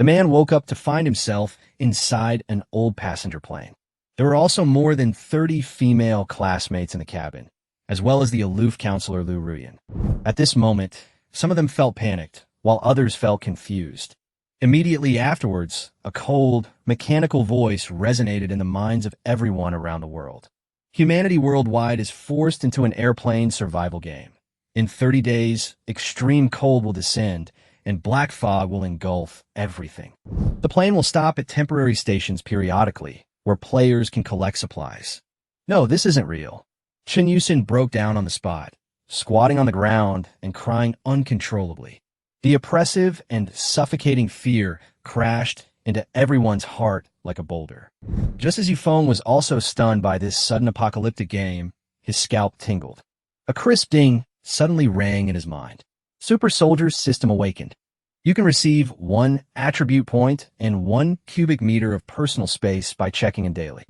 The man woke up to find himself inside an old passenger plane. There were also more than 30 female classmates in the cabin, as well as the aloof counselor Lu Ruyan. At this moment, some of them felt panicked, while others felt confused. Immediately afterwards, a cold, mechanical voice resonated in the minds of everyone around the world. Humanity worldwide is forced into an airplane survival game. In 30 days, extreme cold will descend, and black fog will engulf everything. The plane will stop at temporary stations periodically, where players can collect supplies. No, this isn't real. Chen Yusin broke down on the spot, squatting on the ground and crying uncontrollably. The oppressive and suffocating fear crashed into everyone's heart like a boulder. Just as Feng was also stunned by this sudden apocalyptic game, his scalp tingled. A crisp ding suddenly rang in his mind. Super Soldier's system awakened. You can receive 1 attribute point and 1 cubic meter of personal space by checking in daily.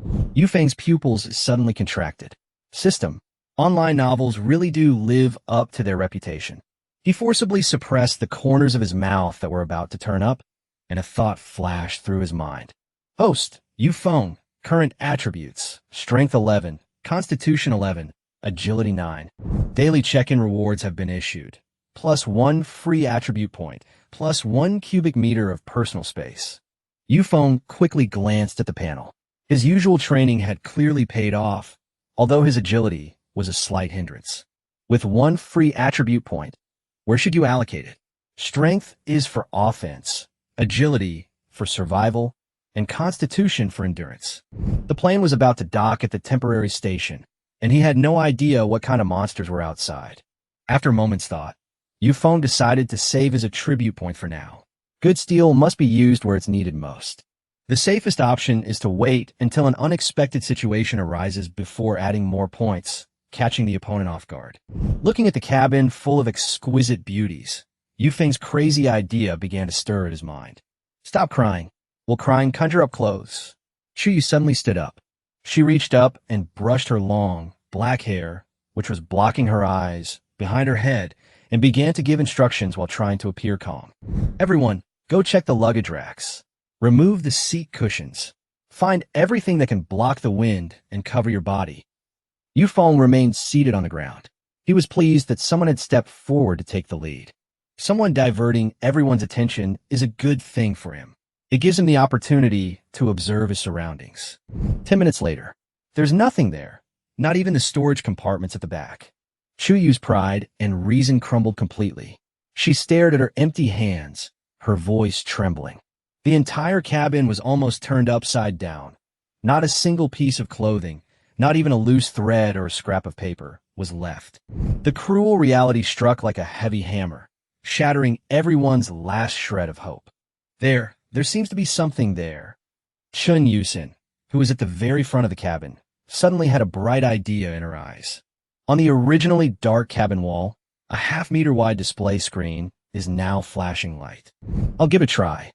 Feng's pupils suddenly contracted. System. Online novels really do live up to their reputation. He forcibly suppressed the corners of his mouth that were about to turn up, and a thought flashed through his mind. Host, Feng, current attributes, Strength 11, Constitution 11, Agility 9. Daily check-in rewards have been issued. Plus 1 free attribute point, plus 1 cubic meter of personal space. Feng quickly glanced at the panel. His usual training had clearly paid off, although his agility was a slight hindrance. With 1 free attribute point, where should you allocate it? Strength is for offense, agility for survival, and constitution for endurance. The plane was about to dock at the temporary station, and he had no idea what kind of monsters were outside. After a moment's thought, Feng decided to save his attribute point for now. Good steel must be used where it's needed most. The safest option is to wait until an unexpected situation arises before adding more points, catching the opponent off guard. Looking at the cabin full of exquisite beauties, Feng's crazy idea began to stir at his mind. Stop crying. Will crying conjure up clothes? Chu suddenly stood up. She reached up and brushed her long, black hair, which was blocking her eyes, behind her head, and began to give instructions while trying to appear calm. Everyone, go check the luggage racks. Remove the seat cushions. Find everything that can block the wind and cover your body. Feng remained seated on the ground. He was pleased that someone had stepped forward to take the lead. Someone diverting everyone's attention is a good thing for him. It gives him the opportunity to observe his surroundings. 10 minutes later, there's nothing there, not even the storage compartments at the back. Chuyu's pride and reason crumbled completely. She stared at her empty hands, her voice trembling. The entire cabin was almost turned upside down. Not a single piece of clothing, not even a loose thread or a scrap of paper, was left. The cruel reality struck like a heavy hammer, shattering everyone's last shred of hope. There seems to be something there. Chen Yusin, who was at the very front of the cabin, suddenly had a bright idea in her eyes. On the originally dark cabin wall, a half-meter-wide display screen is now flashing light. I'll give it a try.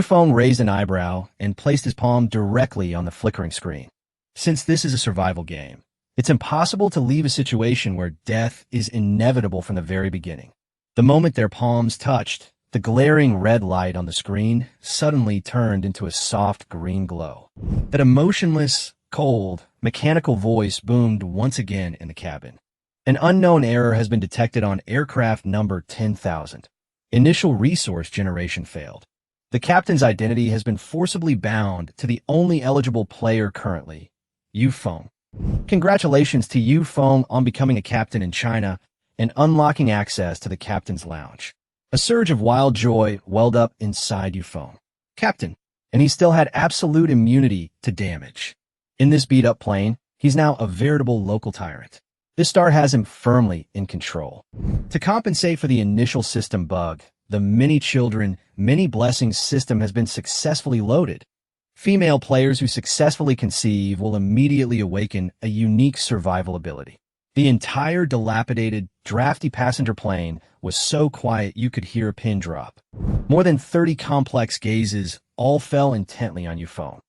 Feng raised an eyebrow and placed his palm directly on the flickering screen. Since this is a survival game, it's impossible to leave a situation where death is inevitable from the very beginning. The moment their palms touched, the glaring red light on the screen suddenly turned into a soft green glow. That emotionless, cold, mechanical voice boomed once again in the cabin. An unknown error has been detected on aircraft number 10,000. Initial resource generation failed. The captain's identity has been forcibly bound to the only eligible player currently, Feng. Congratulations to Feng on becoming a captain in China and unlocking access to the captain's lounge. A surge of wild joy welled up inside Feng. Captain, and he still had absolute immunity to damage. In this beat-up plane, he's now a veritable local tyrant. This start has him firmly in control. To compensate for the initial system bug, the many children, many blessings system has been successfully loaded. Female players who successfully conceive will immediately awaken a unique survival ability. The entire dilapidated, drafty passenger plane was so quiet you could hear a pin drop. More than 30 complex gazes all fell intently on Feng.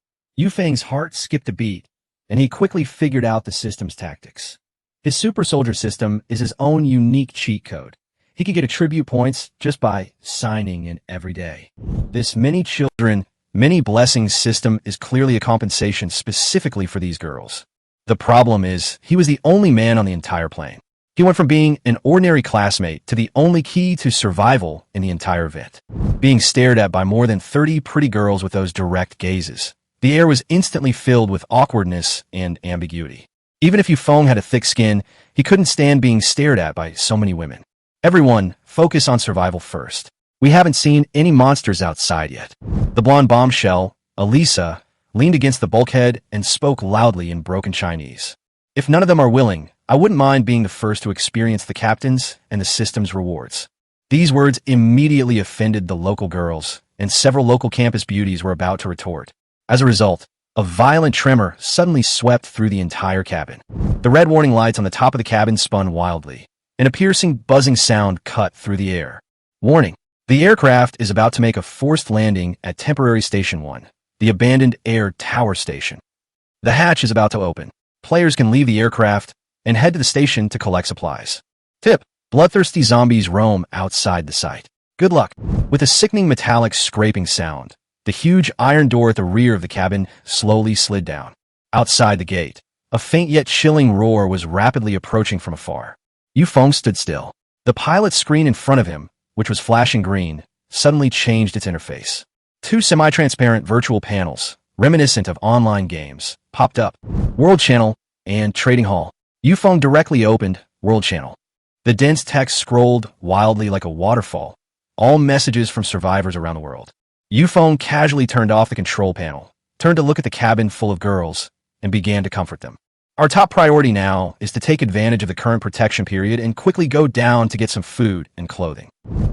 Feng's heart skipped a beat, and he quickly figured out the system's tactics. His super soldier system is his own unique cheat code. he could get attribute points just by signing in every day. This many children, many blessings system is clearly a compensation specifically for these girls. The problem is, he was the only man on the entire plane. He went from being an ordinary classmate to the only key to survival in the entire event. Being stared at by more than 30 pretty girls with those direct gazes, the air was instantly filled with awkwardness and ambiguity. Even if Feng had a thick skin, he couldn't stand being stared at by so many women. Everyone, focus on survival first. We haven't seen any monsters outside yet. The blonde bombshell, Elisa, leaned against the bulkhead and spoke loudly in broken Chinese. If none of them are willing, I wouldn't mind being the first to experience the captain's and the system's rewards. These words immediately offended the local girls, and several local campus beauties were about to retort. As a result, a violent tremor suddenly swept through the entire cabin. The red warning lights on the top of the cabin spun wildly, and a piercing, buzzing sound cut through the air. Warning: the aircraft is about to make a forced landing at Temporary Station 1, the abandoned air tower station. The hatch is about to open. Players can leave the aircraft and head to the station to collect supplies. Tip: bloodthirsty zombies roam outside the site. Good luck. With a sickening metallic scraping sound, the huge iron door at the rear of the cabin slowly slid down. Outside the gate, a faint yet chilling roar was rapidly approaching from afar. Feng stood still. The pilot's screen in front of him, which was flashing green, suddenly changed its interface. Two semi-transparent virtual panels, reminiscent of online games, popped up: World Channel and Trading Hall. Feng directly opened World Channel. The dense text scrolled wildly like a waterfall, all messages from survivors around the world. Feng casually turned off the control panel, turned to look at the cabin full of girls, and began to comfort them. Our top priority now is to take advantage of the current protection period and quickly go down to get some food and clothing.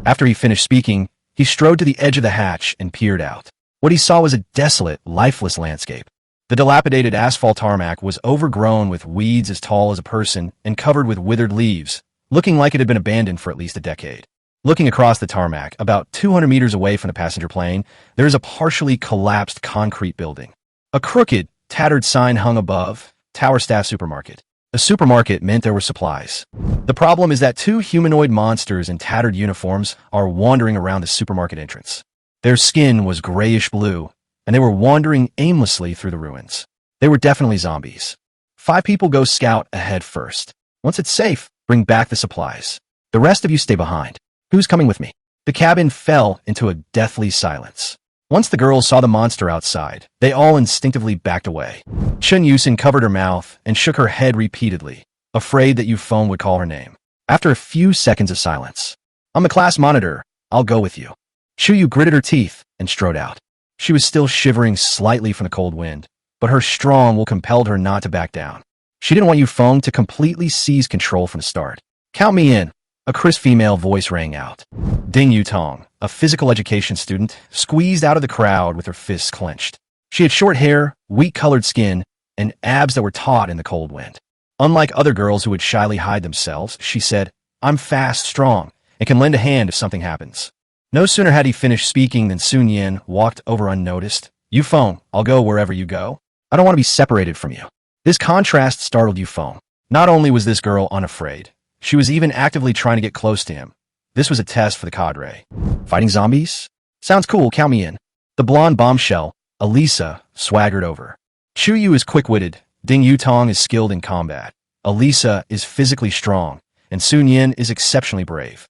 After he finished speaking, he strode to the edge of the hatch and peered out. What he saw was a desolate, lifeless landscape. The dilapidated asphalt tarmac was overgrown with weeds as tall as a person and covered with withered leaves, looking like it had been abandoned for at least a decade. Looking across the tarmac, about 200 meters away from the passenger plane, there is a partially collapsed concrete building. A crooked, tattered sign hung above: Tower Staff Supermarket. A supermarket meant there were supplies. The problem is that two humanoid monsters in tattered uniforms are wandering around the supermarket entrance. Their skin was grayish blue, and they were wandering aimlessly through the ruins. They were definitely zombies. 5 people go scout ahead first. Once it's safe, bring back the supplies. The rest of you stay behind. Who's coming with me? The cabin fell into a deathly silence. Once the girls saw the monster outside, they all instinctively backed away. Chun Yusin covered her mouth and shook her head repeatedly, afraid that Feng would call her name. After a few seconds of silence, "I'm the class monitor. I'll go with you." Chu Yu gritted her teeth and strode out. She was still shivering slightly from the cold wind, but her strong will compelled her not to back down. She didn't want Feng to completely seize control from the start. "Count me in," a crisp female voice rang out. Ding Yutong, a physical education student, squeezed out of the crowd with her fists clenched. She had short hair, wheat-colored skin, and abs that were taut in the cold wind. Unlike other girls who would shyly hide themselves, she said, "I'm fast, strong, and can lend a hand if something happens." No sooner had he finished speaking than Sun Yin walked over unnoticed. "Feng, I'll go wherever you go. I don't want to be separated from you." This contrast startled Feng. Not only was this girl unafraid, she was even actively trying to get close to him. This was a test for the cadre. "Fighting zombies? Sounds cool, count me in." The blonde bombshell, Elisa, swaggered over. Chu Yu is quick-witted, Ding Yutong is skilled in combat, Elisa is physically strong, and Sun Yin is exceptionally brave.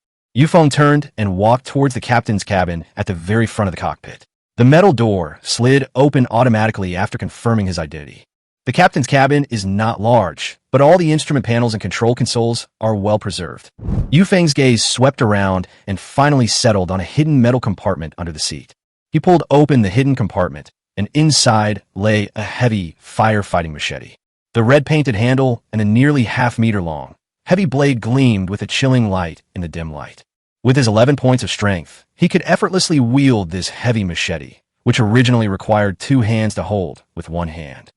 Feng turned and walked towards the captain's cabin at the very front of the cockpit. The metal door slid open automatically after confirming his identity. The captain's cabin is not large, but all the instrument panels and control consoles are well preserved. Feng's gaze swept around and finally settled on a hidden metal compartment under the seat. He pulled open the hidden compartment, and inside lay a heavy firefighting machete. The red-painted handle and a nearly half-meter-long, heavy blade gleamed with a chilling light in the dim light. With his 11 points of strength, he could effortlessly wield this heavy machete, which originally required 2 hands to hold with 1 hand.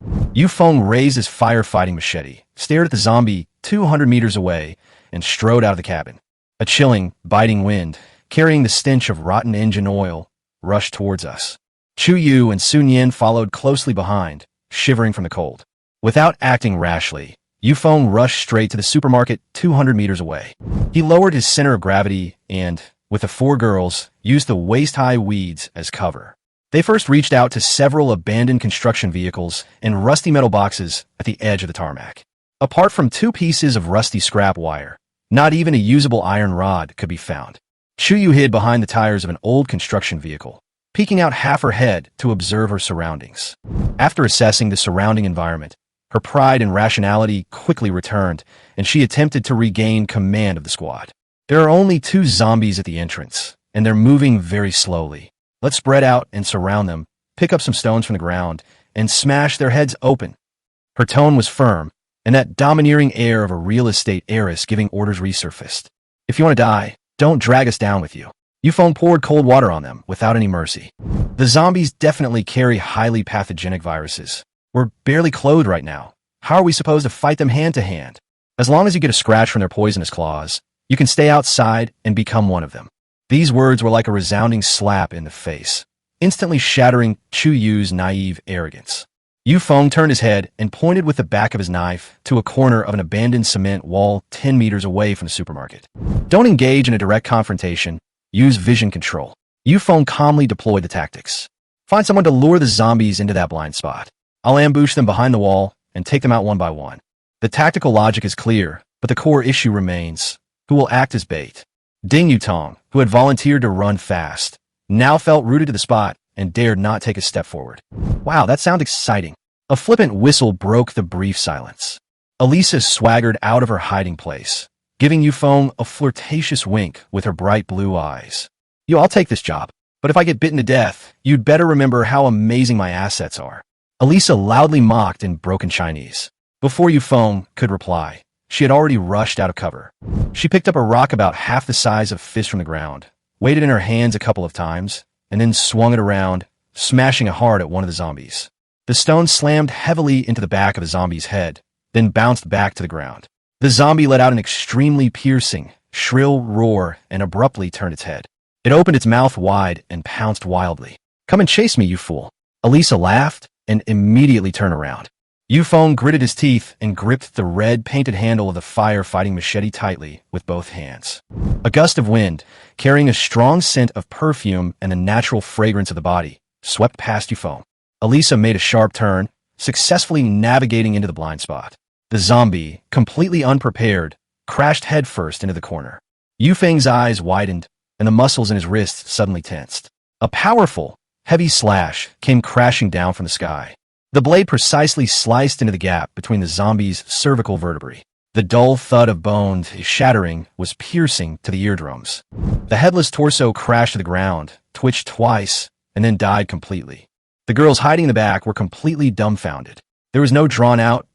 Feng raised his firefighting machete, stared at the zombie 200 meters away, and strode out of the cabin. A chilling, biting wind, carrying the stench of rotten engine oil, rushed towards us. Chu Yu and Sun Yin followed closely behind, shivering from the cold. Without acting rashly, Feng rushed straight to the supermarket 200 meters away. He lowered his center of gravity and, with the four girls, used the waist-high weeds as cover. They first reached out to several abandoned construction vehicles and rusty metal boxes at the edge of the tarmac. Apart from two pieces of rusty scrap wire, not even a usable iron rod could be found. Chuyu hid behind the tires of an old construction vehicle, peeking out half her head to observe her surroundings. After assessing the surrounding environment, her pride and rationality quickly returned, and she attempted to regain command of the squad. There are only two zombies at the entrance, and they're moving very slowly. Let's spread out and surround them, pick up some stones from the ground, and smash their heads open. Her tone was firm, and that domineering air of a real estate heiress giving orders resurfaced. If you want to die, don't drag us down with you. Feng poured cold water on them without any mercy. The zombies definitely carry highly pathogenic viruses. We're barely clothed right now. How are we supposed to fight them hand to hand? As long as you get a scratch from their poisonous claws, you can stay outside and become one of them. These words were like a resounding slap in the face, instantly shattering Chuyu's naive arrogance. Feng turned his head and pointed with the back of his knife to a corner of an abandoned cement wall 10 meters away from the supermarket. Don't engage in a direct confrontation. Use vision control. Feng calmly deployed the tactics. Find someone to lure the zombies into that blind spot. I'll ambush them behind the wall and take them out one by one. The tactical logic is clear, but the core issue remains. Who will act as bait? Ding Yutong, who had volunteered to run fast, now felt rooted to the spot and dared not take a step forward. Wow, that sounds exciting. A flippant whistle broke the brief silence. Elisa swaggered out of her hiding place, giving Feng a flirtatious wink with her bright blue eyes. I'll take this job, but if I get bitten to death, you'd better remember how amazing my assets are. Elisa loudly mocked in broken Chinese. Before Feng could reply, she had already rushed out of cover. She picked up a rock about half the size of a fist from the ground, weighed it in her hands a couple of times, and then swung it around, smashing it hard at one of the zombies. The stone slammed heavily into the back of the zombie's head, then bounced back to the ground. The zombie let out an extremely piercing, shrill roar and abruptly turned its head. It opened its mouth wide and pounced wildly. Come and chase me, you fool. Elisa laughed and immediately turned around. Feng gritted his teeth and gripped the red-painted handle of the fire-fighting machete tightly with both hands. A gust of wind, carrying a strong scent of perfume and the natural fragrance of the body, swept past Feng. Elisa made a sharp turn, successfully navigating into the blind spot. The zombie, completely unprepared, crashed headfirst into the corner. Feng's eyes widened, and the muscles in his wrists suddenly tensed. A powerful, heavy slash came crashing down from the sky. The blade precisely sliced into the gap between the zombie's cervical vertebrae. The dull thud of bones shattering was piercing to the eardrums. The headless torso crashed to the ground, twitched twice, and then died completely. The girls hiding in the back were completely dumbfounded. There was no drawn-out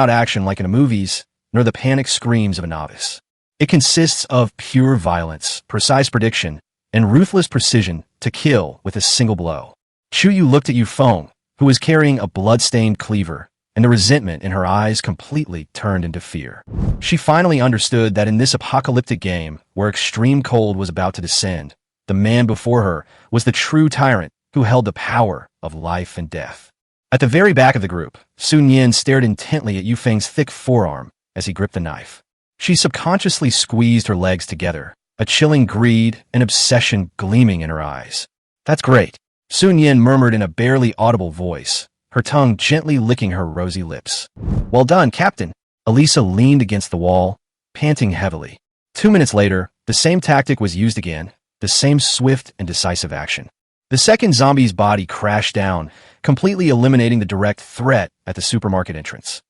action like in the movies, nor the panicked screams of a novice. It consists of pure violence, precise prediction, and ruthless precision to kill with a single blow. Chuyu looked at Feng, who was carrying a blood-stained cleaver, and the resentment in her eyes completely turned into fear. She finally understood that in this apocalyptic game, where extreme cold was about to descend, the man before her was the true tyrant who held the power of life and death. At the very back of the group, Sun Yin stared intently at Feng's thick forearm as he gripped the knife. She subconsciously squeezed her legs together, a chilling greed and obsession gleaming in her eyes. That's great, Sun Yin murmured in a barely audible voice, her tongue gently licking her rosy lips. Well done, Captain. Elisa leaned against the wall, panting heavily. 2 minutes later, the same tactic was used again, the same swift and decisive action. The second zombie's body crashed down, completely eliminating the direct threat at the supermarket entrance.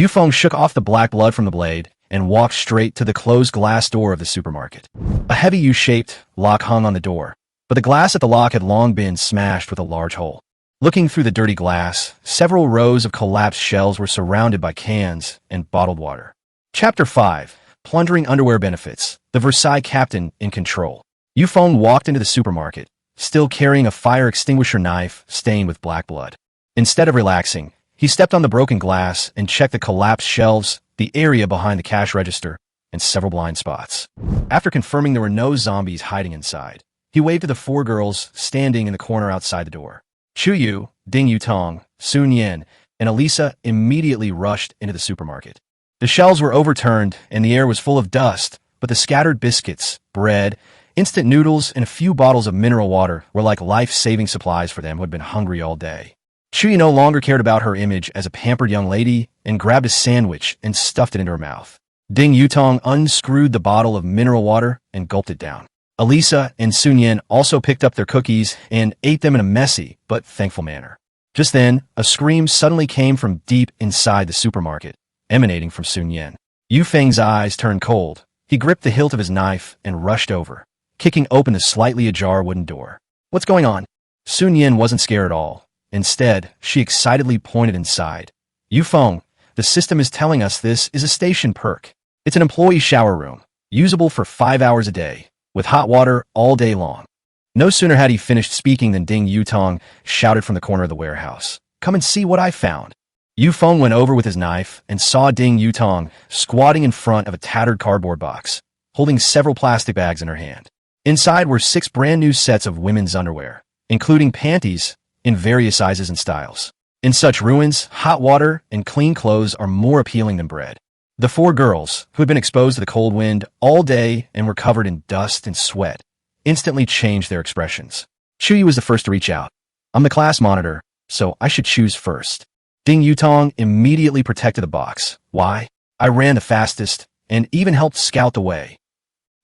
Feng shook off the black blood from the blade and walked straight to the closed glass door of the supermarket. A heavy U-shaped lock hung on the door, but the glass at the lock had long been smashed with a large hole. Looking through the dirty glass, several rows of collapsed shelves were surrounded by cans and bottled water. Chapter 5. Plundering Underwear Benefits. The Versailles Captain in Control. Feng walked into the supermarket, still carrying a fire extinguisher knife stained with black blood. Instead of relaxing, he stepped on the broken glass and checked the collapsed shelves, the area behind the cash register, and several blind spots. After confirming there were no zombies hiding inside, he waved to the 4 girls standing in the corner outside the door. Chuyu, Ding Yutong, Sun Yin, and Elisa immediately rushed into the supermarket. The shelves were overturned and the air was full of dust, but the scattered biscuits, bread, instant noodles, and a few bottles of mineral water were like life-saving supplies for them who had been hungry all day. Chuyi no longer cared about her image as a pampered young lady and grabbed a sandwich and stuffed it into her mouth. Ding Yutong unscrewed the bottle of mineral water and gulped it down. Elisa and Sun Yan also picked up their cookies and ate them in a messy but thankful manner. Just then, a scream suddenly came from deep inside the supermarket, emanating from Sun Yan. Yu Feng's eyes turned cold. He gripped the hilt of his knife and rushed over, kicking open the slightly ajar wooden door. "What's going on?" Sun Yan wasn't scared at all. Instead, she excitedly pointed inside. "Yu Feng, the system is telling us this is a station perk. It's an employee shower room, usable for 5 hours a day, with hot water all day long." No sooner had he finished speaking than Ding Yutong shouted from the corner of the warehouse, "Come and see what I found." Yu Feng went over with his knife and saw Ding Yutong squatting in front of a tattered cardboard box, holding several plastic bags in her hand. Inside were 6 brand new sets of women's underwear, including panties in various sizes and styles. In such ruins, hot water and clean clothes are more appealing than bread. The 4 girls, who had been exposed to the cold wind all day and were covered in dust and sweat, instantly changed their expressions. Chuyi was the first to reach out. "I'm the class monitor, so I should choose first." Ding Yutong immediately protected the box. "Why? I ran the fastest and even helped scout the way."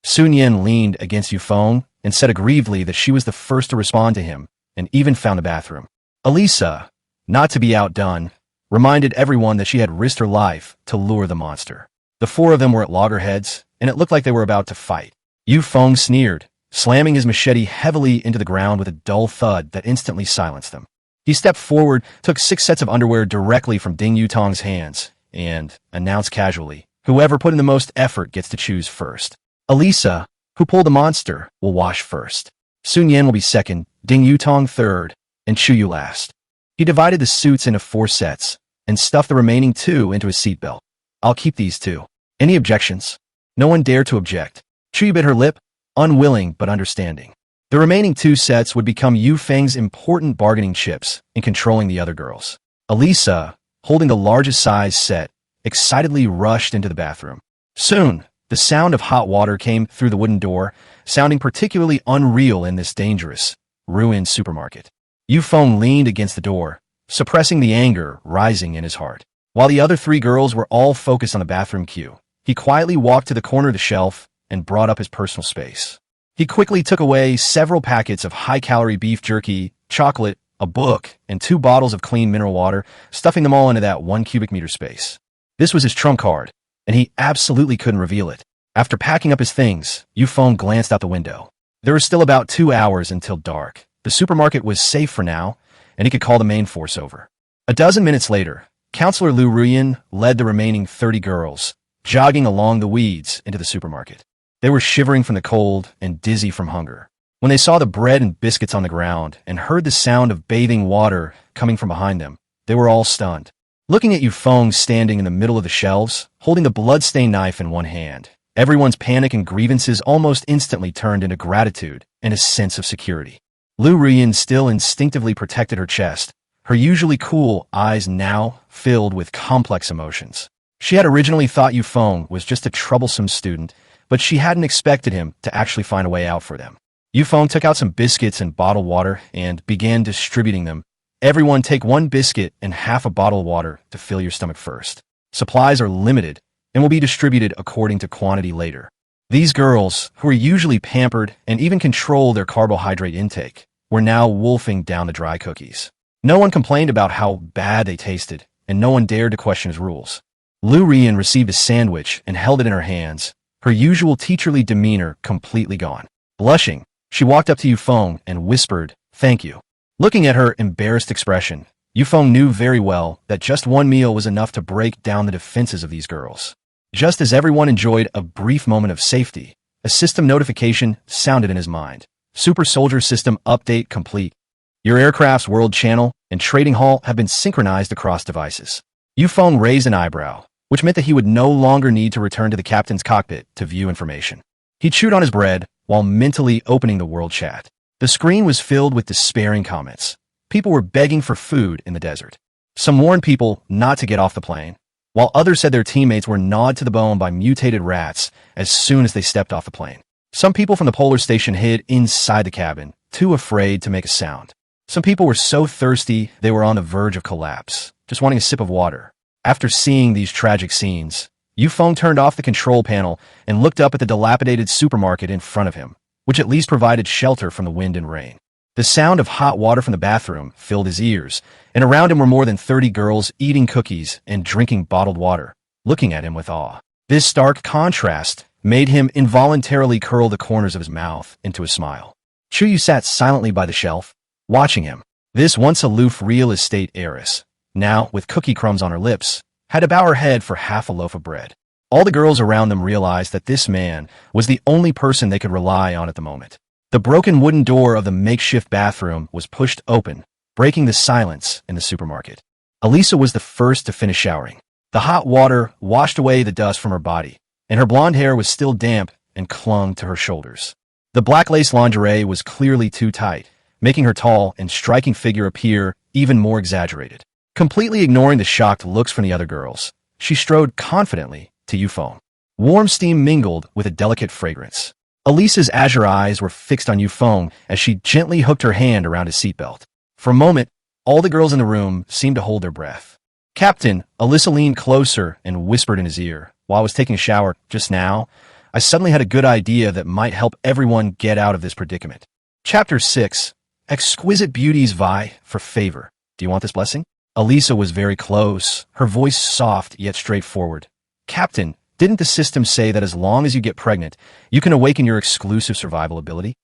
Sun Yan leaned against Yu Feng and said aggrievedly that she was the first to respond to him and even found the bathroom. Elisa, not to be outdone, reminded everyone that she had risked her life to lure the monster. The 4 of them were at loggerheads, and it looked like they were about to fight. Yu Feng sneered, slamming his machete heavily into the ground with a dull thud that instantly silenced them. He stepped forward, took 6 sets of underwear directly from Ding Yutong's hands, and announced casually, "Whoever put in the most effort gets to choose first. Elisa, who pulled the monster, will wash first. Sun Yan will be second, Ding Yutong third, and Chuyu last." He divided the suits into 4 sets and stuffed the remaining 2 into his seatbelt. "I'll keep these 2. Any objections?" No one dared to object. Chuyu bit her lip, unwilling but understanding. The remaining 2 sets would become Yu Feng's important bargaining chips in controlling the other girls. Elisa, holding the largest size set, excitedly rushed into the bathroom. Soon, the sound of hot water came through the wooden door, sounding particularly unreal in this dangerous, ruined supermarket. Yu Feng leaned against the door, suppressing the anger rising in his heart. While the other 3 girls were all focused on the bathroom queue, he quietly walked to the corner of the shelf and brought up his personal space. He quickly took away several packets of high-calorie beef jerky, chocolate, a book, and 2 bottles of clean mineral water, stuffing them all into that 1 cubic meter space. This was his trump card, and he absolutely couldn't reveal it. After packing up his things, Yu Feng glanced out the window. There was still about 2 hours until dark. The supermarket was safe for now, and he could call the main force over. A dozen minutes later, Counselor Lu Ruyan led the remaining 30 girls, jogging along the weeds into the supermarket. They were shivering from the cold and dizzy from hunger. When they saw the bread and biscuits on the ground and heard the sound of bathing water coming from behind them, they were all stunned. Looking at Yu Feng standing in the middle of the shelves, holding the blood-stained knife in one hand, everyone's panic and grievances almost instantly turned into gratitude and a sense of security. Lu Ruyan still instinctively protected her chest, her usually cool eyes now filled with complex emotions. She had originally thought Yu Feng was just a troublesome student, but she hadn't expected him to actually find a way out for them. Yu Feng took out some biscuits and bottled water and began distributing them. "Everyone take 1 biscuit and half a bottle of water to fill your stomach first. Supplies are limited and will be distributed according to quantity later." These girls, who were usually pampered and even controlled their carbohydrate intake, were now wolfing down the dry cookies. No one complained about how bad they tasted, and no one dared to question his rules. Lu Ruyan received a sandwich and held it in her hands, her usual teacherly demeanor completely gone. Blushing, she walked up to Yu Feng and whispered, "Thank you." Looking at her embarrassed expression, Yu Feng knew very well that just 1 meal was enough to break down the defenses of these girls. Just as everyone enjoyed a brief moment of safety, a system notification sounded in his mind. "Super Soldier System Update complete. Your aircraft's world channel and trading hall have been synchronized across devices." Yu Feng raised an eyebrow, which meant that he would no longer need to return to the captain's cockpit to view information. He chewed on his bread while mentally opening the world chat. The screen was filled with despairing comments. People were begging for food in the desert. Some warned people not to get off the plane. while others said their teammates were gnawed to the bone by mutated rats as soon as they stepped off the plane. Some people from the polar station hid inside the cabin, too afraid to make a sound. Some people were so thirsty they were on the verge of collapse, just wanting a sip of water. After seeing these tragic scenes, Feng turned off the control panel and looked up at the dilapidated supermarket in front of him, which at least provided shelter from the wind and rain. The sound of hot water from the bathroom filled his ears, and around him were more than 30 girls eating cookies and drinking bottled water, looking at him with awe. This stark contrast made him involuntarily curl the corners of his mouth into a smile. Chuyu sat silently by the shelf, watching him. This once aloof real estate heiress, now with cookie crumbs on her lips, had to bow her head for half a loaf of bread. All the girls around them realized that this man was the only person they could rely on at the moment. The broken wooden door of the makeshift bathroom was pushed open, breaking the silence in the supermarket. Elisa was the first to finish showering. The hot water washed away the dust from her body, and her blonde hair was still damp and clung to her shoulders. The black lace lingerie was clearly too tight, making her tall and striking figure appear even more exaggerated. Completely ignoring the shocked looks from the other girls, she strode confidently to Feng. Warm steam mingled with a delicate fragrance. Elisa's azure eyes were fixed on Feng as she gently hooked her hand around his seatbelt. For a moment, all the girls in the room seemed to hold their breath. "Captain," Elisa leaned closer and whispered in his ear, "While I was taking a shower just now, I suddenly had a good idea that might help everyone get out of this predicament." Chapter 6. Exquisite beauties vie for favor. Do you want this blessing? Elisa was very close, her voice soft yet straightforward. "Captain, didn't the system say that as long as you get pregnant, you can awaken your exclusive survival ability?"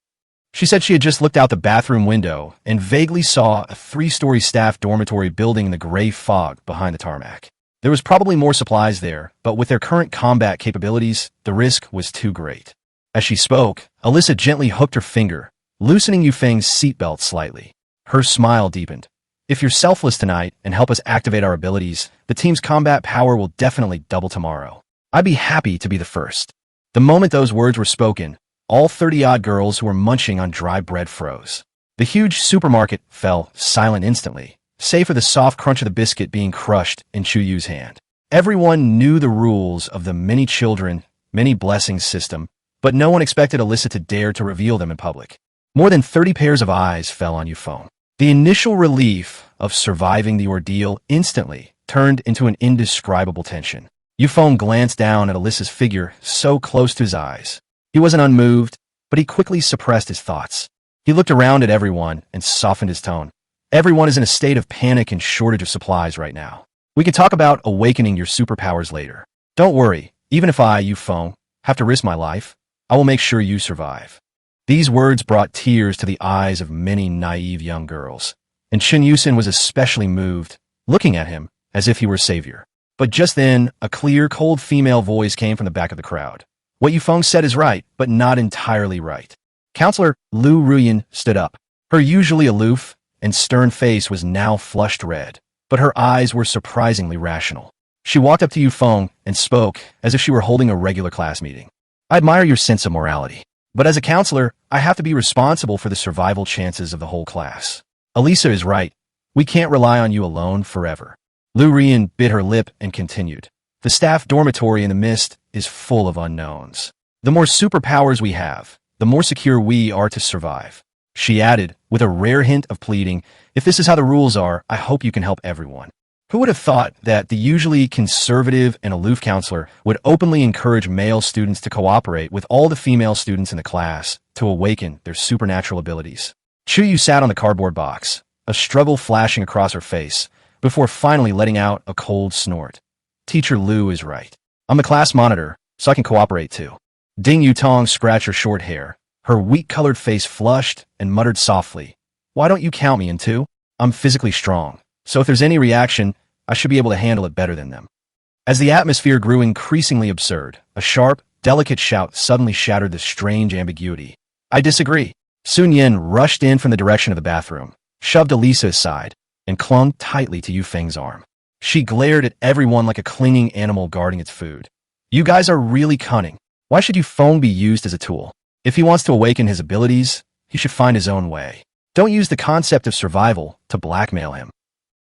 She said she had just looked out the bathroom window and vaguely saw a 3-story staff dormitory building in the gray fog behind the tarmac. There was probably more supplies there, but with their current combat capabilities, the risk was too great. As she spoke, Elisa gently hooked her finger, loosening Feng's seatbelt slightly. Her smile deepened. "If you're selfless tonight and help us activate our abilities, the team's combat power will definitely double tomorrow. I'd be happy to be the first." The moment those words were spoken, all 30-odd girls who were munching on dry bread froze. The huge supermarket fell silent instantly, save for the soft crunch of the biscuit being crushed in Chuyu's hand. Everyone knew the rules of the many children, many blessings system, but no one expected Elisa to dare to reveal them in public. More than 30 pairs of eyes fell on Feng. The initial relief of surviving the ordeal instantly turned into an indescribable tension. Feng glanced down at Elisa's figure so close to his eyes. He wasn't unmoved, but he quickly suppressed his thoughts. He looked around at everyone and softened his tone. "Everyone is in a state of panic and shortage of supplies right now. We can talk about awakening your superpowers later. Don't worry, even if I, Feng, have to risk my life, I will make sure you survive." These words brought tears to the eyes of many naive young girls, and Chen Yusin was especially moved, looking at him as if he were a savior. But just then, a clear, cold female voice came from the back of the crowd. "What Feng said is right, but not entirely right." Counselor Lu Ruyan stood up. Her usually aloof and stern face was now flushed red, but her eyes were surprisingly rational. She walked up to Feng and spoke as if she were holding a regular class meeting. "I admire your sense of morality, but as a counselor, I have to be responsible for the survival chances of the whole class. Elisa is right. We can't rely on you alone forever." Lu Ruyan bit her lip and continued. "The staff dormitory in the mist is full of unknowns. The more superpowers we have, the more secure we are to survive." She added, with a rare hint of pleading, "If this is how the rules are, I hope you can help everyone." Who would have thought that the usually conservative and aloof counselor would openly encourage male students to cooperate with all the female students in the class to awaken their supernatural abilities? Chuyu sat on the cardboard box, a struggle flashing across her face, before finally letting out a cold snort. "Teacher Lu is right. I'm the class monitor, so I can cooperate too." Ding Yutong scratched her short hair, her wheat-colored face flushed, and muttered softly, "Why don't you count me in too? I'm physically strong, so if there's any reaction, I should be able to handle it better than them." As the atmosphere grew increasingly absurd, a sharp, delicate shout suddenly shattered the strange ambiguity. "I disagree." Sun Yen rushed in from the direction of the bathroom, shoved Elisa aside, and clung tightly to Feng's arm. She glared at everyone like a clinging animal guarding its food. "You guys are really cunning. Why should Feng be used as a tool? If he wants to awaken his abilities, he should find his own way. Don't use the concept of survival to blackmail him."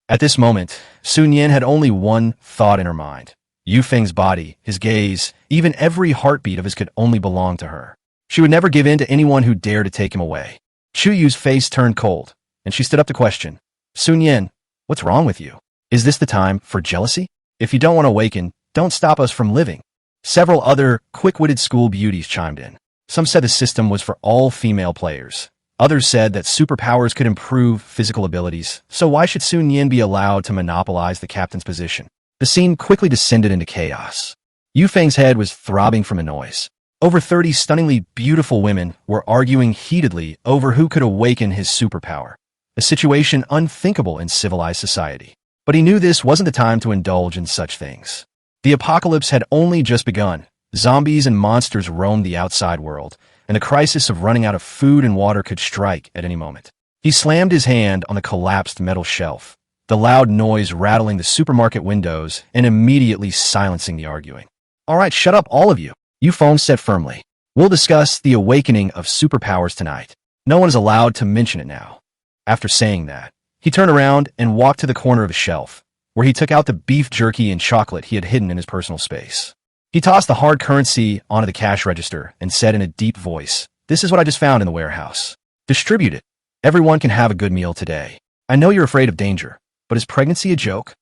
At this moment, Sun Yin had only one thought in her mind. Yu Feng's body, his gaze, even every heartbeat of his could only belong to her. She would never give in to anyone who dared to take him away. Chu Yu's face turned cold, and she stood up to question. Sun Yin, what's wrong with you? Is this the time for jealousy? If you don't want to awaken, don't stop us from living. Several other quick-witted school beauties chimed in. Some said the system was for all female players. Others said that superpowers could improve physical abilities, so why should Sun Yin be allowed to monopolize the captain's position? The scene quickly descended into chaos. Yu Feng's head was throbbing from the noise. Over 30 stunningly beautiful women were arguing heatedly over who could awaken his superpower, a situation unthinkable in civilized society. But he knew this wasn't the time to indulge in such things. The apocalypse had only just begun. Zombies and monsters roamed the outside world, and the crisis of running out of food and water could strike at any moment. He slammed his hand on the collapsed metal shelf, the loud noise rattling the supermarket windows and immediately silencing the arguing. All right, shut up, all of you, Yu Feng said firmly. We'll discuss the awakening of superpowers tonight. No one is allowed to mention it now. After saying that, he turned around and walked to the corner of a shelf, where he took out the beef jerky and chocolate he had hidden in his personal space. He tossed the hard currency onto the cash register and said in a deep voice, "This is what I just found in the warehouse. Distribute it. Everyone can have a good meal today. I know you're afraid of danger, but is pregnancy a joke?"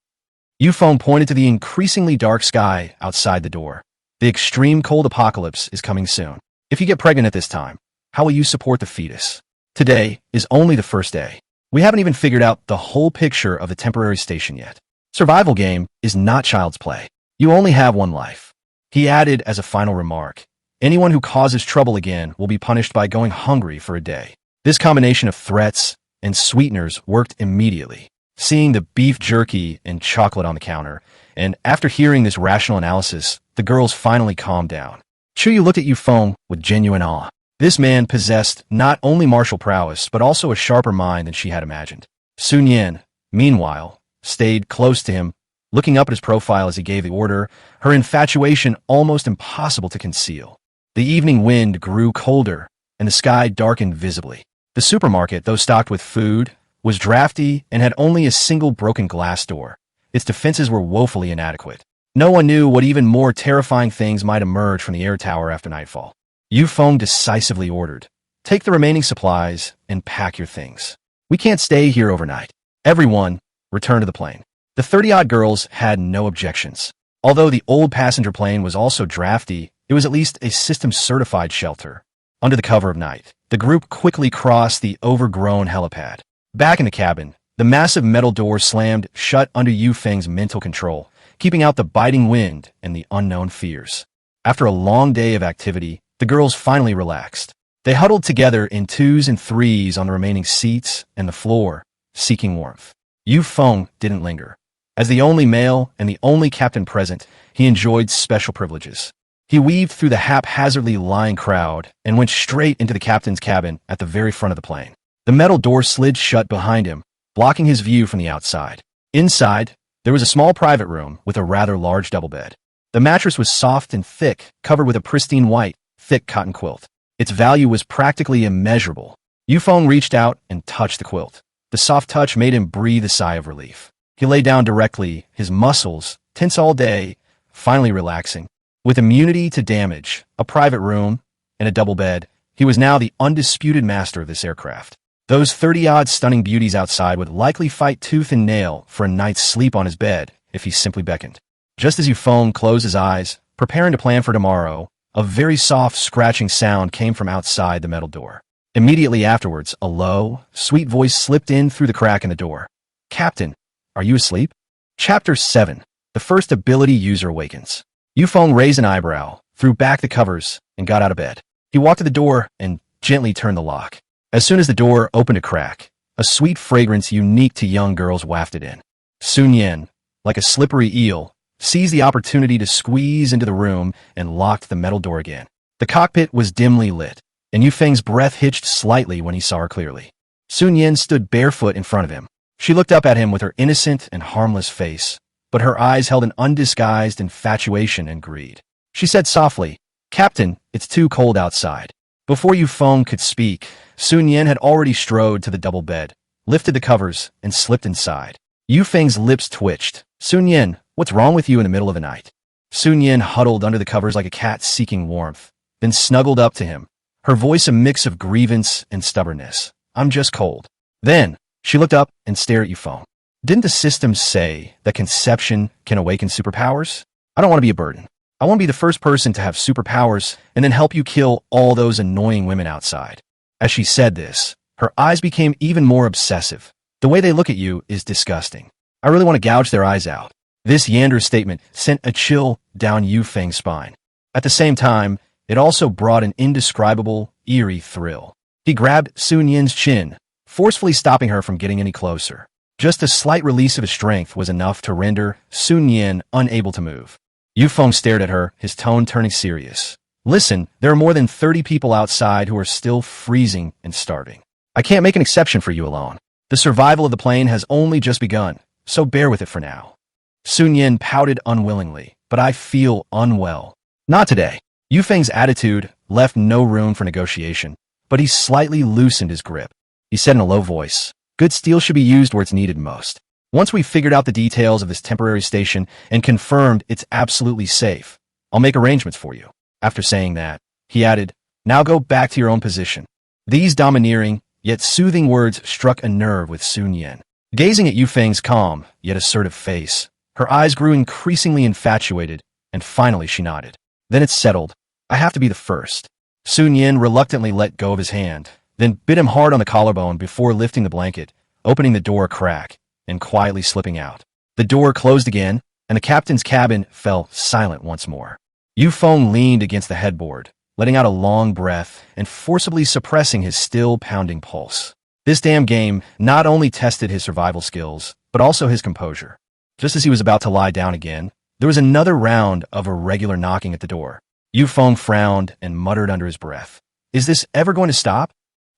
Yu Feng pointed to the increasingly dark sky outside the door. The extreme cold apocalypse is coming soon. If you get pregnant at this time, how will you support the fetus? Today is only the first day. We haven't even figured out the whole picture of the temporary station yet. Survival game is not child's play. You only have one life. He added as a final remark, anyone who causes trouble again will be punished by going hungry for a day. This combination of threats and sweeteners worked immediately. Seeing the beef jerky and chocolate on the counter, and after hearing this rational analysis, the girls finally calmed down. Chu Yu looked at Yu Feng with genuine awe. This man possessed not only martial prowess, but also a sharper mind than she had imagined. Sun Yin, meanwhile, stayed close to him, looking up at his profile as he gave the order, her infatuation almost impossible to conceal. The evening wind grew colder, and the sky darkened visibly. The supermarket, though stocked with food, was drafty and had only a single broken glass door. Its defenses were woefully inadequate. No one knew what even more terrifying things might emerge from the air tower after nightfall. Yu Feng decisively ordered, "Take the remaining supplies and pack your things. We can't stay here overnight. Everyone, return to the plane." The 30-odd girls had no objections. Although the old passenger plane was also drafty, it was at least a system-certified shelter. Under the cover of night, the group quickly crossed the overgrown helipad. Back in the cabin, the massive metal door slammed shut under Yu Feng's mental control, keeping out the biting wind and the unknown fears. After a long day of activity, the girls finally relaxed. They huddled together in twos and threes on the remaining seats and the floor, seeking warmth. Yu Feng didn't linger. As the only male and the only captain present, he enjoyed special privileges. He weaved through the haphazardly lying crowd and went straight into the captain's cabin at the very front of the plane. The metal door slid shut behind him, blocking his view from the outside. Inside, there was a small private room with a rather large double bed. The mattress was soft and thick, covered with a pristine white, thick cotton quilt. Its value was practically immeasurable. Yu Feng reached out and touched the quilt. The soft touch made him breathe a sigh of relief. He lay down directly, his muscles, tense all day, finally relaxing. With immunity to damage, a private room, and a double bed, he was now the undisputed master of this aircraft. Those 30-odd stunning beauties outside would likely fight tooth and nail for a night's sleep on his bed if he simply beckoned. Just as Yu Feng closed his eyes, preparing to plan for tomorrow, a very soft scratching sound came from outside the metal door. Immediately afterwards, a low, sweet voice slipped in through the crack in the door. "Captain, are you asleep?" Chapter 7. The First Ability User Awakens. Yu Feng raised an eyebrow, threw back the covers, and got out of bed. He walked to the door and gently turned the lock. As soon as the door opened a crack, a sweet fragrance unique to young girls wafted in. Sun Yin, like a slippery eel, seized the opportunity to squeeze into the room and locked the metal door again. The cockpit was dimly lit, and Yu Feng's breath hitched slightly when he saw her clearly. Sun Yin stood barefoot in front of him. She looked up at him with her innocent and harmless face, but her eyes held an undisguised infatuation and greed. She said softly, "Captain, it's too cold outside." Before Yu Feng could speak, Sun Yin had already strode to the double bed, lifted the covers, and slipped inside. Yu Feng's lips twitched. Sun Yin, what's wrong with you in the middle of the night? Sun Yin huddled under the covers like a cat seeking warmth, then snuggled up to him, her voice a mix of grievance and stubbornness. I'm just cold. Then, she looked up and stared at Yu Feng. Didn't the system say that conception can awaken superpowers? I don't want to be a burden. I want to be the first person to have superpowers and then help you kill all those annoying women outside. As she said this, her eyes became even more obsessive. The way they look at you is disgusting. I really want to gouge their eyes out. This Yander statement sent a chill down Yu Feng's spine. At the same time, it also brought an indescribable, eerie thrill. He grabbed Sun Yin's chin, forcefully stopping her from getting any closer. Just a slight release of his strength was enough to render Sun Yin unable to move. Yu Feng stared at her, his tone turning serious. Listen, there are more than 30 people outside who are still freezing and starving. I can't make an exception for you alone. The survival of the plane has only just begun, so bear with it for now. Sun Yin pouted unwillingly, but I feel unwell. Not today. Yu Feng's attitude left no room for negotiation, but he slightly loosened his grip. He said in a low voice, good steel should be used where it's needed most. Once we've figured out the details of this temporary station and confirmed it's absolutely safe, I'll make arrangements for you. After saying that, he added, now go back to your own position. These domineering, yet soothing words struck a nerve with Sun Yin. Gazing at Yu Feng's calm, yet assertive face, her eyes grew increasingly infatuated, and finally she nodded. Then it's settled. I have to be the first. Sun Yin reluctantly let go of his hand, then bit him hard on the collarbone before lifting the blanket, opening the door a crack, and quietly slipping out. The door closed again, and the captain's cabin fell silent once more. Yu Feng leaned against the headboard, letting out a long breath and forcibly suppressing his still pounding pulse. This damn game not only tested his survival skills, but also his composure. Just as he was about to lie down again, there was another round of irregular knocking at the door. Yu Feng frowned and muttered under his breath. Is this ever going to stop?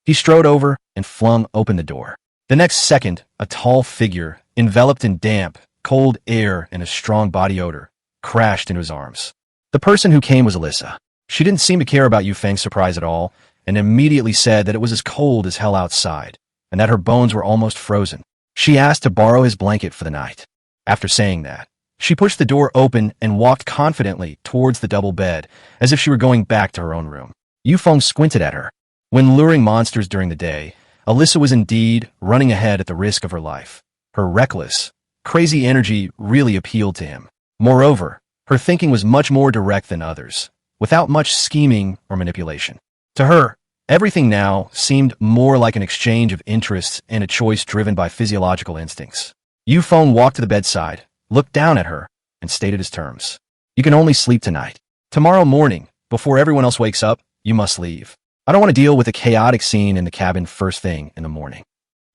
He strode over and flung open the door. The next second, a tall figure, enveloped in damp, cold air and a strong body odor, crashed into his arms. The person who came was Alyssa. She didn't seem to care about Yu Feng's surprise at all, and immediately said that it was as cold as hell outside, and that her bones were almost frozen. She asked to borrow his blanket for the night. After saying that, she pushed the door open and walked confidently towards the double bed, as if she were going back to her own room. Yu Feng squinted at her. When luring monsters during the day, Alyssa was indeed running ahead at the risk of her life. Her reckless, crazy energy really appealed to him. Moreover, her thinking was much more direct than others, without much scheming or manipulation. To her, everything now seemed more like an exchange of interests and a choice driven by physiological instincts. Yu Feng walked to the bedside, looked down at her, and stated his terms. You can only sleep tonight. Tomorrow morning, before everyone else wakes up, you must leave. I don't want to deal with a chaotic scene in the cabin first thing in the morning.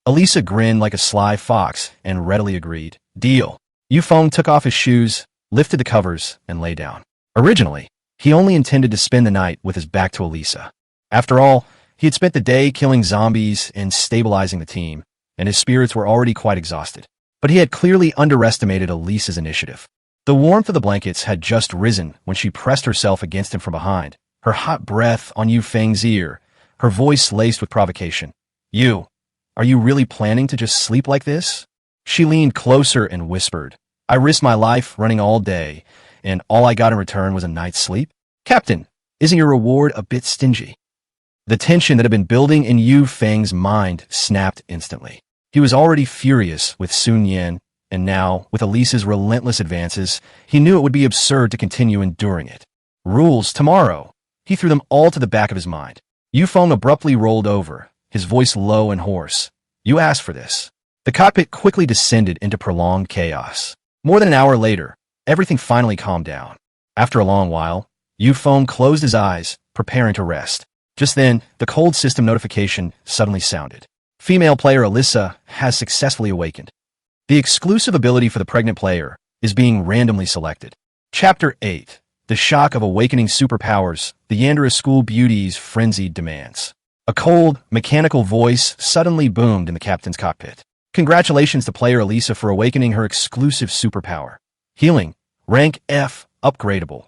Elisa grinned like a sly fox and readily agreed. Deal. Yu Feng took off his shoes, lifted the covers, and lay down. Originally, he only intended to spend the night with his back to Elisa. After all, he had spent the day killing zombies and stabilizing the team, and his spirits were already quite exhausted. But he had clearly underestimated Elisa's initiative. The warmth of the blankets had just risen when she pressed herself against him from behind, her hot breath on Yu Feng's ear, her voice laced with provocation. You, are you really planning to just sleep like this? She leaned closer and whispered, I risked my life running all day, and all I got in return was a night's sleep? Captain, isn't your reward a bit stingy? The tension that had been building in Yu Feng's mind snapped instantly. He was already furious with Sun Yin, and now, with Elisa's relentless advances, he knew it would be absurd to continue enduring it. Rules tomorrow. He threw them all to the back of his mind. Yu Feng abruptly rolled over, his voice low and hoarse. You asked for this. The cockpit quickly descended into prolonged chaos. More than an hour later, everything finally calmed down. After a long while, Yu Feng closed his eyes, preparing to rest. Just then, the cold system notification suddenly sounded. Female player Alyssa has successfully awakened. The exclusive ability for the pregnant player is being randomly selected. Chapter 8. The Shock of Awakening Superpowers, the Yandere School Beauty's Frenzied Demands. A cold, mechanical voice suddenly boomed in the captain's cockpit. Congratulations to player Elisa for awakening her exclusive superpower. Healing. Rank F. Upgradable.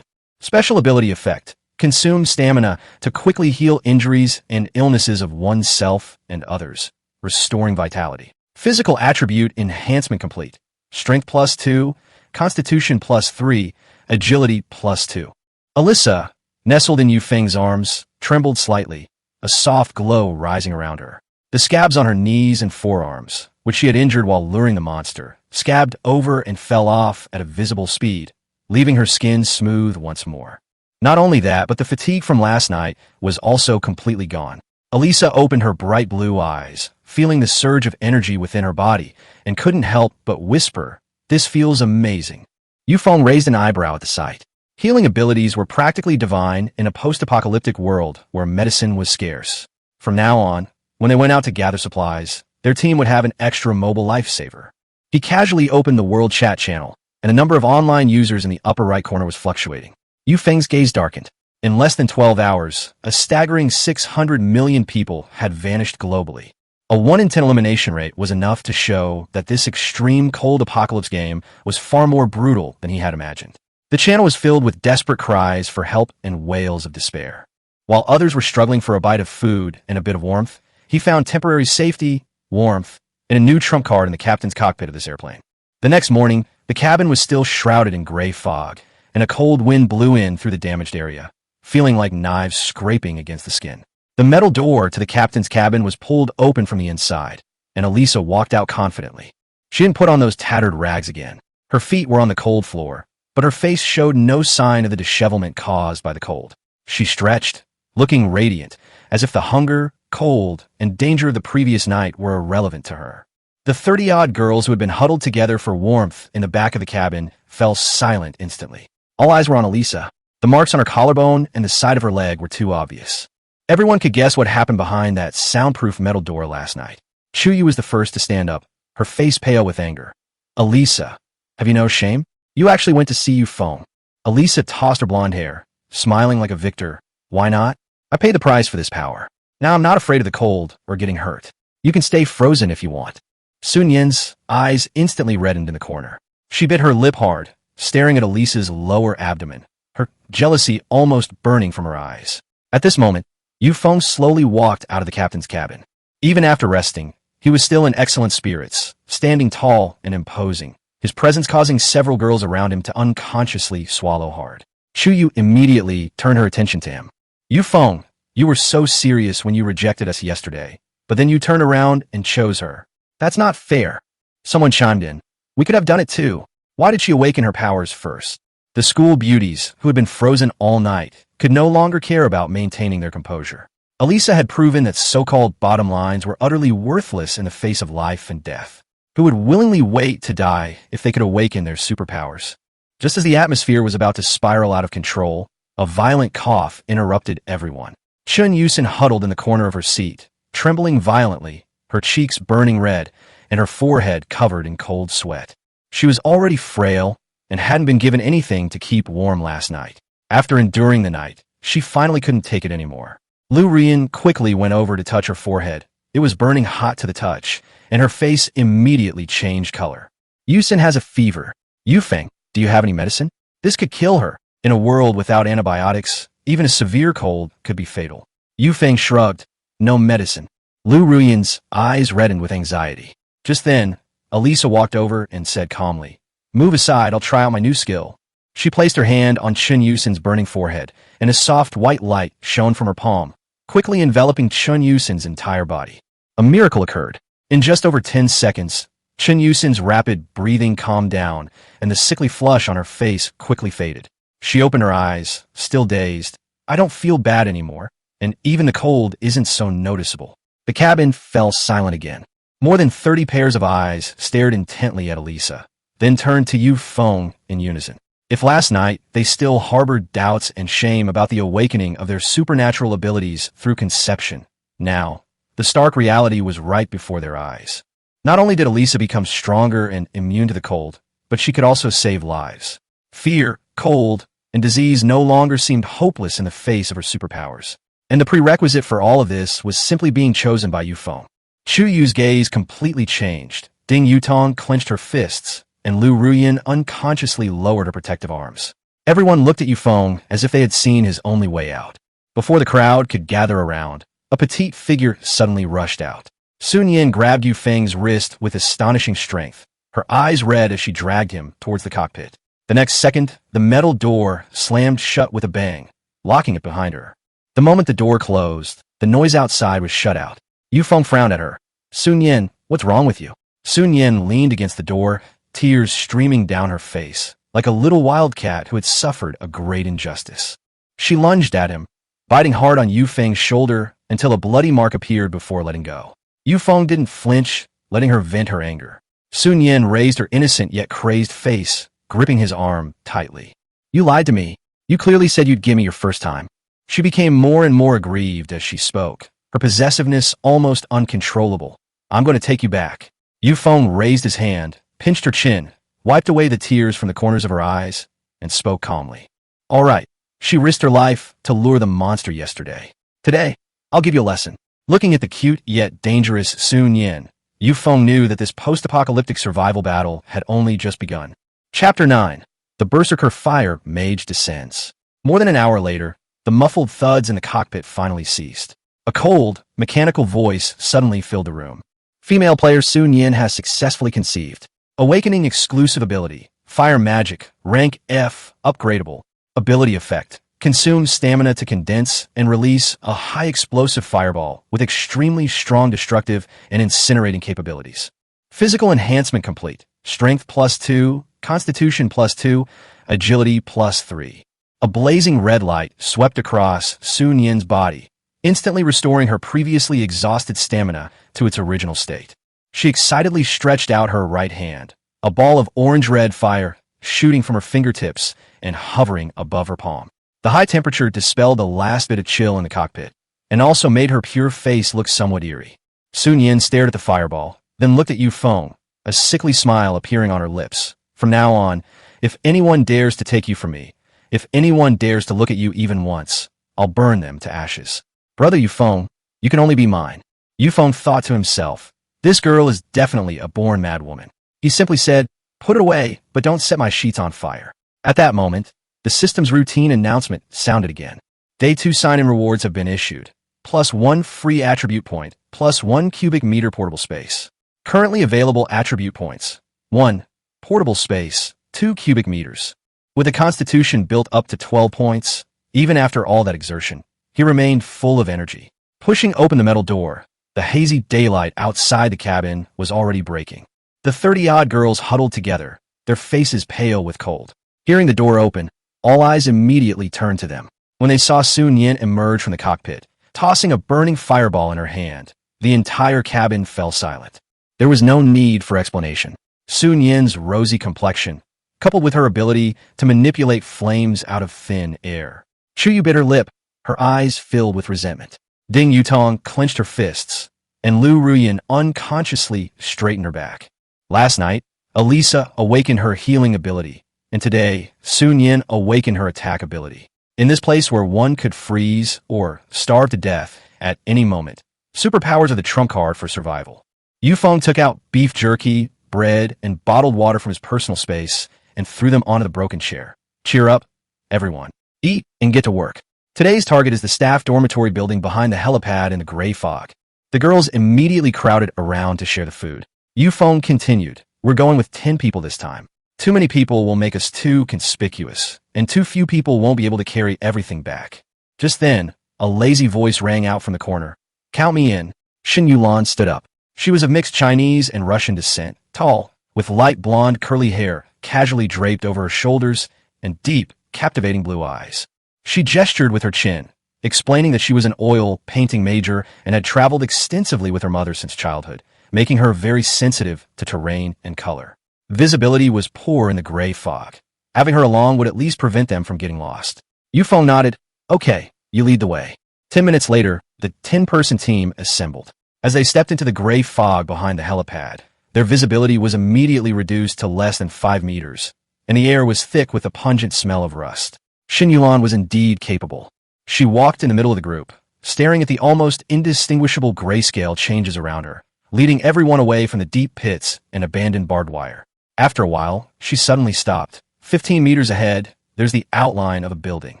Special ability effect. Consume stamina to quickly heal injuries and illnesses of oneself and others, restoring vitality. Physical attribute enhancement complete. Strength +2, constitution +3, agility +2. Alyssa, nestled in Yu Feng's arms, trembled slightly, a soft glow rising around her. The scabs on her knees and forearms, which she had injured while luring the monster, scabbed over and fell off at a visible speed, leaving her skin smooth once more. Not only that, but the fatigue from last night was also completely gone. Alyssa opened her bright blue eyes, feeling the surge of energy within her body, and couldn't help but whisper, "This feels amazing." Yu Feng raised an eyebrow at the sight. Healing abilities were practically divine in a post-apocalyptic world where medicine was scarce. From now on, when they went out to gather supplies, their team would have an extra mobile lifesaver. He casually opened the world chat channel, and a number of online users in the upper right corner was fluctuating. Yu Feng's gaze darkened. In less than 12 hours, a staggering 600 million people had vanished globally. A 1 in 10 elimination rate was enough to show that this extreme cold apocalypse game was far more brutal than he had imagined. The channel was filled with desperate cries for help and wails of despair. While others were struggling for a bite of food and a bit of warmth, he found temporary safety, warmth, and a new trump card in the captain's cockpit of this airplane. The next morning, the cabin was still shrouded in gray fog, and a cold wind blew in through the damaged area, feeling like knives scraping against the skin. The metal door to the captain's cabin was pulled open from the inside, and Alyssa walked out confidently. She didn't put on those tattered rags again. Her feet were on the cold floor, but her face showed no sign of the dishevelment caused by the cold. She stretched, looking radiant, as if the hunger, cold, and danger of the previous night were irrelevant to her. The 30-odd girls who had been huddled together for warmth in the back of the cabin fell silent instantly. All eyes were on Alyssa. The marks on her collarbone and the side of her leg were too obvious. Everyone could guess what happened behind that soundproof metal door last night. Chuyu was the first to stand up, her face pale with anger. "Alyssa, have you no shame? You actually went to see Yu Feng." Alyssa tossed her blonde hair, smiling like a victor. "Why not? I paid the price for this power. Now I'm not afraid of the cold or getting hurt. You can stay frozen if you want." Sun Yin's eyes instantly reddened in the corner. She bit her lip hard, staring at Alyssa's lower abdomen, her jealousy almost burning from her eyes. At this moment, Yu Feng slowly walked out of the captain's cabin. Even after resting, he was still in excellent spirits, standing tall and imposing, his presence causing several girls around him to unconsciously swallow hard. Chuyu immediately turned her attention to him. "Yu Feng, you were so serious when you rejected us yesterday, but then you turned around and chose her. That's not fair." Someone chimed in. "We could have done it too. Why did she awaken her powers first?" The school beauties, who had been frozen all night, could no longer care about maintaining their composure. Alyssa had proven that so-called bottom lines were utterly worthless in the face of life and death. Who would willingly wait to die if they could awaken their superpowers? Just as the atmosphere was about to spiral out of control, a violent cough interrupted everyone. Chun Yusin huddled in the corner of her seat, trembling violently, her cheeks burning red, and her forehead covered in cold sweat. She was already frail and hadn't been given anything to keep warm last night. After enduring the night, she finally couldn't take it anymore. Lu Rian quickly went over to touch her forehead. It was burning hot to the touch, and her face immediately changed color. "Yusin has a fever. Yu Feng, do you have any medicine? This could kill her. In a world without antibiotics, even a severe cold could be fatal." Yu Feng shrugged. "No medicine." Lu Ruyan's eyes reddened with anxiety. Just then, Alyssa walked over and said calmly, "Move aside, I'll try out my new skill." She placed her hand on Chun Yusin's burning forehead, and a soft white light shone from her palm, quickly enveloping Chun Yusin's entire body. A miracle occurred. In just over 10 seconds, Chun Yusin's rapid breathing calmed down, and the sickly flush on her face quickly faded. She opened her eyes, still dazed. "I don't feel bad anymore, and even the cold isn't so noticeable." The cabin fell silent again. More than 30 pairs of eyes stared intently at Alyssa, then turned to Yu Feng in unison. If last night they still harbored doubts and shame about the awakening of their supernatural abilities through conception, now, the stark reality was right before their eyes. Not only did Alyssa become stronger and immune to the cold, but she could also save lives. Fear, cold, and disease no longer seemed hopeless in the face of her superpowers. And the prerequisite for all of this was simply being chosen by Yu Feng. Chu Yu's gaze completely changed. Ding Yutong clenched her fists, and Lu Ruyan unconsciously lowered her protective arms. Everyone looked at Yu Feng as if they had seen his only way out. Before the crowd could gather around, a petite figure suddenly rushed out. Sun Yin grabbed Yu Feng's wrist with astonishing strength, her eyes red as she dragged him towards the cockpit. The next second, the metal door slammed shut with a bang, locking it behind her. The moment the door closed, the noise outside was shut out. Yu Feng frowned at her. Sun Yin, what's wrong with you? Sun Yin leaned against the door, tears streaming down her face, like a little wildcat who had suffered a great injustice. She lunged at him, biting hard on Yu Feng's shoulder until a bloody mark appeared before letting go. Yu Feng didn't flinch, letting her vent her anger. Sun Yin raised her innocent yet crazed face, gripping his arm tightly. You lied to me. You clearly said you'd give me your first time. She became more and more aggrieved as she spoke, her possessiveness almost uncontrollable. I'm going to take you back. Yu Feng raised his hand, pinched her chin, wiped away the tears from the corners of her eyes, and spoke calmly. All right. She risked her life to lure the monster yesterday. Today, I'll give you a lesson. Looking at the cute yet dangerous Sun Yin, Yu Feng knew that this post-apocalyptic survival battle had only just begun. Chapter 9. The Berserker Fire Mage Descends. More than an hour later, the muffled thuds in the cockpit finally ceased. A cold, mechanical voice suddenly filled the room. Female player Sun Yin has successfully conceived. Awakening exclusive ability. Fire magic. Rank F. Upgradable. Ability effect. Consume stamina to condense and release a high explosive fireball with extremely strong destructive and incinerating capabilities. Physical enhancement complete. Strength +2, Constitution +2, Agility +3. A blazing red light swept across Sun Yin's body, instantly restoring her previously exhausted stamina to its original state. She excitedly stretched out her right hand, a ball of orange-red fire shooting from her fingertips and hovering above her palm. The high temperature dispelled the last bit of chill in the cockpit, and also made her pure face look somewhat eerie. Sun Yin stared at the fireball, then looked at Yu Feng, a sickly smile appearing on her lips. From now on, if anyone dares to take you from me, if anyone dares to look at you even once, I'll burn them to ashes. Brother Yu Feng, you can only be mine. Yu Feng thought to himself, this girl is definitely a born madwoman. He simply said, put it away, but don't set my sheets on fire. At that moment, the system's routine announcement sounded again. Day 2 sign-in rewards have been issued. +1 free attribute point, +1 cubic meter portable space. Currently available attribute points. 1. Portable space, 2 cubic meters. With a constitution built up to 12 points, even after all that exertion, he remained full of energy. Pushing open the metal door, the hazy daylight outside the cabin was already breaking. The 30-odd girls huddled together, their faces pale with cold. Hearing the door open, all eyes immediately turned to them. When they saw Sun Yin emerge from the cockpit, tossing a burning fireball in her hand, the entire cabin fell silent. There was no need for explanation. Sun Yin's rosy complexion, coupled with her ability to manipulate flames out of thin air. Chu bit her lip, her eyes filled with resentment. Ding Yutong clenched her fists, and Lu Ruyan unconsciously straightened her back. Last night, Elisa awakened her healing ability, and today, Sun Yin awakened her attack ability. In this place where one could freeze or starve to death at any moment, superpowers are the trump card for survival. Yu Feng took out beef jerky, bread, and bottled water from his personal space and threw them onto the broken chair. Cheer up, everyone. Eat and get to work. Today's target is the staff dormitory building behind the helipad in the gray fog. The girls immediately crowded around to share the food. Yu Feng continued, we're going with 10 people this time. Too many people will make us too conspicuous, and too few people won't be able to carry everything back. Just then, a lazy voice rang out from the corner. Count me in. Xin Yulan stood up. She was of mixed Chinese and Russian descent, tall, with light blonde curly hair casually draped over her shoulders and deep, captivating blue eyes. She gestured with her chin, explaining that she was an oil painting major and had traveled extensively with her mother since childhood, making her very sensitive to terrain and color. Visibility was poor in the gray fog. Having her along would at least prevent them from getting lost. Yu Feng nodded. Okay, you lead the way. 10 minutes later, the 10-person team assembled. As they stepped into the gray fog behind the helipad, their visibility was immediately reduced to less than 5 meters, and the air was thick with a pungent smell of rust. Xin Yulan was indeed capable. She walked in the middle of the group, staring at the almost indistinguishable grayscale changes around her, leading everyone away from the deep pits and abandoned barbed wire. After a while, she suddenly stopped. 15 meters ahead, there's the outline of a building.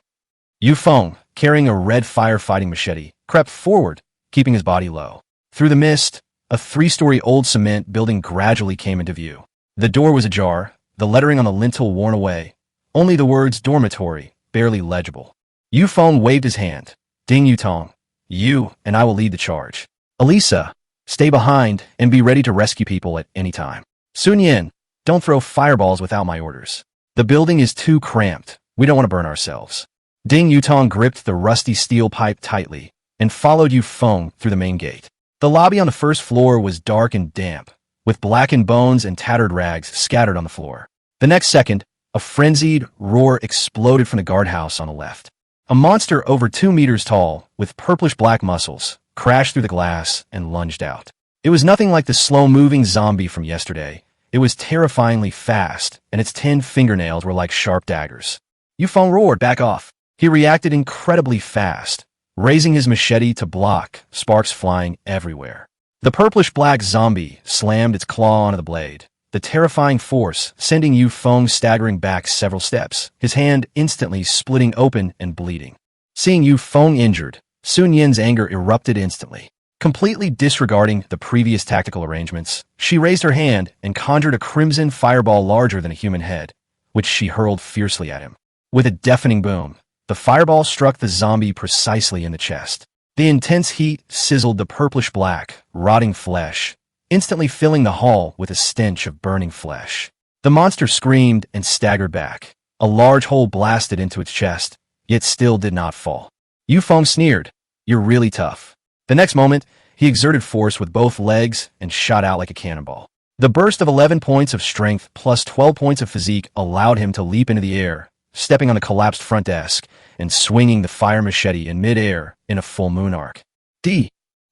Yu Feng, carrying a red firefighting machete, crept forward, keeping his body low. Through the mist, a three-story old cement building gradually came into view. The door was ajar, the lettering on the lintel worn away, only the words dormitory, barely legible. Yu Feng waved his hand. Ding Yutong, you and I will lead the charge. Elisa, stay behind and be ready to rescue people at any time. Sun Yin, don't throw fireballs without my orders. The building is too cramped. We don't want to burn ourselves. Ding Yutong gripped the rusty steel pipe tightly and followed Yu Feng through the main gate. The lobby on the first floor was dark and damp, with blackened bones and tattered rags scattered on the floor. The next second, a frenzied roar exploded from the guardhouse on the left. A monster over 2 meters tall, with purplish-black muscles, crashed through the glass and lunged out. It was nothing like the slow-moving zombie from yesterday. It was terrifyingly fast, and its 10 fingernails were like sharp daggers. Yu Feng roared, back off. He reacted incredibly fast, raising his machete to block, sparks flying everywhere. The purplish-black zombie slammed its claw onto the blade, the terrifying force sending Yu Feng staggering back several steps, his hand instantly splitting open and bleeding. Seeing Yu Feng injured, Sun Yin's anger erupted instantly. Completely disregarding the previous tactical arrangements, she raised her hand and conjured a crimson fireball larger than a human head, which she hurled fiercely at him. With a deafening boom, the fireball struck the zombie precisely in the chest. The intense heat sizzled the purplish-black, rotting flesh, instantly filling the hall with a stench of burning flesh. The monster screamed and staggered back. A large hole blasted into its chest, yet still did not fall. Yu Feng sneered, "You're really tough." The next moment, he exerted force with both legs and shot out like a cannonball. The burst of 11 points of strength plus 12 points of physique allowed him to leap into the air, stepping on the collapsed front desk and swinging the fire machete in mid-air in a full moon arc. The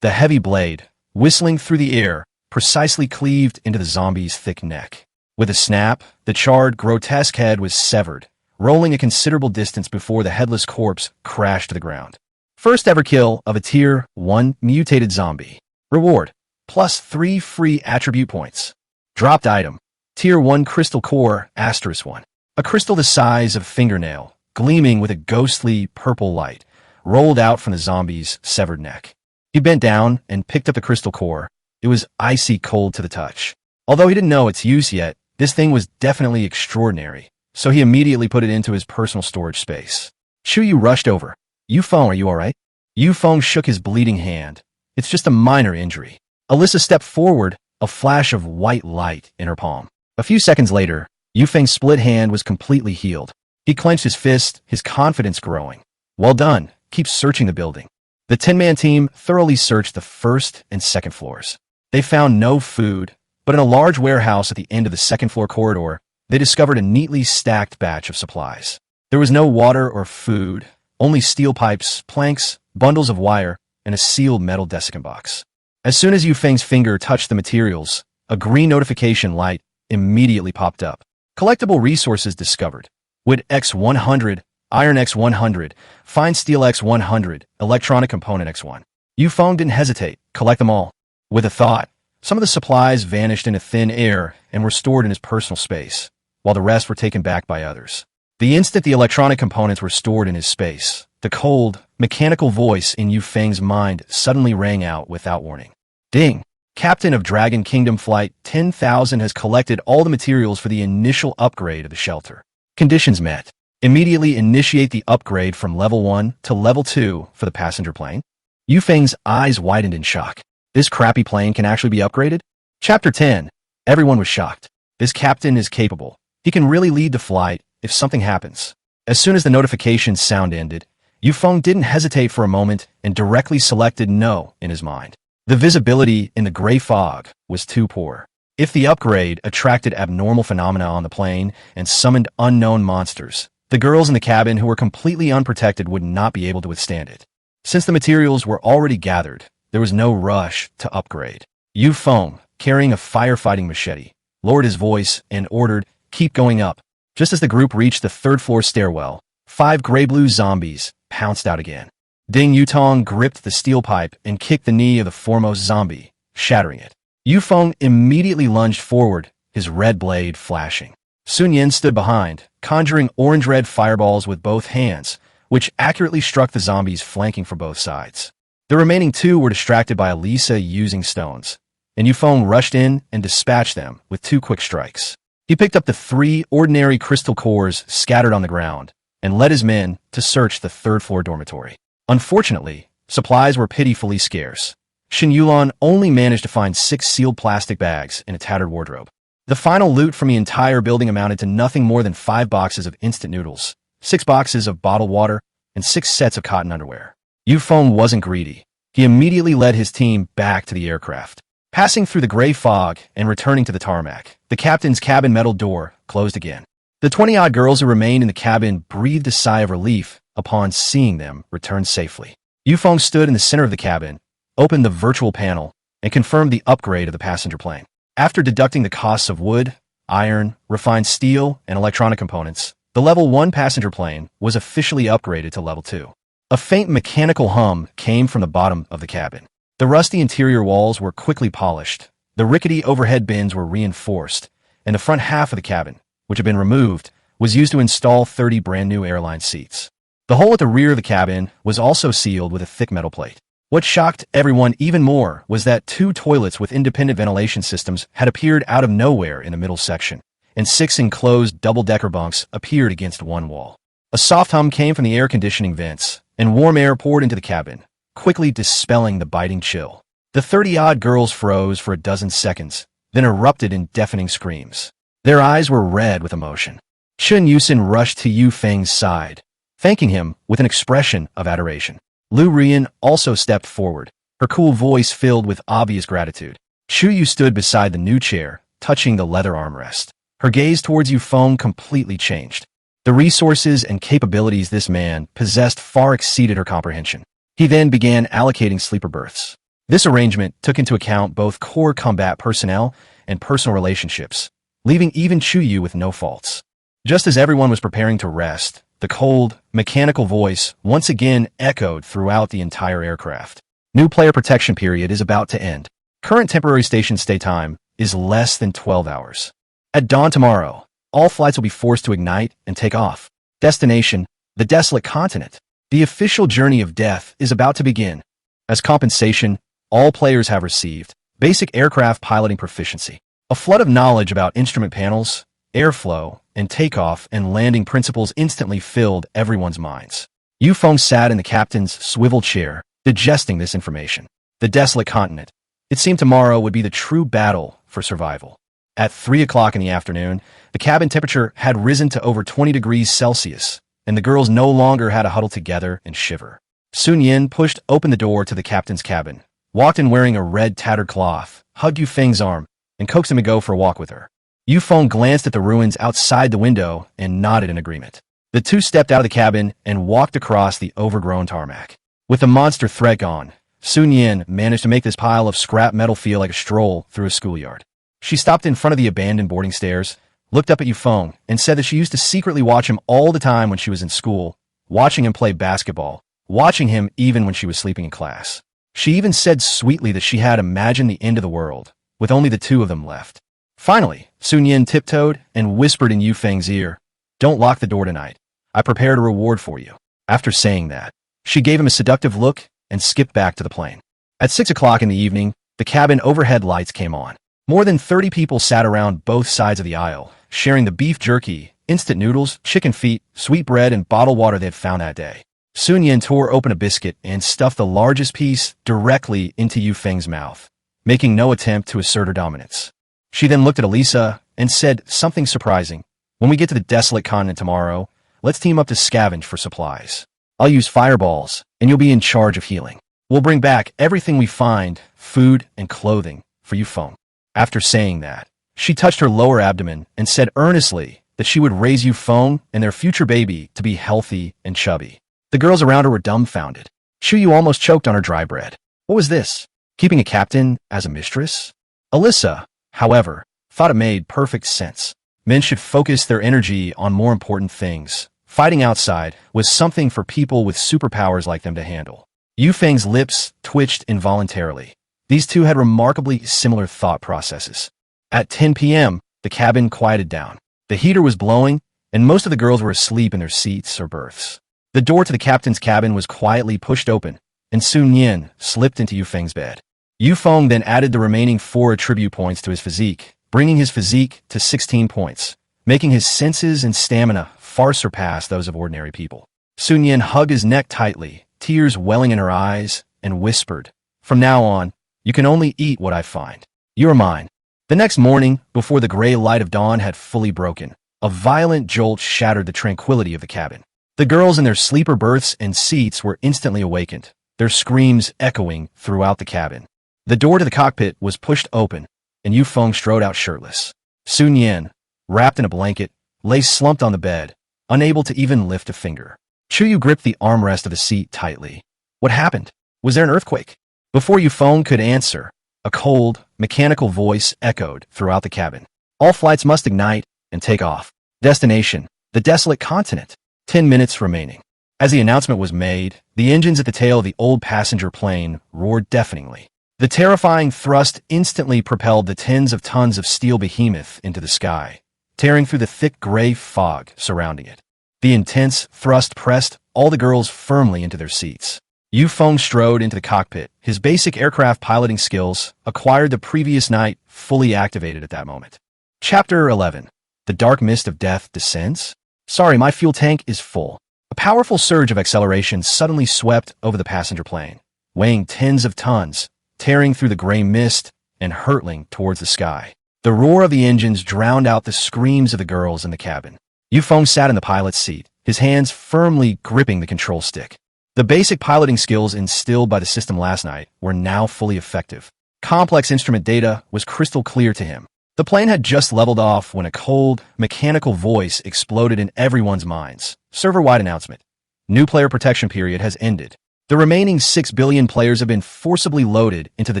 heavy blade, whistling through the air, precisely cleaved into the zombie's thick neck. With a snap, the charred, grotesque head was severed, rolling a considerable distance before the headless corpse crashed to the ground. First ever kill of a Tier 1 mutated zombie. Reward, plus 3 free attribute points. Dropped item, Tier 1 crystal core, *1. A crystal the size of a fingernail, gleaming with a ghostly purple light, rolled out from the zombie's severed neck. He bent down and picked up the crystal core. It was icy cold to the touch. Although he didn't know its use yet, this thing was definitely extraordinary, so he immediately put it into his personal storage space. Chuyu rushed over. "Yu Feng, are you alright?" Yu Feng shook his bleeding hand. "It's just a minor injury." Alyssa stepped forward, a flash of white light in her palm. A few seconds later, Yu Feng's split hand was completely healed. He clenched his fist, his confidence growing. "Well done. Keep searching the building." The 10-man team thoroughly searched the first and second floors. They found no food, but in a large warehouse at the end of the second-floor corridor, they discovered a neatly stacked batch of supplies. There was no water or food, only steel pipes, planks, bundles of wire, and a sealed metal desiccant box. As soon as Yu Feng's finger touched the materials, a green notification light immediately popped up. Collectible resources discovered. Wood X100, Iron X100, Fine Steel X100, Electronic Component X1. Yu Feng didn't hesitate. Collect them all. With a thought, some of the supplies vanished into thin air and were stored in his personal space, while the rest were taken back by others. The instant the electronic components were stored in his space, the cold, mechanical voice in Yu Feng's mind suddenly rang out without warning. "Ding! Captain of Dragon Kingdom Flight 10,000 has collected all the materials for the initial upgrade of the shelter. Conditions met. Immediately initiate the upgrade from level 1 to level 2 for the passenger plane." Yu Feng's eyes widened in shock. This crappy plane can actually be upgraded? Chapter 10. Everyone was shocked. This captain is capable. He can really lead the flight if something happens. As soon as the notification sound ended, Yu Feng didn't hesitate for a moment and directly selected no in his mind. The visibility in the gray fog was too poor. If the upgrade attracted abnormal phenomena on the plane and summoned unknown monsters, the girls in the cabin who were completely unprotected would not be able to withstand it. Since the materials were already gathered, there was no rush to upgrade. Yu Feng, carrying a firefighting machete, lowered his voice and ordered, "Keep going up." Just as the group reached the third-floor stairwell, 5 gray-blue zombies pounced out again. Ding Yutong gripped the steel pipe and kicked the knee of the foremost zombie, shattering it. Yu Feng immediately lunged forward, his red blade flashing. Sun Yin stood behind, conjuring orange-red fireballs with both hands, which accurately struck the zombies flanking from both sides. The remaining 2 were distracted by Elisa using stones. and Yu Feng rushed in and dispatched them with 2 quick strikes. He picked up the 3 ordinary crystal cores scattered on the ground and led his men to search the 3rd-floor dormitory. Unfortunately, supplies were pitifully scarce. Shen Yulan only managed to find 6 sealed plastic bags in a tattered wardrobe. The final loot from the entire building amounted to nothing more than 5 boxes of instant noodles, 6 boxes of bottled water, and 6 sets of cotton underwear. Yu Feng wasn't greedy. He immediately led his team back to the aircraft. Passing through the gray fog and returning to the tarmac, the captain's cabin metal door closed again. The 20-odd girls who remained in the cabin breathed a sigh of relief upon seeing them return safely. Yu Feng stood in the center of the cabin, opened the virtual panel, and confirmed the upgrade of the passenger plane. After deducting the costs of wood, iron, refined steel, and electronic components, the Level 1 passenger plane was officially upgraded to Level 2. A faint mechanical hum came from the bottom of the cabin. The rusty interior walls were quickly polished, the rickety overhead bins were reinforced, and the front half of the cabin, which had been removed, was used to install 30 brand-new airline seats. The hole at the rear of the cabin was also sealed with a thick metal plate. What shocked everyone even more was that 2 toilets with independent ventilation systems had appeared out of nowhere in the middle section, and 6 enclosed double-decker bunks appeared against one wall. A soft hum came from the air conditioning vents, and warm air poured into the cabin, quickly dispelling the biting chill. The 30-odd girls froze for a dozen seconds, then erupted in deafening screams. Their eyes were red with emotion. Chun Yusin rushed to Yu Feng's side, thanking him with an expression of adoration. Lu Ruyan also stepped forward, her cool voice filled with obvious gratitude. Chu Yu stood beside the new chair, touching the leather armrest. Her gaze towards Yu Feng completely changed. The resources and capabilities this man possessed far exceeded her comprehension. He then began allocating sleeper berths. This arrangement took into account both core combat personnel and personal relationships, leaving even Chu Yu with no faults. Just as everyone was preparing to rest, the cold, mechanical voice once again echoed throughout the entire aircraft. New player protection period is about to end. Current temporary station stay time is less than 12 hours. At dawn tomorrow, all flights will be forced to ignite and take off. Destination, the desolate continent. The official journey of death is about to begin. As compensation, all players have received basic aircraft piloting proficiency. A flood of knowledge about instrument panels, airflow, and takeoff and landing principles instantly filled everyone's minds. Yu Feng sat in the captain's swivel chair, digesting this information. The desolate continent. It seemed tomorrow would be the true battle for survival. At 3 o'clock in the afternoon, the cabin temperature had risen to over 20 degrees Celsius, and the girls no longer had to huddle together and shiver. Sun Yin pushed open the door to the captain's cabin, walked in wearing a red tattered cloth, hugged Yu Feng's arm, and coaxed him to go for a walk with her. Yu Feng glanced at the ruins outside the window and nodded in agreement. The two stepped out of the cabin and walked across the overgrown tarmac. With the monster threat gone, Sun Yin managed to make this pile of scrap metal feel like a stroll through a schoolyard. She stopped in front of the abandoned boarding stairs, looked up at Yu Feng, and said that she used to secretly watch him all the time when she was in school, watching him play basketball, watching him even when she was sleeping in class. She even said sweetly that she had imagined the end of the world, with only the 2 of them left. Finally, Sun Yin tiptoed and whispered in Yu Feng's ear, "Don't lock the door tonight. I prepared a reward for you." After saying that, she gave him a seductive look and skipped back to the plane. At 6 o'clock in the evening, the cabin overhead lights came on. More than 30 people sat around both sides of the aisle, sharing the beef jerky, instant noodles, chicken feet, sweet bread, and bottled water they had found that day. Sun Yin tore open a biscuit and stuffed the largest piece directly into Yu Feng's mouth, making no attempt to assert her dominance. She then looked at Elisa and said something surprising. "When we get to the desolate continent tomorrow, let's team up to scavenge for supplies. I'll use fireballs, and you'll be in charge of healing. We'll bring back everything we find, food and clothing, for Yu Feng." After saying that, she touched her lower abdomen and said earnestly that she would raise Yu Feng and their future baby to be healthy and chubby. The girls around her were dumbfounded. Chu Yu almost choked on her dry bread. What was this? Keeping a captain as a mistress? Alyssa, however, thought it made perfect sense. Men should focus their energy on more important things. Fighting outside was something for people with superpowers like them to handle. Yu Feng's lips twitched involuntarily. These two had remarkably similar thought processes. At 10 p.m., the cabin quieted down. The heater was blowing, and most of the girls were asleep in their seats or berths. The door to the captain's cabin was quietly pushed open, and Sun Yin slipped into Yu Feng's bed. Feng then added the remaining 4 attribute points to his physique, bringing his physique to 16 points, making his senses and stamina far surpass those of ordinary people. Sun Yan hugged his neck tightly, tears welling in her eyes, and whispered, "From now on, you can only eat what I find. You are mine." The next morning, before the gray light of dawn had fully broken, a violent jolt shattered the tranquility of the cabin. The girls in their sleeper berths and seats were instantly awakened, their screams echoing throughout the cabin. The door to the cockpit was pushed open, and Feng strode out shirtless. Sun Yan, wrapped in a blanket, lay slumped on the bed, unable to even lift a finger. Chuyu gripped the armrest of the seat tightly. What happened? Was there an earthquake? Before Feng could answer, a cold, mechanical voice echoed throughout the cabin. All flights must ignite and take off. Destination, the desolate continent. 10 minutes remaining. As the announcement was made, the engines at the tail of the old passenger plane roared deafeningly. The terrifying thrust instantly propelled the tens of tons of steel behemoth into the sky, tearing through the thick gray fog surrounding it. The intense thrust pressed all the girls firmly into their seats. Feng strode into the cockpit, his basic aircraft piloting skills, acquired the previous night, fully activated at that moment. Chapter 11. The dark mist of death descends? Sorry, my fuel tank is full. A powerful surge of acceleration suddenly swept over the passenger plane, weighing tens of tons, tearing through the gray mist and hurtling towards the sky. The roar of the engines drowned out the screams of the girls in the cabin. Feng sat in the pilot's seat, his hands firmly gripping the control stick. The basic piloting skills instilled by the system last night were now fully effective. Complex instrument data was crystal clear to him. The plane had just leveled off when a cold, mechanical voice exploded in everyone's minds. Server-wide announcement. New player protection period has ended. The remaining 6 billion players have been forcibly loaded into the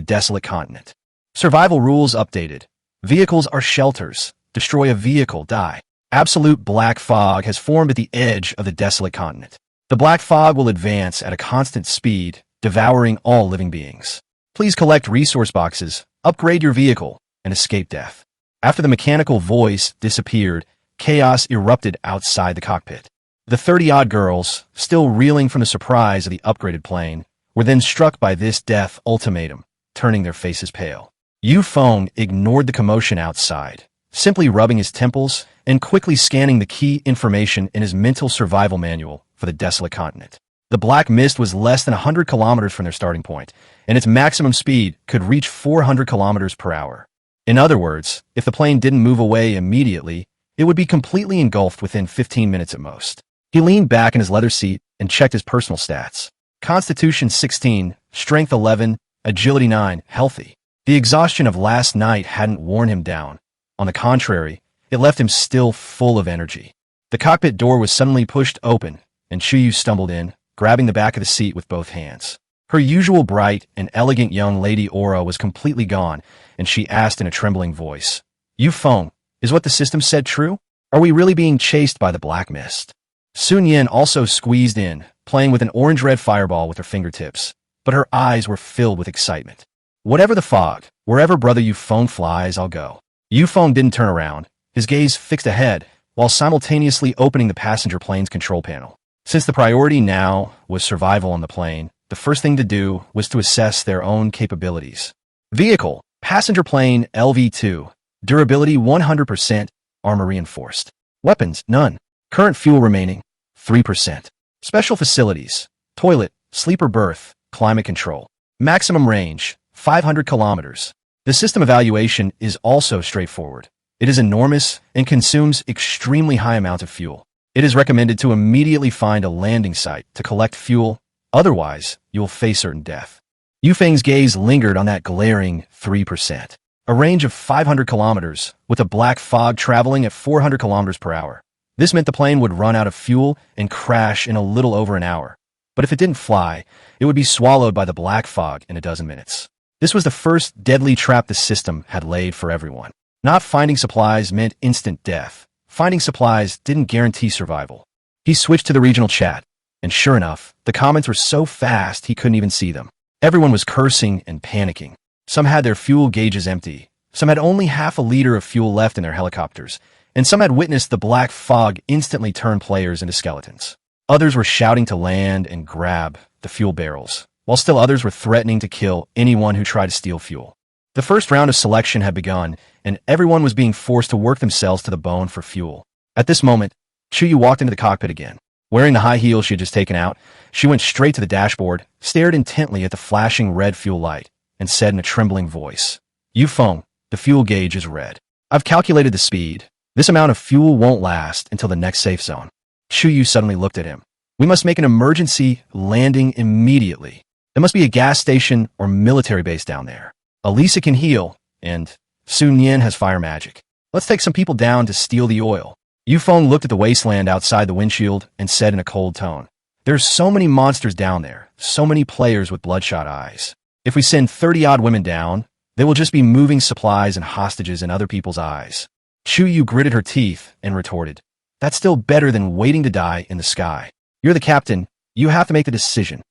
desolate continent. Survival rules updated. Vehicles are shelters. Destroy a vehicle, die. Absolute black fog has formed at the edge of the desolate continent. The black fog will advance at a constant speed, devouring all living beings. Please collect resource boxes, upgrade your vehicle, and escape death. After the mechanical voice disappeared, chaos erupted outside the cockpit. The 30-odd girls, still reeling from the surprise of the upgraded plane, were then struck by this death ultimatum, turning their faces pale. Feng ignored the commotion outside, simply rubbing his temples and quickly scanning the key information in his mental survival manual for the desolate continent. The black mist was less than 100 kilometers from their starting point, and its maximum speed could reach 400 kilometers per hour. In other words, if the plane didn't move away immediately, it would be completely engulfed within 15 minutes at most. He leaned back in his leather seat and checked his personal stats. Constitution 16, Strength 11, Agility 9, healthy. The exhaustion of last night hadn't worn him down. On the contrary, it left him still full of energy. The cockpit door was suddenly pushed open, and Chuyu stumbled in, grabbing the back of the seat with both hands. Her usual bright and elegant young lady aura was completely gone, and she asked in a trembling voice, Feng, is what the system said true? Are we really being chased by the black mist? Sun Yan also squeezed in, playing with an orange-red fireball with her fingertips, but her eyes were filled with excitement. Whatever the fog, wherever brother Feng flies, I'll go. Feng didn't turn around, his gaze fixed ahead, while simultaneously opening the passenger plane's control panel. Since the priority now was survival on the plane, the first thing to do was to assess their own capabilities. Vehicle, passenger plane LV-2, durability 100%, armor reinforced. Weapons, none. Current fuel remaining, 3%. Special facilities, toilet, sleeper berth, climate control. Maximum range, 500 kilometers. The system evaluation is also straightforward. It is enormous and consumes extremely high amounts of fuel. It is recommended to immediately find a landing site to collect fuel, otherwise you will face certain death. Feng's gaze lingered on that glaring 3%. A range of 500 kilometers, with a black fog traveling at 400 kilometers per hour. This meant the plane would run out of fuel and crash in a little over an hour. But if it didn't fly, it would be swallowed by the black fog in a dozen minutes. This was the first deadly trap the system had laid for everyone. Not finding supplies meant instant death. Finding supplies didn't guarantee survival. He switched to the regional chat, and sure enough, the comments were so fast he couldn't even see them. Everyone was cursing and panicking. Some had their fuel gauges empty, some had only half a liter of fuel left in their helicopters, and some had witnessed the black fog instantly turn players into skeletons. Others were shouting to land and grab the fuel barrels, while still others were threatening to kill anyone who tried to steal fuel. The first round of selection had begun, and everyone was being forced to work themselves to the bone for fuel. At this moment, Chuyu walked into the cockpit again. Wearing the high heels she had just taken out, she went straight to the dashboard, stared intently at the flashing red fuel light, and said in a trembling voice, Feng, the fuel gauge is red. I've calculated the speed. This amount of fuel won't last until the next safe zone. Chuyu suddenly looked at him. We must make an emergency landing immediately. There must be a gas station or military base down there. Elisa can heal, and Sun Yin has fire magic. Let's take some people down to steal the oil. Feng looked at the wasteland outside the windshield and said in a cold tone, There's so many monsters down there, so many players with bloodshot eyes. If we send 30-odd women down, they will just be moving supplies and hostages in other people's eyes. Chuyu gritted her teeth and retorted, That's still better than waiting to die in the sky. You're the captain. You have to make the decision.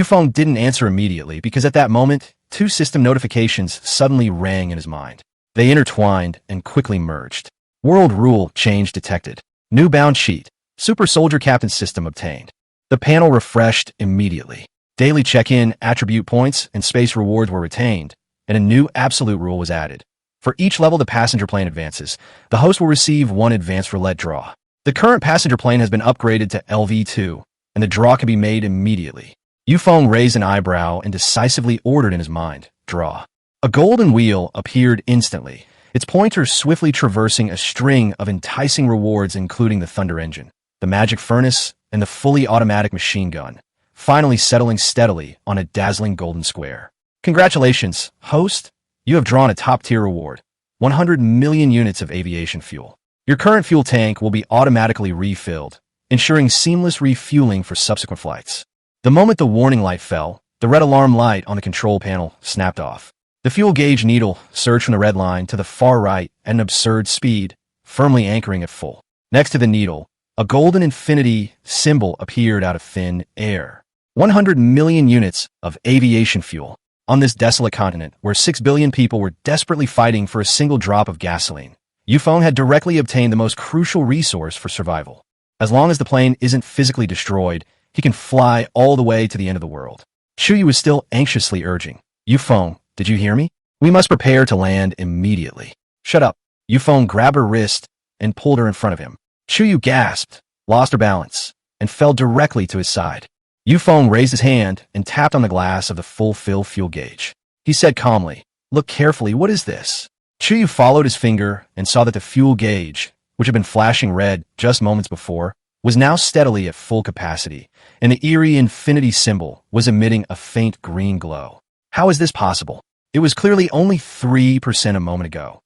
Feng didn't answer immediately because at that moment, 2 system notifications suddenly rang in his mind. They intertwined and quickly merged. World rule change detected. New bound sheet. Super soldier captain system obtained. The panel refreshed immediately. Daily check-in attribute points and space rewards were retained, and a new absolute rule was added. For each level the passenger plane advances, the host will receive 1 advanced roulette draw. The current passenger plane has been upgraded to LV2, and the draw can be made immediately. Feng raised an eyebrow and decisively ordered in his mind, Draw. A golden wheel appeared instantly, its pointer swiftly traversing a string of enticing rewards including the thunder engine, the magic furnace, and the fully automatic machine gun, finally settling steadily on a dazzling golden square. Congratulations, host! You have drawn a top-tier reward, 100 million units of aviation fuel. Your current fuel tank will be automatically refilled, ensuring seamless refueling for subsequent flights. The moment the warning light fell, the red alarm light on the control panel snapped off. The fuel gauge needle surged from the red line to the far right at an absurd speed, firmly anchoring at full. Next to the needle, a golden infinity symbol appeared out of thin air. 100 million units of aviation fuel. On this desolate continent, where 6 billion people were desperately fighting for a single drop of gasoline, Feng had directly obtained the most crucial resource for survival. As long as the plane isn't physically destroyed, he can fly all the way to the end of the world. Chuyu was still anxiously urging, Feng, did you hear me? We must prepare to land immediately. Shut up. Feng grabbed her wrist and pulled her in front of him. Chuyu gasped, lost her balance, and fell directly to his side. Feng raised his hand and tapped on the glass of the full-fill fuel gauge. He said calmly, Look carefully, what is this? Chuyu followed his finger and saw that the fuel gauge, which had been flashing red just moments before, was now steadily at full capacity, and the eerie infinity symbol was emitting a faint green glow. How is this possible? It was clearly only 3% a moment ago.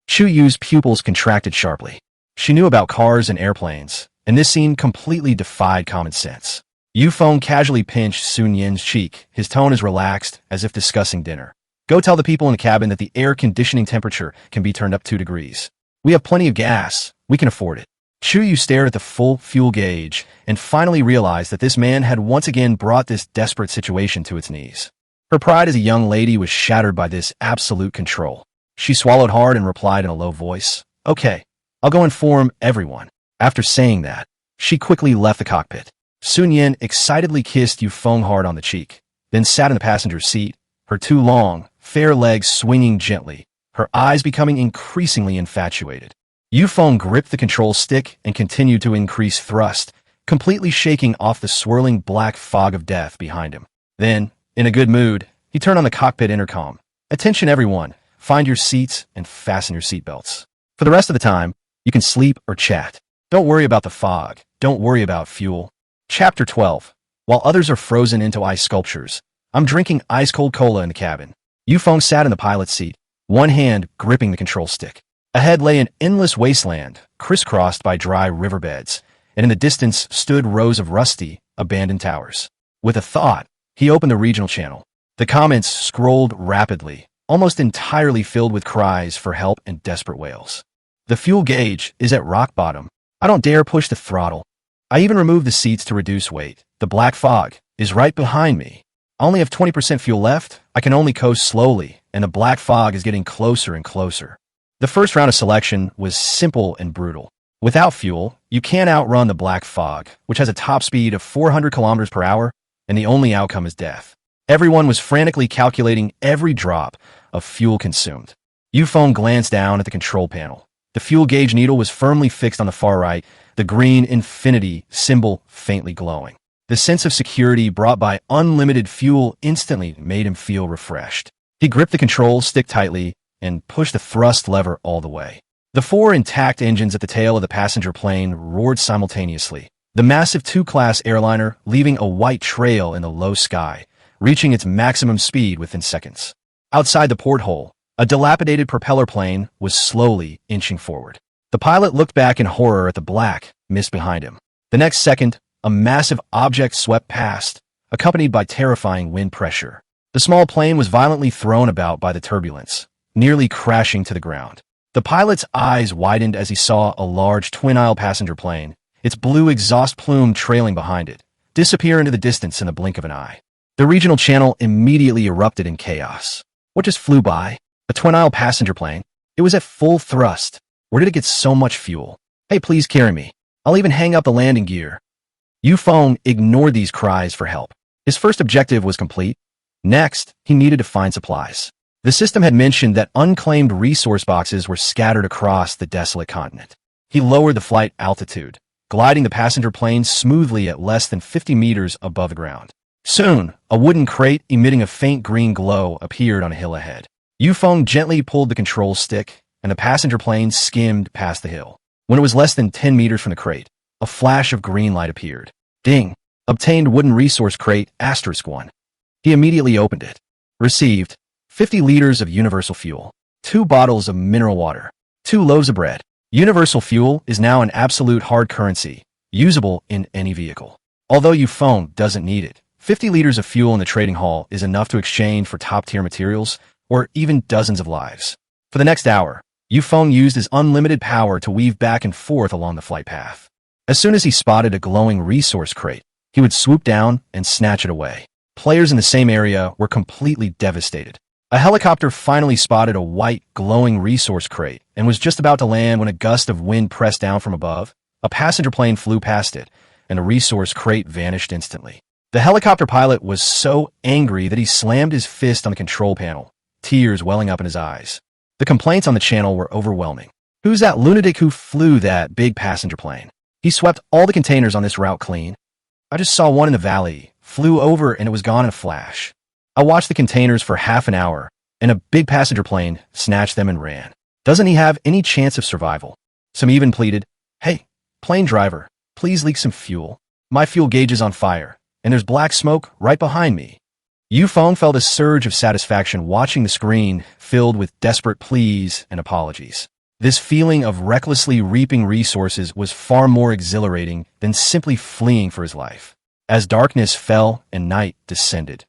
Chuyu's pupils contracted sharply. She knew about cars and airplanes, and this scene completely defied common sense. Feng casually pinched Sun Yin's cheek, his tone as relaxed as if discussing dinner. Go tell the people in the cabin that the air conditioning temperature can be turned up 2 degrees. We have plenty of gas. We can afford it. Chuyu stared at the full fuel gauge and finally realized that this man had once again brought this desperate situation to its knees. Her pride as a young lady was shattered by this absolute control. She swallowed hard and replied in a low voice, Okay, I'll go inform everyone. After saying that, she quickly left the cockpit. Sun Yin excitedly kissed Feng hard on the cheek, then sat in the passenger seat, her 2 long, fair legs swinging gently, her eyes becoming increasingly infatuated. Feng gripped the control stick and continued to increase thrust, completely shaking off the swirling black fog of death behind him. Then, in a good mood, he turned on the cockpit intercom. Attention everyone, find your seats and fasten your seatbelts. For the rest of the time, you can sleep or chat. Don't worry about the fog. Don't worry about fuel. Chapter 12. While others are frozen into ice sculptures, I'm drinking ice-cold cola in the cabin. Feng sat in the pilot's seat, one hand gripping the control stick. Ahead lay an endless wasteland, crisscrossed by dry riverbeds, and in the distance stood rows of rusty, abandoned towers. With a thought, he opened the regional channel. The comments scrolled rapidly, almost entirely filled with cries for help and desperate wails. The fuel gauge is at rock bottom. I don't dare push the throttle. I even removed the seats to reduce weight. The black fog is right behind me. I only have 20% fuel left. I can only coast slowly, and the black fog is getting closer and closer. The first round of selection was simple and brutal. Without fuel, you can't outrun the black fog, which has a top speed of 400 kilometers per hour, and the only outcome is death. Everyone was frantically calculating every drop of fuel consumed. Feng glanced down at the control panel. The fuel gauge needle was firmly fixed on the far right, the green infinity symbol faintly glowing. The sense of security brought by unlimited fuel instantly made him feel refreshed. He gripped the control stick tightly and pushed the thrust lever all the way. The 4 intact engines at the tail of the passenger plane roared simultaneously. The massive 2-class airliner leaving a white trail in the low sky, reaching its maximum speed within seconds. Outside the porthole, a dilapidated propeller plane was slowly inching forward. The pilot looked back in horror at the black mist behind him. The next second, a massive object swept past, accompanied by terrifying wind pressure. The small plane was violently thrown about by the turbulence, nearly crashing to the ground. The pilot's eyes widened as he saw a large twin-aisle passenger plane, its blue exhaust plume trailing behind it, disappear into the distance in the blink of an eye. The regional channel immediately erupted in chaos. What just flew by? A twin-aisle passenger plane? It was at full thrust. Where did it get so much fuel? Hey, please carry me. I'll even hang up the landing gear. Feng ignored these cries for help. His first objective was complete. Next, he needed to find supplies. The system had mentioned that unclaimed resource boxes were scattered across the desolate continent. He lowered the flight altitude, gliding the passenger plane smoothly at less than 50 meters above the ground. Soon, a wooden crate emitting a faint green glow appeared on a hill ahead. Feng gently pulled the control stick, and the passenger plane skimmed past the hill. When it was less than 10 meters from the crate, a flash of green light appeared. Ding! Obtained wooden resource crate *1. He immediately opened it. Received 50 liters of universal fuel, 2 bottles of mineral water, 2 loaves of bread. Universal fuel is now an absolute hard currency, usable in any vehicle. Although Feng doesn't need it, 50 liters of fuel in the trading hall is enough to exchange for top-tier materials or even dozens of lives. For the next hour, Feng used his unlimited power to weave back and forth along the flight path. As soon as he spotted a glowing resource crate, he would swoop down and snatch it away. Players in the same area were completely devastated. A helicopter finally spotted a white, glowing resource crate and was just about to land when a gust of wind pressed down from above. A passenger plane flew past it, and the resource crate vanished instantly. The helicopter pilot was so angry that he slammed his fist on the control panel, tears welling up in his eyes. The complaints on the channel were overwhelming. Who's that lunatic who flew that big passenger plane? He swept all the containers on this route clean. I just saw one in the valley, flew over, and it was gone in a flash. I watched the containers for half an hour, and a big passenger plane snatched them and ran. Doesn't he have any chance of survival? Some even pleaded, "Hey, plane driver, please leak some fuel. My fuel gauge is on fire, and there's black smoke right behind me." Feng felt a surge of satisfaction watching the screen filled with desperate pleas and apologies. This feeling of recklessly reaping resources was far more exhilarating than simply fleeing for his life. As darkness fell and night descended,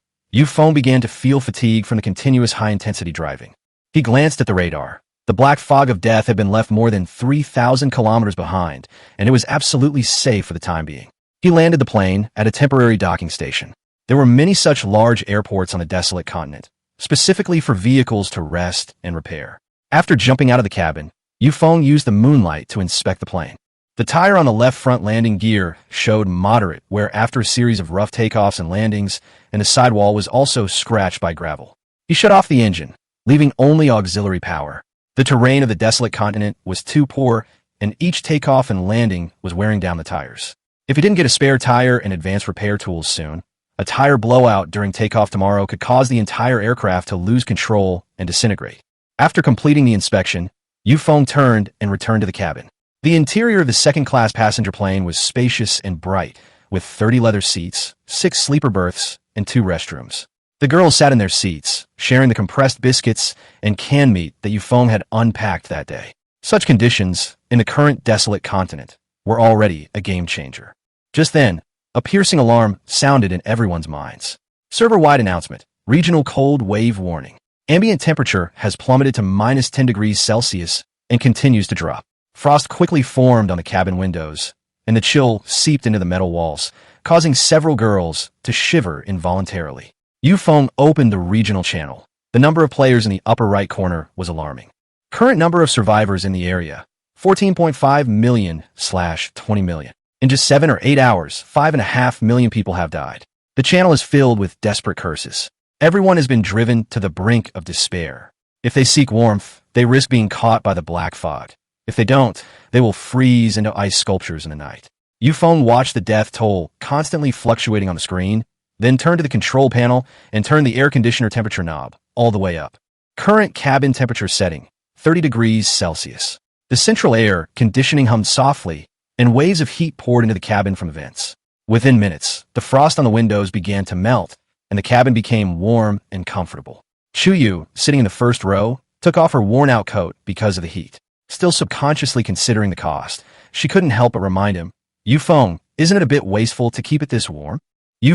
Feng began to feel fatigue from the continuous high-intensity driving. He glanced at the radar. The black fog of death had been left more than 3,000 kilometers behind, and it was absolutely safe for the time being. He landed the plane at a temporary docking station. There were many such large airports on the desolate continent, specifically for vehicles to rest and repair. After jumping out of the cabin, Feng used the moonlight to inspect the plane. The tire on the left front landing gear showed moderate wear after a series of rough takeoffs and landings, and the sidewall was also scratched by gravel. He shut off the engine, leaving only auxiliary power. The terrain of the desolate continent was too poor, and each takeoff and landing was wearing down the tires. If he didn't get a spare tire and advanced repair tools soon, a tire blowout during takeoff tomorrow could cause the entire aircraft to lose control and disintegrate. After completing the inspection, Feng turned and returned to the cabin. The interior of the second-class passenger plane was spacious and bright, with 30 leather seats, 6 sleeper berths, and 2 restrooms. The girls sat in their seats, sharing the compressed biscuits and canned meat that Feng had unpacked that day. Such conditions, in the current desolate continent, were already a game-changer. Just then, a piercing alarm sounded in everyone's minds. Server-wide announcement, regional cold wave warning. Ambient temperature has plummeted to minus 10 degrees Celsius and continues to drop. Frost quickly formed on the cabin windows, and the chill seeped into the metal walls, causing several girls to shiver involuntarily. Feng opened the regional channel. The number of players in the upper right corner was alarming. Current number of survivors in the area, 14.5 million/20 million. In just 7 or 8 hours, 5.5 million people have died. The channel is filled with desperate curses. Everyone has been driven to the brink of despair. If they seek warmth, they risk being caught by the black fog. If they don't, they will freeze into ice sculptures in the night. Feng watched the death toll constantly fluctuating on the screen, then turned to the control panel and turned the air conditioner temperature knob all the way up. Current cabin temperature setting, 30 degrees Celsius. The central air conditioning hummed softly, and waves of heat poured into the cabin from the vents. Within minutes, the frost on the windows began to melt, and the cabin became warm and comfortable. Chuyu, sitting in the first row, took off her worn-out coat because of the heat. Still subconsciously considering the cost, she couldn't help but remind him, Feng, isn't it a bit wasteful to keep it this warm?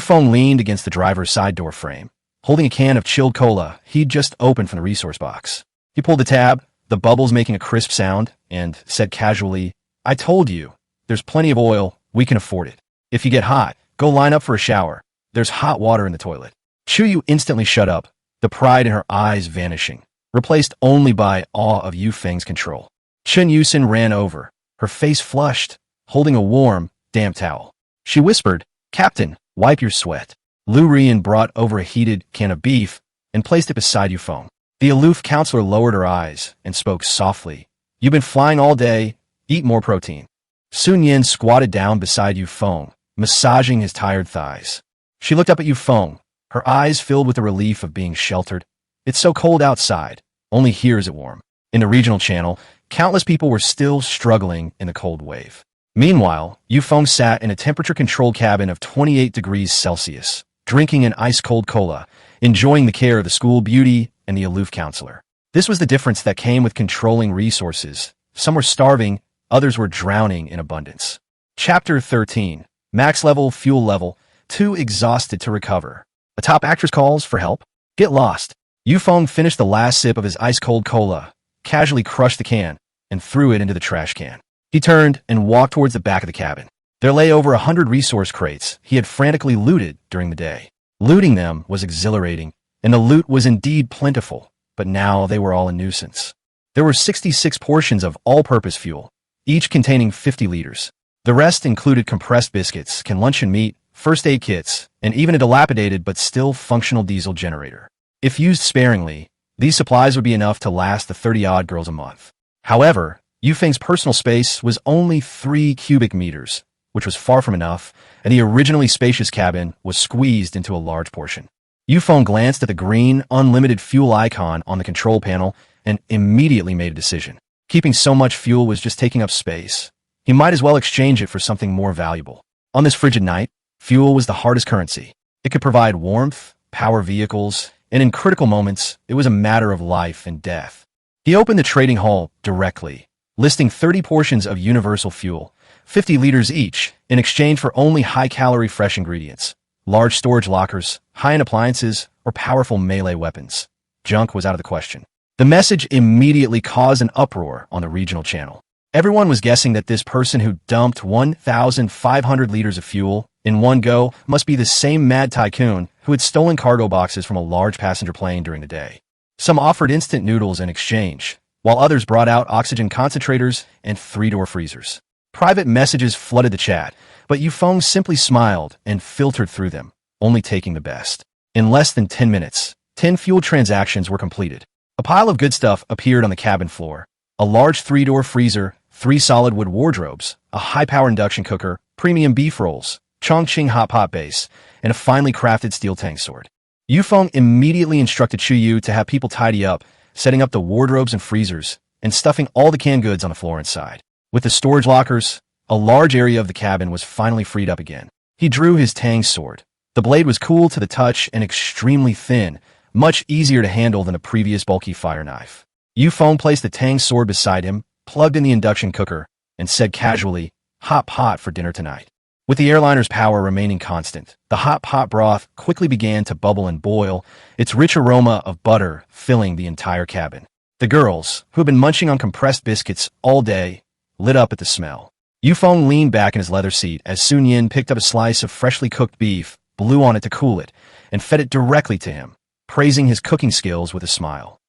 Feng leaned against the driver's side door frame, holding a can of chilled cola he'd just opened from the resource box. He pulled the tab, the bubbles making a crisp sound, and said casually, I told you, there's plenty of oil, we can afford it. If you get hot, go line up for a shower. There's hot water in the toilet. Chuyu instantly shut up, the pride in her eyes vanishing, replaced only by awe of Feng's control. Chen Yusin ran over, her face flushed, holding a warm, damp towel. She whispered, Captain, wipe your sweat. Lu Rian brought over a heated can of beef and placed it beside Feng. The aloof counselor lowered her eyes and spoke softly. You've been flying all day, eat more protein. Sun Yin squatted down beside Feng, massaging his tired thighs. She looked up at Feng, her eyes filled with the relief of being sheltered. It's so cold outside, only here is it warm. In the regional channel, countless people were still struggling in the cold wave. Meanwhile, Feng sat in a temperature-controlled cabin of 28 degrees Celsius, drinking an ice-cold cola, enjoying the care of the school beauty and the aloof counselor. This was the difference that came with controlling resources. Some were starving, others were drowning in abundance. Chapter 13. Max level, fuel level, too exhausted to recover. A top actress calls for help. Get lost. Feng finished the last sip of his ice-cold cola, casually crushed the can, and threw it into the trash can. He turned and walked towards the back of the cabin. There lay over 100 resource crates he had frantically looted during the day. Looting them was exhilarating, and the loot was indeed plentiful, but now they were all a nuisance. There were 66 portions of all-purpose fuel, each containing 50 liters. The rest included compressed biscuits, canned luncheon meat, first aid kits, and even a dilapidated but still functional diesel generator. If used sparingly, these supplies would be enough to last the 30-odd girls a month. However, Feng's personal space was only 3 cubic meters, which was far from enough, and the originally spacious cabin was squeezed into a large portion. Feng glanced at the green, unlimited fuel icon on the control panel and immediately made a decision. Keeping so much fuel was just taking up space. He might as well exchange it for something more valuable. On this frigid night, fuel was the hardest currency. It could provide warmth, power vehicles, and in critical moments, it was a matter of life and death. He opened the trading hall directly, listing 30 portions of universal fuel, 50 liters each, in exchange for only high-calorie fresh ingredients, large storage lockers, high-end appliances, or powerful melee weapons. Junk was out of the question. The message immediately caused an uproar on the regional channel. Everyone was guessing that this person who dumped 1,500 liters of fuel in one go must be the same mad tycoon who had stolen cargo boxes from a large passenger plane during the day. Some offered instant noodles in exchange, while others brought out oxygen concentrators and 3-door freezers. Private messages flooded the chat, but Feng simply smiled and filtered through them, only taking the best. In less than 10 minutes, 10 fuel transactions were completed. A pile of good stuff appeared on the cabin floor. A large 3-door freezer, 3 solid wood wardrobes, a high-power induction cooker, premium beef rolls, Chongqing hot pot base, and a finely crafted steel tang sword. Feng immediately instructed Chuyu to have people tidy up, setting up the wardrobes and freezers, and stuffing all the canned goods on the floor inside. With the storage lockers, a large area of the cabin was finally freed up again. He drew his tang sword. The blade was cool to the touch and extremely thin, much easier to handle than the previous bulky fire knife. Feng placed the tang sword beside him, plugged in the induction cooker, and said casually, hot pot for dinner tonight. With the airliner's power remaining constant, the hot pot broth quickly began to bubble and boil, its rich aroma of butter filling the entire cabin. The girls, who had been munching on compressed biscuits all day, lit up at the smell. Feng leaned back in his leather seat as Sun Yin picked up a slice of freshly cooked beef, blew on it to cool it, and fed it directly to him, praising his cooking skills with a smile.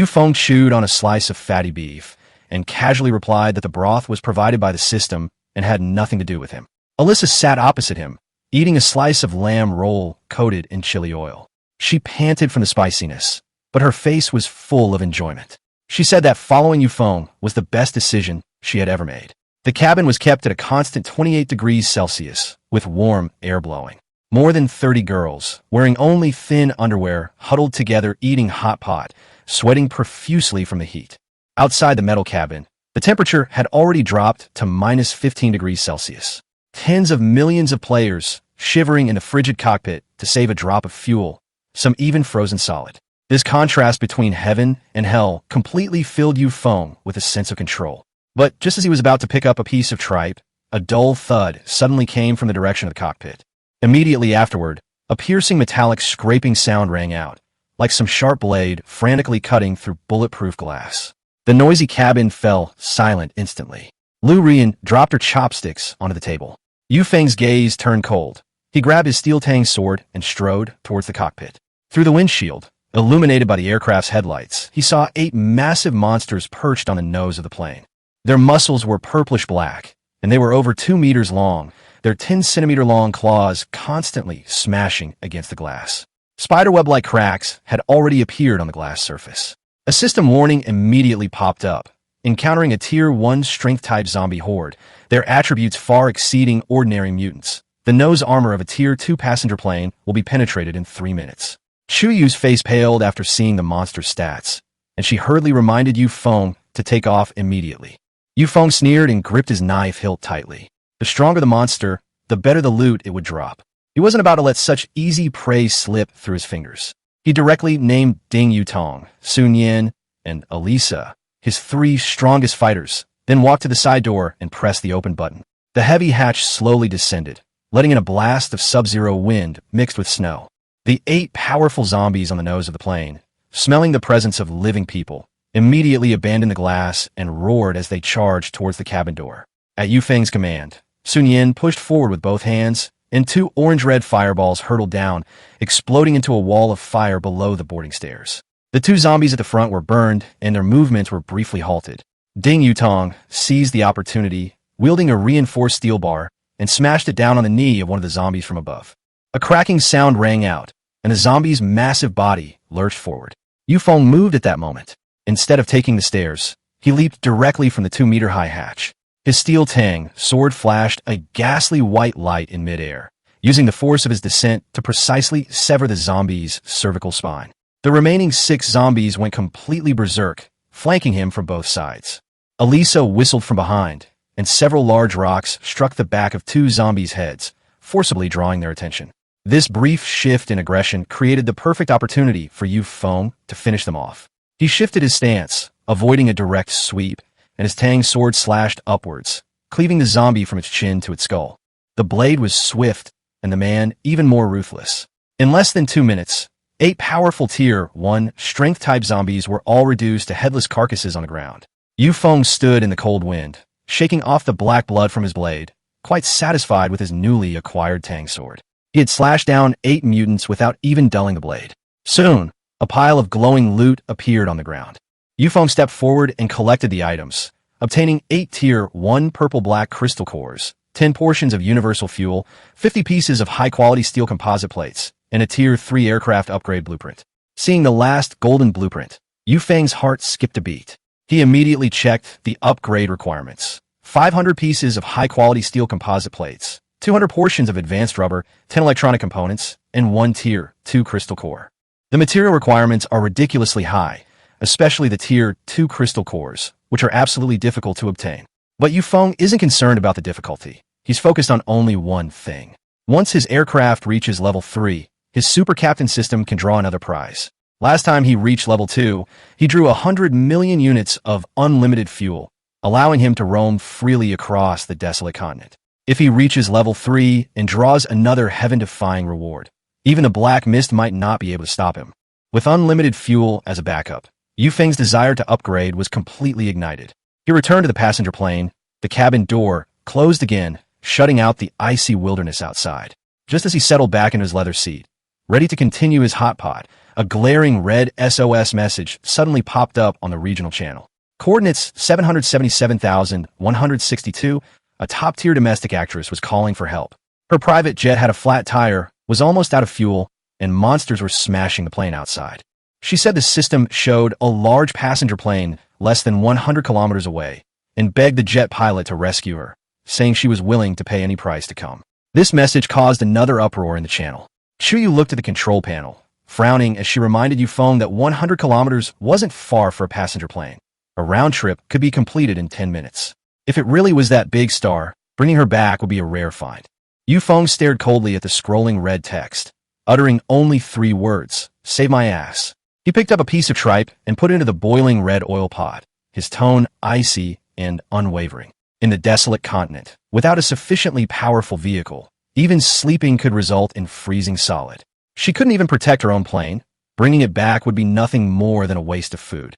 Feng chewed on a slice of fatty beef and casually replied that the broth was provided by the system and had nothing to do with him. Alyssa sat opposite him, eating a slice of lamb roll coated in chili oil. She panted from the spiciness, but her face was full of enjoyment. She said that following Feng was the best decision she had ever made. The cabin was kept at a constant 28 degrees Celsius, with warm air blowing. More than 30 girls, wearing only thin underwear, huddled together eating hot pot, sweating profusely from the heat. Outside the metal cabin, the temperature had already dropped to minus 15 degrees Celsius. Tens of millions of players shivering in the frigid cockpit to save a drop of fuel, some even frozen solid. This contrast between heaven and hell completely filled Feng with a sense of control. But just as he was about to pick up a piece of tripe, a dull thud suddenly came from the direction of the cockpit. Immediately afterward, a piercing metallic scraping sound rang out, like some sharp blade frantically cutting through bulletproof glass. The noisy cabin fell silent instantly. Lu Rian dropped her chopsticks onto the table. Feng's gaze turned cold. He grabbed his steel tang sword and strode towards the cockpit. Through the windshield, illuminated by the aircraft's headlights, he saw 8 massive monsters perched on the nose of the plane. Their muscles were purplish-black, and they were over 2 meters long, their 10-centimeter-long claws constantly smashing against the glass. Spiderweb-like cracks had already appeared on the glass surface. A system warning immediately popped up. Encountering a Tier 1 strength-type zombie horde, their attributes far exceeding ordinary mutants, the nose armor of a Tier 2 passenger plane will be penetrated in 3 minutes. Chu Yu's face paled after seeing the monster's stats, and she hurriedly reminded Feng to take off immediately. Feng sneered and gripped his knife hilt tightly. The stronger the monster, the better the loot it would drop. He wasn't about to let such easy prey slip through his fingers. He directly named Ding Yutong, Sun Yin, and Elisa, his 3 strongest fighters, then walked to the side door and pressed the open button. The heavy hatch slowly descended, letting in a blast of sub-zero wind mixed with snow. The 8 powerful zombies on the nose of the plane, smelling the presence of living people, immediately abandoned the glass and roared as they charged towards the cabin door. At Feng's command, Sun Yin pushed forward with both hands, and 2 orange-red fireballs hurtled down, exploding into a wall of fire below the boarding stairs. The 2 zombies at the front were burned, and their movements were briefly halted. Ding Yutong seized the opportunity, wielding a reinforced steel bar, and smashed it down on the knee of one of the zombies from above. A cracking sound rang out, and the zombie's massive body lurched forward. Feng moved at that moment. Instead of taking the stairs, he leaped directly from the 2-meter-high hatch. His steel tang sword flashed a ghastly white light in midair, using the force of his descent to precisely sever the zombie's cervical spine. The remaining 6 zombies went completely berserk, flanking him from both sides. Elisa whistled from behind, and several large rocks struck the back of 2 zombies' heads, forcibly drawing their attention. This brief shift in aggression created the perfect opportunity for Feng to finish them off. He shifted his stance, avoiding a direct sweep, and his tang sword slashed upwards, cleaving the zombie from its chin to its skull. The blade was swift, and the man even more ruthless. In less than 2 minutes, 8 powerful Tier 1 strength-type zombies were all reduced to headless carcasses on the ground. Feng stood in the cold wind, shaking off the black blood from his blade, quite satisfied with his newly acquired tang sword. He had slashed down 8 mutants without even dulling the blade. Soon, a pile of glowing loot appeared on the ground. Feng stepped forward and collected the items, obtaining 8 Tier 1 purple-black crystal cores, 10 portions of universal fuel, 50 pieces of high-quality steel composite plates, and a Tier 3 aircraft upgrade blueprint. Seeing the last golden blueprint, Feng's heart skipped a beat. He immediately checked the upgrade requirements. 500 pieces of high-quality steel composite plates, 200 portions of advanced rubber, 10 electronic components, and 1 Tier 2 crystal core. The material requirements are ridiculously high, especially the Tier 2 crystal cores, which are absolutely difficult to obtain. But Feng isn't concerned about the difficulty. He's focused on only one thing. Once his aircraft reaches level 3, his super captain system can draw another prize. Last time he reached level 2, he drew 100 million units of unlimited fuel, allowing him to roam freely across the desolate continent. If he reaches level 3 and draws another heaven-defying reward, even the black mist might not be able to stop him. With unlimited fuel as a backup, Feng's desire to upgrade was completely ignited. He returned to the passenger plane. The cabin door closed again, shutting out the icy wilderness outside. Just as he settled back in his leather seat, ready to continue his hot pot, a glaring red SOS message suddenly popped up on the regional channel. Coordinates 777,162, a top-tier domestic actress was calling for help. Her private jet had a flat tire, was almost out of fuel, and monsters were smashing the plane outside. She said the system showed a large passenger plane less than 100 kilometers away and begged the jet pilot to rescue her, saying she was willing to pay any price to come. This message caused another uproar in the channel. Chuyu looked at the control panel, frowning as she reminded Feng that 100 kilometers wasn't far for a passenger plane. A round trip could be completed in 10 minutes. If it really was that big star, bringing her back would be a rare find. Feng stared coldly at the scrolling red text, uttering only 3 words, "Save my ass." He picked up a piece of tripe and put it into the boiling red oil pot, his tone icy and unwavering. In the desolate continent, without a sufficiently powerful vehicle, even sleeping could result in freezing solid. She couldn't even protect her own plane. Bringing it back would be nothing more than a waste of food.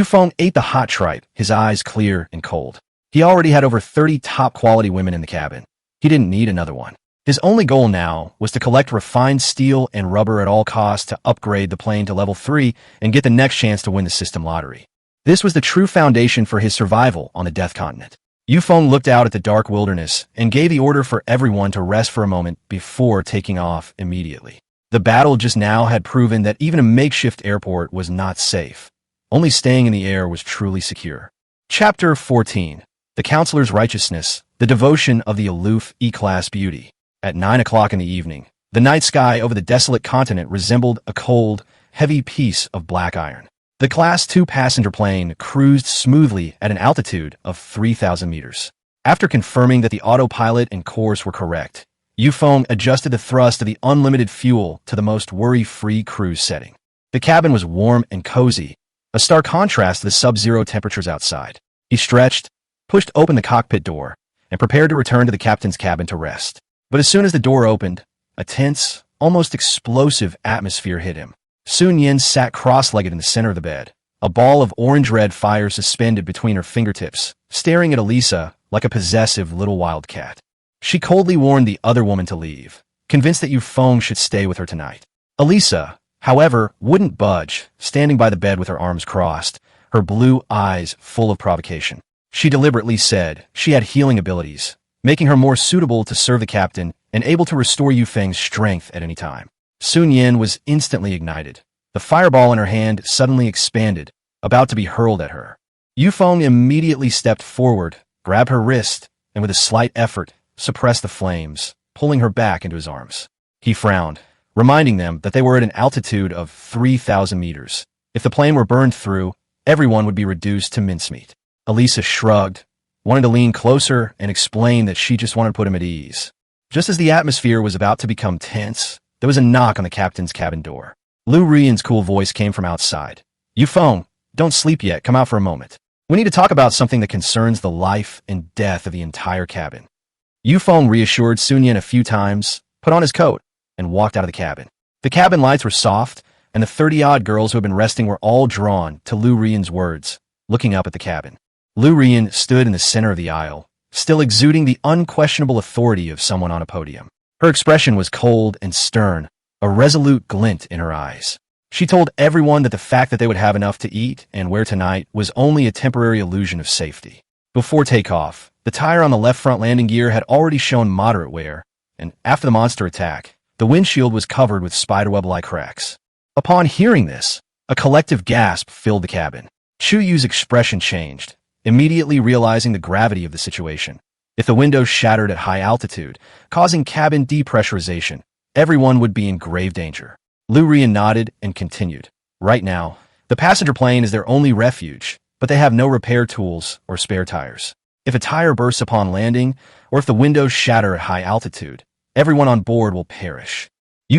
Feng ate the hot tripe, his eyes clear and cold. He already had over 30 top-quality women in the cabin. He didn't need another one. His only goal now was to collect refined steel and rubber at all costs to upgrade the plane to level 3 and get the next chance to win the system lottery. This was the true foundation for his survival on the Death Continent. Feng looked out at the dark wilderness and gave the order for everyone to rest for a moment before taking off immediately. The battle just now had proven that even a makeshift airport was not safe. Only staying in the air was truly secure. Chapter 14. The Counselor's Righteousness, the Devotion of the Aloof E-Class Beauty. At 9 o'clock in the evening, the night sky over the desolate continent resembled a cold, heavy piece of black iron. The Class 2 passenger plane cruised smoothly at an altitude of 3,000 meters. After confirming that the autopilot and course were correct, Feng adjusted the thrust of the unlimited fuel to the most worry-free cruise setting. The cabin was warm and cozy, a stark contrast to the sub-zero temperatures outside. He stretched, pushed open the cockpit door, and prepared to return to the captain's cabin to rest. But as soon as the door opened, a tense, almost explosive atmosphere hit him. Sun Yin sat cross-legged in the center of the bed, a ball of orange-red fire suspended between her fingertips, staring at Elisa like a possessive little wildcat. She coldly warned the other woman to leave, convinced that Feng should stay with her tonight. Elisa, however, wouldn't budge, standing by the bed with her arms crossed, her blue eyes full of provocation. She deliberately said she had healing abilities, making her more suitable to serve the captain and able to restore Feng's strength at any time. Sun Yin was instantly ignited. The fireball in her hand suddenly expanded, about to be hurled at her. Feng immediately stepped forward, grabbed her wrist, and with a slight effort, suppressed the flames, pulling her back into his arms. He frowned, reminding them that they were at an altitude of 3,000 meters. If the plane were burned through, everyone would be reduced to mincemeat. Elisa shrugged, wanted to lean closer and explain that she just wanted to put him at ease. Just as the atmosphere was about to become tense, there was a knock on the captain's cabin door. Lu Ruiyan's cool voice came from outside. Feng, don't sleep yet, come out for a moment. We need to talk about something that concerns the life and death of the entire cabin. Feng reassured Sun Yin a few times, put on his coat, and walked out of the cabin. The cabin lights were soft, and the 30-odd girls who had been resting were all drawn to Lu Ruiyan's words, looking up at the cabin. Lu Ruiyan stood in the center of the aisle, still exuding the unquestionable authority of someone on a podium. Her expression was cold and stern, a resolute glint in her eyes. She told everyone that the fact that they would have enough to eat and wear tonight was only a temporary illusion of safety. Before takeoff, the tire on the left front landing gear had already shown moderate wear, and after the monster attack, the windshield was covered with spiderweb-like cracks. Upon hearing this, a collective gasp filled the cabin. Chuyu's expression changed, immediately realizing the gravity of the situation. If the windows shattered at high altitude, causing cabin depressurization, everyone would be in grave danger. Lu Ruiyan nodded and continued. Right now, the passenger plane is their only refuge, but they have no repair tools or spare tires. If a tire bursts upon landing, or if the windows shatter at high altitude, everyone on board will perish.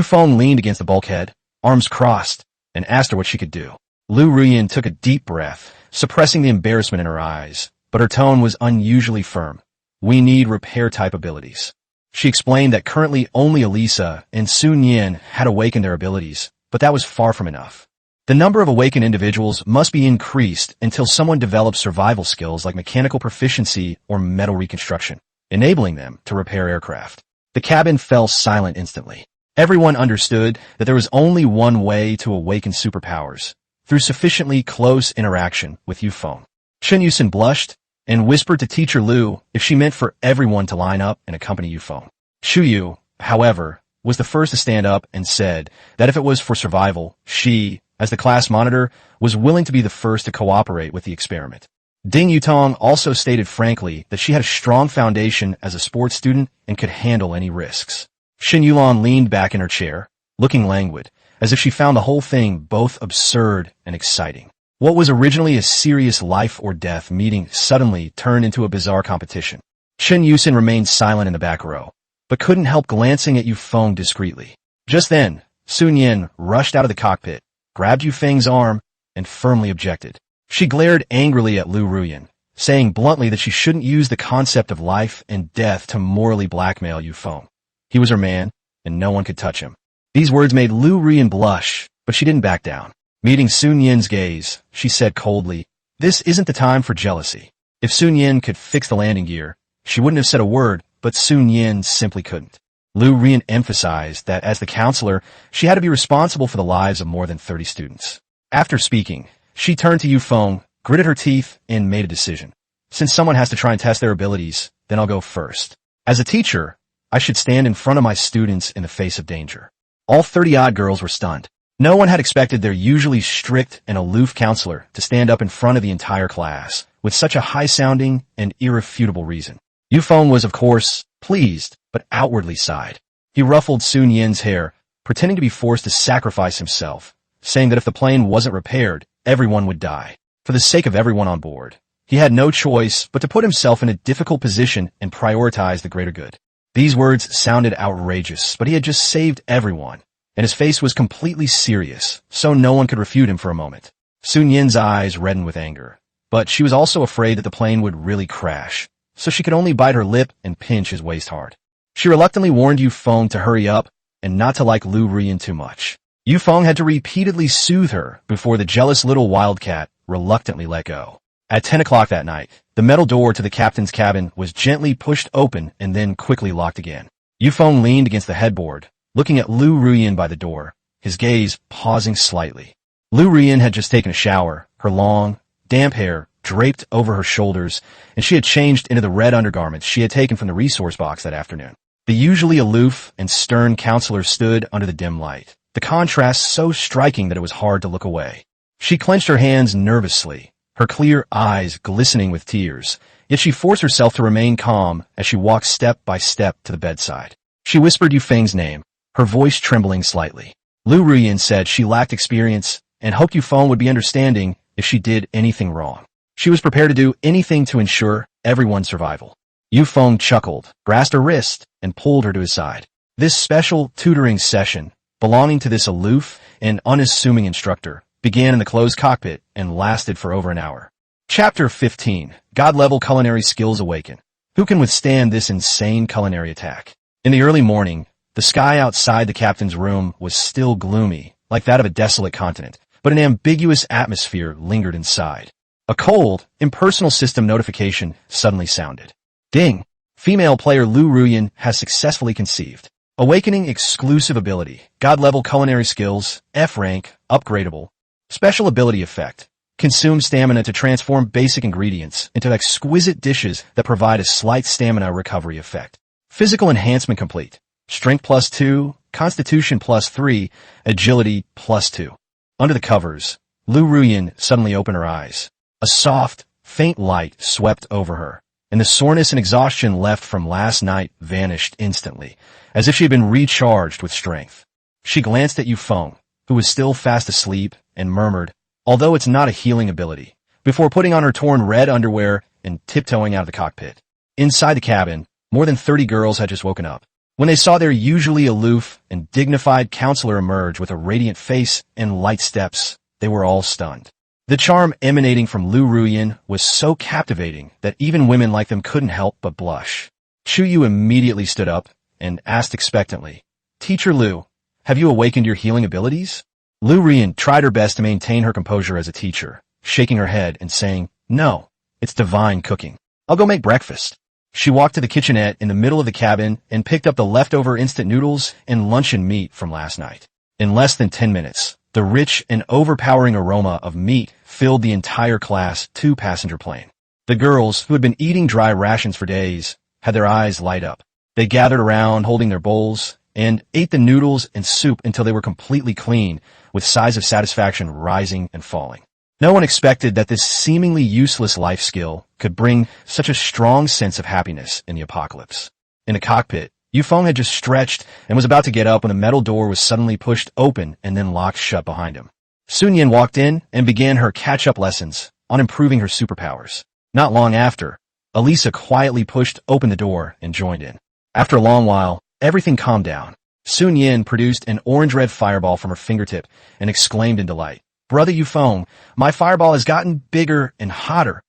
Feng leaned against the bulkhead, arms crossed, and asked her what she could do. Lu Ruiyan took a deep breath, suppressing the embarrassment in her eyes, but her tone was unusually firm. We need repair-type abilities. She explained that currently only Elisa and Sun Yin had awakened their abilities, but that was far from enough. The number of awakened individuals must be increased until someone develops survival skills like mechanical proficiency or metal reconstruction, enabling them to repair aircraft. The cabin fell silent instantly. Everyone understood that there was only one way to awaken superpowers, through sufficiently close interaction with Feng. Chen Yusin blushed and whispered to Teacher Lu if she meant for everyone to line up and accompany Feng. Shuyu, however, was the first to stand up and said that if it was for survival, she, as the class monitor, was willing to be the first to cooperate with the experiment. Ding Yutong also stated frankly that she had a strong foundation as a sports student and could handle any risks. Xin Yulan leaned back in her chair, looking languid, as if she found the whole thing both absurd and exciting. What was originally a serious life-or-death meeting suddenly turned into a bizarre competition. Shen Yusin remained silent in the back row, but couldn't help glancing at Yu Feng discreetly. Just then, Sun Yin rushed out of the cockpit, grabbed Yu Feng's arm, and firmly objected. She glared angrily at Lu Ruyan, saying bluntly that she shouldn't use the concept of life and death to morally blackmail Yu Feng. He was her man, and no one could touch him. These words made Lu Ruyan blush, but she didn't back down. Meeting Sun Yin's gaze, she said coldly, "This isn't the time for jealousy." If Sun Yin could fix the landing gear, she wouldn't have said a word, but Sun Yin simply couldn't. Lu Ruyan emphasized that as the counselor, she had to be responsible for the lives of more than 30 students. After speaking, she turned to Yu Feng, gritted her teeth, and made a decision. Since someone has to try and test their abilities, then I'll go first. As a teacher, I should stand in front of my students in the face of danger. All 30-odd girls were stunned. No one had expected their usually strict and aloof counselor to stand up in front of the entire class with such a high-sounding and irrefutable reason. Yu Feng was, of course, pleased, but outwardly sighed. He ruffled Sun Yin's hair, pretending to be forced to sacrifice himself, saying that if the plane wasn't repaired, everyone would die. For the sake of everyone on board, he had no choice but to put himself in a difficult position and prioritize the greater good. These words sounded outrageous, but he had just saved everyone, and his face was completely serious, so no one could refute him for a moment. Sun Yin's eyes reddened with anger, but she was also afraid that the plane would really crash, so she could only bite her lip and pinch his waist hard. She reluctantly warned Yu Feng to hurry up and not to like Lu Ruyan too much. Yu Feng had to repeatedly soothe her before the jealous little wildcat reluctantly let go. At 10 o'clock that night, the metal door to the captain's cabin was gently pushed open and then quickly locked again. Yu Feng leaned against the headboard, looking at Lu Ruyan by the door, his gaze pausing slightly. Lu Ruyan had just taken a shower, her long, damp hair draped over her shoulders, and she had changed into the red undergarments she had taken from the resource box that afternoon. The usually aloof and stern counselor stood under the dim light, the contrast so striking that it was hard to look away. She clenched her hands nervously, her clear eyes glistening with tears, yet she forced herself to remain calm as she walked step by step to the bedside. She whispered Yu Feng's name, her voice trembling slightly. Lu Ruyan said she lacked experience and hoped Yu Feng would be understanding if she did anything wrong. She was prepared to do anything to ensure everyone's survival. Yu Feng chuckled, grasped her wrist, and pulled her to his side. This special tutoring session, belonging to this aloof and unassuming instructor, began in the closed cockpit and lasted for over an hour. Chapter 15. God-level culinary skills awaken. Who can withstand this insane culinary attack? In the early morning, the sky outside the captain's room was still gloomy, like that of a desolate continent, but an ambiguous atmosphere lingered inside. A cold, impersonal system notification suddenly sounded. Ding! Female player Lu Ruyan has successfully conceived. Awakening exclusive ability. God-level culinary skills. F rank. Upgradable. Special ability effect. Consume stamina to transform basic ingredients into exquisite dishes that provide a slight stamina recovery effect. Physical enhancement complete. Strength +2, Constitution +3, Agility +2. Under the covers, Lu Ruyan suddenly opened her eyes. A soft, faint light swept over her, and the soreness and exhaustion left from last night vanished instantly, as if she had been recharged with strength. She glanced at Yu Feng, who was still fast asleep, and murmured, "Although it's not a healing ability," before putting on her torn red underwear and tiptoeing out of the cockpit. Inside the cabin, more than 30 girls had just woken up. When they saw their usually aloof and dignified counselor emerge with a radiant face and light steps, they were all stunned. The charm emanating from Lu Ruyan was so captivating that even women like them couldn't help but blush. Chu Yu immediately stood up and asked expectantly, "Teacher Lu, have you awakened your healing abilities?" Lu Ruyan tried her best to maintain her composure as a teacher, shaking her head and saying, "No, it's divine cooking. I'll go make breakfast." She walked to the kitchenette in the middle of the cabin and picked up the leftover instant noodles and luncheon meat from last night. In less than 10 minutes, the rich and overpowering aroma of meat filled the entire Class 2 passenger plane. The girls, who had been eating dry rations for days, had their eyes light up. They gathered around, holding their bowls, and ate the noodles and soup until they were completely clean, with sighs of satisfaction rising and falling. No one expected that this seemingly useless life skill could bring such a strong sense of happiness in the apocalypse. In the cockpit, Feng had just stretched and was about to get up when a metal door was suddenly pushed open and then locked shut behind him. Sun Yin walked in and began her catch-up lessons on improving her superpowers. Not long after, Elisa quietly pushed open the door and joined in. After a long while, everything calmed down. Sun Yin produced an orange-red fireball from her fingertip and exclaimed in delight, "Brother Feng, my fireball has gotten bigger and hotter."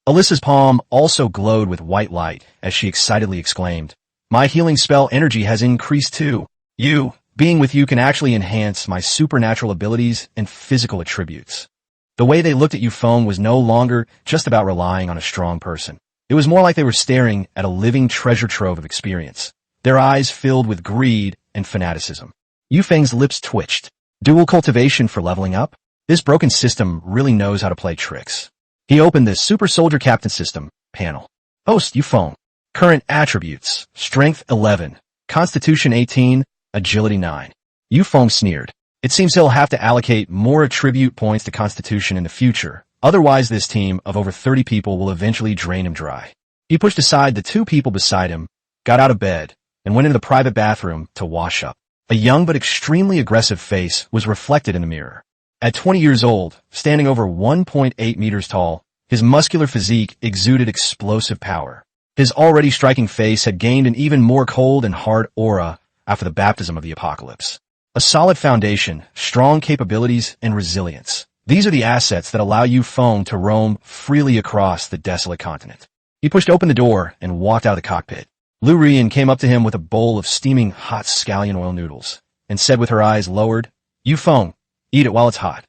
Elisa's palm also glowed with white light as she excitedly exclaimed, "My healing spell energy has increased too. Being with you can actually enhance my supernatural abilities and physical attributes." The way they looked at Feng was no longer just about relying on a strong person. It was more like they were staring at a living treasure trove of experience, their eyes filled with greed and fanaticism. Feng's lips twitched. Dual cultivation for leveling up? This broken system really knows how to play tricks. He opened the Super Soldier Captain System panel. Host Feng. Current attributes: Strength 11, Constitution 18, Agility 9. Feng sneered. It seems he'll have to allocate more attribute points to Constitution in the future. Otherwise, this team of over 30 people will eventually drain him dry. He pushed aside the two people beside him, got out of bed, and went into the private bathroom to wash up. A young but extremely aggressive face was reflected in the mirror. At 20 years old, standing over 1.8 meters tall, his muscular physique exuded explosive power. His already striking face had gained an even more cold and hard aura after the baptism of the apocalypse. A solid foundation, strong capabilities, and resilience. These are the assets that allow Feng to roam freely across the desolate continent. He pushed open the door and walked out of the cockpit. Lu Rian came up to him with a bowl of steaming hot scallion oil noodles and said with her eyes lowered, Feng, eat it while it's hot.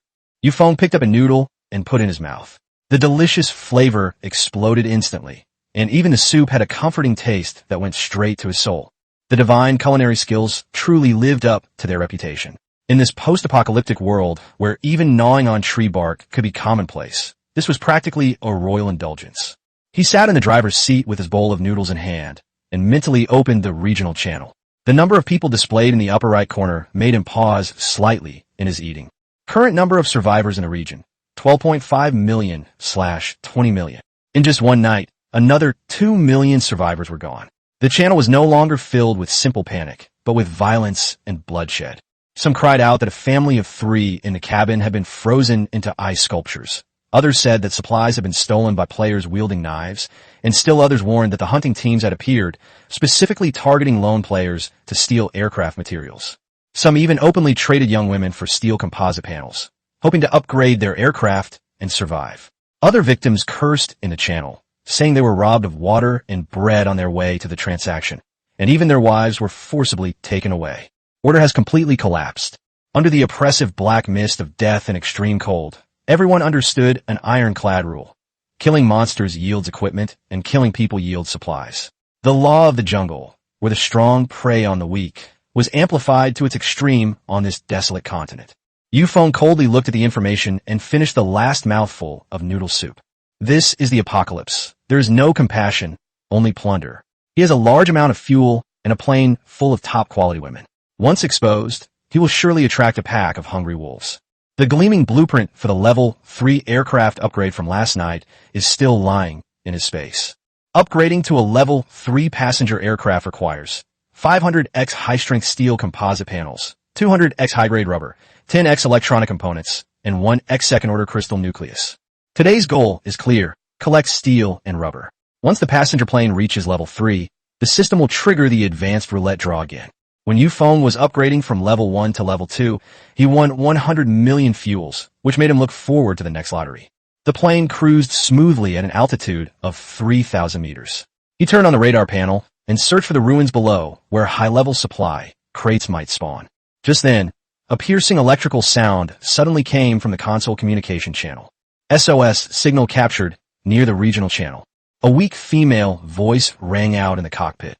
Feng picked up a noodle and put it in his mouth. The delicious flavor exploded instantly, and even the soup had a comforting taste that went straight to his soul. The divine culinary skills truly lived up to their reputation. In this post-apocalyptic world, where even gnawing on tree bark could be commonplace, this was practically a royal indulgence. He sat in the driver's seat with his bowl of noodles in hand, and mentally opened the regional channel. The number of people displayed in the upper right corner made him pause slightly in his eating. Current number of survivors in the region, 12.5 million/20 million. In just one night, another 2 million survivors were gone. The channel was no longer filled with simple panic, but with violence and bloodshed. Some cried out that a family of 3 in the cabin had been frozen into ice sculptures. Others said that supplies had been stolen by players wielding knives, and still others warned that the hunting teams had appeared, specifically targeting lone players to steal aircraft materials. Some even openly traded young women for steel composite panels, hoping to upgrade their aircraft and survive. Other victims cursed in the channel, saying they were robbed of water and bread on their way to the transaction, and even their wives were forcibly taken away. Order has completely collapsed. Under the oppressive black mist of death and extreme cold, everyone understood an ironclad rule. Killing monsters yields equipment, and killing people yields supplies. The law of the jungle, where the strong prey on the weak, was amplified to its extreme on this desolate continent. Feng coldly looked at the information and finished the last mouthful of noodle soup. This is the apocalypse. There is no compassion, only plunder. He has a large amount of fuel and a plane full of top-quality women. Once exposed, he will surely attract a pack of hungry wolves. The gleaming blueprint for the Level 3 aircraft upgrade from last night is still lying in his space. Upgrading to a Level 3 passenger aircraft requires 500x high-strength steel composite panels, 200x high-grade rubber, 10x electronic components, and 1x second-order crystal nucleus. Today's goal is clear: collect steel and rubber. Once the passenger plane reaches Level 3, the system will trigger the advanced roulette draw again. When Feng was upgrading from Level 1 to Level 2, he won 100 million fuels, which made him look forward to the next lottery. The plane cruised smoothly at an altitude of 3,000 meters. He turned on the radar panel and searched for the ruins below where high-level supply crates might spawn. Just then, a piercing electrical sound suddenly came from the console communication channel. SOS signal captured near the regional channel. A weak female voice rang out in the cockpit.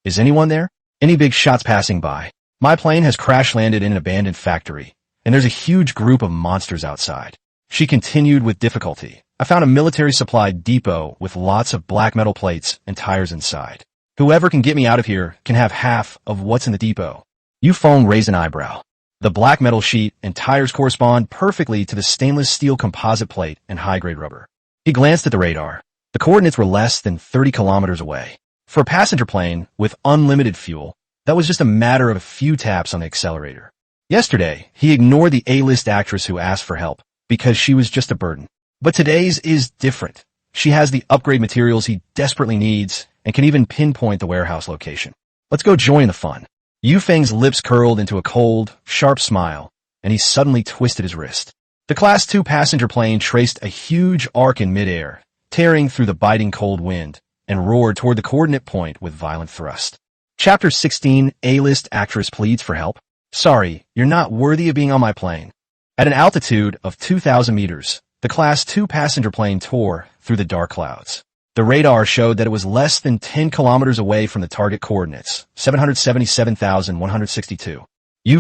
Is anyone there? Any big shots passing by? My plane has crash-landed in an abandoned factory, and there's a huge group of monsters outside. She continued with difficulty. I found a military supply depot with lots of black metal plates and tires inside. Whoever can get me out of here can have half of what's in the depot. Feng raised an eyebrow. The black metal sheet and tires correspond perfectly to the stainless steel composite plate and high-grade rubber. He glanced at the radar. The coordinates were less than 30 kilometers away. For a passenger plane with unlimited fuel, that was just a matter of a few taps on the accelerator. Yesterday, he ignored the A-list actress who asked for help because she was just a burden. But today's is different. She has the upgrade materials he desperately needs and can even pinpoint the warehouse location. Let's go join the fun. Feng's lips curled into a cold, sharp smile, and he suddenly twisted his wrist. The Class 2 passenger plane traced a huge arc in midair, tearing through the biting cold wind, and roared toward the coordinate point with violent thrust. Chapter 16, A-list actress pleads for help. Sorry, you're not worthy of being on my plane. At an altitude of 2,000 meters, the Class 2 passenger plane tore through the dark clouds. The radar showed that it was less than 10 kilometers away from the target coordinates, 777,162.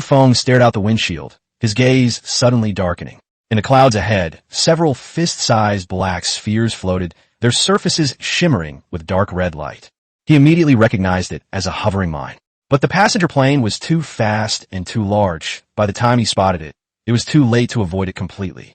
Feng stared out the windshield, his gaze suddenly darkening. In the clouds ahead, several fist-sized black spheres floated, their surfaces shimmering with dark red light. He immediately recognized it as a hovering mine. But the passenger plane was too fast and too large. By the time he spotted it, it was too late to avoid it completely.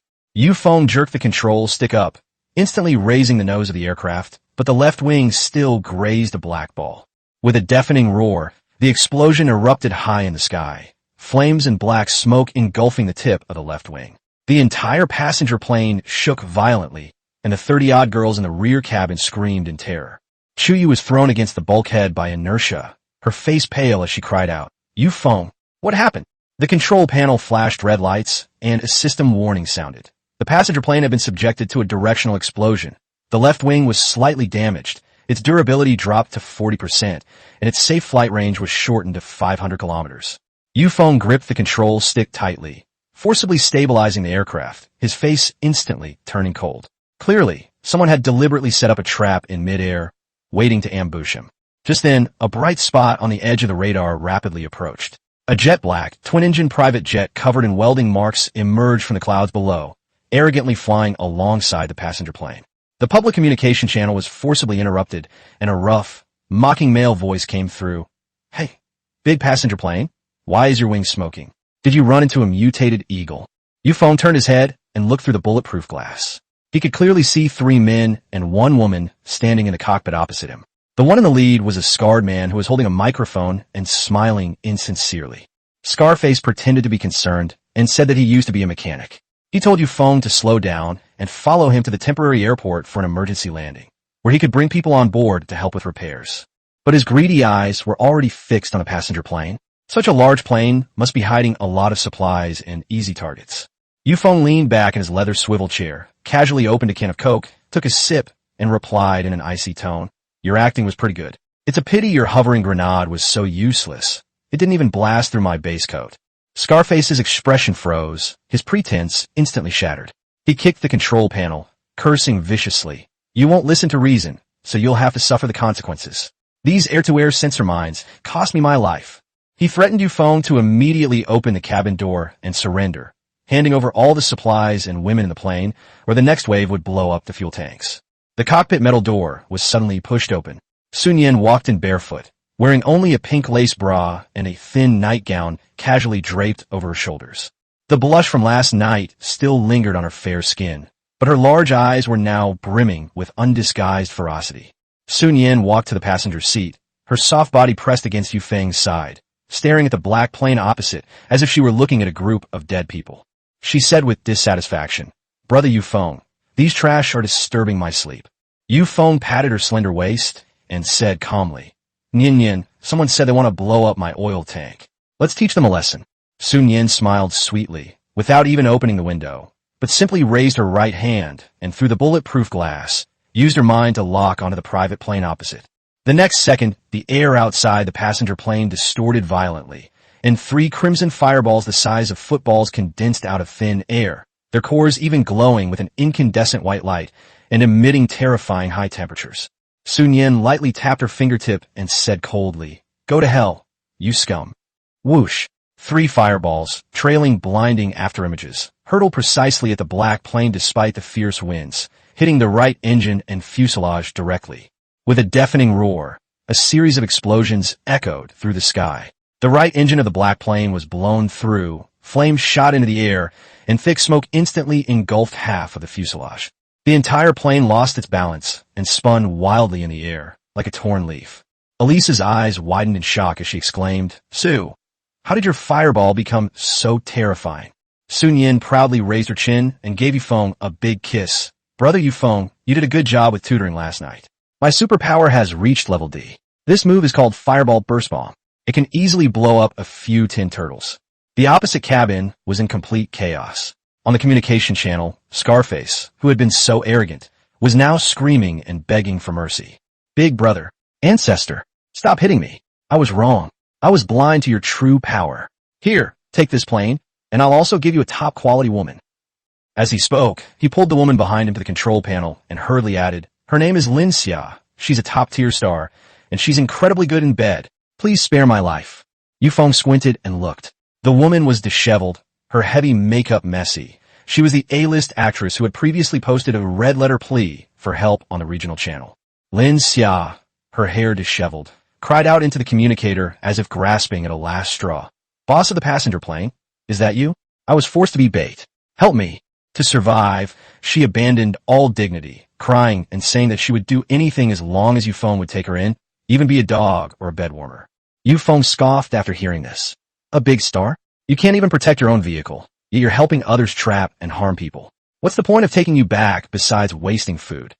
Feng jerked the control stick up, instantly raising the nose of the aircraft, but the left wing still grazed a black ball. With a deafening roar, the explosion erupted high in the sky, flames and black smoke engulfing the tip of the left wing. The entire passenger plane shook violently, and the 30-odd girls in the rear cabin screamed in terror. Chuyu was thrown against the bulkhead by inertia, her face pale as she cried out, Feng, what happened? The control panel flashed red lights, and a system warning sounded. The passenger plane had been subjected to a directional explosion. The left wing was slightly damaged, its durability dropped to 40%, and its safe flight range was shortened to 500 kilometers. Feng gripped the control stick tightly, forcibly stabilizing the aircraft, his face instantly turning cold. Clearly, someone had deliberately set up a trap in midair, waiting to ambush him. Just then, a bright spot on the edge of the radar rapidly approached. A jet-black, twin-engine private jet covered in welding marks emerged from the clouds below, arrogantly flying alongside the passenger plane. The public communication channel was forcibly interrupted, and a rough, mocking male voice came through. Hey, big passenger plane, why is your wing smoking? Did you run into a mutated eagle? Feng turned his head and looked through the bulletproof glass. He could clearly see 3 men and 1 woman standing in the cockpit opposite him. The one in the lead was a scarred man who was holding a microphone and smiling insincerely. Scarface pretended to be concerned and said that he used to be a mechanic. He told Feng to slow down and follow him to the temporary airport for an emergency landing, where he could bring people on board to help with repairs. But his greedy eyes were already fixed on the passenger plane. Such a large plane must be hiding a lot of supplies and easy targets. Feng leaned back in his leather swivel chair, casually opened a can of Coke, took a sip, and replied in an icy tone, Your acting was pretty good. It's a pity your hovering grenade was so useless. It didn't even blast through my base coat. Scarface's expression froze, his pretense instantly shattered. He kicked the control panel, cursing viciously. You won't listen to reason, so you'll have to suffer the consequences. These air-to-air sensor mines cost me my life. He threatened Feng to immediately open the cabin door and surrender, handing over all the supplies and women in the plane, or the next wave would blow up the fuel tanks. The cockpit metal door was suddenly pushed open. Sun Yan walked in barefoot, wearing only a pink lace bra and a thin nightgown casually draped over her shoulders. The blush from last night still lingered on her fair skin, but her large eyes were now brimming with undisguised ferocity. Sun Yan walked to the passenger seat, her soft body pressed against Feng's side, staring at the black plane opposite as if she were looking at a group of dead people. She said with dissatisfaction, Brother Feng, these trash are disturbing my sleep. Feng patted her slender waist and said calmly, Nian, someone said they want to blow up my oil tank. Let's teach them a lesson. Sun Yan smiled sweetly, without even opening the window, but simply raised her right hand and through the bulletproof glass, used her mind to lock onto the private plane opposite. The next second, the air outside the passenger plane distorted violently, and 3 crimson fireballs the size of footballs condensed out of thin air, their cores even glowing with an incandescent white light and emitting terrifying high temperatures. Sun Yan lightly tapped her fingertip and said coldly, Go to hell, you scum. Whoosh! 3 fireballs, trailing blinding after images, hurtled precisely at the black plane despite the fierce winds, hitting the right engine and fuselage directly. With a deafening roar, a series of explosions echoed through the sky. The right engine of the black plane was blown through, flames shot into the air, and thick smoke instantly engulfed half of the fuselage. The entire plane lost its balance and spun wildly in the air, like a torn leaf. Elisa's eyes widened in shock as she exclaimed, "Sue, how did your fireball become so terrifying?" Sun Yin proudly raised her chin and gave Yufeng a big kiss. "Brother Yufeng, you did a good job with tutoring last night. My superpower has reached level D. This move is called Fireball Burst Bomb. It can easily blow up a few tin turtles." The opposite cabin was in complete chaos. On the communication channel, Scarface, who had been so arrogant, was now screaming and begging for mercy. "Big brother, ancestor, stop hitting me. I was wrong. I was blind to your true power. Here, take this plane, and I'll also give you a top-quality woman." As he spoke, he pulled the woman behind him to the control panel and hurriedly added, "Her name is Lin Xia. She's a top-tier star, and she's incredibly good in bed. Please spare my life." Yufeng squinted and looked. The woman was disheveled, her heavy makeup messy. She was the A-list actress who had previously posted a red-letter plea for help on the regional channel. Lin Xia, her hair disheveled, cried out into the communicator as if grasping at a last straw. "Boss of the passenger plane, is that you? I was forced to be bait. Help me." To survive, she abandoned all dignity, crying and saying that she would do anything as long as Yufeng would take her in, even be a dog or a bed warmer. Yufeng scoffed after hearing this. "A big star? You can't even protect your own vehicle, yet you're helping others trap and harm people. What's the point of taking you back besides wasting food?"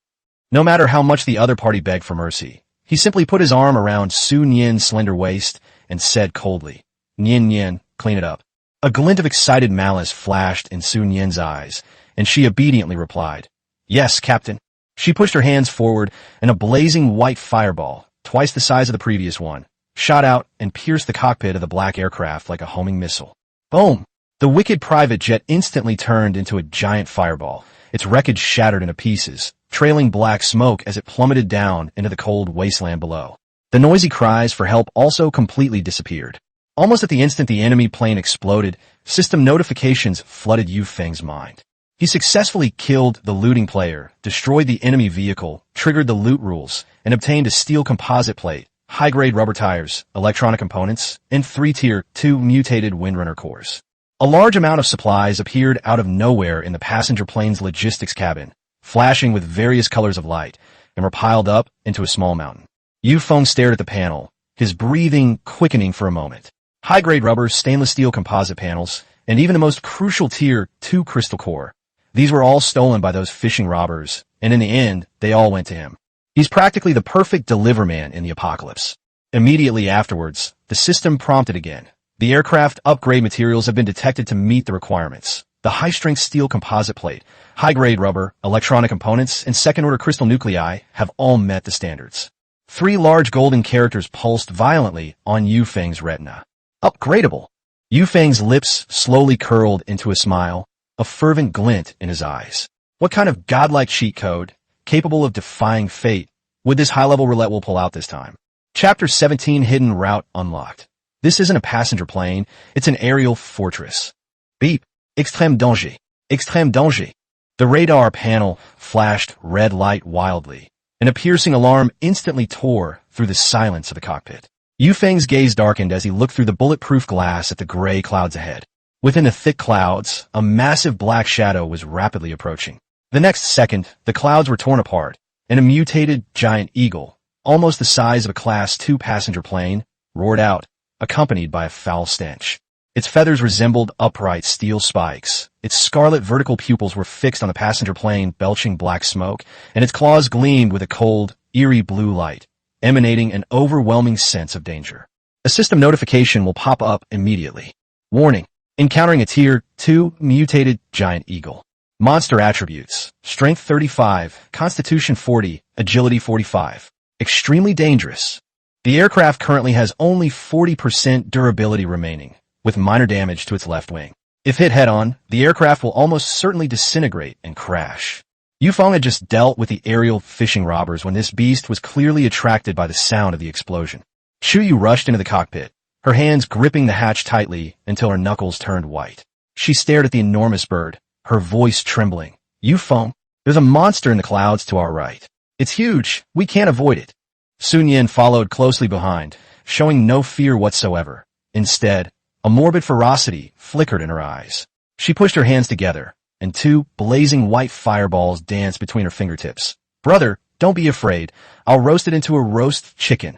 No matter how much the other party begged for mercy, he simply put his arm around Sun Yin's slender waist and said coldly, "Yin Yin, clean it up." A glint of excited malice flashed in Sun Yin's eyes, and she obediently replied, "Yes, Captain." She pushed her hands forward, and a blazing white fireball, twice the size of the previous one, shot out and pierced the cockpit of the black aircraft like a homing missile. Boom! The wicked private jet instantly turned into a giant fireball, its wreckage shattered into pieces, trailing black smoke as it plummeted down into the cold wasteland below. The noisy cries for help also completely disappeared. Almost at the instant the enemy plane exploded, system notifications flooded Yufeng's mind. He successfully killed the looting player, destroyed the enemy vehicle, triggered the loot rules, and obtained a steel composite plate, high-grade rubber tires, electronic components, and 3-tier 2 mutated windrunner cores. A large amount of supplies appeared out of nowhere in the passenger plane's logistics cabin, flashing with various colors of light, and were piled up into a small mountain. Yufeng stared at the panel, his breathing quickening for a moment. High-grade rubber, stainless steel composite panels, and even the most crucial Tier 2 crystal core. These were all stolen by those fishing robbers, and in the end, they all went to him. He's practically the perfect deliverman in the apocalypse. Immediately afterwards, the system prompted again. The aircraft upgrade materials have been detected to meet the requirements. The high-strength steel composite plate, high-grade rubber, electronic components, and second-order crystal nuclei have all met the standards. 3 large golden characters pulsed violently on Yufeng's retina. Upgradable. Yufeng's lips slowly curled into a smile, a fervent glint in his eyes. What kind of godlike cheat code, capable of defying fate, would this high-level roulette will pull out this time? Chapter 17 Hidden Route Unlocked. This isn't a passenger plane, it's an aerial fortress. Beep. Extrême danger. Extrême danger. The radar panel flashed red light wildly, and a piercing alarm instantly tore through the silence of the cockpit. Yufeng's gaze darkened as he looked through the bulletproof glass at the gray clouds ahead. Within the thick clouds, a massive black shadow was rapidly approaching. The next second, the clouds were torn apart, and a mutated giant eagle, almost the size of a Class 2 passenger plane, roared out, accompanied by a foul stench. Its feathers resembled upright steel spikes, its scarlet vertical pupils were fixed on the passenger plane, belching black smoke, and its claws gleamed with a cold, eerie blue light, emanating an overwhelming sense of danger. A system notification will pop up immediately. Warning. Encountering a Tier 2 mutated giant eagle. Monster attributes. Strength 35, Constitution 40, Agility 45. Extremely dangerous. The aircraft currently has only 40% durability remaining, with minor damage to its left wing. If hit head-on, the aircraft will almost certainly disintegrate and crash. Yufeng had just dealt with the aerial fishing robbers when this beast was clearly attracted by the sound of the explosion. Shuyu rushed into the cockpit, her hands gripping the hatch tightly until her knuckles turned white. She stared at the enormous bird, her voice trembling. Yufeng, there's a monster in the clouds to our right. It's huge. We can't avoid it. Sun Yin followed closely behind, showing no fear whatsoever. Instead, a morbid ferocity flickered in her eyes. She pushed her hands together, and two blazing white fireballs danced between her fingertips. Brother, don't be afraid. I'll roast it into a roast chicken.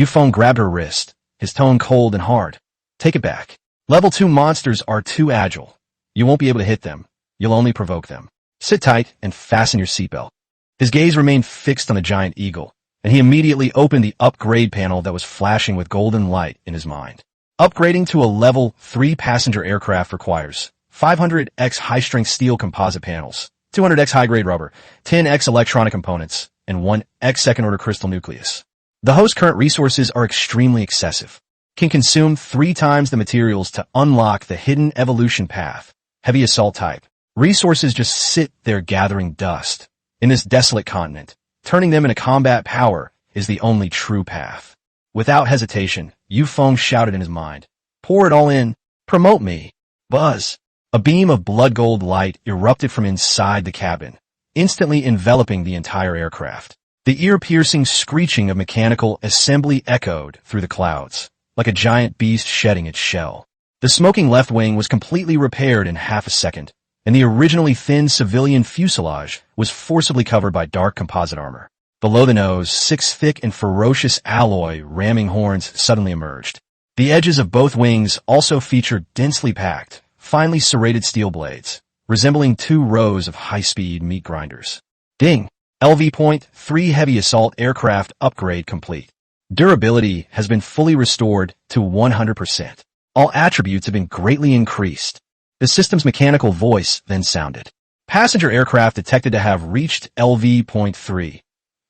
Feng grabbed her wrist, his tone cold and hard. Take it back. Level 2 monsters are too agile. You won't be able to hit them. You'll only provoke them. Sit tight and fasten your seatbelt. His gaze remained fixed on the giant eagle, and he immediately opened the upgrade panel that was flashing with golden light in his mind. Upgrading to a level 3 passenger aircraft requires 500x high-strength steel composite panels, 200x high-grade rubber, 10x electronic components, and 1x second-order crystal nucleus. The host current resources are extremely excessive. Can consume 3 times the materials to unlock the hidden evolution path, heavy assault type. Resources just sit there gathering dust. In this desolate continent, turning them into combat power is the only true path. Without hesitation, Feng shouted in his mind, pour it all in, promote me. Buzz. A beam of blood gold light erupted from inside the cabin, instantly enveloping the entire aircraft. The ear-piercing screeching of mechanical assembly echoed through the clouds, like a giant beast shedding its shell. The smoking left wing was completely repaired in half a second, and the originally thin civilian fuselage was forcibly covered by dark composite armor. Below the nose, 6 thick and ferocious alloy ramming horns suddenly emerged. The edges of both wings also featured densely packed, finely serrated steel blades, resembling 2 rows of high-speed meat grinders. Ding! LV.3 heavy assault aircraft upgrade complete. Durability has been fully restored to 100%. All attributes have been greatly increased. The system's mechanical voice then sounded. Passenger aircraft detected to have reached LV.3.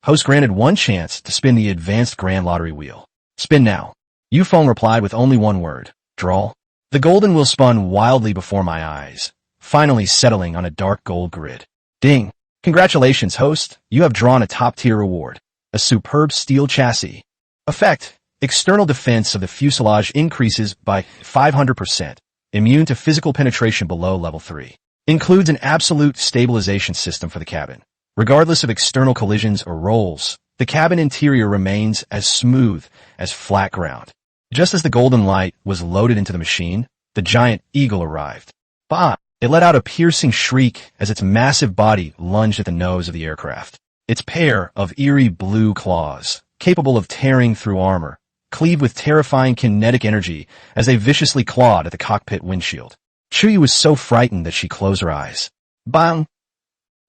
Host granted 1 chance to spin the advanced grand lottery wheel. Spin now. Feng replied with only 1 word. Draw. The golden wheel spun wildly before my eyes, finally settling on a dark gold grid. Ding. Congratulations, host. You have drawn a top-tier reward. A superb steel chassis. Effect. External defense of the fuselage increases by 500%. Immune to physical penetration below level 3. Includes an absolute stabilization system for the cabin. Regardless of external collisions or rolls, the cabin interior remains as smooth as flat ground. Just as the golden light was loaded into the machine, the giant eagle arrived. Bah! It let out a piercing shriek as its massive body lunged at the nose of the aircraft. Its pair of eerie blue claws, capable of tearing through armor, cleaved with terrifying kinetic energy as they viciously clawed at the cockpit windshield. Chuyi was so frightened that she closed her eyes. Bang!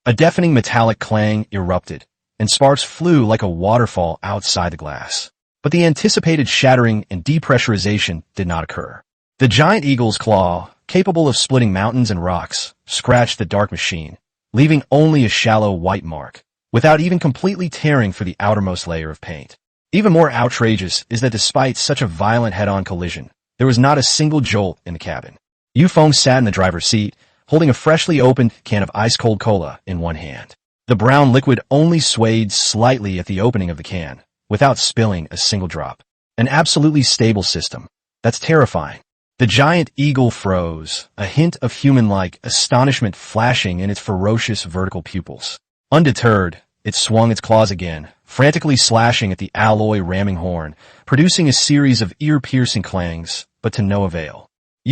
A deafening metallic clang erupted, and sparks flew like a waterfall outside the glass. But the anticipated shattering and depressurization did not occur. The giant eagle's claw, capable of splitting mountains and rocks, scratched the dark machine, leaving only a shallow white mark, without even completely tearing through the outermost layer of paint. Even more outrageous is that despite such a violent head-on collision, there was not a single jolt in the cabin. Feng sat in the driver's seat, holding a freshly opened can of ice-cold cola in one hand. The brown liquid only swayed slightly at the opening of the can, without spilling a single drop. An absolutely stable system. That's terrifying. The giant eagle froze, a hint of human-like astonishment flashing in its ferocious vertical pupils. Undeterred, it swung its claws again, frantically slashing at the alloy ramming horn, producing a series of ear-piercing clangs, but to no avail.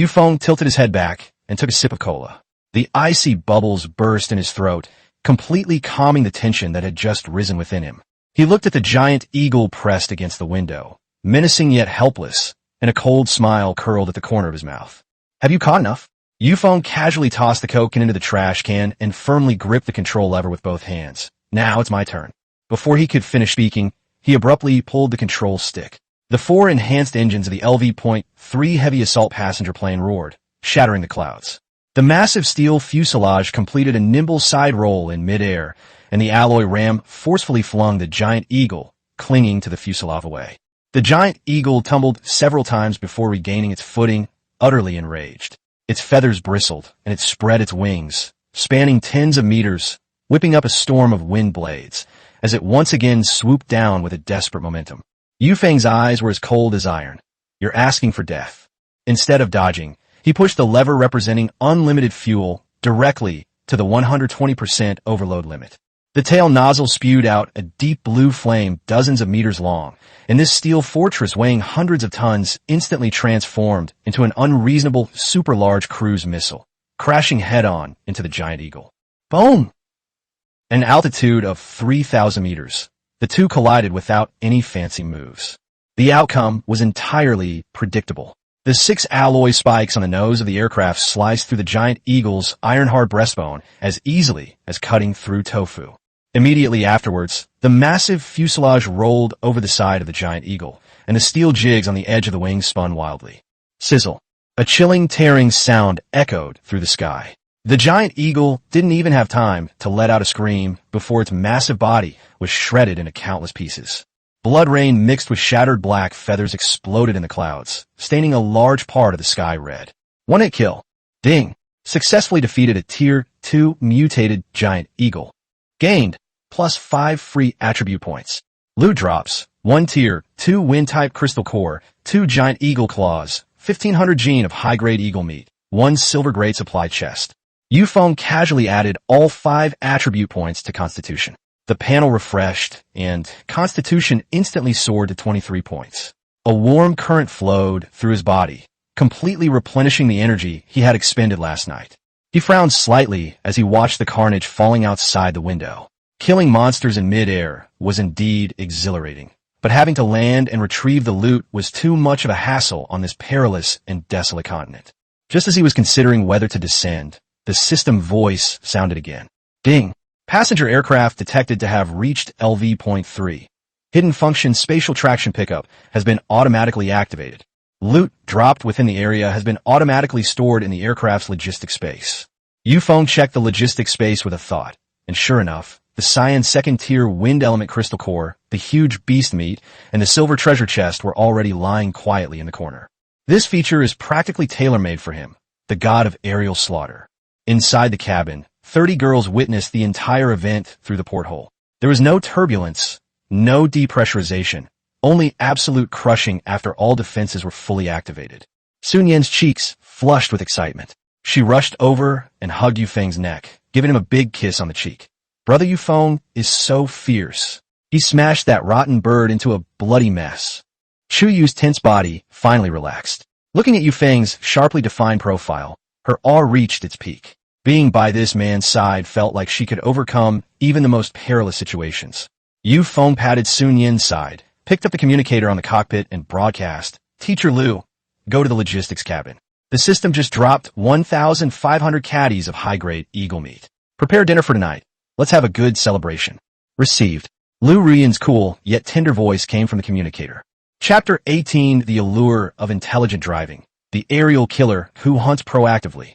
Feng tilted his head back and took a sip of cola. The icy bubbles burst in his throat, completely calming the tension that had just risen within him. He looked at the giant eagle pressed against the window, menacing yet helpless, and a cold smile curled at the corner of his mouth. Have you caught enough? Feng casually tossed the Coke into the trash can and firmly gripped the control lever with both hands. Now it's my turn. Before he could finish speaking, he abruptly pulled the control stick. The 4 enhanced engines of the LV.3 heavy assault passenger plane roared, shattering the clouds. The massive steel fuselage completed a nimble side roll in midair, and the alloy ram forcefully flung the giant eagle, clinging to the fuselage away. The giant eagle tumbled several times before regaining its footing, utterly enraged. Its feathers bristled, and it spread its wings, spanning tens of meters, whipping up a storm of wind blades, as it once again swooped down with a desperate momentum. Feng's eyes were as cold as iron. You're asking for death. Instead of dodging, he pushed the lever representing unlimited fuel directly to the 120% overload limit. The tail nozzle spewed out a deep blue flame dozens of meters long, and this steel fortress weighing hundreds of tons instantly transformed into an unreasonable, super-large cruise missile, crashing head-on into the giant eagle. Boom! At an altitude of 3,000 meters, the two collided without any fancy moves. The outcome was entirely predictable. The 6 alloy spikes on the nose of the aircraft sliced through the giant eagle's iron-hard breastbone as easily as cutting through tofu. Immediately afterwards, the massive fuselage rolled over the side of the giant eagle, and the steel jigs on the edge of the wings spun wildly. Sizzle. A chilling, tearing sound echoed through the sky. The giant eagle didn't even have time to let out a scream before its massive body was shredded into countless pieces. Blood rain mixed with shattered black feathers exploded in the clouds, staining a large part of the sky red. One-hit kill. Ding. Successfully defeated a Tier 2 mutated giant eagle. Gained +5 free attribute points. Loot drops. 1 Tier 2 wind-type crystal core, 2 giant eagle claws, 1,500 gene of high-grade eagle meat, 1 silver grade supply chest. Feng casually added all 5 attribute points to Constitution. The panel refreshed, and Constitution instantly soared to 23 points. A warm current flowed through his body, completely replenishing the energy he had expended last night. He frowned slightly as he watched the carnage falling outside the window. Killing monsters in mid-air was indeed exhilarating, but having to land and retrieve the loot was too much of a hassle on this perilous and desolate continent. Just as he was considering whether to descend, the system voice sounded again. Ding! Passenger aircraft detected to have reached LV.3. Hidden function spatial traction pickup has been automatically activated. Loot dropped within the area has been automatically stored in the aircraft's logistic space. Feng checked the logistic space with a thought, and sure enough, the cyan second-tier wind element crystal core, the huge beast meat, and the silver treasure chest were already lying quietly in the corner. This feature is practically tailor-made for him, the god of aerial slaughter. Inside the cabin, 30 girls witnessed the entire event through the porthole. There was no turbulence, no depressurization, only absolute crushing after all defenses were fully activated. Sun Yan's cheeks flushed with excitement. She rushed over and hugged Feng's neck, giving him a big kiss on the cheek. Brother Feng is so fierce. He smashed that rotten bird into a bloody mess. Chu Yu's tense body finally relaxed. Looking at Feng's sharply defined profile, her awe reached its peak. Being by this man's side felt like she could overcome even the most perilous situations. Feng patted Sun Yan's side, picked up the communicator on the cockpit and broadcast, "Teacher Liu, go to the logistics cabin. The system just dropped 1,500 caddies of high-grade eagle meat. Prepare dinner for tonight. Let's have a good celebration." Received. Liu Ruyan's cool yet tender voice came from the communicator. Chapter 18, The Allure of Intelligent Driving. The aerial killer who hunts proactively.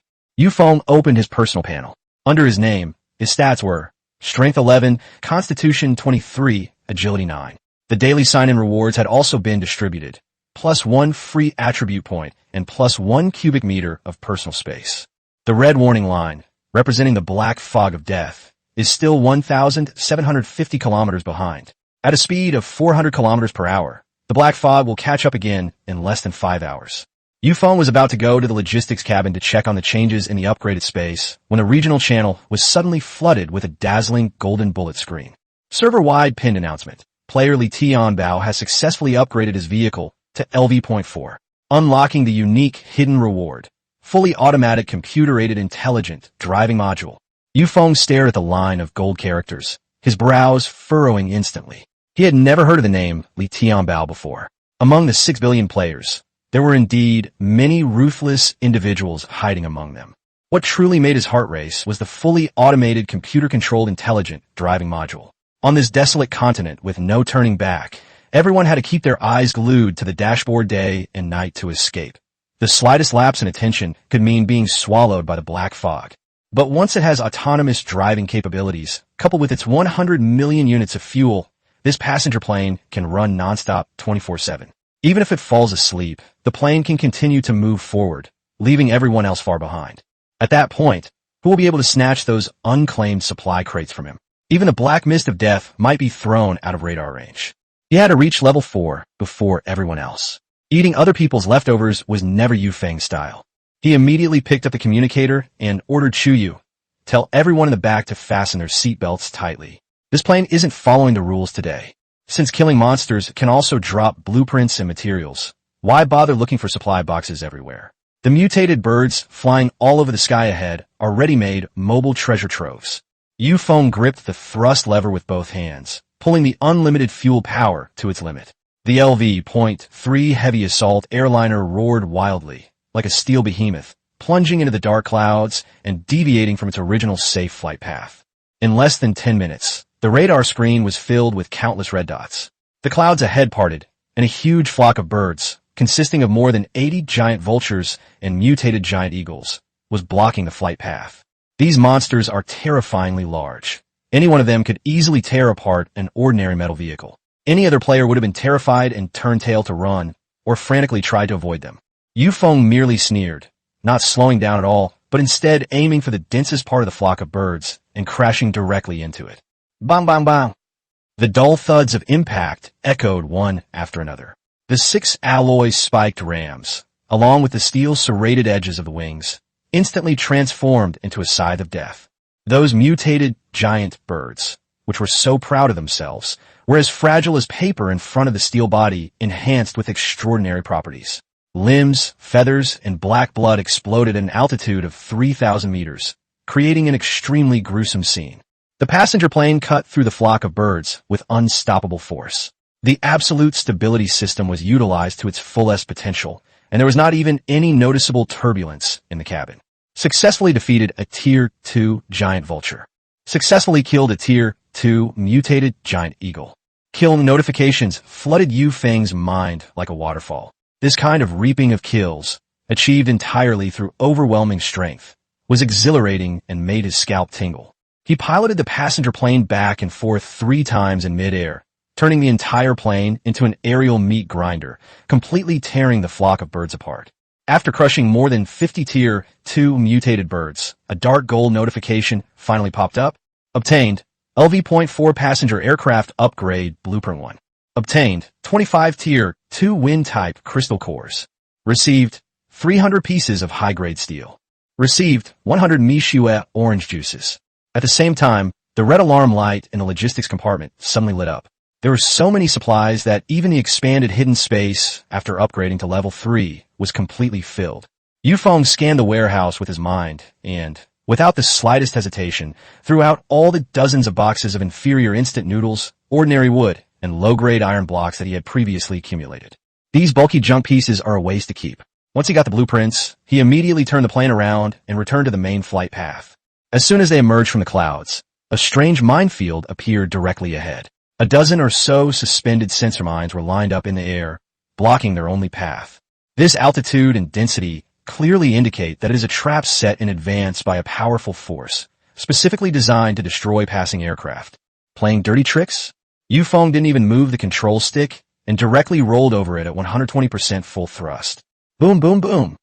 Feng opened his personal panel. Under his name, his stats were Strength 11, Constitution 23, Agility 9. The daily sign-in rewards had also been distributed. +1 free attribute point and +1 cubic meter of personal space. The red warning line, representing the black fog of death, is still 1,750 kilometers behind. At a speed of 400 kilometers per hour, the black fog will catch up again in less than 5 hours. Feng was about to go to the logistics cabin to check on the changes in the upgraded space when a regional channel was suddenly flooded with a dazzling golden bullet screen. Server-wide pinned announcement. Player Li Tianbao has successfully upgraded his vehicle to LV.4, unlocking the unique hidden reward, fully automatic computer-aided intelligent driving module. Feng stared at the line of gold characters, his brows furrowing instantly. He had never heard of the name Li Tianbao before. Among the 6 billion players, there were indeed many ruthless individuals hiding among them. What truly made his heart race was the fully automated computer-controlled intelligent driving module. On this desolate continent with no turning back, everyone had to keep their eyes glued to the dashboard day and night to escape. The slightest lapse in attention could mean being swallowed by the black fog. But once it has autonomous driving capabilities, coupled with its 100 million units of fuel, this passenger plane can run nonstop 24/7. Even if it falls asleep, the plane can continue to move forward, leaving everyone else far behind. At that point, who will be able to snatch those unclaimed supply crates from him? Even the black mist of death might be thrown out of radar range. He had to reach level 4 before everyone else. Eating other people's leftovers was never Feng's style. He immediately picked up the communicator and ordered Chu Yu, "Tell everyone in the back to fasten their seatbelts tightly. This plane isn't following the rules today. Since killing monsters can also drop blueprints and materials, why bother looking for supply boxes everywhere? The mutated birds flying all over the sky ahead are ready-made mobile treasure troves. Feng gripped the thrust lever with both hands, pulling the unlimited fuel power to its limit. The LV.3 heavy assault airliner roared wildly, like a steel behemoth, plunging into the dark clouds and deviating from its original safe flight path. In less than 10 minutes, the radar screen was filled with countless red dots. The clouds ahead parted, and a huge flock of birds, consisting of more than 80 giant vultures and mutated giant eagles, was blocking the flight path. These monsters are terrifyingly large. Any one of them could easily tear apart an ordinary metal vehicle. Any other player would have been terrified and turned tail to run, or frantically tried to avoid them. Feng merely sneered, not slowing down at all, but instead aiming for the densest part of the flock of birds and crashing directly into it. Bang, bang, bang. The dull thuds of impact echoed one after another. The 6 alloy spiked rams, along with the steel serrated edges of the wings, instantly transformed into a scythe of death. Those mutated giant birds, which were so proud of themselves, were as fragile as paper in front of the steel body enhanced with extraordinary properties. Limbs, feathers, and black blood exploded at an altitude of 3,000 meters, creating an extremely gruesome scene. The passenger plane cut through the flock of birds with unstoppable force. The absolute stability system was utilized to its fullest potential, and there was not even any noticeable turbulence in the cabin. Successfully defeated a Tier 2 giant vulture. Successfully killed a Tier 2 mutated giant eagle. Kill notifications flooded Feng's mind like a waterfall. This kind of reaping of kills, achieved entirely through overwhelming strength, was exhilarating and made his scalp tingle. He piloted the passenger plane back and forth 3 times in midair, turning the entire plane into an aerial meat grinder, completely tearing the flock of birds apart. After crushing more than 50 Tier 2 mutated birds, a dark gold notification finally popped up. Obtained, LV.4 passenger aircraft upgrade blueprint 1. Obtained, 25 Tier 2 wind-type crystal cores. Received, 300 pieces of high-grade steel. Received, 100 Michue orange juices. At the same time, the red alarm light in the logistics compartment suddenly lit up. There were so many supplies that even the expanded hidden space, after upgrading to level 3, was completely filled. Feng scanned the warehouse with his mind and, without the slightest hesitation, threw out all the dozens of boxes of inferior instant noodles, ordinary wood, and low-grade iron blocks that he had previously accumulated. These bulky junk pieces are a waste to keep. Once he got the blueprints, he immediately turned the plane around and returned to the main flight path. As soon as they emerged from the clouds, a strange minefield appeared directly ahead. A dozen or so suspended sensor mines were lined up in the air, blocking their only path. This altitude and density clearly indicate that it is a trap set in advance by a powerful force, specifically designed to destroy passing aircraft. Playing dirty tricks? Feng didn't even move the control stick and directly rolled over it at 120% full thrust. Boom, boom, boom.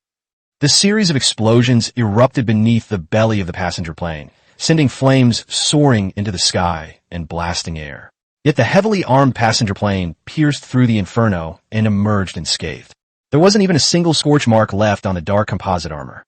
The series of explosions erupted beneath the belly of the passenger plane, sending flames soaring into the sky and blasting air. Yet the heavily armed passenger plane pierced through the inferno and emerged unscathed. There wasn't even a single scorch mark left on the dark composite armor.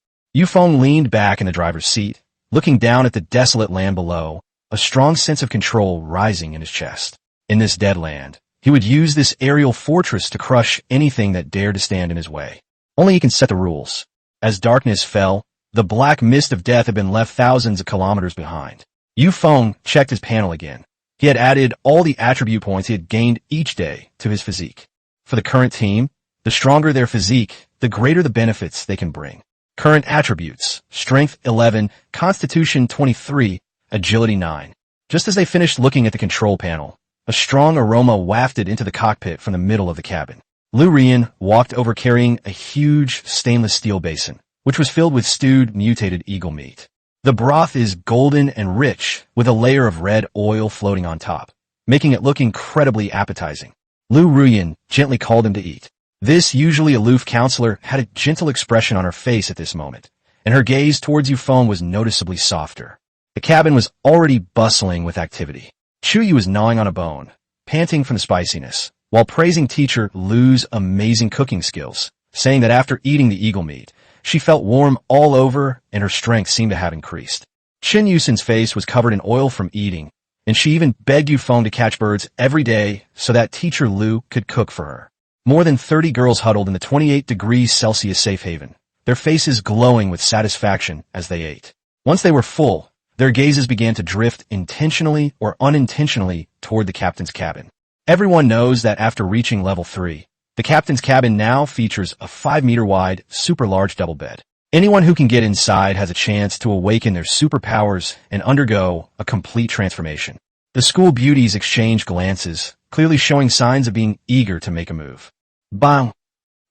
Feng leaned back in the driver's seat, looking down at the desolate land below, a strong sense of control rising in his chest. In this dead land, he would use this aerial fortress to crush anything that dared to stand in his way. Only he can set the rules. As darkness fell, the black mist of death had been left thousands of kilometers behind. Feng checked his panel again. He had added all the attribute points he had gained each day to his physique. For the current team, the stronger their physique, the greater the benefits they can bring. Current attributes: Strength 11, Constitution 23, Agility 9. Just as they finished looking at the control panel, a strong aroma wafted into the cockpit from the middle of the cabin. Lu Rian walked over carrying a huge stainless steel basin, which was filled with stewed mutated eagle meat. The broth is golden and rich, with a layer of red oil floating on top, making it look incredibly appetizing. Lu Rian gently called him to eat. This usually aloof counselor had a gentle expression on her face at this moment, and her gaze towards Feng was noticeably softer. The cabin was already bustling with activity. Chuyi was gnawing on a bone, panting from the spiciness, while praising teacher Lu's amazing cooking skills, saying that after eating the eagle meat, she felt warm all over and her strength seemed to have increased. Chen Yusin's face was covered in oil from eating, and she even begged Yu Feng to catch birds every day so that teacher Lu could cook for her. More than 30 girls huddled in the 28 degrees Celsius safe haven, their faces glowing with satisfaction as they ate. Once they were full, their gazes began to drift intentionally or unintentionally toward the captain's cabin. Everyone knows that after reaching level 3, the captain's cabin now features a 5-meter-wide, super-large double bed. Anyone who can get inside has a chance to awaken their superpowers and undergo a complete transformation. The school beauties exchange glances, clearly showing signs of being eager to make a move. Bang!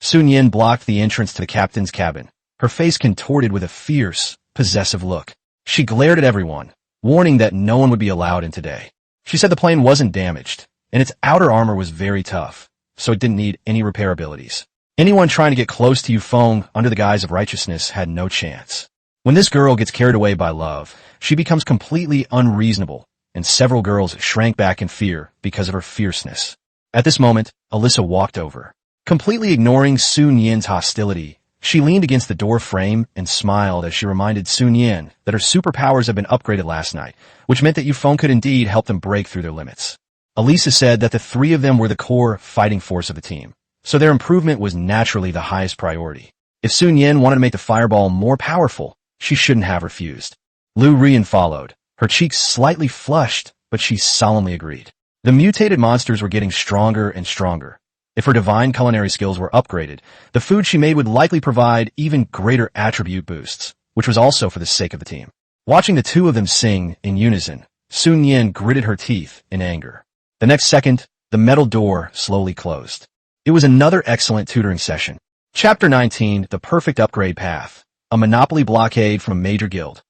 Sun Yin blocked the entrance to the captain's cabin, her face contorted with a fierce, possessive look. She glared at everyone, warning that no one would be allowed in today. She said the plane wasn't damaged, and its outer armor was very tough, so it didn't need any repair abilities. Anyone trying to get close to Yu Feng under the guise of righteousness had no chance. When this girl gets carried away by love, she becomes completely unreasonable, and several girls shrank back in fear because of her fierceness. At this moment, Alyssa walked over. Completely ignoring Sun Yin's hostility, she leaned against the door frame and smiled as she reminded Sun Yin that her superpowers had been upgraded last night, which meant that Yu Feng could indeed help them break through their limits. Alyssa said that the three of them were the core fighting force of the team, so their improvement was naturally the highest priority. If Sun Yin wanted to make the fireball more powerful, she shouldn't have refused. Lu Ruyan followed, her cheeks slightly flushed, but she solemnly agreed. The mutated monsters were getting stronger and stronger. If her divine culinary skills were upgraded, the food she made would likely provide even greater attribute boosts, which was also for the sake of the team. Watching the two of them sing in unison, Sun Yin gritted her teeth in anger. The next second, the metal door slowly closed. It was another excellent tutoring session. Chapter 19, The Perfect Upgrade Path, a monopoly blockade from a major guild.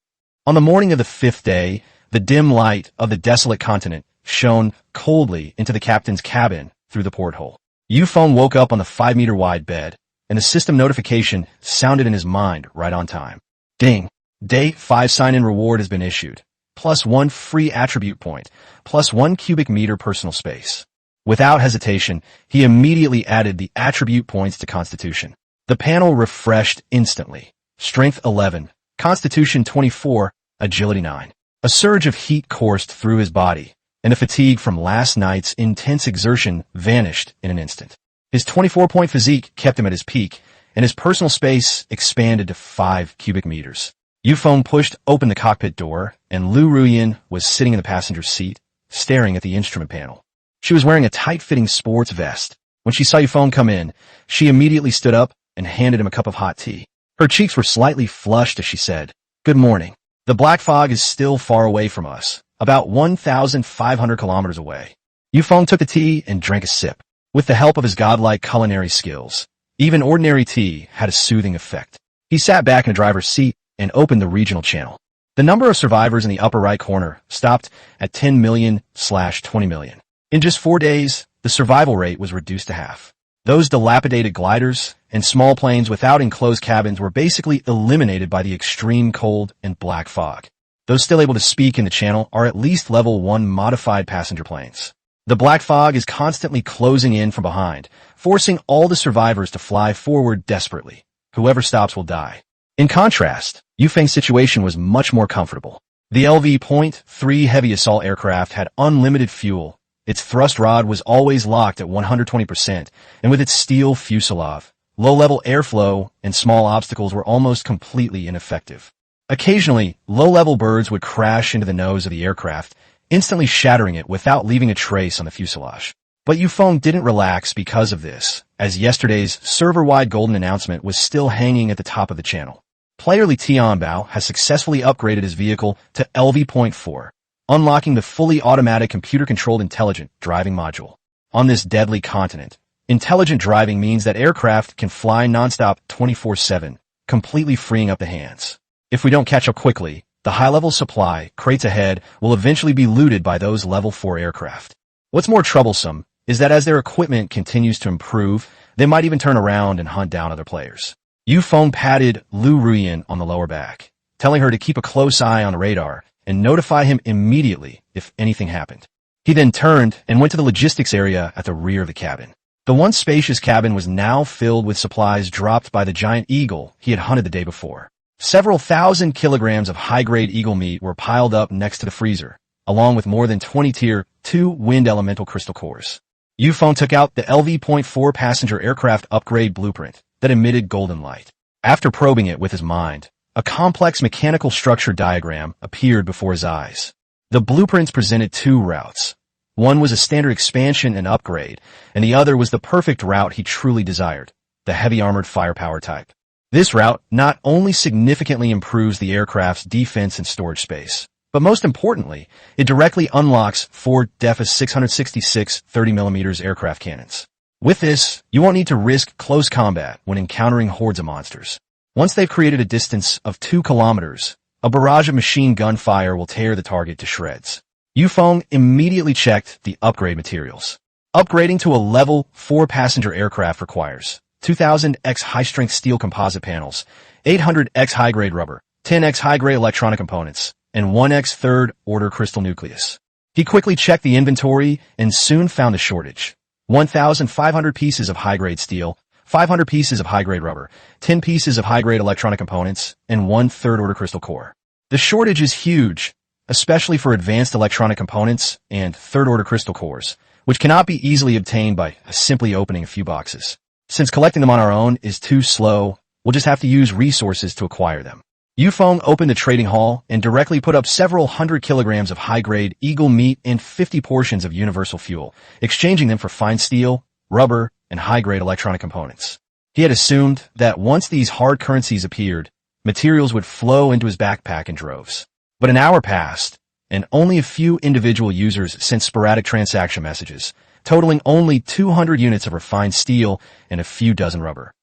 On the morning of the 5th day, the dim light of the desolate continent shone coldly into the captain's cabin through the porthole. Yu Feng woke up on the 5-meter-wide bed, and the system notification sounded in his mind right on time. Ding! Day 5 sign-in reward has been issued. +1 free attribute point, +1 cubic meter personal space. Without hesitation, he immediately added the attribute points to Constitution. The panel refreshed instantly. Strength 11, Constitution 24, Agility 9. A surge of heat coursed through his body, and the fatigue from last night's intense exertion vanished in an instant. His 24-point physique kept him at his peak, and his personal space expanded to 5 cubic meters. Yu Feng pushed open the cockpit door, and Lu Ruyan was sitting in the passenger seat, staring at the instrument panel. She was wearing a tight-fitting sports vest. When she saw Yu Feng come in, she immediately stood up and handed him a cup of hot tea. Her cheeks were slightly flushed as she said, "Good morning. The black fog is still far away from us, about 1,500 kilometers away." Yu Feng took the tea and drank a sip. With the help of his godlike culinary skills, even ordinary tea had a soothing effect. He sat back in the driver's seat and opened the regional channel. The number of survivors in the upper right corner stopped at 10 million/20 million. In just 4 days, the survival rate was reduced to half. Those dilapidated gliders and small planes without enclosed cabins were basically eliminated by the extreme cold and black fog. Those still able to speak in the channel are at least level 1 modified passenger planes. The black fog is constantly closing in from behind, forcing all the survivors to fly forward desperately. Whoever stops will die. In contrast, Yu Feng's situation was much more comfortable. The LV.3 heavy assault aircraft had unlimited fuel. Its thrust rod was always locked at 120%, and with its steel fuselage, low-level airflow and small obstacles were almost completely ineffective. Occasionally, low-level birds would crash into the nose of the aircraft, instantly shattering it without leaving a trace on the fuselage. But Yu Feng didn't relax because of this, as yesterday's server-wide golden announcement was still hanging at the top of the channel. Player Li Tianbao has successfully upgraded his vehicle to LV.4. Unlocking the fully automatic computer-controlled intelligent driving module. On this deadly continent, intelligent driving means that aircraft can fly nonstop 24/7, completely freeing up the hands. If we don't catch up quickly, the high-level supply crates ahead will eventually be looted by those level 4 aircraft. What's more troublesome is that as their equipment continues to improve, they might even turn around and hunt down other players. Yu Feng patted Lu Ruyan on the lower back, telling her to keep a close eye on the radar and notify him immediately if anything happened. He then turned and went to the logistics area at the rear of the cabin. The once spacious cabin was now filled with supplies dropped by the giant eagle he had hunted the day before. Several thousand kilograms of high-grade eagle meat were piled up next to the freezer, along with more than 20 Tier 2 wind elemental crystal cores. Feng took out the LV.4 passenger aircraft upgrade blueprint that emitted golden light. After probing it with his mind, a complex mechanical structure diagram appeared before his eyes. The blueprints presented two routes. One was a standard expansion and upgrade, and the other was the perfect route he truly desired, the heavy armored firepower type. This route not only significantly improves the aircraft's defense and storage space, but most importantly, it directly unlocks 4 DEFA 666 30mm aircraft cannons. With this, you won't need to risk close combat when encountering hordes of monsters. Once they've created a distance of 2 kilometers, a barrage of machine gun fire will tear the target to shreds. Feng immediately checked the upgrade materials. Upgrading to a level 4 passenger aircraft requires 2000x high-strength steel composite panels, 800x high-grade rubber, 10x high-grade electronic components, and 1x third-order crystal nucleus. He quickly checked the inventory and soon found a shortage. 1,500 pieces of high-grade steel, 500 pieces of high-grade rubber, 10 pieces of high-grade electronic components, and 1 third-order crystal core. The shortage is huge, especially for advanced electronic components and third-order crystal cores, which cannot be easily obtained by simply opening a few boxes. Since collecting them on our own is too slow, we'll just have to use resources to acquire them. Feng opened the trading hall and directly put up several hundred kilograms of high-grade eagle meat and 50 portions of universal fuel, exchanging them for fine steel, rubber, and high-grade electronic components. He had assumed that once these hard currencies appeared, materials would flow into his backpack in droves. But an hour passed, and only a few individual users sent sporadic transaction messages, totaling only 200 units of refined steel and a few dozen rubber.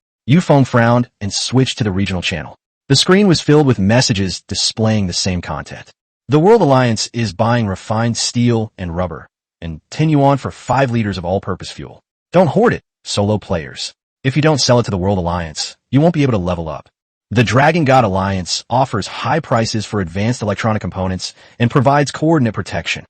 Feng frowned and switched to the regional channel. The screen was filled with messages displaying the same content. The World Alliance is buying refined steel and rubber, and 10 yuan for 5 liters of all-purpose fuel. Don't hoard it, solo players. If you don't sell it to the World Alliance, you won't be able to level up. The Dragon God Alliance offers high prices for advanced electronic components and provides coordinate protection.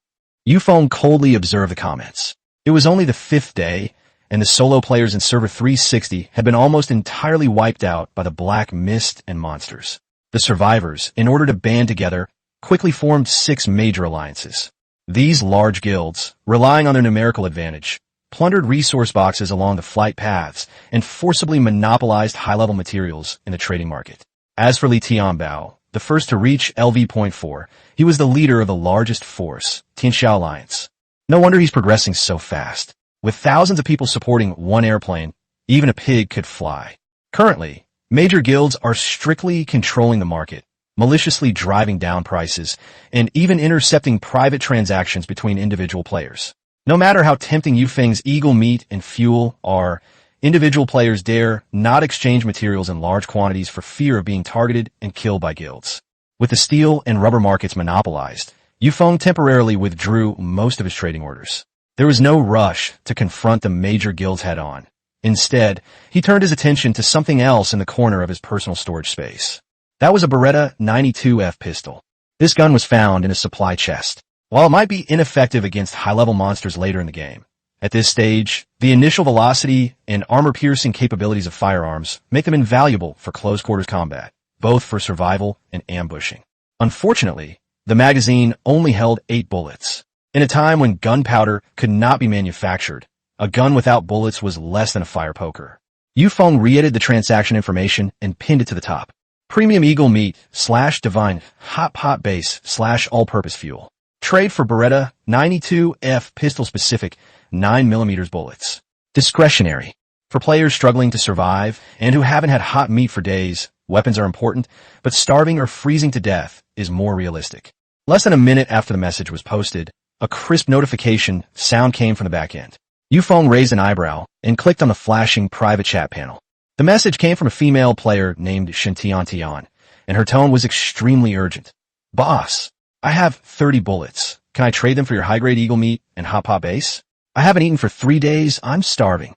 Feng coldly observed the comments. It was only the 5th day, and the solo players in Server 360 had been almost entirely wiped out by the black mist and monsters. The survivors, in order to band together, quickly formed 6 major alliances. These large guilds, relying on their numerical advantage, plundered resource boxes along the flight paths and forcibly monopolized high-level materials in the trading market. As for Li Tianbao, the first to reach LV.4, he was the leader of the largest force, Tianxiao Alliance. No wonder he's progressing so fast. With thousands of people supporting one airplane, even a pig could fly. Currently, major guilds are strictly controlling the market, maliciously driving down prices, and even intercepting private transactions between individual players. No matter how tempting Feng's eagle meat and fuel are, individual players dare not exchange materials in large quantities for fear of being targeted and killed by guilds. With the steel and rubber markets monopolized, Feng temporarily withdrew most of his trading orders. There was no rush to confront the major guilds head-on. Instead, he turned his attention to something else in the corner of his personal storage space. That was a Beretta 92F pistol. This gun was found in a supply chest. While it might be ineffective against high-level monsters later in the game, at this stage, the initial velocity and armor-piercing capabilities of firearms make them invaluable for close-quarters combat, both for survival and ambushing. Unfortunately, the magazine only held 8 bullets. In a time when gunpowder could not be manufactured, a gun without bullets was less than a fire poker. Feng re-edited the transaction information and pinned it to the top. Premium Eagle Meat / Divine Hot Pot Base / All-Purpose Fuel. Trade for Beretta 92F pistol-specific 9mm bullets. Discretionary. For players struggling to survive and who haven't had hot meat for days, weapons are important, but starving or freezing to death is more realistic. Less than a minute after the message was posted, a crisp notification sound came from the back end. Feng raised an eyebrow and clicked on the flashing private chat panel. The message came from a female player named Shintian, and her tone was extremely urgent. Boss, I have 30 bullets. Can I trade them for your high-grade eagle meat and hot pot base? I haven't eaten for 3 days. I'm starving.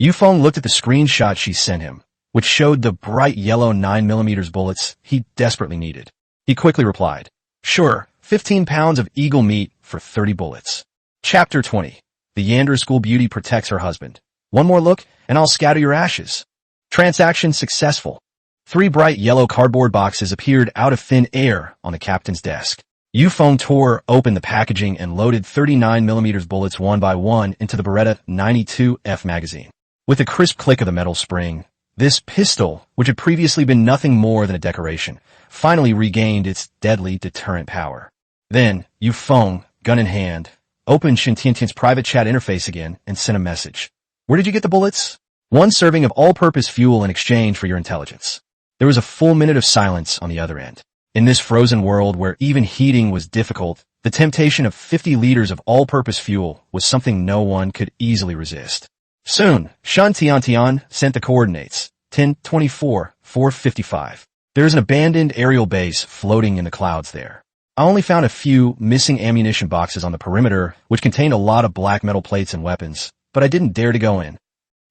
Feng looked at the screenshot she sent him, which showed the bright yellow 9mm bullets he desperately needed. He quickly replied, Sure, 15 pounds of eagle meat for 30 bullets. Chapter 20. The Yander School Beauty protects her husband. One more look, and I'll scatter your ashes. Transaction successful. 3 bright yellow cardboard boxes appeared out of thin air on the captain's desk. Feng tore open the packaging and loaded 39mm bullets one by one into the Beretta 92F magazine. With a crisp click of the metal spring, this pistol, which had previously been nothing more than a decoration, finally regained its deadly deterrent power. Then, Feng, gun in hand, opened Shen Tiantian's private chat interface again and sent a message. Where did you get the bullets? One serving of all-purpose fuel in exchange for your intelligence. There was a full minute of silence on the other end. In this frozen world where even heating was difficult, the temptation of 50 liters of all-purpose fuel was something no one could easily resist. Soon, Shen Tiantian sent the coordinates, 1024, 455. There is an abandoned aerial base floating in the clouds there. I only found a few missing ammunition boxes on the perimeter, which contained a lot of black metal plates and weapons, but I didn't dare to go in.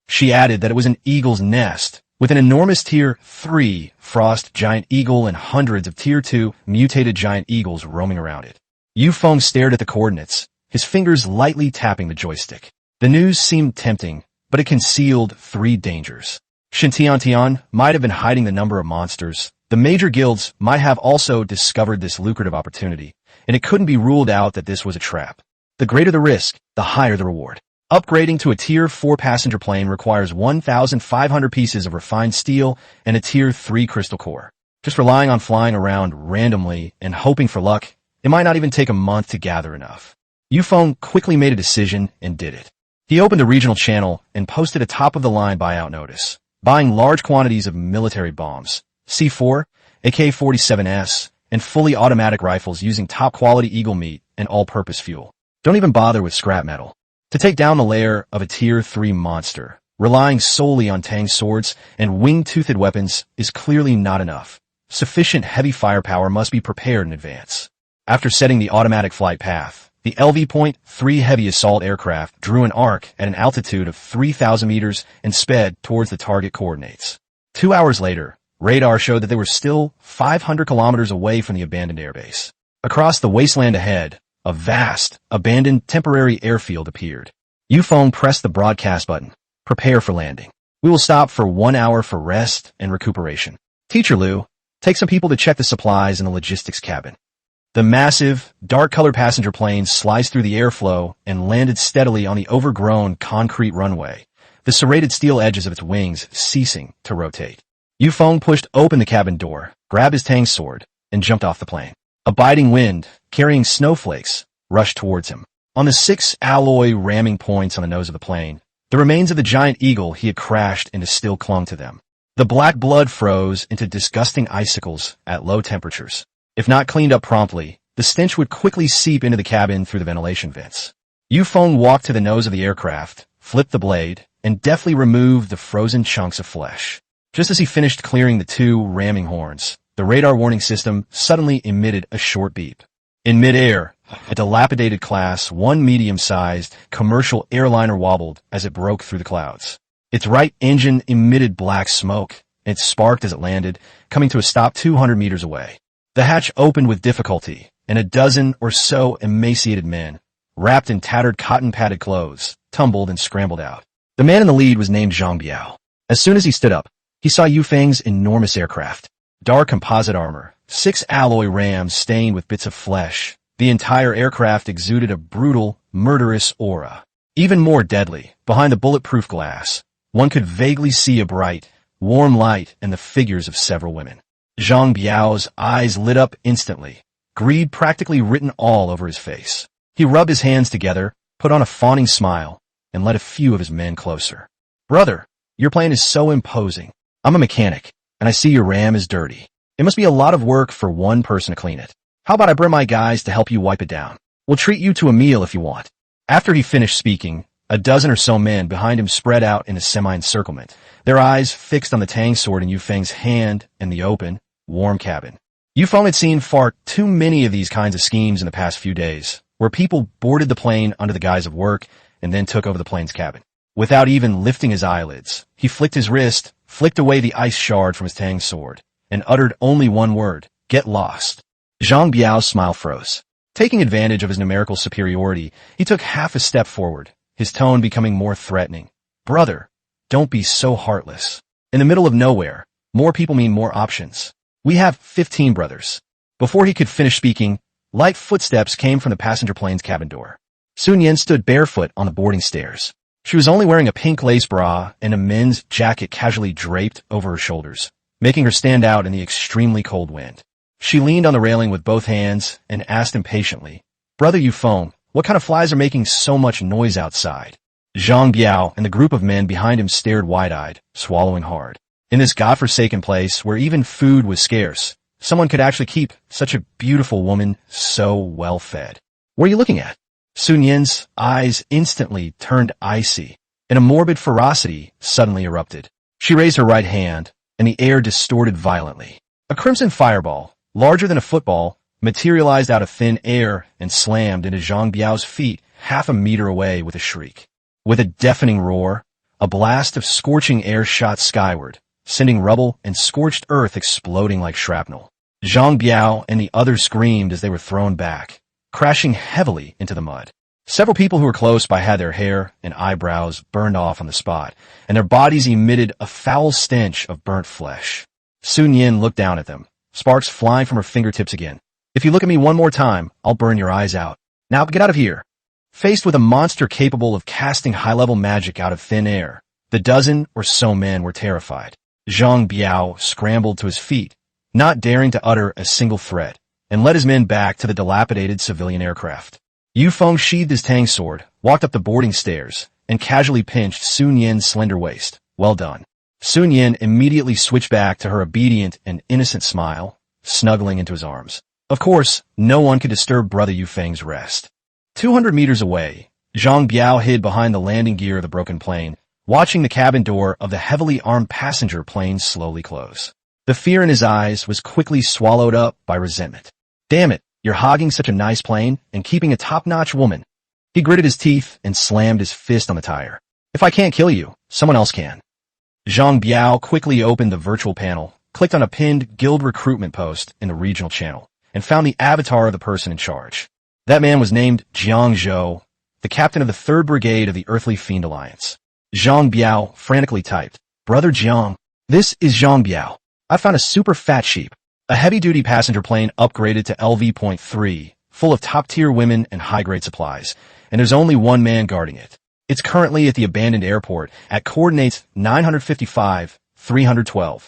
She added that it was an eagle's nest, with an enormous Tier 3 frost giant eagle and hundreds of Tier 2 mutated giant eagles roaming around it. Feng stared at the coordinates, his fingers lightly tapping the joystick. The news seemed tempting, but it concealed 3 dangers. Shen Tiantian might have been hiding the number of monsters. The major guilds might have also discovered this lucrative opportunity, and it couldn't be ruled out that this was a trap. The greater the risk, the higher the reward. Upgrading to a Tier 4 passenger plane requires 1,500 pieces of refined steel and a Tier 3 crystal core. Just relying on flying around randomly and hoping for luck, it might not even take a month to gather enough. Feng quickly made a decision and did it. He opened a regional channel and posted a top-of-the-line buyout notice, buying large quantities of military bombs, C4, AK-47S, and fully automatic rifles using top-quality eagle meat and all-purpose fuel. Don't even bother with scrap metal. To take down the lair of a Tier 3 monster, relying solely on Tang swords and wing-toothed weapons is clearly not enough. Sufficient heavy firepower must be prepared in advance. After setting the automatic flight path, the LV.3 heavy assault aircraft drew an arc at an altitude of 3,000 meters and sped towards the target coordinates. 2 hours later, radar showed that they were still 500 kilometers away from the abandoned airbase. Across the wasteland ahead, a vast, abandoned temporary airfield appeared. Feng pressed the broadcast button. Prepare for landing. We will stop for 1 hour for rest and recuperation. Teacher Liu, take some people to check the supplies in the logistics cabin. The massive, dark-colored passenger plane sliced through the airflow and landed steadily on the overgrown concrete runway, the serrated steel edges of its wings ceasing to rotate. Feng pushed open the cabin door, grabbed his Tang sword, and jumped off the plane. A biting wind, carrying snowflakes, rushed towards him. On the 6 alloy ramming points on the nose of the plane, the remains of the giant eagle he had crashed into still clung to them. The black blood froze into disgusting icicles at low temperatures. If not cleaned up promptly, the stench would quickly seep into the cabin through the ventilation vents. Feng walked to the nose of the aircraft, flipped the blade, and deftly removed the frozen chunks of flesh. Just as he finished clearing the 2 ramming horns, the radar warning system suddenly emitted a short beep. In midair, a dilapidated Class 1 medium-sized commercial airliner wobbled as it broke through the clouds. Its right engine emitted black smoke, and it sparked as it landed, coming to a stop 200 meters away. The hatch opened with difficulty, and a dozen or so emaciated men, wrapped in tattered cotton-padded clothes, tumbled and scrambled out. The man in the lead was named Zhang Biao. As soon as he stood up, he saw Feng's enormous aircraft. Dark composite armor, 6 alloy rams stained with bits of flesh. The entire aircraft exuded a brutal, murderous aura. Even more deadly, behind the bulletproof glass, one could vaguely see a bright, warm light and the figures of several women. Zhang Biao's eyes lit up instantly, greed practically written all over his face. He rubbed his hands together, put on a fawning smile, and led a few of his men closer. Brother, your plane is so imposing. I'm a mechanic, and I see your ram is dirty. It must be a lot of work for one person to clean it. How about I bring my guys to help you wipe it down? We'll treat you to a meal if you want. After he finished speaking, a dozen or so men behind him spread out in a semi-encirclement, their eyes fixed on the Tang sword in Feng's hand and the open, warm cabin. Feng had seen far too many of these kinds of schemes in the past few days, where people boarded the plane under the guise of work and then took over the plane's cabin. Without even lifting his eyelids, he flicked his wrist, flicked away the ice shard from his Tang sword, and uttered only one word, "Get lost." Zhang Biao's smile froze. Taking advantage of his numerical superiority, he took half a step forward, his tone becoming more threatening. Brother, don't be so heartless. In the middle of nowhere, more people mean more options. We have 15 brothers. Before he could finish speaking, Light footsteps came from the passenger plane's cabin door. Sun Yin stood barefoot on the boarding stairs. She was only wearing a pink lace bra and a men's jacket casually draped over her shoulders, making her stand out in the extremely cold wind. She leaned on the railing with both hands and asked impatiently, "Brother Feng, what kind of flies are making so much noise outside?" Zhang Biao and the group of men behind him stared wide-eyed, swallowing hard. In this godforsaken place where even food was scarce, someone could actually keep such a beautiful woman so well-fed. "What are you looking at?" Sun Yin's eyes instantly turned icy, and a morbid ferocity suddenly erupted. She raised her right hand, and the air distorted violently. A crimson fireball, larger than a football, materialized out of thin air and slammed into Zhang Biao's feet half a meter away with a shriek. With a deafening roar, a blast of scorching air shot skyward, sending rubble and scorched earth exploding like shrapnel. Zhang Biao and the others screamed as they were thrown back, crashing heavily into the mud. Several people who were close by had their hair and eyebrows burned off on the spot, and their bodies emitted a foul stench of burnt flesh. Sun Yin looked down at them, sparks flying from her fingertips again. "If you look at me one more time, I'll burn your eyes out. Now get out of here." Faced with a monster capable of casting high-level magic out of thin air, the dozen or so men were terrified. Zhang Biao scrambled to his feet, not daring to utter a single threat, and led his men back to the dilapidated civilian aircraft. Feng sheathed his tang sword, walked up the boarding stairs, and casually pinched Sun Yin's slender waist. "Well done." Sun Yin immediately switched back to her obedient and innocent smile, snuggling into his arms. Of course, no one could disturb Brother Feng's rest. 200 meters away, Zhang Biao hid behind the landing gear of the broken plane, watching the cabin door of the heavily armed passenger plane slowly close. The fear in his eyes was quickly swallowed up by resentment. "Damn it, you're hogging such a nice plane and keeping a top-notch woman." He gritted his teeth and slammed his fist on the tire. "If I can't kill you, someone else can." Zhang Biao quickly opened the virtual panel, clicked on a pinned guild recruitment post in the regional channel, and found the avatar of the person in charge. That man was named Jiang Zhou, the captain of the 3rd Brigade of the Earthly Fiend Alliance. Zhang Biao frantically typed, "Brother Jiang, this is Zhang Biao. I found a super fat sheep. A heavy-duty passenger plane upgraded to LV.3, full of top-tier women and high-grade supplies, and there's only one man guarding it. It's currently at the abandoned airport at coordinates 955-312.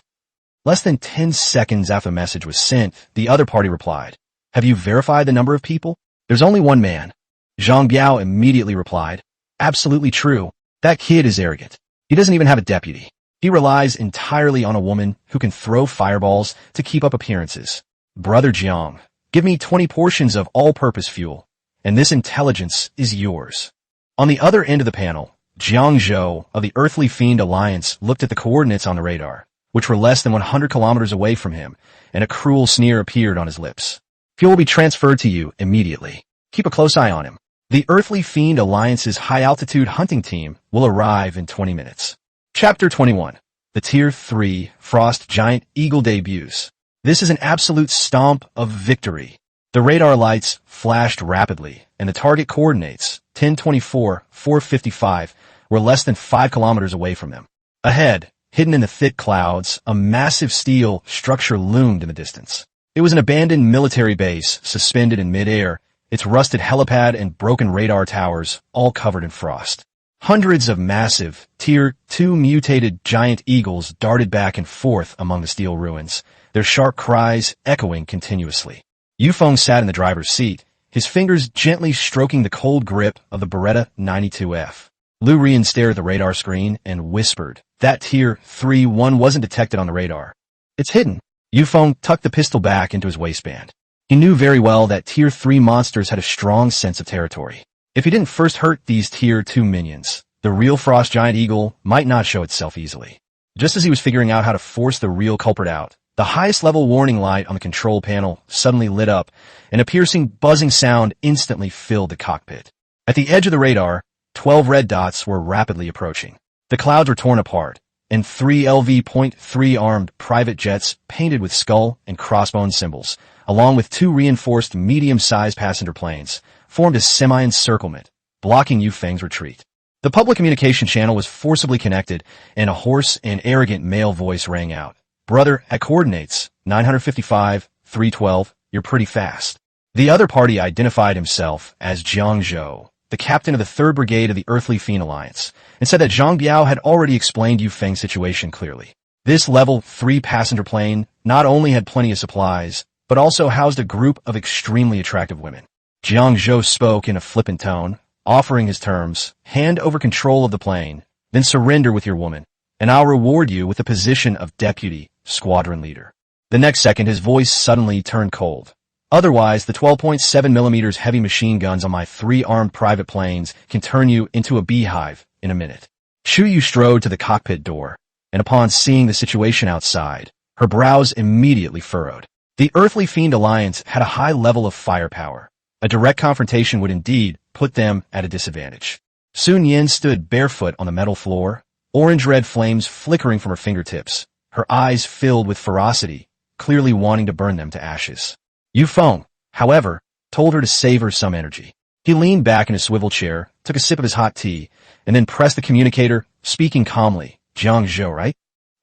Less than 10 seconds after the message was sent, the other party replied, "Have you verified the number of people? There's only one man." Zhang Biao immediately replied, "Absolutely true. That kid is arrogant. He doesn't even have a deputy. He relies entirely on a woman who can throw fireballs to keep up appearances. Brother Jiang, give me 20 portions of all-purpose fuel, and this intelligence is yours." On the other end of the panel, Jiang Zhou of the Earthly Fiend Alliance looked at the coordinates on the radar, which were less than 100 kilometers away from him, and a cruel sneer appeared on his lips. "Fuel will be transferred to you immediately. Keep a close eye on him. The Earthly Fiend Alliance's high-altitude hunting team will arrive in 20 minutes. Chapter 21. The Tier 3 Frost Giant Eagle debuts. This is an absolute stomp of victory. The radar lights flashed rapidly, and the target coordinates, 1024-455, were less than 5 kilometers away from them. Ahead, hidden in the thick clouds, a massive steel structure loomed in the distance. It was an abandoned military base suspended in mid-air, its rusted helipad and broken radar towers all covered in frost. Hundreds of massive, Tier 2 mutated giant eagles darted back and forth among the steel ruins, their sharp cries echoing continuously. Feng sat in the driver's seat, his fingers gently stroking the cold grip of the Beretta 92F. Lu Rian stared at the radar screen and whispered, "That Tier 3 one wasn't detected on the radar. It's hidden." Feng tucked the pistol back into his waistband. He knew very well that Tier 3 monsters had a strong sense of territory. If he didn't first hurt these Tier 2 minions, the real Frost Giant Eagle might not show itself easily. Just as he was figuring out how to force the real culprit out, the highest level warning light on the control panel suddenly lit up, and a piercing, buzzing sound instantly filled the cockpit. At the edge of the radar, 12 red dots were rapidly approaching. The clouds were torn apart, and 3 LV.3 armed private jets painted with skull and crossbone symbols, along with 2 reinforced medium-sized passenger planes, formed a semi-encirclement, blocking Feng's retreat. The public communication channel was forcibly connected, and a hoarse and arrogant male voice rang out. "Brother, at coordinates 955-312, you're pretty fast." The other party identified himself as Jiang Zhou, the captain of the 3rd Brigade of the Earthly Fiend Alliance, and said that Zhang Biao had already explained Yu Feng's situation clearly. This level 3 passenger plane not only had plenty of supplies, but also housed a group of extremely attractive women. Jiang Zhou spoke in a flippant tone, offering his terms: hand over control of the plane, then surrender with your woman, and I'll reward you with the position of deputy squadron leader. The next second, his voice suddenly turned cold. Otherwise, the 12.7mm heavy machine guns on my 3 armed private planes can turn you into a beehive in a minute. Shu Yu strode to the cockpit door, and upon seeing the situation outside, her brows immediately furrowed. The Earthly Fiend Alliance had a high level of firepower. A direct confrontation would indeed put them at a disadvantage. Sun Yin stood barefoot on the metal floor, orange-red flames flickering from her fingertips, her eyes filled with ferocity, clearly wanting to burn them to ashes. Yu Feng, however, told her to savor some energy. He leaned back in his swivel chair, took a sip of his hot tea, and then pressed the communicator, speaking calmly. Jiang Zhou, right?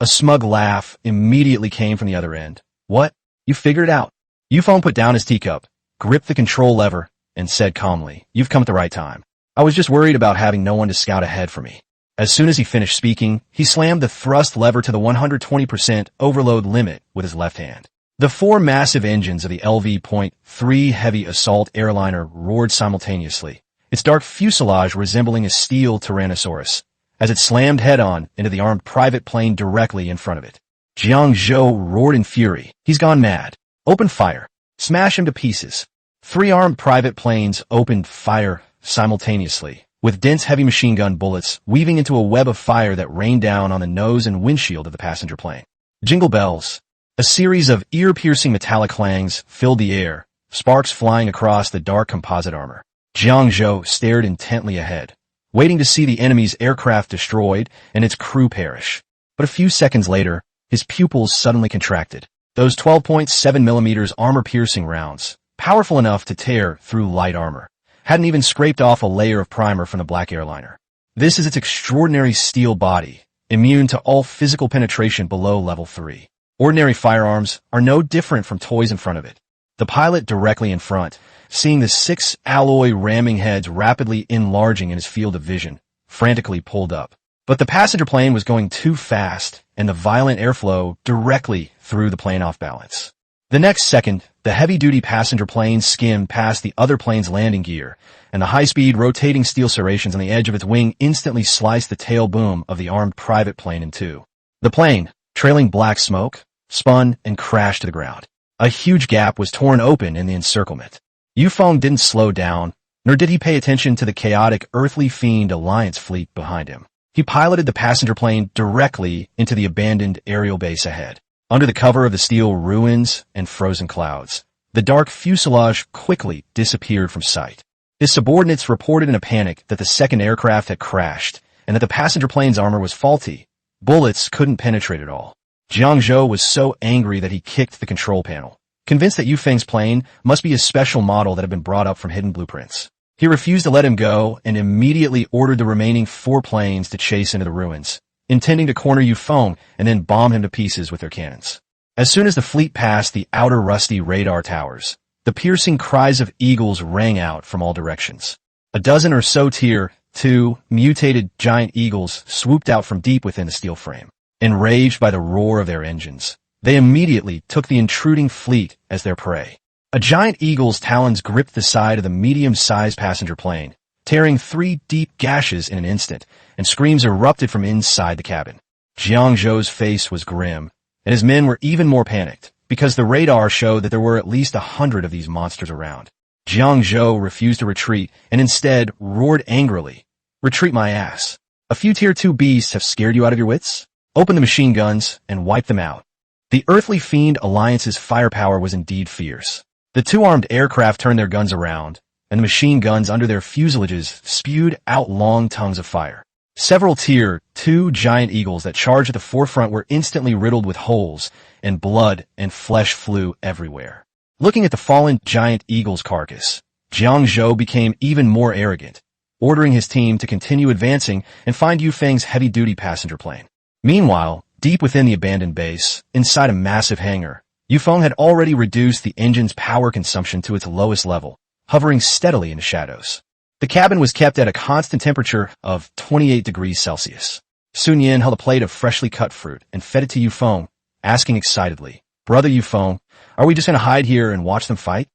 A smug laugh immediately came from the other end. What? You figured it out. Yu Feng put down his teacup, gripped the control lever, and said calmly, you've come at the right time. I was just worried about having no one to scout ahead for me. As soon as he finished speaking, he slammed the thrust lever to the 120% overload limit with his left hand. The 4 massive engines of the LV.3 heavy assault airliner roared simultaneously, its dark fuselage resembling a steel Tyrannosaurus, as it slammed head-on into the armed private plane directly in front of it. Jiang Zhou roared in fury. He's gone mad. Open fire. Smash him to pieces. 3 armed private planes opened fire simultaneously, with dense heavy machine gun bullets weaving into a web of fire that rained down on the nose and windshield of the passenger plane. Jingle bells. A series of ear-piercing metallic clangs filled the air, sparks flying across the dark composite armor. Jiang Zhou stared intently ahead, waiting to see the enemy's aircraft destroyed and its crew perish. But a few seconds later, his pupils suddenly contracted. Those 12.7mm armor-piercing rounds, powerful enough to tear through light armor, hadn't even scraped off a layer of primer from the black airliner. This is its extraordinary steel body, immune to all physical penetration below level 3. Ordinary firearms are no different from toys in front of it. The pilot directly in front, seeing the 6 alloy ramming heads rapidly enlarging in his field of vision, frantically pulled up. But the passenger plane was going too fast, and the violent airflow directly threw the plane off balance. The next second, the heavy-duty passenger plane skimmed past the other plane's landing gear, and the high-speed rotating steel serrations on the edge of its wing instantly sliced the tail boom of the armed private plane in two. The plane, trailing black smoke, spun and crashed to the ground. A huge gap was torn open in the encirclement. Yu Feng didn't slow down, nor did he pay attention to the chaotic Earthly Fiend Alliance fleet behind him. He piloted the passenger plane directly into the abandoned aerial base ahead. Under the cover of the steel ruins and frozen clouds, the dark fuselage quickly disappeared from sight. His subordinates reported in a panic that the second aircraft had crashed and that the passenger plane's armor was faulty. Bullets couldn't penetrate at all. Jiang Zhou was so angry that he kicked the control panel, convinced that Yu Feng's plane must be a special model that had been brought up from hidden blueprints. He refused to let him go and immediately ordered the remaining 4 planes to chase into the ruins, intending to corner Yu Feng and then bomb him to pieces with their cannons. As soon as the fleet passed the outer rusty radar towers, the piercing cries of eagles rang out from all directions. A dozen or so Tier 2 mutated giant eagles swooped out from deep within the steel frame. Enraged by the roar of their engines, they immediately took the intruding fleet as their prey. A giant eagle's talons gripped the side of the medium-sized passenger plane, tearing 3 deep gashes in an instant, and screams erupted from inside the cabin. Jiang Zhou's face was grim, and his men were even more panicked, because the radar showed that there were at least 100 of these monsters around. Jiang Zhou refused to retreat, and instead roared angrily, "Retreat my ass. A few Tier 2 beasts have scared you out of your wits? Open the machine guns and wipe them out." The Earthly Fiend Alliance's firepower was indeed fierce. The 2 armed aircraft turned their guns around, and the machine guns under their fuselages spewed out long tongues of fire. Several Tier 2 giant eagles that charged at the forefront were instantly riddled with holes, and blood and flesh flew everywhere. Looking at the fallen giant eagle's carcass, Jiang Zhou became even more arrogant, ordering his team to continue advancing and find Yu Feng's heavy-duty passenger plane. Meanwhile, deep within the abandoned base, inside a massive hangar, Feng had already reduced the engine's power consumption to its lowest level, hovering steadily in the shadows. The cabin was kept at a constant temperature of 28 degrees Celsius. Sun Yin held a plate of freshly cut fruit and fed it to Feng, asking excitedly, "Brother Feng, are we just going to hide here and watch them fight?"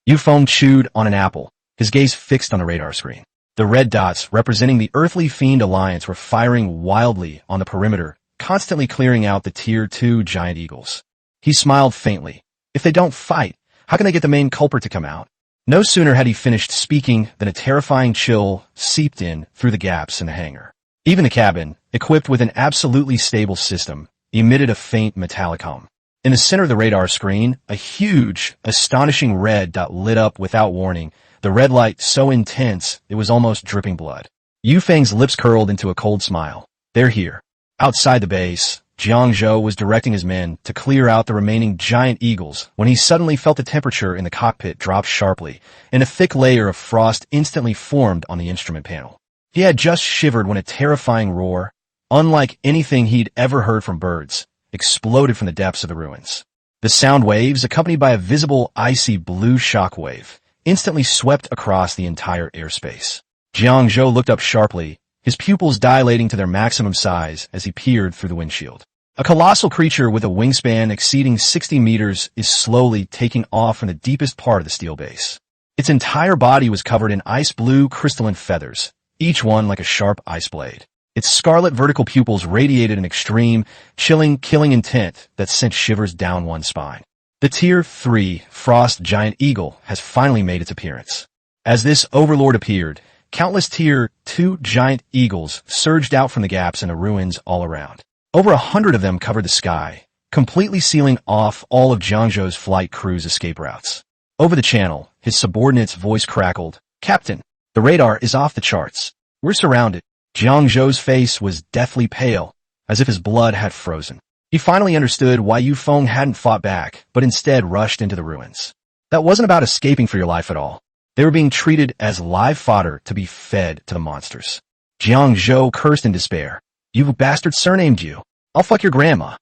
Feng chewed on an apple, his gaze fixed on the radar screen. The red dots, representing the Earthly Fiend Alliance, were firing wildly on the perimeter, constantly clearing out the Tier 2 giant eagles. He smiled faintly. If they don't fight, how can they get the main culprit to come out? No sooner had he finished speaking than a terrifying chill seeped in through the gaps in the hangar. Even the cabin, equipped with an absolutely stable system, emitted a faint metallic hum. In the center of the radar screen, a huge, astonishing red dot lit up without warning, the red light so intense it was almost dripping blood. Feng's lips curled into a cold smile. They're here. Outside the base, Jiang Zhou was directing his men to clear out the remaining giant eagles when he suddenly felt the temperature in the cockpit drop sharply, and a thick layer of frost instantly formed on the instrument panel. He had just shivered when a terrifying roar, unlike anything he'd ever heard from birds, exploded from the depths of the ruins. The sound waves, accompanied by a visible icy blue shockwave, instantly swept across the entire airspace. Jiang Zhou looked up sharply, his pupils dilating to their maximum size as he peered through the windshield. A colossal creature with a wingspan exceeding 60 meters is slowly taking off from the deepest part of the steel base. Its entire body was covered in ice-blue crystalline feathers, each one like a sharp ice blade. Its scarlet vertical pupils radiated an extreme, chilling, killing intent that sent shivers down one's spine. The Tier 3 Frost Giant Eagle has finally made its appearance. As this overlord appeared, countless Tier 2 giant eagles surged out from the gaps in the ruins all around. Over 100 of them covered the sky, completely sealing off all of Jiang Zhou's flight crew's escape routes. Over the channel, his subordinate's voice crackled, "Captain, the radar is off the charts. We're surrounded." Jiang Zhou's face was deathly pale, as if his blood had frozen. He finally understood why Feng hadn't fought back, but instead rushed into the ruins. That wasn't about escaping for your life at all. They were being treated as live fodder to be fed to the monsters. Jiang Zhou cursed in despair. "You bastard surnamed you. I'll fuck your grandma."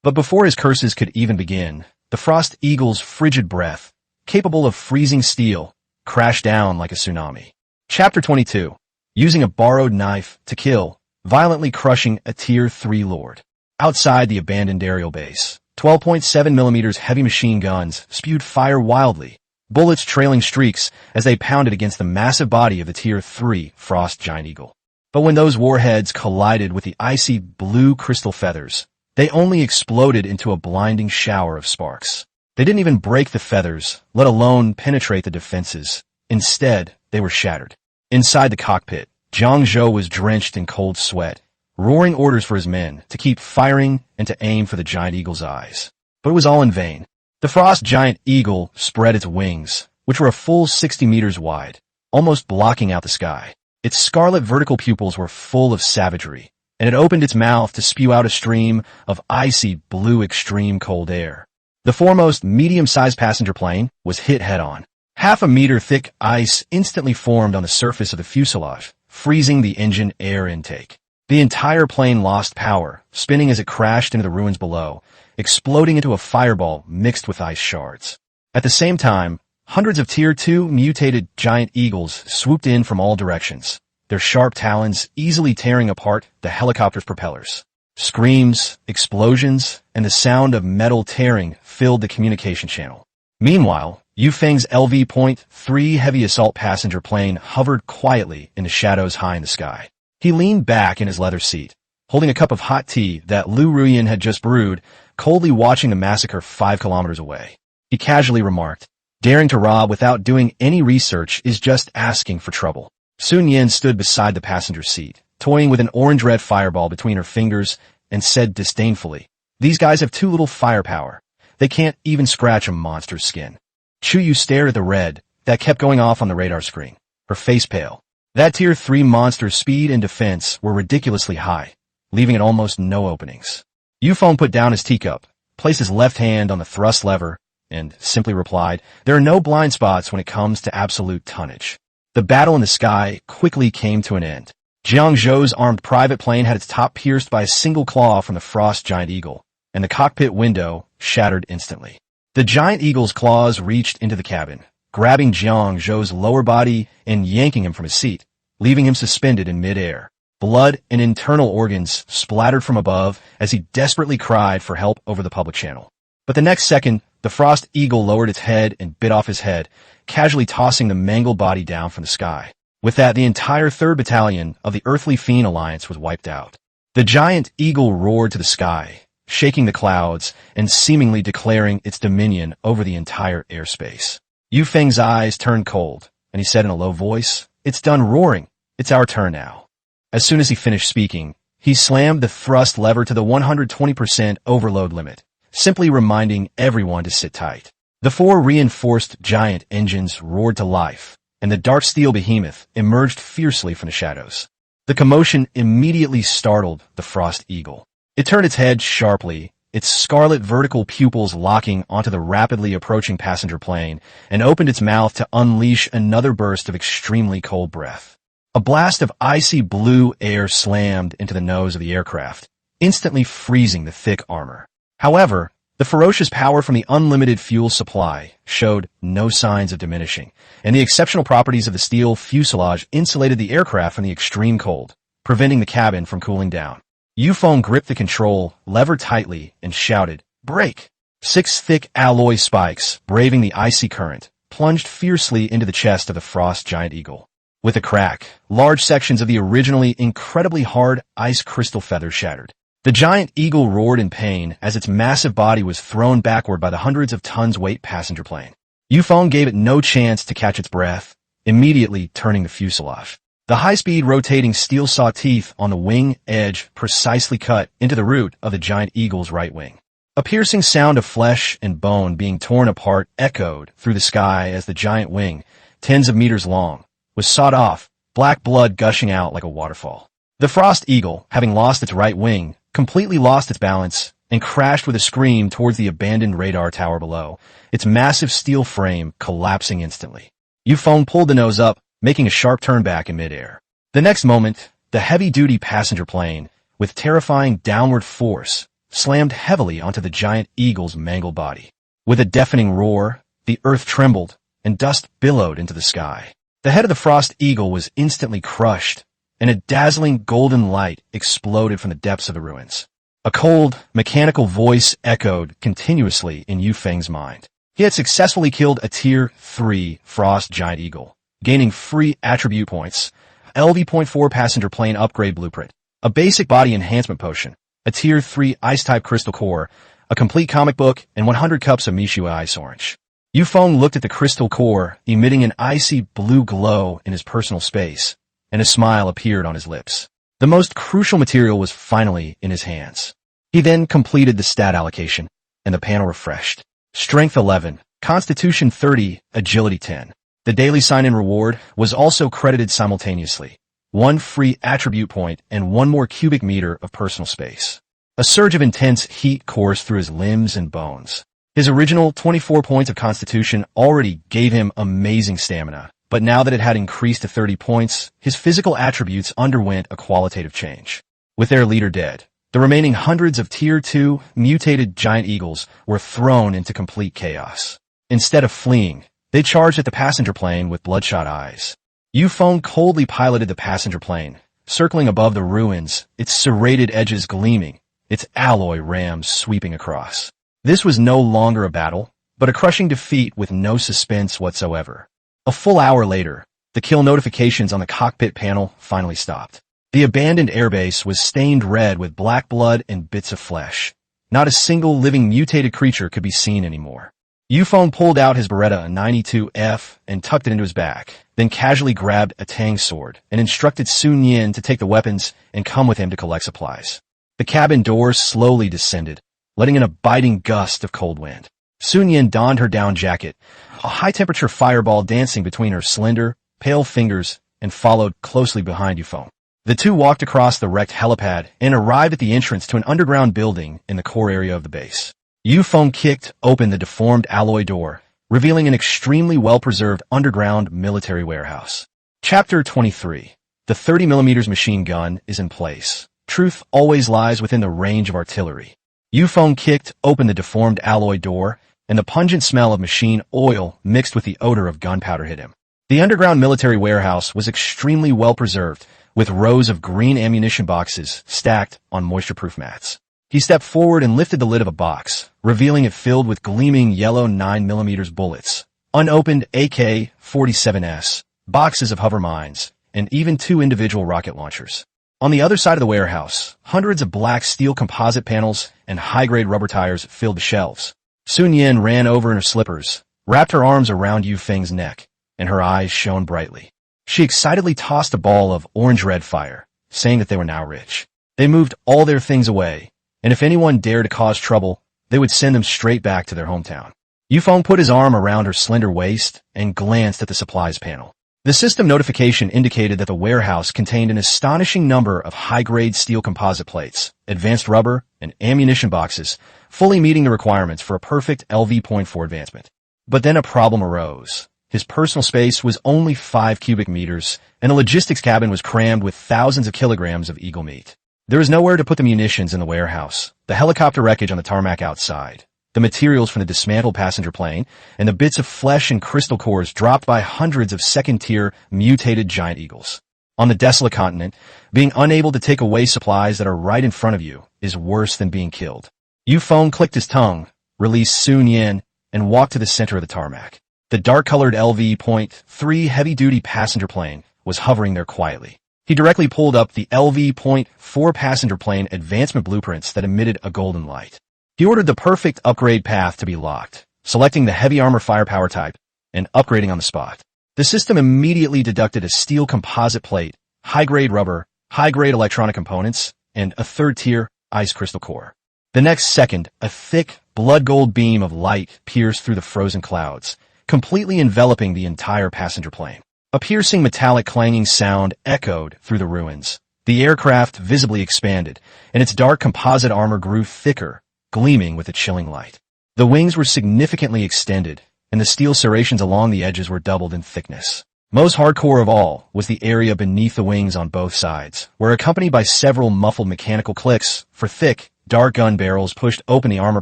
But before his curses could even begin, the Frost Eagle's frigid breath, capable of freezing steel, crashed down like a tsunami. Chapter 22. Using a borrowed knife to kill, violently crushing a Tier 3 lord. Outside the abandoned aerial base, 12.7mm heavy machine guns spewed fire wildly, bullets trailing streaks as they pounded against the massive body of the Tier 3 Frost Giant Eagle. But when those warheads collided with the icy blue crystal feathers, they only exploded into a blinding shower of sparks. They didn't even break the feathers, let alone penetrate the defenses. Instead, they were shattered. Inside the cockpit, Jiang Zhou was drenched in cold sweat, roaring orders for his men to keep firing and to aim for the giant eagle's eyes. But it was all in vain. The Frost Giant Eagle spread its wings, which were a full 60 meters wide, almost blocking out the sky. Its scarlet vertical pupils were full of savagery, and it opened its mouth to spew out a stream of icy blue extreme cold air. The foremost medium-sized passenger plane was hit head-on. Half a meter thick ice instantly formed on the surface of the fuselage, freezing the engine air intake. The entire plane lost power, spinning as it crashed into the ruins below, exploding into a fireball mixed with ice shards. At the same time, hundreds of Tier 2 mutated giant eagles swooped in from all directions, their sharp talons easily tearing apart the helicopter's propellers. Screams, explosions, and the sound of metal tearing filled the communication channel. Meanwhile, Feng's LV.3 heavy assault passenger plane hovered quietly in the shadows high in the sky. He leaned back in his leather seat, holding a cup of hot tea that Lu Ruyan had just brewed, coldly watching the massacre 5 kilometers away. He casually remarked, "Daring to rob without doing any research is just asking for trouble." Sun Yin stood beside the passenger seat, toying with an orange-red fireball between her fingers, and said disdainfully, "These guys have too little firepower. They can't even scratch a monster's skin." Chu Yu stared at the red that kept going off on the radar screen, her face pale. That Tier 3 monster's speed and defense were ridiculously high, leaving it almost no openings. Feng put down his teacup, placed his left hand on the thrust lever, and simply replied, "There are no blind spots when it comes to absolute tonnage." The battle in the sky quickly came to an end. Jiang Zhou's armed private plane had its top pierced by a single claw from the Frost Giant Eagle, and the cockpit window shattered instantly. The giant eagle's claws reached into the cabin, grabbing Jiang Zhou's lower body and yanking him from his seat, leaving him suspended in midair. Blood and internal organs splattered from above as he desperately cried for help over the public channel. But the next second, the frost eagle lowered its head and bit off his head, casually tossing the mangled body down from the sky. With that, the entire 3rd Battalion of the Earthly Fiend Alliance was wiped out. The giant eagle roared to the sky, shaking the clouds and seemingly declaring its dominion over the entire airspace. Yu Feng's eyes turned cold, and he said in a low voice, "It's done roaring. It's our turn now." As soon as he finished speaking, he slammed the thrust lever to the 120% overload limit, simply reminding everyone to sit tight. The 4 reinforced giant engines roared to life, and the dark steel behemoth emerged fiercely from the shadows. The commotion immediately startled the frost eagle. It turned its head sharply, its scarlet vertical pupils locking onto the rapidly approaching passenger plane, and opened its mouth to unleash another burst of extremely cold breath. A blast of icy blue air slammed into the nose of the aircraft, instantly freezing the thick armor. However, the ferocious power from the unlimited fuel supply showed no signs of diminishing, and the exceptional properties of the steel fuselage insulated the aircraft from the extreme cold, preventing the cabin from cooling down. Yu Feng gripped the control lever tightly and shouted, "Brake!" 6 thick alloy spikes, braving the icy current, plunged fiercely into the chest of the frost giant eagle. With a crack, large sections of the originally incredibly hard ice crystal feathers shattered. The giant eagle roared in pain as its massive body was thrown backward by the hundreds of tons weight passenger plane. Yu Feng gave it no chance to catch its breath, immediately turning the fuselage. The high-speed rotating steel saw teeth on the wing edge precisely cut into the root of the giant eagle's right wing. A piercing sound of flesh and bone being torn apart echoed through the sky as the giant wing, tens of meters long, was sawed off, black blood gushing out like a waterfall. The frost eagle, having lost its right wing, completely lost its balance and crashed with a scream towards the abandoned radar tower below, its massive steel frame collapsing instantly. Yu Feng pulled the nose up, making a sharp turn back in midair. The next moment, the heavy-duty passenger plane, with terrifying downward force, slammed heavily onto the giant eagle's mangled body. With a deafening roar, the earth trembled, and dust billowed into the sky. The head of the frost eagle was instantly crushed, and a dazzling golden light exploded from the depths of the ruins. A cold, mechanical voice echoed continuously in Yu Feng's mind. He had successfully killed a Tier 3 frost giant eagle, gaining free attribute points, LV.4 passenger plane upgrade blueprint, a basic body enhancement potion, a Tier 3 ice-type crystal core, a complete comic book, and 100 cups of Mishua ice orange. Yu Feng looked at the crystal core, emitting an icy blue glow in his personal space, and a smile appeared on his lips. The most crucial material was finally in his hands. He then completed the stat allocation, and the panel refreshed. Strength 11, Constitution 30, Agility 10. The daily sign-in reward was also credited simultaneously. 1 free attribute point and 1 more cubic meter of personal space. A surge of intense heat coursed through his limbs and bones. His original 24 points of Constitution already gave him amazing stamina, but now that it had increased to 30 points, his physical attributes underwent a qualitative change. With their leader dead, the remaining hundreds of Tier 2 mutated giant eagles were thrown into complete chaos. Instead of fleeing, they charged at the passenger plane with bloodshot eyes. Yu Feng coldly piloted the passenger plane, circling above the ruins, its serrated edges gleaming, its alloy rams sweeping across. This was no longer a battle, but a crushing defeat with no suspense whatsoever. A full hour later, the kill notifications on the cockpit panel finally stopped. The abandoned airbase was stained red with black blood and bits of flesh. Not a single living mutated creature could be seen anymore. Yu Feng pulled out his Beretta 92F and tucked it into his back, then casually grabbed a Tang sword and instructed Sun Yin to take the weapons and come with him to collect supplies. The cabin doors slowly descended, letting in a biting gust of cold wind. Sun Yin donned her down jacket, a high-temperature fireball dancing between her slender, pale fingers, and followed closely behind Yu Feng. The two walked across the wrecked helipad and arrived at the entrance to an underground building in the core area of the base. Yu Feng kicked open the deformed alloy door, revealing an extremely well-preserved underground military warehouse. Chapter 23. The 30mm machine gun is in place. Truth always lies within the range of artillery. Yu Feng kicked open the deformed alloy door, and the pungent smell of machine oil mixed with the odor of gunpowder hit him. The underground military warehouse was extremely well preserved, with rows of green ammunition boxes stacked on moisture-proof mats. He stepped forward and lifted the lid of a box, revealing it filled with gleaming yellow 9mm bullets, unopened AK-47s, boxes of hover mines, and even 2 individual rocket launchers. On the other side of the warehouse, hundreds of black steel composite panels and high-grade rubber tires filled the shelves. Sun Yin ran over in her slippers, wrapped her arms around Yu Feng's neck, and her eyes shone brightly. She excitedly tossed a ball of orange-red fire, saying that they were now rich. They moved all their things away, and if anyone dared to cause trouble, they would send them straight back to their hometown. Yu Feng put his arm around her slender waist and glanced at the supplies panel. The system notification indicated that the warehouse contained an astonishing number of high-grade steel composite plates, advanced rubber, and ammunition boxes, fully meeting the requirements for a perfect LV.4 advancement. But then a problem arose. His personal space was only 5 cubic meters, and the logistics cabin was crammed with thousands of kilograms of eagle meat. There was nowhere to put the munitions in the warehouse, the helicopter wreckage on the tarmac outside, the materials from the dismantled passenger plane, and the bits of flesh and crystal cores dropped by hundreds of second-tier mutated giant eagles. On the desolate continent, being unable to take away supplies that are right in front of you is worse than being killed. Yu Feng clicked his tongue, released Sun Yin, and walked to the center of the tarmac. The dark-colored LV.3 heavy-duty passenger plane was hovering there quietly. He directly pulled up the LV.4 passenger plane advancement blueprints that emitted a golden light. He ordered the perfect upgrade path to be locked, selecting the heavy armor firepower type and upgrading on the spot. The system immediately deducted a steel composite plate, high-grade rubber, high-grade electronic components, and a third-tier ice crystal core. The next second, a thick, blood-gold beam of light pierced through the frozen clouds, completely enveloping the entire passenger plane. A piercing metallic clanging sound echoed through the ruins. The aircraft visibly expanded, and its dark composite armor grew thicker, gleaming with a chilling light. The wings were significantly extended, and the steel serrations along the edges were doubled in thickness. Most hardcore of all was the area beneath the wings on both sides, where accompanied by several muffled mechanical clicks, for thick, dark gun barrels pushed open the armor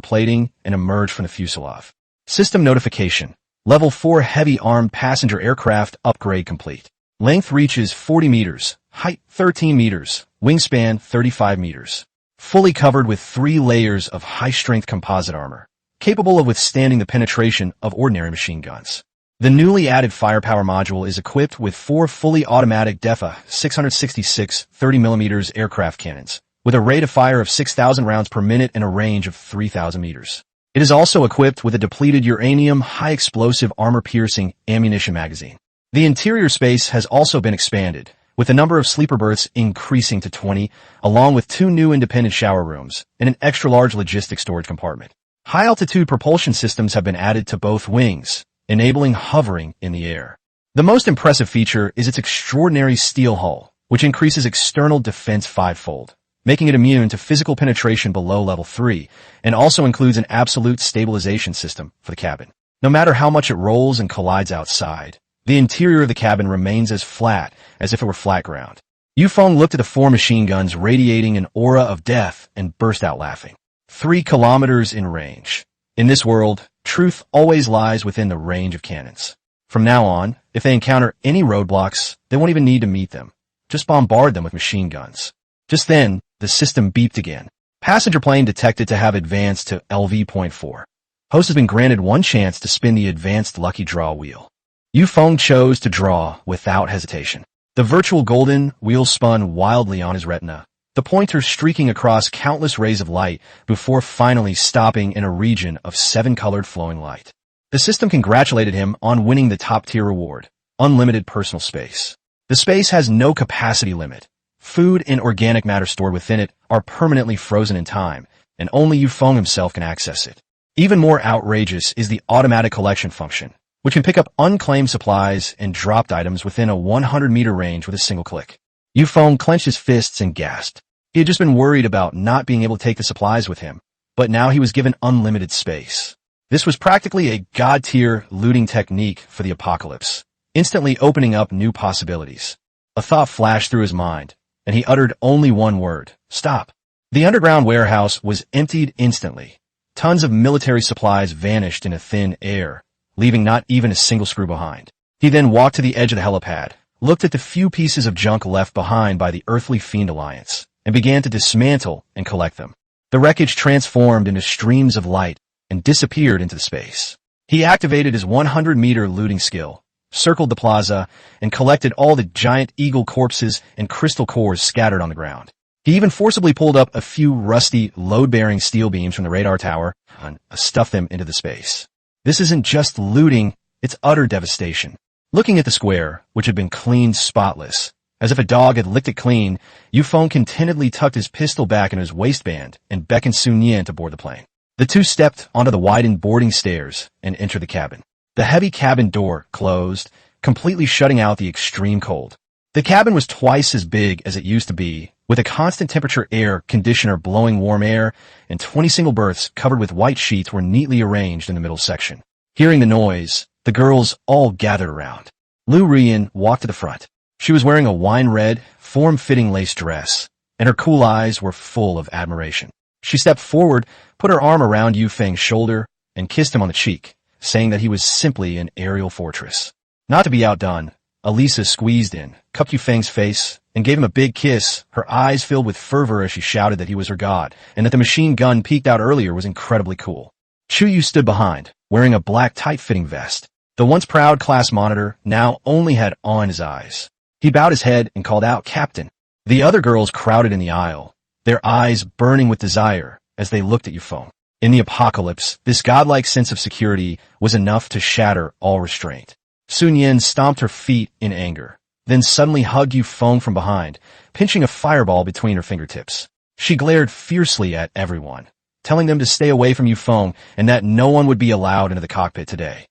plating and emerged from the fuselage. System notification. Level 4 heavy armed passenger aircraft upgrade complete. Length reaches 40 meters, height 13 meters, wingspan 35 meters. Fully covered with 3 layers of high-strength composite armor, capable of withstanding the penetration of ordinary machine guns. The newly added firepower module is equipped with 4 fully automatic DEFA 666 30mm aircraft cannons, with a rate of fire of 6,000 rounds per minute and a range of 3,000 meters. It is also equipped with a depleted uranium high-explosive armor-piercing ammunition magazine. The interior space has also been expanded, with the number of sleeper berths increasing to 20, along with 2 new independent shower rooms and an extra-large logistics storage compartment. High-altitude propulsion systems have been added to both wings, enabling hovering in the air. The most impressive feature is its extraordinary steel hull, which increases external defense 5-fold, making it immune to physical penetration below level 3, and also includes an absolute stabilization system for the cabin. No matter how much it rolls and collides outside, the interior of the cabin remains as flat as if it were flat ground. Yu Feng looked at the 4 machine guns radiating an aura of death and burst out laughing. 3 kilometers in range. In this world, truth always lies within the range of cannons. From now on, if they encounter any roadblocks, they won't even need to meet them. Just bombard them with machine guns. Just then, the system beeped again. Passenger plane detected to have advanced to LV.4. Host has been granted 1 chance to spin the advanced lucky draw wheel. Yu Feng chose to draw without hesitation. The virtual golden wheel spun wildly on his retina, the pointer streaking across countless rays of light before finally stopping in a region of 7-colored flowing light. The system congratulated him on winning the top-tier reward, unlimited personal space. The space has no capacity limit. Food and organic matter stored within it are permanently frozen in time, and only Yu Feng himself can access it. Even more outrageous is the automatic collection function, which can pick up unclaimed supplies and dropped items within a 100-meter range with a single click. Yu Feng clenched his fists and gasped. He had just been worried about not being able to take the supplies with him, but now he was given unlimited space. This was practically a god-tier looting technique for the apocalypse, instantly opening up new possibilities. A thought flashed through his mind, and he uttered only one word: stop. The underground warehouse was emptied instantly. tons of military supplies vanished in a thin air, leaving not even a single screw behind. He then walked to the edge of the helipad, looked at the few pieces of junk left behind by the Earthly Fiend Alliance, and began to dismantle and collect them. The wreckage transformed into streams of light and disappeared into space. He activated his 100-meter looting skill, circled the plaza, and collected all the giant eagle corpses and crystal cores scattered on the ground. He even forcibly pulled up a few rusty, load-bearing steel beams from the radar tower and stuffed them into the space. This isn't just looting, it's utter devastation. Looking at the square, which had been cleaned spotless, as if a dog had licked it clean, Feng contentedly tucked his pistol back into his waistband and beckoned Sun Yan to board the plane. The two stepped onto the widened boarding stairs and entered the cabin. The heavy cabin door closed, completely shutting out the extreme cold. The cabin was twice as big as it used to be, with a constant temperature air conditioner blowing warm air, and 20 single berths covered with white sheets were neatly arranged in the middle section. Hearing the noise, the girls all gathered around. Lu Ruyan walked to the front. She was wearing a wine-red, form-fitting lace dress, and her cool eyes were full of admiration. She stepped forward, put her arm around Feng's shoulder, and kissed him on the cheek, saying that he was simply an aerial fortress. Not to be outdone, Elisa squeezed in, cupped Feng's face, and gave him a big kiss, her eyes filled with fervor as she shouted that he was her god, and that the machine gun peeked out earlier was incredibly cool. Chuyu stood behind, wearing a black tight-fitting vest. The once proud class monitor now only had awe in his eyes. He bowed his head and called out, "Captain." The other girls crowded in the aisle, their eyes burning with desire as they looked at Feng. In the apocalypse, this godlike sense of security was enough to shatter all restraint. Sun Yan stomped her feet in anger, then suddenly hugged Feng from behind, pinching a fireball between her fingertips. She glared fiercely at everyone, telling them to stay away from Feng and that no one would be allowed into the cockpit today.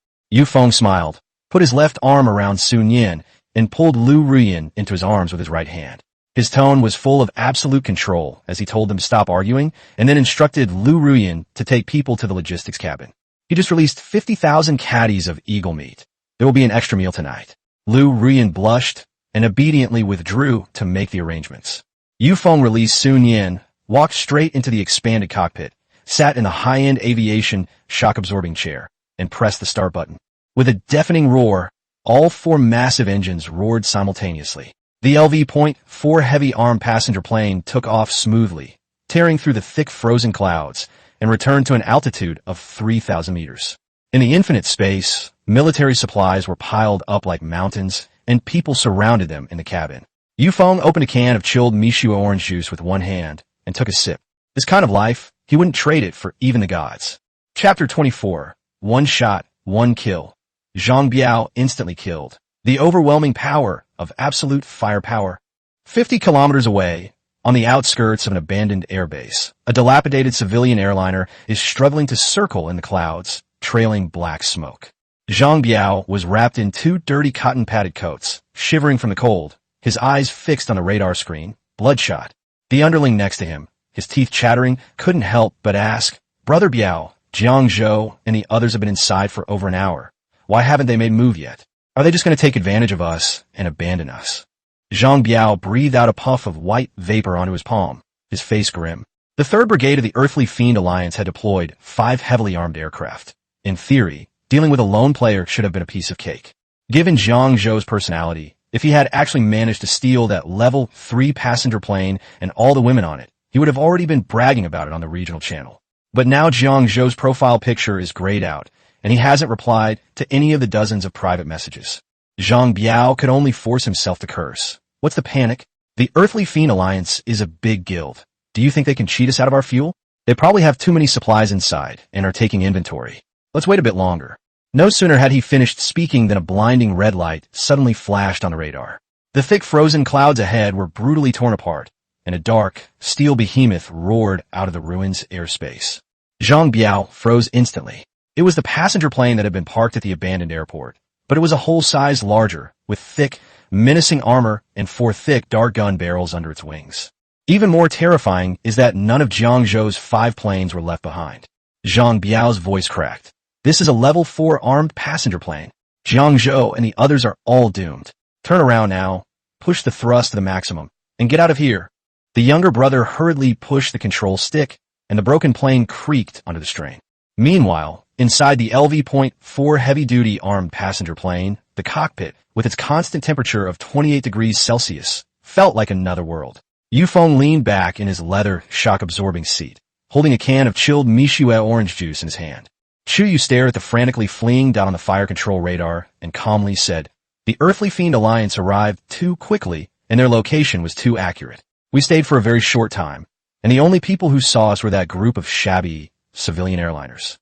Feng smiled, put his left arm around Sun Yan, and pulled Lu Ruyan into his arms with his right hand. His tone was full of absolute control as he told them to stop arguing and then instructed Lu Ruyan to take people to the logistics cabin. He just released 50,000 caddies of eagle meat. There will be an extra meal tonight. Lu Ruyan blushed and obediently withdrew to make the arrangements. Feng released Sun Yan, walked straight into the expanded cockpit, sat in the high-end aviation shock-absorbing chair, and pressed the start button. With a deafening roar, all four massive engines roared simultaneously. The LV.4 heavy-armed passenger plane took off smoothly, tearing through the thick frozen clouds, and returned to an altitude of 3,000 meters. In the infinite space, military supplies were piled up like mountains, and people surrounded them in the cabin. Feng opened a can of chilled Mishua orange juice with one hand and took a sip. This kind of life, he wouldn't trade it for even the gods. Chapter 24. One shot, one kill. Zhang Biao instantly killed. The overwhelming power of absolute firepower. 50 kilometers away, on the outskirts of an abandoned airbase, a dilapidated civilian airliner is struggling to circle in the clouds, trailing black smoke. Zhang Biao was wrapped in two dirty cotton-padded coats, shivering from the cold, his eyes fixed on the radar screen, bloodshot. The underling next to him, his teeth chattering, couldn't help but ask, "Brother Biao, Jiang Zhou and the others have been inside for over an hour. Why haven't they made a move yet? Are they just going to take advantage of us and abandon us?" Zhang Biao breathed out a puff of white vapor onto his palm, his face grim. The 3rd Brigade of the Earthly Fiend Alliance had deployed 5 heavily armed aircraft. In theory, dealing with a lone player should have been a piece of cake. Given Jiang Zhou's personality, if he had actually managed to steal that level 3 passenger plane and all the women on it, he would have already been bragging about it on the regional channel. But now Jiang Zhou's profile picture is grayed out, and he hasn't replied to any of the dozens of private messages. Zhang Biao could only force himself to curse. What's the panic? The Earthly Fiend Alliance is a big guild. Do you think they can cheat us out of our fuel? They probably have too many supplies inside and are taking inventory. Let's wait a bit longer. No sooner had he finished speaking than a blinding red light suddenly flashed on the radar. The thick frozen clouds ahead were brutally torn apart, and a dark, steel behemoth roared out of the ruins' airspace. Zhang Biao froze instantly. It was the passenger plane that had been parked at the abandoned airport, but it was a whole size larger, with thick, menacing armor and 4 thick dart gun barrels under its wings. Even more terrifying is that none of Jiang Zhou's 5 planes were left behind. Zhang Biao's voice cracked. This is a level 4 armed passenger plane. Jiang Zhou and the others are all doomed. Turn around now, push the thrust to the maximum, and get out of here. The younger brother hurriedly pushed the control stick, and the broken plane creaked under the strain. Meanwhile, inside the LV.4 heavy-duty armed passenger plane, the cockpit, with its constant temperature of 28 degrees Celsius, felt like another world. Feng leaned back in his leather, shock-absorbing seat, holding a can of chilled Michoud orange juice in his hand. Yu stared at the frantically fleeing dot on the fire control radar and calmly said, "The Earthly Fiend Alliance arrived too quickly, and their location was too accurate. We stayed for a very short time, and the only people who saw us were that group of shabby civilian airliners."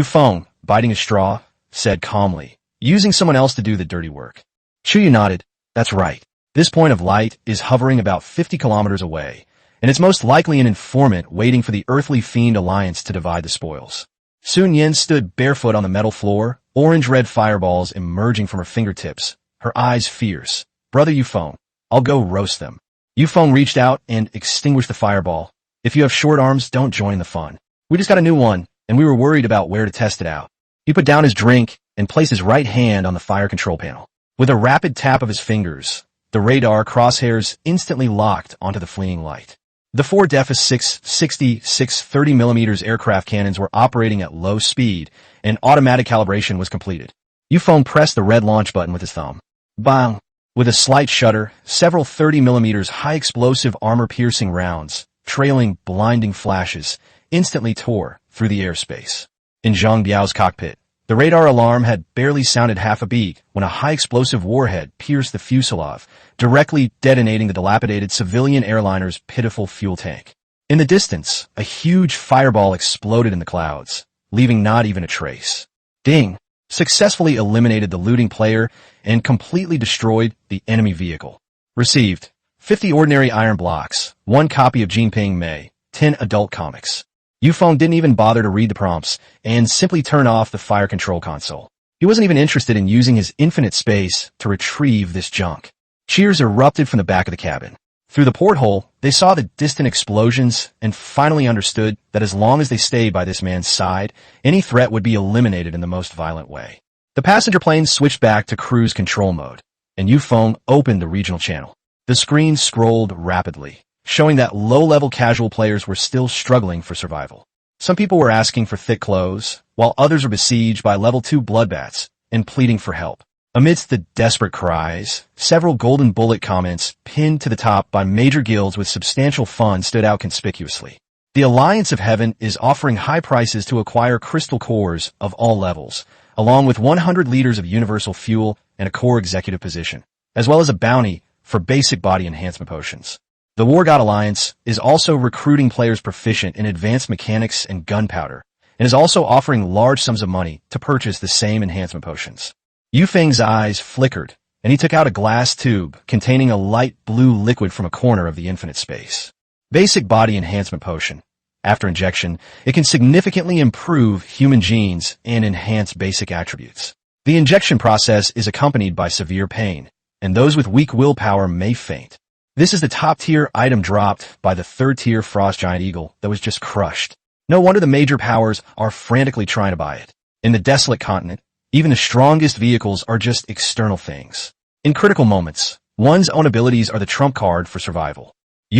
Feng, biting his straw, said calmly, "Using someone else to do the dirty work." Yu nodded. "That's right. This point of light is hovering about 50 kilometers away, and it's most likely an informant waiting for the Earthly Fiend Alliance to divide the spoils." Sun Yen stood barefoot on the metal floor, orange-red fireballs emerging from her fingertips, her eyes fierce. "Brother Feng, I'll go roast them." Feng reached out and extinguished the fireball. "If you have short arms, don't join the fun. We just got a new one, and we were worried about where to test it out." He put down his drink and placed his right hand on the fire control panel. With a rapid tap of his fingers, the radar crosshairs instantly locked onto the fleeing light. The four DEFA 660 30mm aircraft cannons were operating at low speed, and automatic calibration was completed. Feng pressed the red launch button with his thumb. Bang! With a slight shudder, several 30mm high-explosive armor-piercing rounds, trailing blinding flashes, instantly tore through the airspace. In Zhang Biao's cockpit, the radar alarm had barely sounded half a beat when a high-explosive warhead pierced the fuselage, directly detonating the dilapidated civilian airliner's pitiful fuel tank. In the distance, a huge fireball exploded in the clouds, leaving not even a trace. Ding! Successfully eliminated the looting player and completely destroyed the enemy vehicle. Received 50 ordinary iron blocks, 1 copy of Jinping Mei, 10 adult comics. Feng didn't even bother to read the prompts and simply turned off the fire control console. He wasn't even interested in using his infinite space to retrieve this junk. Cheers erupted from the back of the cabin. Through the porthole, they saw the distant explosions and finally understood that as long as they stayed by this man's side, any threat would be eliminated in the most violent way. The passenger plane switched back to cruise control mode, and Feng opened the regional channel. The screen scrolled rapidly, showing that low-level casual players were still struggling for survival. Some people were asking for thick clothes, while others were besieged by level 2 bloodbats and pleading for help. Amidst the desperate cries, several golden bullet comments pinned to the top by major guilds with substantial funds stood out conspicuously. The Alliance of Heaven is offering high prices to acquire crystal cores of all levels, along with 100 liters of universal fuel and a core executive position, as well as a bounty for basic body enhancement potions. The War God Alliance is also recruiting players proficient in advanced mechanics and gunpowder, and is also offering large sums of money to purchase the same enhancement potions. Feng's eyes flickered, and he took out a glass tube containing a light blue liquid from a corner of the infinite space. Basic body enhancement potion. After injection, it can significantly improve human genes and enhance basic attributes. The injection process is accompanied by severe pain, and those with weak willpower may faint. This is the top-tier item dropped by the third-tier frost giant eagle that was just crushed. No wonder the major powers are frantically trying to buy it. In the desolate continent, even the strongest vehicles are just external things. In critical moments, one's own abilities are the trump card for survival.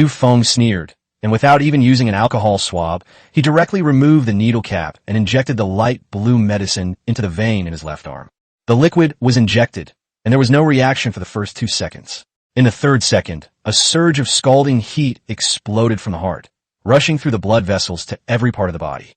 Feng sneered, and without even using an alcohol swab, he directly removed the needle cap and injected the light blue medicine into the vein in his left arm. The liquid was injected, and there was no reaction for the first 2 seconds. In the third second, a surge of scalding heat exploded from the heart, rushing through the blood vessels to every part of the body.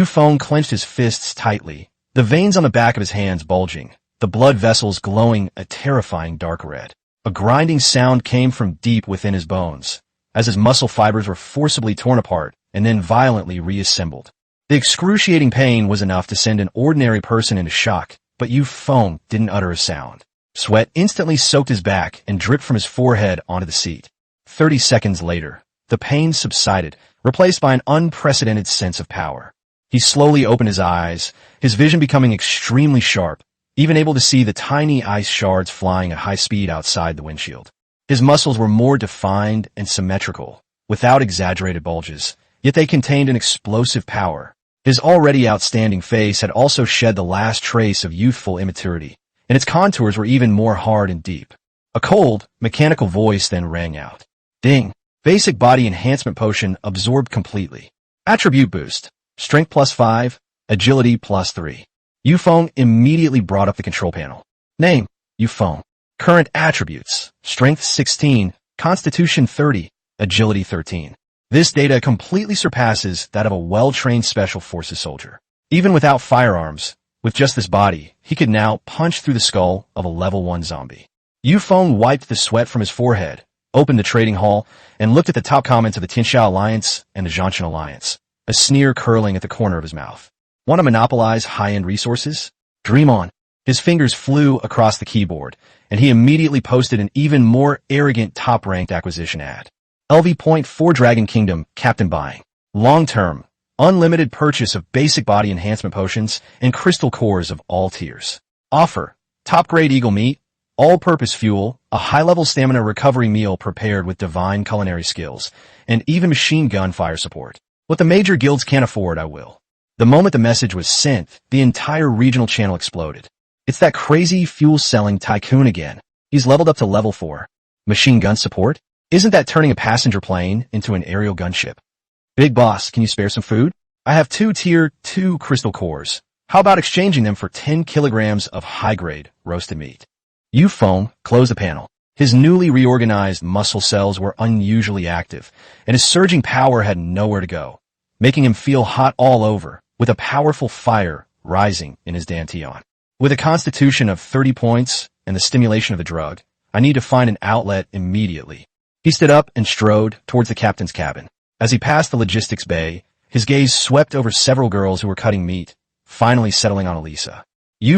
Feng clenched his fists tightly, the veins on the back of his hands bulging, the blood vessels glowing a terrifying dark red. A grinding sound came from deep within his bones, as his muscle fibers were forcibly torn apart and then violently reassembled. The excruciating pain was enough to send an ordinary person into shock, but Feng didn't utter a sound. Sweat instantly soaked his back and dripped from his forehead onto the seat. 30 seconds later, the pain subsided, replaced by an unprecedented sense of power. He slowly opened his eyes, his vision becoming extremely sharp, even able to see the tiny ice shards flying at high speed outside the windshield. His muscles were more defined and symmetrical, without exaggerated bulges, yet they contained an explosive power. His already outstanding face had also shed the last trace of youthful immaturity, and its contours were even more hard and deep. A cold, mechanical voice then rang out. Ding! Basic body enhancement potion absorbed completely. Attribute boost. Strength +5, agility +3. Feng immediately brought up the control panel. Name, Feng. Current attributes. Strength 16, Constitution 30, agility 13. This data completely surpasses that of a well-trained Special Forces soldier. Even without firearms, with just this body, he could now punch through the skull of a level 1 zombie. Feng wiped the sweat from his forehead, opened the trading hall, and looked at the top comments of the Tianxia Alliance and the Zhangshan Alliance, a sneer curling at the corner of his mouth. Want to monopolize high-end resources? Dream on. His fingers flew across the keyboard, and he immediately posted an even more arrogant top-ranked acquisition ad. LV.4 Dragon Kingdom Captain Buying. Long-term, unlimited purchase of basic body enhancement potions and crystal cores of all tiers. Offer. Top-grade eagle meat, all-purpose fuel, a high-level stamina recovery meal prepared with divine culinary skills, and even machine gun fire support. What the major guilds can't afford, I will. The moment the message was sent, the entire regional channel exploded. It's that crazy fuel-selling tycoon again. He's leveled up to level 4. Machine gun support? Isn't that turning a passenger plane into an aerial gunship? Big boss, can you spare some food? I have 2 tier 2 crystal cores. How about exchanging them for 10 kilograms of high-grade roasted meat? Feng closed the panel. His newly reorganized muscle cells were unusually active, and his surging power had nowhere to go, making him feel hot all over, with a powerful fire rising in his dantian. With a constitution of 30 points and the stimulation of the drug, I need to find an outlet immediately. He stood up and strode towards the captain's cabin. As he passed the logistics bay, his gaze swept over several girls who were cutting meat, finally settling on Elisa.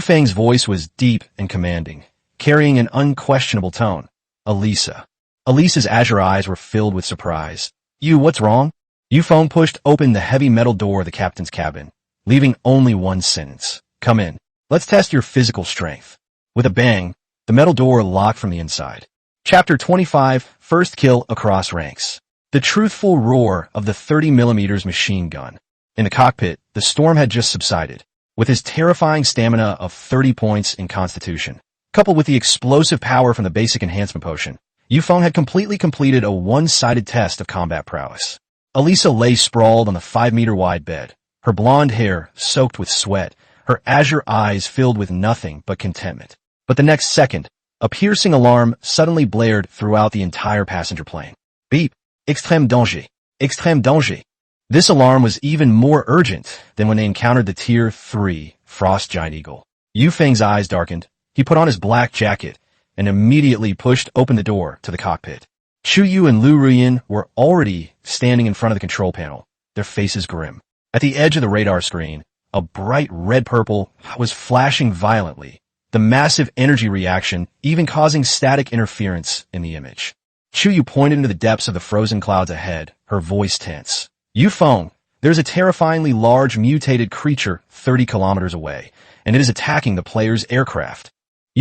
Feng's voice was deep and commanding, carrying an unquestionable tone. Elisa. Elisa's azure eyes were filled with surprise. What's wrong? Feng pushed open the heavy metal door of the captain's cabin, leaving only one sentence. Come in. Let's test your physical strength. With a bang, the metal door locked from the inside. Chapter 25, First Kill Across Ranks. The truthful roar of the 30mm machine gun. In the cockpit, the storm had just subsided. With his terrifying stamina of 30 points in Constitution, coupled with the explosive power from the basic enhancement potion, Feng had completely completed a one-sided test of combat prowess. Elisa lay sprawled on the 5-meter-wide bed, her blonde hair soaked with sweat, her azure eyes filled with nothing but contentment. But the next second, a piercing alarm suddenly blared throughout the entire passenger plane. Beep! Extrême danger! Extrême danger! This alarm was even more urgent than when they encountered the Tier 3 Frost Giant Eagle. Feng's eyes darkened. He put on his black jacket and immediately pushed open the door to the cockpit. Chu Yu and Lu Ruyan were already standing in front of the control panel, their faces grim. At the edge of the radar screen, a bright red purple was flashing violently, the massive energy reaction even causing static interference in the image. Chu Yu pointed into the depths of the frozen clouds ahead, her voice tense. Feng, there's a terrifyingly large mutated creature 30 kilometers away, and it is attacking the player's aircraft.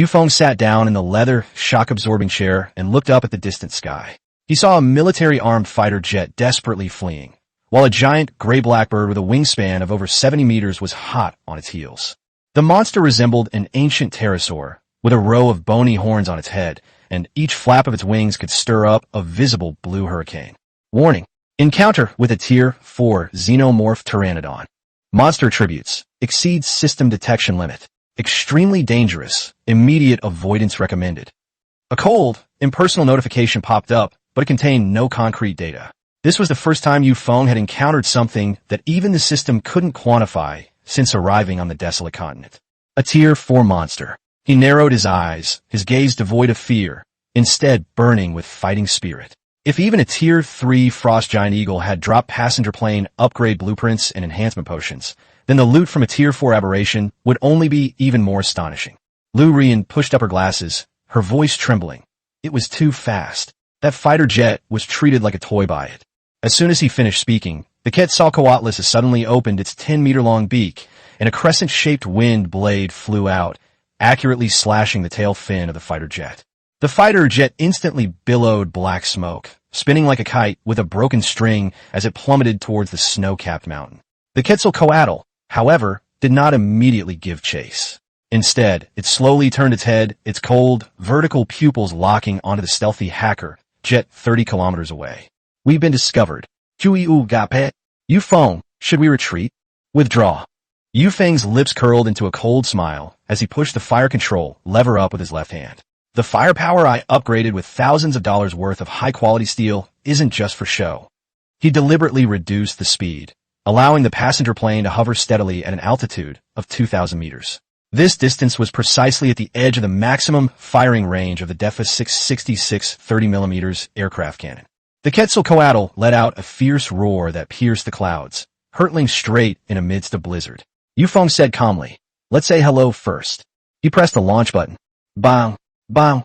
Feng sat down in the leather, shock-absorbing chair and looked up at the distant sky. He saw a military-armed fighter jet desperately fleeing, while a giant gray blackbird with a wingspan of over 70 meters was hot on its heels. The monster resembled an ancient pterosaur, with a row of bony horns on its head, and each flap of its wings could stir up a visible blue hurricane. Warning. Encounter with a Tier 4 Xenomorph Pteranodon. Monster attributes. Exceeds system detection limit. Extremely dangerous. Immediate avoidance recommended. A cold, impersonal notification popped up, but it contained no concrete data. This was the first time Feng had encountered something that even the system couldn't quantify since arriving on the desolate continent. A Tier 4 monster. He narrowed his eyes, his gaze devoid of fear, instead burning with fighting spirit. If even a Tier 3 Frost Giant Eagle had dropped passenger plane upgrade blueprints and enhancement potions, then the loot from a Tier 4 aberration would only be even more astonishing. Lu Ruyan pushed up her glasses, her voice trembling. It was too fast. That fighter jet was treated like a toy by it. As soon as he finished speaking, the Quetzalcoatlus suddenly opened its 10-meter-long beak, and a crescent-shaped wind blade flew out, accurately slashing the tail fin of the fighter jet. The fighter jet instantly billowed black smoke, spinning like a kite with a broken string as it plummeted towards the snow-capped mountain. The Quetzalcoatl, however, did not immediately give chase. Instead, it slowly turned its head, its cold, vertical pupils locking onto the stealthy hacker jet 30 kilometers away. We've been discovered. Hui got pet. Feng, should we retreat? Withdraw. Feng's lips curled into a cold smile as he pushed the fire control lever up with his left hand. The firepower I upgraded with thousands of dollars worth of high-quality steel isn't just for show. He deliberately reduced the speed, allowing the passenger plane to hover steadily at an altitude of 2,000 meters. This distance was precisely at the edge of the maximum firing range of the DEFA 666 30mm aircraft cannon. The Quetzalcoatl let out a fierce roar that pierced the clouds, hurtling straight in amidst a blizzard. Feng said calmly, "Let's say hello first." He pressed the launch button. Bang! Bang!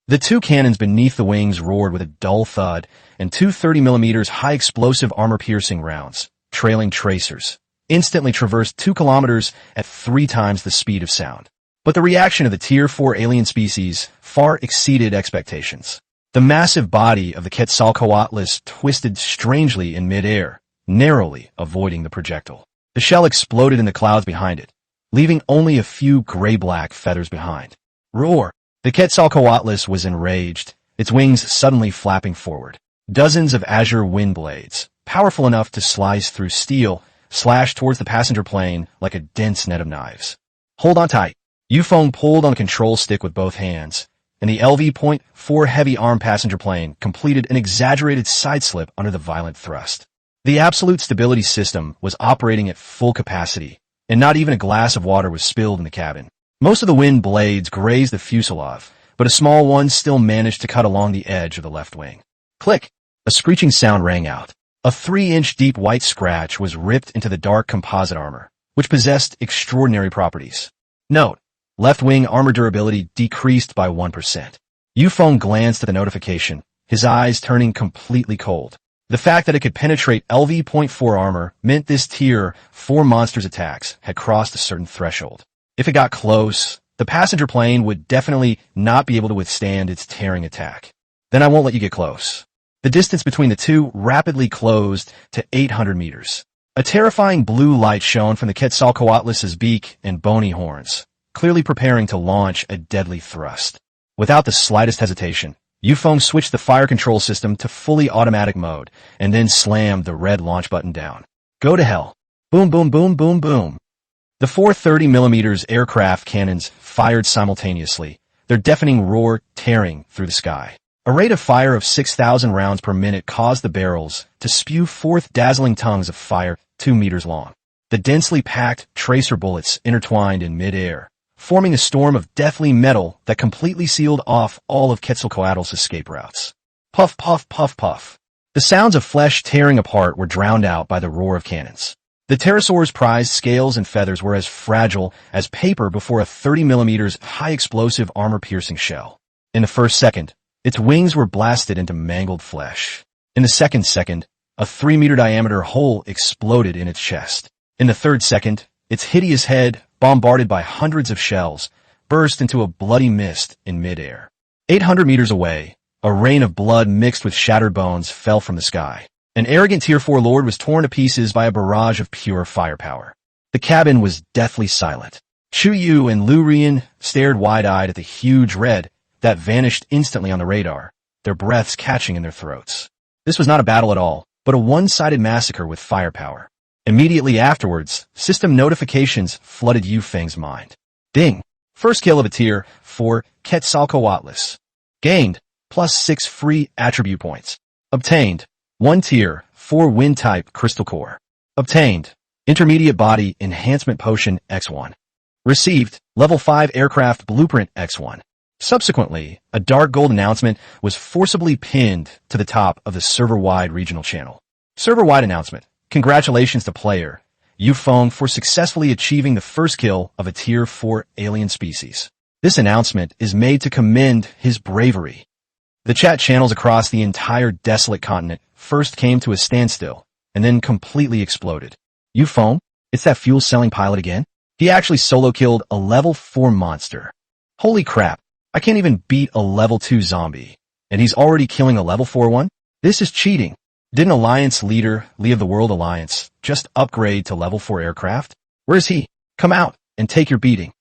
The two cannons beneath the wings roared with a dull thud, and two 30mm high-explosive armor-piercing rounds, trailing tracers, instantly traversed 2 kilometers at 3 times the speed of sound. But the reaction of the Tier 4 alien species far exceeded expectations. The massive body of the Quetzalcoatl twisted strangely in midair, narrowly avoiding the projectile. The shell exploded in the clouds behind it, leaving only a few gray-black feathers behind. Roar! The Quetzalcoatl was enraged, its wings suddenly flapping forward. Dozens of azure wind blades, powerful enough to slice through steel, slashed towards the passenger plane like a dense net of knives. Hold on tight. Feng pulled on the control stick with both hands, and the LV.4 heavy-armed passenger plane completed an exaggerated sideslip under the violent thrust. The absolute stability system was operating at full capacity, and not even a glass of water was spilled in the cabin. Most of the wind blades grazed the fuselage, but a small one still managed to cut along the edge of the left wing. Click! A screeching sound rang out. A 3-inch deep white scratch was ripped into the dark composite armor, which possessed extraordinary properties. Note: left wing armor durability decreased by 1%. Feng glanced at the notification, his eyes turning completely cold. The fact that it could penetrate LV.4 armor meant this Tier 4 monster's attacks had crossed a certain threshold. If it got close, the passenger plane would definitely not be able to withstand its tearing attack. Then I won't let you get close. The distance between the two rapidly closed to 800 meters. A terrifying blue light shone from the Quetzalcoatl's beak and bony horns, clearly preparing to launch a deadly thrust. Without the slightest hesitation, Feng switched the fire control system to fully automatic mode, and then slammed the red launch button down. Go to hell. Boom, boom, boom, boom, boom. The 4 30mm aircraft cannons fired simultaneously, their deafening roar tearing through the sky. A rate of fire of 6,000 rounds per minute caused the barrels to spew forth dazzling tongues of fire 2 meters long. The densely packed tracer bullets intertwined in midair, forming a storm of deathly metal that completely sealed off all of Quetzalcoatl's escape routes. Puff, puff, puff, puff. The sounds of flesh tearing apart were drowned out by the roar of cannons. The pterosaur's prized scales and feathers were as fragile as paper before a 30mm high-explosive armor-piercing shell. In the first second, its wings were blasted into mangled flesh. In the second second, a 3-meter-diameter hole exploded in its chest. In the third second, its hideous head, bombarded by hundreds of shells, burst into a bloody mist in midair. 800 meters away, a rain of blood mixed with shattered bones fell from the sky. An arrogant Tier 4 lord was torn to pieces by a barrage of pure firepower. The cabin was deathly silent. Chu Yu and Lu Rian stared wide-eyed at the huge red that vanished instantly on the radar, their breaths catching in their throats. This was not a battle at all, but a one-sided massacre with firepower. Immediately afterwards, system notifications flooded Feng's mind. Ding! First kill of a Tier 4 Quetzalcoatl. Gained, +6 free attribute points. Obtained, 1 Tier 4 Wind-type Crystal Core. Obtained, Intermediate Body Enhancement Potion X1. Received, Level 5 Aircraft Blueprint X1. Subsequently, a dark gold announcement was forcibly pinned to the top of the server-wide regional channel. Server-wide announcement. Congratulations to player Feng for successfully achieving the first kill of a Tier 4 alien species. This announcement is made to commend his bravery. The chat channels across the entire desolate continent first came to a standstill, and then completely exploded. Feng? It's that fuel-selling pilot again? He actually solo-killed a Level 4 monster. Holy crap, I can't even beat a Level 2 zombie, and he's already killing a Level 4 one? This is cheating. Didn't Alliance leader, Lee of the World Alliance, just upgrade to Level 4 aircraft? Where is he? Come out, and take your beating.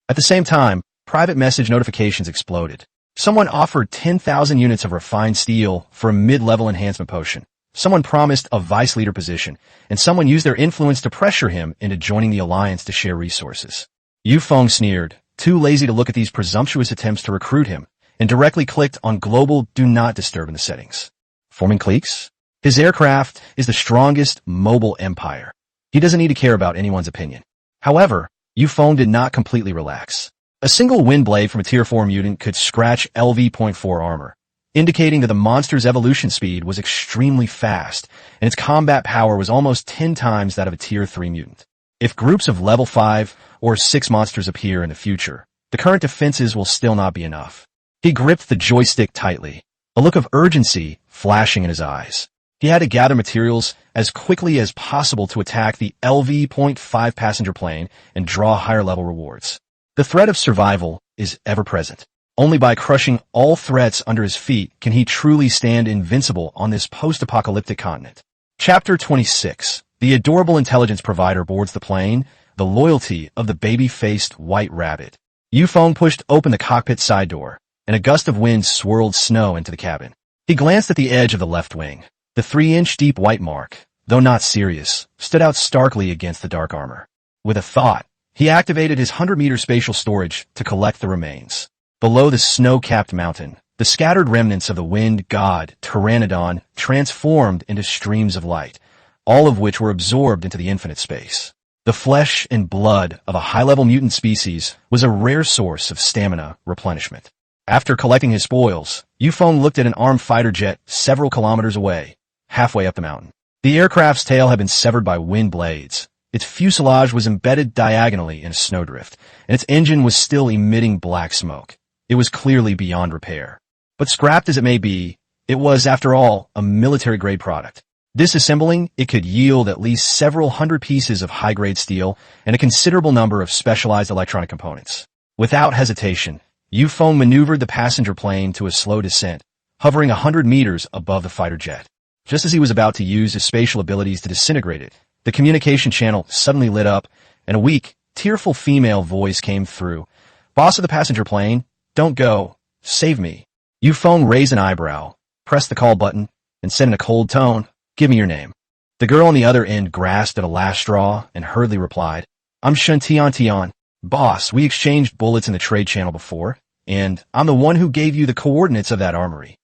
At the same time, private message notifications exploded. Someone offered 10,000 units of refined steel for a mid-level enhancement potion. Someone promised a vice leader position, and someone used their influence to pressure him into joining the alliance to share resources. Yu Feng sneered, too lazy to look at these presumptuous attempts to recruit him, and directly clicked on Global Do Not Disturb in the settings. Forming cliques? His aircraft is the strongest mobile empire. He doesn't need to care about anyone's opinion. However, Yu Feng did not completely relax. A single wind blade from a Tier 4 mutant could scratch LV.4 armor, indicating that the monster's evolution speed was extremely fast, and its combat power was almost 10 times that of a Tier 3 mutant. If groups of level 5 or 6 monsters appear in the future, the current defenses will still not be enough. He gripped the joystick tightly, a look of urgency flashing in his eyes. He had to gather materials as quickly as possible to attack the LV.5 passenger plane and draw higher-level rewards. The threat of survival is ever-present. Only by crushing all threats under his feet can he truly stand invincible on this post-apocalyptic continent. Chapter 26. The adorable intelligence provider boards the plane, the loyalty of the baby-faced white rabbit. Yu Feng pushed open the cockpit side door, and a gust of wind swirled snow into the cabin. He glanced at the edge of the left wing. The 3-inch deep white mark, though not serious, stood out starkly against the dark armor. With a thought, he activated his 100-meter spatial storage to collect the remains. Below the snow-capped mountain, the scattered remnants of the wind god, Pteranodon, transformed into streams of light, all of which were absorbed into the infinite space. The flesh and blood of a high-level mutant species was a rare source of stamina replenishment. After collecting his spoils, Yu Feng looked at an armed fighter jet several kilometers away, halfway up the mountain. The aircraft's tail had been severed by wind blades. Its fuselage was embedded diagonally in a snowdrift, and its engine was still emitting black smoke. It was clearly beyond repair. But scrapped as it may be, it was, after all, a military-grade product. Disassembling, it could yield at least several hundred pieces of high-grade steel and a considerable number of specialized electronic components. Without hesitation, Yu Feng maneuvered the passenger plane to a slow descent, hovering 100 meters above the fighter jet. Just as he was about to use his spatial abilities to disintegrate it, the communication channel suddenly lit up, and a weak, tearful female voice came through. "Boss of the passenger plane, don't go. Save me." Yu Feng raised an eyebrow, pressed the call button, and said in a cold tone, "Give me your name." The girl on the other end grasped at a last straw and hurriedly replied, "I'm Shen Tian. Boss, we exchanged bullets in the trade channel before, and I'm the one who gave you the coordinates of that armory."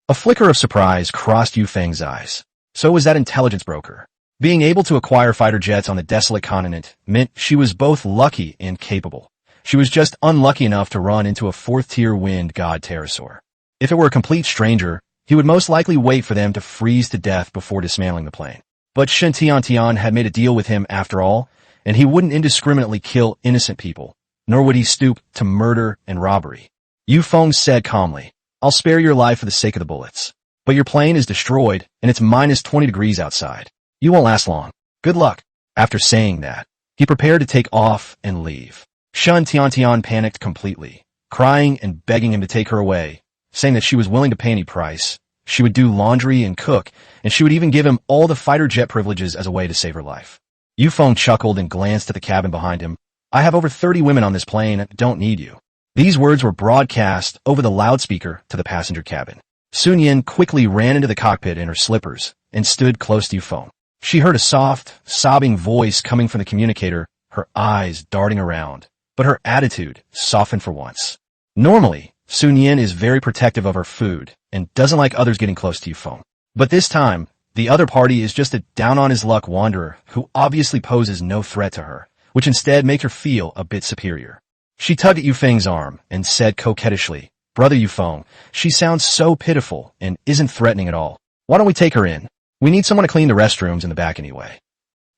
A flicker of surprise crossed Yu Feng's eyes. So was that intelligence broker. Being able to acquire fighter jets on the desolate continent meant she was both lucky and capable. She was just unlucky enough to run into a 4th-tier wind god pterosaur. If it were a complete stranger, he would most likely wait for them to freeze to death before dismantling the plane. But Shen Tian had made a deal with him after all, and he wouldn't indiscriminately kill innocent people, nor would he stoop to murder and robbery. Yu Feng said calmly, "I'll spare your life for the sake of the bullets. But your plane is destroyed, and it's minus 20 degrees outside. You won't last long. Good luck." After saying that, he prepared to take off and leave. Shen Tian panicked completely, crying and begging him to take her away, saying that she was willing to pay any price. She would do laundry and cook, and she would even give him all the fighter jet privileges as a way to save her life. Yu Feng chuckled and glanced at the cabin behind him. "I have over 30 women on this plane and don't need you." These words were broadcast over the loudspeaker to the passenger cabin. Sun Yin quickly ran into the cockpit in her slippers and stood close to Yu Feng. She heard a soft, sobbing voice coming from the communicator, her eyes darting around, but her attitude softened for once. Normally, Sun Yin is very protective of her food and doesn't like others getting close to Yu Feng. But this time, the other party is just a down-on-his-luck wanderer who obviously poses no threat to her, which instead makes her feel a bit superior. She tugged at Yu Feng's arm and said coquettishly, "Brother Yu Feng, she sounds so pitiful and isn't threatening at all. Why don't we take her in? We need someone to clean the restrooms in the back anyway."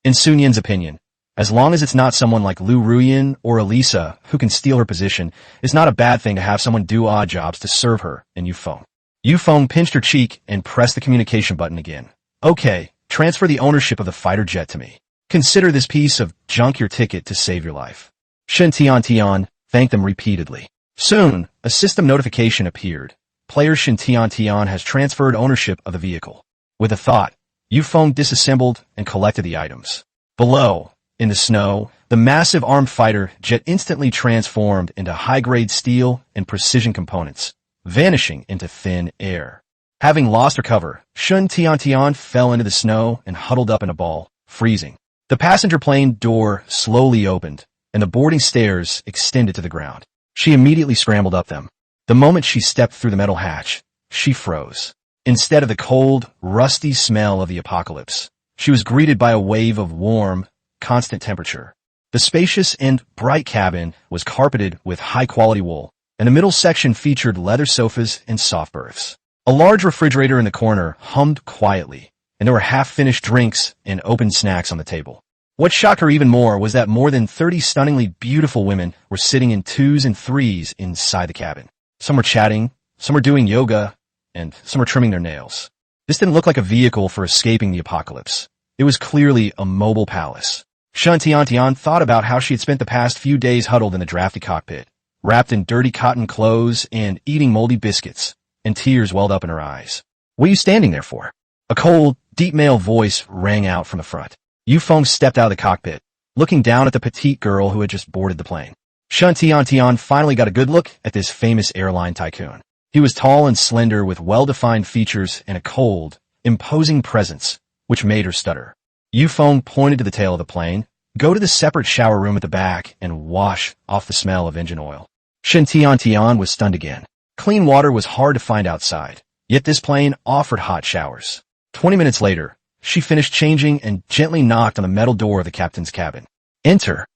In Sun Yin's opinion, as long as it's not someone like Lu Ruyin or Elisa who can steal her position, it's not a bad thing to have someone do odd jobs to serve her and Yu Feng. Yu Feng pinched her cheek and pressed the communication button again. "Okay, transfer the ownership of the fighter jet to me. Consider this piece of junk your ticket to save your life." Shen Tian thanked them repeatedly. Soon, a system notification appeared. Player Shen Tian has transferred ownership of the vehicle. With a thought, Yu Feng disassembled and collected the items. Below, in the snow, the massive armed fighter jet instantly transformed into high-grade steel and precision components, vanishing into thin air. Having lost her cover, Shun Tian fell into the snow and huddled up in a ball, freezing. The passenger plane door slowly opened, and the boarding stairs extended to the ground. She immediately scrambled up them. The moment she stepped through the metal hatch, she froze. Instead of the cold, rusty smell of the apocalypse, she was greeted by a wave of warm, constant temperature. The spacious and bright cabin was carpeted with high-quality wool, and the middle section featured leather sofas and soft berths. A large refrigerator in the corner hummed quietly, and there were half-finished drinks and open snacks on the table. What shocked her even more was that more than 30 stunningly beautiful women were sitting in twos and threes inside the cabin. Some were chatting, some were doing yoga, and some were trimming their nails. This didn't look like a vehicle for escaping the apocalypse. It was clearly a mobile palace. Shun Tian thought about how she had spent the past few days huddled in the drafty cockpit, wrapped in dirty cotton clothes and eating moldy biscuits, and tears welled up in her eyes. "What are you standing there for?" A cold, deep male voice rang out from the front. Feng stepped out of the cockpit, looking down at the petite girl who had just boarded the plane. Shun Tian finally got a good look at this famous airline tycoon. He was tall and slender with well-defined features and a cold, imposing presence, which made her stutter. Feng pointed to the tail of the plane. "Go to the separate shower room at the back and wash off the smell of engine oil." Shun Tian was stunned again. Clean water was hard to find outside, yet this plane offered hot showers. 20 minutes later, she finished changing and gently knocked on the metal door of the captain's cabin. "Enter."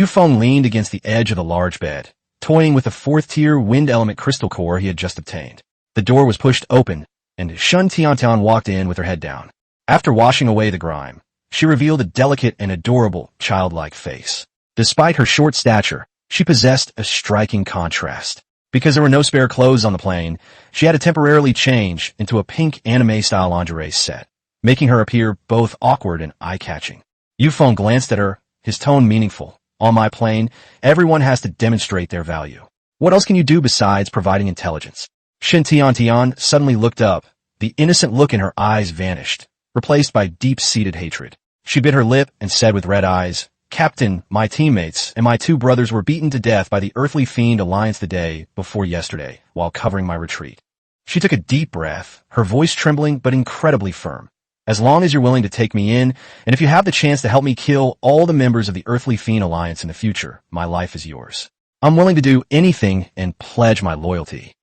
Feng leaned against the edge of the large bed, toying with the fourth-tier wind element crystal core he had just obtained. The door was pushed open, and Shun Tian walked in with her head down. After washing away the grime, she revealed a delicate and adorable, childlike face. Despite her short stature, she possessed a striking contrast. Because there were no spare clothes on the plane, she had to temporarily change into a pink anime-style lingerie set, making her appear both awkward and eye-catching. Feng glanced at her, his tone meaningful. "On my plane, everyone has to demonstrate their value. What else can you do besides providing intelligence?" Shun Tian suddenly looked up. The innocent look in her eyes vanished, replaced by deep-seated hatred. She bit her lip and said with red eyes, "Captain, my teammates and my two brothers were beaten to death by the Earthly Fiend Alliance the day before yesterday while covering my retreat." She took a deep breath, her voice trembling but incredibly firm. "As long as you're willing to take me in, and if you have the chance to help me kill all the members of the Earthly Fiend Alliance in the future, my life is yours. I'm willing to do anything and pledge my loyalty."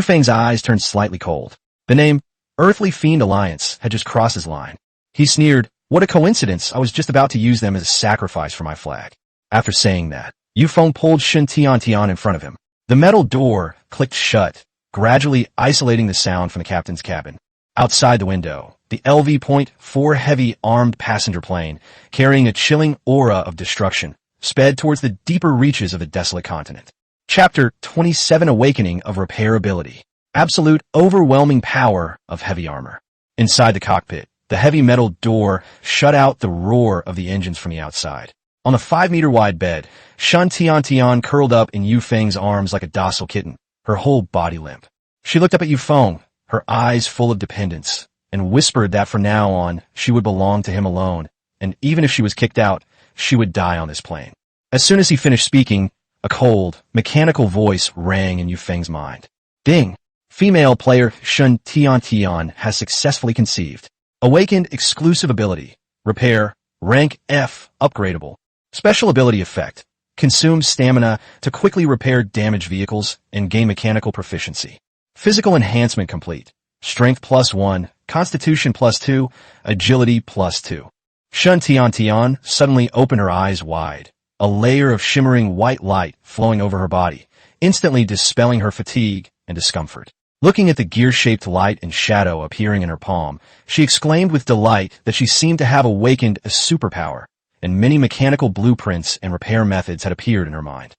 Feng's eyes turned slightly cold. The name Earthly Fiend Alliance had just crossed his line. He sneered, "What a coincidence, I was just about to use them as a sacrifice for my flag." After saying that, Feng pulled Shun Tian in front of him. The metal door clicked shut, gradually isolating the sound from the captain's cabin. Outside the window, the LV-4 heavy armed passenger plane, carrying a chilling aura of destruction, sped towards the deeper reaches of the desolate continent. Chapter 27: Awakening of Repairability. Absolute overwhelming power of heavy armor. Inside the cockpit, the heavy metal door shut out the roar of the engines from the outside. On the 5-meter-wide bed, Shun Tian curled up in Feng's arms like a docile kitten, her whole body limp. She looked up at Feng, her eyes full of dependence, and whispered that from now on, she would belong to him alone, and even if she was kicked out, she would die on this plane. As soon as he finished speaking, a cold, mechanical voice rang in Feng's mind. "Ding! Female player Shun Tian has successfully conceived. Awakened exclusive ability. Repair. Rank F. Upgradable. Special ability effect. Consumes stamina to quickly repair damaged vehicles and gain mechanical proficiency. Physical enhancement complete. Strength +1, Constitution +2, Agility +2. Shun Tian suddenly opened her eyes wide, a layer of shimmering white light flowing over her body, instantly dispelling her fatigue and discomfort. Looking at the gear-shaped light and shadow appearing in her palm, she exclaimed with delight that she seemed to have awakened a superpower, and many mechanical blueprints and repair methods had appeared in her mind.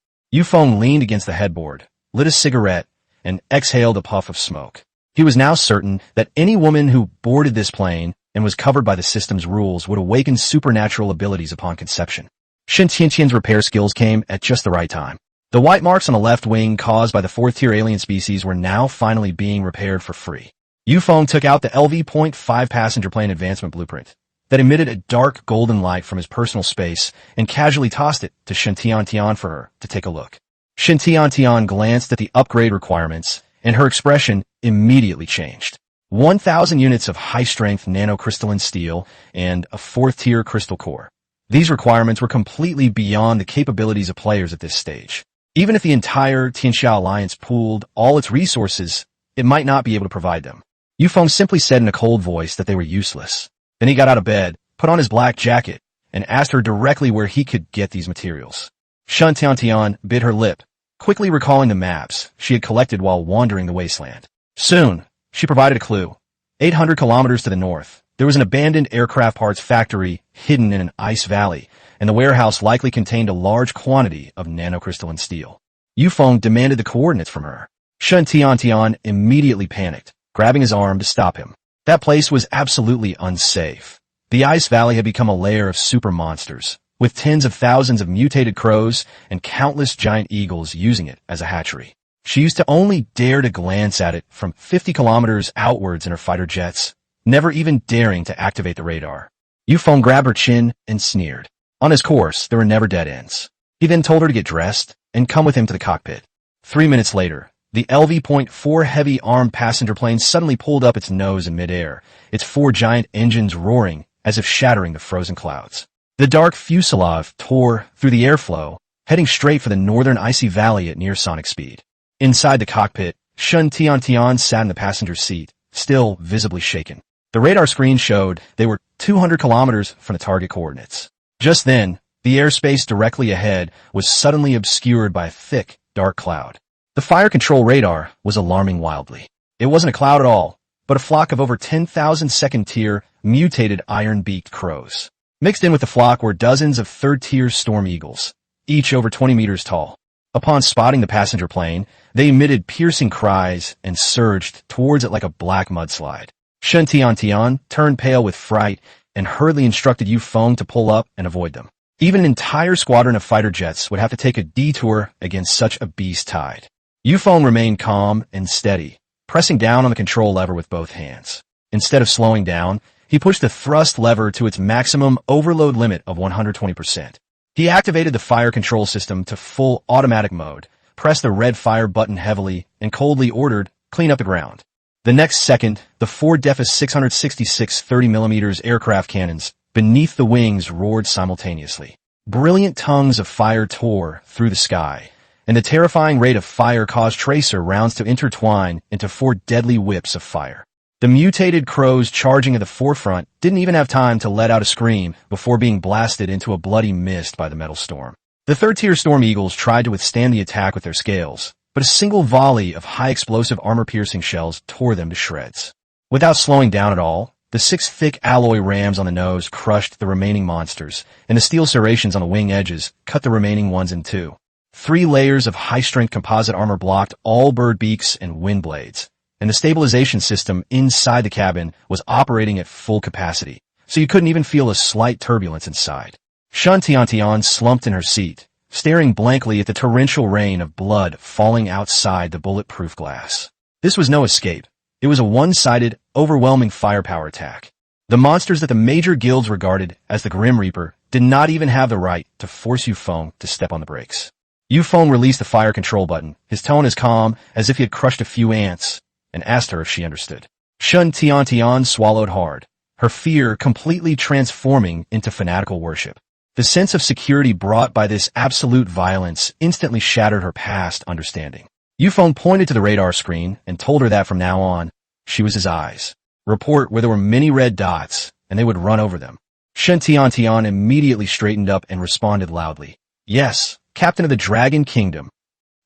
Feng leaned against the headboard, lit a cigarette, and exhaled a puff of smoke. He was now certain that any woman who boarded this plane and was covered by the system's rules would awaken supernatural abilities upon conception. Shun Tian's repair skills came at just the right time. The white marks on the left wing caused by the fourth-tier alien species were now finally being repaired for free. Feng took out the LV-5 passenger plane advancement blueprint that emitted a dark golden light from his personal space and casually tossed it to Shun Tian for her to take a look. Shun Tian glanced at the upgrade requirements, and her expression immediately changed. 1,000 units of high-strength nanocrystalline steel, and a 4th-tier crystal core. These requirements were completely beyond the capabilities of players at this stage. Even if the entire Tianxia Alliance pooled all its resources, it might not be able to provide them. Yufeng simply said in a cold voice that they were useless. Then he got out of bed, put on his black jacket, and asked her directly where he could get these materials. Shun Tiantian bit her lip, quickly recalling the maps she had collected while wandering the wasteland. Soon, she provided a clue. 800 kilometers to the north, there was an abandoned aircraft parts factory hidden in an ice valley, and the warehouse likely contained a large quantity of nanocrystalline steel. Yufeng demanded the coordinates from her. Shun Tiantian immediately panicked, grabbing his arm to stop him. That place was absolutely unsafe. The ice valley had become a lair of super monsters, with tens of thousands of mutated crows and countless giant eagles using it as a hatchery. She used to only dare to glance at it from 50 kilometers outwards in her fighter jets, never even daring to activate the radar. Yufeng grabbed her chin and sneered. On his course, there were never dead ends. He then told her to get dressed and come with him to the cockpit. 3 minutes later, the LV.4 heavy armed passenger plane suddenly pulled up its nose in midair, its 4 giant engines roaring as if shattering the frozen clouds. The dark fuselage tore through the airflow, heading straight for the northern icy valley at near sonic speed. Inside the cockpit, Shun Tiantian sat in the passenger seat, still visibly shaken. The radar screen showed they were 200 kilometers from the target coordinates. Just then, the airspace directly ahead was suddenly obscured by a thick, dark cloud. The fire control radar was alarming wildly. It wasn't a cloud at all, but a flock of over 10,000 second-tier, mutated iron-beaked crows. Mixed in with the flock were dozens of third-tier storm eagles, each over 20 meters tall. Upon spotting the passenger plane, they emitted piercing cries and surged towards it like a black mudslide. Shun Tiantian turned pale with fright and hurriedly instructed Yufeng to pull up and avoid them. Even an entire squadron of fighter jets would have to take a detour against such a beast tide. Yufeng remained calm and steady, pressing down on the control lever with both hands. Instead of slowing down, he pushed the thrust lever to its maximum overload limit of 120%. He activated the fire control system to full automatic mode, pressed the red fire button heavily, and coldly ordered, "Clean up the ground." The next second, the 4 Defis 666 30mm aircraft cannons beneath the wings roared simultaneously. Brilliant tongues of fire tore through the sky, and the terrifying rate of fire caused tracer rounds to intertwine into 4 deadly whips of fire. The mutated crows charging at the forefront didn't even have time to let out a scream before being blasted into a bloody mist by the metal storm. The third-tier storm eagles tried to withstand the attack with their scales, but a single volley of high-explosive armor-piercing shells tore them to shreds. Without slowing down at all, the 6 thick alloy rams on the nose crushed the remaining monsters, and the steel serrations on the wing edges cut the remaining ones in 2. 3 layers of high-strength composite armor blocked all bird beaks and wind blades, and the stabilization system inside the cabin was operating at full capacity, so you couldn't even feel a slight turbulence inside. Shun Tiantian slumped in her seat, staring blankly at the torrential rain of blood falling outside the bulletproof glass. This was no escape. It was a one-sided, overwhelming firepower attack. The monsters that the major guilds regarded as the Grim Reaper did not even have the right to force Yufeng to step on the brakes. Yufeng released the fire control button, his tone as calm as if he had crushed a few ants, and asked her if she understood. Shun Tiantian swallowed hard, her fear completely transforming into fanatical worship. The sense of security brought by this absolute violence instantly shattered her past understanding. Yufeng pointed to the radar screen and told her that from now on, she was his eyes. Report where there were many red dots, and they would run over them. Shun Tiantian immediately straightened up and responded loudly. Yes, Captain of the Dragon Kingdom.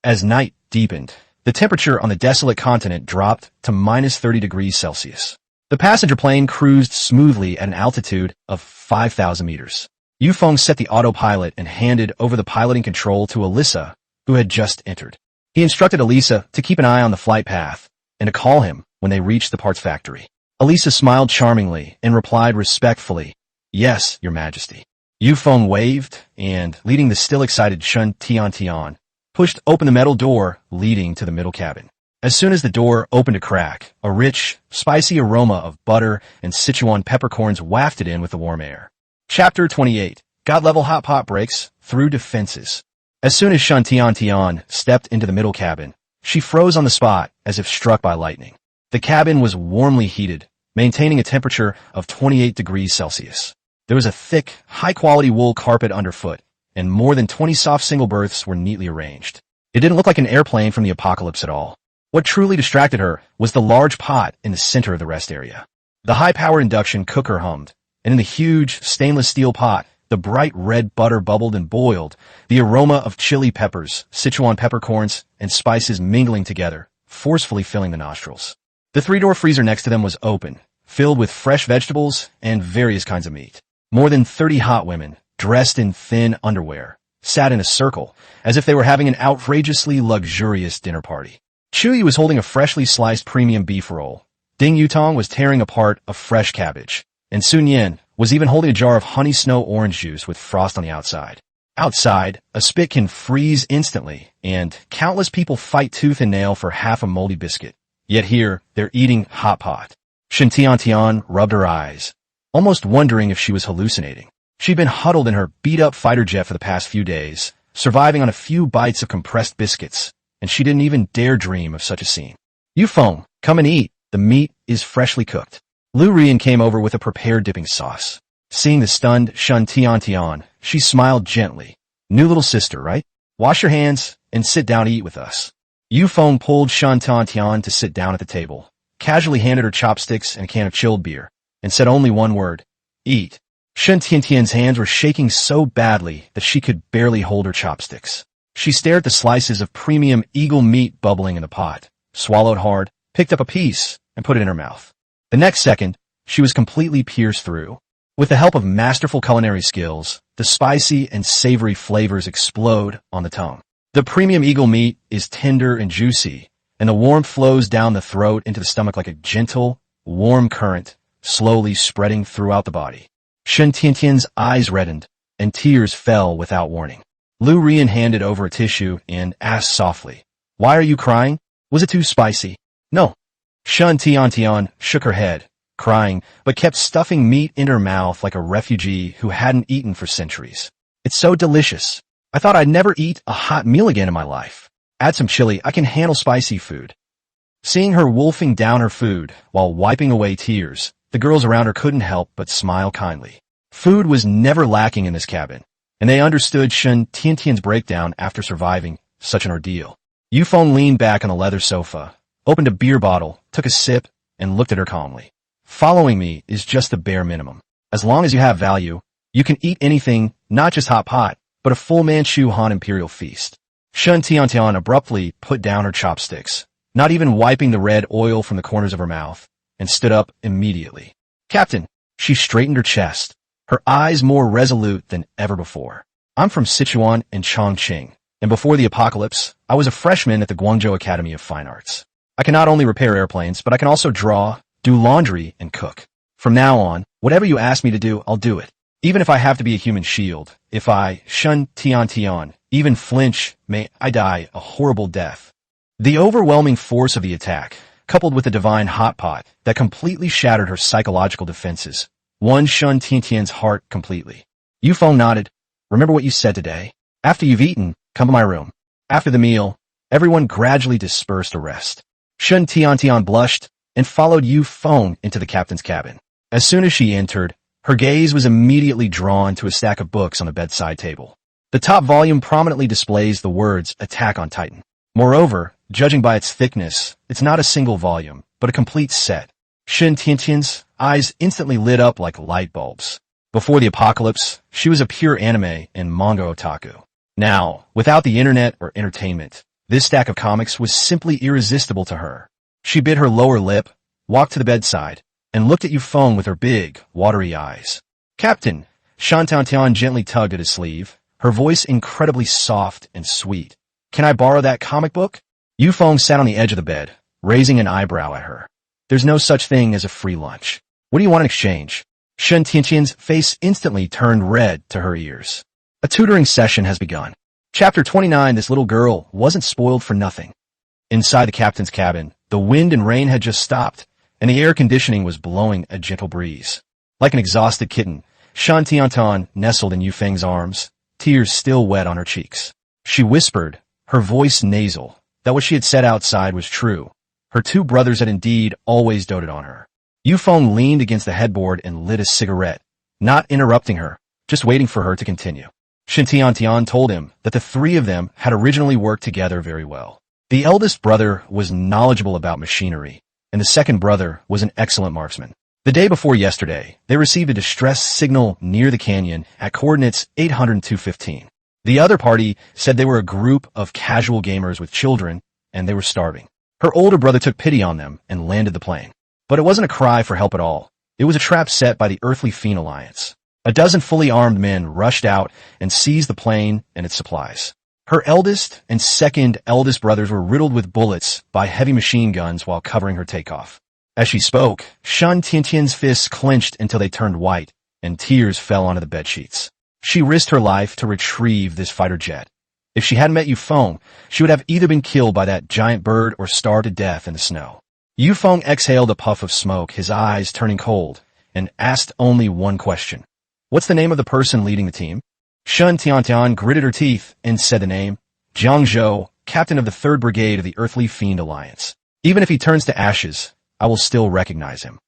As night deepened, the temperature on the desolate continent dropped to minus 30 degrees Celsius. The passenger plane cruised smoothly at an altitude of 5,000 meters. Yufeng set the autopilot and handed over the piloting control to Alyssa, who had just entered. He instructed Alyssa to keep an eye on the flight path and to call him when they reached the parts factory. Alyssa smiled charmingly and replied respectfully, "Yes, Your Majesty." Yufeng waved and, leading the still excited Shun Tiantian, pushed open the metal door leading to the middle cabin. As soon as the door opened a crack, a rich, spicy aroma of butter and Sichuan peppercorns wafted in with the warm air. Chapter 28. God-level hot pot breaks through defenses. As soon as Shun Tiantian stepped into the middle cabin, she froze on the spot as if struck by lightning. The cabin was warmly heated, maintaining a temperature of 28 degrees Celsius. There was a thick, high-quality wool carpet underfoot, and more than 20 soft single berths were neatly arranged. It didn't look like an airplane from the apocalypse at all. What truly distracted her was the large pot in the center of the rest area. The high-powered induction cooker hummed, and in the huge, stainless steel pot, the bright red butter bubbled and boiled, the aroma of chili peppers, Sichuan peppercorns, and spices mingling together, forcefully filling the nostrils. The three-door freezer next to them was open, filled with fresh vegetables and various kinds of meat. More than 30 hot women, dressed in thin underwear, sat in a circle, as if they were having an outrageously luxurious dinner party. Chuyi was holding a freshly sliced premium beef roll. Ding Yutong was tearing apart a fresh cabbage, and Sun Yen was even holding a jar of honey snow orange juice with frost on the outside. Outside, a spit can freeze instantly, and countless people fight tooth and nail for half a moldy biscuit. Yet here, they're eating hot pot. Shen Tian rubbed her eyes, almost wondering if she was hallucinating. She'd been huddled in her beat-up fighter jet for the past few days, surviving on a few bites of compressed biscuits, and she didn't even dare dream of such a scene. "You Feng, come and eat. The meat is freshly cooked." Lu Rian came over with a prepared dipping sauce. Seeing the stunned Shen Tian, she smiled gently. "New little sister, right? Wash your hands and sit down to eat with us." Yu Feng pulled Shen Tian to sit down at the table, casually handed her chopsticks and a can of chilled beer, and said only one word: "Eat." Shen Tian's hands were shaking so badly that she could barely hold her chopsticks. She stared at the slices of premium eagle meat bubbling in the pot, swallowed hard, picked up a piece, and put it in her mouth. The next second, she was completely pierced through. With the help of masterful culinary skills, the spicy and savory flavors explode on the tongue. The premium eagle meat is tender and juicy, and the warmth flows down the throat into the stomach like a gentle, warm current, slowly spreading throughout the body. Shen Tian's eyes reddened, and tears fell without warning. Lu Rian handed over a tissue and asked softly, "Why are you crying? Was it too spicy?" "No." Shen Tian shook her head, crying, but kept stuffing meat in her mouth like a refugee who hadn't eaten for centuries. "It's so delicious. I thought I'd never eat a hot meal again in my life. Add some chili, I can handle spicy food." Seeing her wolfing down her food while wiping away tears, the girls around her couldn't help but smile kindly. Food was never lacking in this cabin, and they understood Shen Tian's breakdown after surviving such an ordeal. Yu Feng leaned back on the leather sofa, opened a beer bottle, took a sip, and looked at her calmly. "Following me is just the bare minimum. As long as you have value, you can eat anything, not just hot pot, but a full Manchu Han imperial feast." Shen Tian abruptly put down her chopsticks, not even wiping the red oil from the corners of her mouth, and stood up immediately. "Captain," she straightened her chest, her eyes more resolute than ever before. "I'm from Sichuan and Chongqing, and before the apocalypse, I was a freshman at the Guangzhou Academy of Fine Arts. I can not only repair airplanes, but I can also draw, do laundry, and cook. From now on, whatever you ask me to do, I'll do it. Even if I have to be a human shield, if I, Shen Tian, even flinch, may I die a horrible death." The overwhelming force of the attack, coupled with the divine hot pot that completely shattered her psychological defenses, won Shen Tian's heart completely. Yu Feng nodded. "Remember what you said today? After you've eaten, come to my room." After the meal, everyone gradually dispersed to rest. Shen Tian blushed and followed Yu Feng into the captain's cabin. As soon as she entered, her gaze was immediately drawn to a stack of books on the bedside table. The top volume prominently displays the words Attack on Titan. Moreover, judging by its thickness, it's not a single volume, but a complete set. Shen Tian's eyes instantly lit up like light bulbs. Before the apocalypse, she was a pure anime and manga otaku. Now, without the internet or entertainment, this stack of comics was simply irresistible to her. She bit her lower lip, walked to the bedside, and looked at Yu Feng with her big, watery eyes. "Captain," Shen Tian gently tugged at his sleeve, her voice incredibly soft and sweet. "Can I borrow that comic book?" Yu Feng sat on the edge of the bed, raising an eyebrow at her. "There's no such thing as a free lunch. What do you want in exchange?" Shen Tian's face instantly turned red to her ears. A tutoring session has begun. Chapter 29, this little girl wasn't spoiled for nothing. Inside the captain's cabin, the wind and rain had just stopped, and the air conditioning was blowing a gentle breeze. Like an exhausted kitten, Shen Tian nestled in Yu Feng's arms, tears still wet on her cheeks. She whispered, her voice nasal, that what she had said outside was true. Her two brothers had indeed always doted on her. Yu Feng leaned against the headboard and lit a cigarette, not interrupting her, just waiting for her to continue. Shen Tiantian told him that the three of them had originally worked together very well. The eldest brother was knowledgeable about machinery, and the second brother was an excellent marksman. The day before yesterday, they received a distress signal near the canyon at coordinates 802.15. The other party said they were a group of casual gamers with children, and they were starving. Her older brother took pity on them and landed the plane. But it wasn't a cry for help at all. It was a trap set by the Earthly Fiend Alliance. A dozen fully armed men rushed out and seized the plane and its supplies. Her eldest and second eldest brothers were riddled with bullets by heavy machine guns while covering her takeoff. As she spoke, Shen Tiantian's fists clenched until they turned white, and tears fell onto the bedsheets. She risked her life to retrieve this fighter jet. If she hadn't met Yu Feng, she would have either been killed by that giant bird or starved to death in the snow. Yu Feng exhaled a puff of smoke, his eyes turning cold, and asked only one question. What's the name of the person leading the team? Shen Tiantian gritted her teeth and said the name, Jiang Zhou, captain of the 3rd Brigade of the Earthly Fiend Alliance. Even if he turns to ashes, I will still recognize him.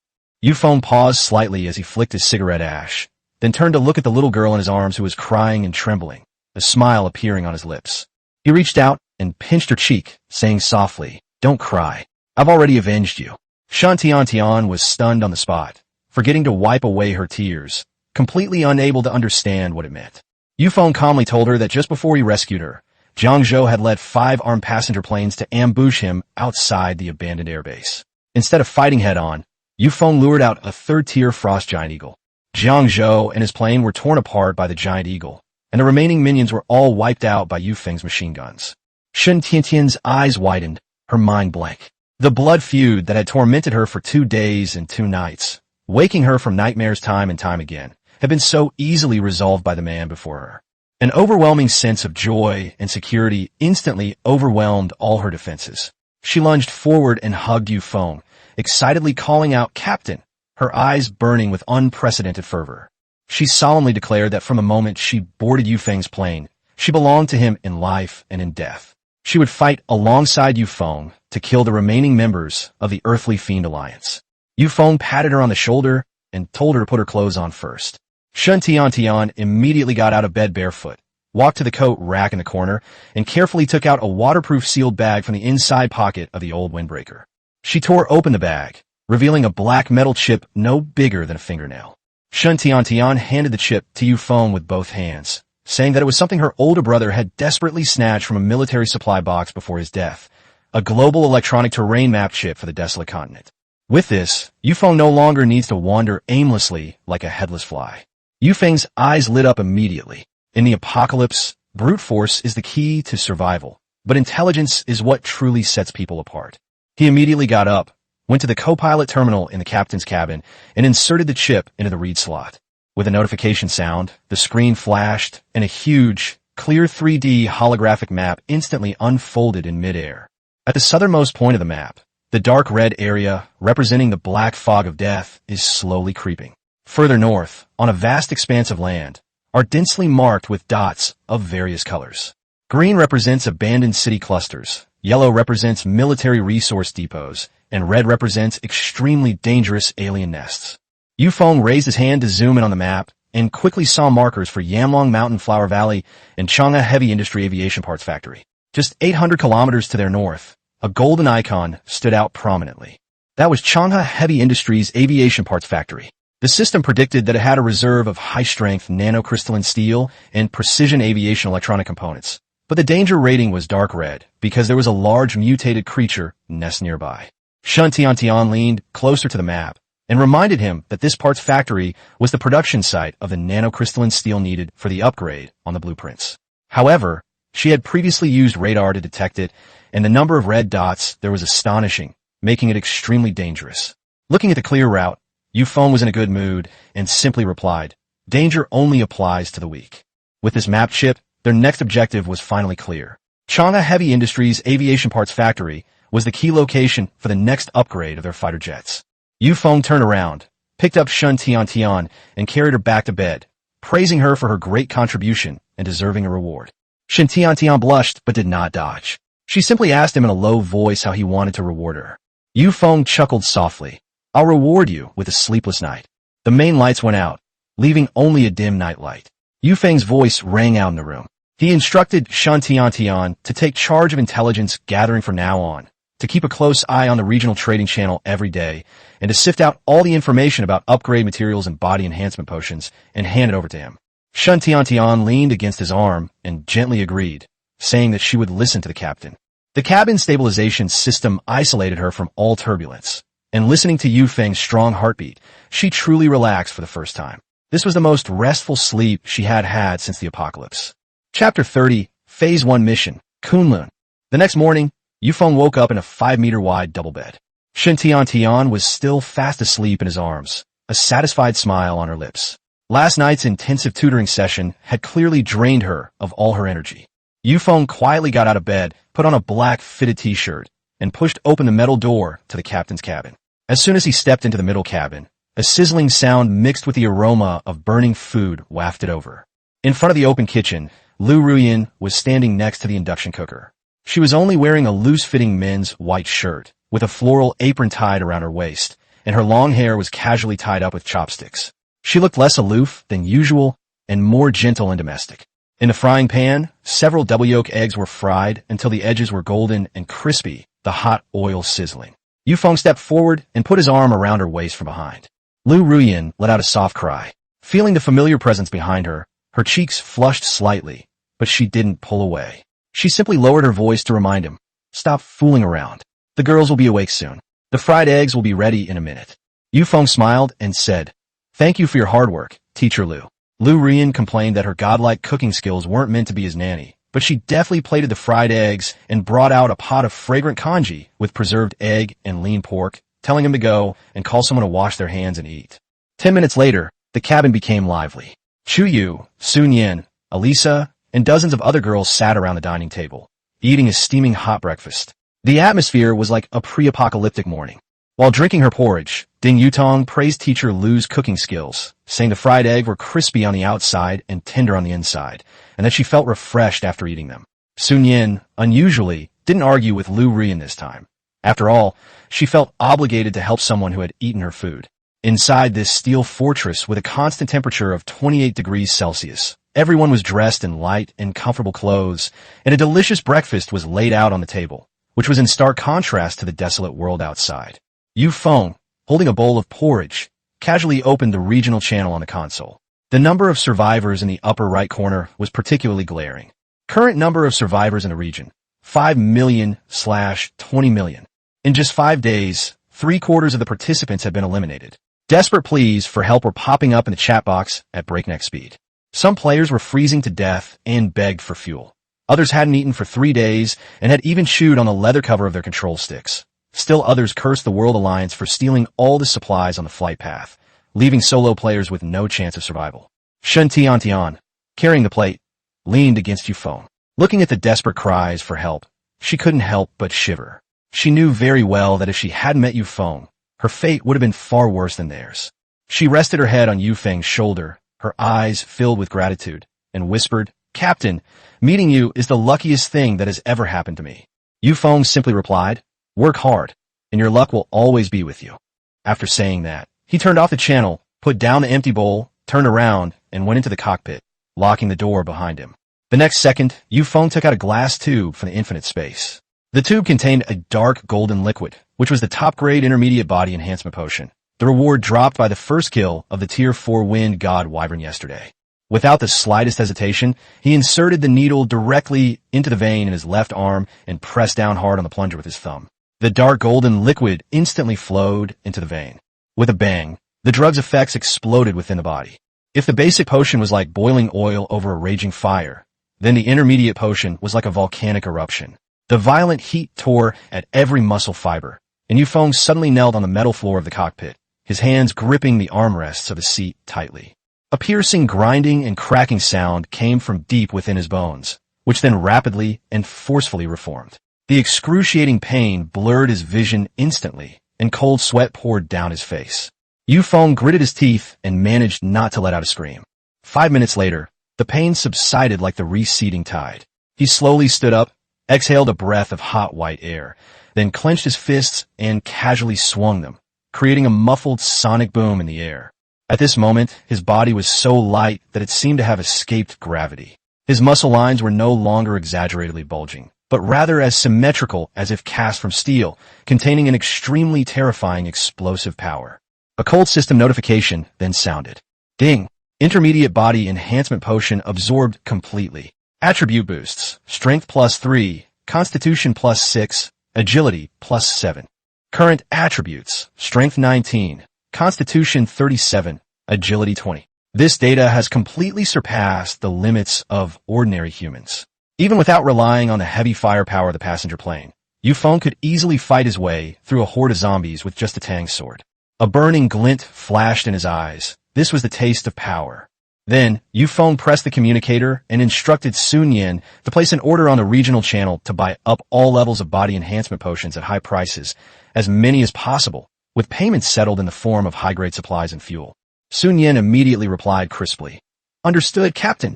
Yu Feng paused slightly as he flicked his cigarette ash, then turned to look at the little girl in his arms who was crying and trembling, a smile appearing on his lips. He reached out and pinched her cheek, saying softly, Don't cry. I've already avenged you. Shen Tiantian was stunned on the spot, forgetting to wipe away her tears, completely unable to understand what it meant. Yu Feng calmly told her that just before he rescued her, Jiang Zhou had led 5 armed passenger planes to ambush him outside the abandoned airbase. Instead of fighting head-on, Yu Feng lured out a 3rd-tier frost giant eagle. Jiang Zhou and his plane were torn apart by the giant eagle, and the remaining minions were all wiped out by Yu Feng's machine guns. Shen Tiantian's eyes widened, her mind blank. The blood feud that had tormented her for 2 days and 2 nights, waking her from nightmares time and time again, had been so easily resolved by the man before her. An overwhelming sense of joy and security instantly overwhelmed all her defenses. She lunged forward and hugged Yu Feng, excitedly calling out Captain, her eyes burning with unprecedented fervor. She solemnly declared that from the moment she boarded Yu Feng's plane, she belonged to him in life and in death. She would fight alongside Yu Feng to kill the remaining members of the Earthly Fiend Alliance. Yu Feng patted her on the shoulder and told her to put her clothes on first. Shen Tiantian immediately got out of bed barefoot, walked to the coat rack in the corner, and carefully took out a waterproof sealed bag from the inside pocket of the old windbreaker. She tore open the bag, revealing a black metal chip no bigger than a fingernail. Shen Tiantian handed the chip to Yu Feng with both hands, saying that it was something her older brother had desperately snatched from a military supply box before his death, a global electronic terrain map chip for the desolate continent. With this, Yu Feng no longer needs to wander aimlessly like a headless fly. Yu Feng's eyes lit up immediately. In the apocalypse, brute force is the key to survival, but intelligence is what truly sets people apart. He immediately got up, went to the co-pilot terminal in the captain's cabin, and inserted the chip into the read slot. With a notification sound, the screen flashed, and a huge, clear 3D holographic map instantly unfolded in midair. At the southernmost point of the map, the dark red area, representing the black fog of death, is slowly creeping. Further north, on a vast expanse of land, are densely marked with dots of various colors. Green represents abandoned city clusters, yellow represents military resource depots, and red represents extremely dangerous alien nests. Yu Feng raised his hand to zoom in on the map, and quickly saw markers for Yamlong Mountain Flower Valley and Chang'e Heavy Industry Aviation Parts Factory. Just 800 kilometers to their north, a golden icon stood out prominently. That was Chang'e Heavy Industries Aviation Parts Factory. The system predicted that it had a reserve of high-strength nanocrystalline steel and precision aviation electronic components. But the danger rating was dark red because there was a large mutated creature nest nearby. Shen Tiantian leaned closer to the map and reminded him that this parts factory was the production site of the nanocrystalline steel needed for the upgrade on the blueprints. However, she had previously used radar to detect it, and the number of red dots there was astonishing, making it extremely dangerous. Looking at the clear route, Yu Feng was in a good mood and simply replied, "Danger only applies to the weak." With this map chip, their next objective was finally clear. Chang'e Heavy Industries Aviation Parts Factory was the key location for the next upgrade of their fighter jets. Yu Feng turned around, picked up Shen Tiantian, and carried her back to bed, praising her for her great contribution and deserving a reward. Shen Tiantian blushed but did not dodge. She simply asked him in a low voice how he wanted to reward her. Yu Feng chuckled softly. I'll reward you with a sleepless night. The main lights went out, leaving only a dim night light. Yu Feng's voice rang out in the room. He instructed Shan Tian to take charge of intelligence gathering from now on, to keep a close eye on the regional trading channel every day, and to sift out all the information about upgrade materials and body enhancement potions and hand it over to him. Shan Tian leaned against his arm and gently agreed, saying that she would listen to the captain. The cabin stabilization system isolated her from all turbulence, and listening to Yu Feng's strong heartbeat, she truly relaxed for the first time. This was the most restful sleep she had had since the apocalypse. Chapter 30, Phase 1 Mission, Kunlun. The next morning, Yu Feng woke up in a 5-meter-wide double bed. Shan Tian was still fast asleep in his arms, a satisfied smile on her lips. Last night's intensive tutoring session had clearly drained her of all her energy. Yu Feng quietly got out of bed, put on a black fitted t-shirt, and pushed open the metal door to the captain's cabin. As soon as he stepped into the middle cabin, a sizzling sound mixed with the aroma of burning food wafted over. In front of the open kitchen, Lu Ruyan was standing next to the induction cooker. She was only wearing a loose-fitting men's white shirt, with a floral apron tied around her waist, and her long hair was casually tied up with chopsticks. She looked less aloof than usual and more gentle and domestic. In the frying pan, several double-yolk eggs were fried until the edges were golden and crispy, the hot oil sizzling. Yu Feng stepped forward and put his arm around her waist from behind. Lu Ruyan let out a soft cry. Feeling the familiar presence behind her, her cheeks flushed slightly, but she didn't pull away. She simply lowered her voice to remind him, "Stop fooling around. The girls will be awake soon. The fried eggs will be ready in a minute." Yu Feng smiled and said, "Thank you for your hard work, Teacher Lu." Lu Ruyan complained that her godlike cooking skills weren't meant to be his nanny, but she deftly plated the fried eggs and brought out a pot of fragrant congee with preserved egg and lean pork, telling him to go and call someone to wash their hands and eat. 10 minutes later, the cabin became lively. Chu Yu, Sun Yin, Elisa, and dozens of other girls sat around the dining table, eating a steaming hot breakfast. The atmosphere was like a pre-apocalyptic morning. While drinking her porridge, Ding Yutong praised Teacher Lu's cooking skills, saying the fried egg were crispy on the outside and tender on the inside, and that she felt refreshed after eating them. Sun Yin, unusually, didn't argue with Lu Ruyan this time. After all, she felt obligated to help someone who had eaten her food. Inside this steel fortress with a constant temperature of 28 degrees Celsius, everyone was dressed in light and comfortable clothes, and a delicious breakfast was laid out on the table, which was in stark contrast to the desolate world outside. Yu Feng, holding a bowl of porridge, casually opened the regional channel on the console. The number of survivors in the upper right corner was particularly glaring. Current number of survivors in the region, 5 million/20 million. In just 5 days, 3/4 of the participants had been eliminated. Desperate pleas for help were popping up in the chat box at breakneck speed. Some players were freezing to death and begged for fuel. Others hadn't eaten for 3 days and had even chewed on the leather cover of their control sticks. Still others cursed the World Alliance for stealing all the supplies on the flight path, leaving solo players with no chance of survival. Shan Tian, carrying the plate, leaned against Yu Feng. Looking at the desperate cries for help, she couldn't help but shiver. She knew very well that if she hadn't met Yu Feng, her fate would have been far worse than theirs. She rested her head on Yu Feng's shoulder, her eyes filled with gratitude, and whispered, "Captain, meeting you is the luckiest thing that has ever happened to me." Yu Feng simply replied, "Work hard, and your luck will always be with you." After saying that, he turned off the channel, put down the empty bowl, turned around, and went into the cockpit, locking the door behind him. The next second, Yu Feng took out a glass tube from the infinite space. The tube contained a dark golden liquid, which was the top-grade intermediate body enhancement potion, the reward dropped by the first kill of the Tier 4 Wind God Wyvern yesterday. Without the slightest hesitation, he inserted the needle directly into the vein in his left arm and pressed down hard on the plunger with his thumb. The dark golden liquid instantly flowed into the vein. With a bang, the drug's effects exploded within the body. If the basic potion was like boiling oil over a raging fire, then the intermediate potion was like a volcanic eruption. The violent heat tore at every muscle fiber, and Yu Feng suddenly knelt on the metal floor of the cockpit, his hands gripping the armrests of his seat tightly. A piercing grinding and cracking sound came from deep within his bones, which then rapidly and forcefully reformed. The excruciating pain blurred his vision instantly, and cold sweat poured down his face. Yu Feng gritted his teeth and managed not to let out a scream. 5 minutes later, the pain subsided like the receding tide. He slowly stood up, exhaled a breath of hot white air, then clenched his fists and casually swung them, creating a muffled sonic boom in the air. At this moment, his body was so light that it seemed to have escaped gravity. His muscle lines were no longer exaggeratedly bulging, but rather as symmetrical as if cast from steel, containing an extremely terrifying explosive power. A cold system notification then sounded. Ding! Intermediate body enhancement potion absorbed completely. Attribute boosts: Strength +3, Constitution +6, Agility +7. Current attributes: Strength 19, Constitution 37, Agility 20. This data has completely surpassed the limits of ordinary humans. Even without relying on the heavy firepower of the passenger plane, Feng could easily fight his way through a horde of zombies with just a tang sword. A burning glint flashed in his eyes. This was the taste of power. Then, Feng pressed the communicator and instructed Sun Yin to place an order on the regional channel to buy up all levels of body enhancement potions at high prices, as many as possible, with payments settled in the form of high-grade supplies and fuel. Sun Yin immediately replied crisply, "Understood, Captain."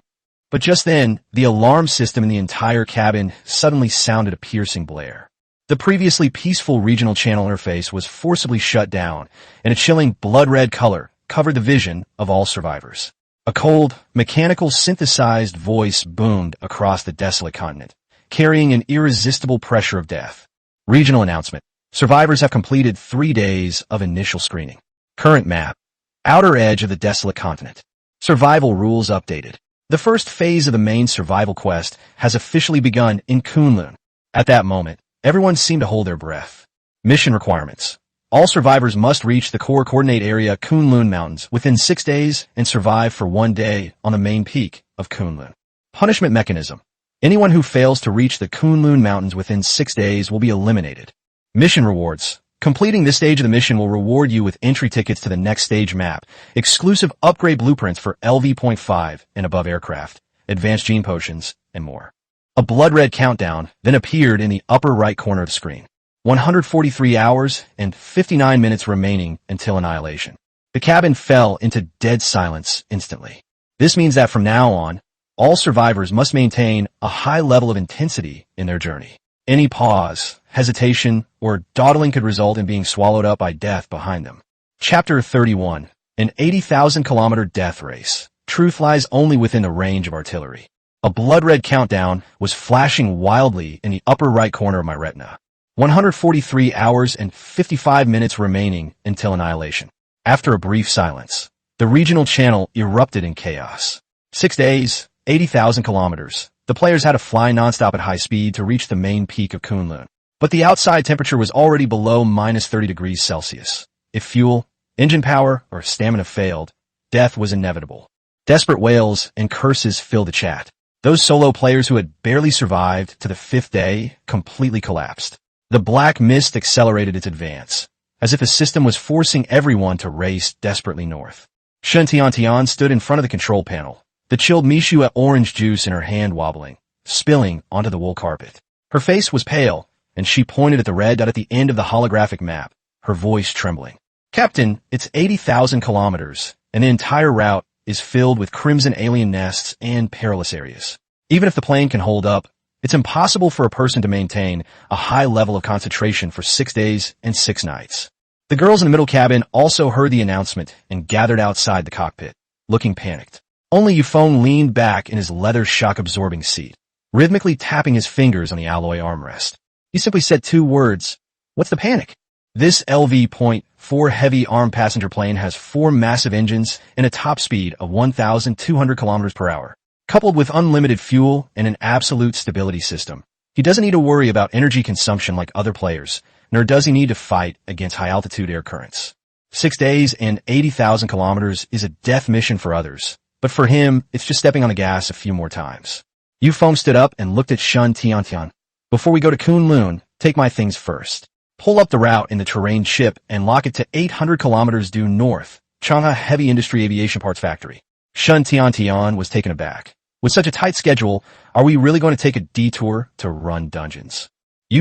But just then, the alarm system in the entire cabin suddenly sounded a piercing blare. The previously peaceful regional channel interface was forcibly shut down, and a chilling blood-red color covered the vision of all survivors. A cold, mechanical synthesized voice boomed across the desolate continent, carrying an irresistible pressure of death. Regional announcement. Survivors have completed 3 days of initial screening. Current map. Outer edge of the desolate continent. Survival rules updated. The first phase of the main survival quest has officially begun in Kunlun. At that moment, everyone seemed to hold their breath. Mission requirements. All survivors must reach the core coordinate area Kunlun Mountains within 6 days and survive for 1 day on the main peak of Kunlun. Punishment mechanism. Anyone who fails to reach the Kunlun Mountains within 6 days will be eliminated. Mission rewards. Completing this stage of the mission will reward you with entry tickets to the next stage map, exclusive upgrade blueprints for LV.5 and above aircraft, advanced gene potions, and more. A blood-red countdown then appeared in the upper right corner of the screen. 143 hours and 59 minutes remaining until annihilation. The cabin fell into dead silence instantly. This means that from now on, all survivors must maintain a high level of intensity in their journey. Any pause, hesitation, or dawdling could result in being swallowed up by death behind them. Chapter 31. An 80,000-kilometer death race. Truth lies only within the range of artillery. A blood-red countdown was flashing wildly in the upper right corner of my retina. 143 hours and 55 minutes remaining until annihilation. After a brief silence, the regional channel erupted in chaos. 6 days, 80,000 kilometers. The players had to fly nonstop at high speed to reach the main peak of Kunlun. But the outside temperature was already below -30 degrees Celsius. If fuel, engine power, or stamina failed, death was inevitable. Desperate wails and curses filled the chat. Those solo players who had barely survived to the 5th day completely collapsed. The black mist accelerated its advance, as if the system was forcing everyone to race desperately north. Shen Tiantian stood in front of the control panel, the chilled Mishua orange juice in her hand wobbling, spilling onto the wool carpet. Her face was pale, and she pointed at the red dot at the end of the holographic map, her voice trembling. "Captain, it's 80,000 kilometers, and the entire route is filled with crimson alien nests and perilous areas. Even if the plane can hold up, it's impossible for a person to maintain a high level of concentration for 6 days and 6 nights. The girls in the middle cabin also heard the announcement and gathered outside the cockpit, looking panicked. Only Feng leaned back in his leather shock-absorbing seat, rhythmically tapping his fingers on the alloy armrest. He simply said 2 words, "What's the panic?" This LV.4 heavy-armed passenger plane has 4 massive engines and a top speed of 1,200 kilometers per hour. Coupled with unlimited fuel and an absolute stability system, he doesn't need to worry about energy consumption like other players, nor does he need to fight against high-altitude air currents. 6 days and 80,000 kilometers is a death mission for others, but for him, it's just stepping on the gas a few more times. Feng stood up and looked at Shen Tiantian. "Before we go to Kunlun, take my things first. Pull up the route in the terrain chip and lock it to 800 kilometers due north, Changha Heavy Industry Aviation Parts Factory." Shen Tiantian was taken aback. With such a tight schedule, are we really going to take a detour to run dungeons?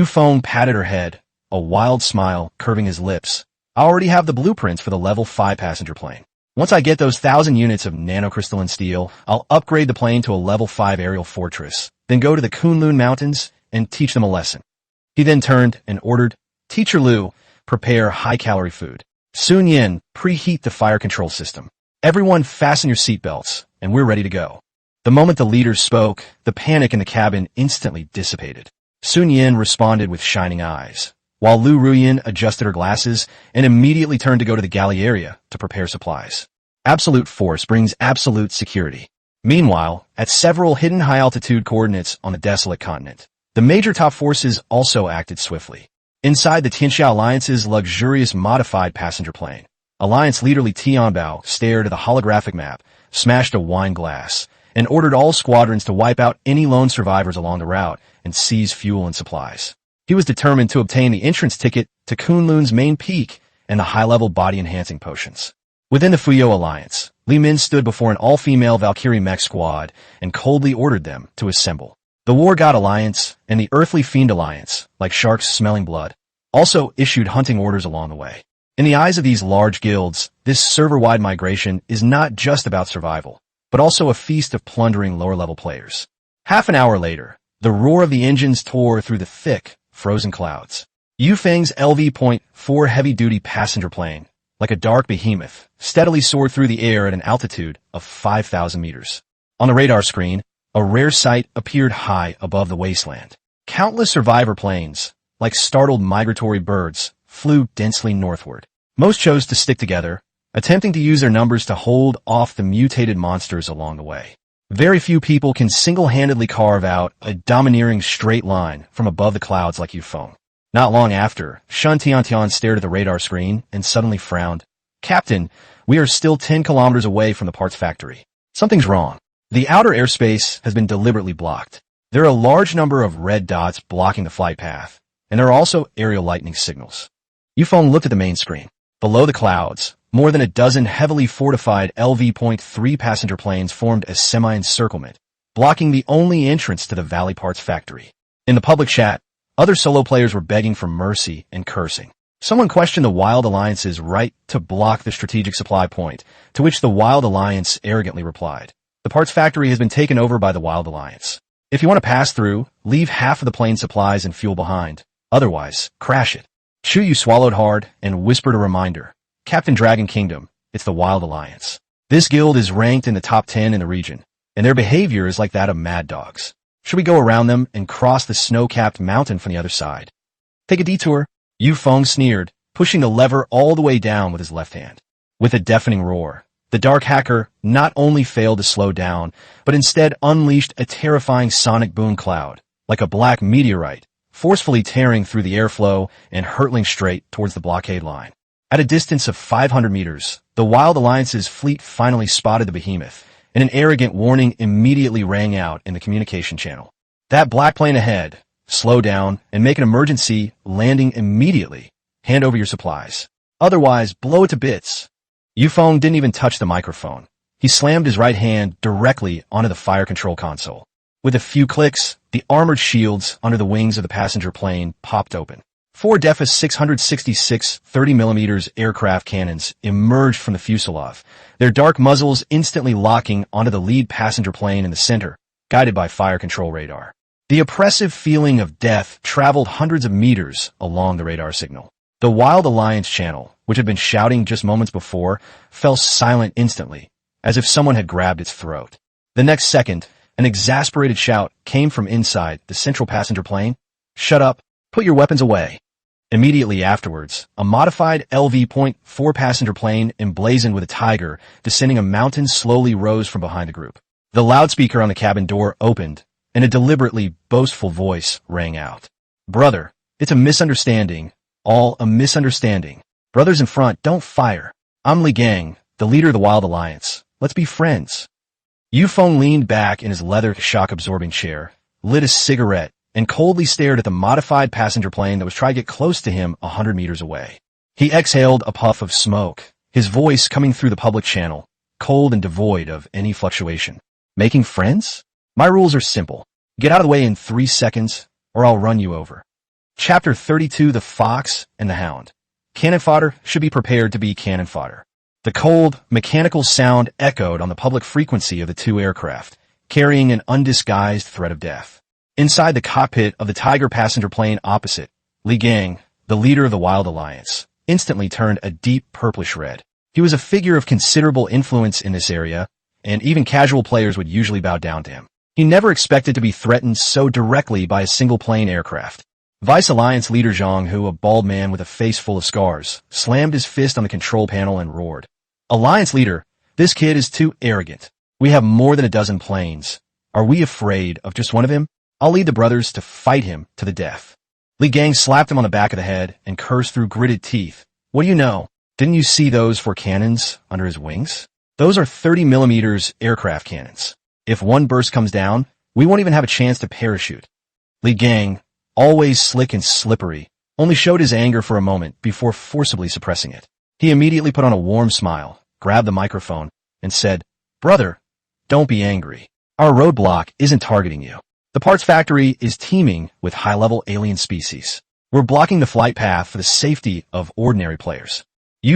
Feng patted her head, a wild smile curving his lips. "I already have the blueprints for the level 5 passenger plane. Once I get those 1,000 units of nanocrystalline steel, I'll upgrade the plane to a level 5 aerial fortress, then go to the Kunlun Mountains and teach them a lesson. He then turned and ordered, "Teacher Liu, prepare high-calorie food. Sun Yin, preheat the fire control system. Everyone fasten your seatbelts, and we're ready to go." The moment the leader spoke, the panic in the cabin instantly dissipated. Sun Yin responded with shining eyes, while Lu Ruyin adjusted her glasses and immediately turned to go to the galley area to prepare supplies. Absolute force brings absolute security. Meanwhile, at several hidden high-altitude coordinates on the desolate continent, the major top forces also acted swiftly. Inside the Tianxia Alliance's luxurious modified passenger plane, Alliance leader Li Tianbao stared at the holographic map, smashed a wine glass, and ordered all squadrons to wipe out any lone survivors along the route and seize fuel and supplies. He was determined to obtain the entrance ticket to Kunlun's main peak and the high-level body-enhancing potions. Within the Fuyo Alliance, Li Min stood before an all-female Valkyrie mech squad and coldly ordered them to assemble. The War God Alliance and the Earthly Fiend Alliance, like sharks smelling blood, also issued hunting orders along the way. In the eyes of these large guilds, this server-wide migration is not just about survival, but also a feast of plundering lower-level players. Half an hour later, the roar of the engines tore through the thick, frozen clouds. Feng's LV.4 heavy-duty passenger plane, like a dark behemoth, steadily soared through the air at an altitude of 5,000 meters. On the radar screen, a rare sight appeared high above the wasteland. Countless survivor planes, like startled migratory birds, flew densely northward. Most chose to stick together, attempting to use their numbers to hold off the mutated monsters along the way. Very few people can single-handedly carve out a domineering straight line from above the clouds like Feng. Not long after, Shun Tiantian stared at the radar screen and suddenly frowned. "Captain, we are still 10 kilometers away from the parts factory. Something's wrong. The outer airspace has been deliberately blocked. There are a large number of red dots blocking the flight path, and there are also aerial lightning signals." Feng looked at the main screen. Below the clouds, more than a dozen heavily fortified LV.3 passenger planes formed a semi-encirclement, blocking the only entrance to the Valley Parts factory. In the public chat, other solo players were begging for mercy and cursing. Someone questioned the Wild Alliance's right to block the strategic supply point, to which the Wild Alliance arrogantly replied, "The parts factory has been taken over by the Wild Alliance. If you want to pass through, leave half of the plane's supplies and fuel behind. Otherwise, crash it." Chu Yu swallowed hard and whispered a reminder. "Captain Dragon Kingdom, it's the Wild Alliance. This guild is ranked in the top 10 in the region, and their behavior is like that of mad dogs. Should we go around them and cross the snow-capped mountain from the other side?" "Take a detour," Feng sneered, pushing the lever all the way down with his left hand. With a deafening roar, the dark hacker not only failed to slow down, but instead unleashed a terrifying sonic boom cloud, like a black meteorite, forcefully tearing through the airflow and hurtling straight towards the blockade line. At a distance of 500 meters, the Wild Alliance's fleet finally spotted the behemoth, and an arrogant warning immediately rang out in the communication channel. "That black plane ahead. Slow down and make an emergency landing immediately. Hand over your supplies. Otherwise, blow it to bits." Feng didn't even touch the microphone. He slammed his right hand directly onto the fire control console. With a few clicks, the armored shields under the wings of the passenger plane popped open. 4 Defas 666 30mm aircraft cannons emerged from the fuselage, their dark muzzles instantly locking onto the lead passenger plane in the center, guided by fire control radar. The oppressive feeling of death traveled hundreds of meters along the radar signal. The Wild Alliance channel, which had been shouting just moments before, fell silent instantly, as if someone had grabbed its throat. The next second, an exasperated shout came from inside the central passenger plane. "Shut up! Put your weapons away!" Immediately afterwards, a modified LV.4 passenger plane emblazoned with a tiger descending a mountain slowly rose from behind the group. The loudspeaker on the cabin door opened, and a deliberately boastful voice rang out. "Brother, it's a misunderstanding. All a misunderstanding. Brothers in front, don't fire. I'm Li Gang, the leader of the Wild Alliance. Let's be friends." Feng leaned back in his leather shock-absorbing chair, lit a cigarette, and coldly stared at the modified passenger plane that was trying to get close to him 100 meters away. He exhaled a puff of smoke, his voice coming through the public channel, cold and devoid of any fluctuation. "Making friends? My rules are simple. Get out of the way in 3 seconds, or I'll run you over." Chapter 32, The Fox and the Hound. Cannon fodder should be prepared to be cannon fodder. The cold, mechanical sound echoed on the public frequency of the 2 aircraft, carrying an undisguised threat of death. Inside the cockpit of the Tiger passenger plane opposite, Li Gang, the leader of the Wild Alliance, instantly turned a deep purplish red. He was a figure of considerable influence in this area, and even casual players would usually bow down to him. He never expected to be threatened so directly by a single-plane aircraft. Vice Alliance leader Zhang Hu, a bald man with a face full of scars, slammed his fist on the control panel and roared. Alliance leader, this kid is too arrogant. We have more than a dozen planes. Are we afraid of just one of him? I'll lead the brothers to fight him to the death. Li Gang slapped him on the back of the head and cursed through gritted teeth. What do you know? Didn't you see those 4 cannons under his wings? Those are 30mm aircraft cannons. If one burst comes down, we won't even have a chance to parachute. Li Gang, always slick and slippery, only showed his anger for a moment before forcibly suppressing it. He immediately put on a warm smile, grabbed the microphone, and said, "Brother, don't be angry. Our roadblock isn't targeting you. The parts factory is teeming with high-level alien species. We're blocking the flight path for the safety of ordinary players."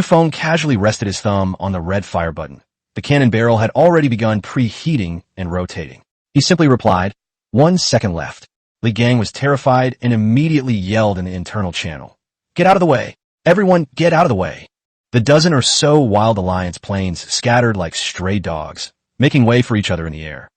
Feng casually rested his thumb on the red fire button. The cannon barrel had already begun preheating and rotating. He simply replied, "1 second left." Li Gang was terrified and immediately yelled in the internal channel, "Get out of the way! Everyone, get out of the way!" The dozen or so Wild Alliance planes scattered like stray dogs, making way for each other in the air.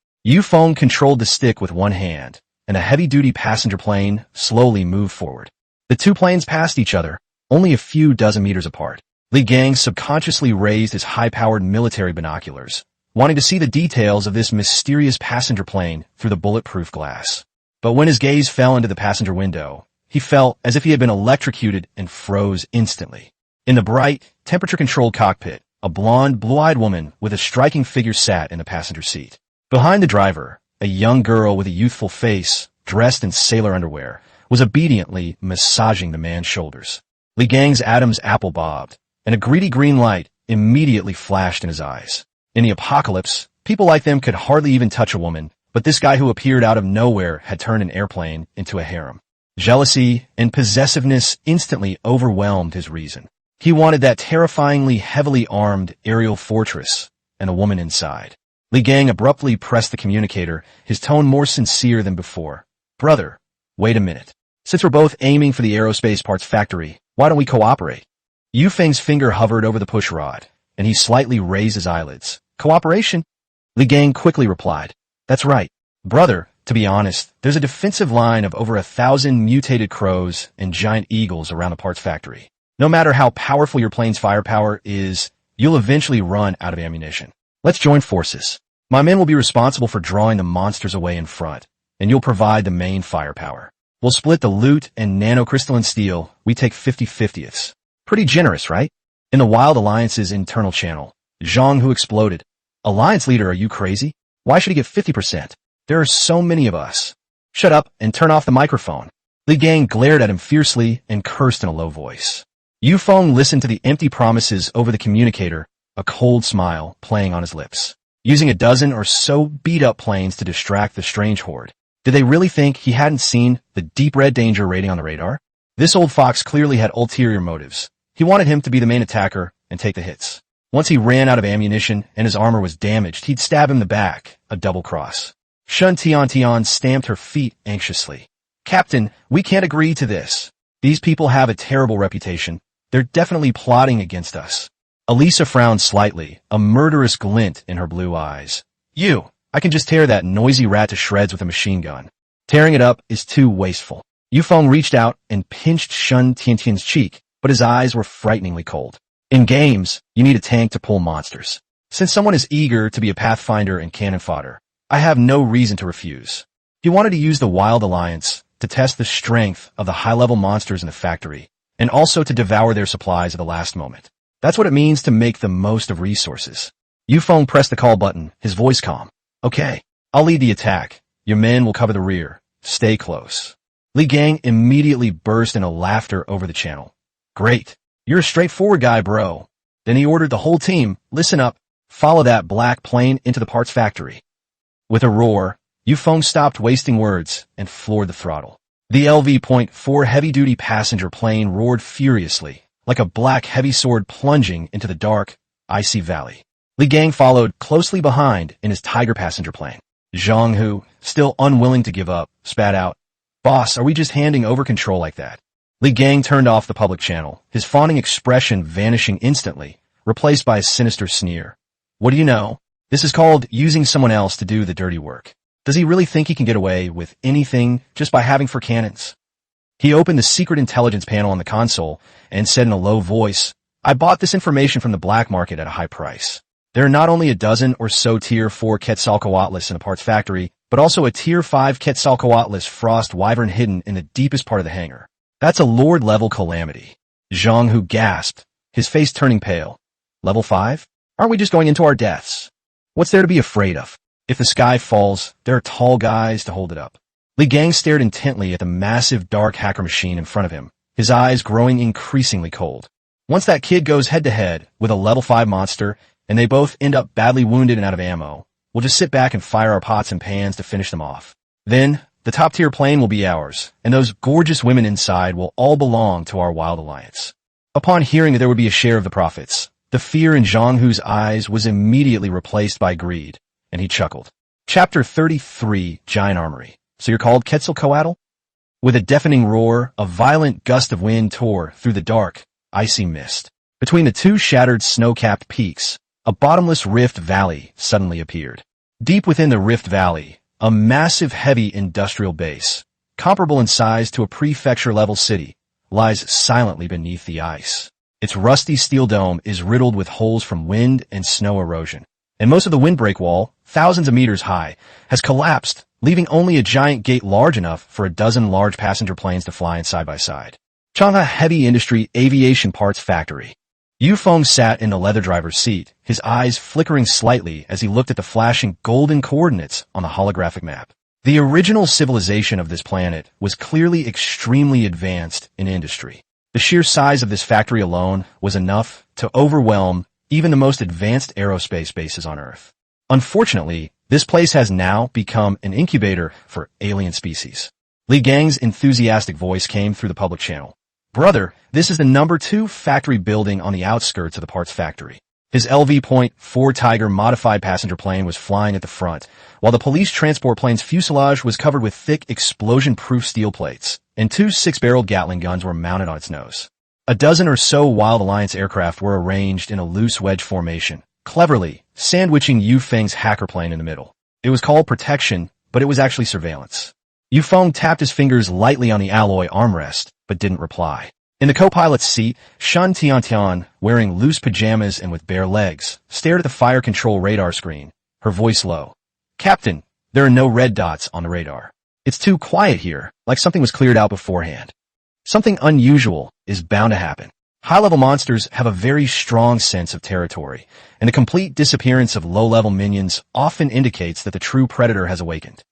Feng controlled the stick with one hand, and a heavy-duty passenger plane slowly moved forward. The 2 planes passed each other, only a few dozen meters apart. Li Gang subconsciously raised his high-powered military binoculars, wanting to see the details of this mysterious passenger plane through the bulletproof glass. But when his gaze fell into the passenger window, he felt as if he had been electrocuted and froze instantly. In the bright, temperature-controlled cockpit, a blonde, blue-eyed woman with a striking figure sat in the passenger seat. Behind the driver, a young girl with a youthful face, dressed in sailor underwear, was obediently massaging the man's shoulders. Li Gang's Adam's apple bobbed, and a greedy green light immediately flashed in his eyes. In the apocalypse, people like them could hardly even touch a woman, but this guy who appeared out of nowhere had turned an airplane into a harem. Jealousy and possessiveness instantly overwhelmed his reason. He wanted that terrifyingly heavily armed aerial fortress and a woman inside. Li Gang abruptly pressed the communicator, his tone more sincere than before. "Brother, wait a minute. Since we're both aiming for the aerospace parts factory, why don't we cooperate?" Feng's finger hovered over the push rod, and he slightly raised his eyelids. "Cooperation?" Li Gang quickly replied, "That's right. Brother, to be honest, there's a defensive line of over 1,000 mutated crows and giant eagles around the parts factory. No matter how powerful your plane's firepower is, you'll eventually run out of ammunition. Let's join forces. My men will be responsible for drawing the monsters away in front, and you'll provide the main firepower. We'll split the loot and nanocrystalline steel. We take 50/50ths. Pretty generous, right?" In the Wild Alliance's internal channel, Zhang Hu exploded. "Alliance leader, are you crazy? Why should he get 50%? There are so many of us." "Shut up and turn off the microphone." Li Gang glared at him fiercely and cursed in a low voice. Feng listened to the empty promises over the communicator, a cold smile playing on his lips. Using a dozen or so beat-up planes to distract the strange horde. Did they really think he hadn't seen the deep red danger rating on the radar? This old fox clearly had ulterior motives. He wanted him to be the main attacker and take the hits. Once he ran out of ammunition and his armor was damaged, he'd stab him in the back, a double cross. Shun Tian stamped her feet anxiously. "Captain, we can't agree to this. These people have a terrible reputation. They're definitely plotting against us." Elisa frowned slightly, a murderous glint in her blue eyes. I can just tear that noisy rat to shreds with a machine gun. Tearing it up is too wasteful." Feng reached out and pinched Shun Tian's cheek, but his eyes were frighteningly cold. "In games, you need a tank to pull monsters. Since someone is eager to be a pathfinder and cannon fodder, I have no reason to refuse." He wanted to use the Wild Alliance to test the strength of the high-level monsters in the factory, and also to devour their supplies at the last moment. That's what it means to make the most of resources. Feng pressed the call button, his voice calm. "Okay, I'll lead the attack. Your men will cover the rear. Stay close." Li Gang immediately burst into laughter over the channel. "Great. You're a straightforward guy, bro." Then he ordered the whole team, "Listen up. Follow that black plane into the parts factory." With a roar, Feng stopped wasting words and floored the throttle. The LV.4 heavy-duty passenger plane roared furiously, like a black heavy sword plunging into the dark, icy valley. Li Gang followed closely behind in his Tiger passenger plane. Zhang Hu, still unwilling to give up, spat out, "Boss, are we just handing over control like that?" Li Gang turned off the public channel, his fawning expression vanishing instantly, replaced by a sinister sneer. "What do you know? This is called using someone else to do the dirty work. Does he really think he can get away with anything just by having 4 cannons?" He opened the secret intelligence panel on the console and said in a low voice, "I bought this information from the black market at a high price. There are not only a dozen or so Tier 4 Quetzalcoatlus in the parts factory, but also a Tier 5 Quetzalcoatlus frost wyvern hidden in the deepest part of the hangar. That's a Lord-level calamity." Zhang Hu gasped, his face turning pale. "Level 5? Aren't we just going into our deaths? What's there to be afraid of? If the sky falls, there are tall guys to hold it up." Li Gang stared intently at the massive dark hacker machine in front of him, his eyes growing increasingly cold. Once that kid goes head-to-head with a level 5 monster, and they both end up badly wounded and out of ammo, we'll just sit back and fire our pots and pans to finish them off. Then, the top-tier plane will be ours, and those gorgeous women inside will all belong to our Wild Alliance. Upon hearing that there would be a share of the profits, the fear in Zhang Hu's eyes was immediately replaced by greed, and he chuckled. Chapter 33, Giant Armory. "So you're called Quetzalcoatl?" With a deafening roar, a violent gust of wind tore through the dark, icy mist. Between the 2 shattered snow-capped peaks, a bottomless rift valley suddenly appeared. Deep within the rift valley, a massive heavy industrial base, comparable in size to a prefecture-level city, lies silently beneath the ice. Its rusty steel dome is riddled with holes from wind and snow erosion, and most of the windbreak wall, thousands of meters high, has collapsed, leaving only a giant gate large enough for a dozen large passenger planes to fly in side by side. Changha Heavy Industry Aviation Parts Factory. Feng sat in the leather driver's seat, his eyes flickering slightly as he looked at the flashing golden coordinates on the holographic map. The original civilization of this planet was clearly extremely advanced in industry. The sheer size of this factory alone was enough to overwhelm even the most advanced aerospace bases on Earth. Unfortunately, this place has now become an incubator for alien species. Li Gang's enthusiastic voice came through the public channel. "Brother, this is the number 2 factory building on the outskirts of the parts factory." His LV.4 Tiger modified passenger plane was flying at the front, while the police transport plane's fuselage was covered with thick explosion-proof steel plates, and 2 6-barreled Gatling guns were mounted on its nose. A dozen or so Wild Alliance aircraft were arranged in a loose wedge formation, cleverly sandwiching Feng's hacker plane in the middle. It was called protection, but it was actually surveillance. Feng tapped his fingers lightly on the alloy armrest, but didn't reply. In the co-pilot's seat, Shan Tiantian, wearing loose pajamas and with bare legs, stared at the fire control radar screen, her voice low. "Captain, there are no red dots on the radar. It's too quiet here, like something was cleared out beforehand. Something unusual is bound to happen. High-level monsters have a very strong sense of territory, and the complete disappearance of low-level minions often indicates that the true predator has awakened."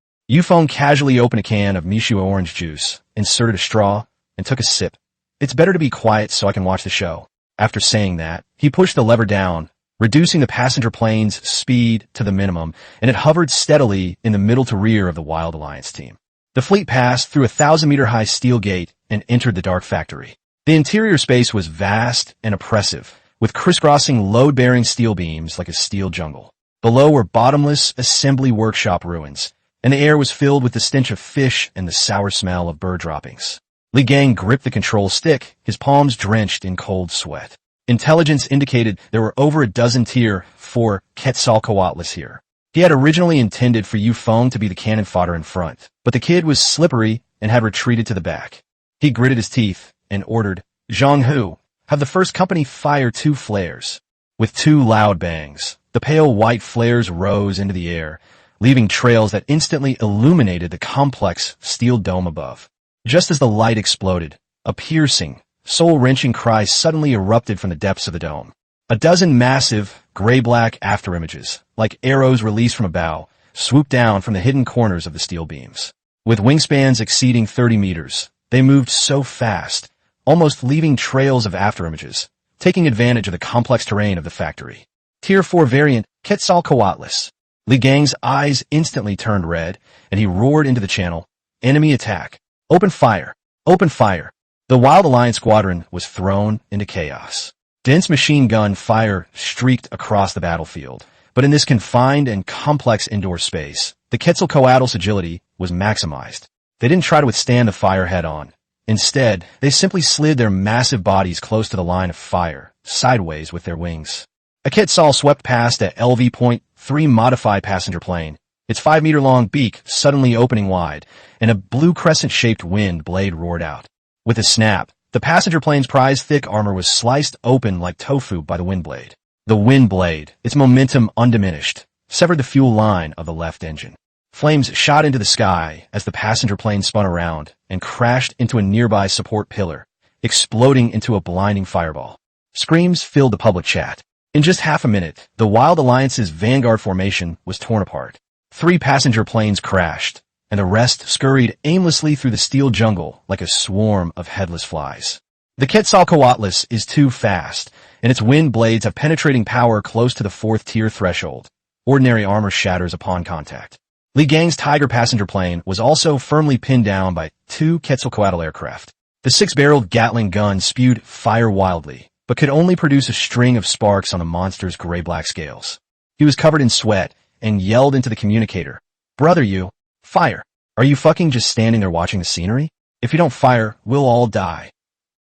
Feng casually opened a can of Mishu orange juice, inserted a straw, and took a sip. "It's better to be quiet so I can watch the show." After saying that, he pushed the lever down, reducing the passenger plane's speed to the minimum, and it hovered steadily in the middle to rear of the Wild Alliance team. The fleet passed through a 1,000-meter-high steel gate and entered the dark factory. The interior space was vast and oppressive, with crisscrossing load-bearing steel beams like a steel jungle. Below were bottomless assembly workshop ruins, and the air was filled with the stench of fish and the sour smell of bird droppings. Li Gang gripped the control stick, his palms drenched in cold sweat. Intelligence indicated there were over a dozen Tier 4 Quetzalcoatlus here. He had originally intended for Feng to be the cannon fodder in front, but the kid was slippery and had retreated to the back. He gritted his teeth and ordered, "Zhang Hu, have the first company fire 2 flares." With 2 loud bangs, the pale white flares rose into the air, leaving trails that instantly illuminated the complex steel dome above. Just as the light exploded, a piercing, soul-wrenching cry suddenly erupted from the depths of the dome. A dozen massive, gray-black afterimages, like arrows released from a bow, swooped down from the hidden corners of the steel beams. With wingspans exceeding 30 meters, they moved so fast, almost leaving trails of afterimages, taking advantage of the complex terrain of the factory. Tier 4 variant, Quetzalcoatlus. Li Gang's eyes instantly turned red, and he roared into the channel, "Enemy attack! Open fire! Open fire!" The Wild Alliance squadron was thrown into chaos. Dense machine gun fire streaked across the battlefield, But in this confined and complex indoor space, the Quetzalcoatl's agility was maximized. They didn't try to withstand the fire head-on. Instead, they simply slid their massive bodies close to the line of fire, sideways with their wings. A Quetzal swept past a LV.3 modified passenger plane, its 5-meter-long beak suddenly opening wide, and a blue crescent-shaped wind blade roared out. With a snap, the passenger plane's prize thick armor was sliced open like tofu by the wind blade. The wind blade, its momentum undiminished, severed the fuel line of the left engine. Flames shot into the sky as the passenger plane spun around and crashed into a nearby support pillar, exploding into a blinding fireball. Screams filled the public chat. In just half a minute, the Wild Alliance's vanguard formation was torn apart. 3 passenger planes crashed, and the rest scurried aimlessly through the steel jungle like a swarm of headless flies. The Quetzalcoatl is too fast, and its wind blades have penetrating power close to the 4th-tier threshold. Ordinary armor shatters upon contact. Li Gang's Tiger passenger plane was also firmly pinned down by 2 Quetzalcoatl aircraft. The 6-barreled Gatling gun spewed fire wildly, but could only produce a string of sparks on the monster's gray-black scales. He was covered in sweat and yelled into the communicator, "Brother, you, fire. Are you fucking just standing there watching the scenery? If you don't fire, we'll all die."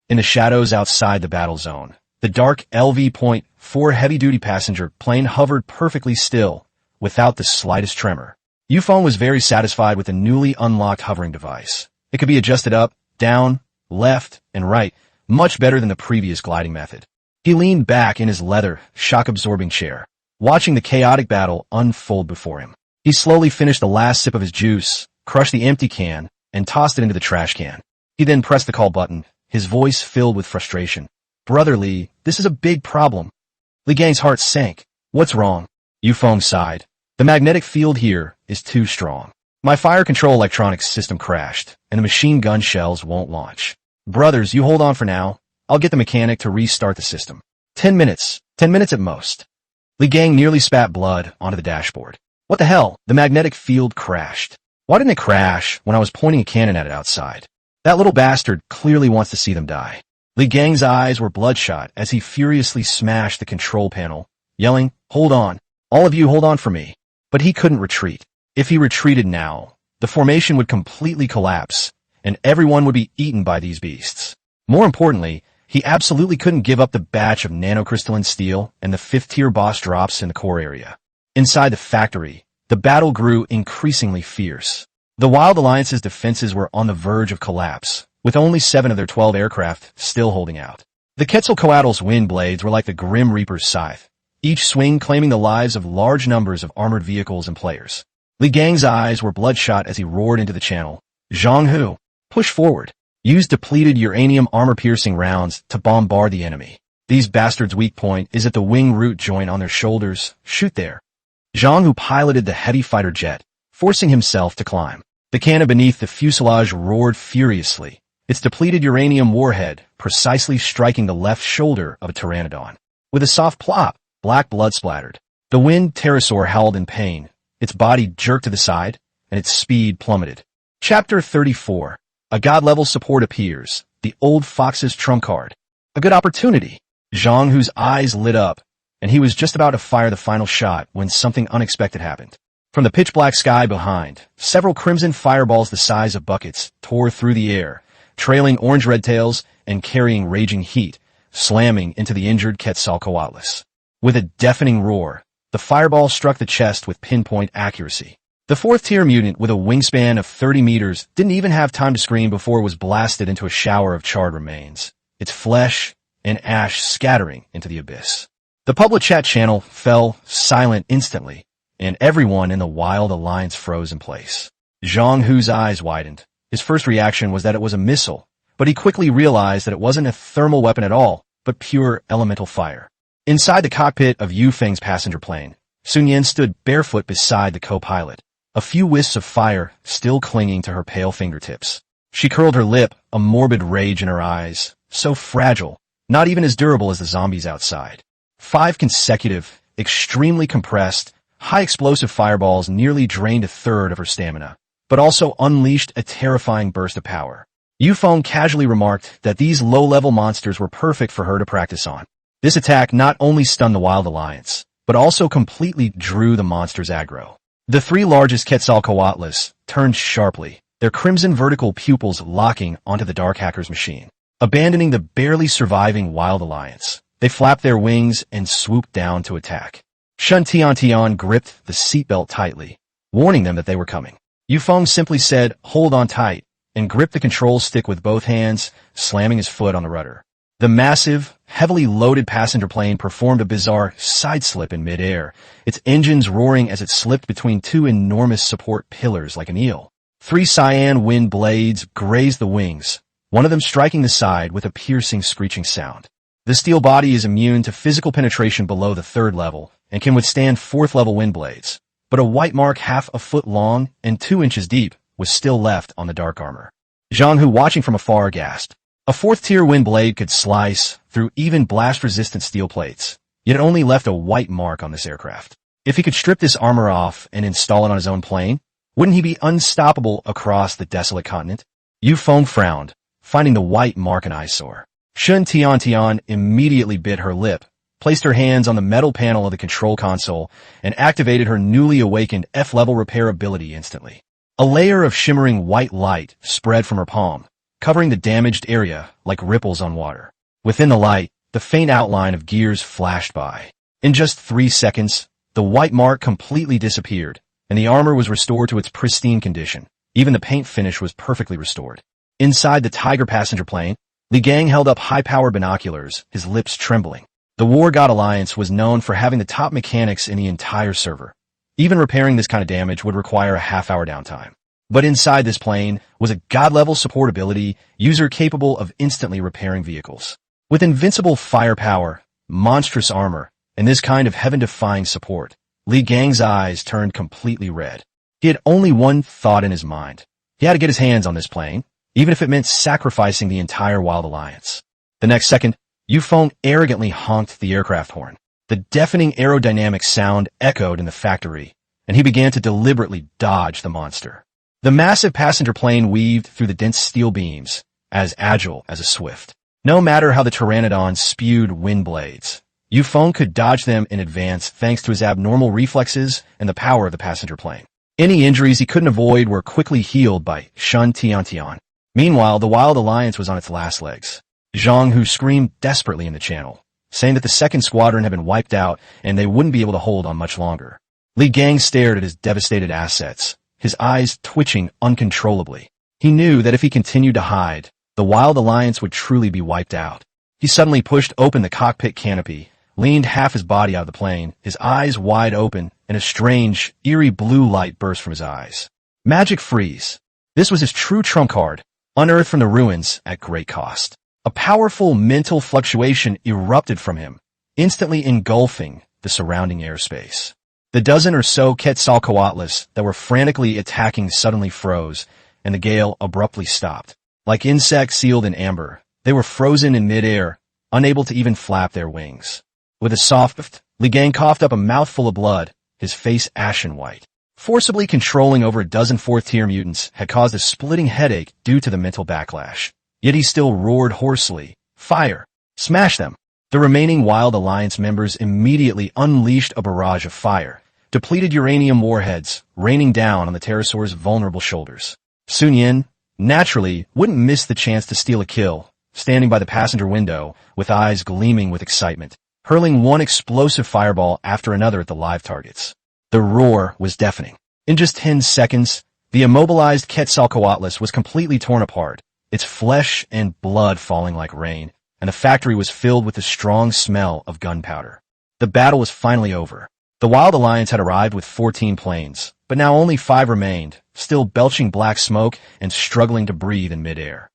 In the shadows outside the battle zone, the dark LV.4 heavy-duty passenger plane hovered perfectly still, without the slightest tremor. Feng was very satisfied with the newly unlocked hovering device. It could be adjusted up, down, left, and right, much better than the previous gliding method. He leaned back in his leather, shock-absorbing chair, watching the chaotic battle unfold before him. He slowly finished the last sip of his juice, crushed the empty can, and tossed it into the trash can. He then pressed the call button, his voice filled with frustration. "Brother Li, this is a big problem." Li Gang's heart sank. "What's wrong?" Feng sighed. "The magnetic field here is too strong. My fire control electronics system crashed, and the machine gun shells won't launch. Brothers, you hold on for now. I'll get the mechanic to restart the system. 10 minutes. 10 minutes at most." Li Gang nearly spat blood onto the dashboard. "What the hell? The magnetic field crashed. Why didn't it crash when I was pointing a cannon at it outside? That little bastard clearly wants to see them die." Li Gang's eyes were bloodshot as he furiously smashed the control panel, yelling, "Hold on. All of you hold on for me." But he couldn't retreat. If he retreated now, the formation would completely collapse, and everyone would be eaten by these beasts. More importantly, he absolutely couldn't give up the batch of nanocrystalline steel and the 5th-tier boss drops in the core area. Inside the factory, the battle grew increasingly fierce. The Wild Alliance's defenses were on the verge of collapse, with only 7 of their 12 aircraft still holding out. The Quetzalcoatl's wind blades were like the Grim Reaper's scythe, each swing claiming the lives of large numbers of armored vehicles and players. Li Gang's eyes were bloodshot as he roared into the channel. "Zhang Hu, push forward. Use depleted uranium armor-piercing rounds to bombard the enemy. These bastards' weak point is at the wing root joint on their shoulders. Shoot there." Zhang Hu piloted the heavy fighter jet, forcing himself to climb. The cannon beneath the fuselage roared furiously, its depleted uranium warhead precisely striking the left shoulder of a pteranodon. With a soft plop, black blood splattered. The wind pterosaur howled in pain, its body jerked to the side, and its speed plummeted. Chapter 34. A god-level support appears, the old fox's trump card. A good opportunity. Zhang Hu's eyes lit up, and he was just about to fire the final shot when something unexpected happened. From the pitch-black sky behind, several crimson fireballs the size of buckets tore through the air, trailing orange red tails and carrying raging heat, slamming into the injured Quetzalcoatl. With a deafening roar, the fireball struck the chest with pinpoint accuracy. The 4th-tier mutant with a wingspan of 30 meters didn't even have time to scream before it was blasted into a shower of charred remains, its flesh and ash scattering into the abyss. The public chat channel fell silent instantly, and everyone in the Wild Alliance froze in place. Zhang Hu's eyes widened. His first reaction was that it was a missile, but he quickly realized that it wasn't a thermal weapon at all, but pure elemental fire. Inside the cockpit of Feng's passenger plane, Sun Yan stood barefoot beside the co-pilot, a few wisps of fire still clinging to her pale fingertips. She curled her lip, a morbid rage in her eyes, so fragile, not even as durable as the zombies outside. 5 consecutive, extremely compressed, high-explosive fireballs nearly drained a third of her stamina, but also unleashed a terrifying burst of power. Feng casually remarked that these low-level monsters were perfect for her to practice on. This attack not only stunned the Wild Alliance, but also completely drew the monster's aggro. The three largest Quetzalcoatlus turned sharply, their crimson vertical pupils locking onto the Dark Hacker's machine. Abandoning the barely surviving Wild Alliance, they flapped their wings and swooped down to attack. Shun Tian gripped the seatbelt tightly, warning them that they were coming. Feng simply said, "Hold on tight," and gripped the control stick with both hands, slamming his foot on the rudder. The massive, heavily loaded passenger plane performed a bizarre sideslip in midair, its engines roaring as it slipped between two enormous support pillars like an eel. 3 cyan wind blades grazed the wings, one of them striking the side with a piercing screeching sound. The steel body is immune to physical penetration below the 3rd level and can withstand 4th level wind blades, but a white mark half a foot long and 2 inches deep was still left on the dark armor. Zhang Hu, watching from afar, gasped. A 4th-tier wind blade could slice through even blast-resistant steel plates, yet it only left a white mark on this aircraft. If he could strip this armor off and install it on his own plane, wouldn't he be unstoppable across the desolate continent? Feng frowned, finding the white mark an eyesore. Shun Tian immediately bit her lip, placed her hands on the metal panel of the control console, and activated her newly awakened F-level repair ability instantly. A layer of shimmering white light spread from her palm, covering the damaged area like ripples on water. Within the light, the faint outline of gears flashed by. In just 3 seconds, the white mark completely disappeared, and the armor was restored to its pristine condition. Even the paint finish was perfectly restored. Inside the Tiger passenger plane, Li Gang held up high-power binoculars, his lips trembling. The War God Alliance was known for having the top mechanics in the entire server. Even repairing this kind of damage would require a half-hour downtime. But inside this plane was a god-level support ability, user capable of instantly repairing vehicles. With invincible firepower, monstrous armor, and this kind of heaven-defying support, Li Gang's eyes turned completely red. He had only one thought in his mind. He had to get his hands on this plane, even if it meant sacrificing the entire Wild Alliance. The next second, Feng arrogantly honked the aircraft horn. The deafening aerodynamic sound echoed in the factory, and he began to deliberately dodge the monster. The massive passenger plane weaved through the dense steel beams, as agile as a swift. No matter how the Pteranodon spewed wind blades, Feng could dodge them in advance thanks to his abnormal reflexes and the power of the passenger plane. Any injuries he couldn't avoid were quickly healed by Shun Tian. Meanwhile, the Wild Alliance was on its last legs. Zhang Hu screamed desperately in the channel, saying that the 2nd Squadron had been wiped out and they wouldn't be able to hold on much longer. Li Gang stared at his devastated assets, his eyes twitching uncontrollably. He knew that if he continued to hide, the Wild Alliance would truly be wiped out. He suddenly pushed open the cockpit canopy, leaned half his body out of the plane, his eyes wide open, and a strange, eerie blue light burst from his eyes. Magic Freeze. This was his true trump card, unearthed from the ruins at great cost. A powerful mental fluctuation erupted from him, instantly engulfing the surrounding airspace. The dozen or so Quetzalcoatlus that were frantically attacking suddenly froze, and the gale abruptly stopped. Like insects sealed in amber, they were frozen in midair, unable to even flap their wings. With a soft, Li Gang coughed up a mouthful of blood, his face ashen white. Forcibly controlling over a dozen 4th-tier mutants had caused a splitting headache due to the mental backlash. Yet he still roared hoarsely, "Fire! Smash them!" The remaining Wild Alliance members immediately unleashed a barrage of fire, depleted uranium warheads, raining down on the pterosaur's vulnerable shoulders. Sun Yin, naturally, wouldn't miss the chance to steal a kill, standing by the passenger window, with eyes gleaming with excitement, hurling one explosive fireball after another at the live targets. The roar was deafening. In just 10 seconds, the immobilized Quetzalcoatlus was completely torn apart, its flesh and blood falling like rain, and the factory was filled with the strong smell of gunpowder. The battle was finally over. The Wild Alliance had arrived with 14 planes, but now only 5 remained, still belching black smoke and struggling to breathe in midair.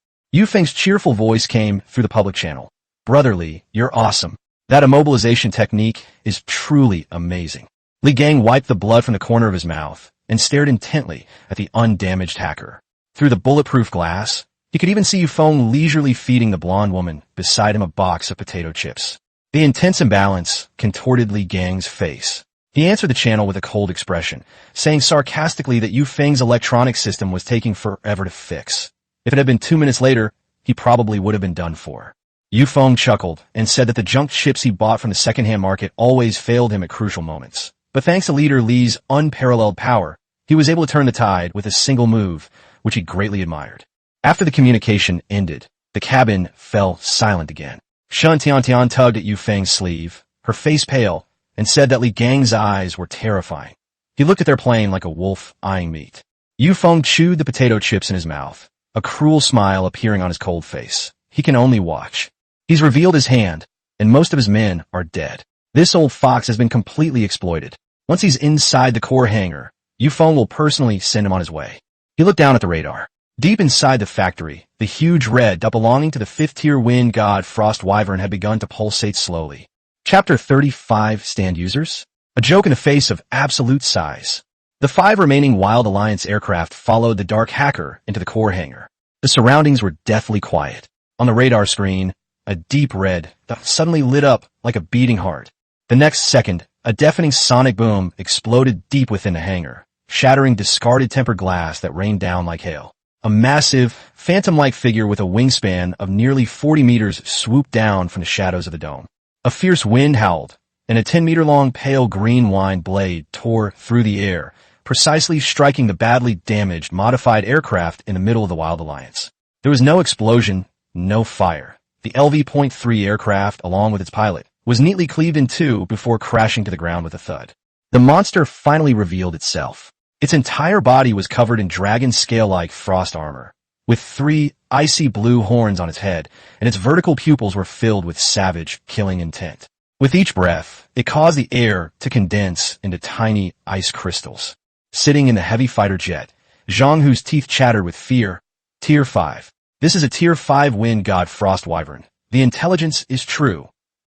Feng's cheerful voice came through the public channel. "Brotherly, you're awesome. That immobilization technique is truly amazing." Li Gang wiped the blood from the corner of his mouth and stared intently at the undamaged hacker. Through the bulletproof glass, he could even see Feng leisurely feeding the blonde woman beside him a box of potato chips. The intense imbalance contorted Li Gang's face. He answered the channel with a cold expression, saying sarcastically that Feng's electronic system was taking forever to fix. If it had been 2 minutes later, he probably would have been done for. Yu Feng chuckled and said that the junk ships he bought from the secondhand market always failed him at crucial moments. But thanks to Leader Li's unparalleled power, he was able to turn the tide with a single move, which he greatly admired. After the communication ended, the cabin fell silent again. Shen Tiantian tugged at Yu Feng's sleeve, her face pale, and said that Li Gang's eyes were terrifying. He looked at their plane like a wolf eyeing meat. Yu Feng chewed the potato chips in his mouth, a cruel smile appearing on his cold face. He can only watch. He's revealed his hand, and most of his men are dead. This old fox has been completely exploited. Once he's inside the core hangar, Yu Feng will personally send him on his way. He looked down at the radar. Deep inside the factory, the huge red dot belonging to the 5th-tier wind god Frost Wyvern had begun to pulsate slowly. Chapter 35 Stand Users? A joke in the face of absolute size. The 5 remaining Wild Alliance aircraft followed the dark hacker into the core hangar. The surroundings were deathly quiet. On the radar screen, a deep red dot suddenly lit up like a beating heart. The next second, a deafening sonic boom exploded deep within the hangar, shattering discarded tempered glass that rained down like hail. A massive, phantom-like figure with a wingspan of nearly 40 meters swooped down from the shadows of the dome. A fierce wind howled, and a 10-meter-long pale green wine blade tore through the air, precisely striking the badly damaged modified aircraft in the middle of the Wild Alliance. There was no explosion, no fire. The LV-.3 aircraft, along with its pilot, was neatly cleaved in two before crashing to the ground with a thud. The monster finally revealed itself. Its entire body was covered in dragon scale-like frost armor, with 3 icy blue horns on its head, and its vertical pupils were filled with savage, killing intent. With each breath, it caused the air to condense into tiny ice crystals. Sitting in the heavy fighter jet, Zhang, whose teeth chattered with fear. Tier 5. This is a Tier 5 wind god Frost Wyvern. The intelligence is true.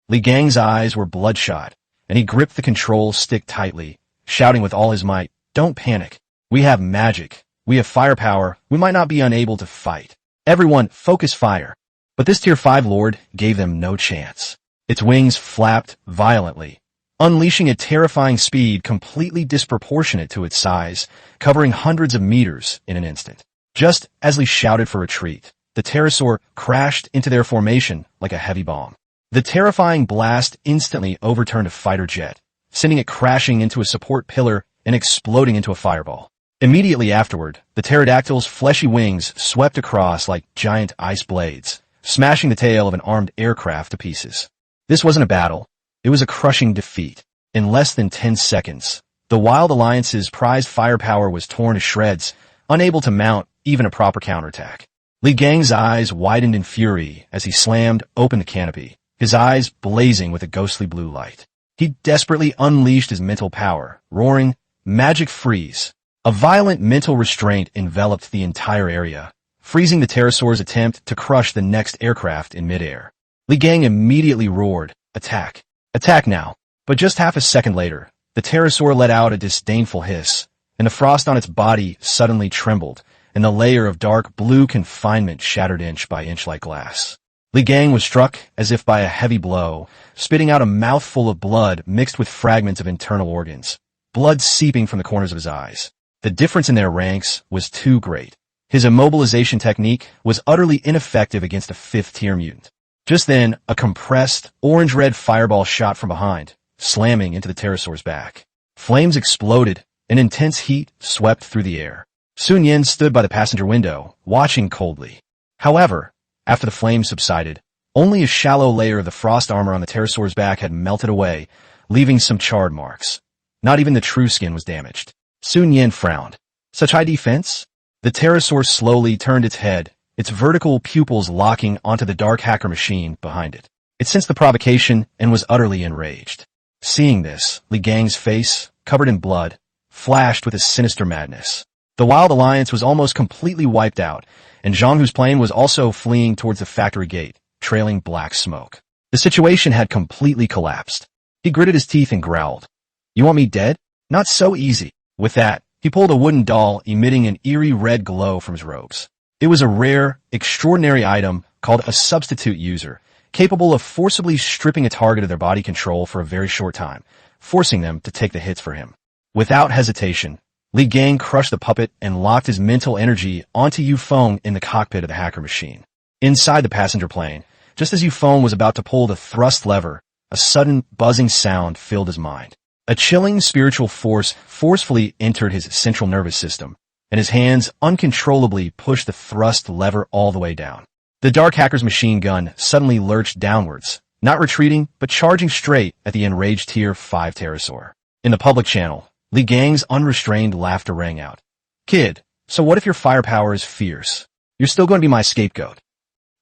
Li Gang's eyes were bloodshot, and he gripped the control stick tightly, shouting with all his might, "Don't panic. We have magic. We have firepower. We might not be unable to fight. Everyone, focus fire." But this Tier 5 lord gave them no chance. Its wings flapped violently, unleashing a terrifying speed completely disproportionate to its size, covering hundreds of meters in an instant. Just as Li shouted for retreat, the pterosaur crashed into their formation like a heavy bomb. The terrifying blast instantly overturned a fighter jet, sending it crashing into a support pillar and exploding into a fireball. Immediately afterward, the pterodactyl's fleshy wings swept across like giant ice blades, smashing the tail of an armed aircraft to pieces. This wasn't a battle. It was a crushing defeat. In less than 10 seconds, the Wild Alliance's prized firepower was torn to shreds, unable to mount even a proper counterattack. Li Gang's eyes widened in fury as he slammed open the canopy, his eyes blazing with a ghostly blue light. He desperately unleashed his mental power, roaring, "Magic freeze!" A violent mental restraint enveloped the entire area, freezing the pterosaur's attempt to crush the next aircraft in midair. Li Gang immediately roared, "Attack! Attack now!" But just half a second later, the pterosaur let out a disdainful hiss, and the frost on its body suddenly trembled, and the layer of dark blue confinement shattered inch by inch like glass. Li Gang was struck as if by a heavy blow, spitting out a mouthful of blood mixed with fragments of internal organs, blood seeping from the corners of his eyes. The difference in their ranks was too great. His immobilization technique was utterly ineffective against a 5th-tier mutant. Just then, a compressed, orange-red fireball shot from behind, slamming into the pterosaur's back. Flames exploded, and intense heat swept through the air. Sun Yin stood by the passenger window, watching coldly. However, after the flames subsided, only a shallow layer of the frost armor on the pterosaur's back had melted away, leaving some charred marks. Not even the true skin was damaged. Sun Yin frowned. Such high defense? The pterosaur slowly turned its head, its vertical pupils locking onto the dark hacker machine behind it. It sensed the provocation and was utterly enraged. Seeing this, Li Gang's face, covered in blood, flashed with a sinister madness. The Wild Alliance was almost completely wiped out, and Zhang, whose plane was also fleeing towards the factory gate, trailing black smoke. The situation had completely collapsed. He gritted his teeth and growled, "You want me dead? Not so easy." With that, he pulled a wooden doll emitting an eerie red glow from his robes. It was a rare, extraordinary item called a substitute user, capable of forcibly stripping a target of their body control for a very short time, forcing them to take the hits for him. Without hesitation, Li Gang crushed the puppet and locked his mental energy onto Yu Feng in the cockpit of the hacker machine. Inside the passenger plane, Just as Feng was about to pull the thrust lever, a sudden buzzing sound filled his mind. A chilling spiritual force forcefully entered his central nervous system, and his hands uncontrollably pushed the thrust lever all the way down. The Dark Hacker's machine gun suddenly lurched downwards, not retreating, but charging straight at the enraged Tier 5 pterosaur. In the public channel, Li Gang's unrestrained laughter rang out. "Kid, so what if your firepower is fierce? You're still going to be my scapegoat."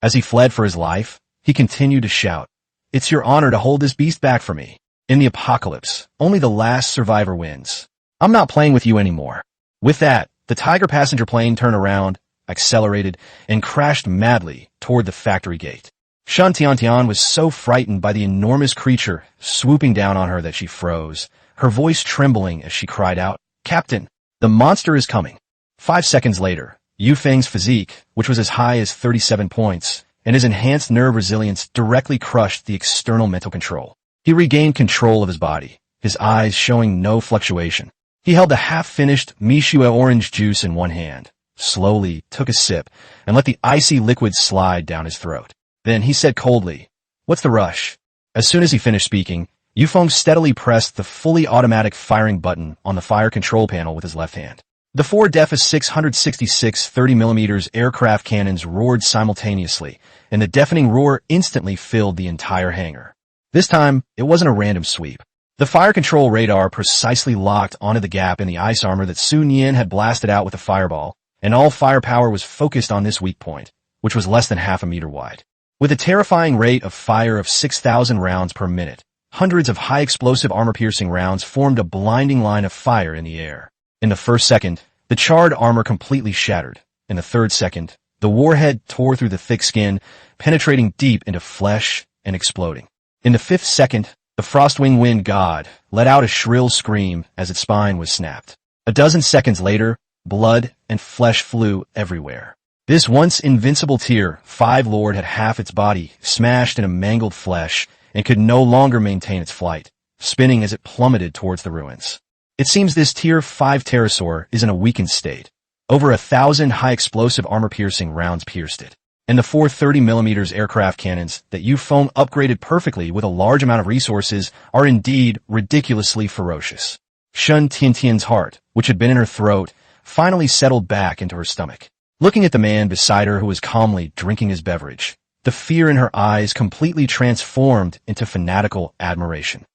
As he fled for his life, he continued to shout, "It's your honor to hold this beast back for me. In the apocalypse, only the last survivor wins. I'm not playing with you anymore." With that, the Tiger passenger plane turned around, accelerated, and crashed madly toward the factory gate. Shen Tiantian was so frightened by the enormous creature swooping down on her that she froze, her voice trembling as she cried out, "Captain, the monster is coming." 5 seconds later, Feng's physique, which was as high as 37 points, and his enhanced nerve resilience directly crushed the external mental control. He regained control of his body, his eyes showing no fluctuation. He held the half-finished Mishua orange juice in one hand, slowly took a sip, and let the icy liquid slide down his throat. Then he said coldly, "What's the rush?" As soon as he finished speaking, Feng steadily pressed the fully automatic firing button on the fire control panel with his left hand. The 4 DEFA 666 30mm aircraft cannons roared simultaneously, and the deafening roar instantly filled the entire hangar. This time, it wasn't a random sweep. The fire control radar precisely locked onto the gap in the ice armor that Sun Yin had blasted out with a fireball, and all firepower was focused on this weak point, which was less than half a meter wide. With a terrifying rate of fire of 6,000 rounds per minute, hundreds of high-explosive armor-piercing rounds formed a blinding line of fire in the air. In the first second, the charred armor completely shattered. In the third second, the warhead tore through the thick skin, penetrating deep into flesh and exploding. In the 5th second, the Frostwing Wind God let out a shrill scream as its spine was snapped. A dozen seconds later, blood and flesh flew everywhere. This once invincible Tier 5 lord had half its body smashed in a mangled flesh and could no longer maintain its flight, spinning as it plummeted towards the ruins. It seems this Tier 5 pterosaur is in a weakened state. Over 1,000 high-explosive armor-piercing rounds pierced it, and the 4 30mm aircraft cannons that Feng upgraded perfectly with a large amount of resources are indeed ridiculously ferocious. Shen Tiantian's heart, which had been in her throat, finally settled back into her stomach. Looking at the man beside her who was calmly drinking his beverage, the fear in her eyes completely transformed into fanatical admiration.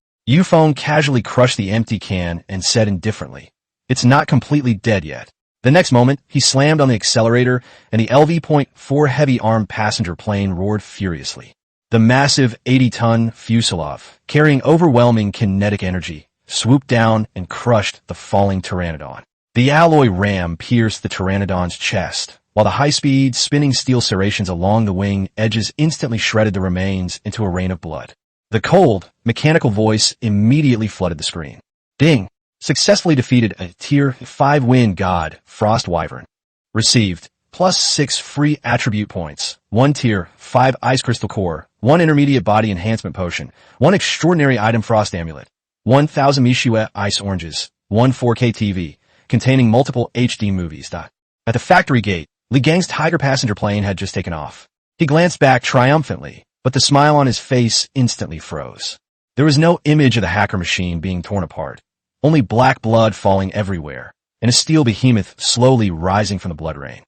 Feng casually crushed the empty can and said indifferently, "It's not completely dead yet." The next moment, he slammed on the accelerator, and the LV.4 heavy-armed passenger plane roared furiously. The massive 80-ton fuselage, carrying overwhelming kinetic energy, swooped down and crushed the falling pteranodon. The alloy ram pierced the pteranodon's chest, while the high-speed, spinning steel serrations along the wing edges instantly shredded the remains into a rain of blood. The cold, mechanical voice immediately flooded the screen. "Ding! Successfully defeated a Tier 5 Wind God, Frost Wyvern. Received, +6 free attribute points, 1 Tier 5 Ice Crystal Core, 1 Intermediate Body Enhancement Potion, 1 Extraordinary Item Frost Amulet, 1,000 Mishua Ice Oranges, 1 4K TV, containing multiple HD movies." At the factory gate, Li Gang's Tiger passenger plane had just taken off. He glanced back triumphantly, but the smile on his face instantly froze. There was no image of the hacker machine being torn apart, only black blood falling everywhere, and a steel behemoth slowly rising from the blood rain.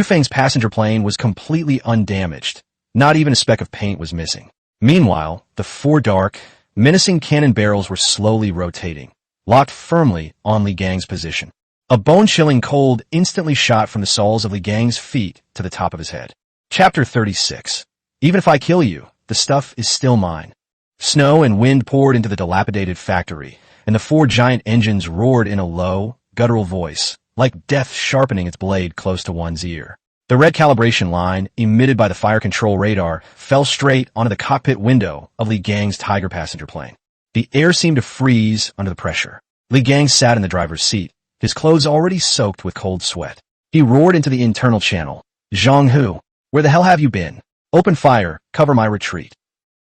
Feng's passenger plane was completely undamaged. Not even a speck of paint was missing. Meanwhile, the 4 dark, menacing cannon barrels were slowly rotating, locked firmly on Li Gang's position. A bone-chilling cold instantly shot from the soles of Li Gang's feet to the top of his head. Chapter 36. Even if I kill you, the stuff is still mine. Snow and wind poured into the dilapidated factory, and the 4 giant engines roared in a low, guttural voice, like death sharpening its blade close to one's ear. The red calibration line, emitted by the fire control radar, fell straight onto the cockpit window of Li Gang's Tiger passenger plane. The air seemed to freeze under the pressure. Li Gang sat in the driver's seat, his clothes already soaked with cold sweat. He roared into the internal channel, "Zhang Hu, where the hell have you been? Open fire, cover my retreat."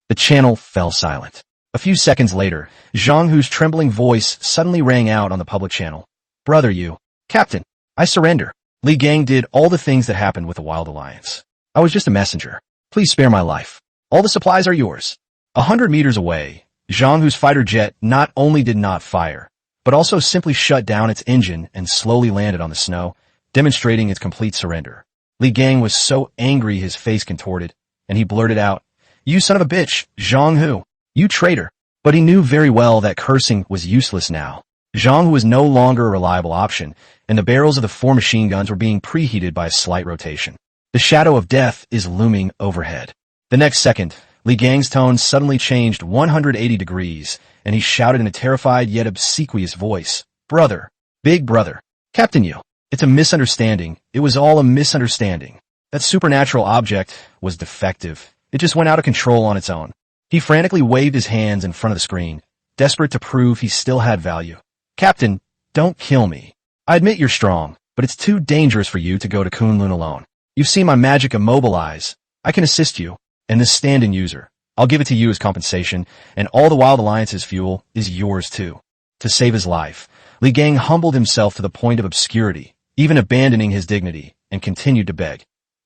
The channel fell silent. A few seconds later, Zhang Hu's trembling voice suddenly rang out on the public channel. "Brother you, Captain, I surrender. Li Gang did all the things that happened with the Wild Alliance. I was just a messenger. Please spare my life. All the supplies are yours. 100 meters away, Zhang Hu's fighter jet not only did not fire, but also simply shut down its engine and slowly landed on the snow, demonstrating its complete surrender. Li Gang was so angry his face contorted, and he blurted out, "You son of a bitch, Zhang Hu! You traitor!" But he knew very well that cursing was useless now. Zhang Hu was no longer a reliable option, and the barrels of the 4 machine guns were being preheated by a slight rotation. The shadow of death is looming overhead. The next second, Li Gang's tone suddenly changed 180 degrees, and he shouted in a terrified yet obsequious voice, "Brother, big brother, Captain Yu, it's a misunderstanding. It was all a misunderstanding. That supernatural object was defective. It just went out of control on its own." He frantically waved his hands in front of the screen, desperate to prove he still had value. "Captain, don't kill me. I admit you're strong, but it's too dangerous for you to go to Kunlun alone. You've seen my magic immobilize. I can assist you, and this stand-in user, I'll give it to you as compensation, and all the Wild Alliance's fuel is yours too." To save his life, Li Gang humbled himself to the point of obscurity, even abandoning his dignity, and continued to beg,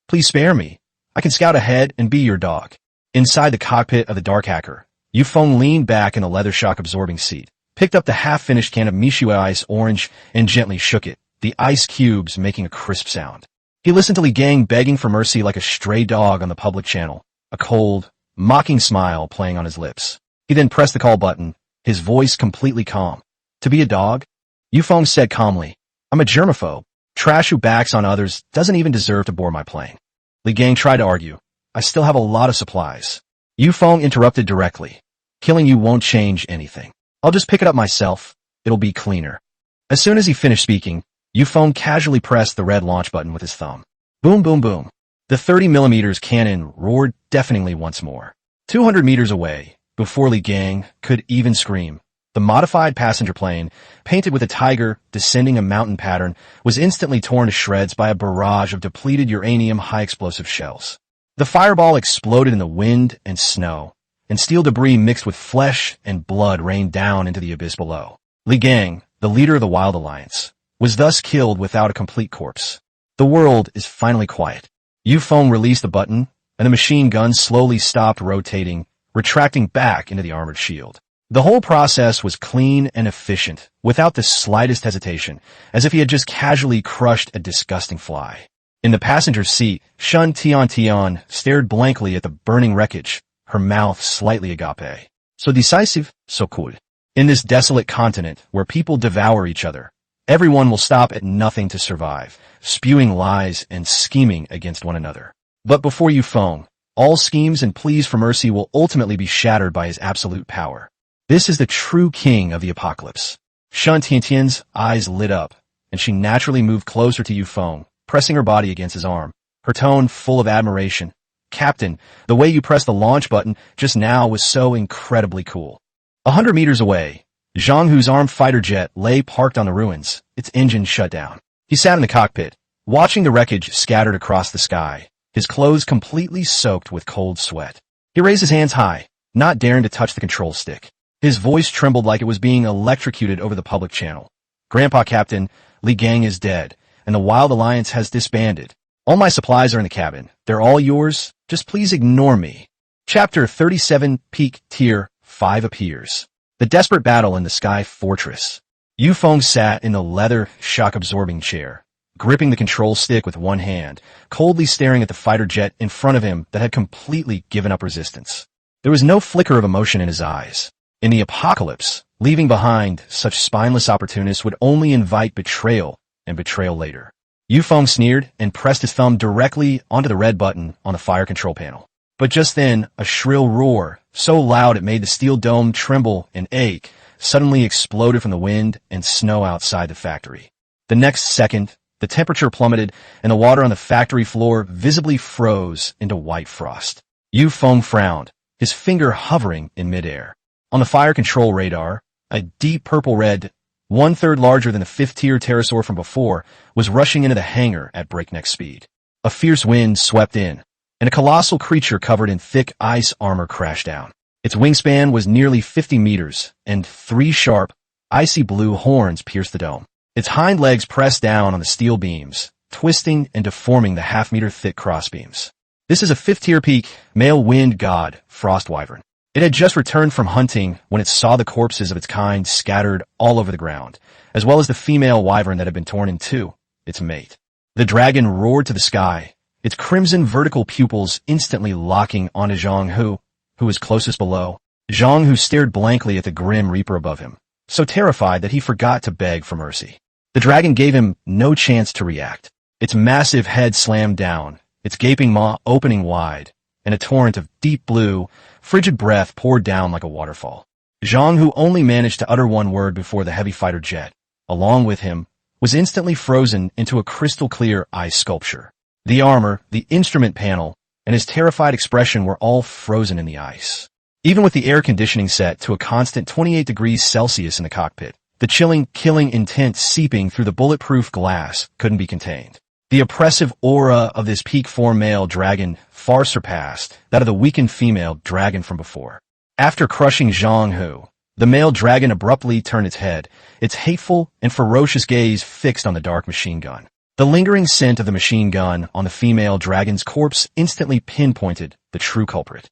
"Please spare me. I can scout ahead and be your dog." Inside the cockpit of the Dark Hacker, Yu Feng leaned back in the leather shock-absorbing seat, picked up the half-finished can of Mishui Ice Orange, and gently shook it, the ice cubes making a crisp sound. He listened to Li Gang begging for mercy like a stray dog on the public channel, a cold, mocking smile playing on his lips. He then pressed the call button, his voice completely calm. "To be a dog?" Yu Feng said calmly, "I'm a germaphobe. Trash who backs on others doesn't even deserve to board my plane." Li Gang tried to argue, "I still have a lot of supplies." Yu Feng interrupted directly, "Killing you won't change anything. I'll just pick it up myself. It'll be cleaner." As soon as he finished speaking, Yu Feng casually pressed the red launch button with his thumb. Boom, boom, boom. The 30mm cannon roared deafeningly once more. 200 meters away, before Li Gang could even scream, the modified passenger plane, painted with a tiger descending a mountain pattern, was instantly torn to shreds by a barrage of depleted uranium high-explosive shells. The fireball exploded in the wind and snow, and steel debris mixed with flesh and blood rained down into the abyss below. Li Gang, the leader of the Wild Alliance, was thus killed without a complete corpse. The world is finally quiet. Yu Feng released the button, and the machine gun slowly stopped rotating, retracting back into the armored shield. The whole process was clean and efficient, without the slightest hesitation, as if he had just casually crushed a disgusting fly. In the passenger seat, Shun Tian stared blankly at the burning wreckage, her mouth slightly agape. So decisive, so cool. In this desolate continent where people devour each other, everyone will stop at nothing to survive, spewing lies and scheming against one another. But before Yu Feng, all schemes and pleas for mercy will ultimately be shattered by his absolute power. This is the true king of the apocalypse. Shun Tiantian's eyes lit up, and she naturally moved closer to Yu Feng, pressing her body against his arm, her tone full of admiration. "Captain, the way you pressed the launch button just now was so incredibly cool." 100 meters away, Zhang Hu's armed fighter jet lay parked on the ruins, its engine shut down. He sat in the cockpit, watching the wreckage scattered across the sky, his clothes completely soaked with cold sweat. He raised his hands high, not daring to touch the control stick. His voice trembled like it was being electrocuted over the public channel. "Grandpa Captain, Li Gang is dead, and the Wild Alliance has disbanded. All my supplies are in the cabin. They're all yours. Just please ignore me." Chapter 37, Peak Tier 5 appears. The desperate battle in the Sky Fortress. Yu Feng sat in the leather, shock-absorbing chair, gripping the control stick with one hand, coldly staring at the fighter jet in front of him that had completely given up resistance. There was no flicker of emotion in his eyes. In the apocalypse, leaving behind such spineless opportunists would only invite betrayal, and betrayal later. Yu Feng sneered and pressed his thumb directly onto the red button on the fire control panel. But just then, a shrill roar, so loud it made the steel dome tremble and ache, suddenly exploded from the wind and snow outside the factory. The next second, the temperature plummeted, and the water on the factory floor visibly froze into white frost. Yu Feng frowned, his finger hovering in midair. On the fire control radar, a deep purple-red, 1/3 larger than the 5th-tier pterosaur from before, was rushing into the hangar at breakneck speed. A fierce wind swept in, and a colossal creature covered in thick ice armor crashed down. Its wingspan was nearly 50 meters, and 3 sharp, icy blue horns pierced the dome. Its hind legs pressed down on the steel beams, twisting and deforming the half-meter-thick crossbeams. This is a 5th-tier peak, male wind god, frost wyvern. It had just returned from hunting when it saw the corpses of its kind scattered all over the ground, as well as the female wyvern that had been torn in two, its mate. The dragon roared to the sky, its crimson vertical pupils instantly locking onto Zhang Hu, who was closest below. Zhang Hu stared blankly at the grim reaper above him, so terrified that he forgot to beg for mercy. The dragon gave him no chance to react. Its massive head slammed down, its gaping maw opening wide, and a torrent of deep blue, frigid breath poured down like a waterfall. Zhang Hu only managed to utter one word before the heavy fighter jet, along with him, was instantly frozen into a crystal-clear ice sculpture. The armor, the instrument panel, and his terrified expression were all frozen in the ice. Even with the air conditioning set to a constant 28 degrees Celsius in the cockpit, the chilling, killing intent seeping through the bulletproof glass couldn't be contained. The oppressive aura of this peak form male dragon far surpassed that of the weakened female dragon from before. After crushing Zhang Hu, the male dragon abruptly turned its head, its hateful and ferocious gaze fixed on the dark machine gun. The lingering scent of the machine gun on the female dragon's corpse instantly pinpointed the true culprit.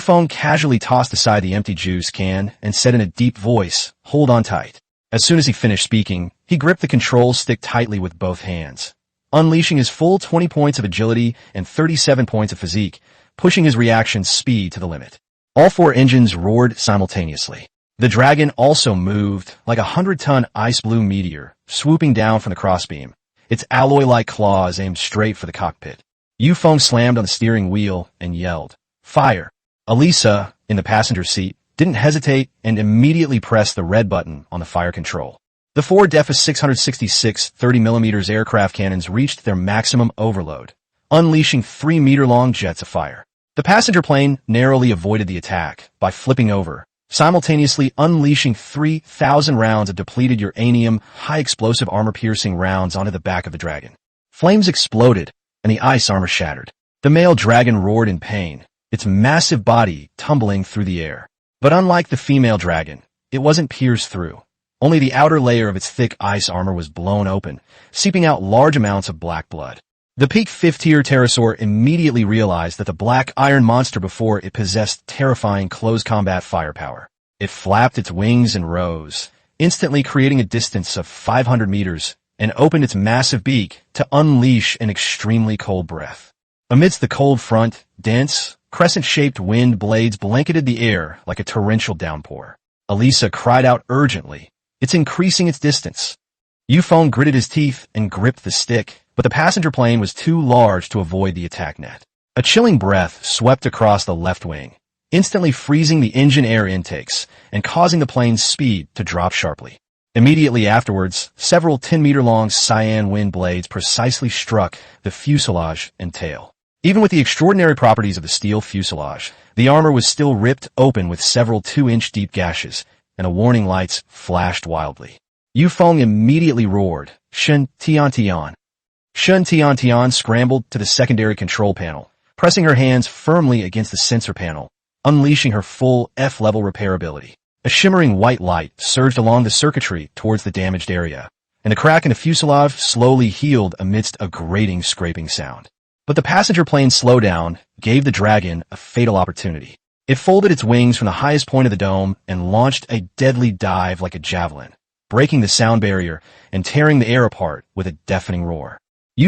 Feng casually tossed aside the empty juice can and said in a deep voice, "Hold on tight." As soon as he finished speaking, he gripped the control stick tightly with both hands, unleashing his full 20 points of agility and 37 points of physique, pushing his reaction speed to the limit. All 4 engines roared simultaneously. The dragon also moved like a 100-ton ice blue meteor, swooping down from the crossbeam, its alloy-like claws aimed straight for the cockpit. Feng slammed on the steering wheel and yelled, "Fire!" Elisa, in the passenger seat, didn't hesitate and immediately pressed the red button on the fire control. The 4 DEFA 666 30mm aircraft cannons reached their maximum overload, unleashing 3-meter-long jets of fire. The passenger plane narrowly avoided the attack by flipping over, simultaneously unleashing 3,000 rounds of depleted uranium, high-explosive armor-piercing rounds onto the back of the dragon. Flames exploded, and the ice armor shattered. The male dragon roared in pain, its massive body tumbling through the air. But unlike the female dragon, it wasn't pierced through. Only the outer layer of its thick ice armor was blown open, seeping out large amounts of black blood. The peak 5th-tier pterosaur immediately realized that the black iron monster before it possessed terrifying close-combat firepower. It flapped its wings and rose, instantly creating a distance of 500 meters, and opened its massive beak to unleash an extremely cold breath. Amidst the cold front, dense, crescent-shaped wind blades blanketed the air like a torrential downpour. Elisa cried out urgently, "It's increasing its distance." Feng gritted his teeth and gripped the stick, but the passenger plane was too large to avoid the attack net. A chilling breath swept across the left wing, instantly freezing the engine air intakes and causing the plane's speed to drop sharply. Immediately afterwards, several 10-meter-long cyan wind blades precisely struck the fuselage and tail. Even with the extraordinary properties of the steel fuselage, the armor was still ripped open with several 2-inch deep gashes, and the warning lights flashed wildly. Feng immediately roared, "Shen Tian Tian." Shen Tian Tian scrambled to the secondary control panel, pressing her hands firmly against the sensor panel, unleashing her full F-level repairability. A shimmering white light surged along the circuitry towards the damaged area, and the crack in the fuselage slowly healed amidst a grating scraping sound. But the passenger plane's slowdown gave the dragon a fatal opportunity. It folded its wings from the highest point of the dome and launched a deadly dive like a javelin, breaking the sound barrier and tearing the air apart with a deafening roar.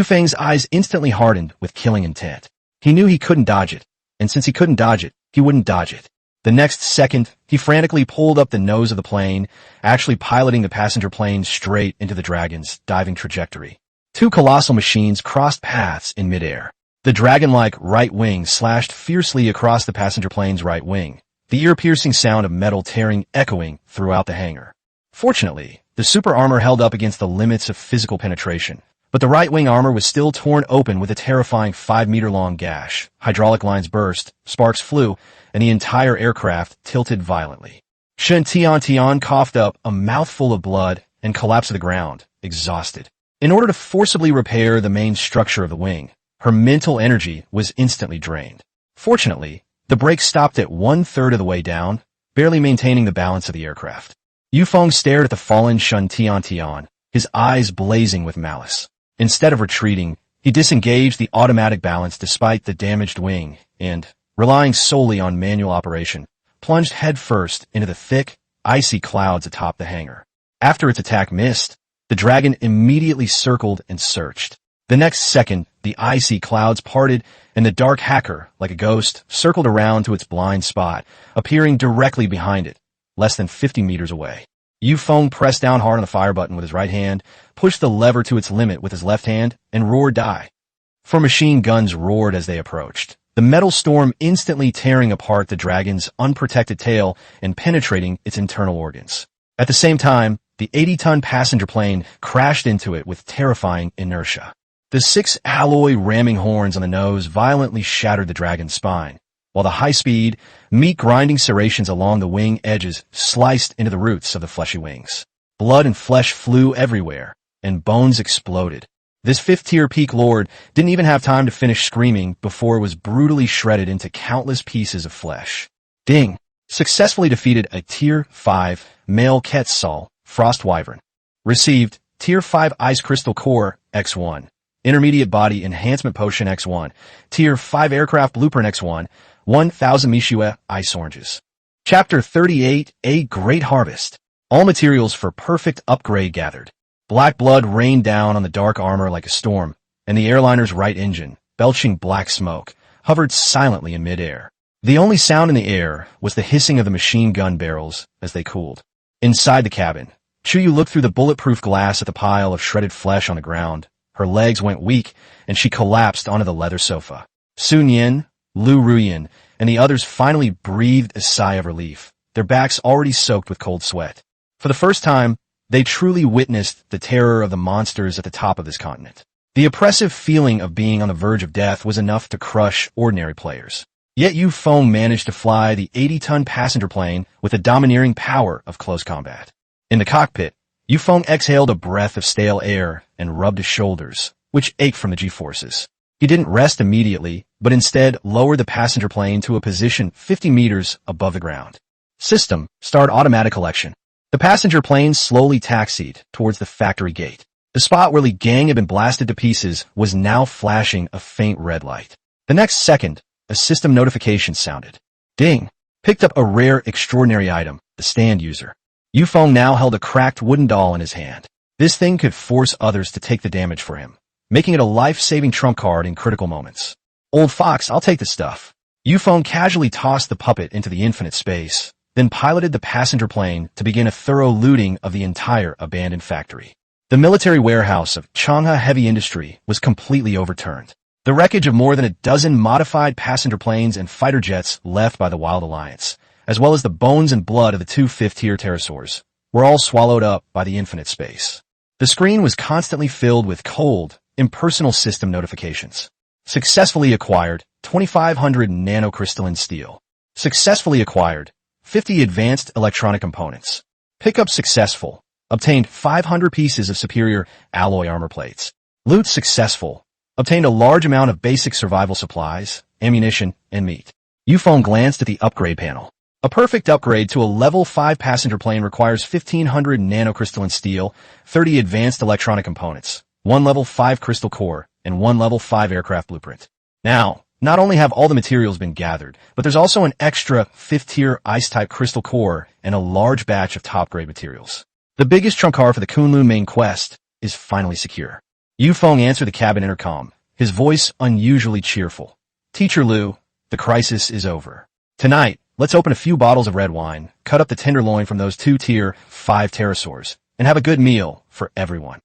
Feng's eyes instantly hardened with killing intent. He knew he couldn't dodge it, and since he couldn't dodge it, he wouldn't dodge it. The next second, he frantically pulled up the nose of the plane, actually piloting the passenger plane straight into the dragon's diving trajectory. 2 colossal machines crossed paths in midair. The dragon-like right wing slashed fiercely across the passenger plane's right wing, the ear-piercing sound of metal tearing echoing throughout the hangar. Fortunately, the super armor held up against the limits of physical penetration, but the right-wing armor was still torn open with a terrifying 5-meter-long gash. Hydraulic lines burst, sparks flew, and the entire aircraft tilted violently. Shen Tian Tian coughed up a mouthful of blood and collapsed to the ground, exhausted. In order to forcibly repair the main structure of the wing, her mental energy was instantly drained. Fortunately, the brakes stopped at 1/3 of the way down, barely maintaining the balance of the aircraft. Feng stared at the fallen Shen Tian Tian, his eyes blazing with malice. Instead of retreating, He disengaged the automatic balance despite the damaged wing and, relying solely on manual operation, plunged headfirst into the thick, icy clouds atop the hangar. After its attack missed, the dragon immediately circled and searched. The next second, the icy clouds parted, and the dark hacker, like a ghost, circled around to its blind spot, appearing directly behind it, less than 50 meters away. Feng pressed down hard on the fire button with his right hand, pushed the lever to its limit with his left hand, and roared die. 4 machine guns roared as they approached, the metal storm instantly tearing apart the dragon's unprotected tail and penetrating its internal organs. At the same time, the 80-ton passenger plane crashed into it with terrifying inertia. The 6 alloy ramming horns on the nose violently shattered the dragon's spine, while the high-speed, meat-grinding serrations along the wing edges sliced into the roots of the fleshy wings. Blood and flesh flew everywhere, and bones exploded. This 5th-tier peak lord didn't even have time to finish screaming before it was brutally shredded into countless pieces of flesh. Ding! Successfully defeated a Tier 5 male Quetzal Frost Wyvern. Received Tier 5 Ice Crystal Core X1. Intermediate Body Enhancement Potion X1. Tier 5 Aircraft Blueprint X1. 1,000 Mishua Ice Oranges. Chapter 38, A Great Harvest. All materials for perfect upgrade gathered. Black blood rained down on the dark armor like a storm, and the airliner's right engine, belching black smoke, hovered silently in midair. The only sound in the air was the hissing of the machine gun barrels as they cooled. Inside the cabin, Chuyu looked through the bulletproof glass at the pile of shredded flesh on the ground. Her legs went weak, and she collapsed onto the leather sofa. Sun Yin, Lu Ruyan, and the others finally breathed a sigh of relief, their backs already soaked with cold sweat. For the first time, they truly witnessed the terror of the monsters at the top of this continent. The oppressive feeling of being on the verge of death was enough to crush ordinary players. Yet Feng managed to fly the 80-ton passenger plane with the domineering power of close combat. In the cockpit, Feng exhaled a breath of stale air and rubbed his shoulders, which ached from the G-forces. He didn't rest immediately, but instead lowered the passenger plane to a position 50 meters above the ground. System, start automatic collection. The passenger plane slowly taxied towards the factory gate. The spot where Li Gang had been blasted to pieces was now flashing a faint red light. The next second, a system notification sounded. Ding! Picked up a rare extraordinary item, the stand user. Feng now held a cracked wooden doll in his hand. This thing could force others to take the damage for him, making it a life-saving trump card in critical moments. Old fox, I'll take the stuff. Feng casually tossed the puppet into the infinite space, then piloted the passenger plane to begin a thorough looting of the entire abandoned factory. The military warehouse of Changha Heavy Industry was completely overturned. The wreckage of more than a dozen modified passenger planes and fighter jets left by the Wild Alliance, as well as the bones and blood of the 2 5th-tier pterosaurs, were all swallowed up by the infinite space. The screen was constantly filled with cold, impersonal system notifications. Successfully acquired 2,500 nanocrystalline steel. Successfully acquired 50 advanced electronic components. Pickup successful. Obtained 500 pieces of superior alloy armor plates. Loot successful. Obtained a large amount of basic survival supplies, ammunition, and meat. Feng glanced at the upgrade panel. A perfect upgrade to a level 5 passenger plane requires 1,500 nanocrystalline steel, 30 advanced electronic components, 1 level 5 crystal core, and 1 level 5 aircraft blueprint. Now, not only have all the materials been gathered, but there's also an extra 5th-tier ice-type crystal core and a large batch of top-grade materials. The biggest trump card for the Kunlun main quest is finally secure. Feng answered the cabin intercom, his voice unusually cheerful. Teacher Lu, the crisis is over. Tonight, let's open a few bottles of red wine, cut up the tenderloin from those 2 Tier 5 pterosaurs, and have a good meal for everyone.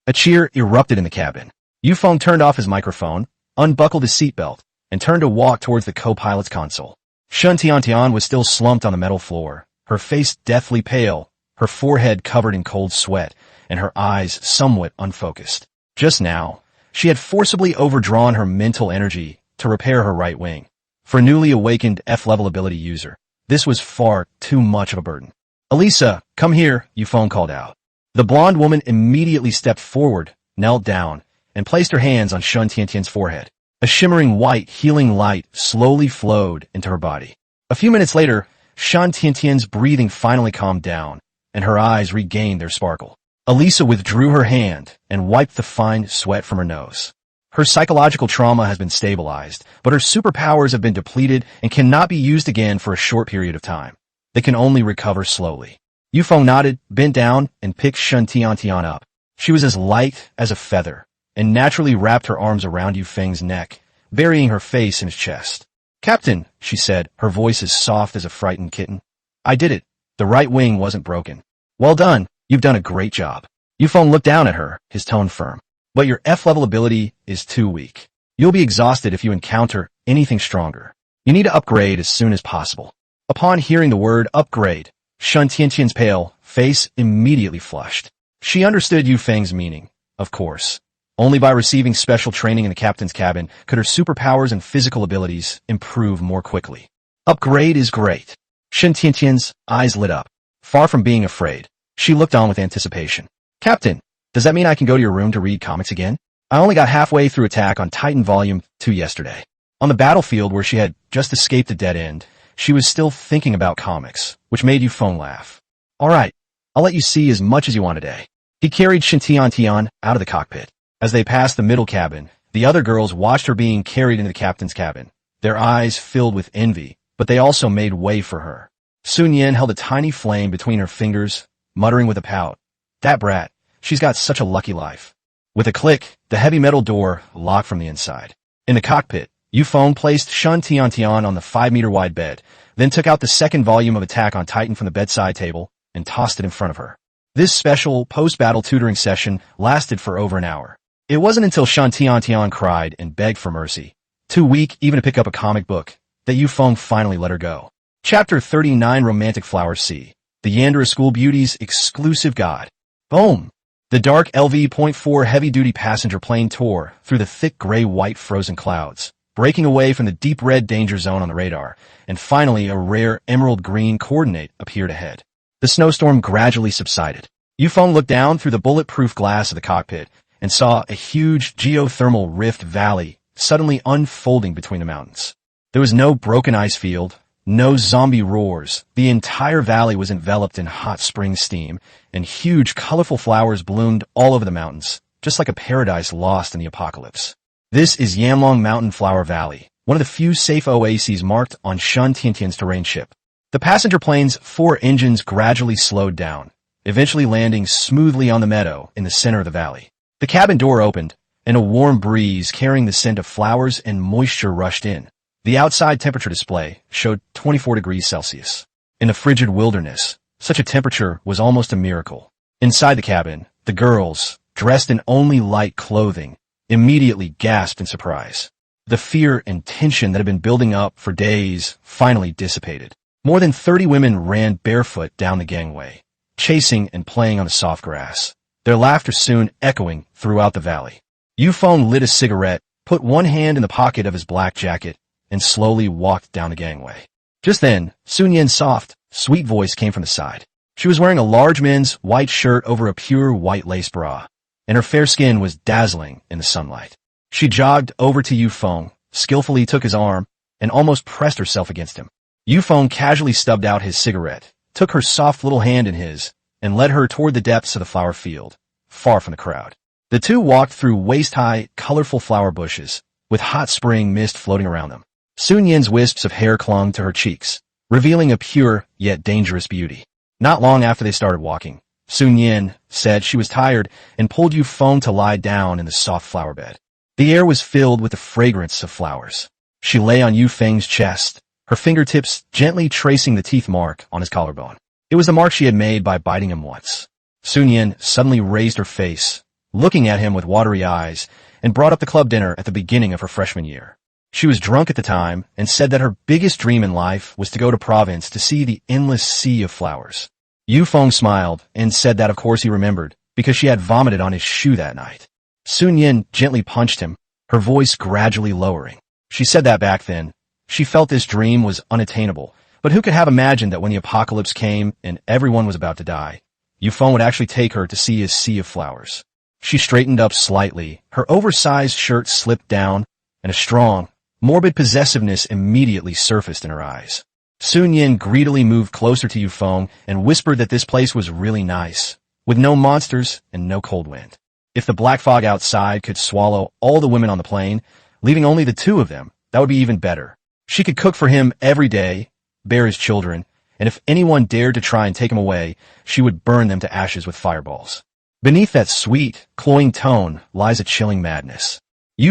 A cheer erupted in the cabin. Feng turned off his microphone, unbuckled his seatbelt, and turned to walk towards the co-pilot's console. Shun Tiantian was still slumped on the metal floor, her face deathly pale, her forehead covered in cold sweat, and her eyes somewhat unfocused. Just now, she had forcibly overdrawn her mental energy to repair her right wing. For a newly awakened F-level ability user, this was far too much of a burden. Elisa, come here, Feng called out. The blonde woman immediately stepped forward, knelt down, and placed her hands on Shun Tiantian's forehead. A shimmering white healing light slowly flowed into her body. A few minutes later, Shun Tiantian's breathing finally calmed down, and her eyes regained their sparkle. Elisa withdrew her hand and wiped the fine sweat from her nose. Her psychological trauma has been stabilized, but her superpowers have been depleted and cannot be used again for a short period of time. They can only recover slowly. Yufeng nodded, bent down, and picked Shen Tiantian up. She was as light as a feather, and naturally wrapped her arms around Yufeng's neck, burying her face in his chest. "Captain," she said, her voice as soft as a frightened kitten. "I did it. The right wing wasn't broken. Well done. You've done a great job." Yufeng looked down at her, his tone firm. "But your F-level ability is too weak. You'll be exhausted if you encounter anything stronger. You need to upgrade as soon as possible." Upon hearing the word upgrade, Shen Tiantian's pale face immediately flushed. She understood Yufeng's meaning, of course. Only by receiving special training in the captain's cabin could her superpowers and physical abilities improve more quickly. Upgrade is great. Shen Tiantian's eyes lit up. Far from being afraid, she looked on with anticipation. "Captain, does that mean I can go to your room to read comics again? I only got halfway through Attack on Titan Volume 2 yesterday." On the battlefield where she had just escaped a dead end, she was still thinking about comics, which made Yufeng laugh. "All right, I'll let you see as much as you want today." He carried Shen Tiantian out of the cockpit. As they passed the middle cabin, the other girls watched her being carried into the captain's cabin, their eyes filled with envy, but they also made way for her. Sun Yin held a tiny flame between her fingers, muttering with a pout, "That brat, she's got such a lucky life." With a click, the heavy metal door locked from the inside. In the cockpit, Yufeng placed Shen Tiantian on the 5-meter-wide bed, then took out the second volume of Attack on Titan from the bedside table and tossed it in front of her. This special post-battle tutoring session lasted for over an hour. It wasn't until Shen Tiantian cried and begged for mercy, too weak even to pick up a comic book, that Yufeng finally let her go. Chapter 39 Romantic Flower C. The Yandere School Beauty's exclusive god. Boom! The dark LV.4 heavy-duty passenger plane tore through the thick gray-white frozen clouds, breaking away from the deep red danger zone on the radar, and finally a rare emerald green coordinate appeared ahead. The snowstorm gradually subsided. Yufeng looked down through the bulletproof glass of the cockpit and saw a huge geothermal rift valley suddenly unfolding between the mountains. There was no broken ice field, no zombie roars. The entire valley was enveloped in hot spring steam, and huge colorful flowers bloomed all over the mountains, just like a paradise lost in the apocalypse. This is Yamlong Mountain Flower Valley, one of the few safe oases marked on Shen Tiantian's terrain ship. The passenger plane's 4 engines gradually slowed down, eventually landing smoothly on the meadow in the center of the valley. The cabin door opened, and a warm breeze carrying the scent of flowers and moisture rushed in. The outside temperature display showed 24 degrees Celsius. In the frigid wilderness, such a temperature was almost a miracle. Inside the cabin, the girls, dressed in only light clothing, immediately gasped in surprise. The fear and tension that had been building up for days finally dissipated. More than 30 women ran barefoot down the gangway, chasing and playing on the soft grass, their laughter soon echoing throughout the valley. Yufeng lit a cigarette, put one hand in the pocket of his black jacket, and slowly walked down the gangway. Just then, Sun Yin's soft, sweet voice came from the side. She was wearing a large men's white shirt over a pure white lace bra, and her fair skin was dazzling in the sunlight. She jogged over to Yufeng, skillfully took his arm, and almost pressed herself against him. Yufeng casually stubbed out his cigarette, took her soft little hand in his, and led her toward the depths of the flower field, far from the crowd. The two walked through waist-high, colorful flower bushes, with hot spring mist floating around them. Sun Yin's wisps of hair clung to her cheeks, revealing a pure yet dangerous beauty. Not long after they started walking, Sun Yin said she was tired and pulled Yufeng to lie down in the soft flower bed. The air was filled with the fragrance of flowers. She lay on Yufeng's chest, her fingertips gently tracing the teeth mark on his collarbone. It was the mark she had made by biting him once. Sun Yin suddenly raised her face, looking at him with watery eyes, and brought up the club dinner at the beginning of her freshman year. She was drunk at the time and said that her biggest dream in life was to go to province to see the endless sea of flowers. Yufeng smiled and said that of course he remembered, because she had vomited on his shoe that night. Sun Yin gently punched him, her voice gradually lowering. She said that back then, she felt this dream was unattainable, but who could have imagined that when the apocalypse came and everyone was about to die, Yufeng would actually take her to see his sea of flowers. She straightened up slightly, her oversized shirt slipped down, and a strong, morbid possessiveness immediately surfaced in her eyes. Sun Yin greedily moved closer to Yufeng and whispered that this place was really nice, with no monsters and no cold wind. If the black fog outside could swallow all the women on the plane, leaving only the two of them, that would be even better. She could cook for him every day, bear his children, and if anyone dared to try and take him away, she would burn them to ashes with fireballs. Beneath that sweet, cloying tone lies a chilling madness.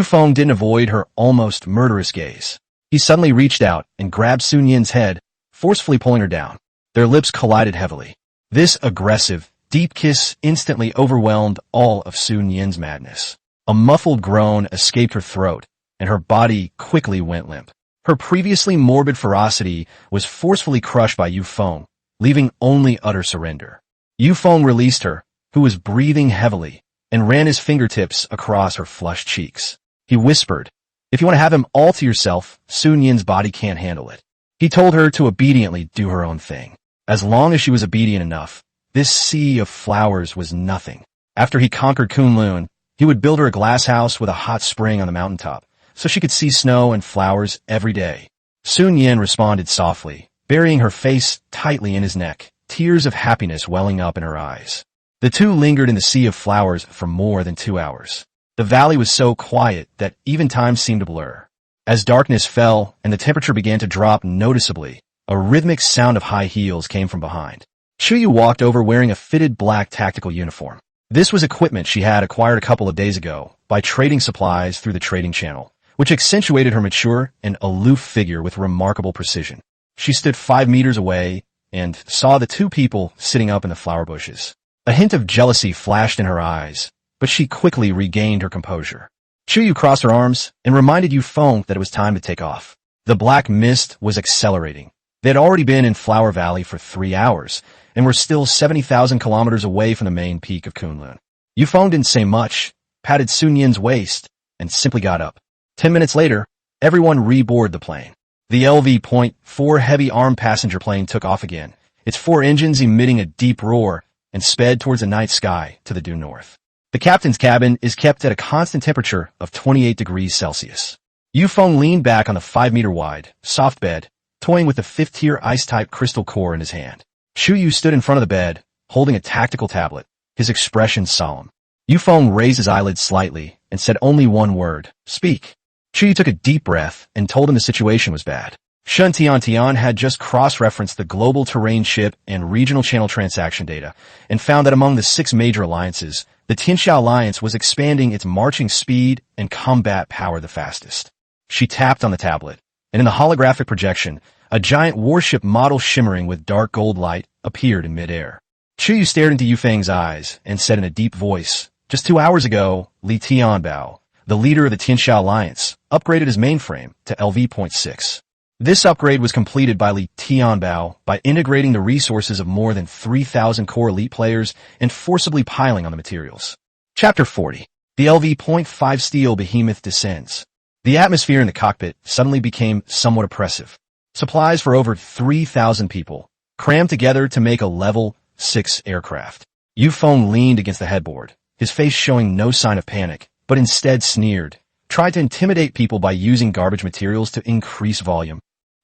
Feng didn't avoid her almost murderous gaze. He suddenly reached out and grabbed Sun Yin's head, forcefully pulling her down. Their lips collided heavily. This aggressive, deep kiss instantly overwhelmed all of Sun Yin's madness. A muffled groan escaped her throat, and her body quickly went limp. Her previously morbid ferocity was forcefully crushed by Feng, leaving only utter surrender. Feng released her, who was breathing heavily, and ran his fingertips across her flushed cheeks. He whispered, "If you want to have him all to yourself, Sun Yin's body can't handle it." He told her to obediently do her own thing. As long as she was obedient enough, this sea of flowers was nothing. After he conquered Kunlun, he would build her a glass house with a hot spring on the mountaintop, so she could see snow and flowers every day. Sun Yin responded softly, burying her face tightly in his neck, tears of happiness welling up in her eyes. The two lingered in the sea of flowers for more than 2 hours. The valley was so quiet that even time seemed to blur. As darkness fell and the temperature began to drop noticeably, a rhythmic sound of high heels came from behind. Chuyu walked over wearing a fitted black tactical uniform. This was equipment she had acquired a couple of days ago by trading supplies through the trading channel, which accentuated her mature and aloof figure with remarkable precision. She stood 5 meters away and saw the two people sitting up in the flower bushes. A hint of jealousy flashed in her eyes, but she quickly regained her composure. Chuyu crossed her arms and reminded Feng that it was time to take off. The black mist was accelerating. They had already been in Flower Valley for 3 hours, and were still 70,000 kilometers away from the main peak of Kunlun. Feng didn't say much, patted Sun Yin's waist, and simply got up. 10 minutes later, everyone reboarded the plane. The LV.4 heavy armed passenger plane took off again, its 4 engines emitting a deep roar, and sped towards the night sky to the due north. The captain's cabin is kept at a constant temperature of 28 degrees Celsius. Feng leaned back on the 5-meter-wide, soft bed, toying with the 5th-tier ice-type crystal core in his hand. Chuyu stood in front of the bed, holding a tactical tablet, his expression solemn. Feng raised his eyelids slightly and said only one word, "Speak." Chuyu took a deep breath and told him the situation was bad. Shun Tian had just cross-referenced the global terrain ship and regional channel transaction data and found that among the 6 major alliances, the Tianxia Alliance was expanding its marching speed and combat power the fastest. She tapped on the tablet, and in the holographic projection, a giant warship model shimmering with dark gold light appeared in midair. Chuyu stared into Feng's eyes and said in a deep voice, "Just 2 hours ago, Li Tianbao, the leader of the Tianxia Alliance, upgraded his mainframe to LV.6. This upgrade was completed by Li Tianbao by integrating the resources of more than 3,000 core elite players and forcibly piling on the materials." Chapter 40. The LV.5 steel behemoth descends. The atmosphere in the cockpit suddenly became somewhat oppressive. Supplies for over 3,000 people, crammed together to make a level 6 aircraft. Feng leaned against the headboard, his face showing no sign of panic, but instead sneered, tried to intimidate people by using garbage materials to increase volume.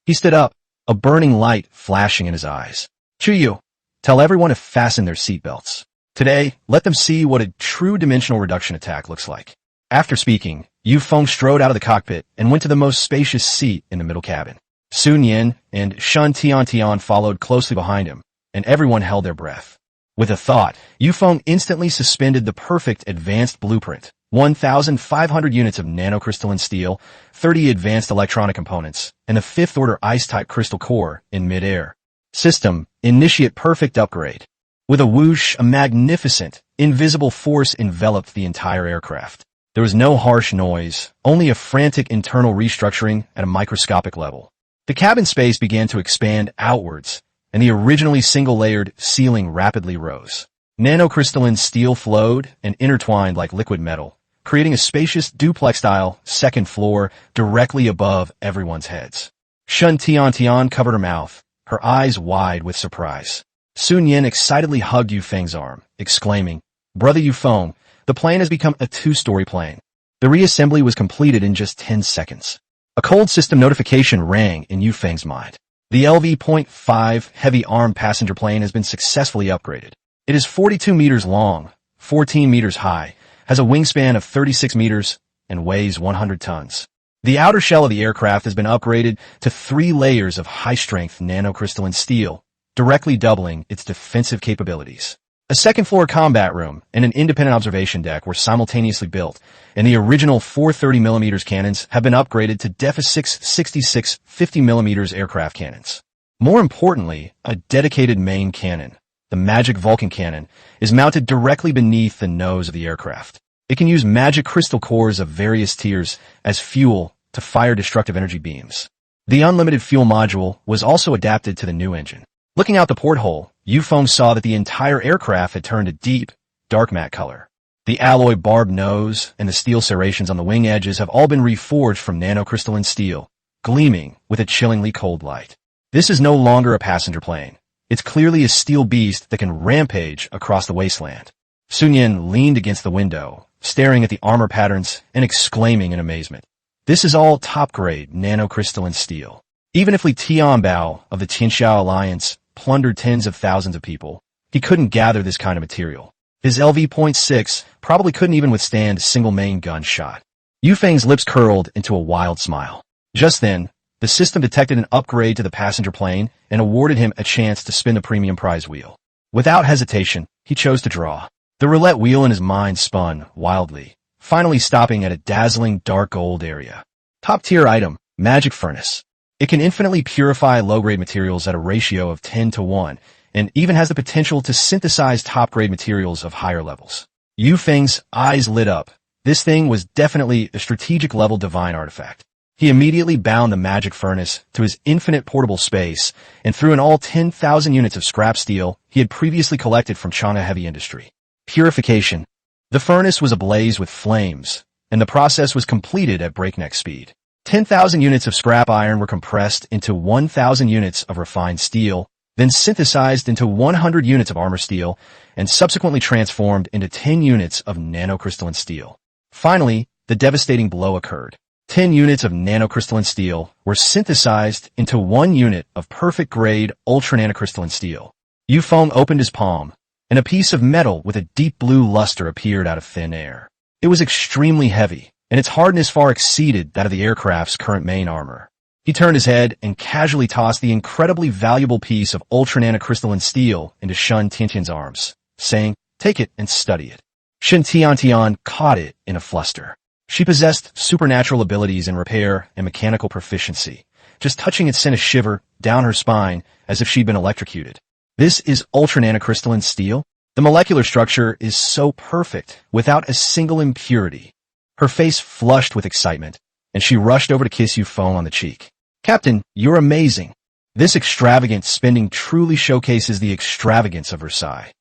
He stood up, a burning light flashing in his eyes. "Chuyu, tell everyone to fasten their seatbelts. Today, let them see what a true dimensional reduction attack looks like." After speaking, Feng strode out of the cockpit and went to the most spacious seat in the middle cabin. Sun Yin and Shun Tian followed closely behind him, and everyone held their breath. With a thought, Feng instantly suspended the perfect advanced blueprint, 1,500 units of nanocrystalline steel, 30 advanced electronic components, and a 5th-order ice-type crystal core in midair. System, initiate perfect upgrade. With a whoosh, a magnificent, invisible force enveloped the entire aircraft. There was no harsh noise, only a frantic internal restructuring at a microscopic level. The cabin space began to expand outwards, and the originally single-layered ceiling rapidly rose. Nanocrystalline steel flowed and intertwined like liquid metal, creating a spacious duplex-style second floor directly above everyone's heads. Shun Tian covered her mouth, her eyes wide with surprise. Sun Yin excitedly hugged Feng's arm, exclaiming, "Brother Feng, the plane has become a 2-story plane." The reassembly was completed in just 10 seconds. A cold system notification rang in Feng's mind. The LV.5 heavy armed passenger plane has been successfully upgraded. It is 42 meters long, 14 meters high, has a wingspan of 36 meters, and weighs 100 tons. The outer shell of the aircraft has been upgraded to 3 layers of high-strength nanocrystalline steel, directly doubling its defensive capabilities. A second-floor combat room and an independent observation deck were simultaneously built, and the original 430mm cannons have been upgraded to DEFA 666 50mm aircraft cannons. More importantly, a dedicated main cannon, the Magic Vulcan cannon, is mounted directly beneath the nose of the aircraft. It can use magic crystal cores of various tiers as fuel to fire destructive energy beams. The unlimited fuel module was also adapted to the new engine. Looking out the porthole, Feng saw that the entire aircraft had turned a deep, dark matte color. The alloy barbed nose and the steel serrations on the wing edges have all been reforged from nanocrystalline steel, gleaming with a chillingly cold light. This is no longer a passenger plane. It's clearly a steel beast that can rampage across the wasteland. Sun Yin leaned against the window, staring at the armor patterns and exclaiming in amazement. This is all top-grade nanocrystalline steel. Even if Li Tianbao of the Tianxiao Alliance plundered tens of thousands of people, he couldn't gather this kind of material. His LV.6 probably couldn't even withstand a single main gun shot. Feng's lips curled into a wild smile. Just then, the system detected an upgrade to the passenger plane and awarded him a chance to spin the premium prize wheel. Without hesitation, he chose to draw. The roulette wheel in his mind spun wildly, finally stopping at a dazzling dark gold area. Top-tier item, Magic Furnace. It can infinitely purify low-grade materials at a ratio of 10:1, and even has the potential to synthesize top-grade materials of higher levels. Feng's eyes lit up. This thing was definitely a strategic-level divine artifact. He immediately bound the Magic Furnace to his infinite portable space and threw in all 10,000 units of scrap steel he had previously collected from Chang'e Heavy Industry. Purification. The furnace was ablaze with flames, and the process was completed at breakneck speed. 10,000 units of scrap iron were compressed into 1,000 units of refined steel, then synthesized into 100 units of armor steel, and subsequently transformed into 10 units of nanocrystalline steel. Finally, the devastating blow occurred. 10 units of nanocrystalline steel were synthesized into 1 unit of perfect-grade ultra-nanocrystalline steel. Feng opened his palm, and a piece of metal with a deep blue luster appeared out of thin air. It was extremely heavy, and its hardness far exceeded that of the aircraft's current main armor. He turned his head and casually tossed the incredibly valuable piece of ultra-nanocrystalline steel into Shun Tiantian's arms, saying, "Take it and study it." Shun Tiantian caught it in a fluster. She possessed supernatural abilities in repair and mechanical proficiency. Just touching it sent a shiver down her spine as if she'd been electrocuted. This is ultra-nanocrystalline steel? The molecular structure is so perfect, without a single impurity. Her face flushed with excitement, and she rushed over to kiss Feng on the cheek. "Captain, you're amazing." This extravagant spending truly showcases the extravagance of Versailles.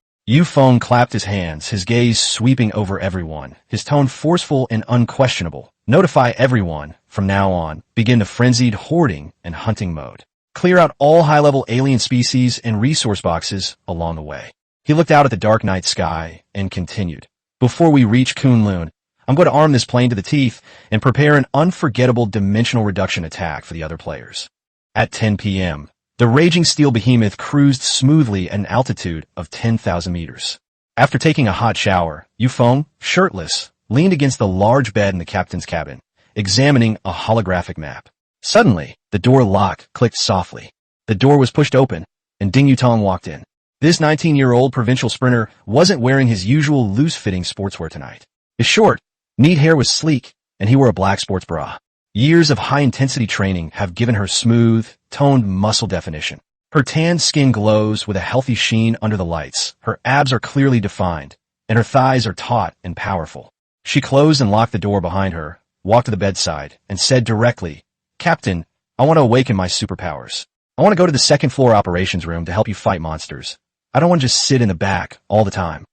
Feng clapped his hands, his gaze sweeping over everyone, his tone forceful and unquestionable. "Notify everyone, from now on, begin the frenzied hoarding and hunting mode. Clear out all high-level alien species and resource boxes along the way." He looked out at the dark night sky and continued. "Before we reach Kunlun, I'm going to arm this plane to the teeth and prepare an unforgettable dimensional reduction attack for the other players." At 10 p.m., the raging steel behemoth cruised smoothly at an altitude of 10,000 meters. After taking a hot shower, Feng, shirtless, leaned against the large bed in the captain's cabin, examining a holographic map. Suddenly, the door lock clicked softly. The door was pushed open, and Ding Yutong walked in. This 19-year-old provincial sprinter wasn't wearing his usual loose-fitting sportswear tonight. His short, neat hair was sleek, and he wore a black sports bra. Years of high-intensity training have given her smooth, toned muscle definition. Her tan skin glows with a healthy sheen under the lights. Her abs are clearly defined, and her thighs are taut and powerful. She closed and locked the door behind her, walked to the bedside, and said directly, "Captain, I want to awaken my superpowers. I want to go to the second-floor operations room to help you fight monsters. I don't want to just sit in the back all the time."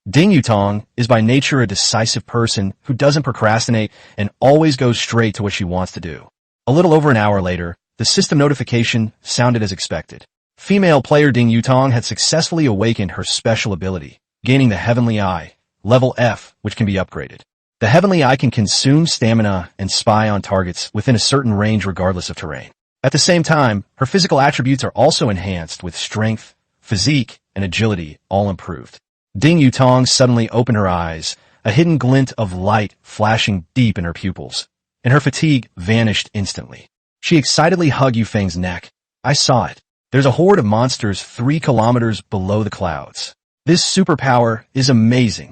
Ding Yutong is by nature a decisive person who doesn't procrastinate and always goes straight to what she wants to do. A little over an hour later, the system notification sounded as expected. Female player Ding Yutong had successfully awakened her special ability, gaining the Heavenly Eye, level F, which can be upgraded. The Heavenly Eye can consume stamina and spy on targets within a certain range regardless of terrain. At the same time, her physical attributes are also enhanced with strength, physique, and agility all improved. Ding Yutong suddenly opened her eyes, a hidden glint of light flashing deep in her pupils, and her fatigue vanished instantly. She excitedly hugged Feng's neck. I saw it. There's a horde of monsters 3 kilometers below the clouds. This superpower is amazing.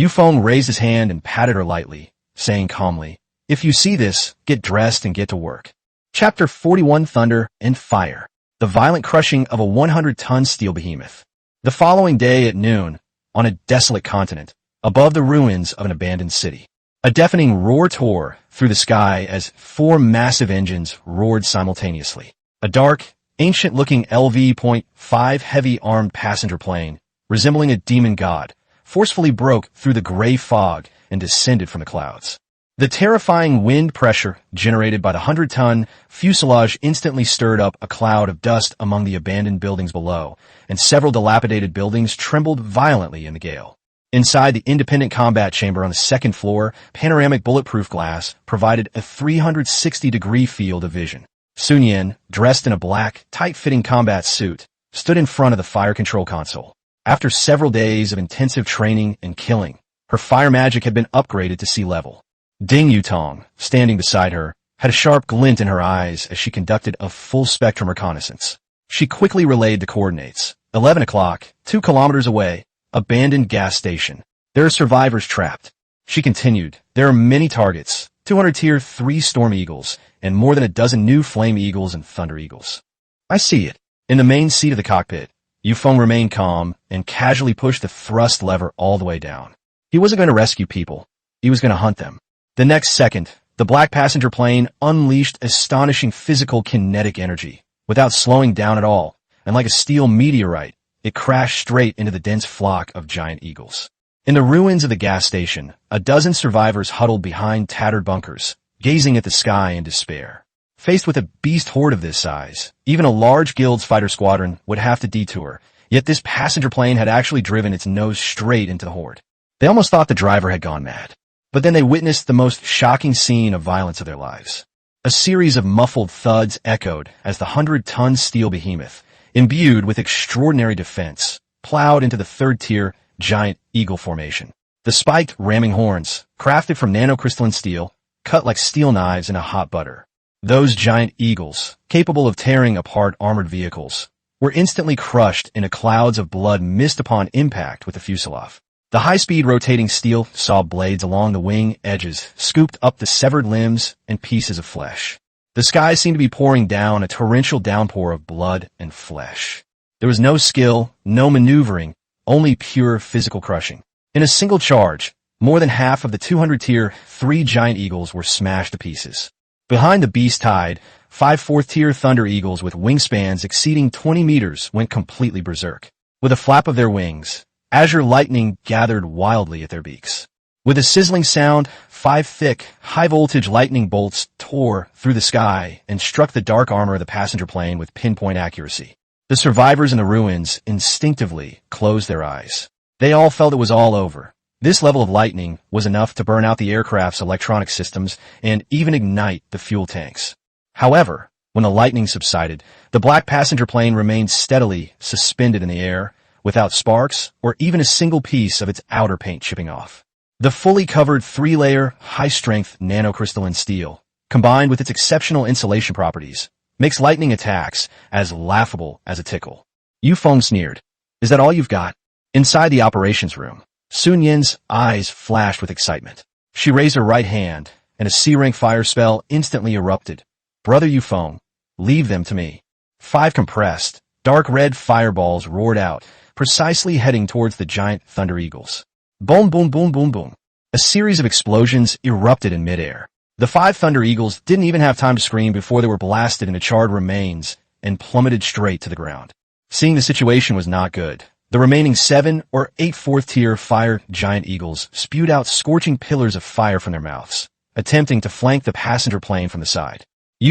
Feng raised his hand and patted her lightly, saying calmly, if you see this, get dressed and get to work. Chapter 41 Thunder and Fire. The violent crushing of a 100-ton steel behemoth. The following day at noon, on a desolate continent, above the ruins of an abandoned city, a deafening roar tore through the sky as 4 massive engines roared simultaneously. A dark, ancient-looking LV.5 heavy-armed passenger plane, resembling a demon god, forcefully broke through the gray fog and descended from the clouds. The terrifying wind pressure generated by the 100-ton fuselage instantly stirred up a cloud of dust among the abandoned buildings below, and several dilapidated buildings trembled violently in the gale. Inside the independent combat chamber on the 2nd floor, panoramic bulletproof glass provided a 360-degree field of vision. Sun Yan, dressed in a black, tight-fitting combat suit, stood in front of the fire control console. After several days of intensive training and killing, her fire magic had been upgraded to sea level. Ding Yutong, standing beside her, had a sharp glint in her eyes as she conducted a full-spectrum reconnaissance. She quickly relayed the coordinates. 11 o'clock, 2 kilometers away, abandoned gas station. There are survivors trapped. She continued, there are many targets, 200 Tier 3 Storm Eagles, and more than a dozen new Flame Eagles and Thunder Eagles. I see it. In the main seat of the cockpit, Feng remained calm and casually pushed the thrust lever all the way down. He wasn't going to rescue people. He was going to hunt them. The next second, the black passenger plane unleashed astonishing physical kinetic energy. Without slowing down at all, and like a steel meteorite, it crashed straight into the dense flock of giant eagles. In the ruins of the gas station, a dozen survivors huddled behind tattered bunkers, gazing at the sky in despair. Faced with a beast horde of this size, even a large guild's fighter squadron would have to detour, yet this passenger plane had actually driven its nose straight into the horde. They almost thought the driver had gone mad. But then they witnessed the most shocking scene of violence of their lives. A series of muffled thuds echoed as the 100-ton steel behemoth, imbued with extraordinary defense, plowed into the 3rd-tier giant eagle formation. The spiked ramming horns, crafted from nanocrystalline steel, cut like steel knives in a hot butter. Those giant eagles, capable of tearing apart armored vehicles, were instantly crushed into clouds of blood mist upon impact with the fuselage. The high-speed rotating steel saw blades along the wing edges scooped up the severed limbs and pieces of flesh. The sky seemed to be pouring down a torrential downpour of blood and flesh. There was no skill, no maneuvering, only pure physical crushing. In a single charge, more than half of the 200 Tier 3 giant eagles were smashed to pieces. Behind the beast tide, 5 4th-tier Thunder Eagles with wingspans exceeding 20 meters went completely berserk. With a flap of their wings, azure lightning gathered wildly at their beaks. With a sizzling sound, 5 thick, high-voltage lightning bolts tore through the sky and struck the dark armor of the passenger plane with pinpoint accuracy. The survivors in the ruins instinctively closed their eyes. They all felt it was all over. This level of lightning was enough to burn out the aircraft's electronic systems and even ignite the fuel tanks. However, when the lightning subsided, the black passenger plane remained steadily suspended in the air, without sparks or even a single piece of its outer paint chipping off. The fully covered 3-layer, high-strength nanocrystalline steel, combined with its exceptional insulation properties, makes lightning attacks as laughable as a tickle. Feng sneered. Is that all you've got? Inside the operations room, Sun Yan's eyes flashed with excitement. She raised her right hand, and a C-rank fire spell instantly erupted. Brother Feng, leave them to me. 5 compressed, dark red fireballs roared out, precisely heading towards the giant Thunder Eagles. Boom, boom, boom, boom, boom. A series of explosions erupted in midair. The 5 Thunder Eagles didn't even have time to scream before they were blasted into charred remains and plummeted straight to the ground. Seeing the situation was not good, the remaining 7 or 8 4th-tier fire giant eagles spewed out scorching pillars of fire from their mouths, attempting to flank the passenger plane from the side.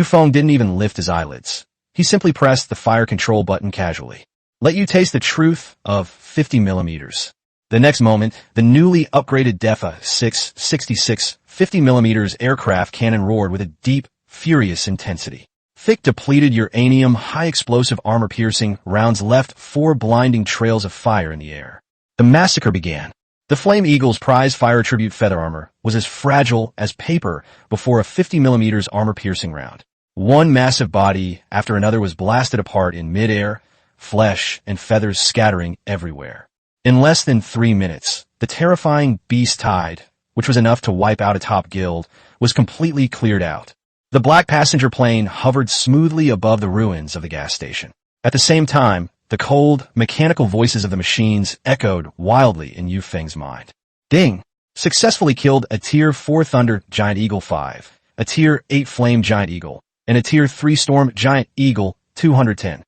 Feng didn't even lift his eyelids. He simply pressed the fire control button casually. Let you taste the truth of 50 millimeters. The next moment, the newly upgraded DEFA 666 50 millimeters aircraft cannon roared with a deep, furious intensity. Thick depleted uranium, high-explosive armor-piercing rounds left 4 blinding trails of fire in the air. The massacre began. The Flame Eagle's prized fire tribute feather armor was as fragile as paper before a 50mm armor-piercing round. One massive body after another was blasted apart in midair, flesh and feathers scattering everywhere. In less than 3 minutes, the terrifying beast tide, which was enough to wipe out a top guild, was completely cleared out. The black passenger plane hovered smoothly above the ruins of the gas station. At the same time, the cold, mechanical voices of the machines echoed wildly in Yu Feng's mind. Ding! Successfully killed a Tier 4 Thunder Giant Eagle 5, a Tier 8 Flame Giant Eagle, and a Tier 3 Storm Giant Eagle 210.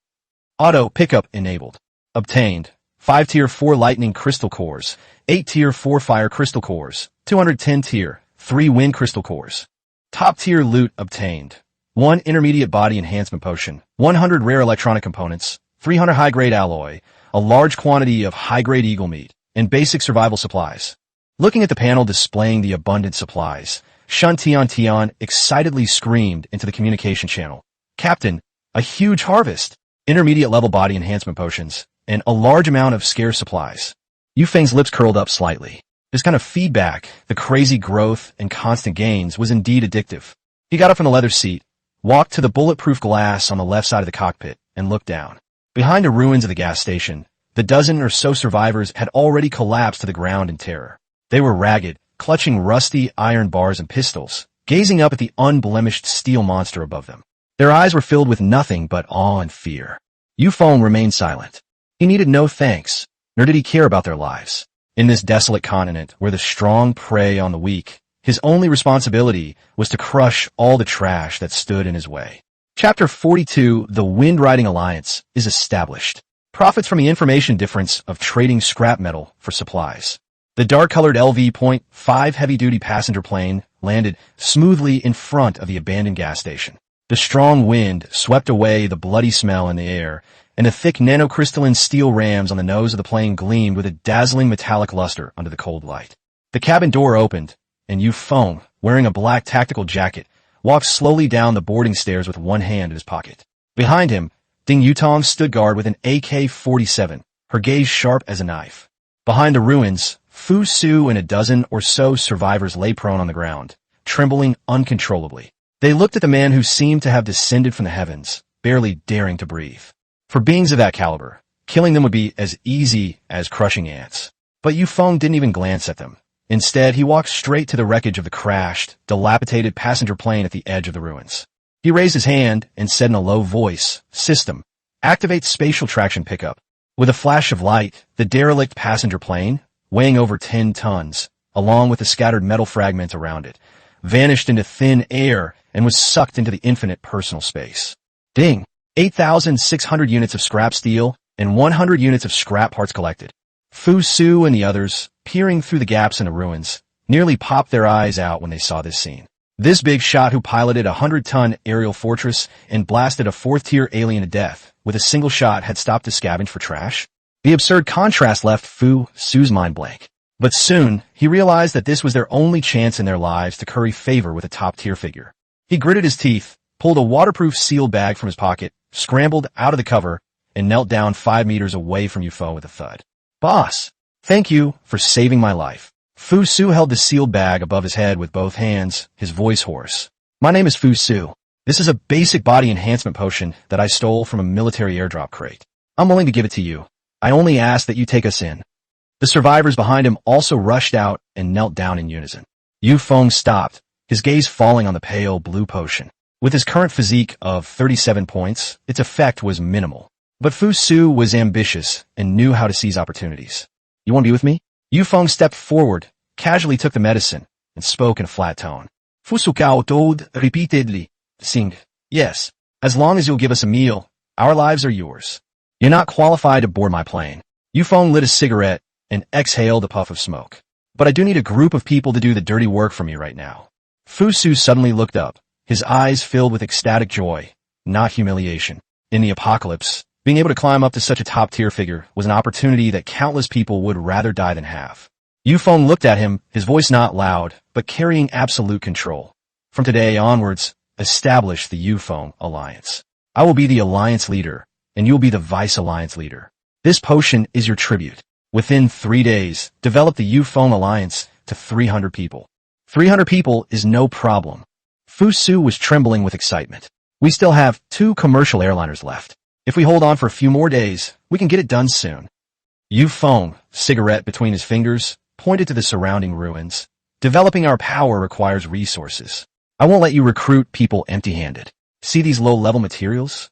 Auto pickup enabled. Obtained 5 Tier 4 Lightning Crystal Cores, 8 Tier 4 Fire Crystal Cores, 210 Tier 3 Wind Crystal Cores. Top tier loot obtained. 1 Intermediate Body Enhancement Potion, 100 Rare Electronic Components, 300 High-Grade Alloy, a large quantity of high-grade eagle meat, and basic survival supplies. Looking at the panel displaying the abundant supplies, Shun Tian excitedly screamed into the communication channel. Captain, a huge harvest! Intermediate level body enhancement potions, and a large amount of scarce supplies. Yu Feng's lips curled up slightly. This kind of feedback, the crazy growth and constant gains, was indeed addictive. He got up from the leather seat, walked to the bulletproof glass on the left side of the cockpit, and looked down. Behind the ruins of the gas station, the dozen or so survivors had already collapsed to the ground in terror. They were ragged, clutching rusty iron bars and pistols, gazing up at the unblemished steel monster above them. Their eyes were filled with nothing but awe and fear. Yu Feng remained silent. He needed no thanks, nor did he care about their lives. In this desolate continent where the strong prey on the weak, his only responsibility was to crush all the trash that stood in his way. Chapter 42, The Wind Riding Alliance, is established. Profits from the information difference of trading scrap metal for supplies. The dark-colored LV.5 heavy-duty passenger plane landed smoothly in front of the abandoned gas station. The strong wind swept away the bloody smell in the air, and the thick nanocrystalline steel rams on the nose of the plane gleamed with a dazzling metallic luster under the cold light. The cabin door opened, and Yu Feng, wearing a black tactical jacket, walked slowly down the boarding stairs with one hand in his pocket. Behind him, Ding Yutong stood guard with an AK-47, her gaze sharp as a knife. Behind the ruins, Fu Su and a dozen or so survivors lay prone on the ground, trembling uncontrollably. They looked at the man who seemed to have descended from the heavens, barely daring to breathe. For beings of that caliber, killing them would be as easy as crushing ants. But Yu Feng didn't even glance at them. Instead, he walked straight to the wreckage of the crashed, dilapidated passenger plane at the edge of the ruins. He raised his hand and said in a low voice, "System, activate spatial traction pickup." With a flash of light, the derelict passenger plane, weighing over 10 tons, along with the scattered metal fragments around it, vanished into thin air and was sucked into the infinite personal space. Ding! 8,600 units of scrap steel and 100 units of scrap parts collected. Fu Su and the others, peering through the gaps in the ruins, nearly popped their eyes out when they saw this scene. This big shot who piloted a 100-ton aerial fortress and blasted a 4th-tier alien to death with a single shot had stopped to scavenge for trash? The absurd contrast left Fu Su's mind blank. But soon, he realized that this was their only chance in their lives to curry favor with a top-tier figure. He gritted his teeth, pulled a waterproof sealed bag from his pocket, scrambled out of the cover, and knelt down 5 meters away from Yu Feng with a thud. "Boss, thank you for saving my life." Fu Su held the sealed bag above his head with both hands, his voice hoarse. "My name is Fu Su. This is a basic body enhancement potion that I stole from a military airdrop crate. I'm willing to give it to you. I only ask that you take us in." The survivors behind him also rushed out and knelt down in unison. Yu Feng stopped, his gaze falling on the pale blue potion. With his current physique of 37 points, its effect was minimal. But Fu Su was ambitious and knew how to seize opportunities. "You want to be with me?" Yu Feng stepped forward, casually took the medicine, and spoke in a flat tone. Fu Su Kao told repeatedly, "Sing, yes, as long as you'll give us a meal, our lives are yours. You're not qualified to board my plane." Yu Feng lit a cigarette and exhaled a puff of smoke. "But I do need a group of people to do the dirty work for me right now." Fu Su suddenly looked up, his eyes filled with ecstatic joy, not humiliation. In the apocalypse, being able to climb up to such a top-tier figure was an opportunity that countless people would rather die than have. Yu Feng looked at him, his voice not loud, but carrying absolute control. "From today onwards, establish the Yu Feng Alliance. I will be the alliance leader, and you'll be the vice-alliance leader. This potion is your tribute. Within 3 days, develop the Feng alliance to 300 people. 300 people is no problem. Su was trembling with excitement. We still have 2 commercial airliners left. If we hold on for a few more days, we can get it done soon. Feng, cigarette between his fingers, pointed to the surrounding ruins. Developing our power requires resources. I won't let you recruit people empty-handed. See these low-level materials?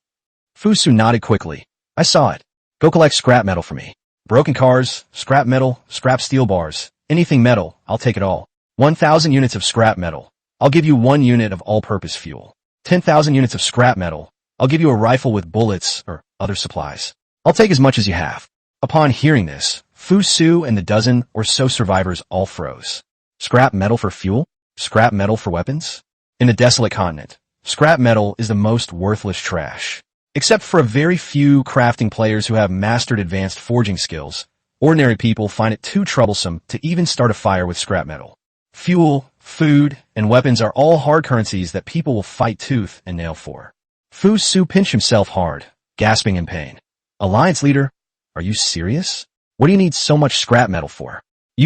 Su nodded quickly. I saw it. Go collect scrap metal for me. Broken cars, scrap metal, scrap steel bars. Anything metal, I'll take it all. 1,000 units of scrap metal. I'll give you 1 unit of all-purpose fuel. 10,000 units of scrap metal. I'll give you a rifle with bullets or other supplies. I'll take as much as you have. Upon hearing this, Su and the dozen or so survivors all froze. Scrap metal for fuel? Scrap metal for weapons? In the desolate continent, scrap metal is the most worthless trash. Except for a very few crafting players who have mastered advanced forging skills, ordinary people find it too troublesome to even start a fire with scrap metal. Fuel, food, and weapons are all hard currencies that people will fight tooth and nail for. Su pinched himself hard, gasping in pain. Alliance leader, are you serious? What do you need so much scrap metal for?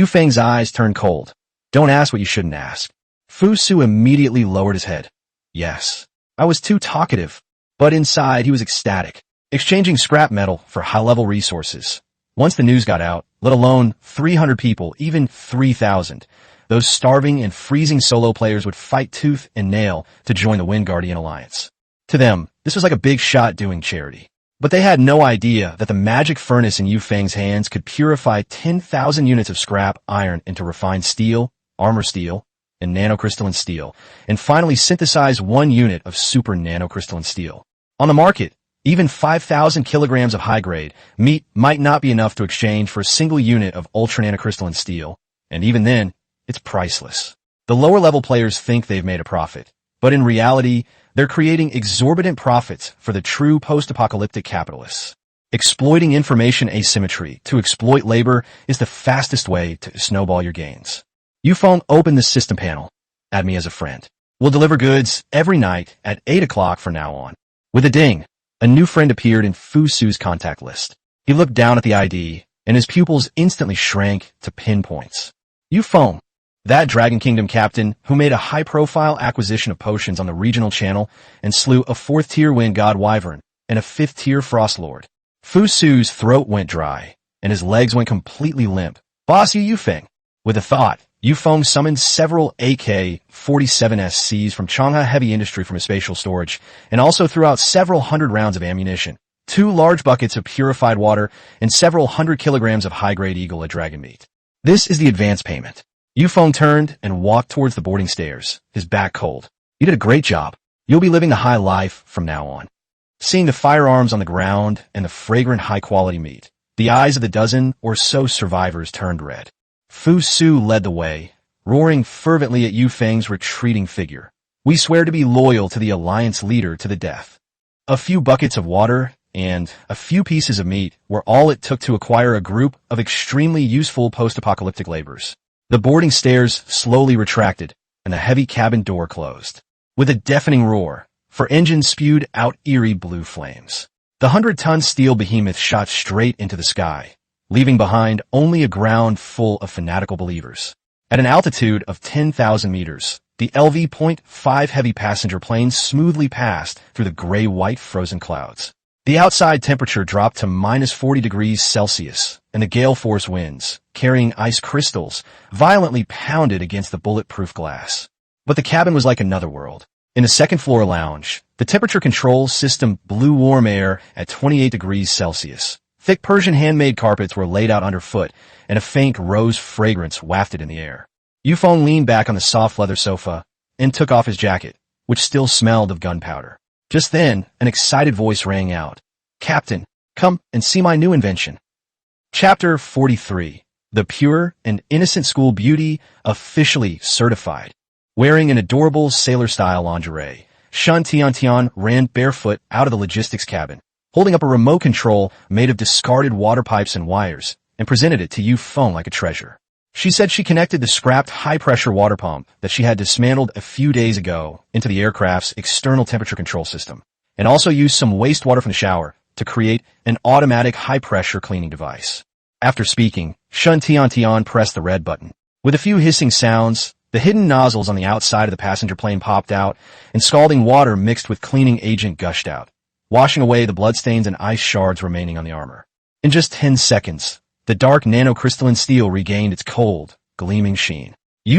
Feng's eyes turned cold. Don't ask what you shouldn't ask. Su immediately lowered his head. Yes, I was too talkative. But inside, he was ecstatic, exchanging scrap metal for high-level resources. Once the news got out, let alone 300 people, even 3,000, those starving and freezing solo players would fight tooth and nail to join the Wind Guardian Alliance. To them, this was like a big shot doing charity. But they had no idea that the magic furnace in Feng's hands could purify 10,000 units of scrap iron into refined steel, armor steel, and nanocrystalline steel, and finally synthesize 1 unit of super nanocrystalline steel. On the market, even 5,000 kilograms of high-grade meat might not be enough to exchange for a single unit of ultra nanocrystalline steel, and even then, it's priceless. The lower-level players think they've made a profit, but in reality, they're creating exorbitant profits for the true post-apocalyptic capitalists. Exploiting information asymmetry to exploit labor is the fastest way to snowball your gains. Feng opened the system panel. Add me as a friend. We'll deliver goods every night at 8 o'clock from now on. With a ding, a new friend appeared in Su's contact list. He looked down at the ID, and his pupils instantly shrank to pinpoints. Feng, that Dragon Kingdom captain who made a high-profile acquisition of potions on the regional channel and slew a 4th-tier wind god wyvern and a 5th-tier frost lord. Su's throat went dry, and his legs went completely limp. Boss Feng. With a thought, Feng summoned several AK-47SCs from Changha Heavy Industry from his spatial storage, and also threw out several hundred rounds of ammunition, 2 large buckets of purified water, and several hundred kilograms of high-grade eagle dragon meat. This is the advance payment. Feng turned and walked towards the boarding stairs, his back cold. You did a great job. You'll be living the high life from now on. Seeing the firearms on the ground and the fragrant high-quality meat, the eyes of the dozen or so survivors turned red. Su led the way, roaring fervently at Feng's retreating figure. We swear to be loyal to the alliance leader to the death. A few buckets of water and a few pieces of meat were all it took to acquire a group of extremely useful post-apocalyptic laborers. The boarding stairs slowly retracted, and the heavy cabin door closed. With a deafening roar, for engines spewed out eerie blue flames. The 100-ton steel behemoth shot straight into the sky, leaving behind only a ground full of fanatical believers. At an altitude of 10,000 meters, the LV.5 heavy passenger plane smoothly passed through the gray-white frozen clouds. The outside temperature dropped to minus 40 degrees Celsius, and the gale force winds, carrying ice crystals, violently pounded against the bulletproof glass. But the cabin was like another world. In the second-floor lounge, the temperature control system blew warm air at 28 degrees Celsius. Thick Persian handmade carpets were laid out underfoot, and a faint rose fragrance wafted in the air. Feng leaned back on the soft leather sofa and took off his jacket, which still smelled of gunpowder. Just then, an excited voice rang out. Captain, come and see my new invention. Chapter 43. The Pure and Innocent School Beauty officially certified. Wearing an adorable sailor-style lingerie, Shan Tian ran barefoot out of the logistics cabin, holding up a remote control made of discarded water pipes and wires, and presented it to Feng like a treasure. She said she connected the scrapped high-pressure water pump that she had dismantled a few days ago into the aircraft's external temperature control system, and also used some wastewater from the shower to create an automatic high-pressure cleaning device. After speaking, Shun Tian pressed the red button. With a few hissing sounds, the hidden nozzles on the outside of the passenger plane popped out, and scalding water mixed with cleaning agent gushed out, washing away the bloodstains and ice shards remaining on the armor. In just 10 seconds, the dark nanocrystalline steel regained its cold, gleaming sheen.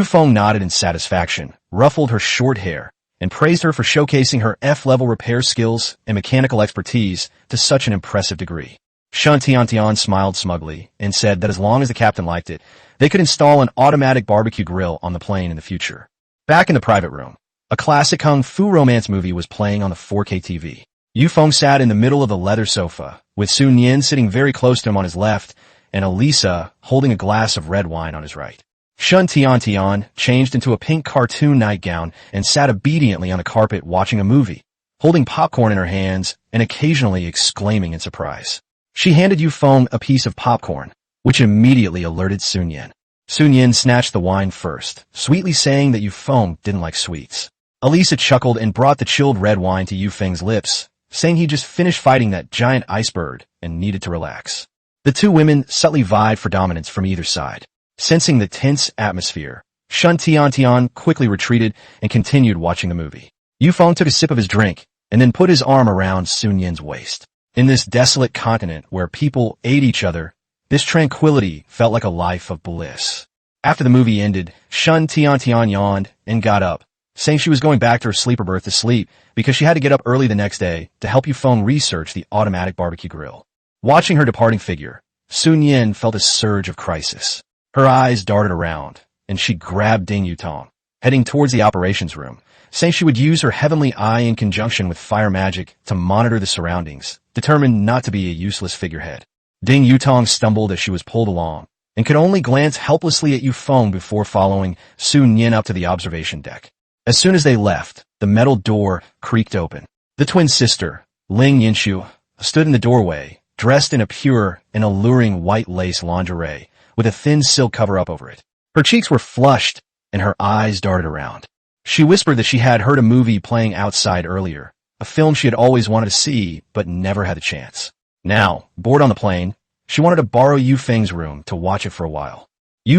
Feng nodded in satisfaction, ruffled her short hair, and praised her for showcasing her F-level repair skills and mechanical expertise to such an impressive degree. Shun Tian smiled smugly and said that as long as the captain liked it, they could install an automatic barbecue grill on the plane in the future. Back in the private room, a classic kung fu romance movie was playing on the 4K TV. Feng sat in the middle of the leather sofa, with Sun Yin sitting very close to him on his left, and Elisa holding a glass of red wine on his right. Shun Tian changed into a pink cartoon nightgown and sat obediently on the carpet watching a movie, holding popcorn in her hands and occasionally exclaiming in surprise. She handed Feng a piece of popcorn, which immediately alerted Sun Yin. Sun Yin snatched the wine first, sweetly saying that Feng didn't like sweets. Elisa chuckled and brought the chilled red wine to Feng's lips, saying he just finished fighting that giant ice bird and needed to relax. The two women subtly vied for dominance from either side. Sensing the tense atmosphere, Shun Tian quickly retreated and continued watching the movie. Feng took a sip of his drink and then put his arm around Sun Yin's waist. In this desolate continent where people ate each other, this tranquility felt like a life of bliss. After the movie ended, Shun Tian yawned and got up, saying she was going back to her sleeper berth to sleep because she had to get up early the next day to help Feng research the automatic barbecue grill. Watching her departing figure, Sun Yin felt a surge of crisis. Her eyes darted around, and she grabbed Ding Yutong, heading towards the operations room, saying she would use her heavenly eye in conjunction with fire magic to monitor the surroundings, determined not to be a useless figurehead. Ding Yutong stumbled as she was pulled along, and could only glance helplessly at Feng before following Sun Yin up to the observation deck. As soon as they left, the metal door creaked open. The twin sister, Ling Yinshu, stood in the doorway, dressed in a pure and alluring white lace lingerie, with a thin silk cover-up over it. Her cheeks were flushed, and her eyes darted around. She whispered that she had heard a movie playing outside earlier, a film she had always wanted to see, but never had the chance. Now, bored on the plane, she wanted to borrow Feng's room to watch it for a while.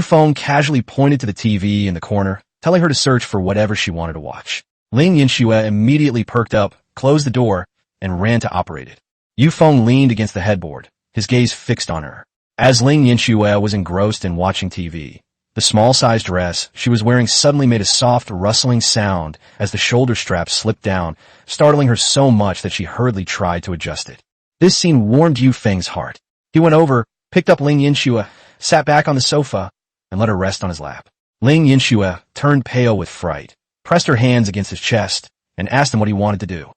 Feng casually pointed to the TV in the corner, telling her to search for whatever she wanted to watch. Ling Yinxue immediately perked up, closed the door, and ran to operate it. Feng leaned against the headboard, his gaze fixed on her. As Ling Yinxue was engrossed in watching TV, the small-sized dress she was wearing suddenly made a soft, rustling sound as the shoulder strap slipped down, startling her so much that she hurriedly tried to adjust it. This scene warmed Feng's heart. He went over, picked up Ling Yinxue, sat back on the sofa, and let her rest on his lap. Ling Yinxue turned pale with fright, pressed her hands against his chest, and asked him what he wanted to do.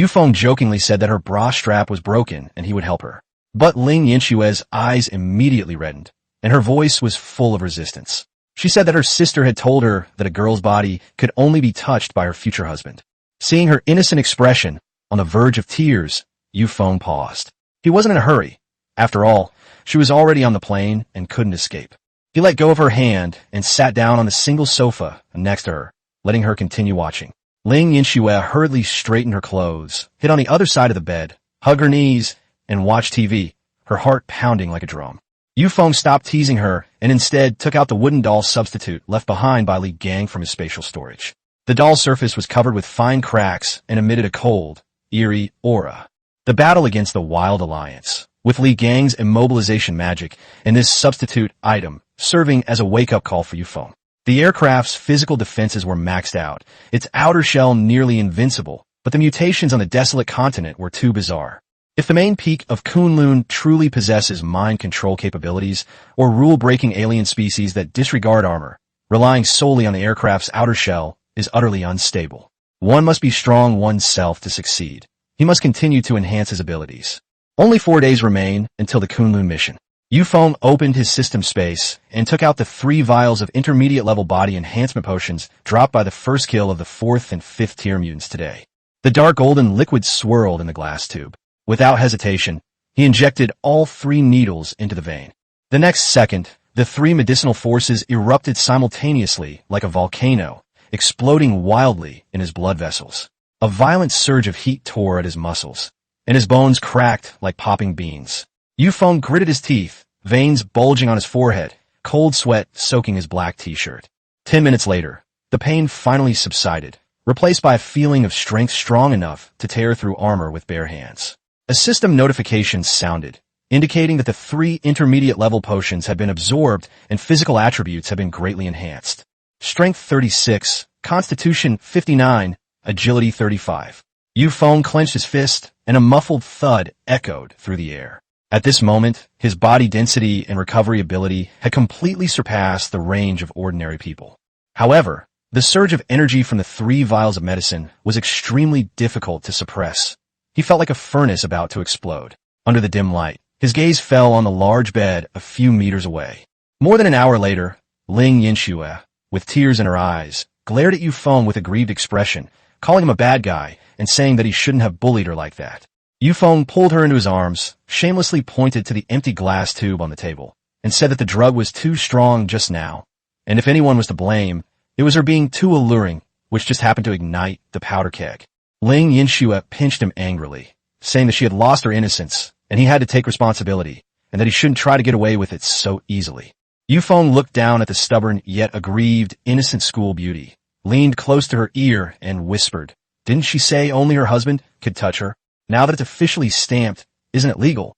Feng jokingly said that her bra strap was broken and he would help her. But Ling Yinshue's eyes immediately reddened, and her voice was full of resistance. She said that her sister had told her that a girl's body could only be touched by her future husband. Seeing her innocent expression, on the verge of tears, Feng paused. He wasn't in a hurry. After all, she was already on the plane and couldn't escape. He let go of her hand and sat down on the single sofa next to her, letting her continue watching. Ling Yinxue hurriedly straightened her clothes, hid on the other side of the bed, hugged her knees, and watched TV, her heart pounding like a drum. Feng stopped teasing her and instead took out the wooden doll substitute left behind by Li Gang from his spatial storage. The doll's surface was covered with fine cracks and emitted a cold, eerie aura. The battle against the Wild Alliance, with Li Gang's immobilization magic and this substitute item serving as a wake-up call for Feng. The aircraft's physical defenses were maxed out, its outer shell nearly invincible, but the mutations on the desolate continent were too bizarre. If the main peak of Kunlun truly possesses mind control capabilities, or rule-breaking alien species that disregard armor, relying solely on the aircraft's outer shell is utterly unstable. One must be strong oneself to succeed. He must continue to enhance his abilities. Only 4 days remain until the Kunlun mission. Feng opened his system space and took out the 3 vials of intermediate-level body enhancement potions dropped by the first kill of the 4th and 5th tier mutants today. The dark golden liquid swirled in the glass tube. Without hesitation, he injected all 3 needles into the vein. The next second, the 3 medicinal forces erupted simultaneously like a volcano, exploding wildly in his blood vessels. A violent surge of heat tore at his muscles, and his bones cracked like popping beans. Feng gritted his teeth veins bulging on his forehead, cold sweat soaking his black t-shirt. 10 minutes later, the pain finally subsided, replaced by a feeling of strength strong enough to tear through armor with bare hands. A system notification sounded, indicating that the 3 intermediate level potions had been absorbed and physical attributes had been greatly enhanced. Strength 36, Constitution 59, Agility 35. Feng clenched his fist, and a muffled thud echoed through the air. At this moment, his body density and recovery ability had completely surpassed the range of ordinary people. However, the surge of energy from the 3 vials of medicine was extremely difficult to suppress. He felt like a furnace about to explode. Under the dim light, his gaze fell on the large bed a few meters away. More than an hour later, Ling Yinxue, with tears in her eyes, glared at Feng with a grieved expression, calling him a bad guy and saying that he shouldn't have bullied her like that. Feng pulled her into his arms, shamelessly pointed to the empty glass tube on the table, and said that the drug was too strong just now, and if anyone was to blame, it was her being too alluring, which just happened to ignite the powder keg. Ling Yinxue pinched him angrily, saying that she had lost her innocence, and he had to take responsibility, and that he shouldn't try to get away with it so easily. Feng looked down at the stubborn yet aggrieved, innocent school beauty, leaned close to her ear, and whispered, "Didn't she say only her husband could touch her? Now that it's officially stamped, isn't it legal?"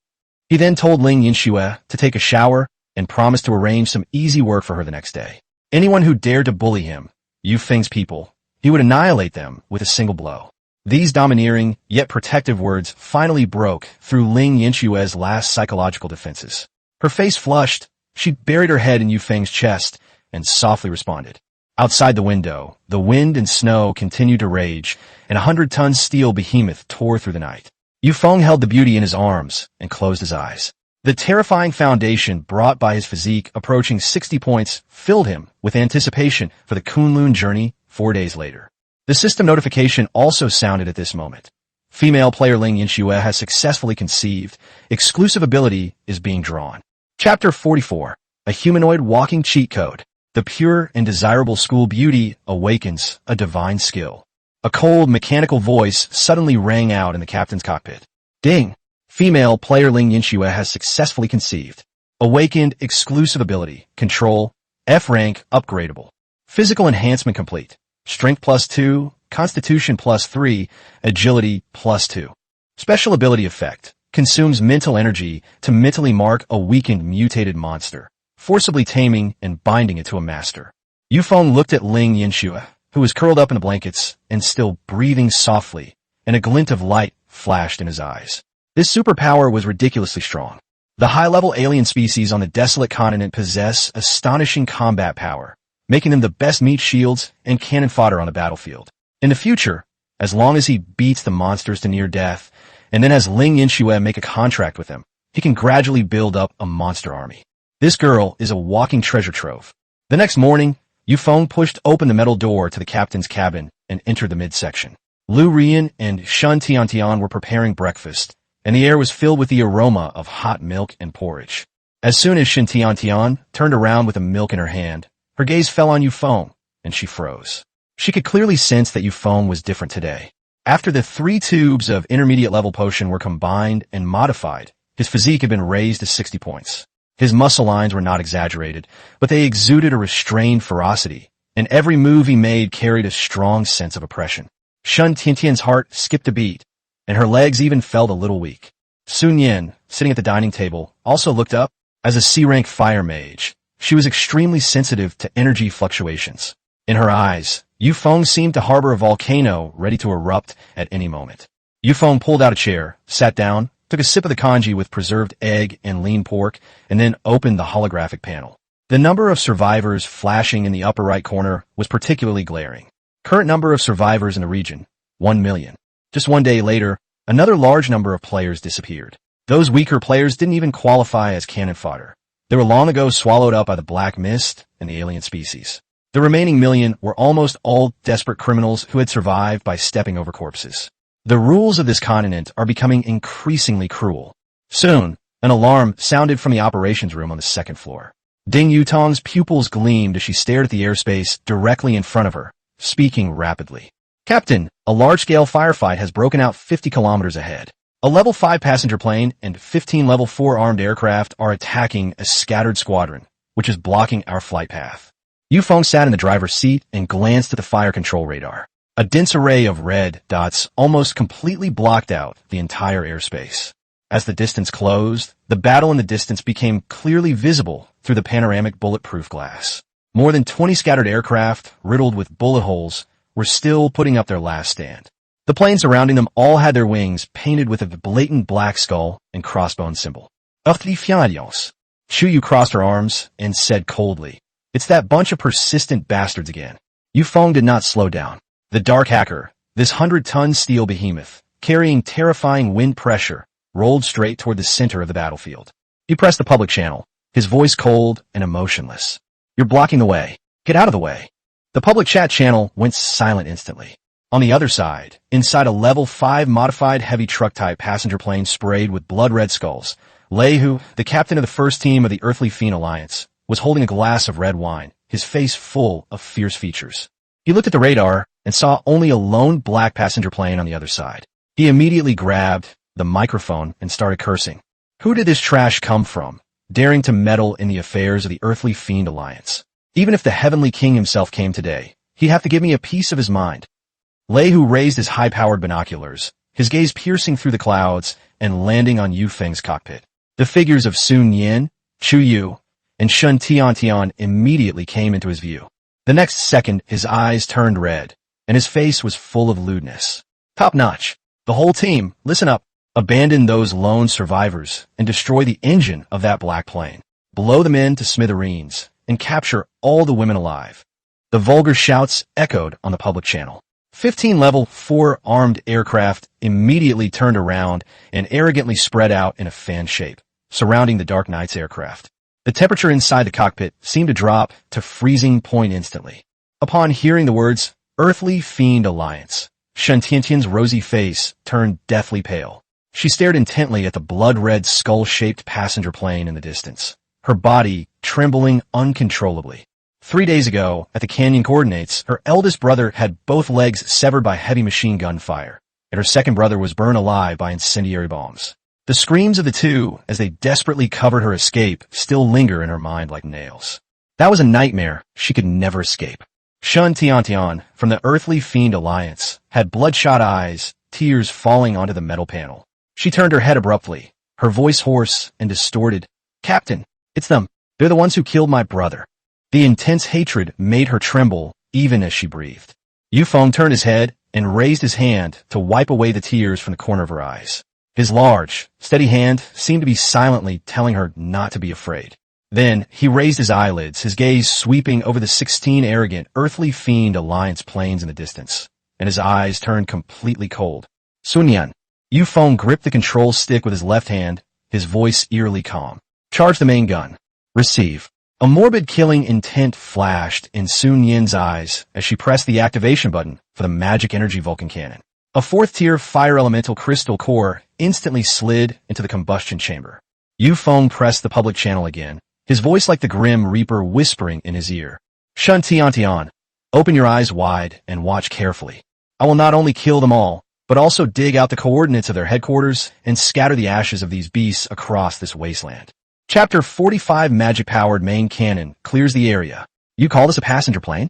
He then told Ling Yinxue to take a shower and promised to arrange some easy work for her the next day. Anyone who dared to bully him, Feng's people, he would annihilate them with a single blow. These domineering, yet protective words finally broke through Ling Yinxue's last psychological defenses. Her face flushed, she buried her head in Feng's chest, and softly responded. Outside the window, the wind and snow continued to rage, and 100-ton steel behemoth tore through the night. Feng held the beauty in his arms and closed his eyes. The terrifying foundation brought by his physique approaching 60 points filled him with anticipation for the Kunlun journey 4 days later. The system notification also sounded at this moment. Female player Ling Yinxue has successfully conceived. Exclusive ability is being drawn. Chapter 44. A humanoid walking cheat code. The pure and desirable school beauty awakens a divine skill. A cold, mechanical voice suddenly rang out in the captain's cockpit. Ding! Female player Ling Yinxue has successfully conceived. Awakened exclusive ability. Control. F rank upgradable. Physical enhancement complete. Strength +2, Constitution +3, Agility +2. Special ability effect. Consumes mental energy to mentally mark a weakened mutated monster, forcibly taming and binding it to a master. Feng looked at Ling Yinxue, who was curled up in the blankets and still breathing softly, and a glint of light flashed in his eyes. This superpower was ridiculously strong. The high-level alien species on the desolate continent possess astonishing combat power, making them the best meat shields and cannon fodder on the battlefield. In the future, as long as he beats the monsters to near death, and then has Ling Yinxue make a contract with him, he can gradually build up a monster army. This girl is a walking treasure trove. The next morning, Feng pushed open the metal door to the captain's cabin and entered the midsection. Lu Rian and Shun Tiantian were preparing breakfast, and the air was filled with the aroma of hot milk and porridge. As soon as Shun Tiantian turned around with the milk in her hand, her gaze fell on Feng, and she froze. She could clearly sense that Feng was different today. After the 3 tubes of intermediate-level potion were combined and modified, his physique had been raised to 60 points. His muscle lines were not exaggerated, but they exuded a restrained ferocity, and every move he made carried a strong sense of oppression. Shun Tiantian's heart skipped a beat, and her legs even felt a little weak. Sun Yin, sitting at the dining table, also looked up. As a C-rank fire mage, she was extremely sensitive to energy fluctuations. In her eyes, Feng seemed to harbor a volcano ready to erupt at any moment. Feng pulled out a chair, sat down, took a sip of the congee with preserved egg and lean pork, and then opened the holographic panel. The number of survivors flashing in the upper right corner was particularly glaring. Current number of survivors in the region, 1 million. Just 1 day later, another large number of players disappeared. Those weaker players didn't even qualify as cannon fodder. They were long ago swallowed up by the black mist and the alien species. The remaining million were almost all desperate criminals who had survived by stepping over corpses. The rules of this continent are becoming increasingly cruel. Soon, an alarm sounded from the operations room on the second floor. Ding Yutong's pupils gleamed as she stared at the airspace directly in front of her, speaking rapidly. Captain, a large-scale firefight has broken out 50 kilometers ahead. A level 5 passenger plane and 15 level 4 armed aircraft are attacking a scattered squadron, which is blocking our flight path. Feng sat in the driver's seat and glanced at the fire control radar. A dense array of red dots almost completely blocked out the entire airspace. As the distance closed, the battle in the distance became clearly visible through the panoramic bulletproof glass. More than 20 scattered aircraft, riddled with bullet holes, were still putting up their last stand. The planes surrounding them all had their wings painted with a blatant black skull and crossbone symbol. Chu Yu crossed her arms and said coldly, "It's that bunch of persistent bastards again." Feng did not slow down. The Dark Hacker, this 100-ton steel behemoth, carrying terrifying wind pressure, rolled straight toward the center of the battlefield. He pressed the public channel, his voice cold and emotionless. "You're blocking the way. Get out of the way." The public chat channel went silent instantly. On the other side, inside a level 5 modified heavy truck-type passenger plane sprayed with blood-red skulls, Lei Hu, the captain of the first team of the Earthly Fiend Alliance, was holding a glass of red wine, his face full of fierce features. He looked at the radar and saw only a lone black passenger plane on the other side. He immediately grabbed the microphone and started cursing. Who did this trash come from, daring to meddle in the affairs of the Earthly Fiend Alliance? Even if the Heavenly King himself came today, he'd have to give me a piece of his mind. Lei Hu raised his high-powered binoculars, his gaze piercing through the clouds and landing on Yu Feng's cockpit. The figures of Sun Yin, Chu Yu, and Shun Tian immediately came into his view. The next second, his eyes turned red, and his face was full of lewdness. Top notch. The whole team, listen up. Abandon those lone survivors and destroy the engine of that black plane. Blow them into smithereens and capture all the women alive. The vulgar shouts echoed on the public channel. 15 level 4 armed aircraft immediately turned around and arrogantly spread out in a fan shape, surrounding the Dark Knight's aircraft. The temperature inside the cockpit seemed to drop to freezing point instantly. Upon hearing the words, Earthly Fiend Alliance, Shen Tiantian's rosy face turned deathly pale. She stared intently at the blood-red skull-shaped passenger plane in the distance, her body trembling uncontrollably. 3 days ago, at the canyon coordinates, her eldest brother had both legs severed by heavy machine gun fire, and her second brother was burned alive by incendiary bombs. The screams of the two, as they desperately covered her escape, still linger in her mind like nails. That was a nightmare she could never escape. Shun Tian, from the Earthly Fiend Alliance, had bloodshot eyes, tears falling onto the metal panel. She turned her head abruptly, her voice hoarse and distorted. "Captain, it's them. They're the ones who killed my brother." The intense hatred made her tremble even as she breathed. Feng turned his head and raised his hand to wipe away the tears from the corner of her eyes. His large, steady hand seemed to be silently telling her not to be afraid. Then he raised his eyelids, his gaze sweeping over the 16 arrogant Earthly Fiend Alliance planes in the distance, and his eyes turned completely cold. "Sun Yan." Feng gripped the control stick with his left hand, his voice eerily calm. "Charge the main gun. Receive." A morbid killing intent flashed in Sun Yin's eyes as she pressed the activation button for the magic energy Vulcan cannon. A 4th-tier fire elemental crystal core instantly slid into the combustion chamber. Feng pressed the public channel again, his voice like the Grim Reaper whispering in his ear. "Shun Tian, open your eyes wide and watch carefully. I will not only kill them all, but also dig out the coordinates of their headquarters and scatter the ashes of these beasts across this wasteland." Chapter 45 Magic-powered main cannon clears the area. You call this a passenger plane?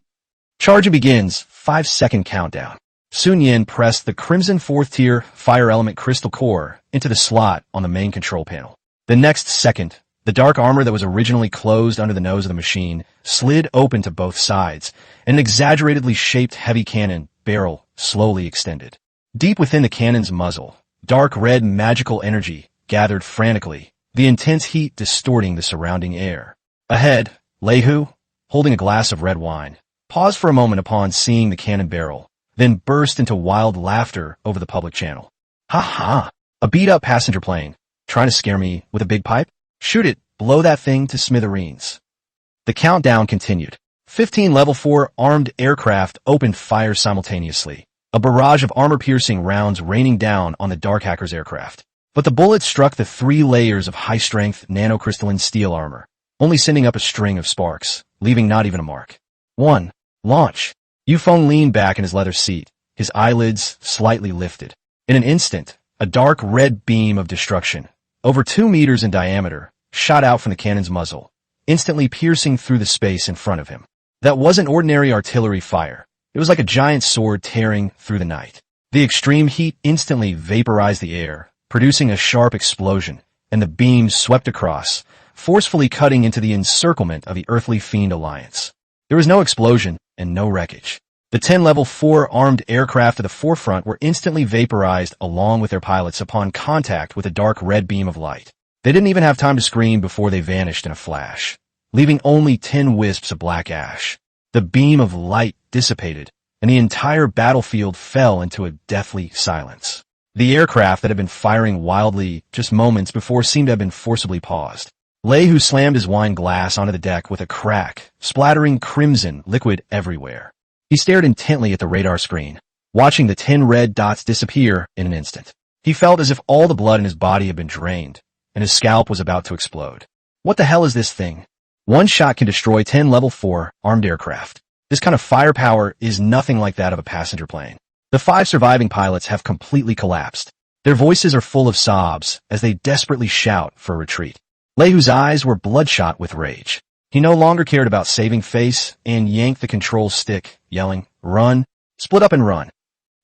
Charging begins, 5-second countdown. Sun Yin pressed the crimson 4th-tier fire element crystal core into the slot on the main control panel. The next second, the dark armor that was originally closed under the nose of the machine slid open to both sides, and an exaggeratedly shaped heavy cannon barrel slowly extended. Deep within the cannon's muzzle, dark red magical energy gathered frantically, the intense heat distorting the surrounding air. Ahead, Lei Hu, holding a glass of red wine, paused for a moment upon seeing the cannon barrel, then burst into wild laughter over the public channel. "Ha ha! A beat-up passenger plane. Trying to scare me with a big pipe? Shoot it, blow that thing to smithereens." The countdown continued. 15 level 4 armed aircraft opened fire simultaneously, a barrage of armor-piercing rounds raining down on the Dark Hacker's aircraft. But the bullets struck the 3 layers of high-strength nanocrystalline steel armor, only sending up a string of sparks, leaving not even a mark. 1. Launch. Feng leaned back in his leather seat, his eyelids slightly lifted. In an instant, A dark red beam of destruction, over 2 meters in diameter, shot out from the cannon's muzzle, instantly piercing through the space in front of him. That wasn't ordinary artillery fire. It was like a giant sword tearing through the night. The extreme heat instantly vaporized the air, producing a sharp explosion, and the beam swept across, forcefully cutting into the encirclement of the Earthly Fiend Alliance. There was no explosion and no wreckage. The 10 Level 4 armed aircraft at the forefront were instantly vaporized along with their pilots upon contact with a dark red beam of light. They didn't even have time to scream before they vanished in a flash, leaving only 10 wisps of black ash. The beam of light dissipated, and the entire battlefield fell into a deathly silence. The aircraft that had been firing wildly just moments before seemed to have been forcibly paused. Lehu slammed his wine glass onto the deck with a crack, splattering crimson liquid everywhere. He stared intently at the radar screen, watching the 10 red dots disappear in an instant. He felt as if all the blood in his body had been drained, and his scalp was about to explode. What the hell is this thing? One shot can destroy 10 Level 4 armed aircraft. This kind of firepower is nothing like that of a passenger plane. The 5 surviving pilots have completely collapsed. Their voices are full of sobs as they desperately shout for a retreat. Lehu's eyes were bloodshot with rage. He no longer cared about saving face and yanked the control stick, yelling, "Run! Split up and run!"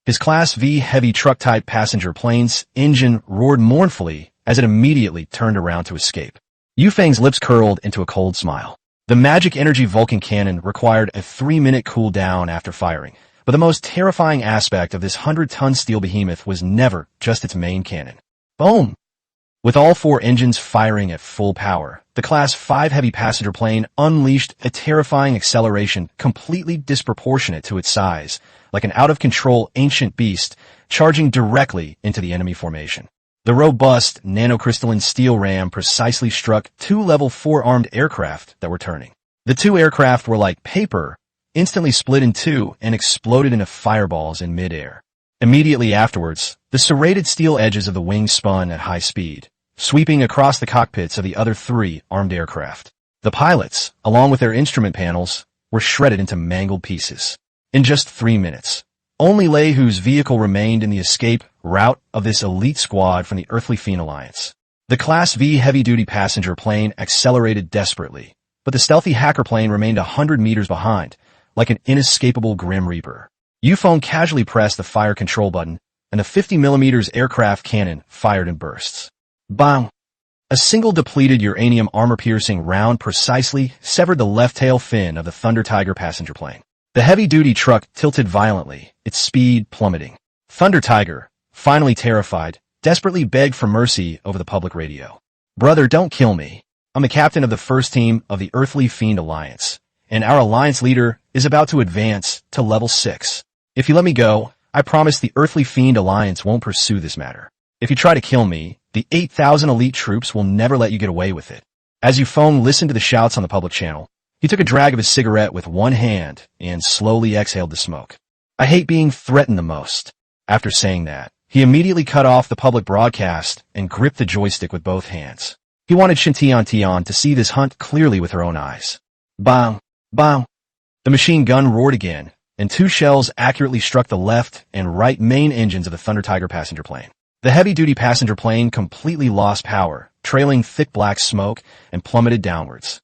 His Class V heavy truck-type passenger plane's engine roared mournfully as it immediately turned around to escape. Feng's lips curled into a cold smile. The magic energy Vulcan cannon required a 3-minute cooldown after firing, but the most terrifying aspect of this 100-ton steel behemoth was never just its main cannon. Boom! With all 4 engines firing at full power, the Class 5 heavy passenger plane unleashed a terrifying acceleration completely disproportionate to its size, like an out-of-control ancient beast charging directly into the enemy formation. The robust, nanocrystalline steel ram precisely struck 2 Level 4 armed aircraft that were turning. The 2 aircraft were like paper, instantly split in 2 and exploded into fireballs in midair. Immediately afterwards, the serrated steel edges of the wings spun at high speed, sweeping across the cockpits of the other 3 armed aircraft. The pilots, along with their instrument panels, were shredded into mangled pieces. In just 3 minutes, only Lehu's vehicle remained in the escape route of this elite squad from the Earthly Fiend Alliance. The Class V heavy-duty passenger plane accelerated desperately, but the stealthy hacker plane remained 100 meters behind, like an inescapable Grim Reaper. Feng casually pressed the fire control button, and the 50mm aircraft cannon fired in bursts. Bang! A single depleted uranium armor-piercing round precisely severed the left tail fin of the Thunder Tiger passenger plane. The heavy-duty truck tilted violently, its speed plummeting. Thunder Tiger, finally terrified, desperately begged for mercy over the public radio. "Brother, don't kill me. I'm the captain of the first team of the Earthly Fiend Alliance, and our alliance leader is about to advance to Level 6. If you let me go, I promise the Earthly Fiend Alliance won't pursue this matter. If you try to kill me, the 8,000 elite troops will never let you get away with it." As Feng listened to the shouts on the public channel, he took a drag of his cigarette with one hand and slowly exhaled the smoke. "I hate being threatened the most." After saying that, he immediately cut off the public broadcast and gripped the joystick with both hands. He wanted Shen Tian to see this hunt clearly with her own eyes. Bang! Bang! The machine gun roared again, and 2 shells accurately struck the left and right main engines of the Thunder Tiger passenger plane. The heavy-duty passenger plane completely lost power, trailing thick black smoke, and plummeted downwards.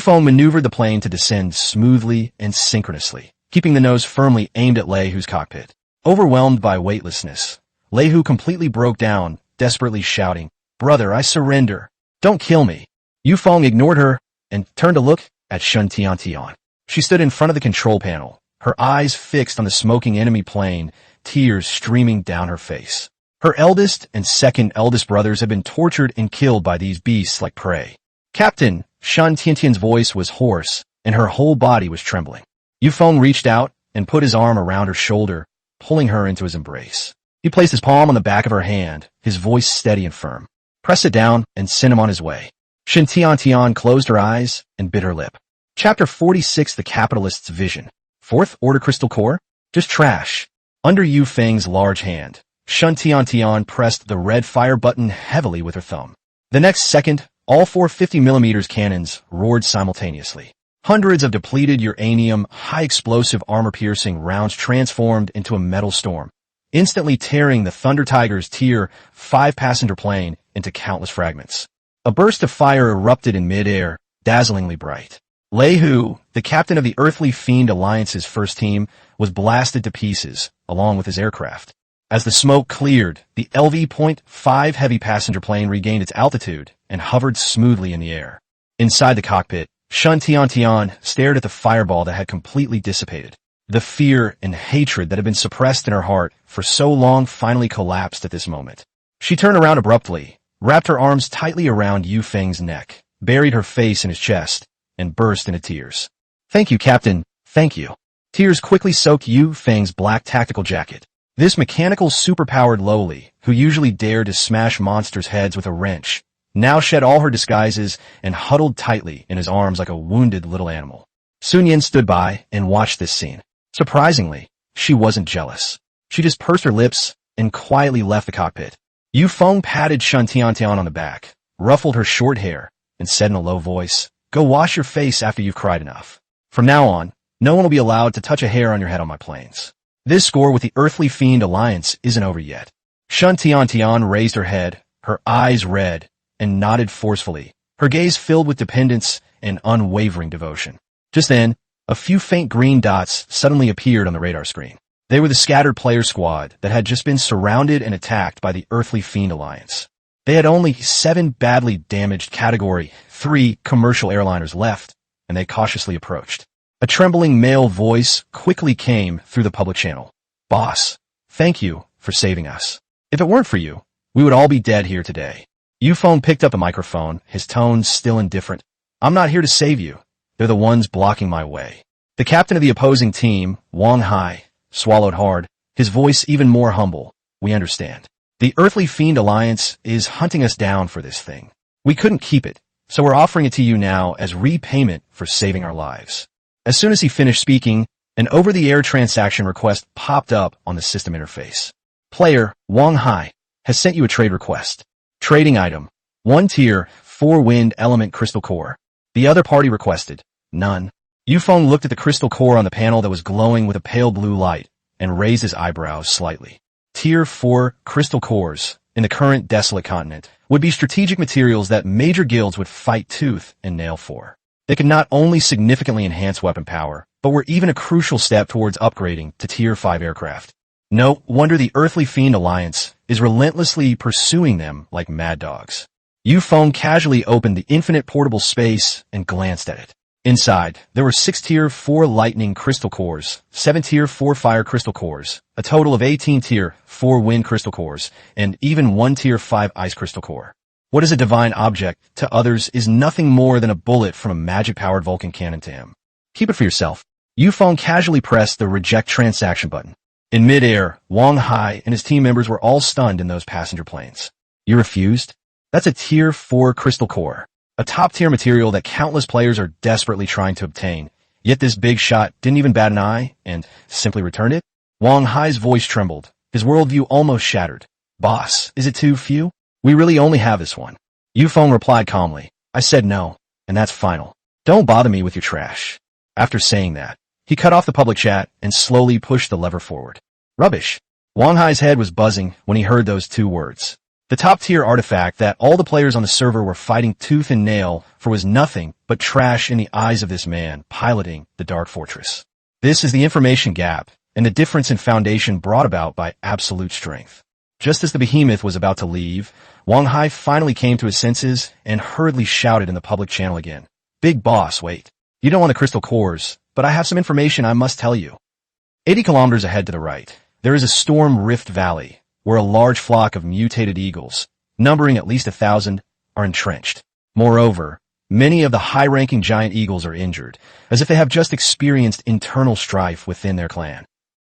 Feng maneuvered the plane to descend smoothly and synchronously, keeping the nose firmly aimed at Lehu's cockpit. Overwhelmed by weightlessness, Lehu completely broke down, desperately shouting, "Brother, I surrender. Don't kill me." Feng ignored her and turned to look at Shen Tian. She stood in front of the control panel, her eyes fixed on the smoking enemy plane, tears streaming down her face. Her eldest and second eldest brothers had been tortured and killed by these beasts like prey. "Captain," Shen Tian's voice was hoarse, and her whole body was trembling. Feng reached out and put his arm around her shoulder, pulling her into his embrace. He placed his palm on the back of her hand, his voice steady and firm. "Press it down and send him on his way." Shen Tian closed her eyes and bit her lip. Chapter 46, The Capitalist's Vision. Fourth Order Crystal Core? Just trash. Under Feng's large hand, Shen Tian pressed the red fire button heavily with her thumb. The next second, all 4 50mm cannons roared simultaneously. Hundreds of depleted uranium, high-explosive armor-piercing rounds transformed into a metal storm, instantly tearing the Thunder Tiger's Tier 5 passenger plane into countless fragments. A burst of fire erupted in midair, dazzlingly bright. Lehu, the captain of the Earthly Fiend Alliance's first team, was blasted to pieces, along with his aircraft. As the smoke cleared, the LV.5 heavy passenger plane regained its altitude and hovered smoothly in the air. Inside the cockpit, Shun Tian stared at the fireball that had completely dissipated. The fear and hatred that had been suppressed in her heart for so long finally collapsed at this moment. She turned around abruptly, wrapped her arms tightly around Yu Feng's neck, buried her face in his chest, and burst into tears. "Thank you, Captain. Thank you." Tears quickly soaked Yu Feng's black tactical jacket. This mechanical superpowered lowly, who usually dared to smash monsters' heads with a wrench, now shed all her disguises and huddled tightly in his arms like a wounded little animal. Sun Yin stood by and watched this scene. Surprisingly, she wasn't jealous. She just pursed her lips and quietly left the cockpit. Yu Feng patted Shun Tian on the back, ruffled her short hair, and said in a low voice, "Go wash your face after you've cried enough. From now on, no one will be allowed to touch a hair on your head on my planes." This score with the Earthly Fiend Alliance isn't over yet. Shun Tian raised her head, her eyes red, and nodded forcefully, her gaze filled with dependence and unwavering devotion. Just then, a few faint green dots suddenly appeared on the radar screen. They were the scattered player squad that had just been surrounded and attacked by the Earthly Fiend Alliance. They had only 7 badly damaged Category 3 commercial airliners left, and they cautiously approached. A trembling male voice quickly came through the public channel. "Boss, thank you for saving us. If it weren't for you, we would all be dead here today." Yu Feng picked up the microphone, his tone still indifferent. "I'm not here to save you. They're the ones blocking my way." The captain of the opposing team, Wang Hai, swallowed hard, his voice even more humble. "We understand. The Earthly Fiend Alliance is hunting us down for this thing. We couldn't keep it, so we're offering it to you now as repayment for saving our lives." As soon as he finished speaking, an over-the-air transaction request popped up on the system interface. "Player, Wang Hai, has sent you a trade request. Trading item, 1 tier, 4 wind element crystal core. The other party requested, none." Yu Feng looked at the crystal core on the panel that was glowing with a pale blue light and raised his eyebrows slightly. Tier 4 crystal cores, in the current desolate continent, would be strategic materials that major guilds would fight tooth and nail for. They could not only significantly enhance weapon power, but were even a crucial step towards upgrading to Tier 5 aircraft. No wonder the Earthly Fiend Alliance is relentlessly pursuing them like mad dogs. Yu Feng casually opened the infinite portable space and glanced at it. Inside, there were 6 Tier 4 lightning crystal cores, 7 Tier 4 fire crystal cores, a total of 18 Tier 4 wind crystal cores, and even 1 Tier 5 ice crystal core. What is a divine object to others is nothing more than a bullet from a magic-powered Vulcan cannon to him. Keep it for yourself. Yu Feng casually pressed the reject transaction button. In midair, Wang Hai and his team members were all stunned in those passenger planes. "You refused? That's a Tier 4 crystal core, a top-tier material that countless players are desperately trying to obtain. Yet this big shot didn't even bat an eye and simply returned it?" Wang Hai's voice trembled, his worldview almost shattered. "Boss, is it too few? We really only have this one." Yu Feng replied calmly, "I said no, and that's final. Don't bother me with your trash." After saying that, he cut off the public chat and slowly pushed the lever forward. Rubbish. Wang Hai's head was buzzing when he heard those 2 words. The top-tier artifact that all the players on the server were fighting tooth and nail for was nothing but trash in the eyes of this man piloting the Dark Fortress. This is the information gap and the difference in foundation brought about by absolute strength. Just as the behemoth was about to leave, Wang Hai finally came to his senses and hurriedly shouted in the public channel again. "Big boss, wait. You don't want the crystal cores, but I have some information I must tell you." 80 kilometers ahead to the right, there is a storm rift valley, where a large flock of mutated eagles, numbering at least 1,000, are entrenched. Moreover, many of the high-ranking giant eagles are injured, as if they have just experienced internal strife within their clan.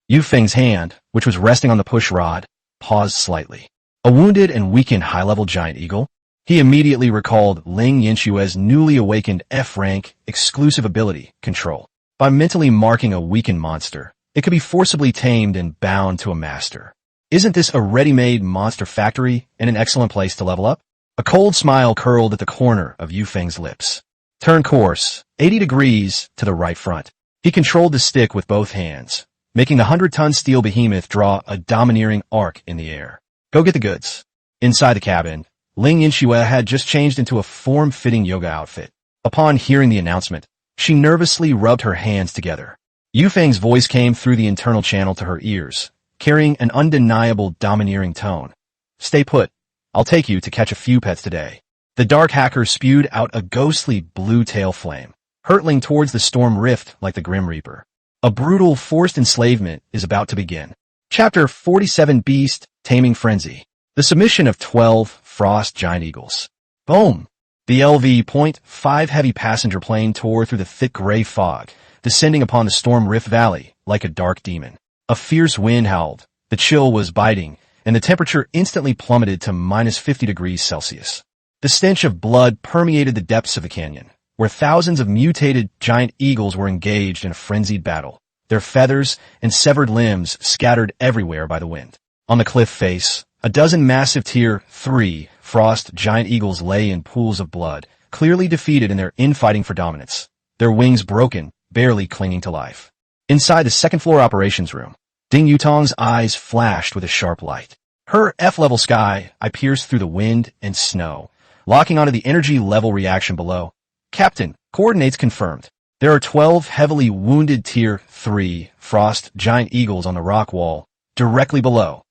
Yu Feng's hand, which was resting on the push rod, paused slightly. A wounded and weakened high-level giant eagle? He immediately recalled Ling Yinshue's newly awakened F-rank exclusive ability, Control. By mentally marking a weakened monster, it could be forcibly tamed and bound to a master. Isn't this a ready-made monster factory and an excellent place to level up? A cold smile curled at the corner of Yu Feng's lips. Turn course, 80 degrees to the right front. He controlled the stick with both hands, making the 100-ton steel behemoth draw a domineering arc in the air. Go get the goods. Inside the cabin, Ling Yinxue had just changed into a form-fitting yoga outfit. Upon hearing the announcement, she nervously rubbed her hands together. Yu Feng's voice came through the internal channel to her ears, carrying an undeniable domineering tone. Stay put. I'll take you to catch a few pets today. The dark hacker spewed out a ghostly blue tail flame, hurtling towards the storm rift like the Grim Reaper. A brutal forced enslavement is about to begin. Chapter 47 Beast, Taming Frenzy. The submission of 12 frost giant eagles. Boom! The LV.5 heavy passenger plane tore through the thick gray fog, descending upon the storm rift valley like a dark demon. A fierce wind howled, the chill was biting, and the temperature instantly plummeted to minus 50 degrees Celsius. The stench of blood permeated the depths of the canyon, where thousands of mutated giant eagles were engaged in a frenzied battle, their feathers and severed limbs scattered everywhere by the wind. On the cliff face, a dozen massive Tier 3 frost giant eagles lay in pools of blood, clearly defeated in their infighting for dominance, their wings broken, barely clinging to life. Inside the second-floor operations room, Ding Yutong's eyes flashed with a sharp light. Her F-level sky eye pierced through the wind and snow, locking onto the energy level reaction below. Captain, coordinates confirmed. There are 12 heavily wounded Tier 3 frost giant eagles on the rock wall, directly below.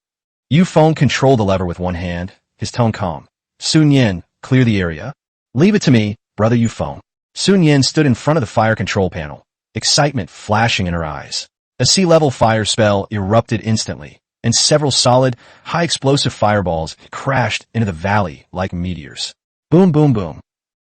Yu Feng controlled the lever with one hand, his tone calm. Sun Yin, clear the area. Leave it to me, brother Yu Feng. Sun Yin stood in front of the fire control panel, excitement flashing in her eyes. A sea-level fire spell erupted instantly, and several solid, high-explosive fireballs crashed into the valley like meteors. Boom, boom, boom.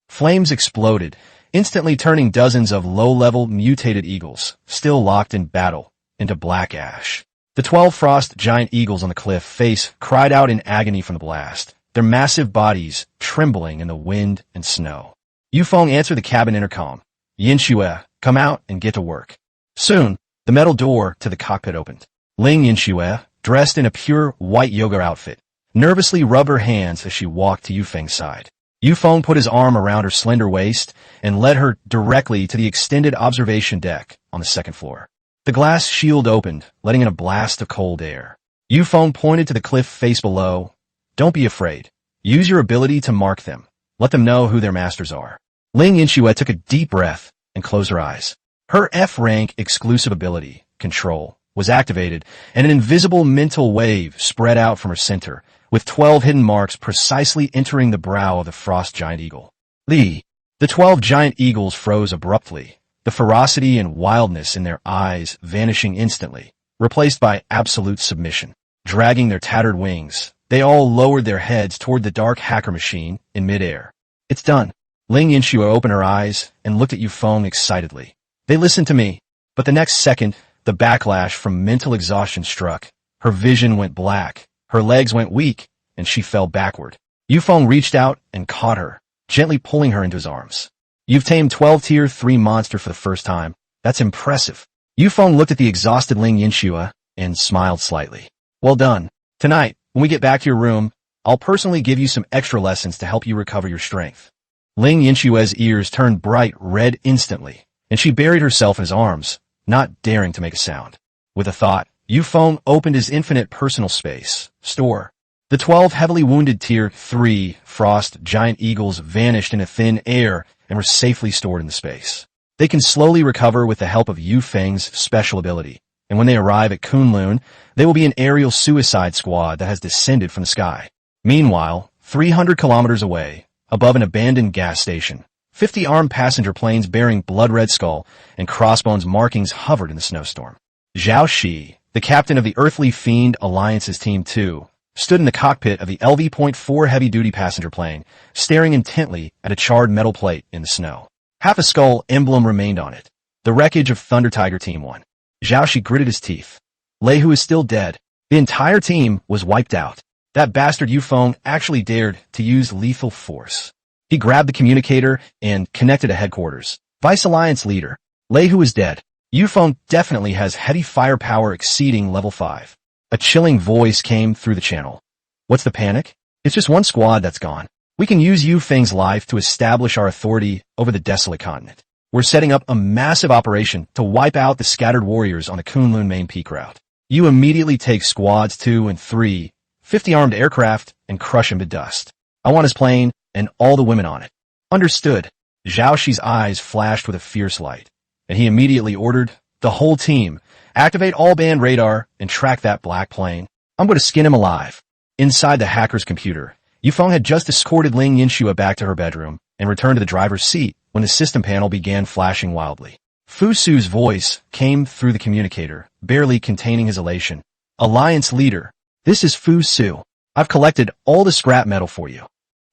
Flames exploded, instantly turning dozens of low-level mutated eagles, still locked in battle, into black ash. The 12 frost giant eagles on the cliff face cried out in agony from the blast, their massive bodies trembling in the wind and snow. Yu Feng answered the cabin intercom. Yinxue, come out and get to work. Soon, the metal door to the cockpit opened. Ling Yinxue, dressed in a pure white yoga outfit, nervously rubbed her hands as she walked to Yu Feng's side. Yu Feng put his arm around her slender waist and led her directly to the extended observation deck on the second floor. The glass shield opened, letting in a blast of cold air. Yu Feng pointed to the cliff face below. Don't be afraid. Use your ability to mark them. Let them know who their masters are. Ling Yinxue took a deep breath and closed her eyes. Her F-rank exclusive ability, Control, was activated, and an invisible mental wave spread out from her center, with 12 hidden marks precisely entering the brow of the frost giant eagle. Li. The 12 giant eagles froze abruptly, the ferocity and wildness in their eyes vanishing instantly, replaced by absolute submission. Dragging their tattered wings, they all lowered their heads toward the dark hacker machine in midair. It's done. Ling Yinxue opened her eyes and looked at Yu Feng excitedly. They listened to me, but the next second, the backlash from mental exhaustion struck. Her vision went black, her legs went weak, and she fell backward. Yu Feng reached out and caught her, gently pulling her into his arms. You've tamed 12 Tier 3 monster for the first time. That's impressive. Yu Feng looked at the exhausted Ling Yinxue and smiled slightly. Well done. Tonight, when we get back to your room, I'll personally give you some extra lessons to help you recover your strength. Ling Yinxue's ears turned bright red instantly, and she buried herself in his arms, not daring to make a sound. With a thought, Yu Feng opened his infinite personal space, store. The 12 heavily wounded Tier 3 frost giant eagles vanished into thin air and were safely stored in the space. They can slowly recover with the help of Yu Feng's special ability, and when they arrive at Kunlun, they will be an aerial suicide squad that has descended from the sky. Meanwhile, 300 kilometers away, above an abandoned gas station, 50 armed passenger planes bearing blood-red skull and crossbones markings hovered in the snowstorm. Zhao Shi, the captain of the Earthly Fiend Alliance's Team 2, stood in the cockpit of the LV.4 heavy-duty passenger plane, staring intently at a charred metal plate in the snow. Half a skull emblem remained on it, the wreckage of Thunder Tiger Team 1. Zhao Shi gritted his teeth. Lei Hu is still dead. The entire team was wiped out. That bastard Yu Feng actually dared to use lethal force. He grabbed the communicator and connected to headquarters. Vice Alliance leader. Lei Hu is dead. Yu Feng definitely has heavy firepower exceeding level 5. A chilling voice came through the channel. What's the panic? It's just one squad that's gone. We can use Yu Feng's life to establish our authority over the desolate continent. We're setting up a massive operation to wipe out the scattered warriors on the Kunlun main peak route. You immediately take squads 2 and 3, 50 armed aircraft, and crush him to dust. I want his plane and all the women on it. Understood. Zhao Shi's eyes flashed with a fierce light, and he immediately ordered the whole team, activate all band radar and track that black plane. I'm going to skin him alive. Inside the hacker's computer, Yufeng had just escorted Ling Yinxue back to her bedroom and returned to the driver's seat when the system panel began flashing wildly. Fu Su's voice came through the communicator, barely containing his elation. Alliance leader, this is Fu Su. I've collected all the scrap metal for you.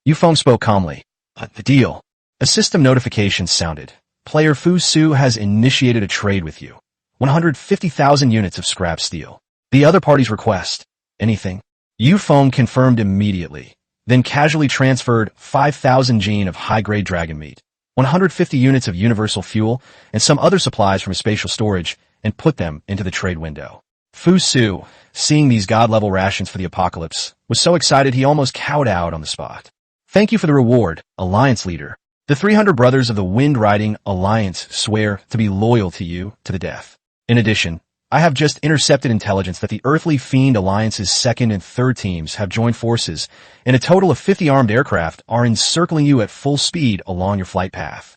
Yufeng spoke calmly. The deal. A system notification sounded. Player Fu Su has initiated a trade with you. 150,000 units of scrap steel. The other party's request. Anything? Yufeng confirmed immediately, then casually transferred 5,000 gene of high-grade dragon meat, 150 units of universal fuel, and some other supplies from spatial storage, and put them into the trade window. Fu Su, seeing these god-level rations for the apocalypse, was so excited he almost cowed out on the spot. Thank you for the reward, Alliance Leader. The 300 brothers of the Wind-Riding Alliance swear to be loyal to you to the death. In addition, I have just intercepted intelligence that the Earthly Fiend Alliance's 2nd and 3rd teams have joined forces, and a total of 50 armed aircraft are encircling you at full speed along your flight path.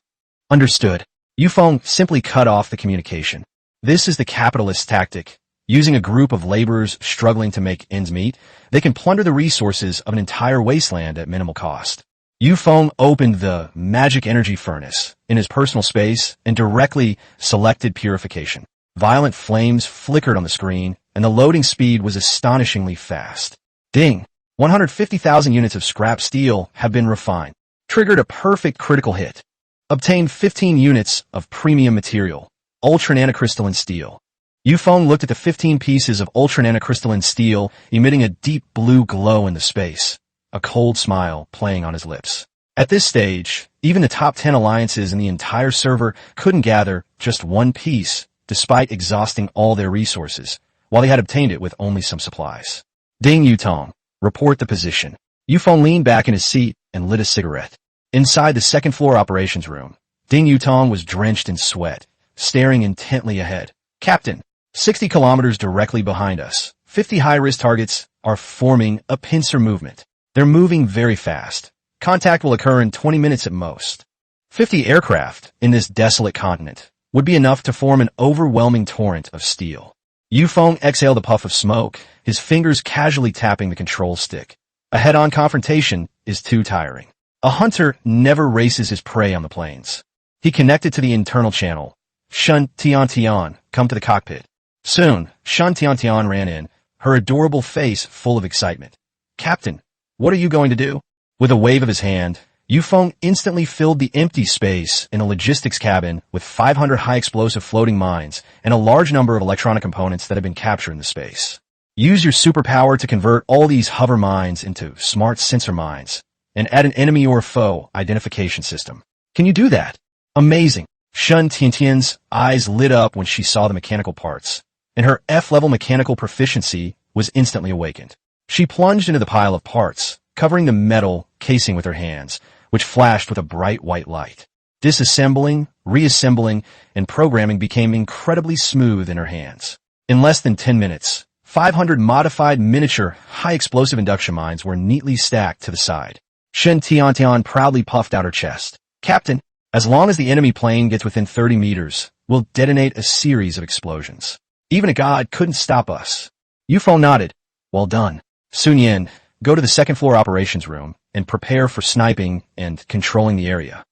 Understood. Yufeng simply cut off the communication. This is the capitalist tactic. Using a group of laborers struggling to make ends meet, they can plunder the resources of an entire wasteland at minimal cost. Yufeng opened the magic energy furnace in his personal space and directly selected purification. Violent flames flickered on the screen, and the loading speed was astonishingly fast. Ding! 150,000 units of scrap steel have been refined. Triggered a perfect critical hit. Obtained 15 units of premium material, ultra nanocrystalline steel. Yufeng looked at the 15 pieces of ultra nanocrystalline steel, emitting a deep blue glow into space, a cold smile playing on his lips. At this stage, even the top 10 alliances in the entire server couldn't gather just one piece, despite exhausting all their resources, while they had obtained it with only some supplies. Ding Yutong, report the position. Yufeng leaned back in his seat and lit a cigarette. Inside the 2nd floor operations room, Ding Yutong was drenched in sweat, staring intently ahead. Captain, 60 kilometers directly behind us, 50 high-risk targets are forming a pincer movement. They're moving very fast. Contact will occur in 20 minutes at most. 50 aircraft in this desolate continent would be enough to form an overwhelming torrent of steel. Yufeng exhaled a puff of smoke, his fingers casually tapping the control stick. A head-on confrontation is too tiring. A hunter never races his prey on the plains. He connected to the internal channel. Shun Tian, come to the cockpit. Soon, Shun Tian ran in, her adorable face full of excitement. Captain, what are you going to do? With a wave of his hand, Yufeng instantly filled the empty space in a logistics cabin with 500 high-explosive floating mines and a large number of electronic components that had been captured in the space. Use your superpower to convert all these hover mines into smart sensor mines and add an enemy or foe identification system. Can you do that? Amazing. Shun Tiantian's eyes lit up when she saw the mechanical parts, and her F-level mechanical proficiency was instantly awakened. She plunged into the pile of parts, covering the metal casing with her hands, which flashed with a bright white light. Disassembling, reassembling, and programming became incredibly smooth in her hands. In less than 10 minutes, 500 modified miniature high-explosive induction mines were neatly stacked to the side. Shen Tiantian proudly puffed out her chest. Captain, as long as the enemy plane gets within 30 meters, we'll detonate a series of explosions. Even a god couldn't stop us. Yufeng nodded. Well done. Sun Yin, go to the 2nd floor operations room and prepare for sniping and controlling the area.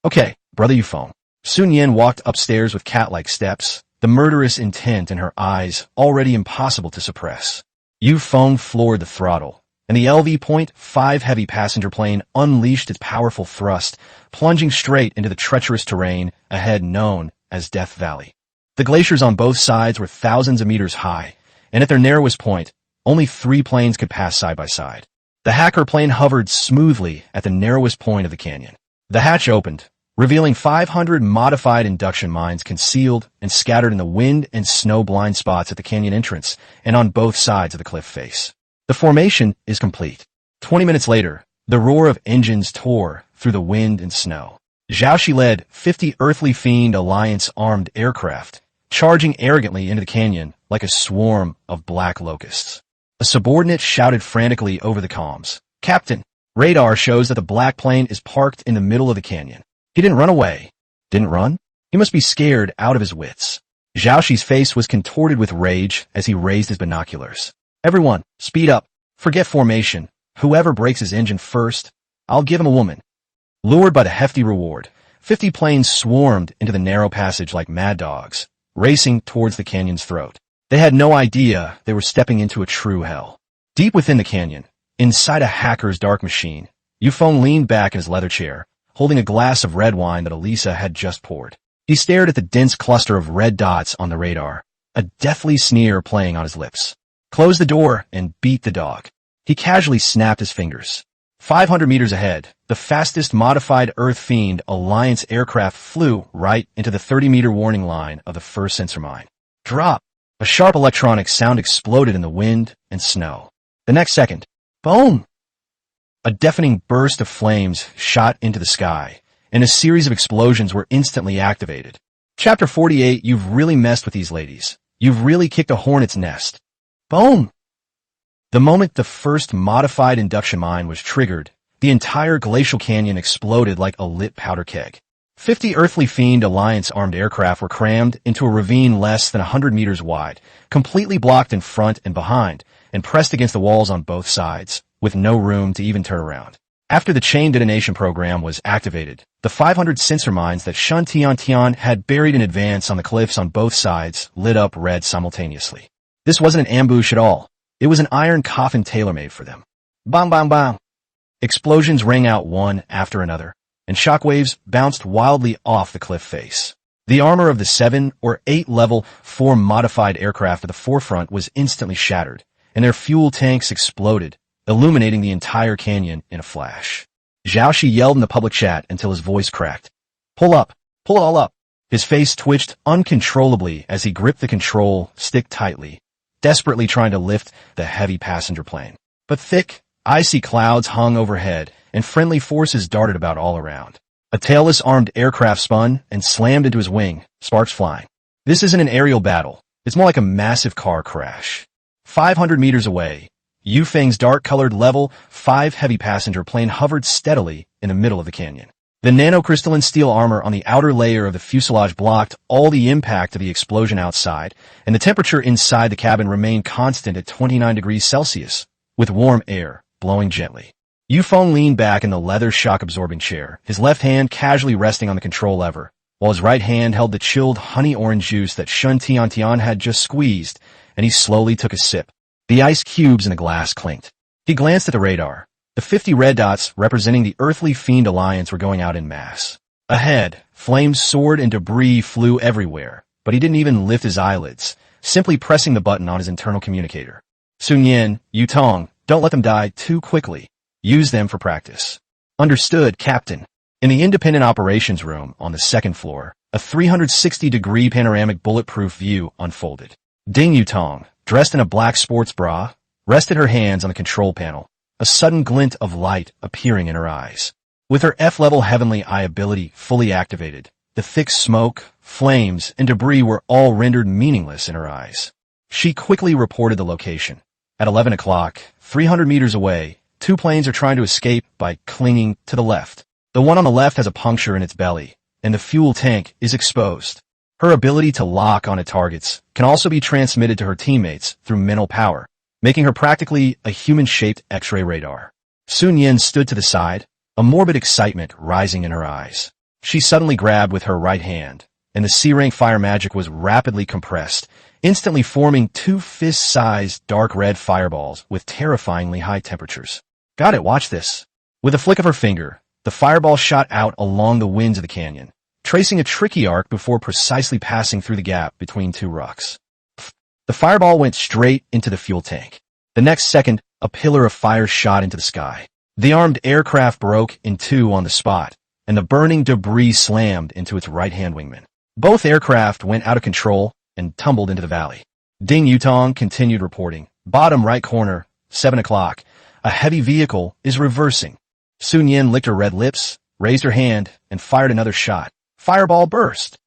Okay, brother Yufeng. Sun Yin walked upstairs with cat-like steps, the murderous intent in her eyes already impossible to suppress. Yufeng floored the throttle, and the LV.5 heavy passenger plane unleashed its powerful thrust, plunging straight into the treacherous terrain ahead known as Death Valley. The glaciers on both sides were thousands of meters high, and at their narrowest point, only 3 planes could pass side by side. The hacker plane hovered smoothly at the narrowest point of the canyon. The hatch opened, revealing 500 modified induction mines concealed and scattered in the wind and snow blind spots at the canyon entrance and on both sides of the cliff face. The formation is complete. 20 minutes later, the roar of engines tore through the wind and snow. Zhao led 50 Earthly Fiend Alliance armed aircraft, charging arrogantly into the canyon like a swarm of black locusts. A subordinate shouted frantically over the comms, "Captain, radar shows that the black plane is parked in the middle of the canyon." He didn't run away. Didn't run? He must be scared out of his wits. Zhao face was contorted with rage as he raised his binoculars. "Everyone, speed up. Forget formation. Whoever breaks his engine first, I'll give him a woman." Lured by the hefty reward, 50 planes swarmed into the narrow passage like mad dogs, racing towards the canyon's throat. They had no idea they were stepping into a true hell. Deep within the canyon, inside a hacker's dark machine, Feng leaned back in his leather chair, holding a glass of red wine that Elisa had just poured. He stared at the dense cluster of red dots on the radar, a deathly sneer playing on his lips. "Close the door and beat the dog." He casually snapped his fingers. 500 meters ahead, the fastest modified Earth Fiend Alliance aircraft flew right into the 30-meter warning line of the first sensor mine. Drop! A sharp electronic sound exploded in the wind and snow. The next second, boom! A deafening burst of flames shot into the sky, and a series of explosions were instantly activated. Chapter 48, you've really messed with these ladies. You've really kicked a hornet's nest. Boom! The moment the first modified induction mine was triggered, the entire glacial canyon exploded like a lit powder keg. 50 Earthly Fiend Alliance armed aircraft were crammed into a ravine less than 100 meters wide, completely blocked in front and behind, and pressed against the walls on both sides, with no room to even turn around. After the chain detonation program was activated, the 500 sensor mines that Shun Tian had buried in advance on the cliffs on both sides lit up red simultaneously. This wasn't an ambush at all. It was an iron coffin tailor-made for them. Bang, bang, bang. Explosions rang out one after another, and shockwaves bounced wildly off the cliff face. The armor of the 7 or 8 level 4 modified aircraft at the forefront was instantly shattered, and their fuel tanks exploded, illuminating the entire canyon in a flash. Zhao yelled in the public chat until his voice cracked. "Pull up! Pull it all up!" His face twitched uncontrollably as he gripped the control stick tightly, desperately trying to lift the heavy passenger plane. But thick, icy clouds hung overhead, and friendly forces darted about all around. A tailless armed aircraft spun and slammed into his wing, sparks flying. This isn't an aerial battle. It's more like a massive car crash. 500 meters away, Feng's dark-colored Level 5 heavy passenger plane hovered steadily in the middle of the canyon. The nanocrystalline steel armor on the outer layer of the fuselage blocked all the impact of the explosion outside, and the temperature inside the cabin remained constant at 29 degrees Celsius, with warm air blowing gently. Feng leaned back in the leather shock-absorbing chair, his left hand casually resting on the control lever, while his right hand held the chilled honey-orange juice that Shun Tian had just squeezed, and he slowly took a sip. The ice cubes in the glass clinked. He glanced at the radar. The 50 red dots representing the Earthly Fiend Alliance were going out in mass. Ahead, flames soared and debris flew everywhere, but he didn't even lift his eyelids, simply pressing the button on his internal communicator. "Sun Yin, Yu Tong, don't let them die too quickly. Use them for practice." "Understood, Captain." In the independent operations room on the second floor, a 360-degree panoramic bulletproof view unfolded. Ding Yutong, dressed in a black sports bra, rested her hands on the control panel, a sudden glint of light appearing in her eyes. With her F-level heavenly eye ability fully activated, the thick smoke, flames, and debris were all rendered meaningless in her eyes. She quickly reported the location. At 11 o'clock, 300 meters away, 2 planes are trying to escape by clinging to the left. The one on the left has a puncture in its belly, and the fuel tank is exposed. Her ability to lock onto targets can also be transmitted to her teammates through mental power, making her practically a human-shaped X-ray radar. Sun Yin stood to the side, a morbid excitement rising in her eyes. She suddenly grabbed with her right hand, and the C-rank fire magic was rapidly compressed, instantly forming 2 fist-sized dark red fireballs with terrifyingly high temperatures. "Got it, watch this." With a flick of her finger, the fireball shot out along the winds of the canyon, tracing a tricky arc before precisely passing through the gap between 2 rocks. The fireball went straight into the fuel tank. The next second, a pillar of fire shot into the sky. The armed aircraft broke in 2 on the spot, and the burning debris slammed into its right-hand wingman. Both aircraft went out of control and tumbled into the valley. Ding Yutong continued reporting. "Bottom right corner, 7 o'clock. A heavy vehicle is reversing." Sun Yin licked her red lips, raised her hand, and fired another shot. Fireball burst.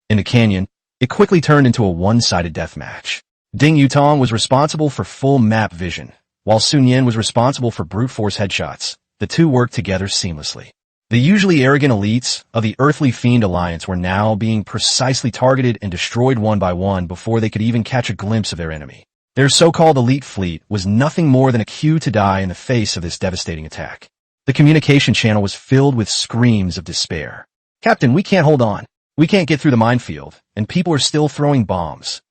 In the canyon, it quickly turned into a one-sided deathmatch. Ding Yutong was responsible for full map vision, while Sun Yin was responsible for brute force headshots. The two worked together seamlessly. The usually arrogant elites of the Earthly Fiend Alliance were now being precisely targeted and destroyed one by one before they could even catch a glimpse of their enemy. Their so-called elite fleet was nothing more than a cue to die in the face of this devastating attack. The communication channel was filled with screams of despair. "Captain, we can't hold on. We can't get through the minefield, and people are still throwing bombs.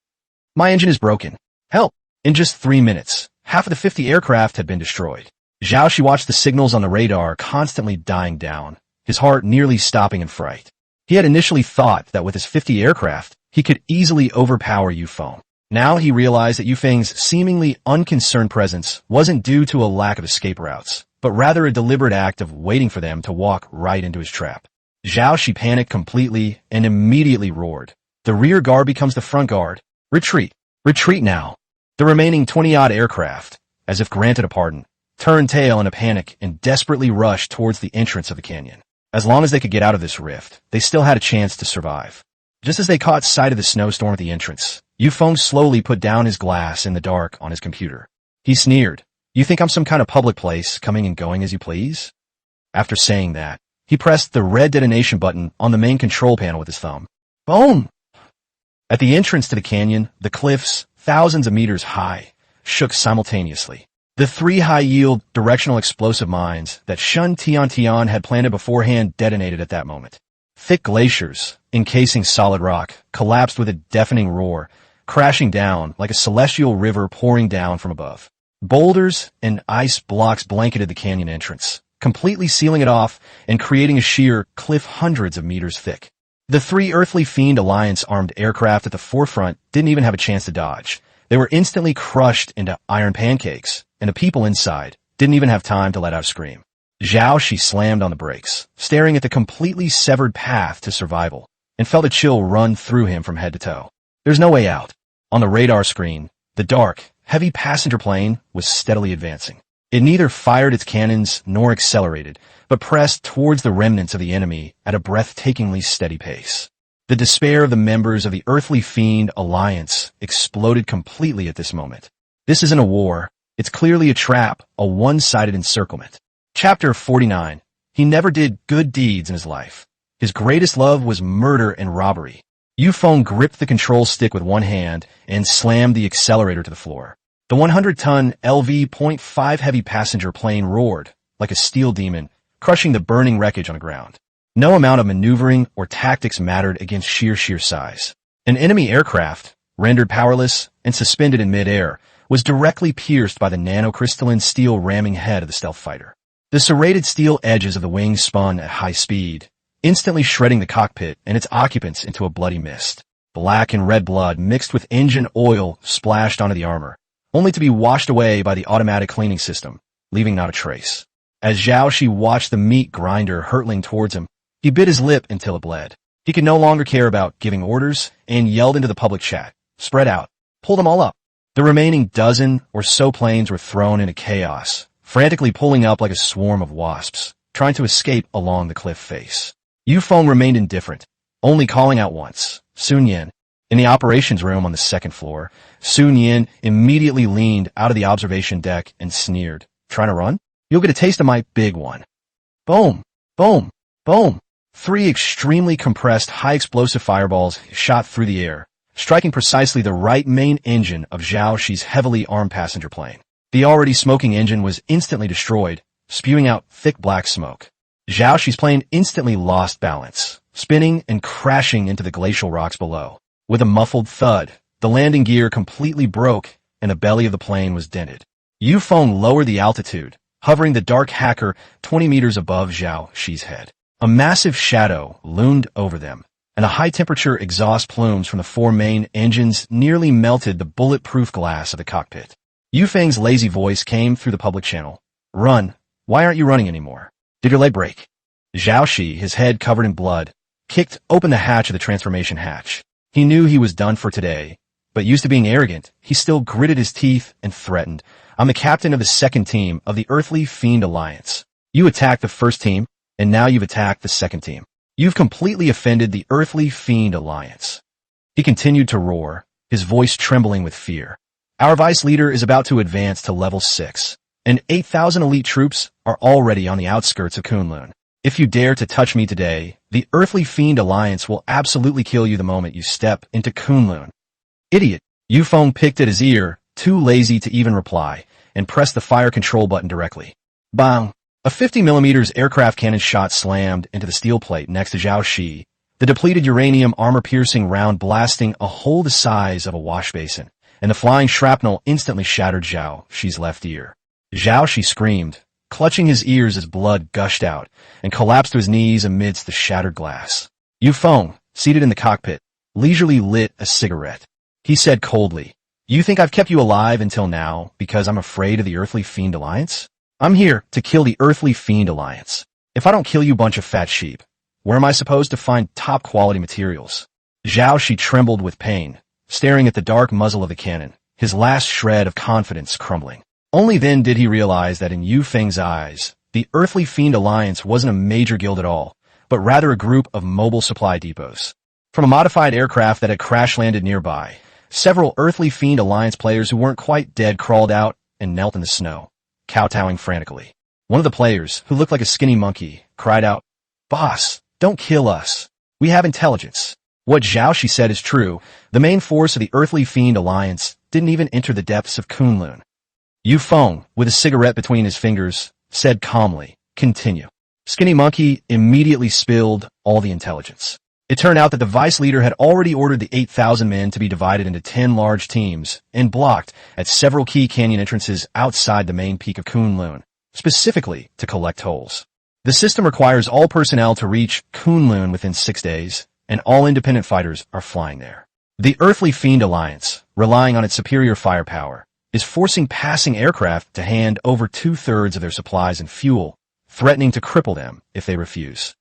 My engine is broken. Help!" In just 3 minutes, half of the 50 aircraft had been destroyed. Zhao Shi watched the signals on the radar constantly dying down, his heart nearly stopping in fright. He had initially thought that with his 50 aircraft, he could easily overpower Yu Feng. Now he realized that Yu Feng's seemingly unconcerned presence wasn't due to a lack of escape routes, but rather a deliberate act of waiting for them to walk right into his trap. Zhao Shi panicked completely and immediately roared. "The rear guard becomes the front guard. Retreat! Retreat now!" The remaining 20-odd aircraft, as if granted a pardon, turned tail in a panic and desperately rushed towards the entrance of the canyon. As long as they could get out of this rift, they still had a chance to survive. Just as they caught sight of the snowstorm at the entrance, Yu Feng slowly put down his glass in the dark on his computer. He sneered. "You think I'm some kind of public place, coming and going as you please?" After saying that, he pressed the red detonation button on the main control panel with his thumb. Boom! At the entrance to the canyon, the cliffs, thousands of meters high, shook simultaneously. The 3 high-yield directional explosive mines that Shun Tian had planted beforehand detonated at that moment. Thick glaciers, encasing solid rock, collapsed with a deafening roar, crashing down like a celestial river pouring down from above. Boulders and ice blocks blanketed the canyon entrance, completely sealing it off and creating a sheer cliff hundreds of meters thick. The 3 Earthly Fiend Alliance armed aircraft at the forefront didn't even have a chance to dodge. They were instantly crushed into iron pancakes, and the people inside didn't even have time to let out a scream. Zhao Shi slammed on the brakes, staring at the completely severed path to survival, and felt a chill run through him from head to toe. There's no way out. On the radar screen, the dark, heavy passenger plane was steadily advancing. It neither fired its cannons nor accelerated, but pressed towards the remnants of the enemy at a breathtakingly steady pace. The despair of the members of the Earthly Fiend Alliance exploded completely at this moment. This isn't a war. It's clearly a trap, a one-sided encirclement. Chapter 49. He never did good deeds in his life. His greatest love was murder and robbery. Yu Feng gripped the control stick with one hand and slammed the accelerator to the floor. The 100-ton LV.5 heavy passenger plane roared like a steel demon, crushing the burning wreckage on the ground. No amount of maneuvering or tactics mattered against sheer size. An enemy aircraft, rendered powerless and suspended in midair, was directly pierced by the nanocrystalline steel ramming head of the stealth fighter. The serrated steel edges of the wings spun at high speed, instantly shredding the cockpit and its occupants into a bloody mist. Black and red blood mixed with engine oil splashed onto the armor, only to be washed away by the automatic cleaning system, leaving not a trace. As Zhao Shi watched the meat grinder hurtling towards him, he bit his lip until it bled. He could no longer care about giving orders and yelled into the public chat. "Spread out. Pull them all up." The remaining dozen or so planes were thrown into chaos, frantically pulling up like a swarm of wasps, trying to escape along the cliff face. Yu Feng remained indifferent, only calling out once, "Sun Yin." In the operations room on the second floor, Sun Yin immediately leaned out of the observation deck and sneered. "Trying to run? You'll get a taste of my big one." Boom! Boom! Boom! 3 extremely compressed high-explosive fireballs shot through the air, striking precisely the right main engine of Zhao Shi's heavily armed passenger plane. The already smoking engine was instantly destroyed, spewing out thick black smoke. Zhao Shi's plane instantly lost balance, spinning and crashing into the glacial rocks below. With a muffled thud, the landing gear completely broke and the belly of the plane was dented. Yu Feng lowered the altitude, hovering the dark hacker 20 meters above Zhao Shi's head. A massive shadow loomed over them, and the high-temperature exhaust plumes from the 4 main engines nearly melted the bulletproof glass of the cockpit. Yu Feng's lazy voice came through the public channel. "Run. Why aren't you running anymore? Did your leg break?" Zhao Shi, his head covered in blood, kicked open the hatch of the transformation hatch. He knew he was done for today, but used to being arrogant, he still gritted his teeth and threatened. "I'm the captain of the second team of the Earthly Fiend Alliance. You attacked the first team, and now you've attacked the second team. You've completely offended the Earthly Fiend Alliance. He continued to roar, his voice trembling with fear. Our vice leader is about to advance to level 6, and 8,000 elite troops are already on the outskirts of Kunlun. If you dare to touch me today, the Earthly Fiend Alliance will absolutely kill you the moment you step into Kunlun. Idiot! Feng picked at his ear, too lazy to even reply, and pressed the fire control button directly. Bang! A 50mm aircraft cannon shot slammed into the steel plate next to Zhao Shi, the depleted uranium armor-piercing round blasting a hole the size of a wash basin, and the flying shrapnel instantly shattered Zhao Shi's left ear. Zhao Shi screamed, clutching his ears as blood gushed out, and collapsed to his knees amidst the shattered glass. Feng, seated in the cockpit, leisurely lit a cigarette. He said coldly, "You think I've kept you alive until now because I'm afraid of the Earthly Fiend Alliance? I'm here to kill the Earthly Fiend Alliance. If I don't kill you bunch of fat sheep, where am I supposed to find top-quality materials?" Zhao Shi trembled with pain, staring at the dark muzzle of the cannon, his last shred of confidence crumbling. Only then did he realize that in Feng's eyes, the Earthly Fiend Alliance wasn't a major guild at all, but rather a group of mobile supply depots. From a modified aircraft that had crash-landed nearby, several Earthly Fiend Alliance players who weren't quite dead crawled out and knelt in the snow, kowtowing frantically. One of the players, who looked like a skinny monkey, cried out, "Boss, don't kill us. We have intelligence." What Zhao Shi said is true. The main force of the Earthly Fiend Alliance didn't even enter the depths of Kunlun. Feng, with a cigarette between his fingers, said calmly, "Continue." Skinny Monkey immediately spilled all the intelligence. It turned out that the vice leader had already ordered the 8,000 men to be divided into 10 large teams and blocked at several key canyon entrances outside the main peak of Kunlun, specifically to collect tolls. The system requires all personnel to reach Kunlun within 6 days, and all independent fighters are flying there. The Earthly Fiend Alliance, relying on its superior firepower, is forcing passing aircraft to hand over 2/3 of their supplies and fuel, threatening to cripple them if they refuse.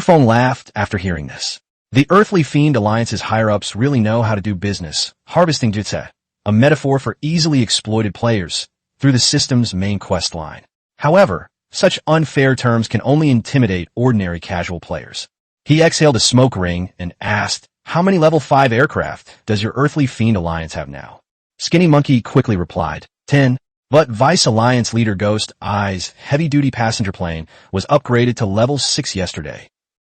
Feng laughed after hearing this. The Earthly Fiend Alliance's higher-ups really know how to do business, harvesting jutsu, a metaphor for easily exploited players, through the system's main quest line. However, such unfair terms can only intimidate ordinary casual players. He exhaled a smoke ring and asked, "How many level 5 aircraft does your Earthly Fiend Alliance have now?" Skinny Monkey quickly replied, 10. But Vice Alliance leader Ghost Eye's heavy-duty passenger plane was upgraded to level 6 yesterday.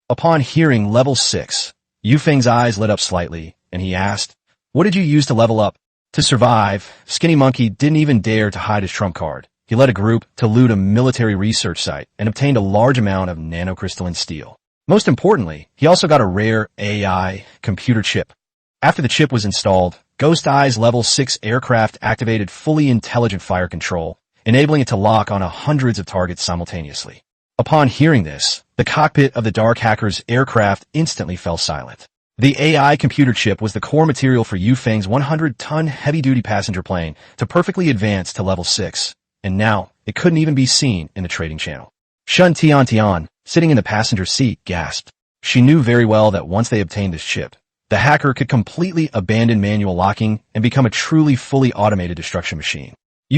Upon hearing level 6, Feng's eyes lit up slightly, and he asked, "What did you use to level up?" To survive, Skinny Monkey didn't even dare to hide his trump card. He led a group to loot a military research site and obtained a large amount of nanocrystalline steel. Most importantly, he also got a rare AI computer chip. After the chip was installed, Ghost Eye's level 6 aircraft activated fully intelligent fire control, enabling it to lock on hundreds of targets simultaneously. Upon hearing this, the cockpit of the Dark Hacker's aircraft instantly fell silent. The AI computer chip was the core material for Feng's 100-ton heavy-duty passenger plane to perfectly advance to level 6, and now it couldn't even be seen in the trading channel. Shun Tian, sitting in the passenger seat, gasped. She knew very well that once they obtained this chip, the hacker could completely abandon manual locking and become a truly fully automated destruction machine.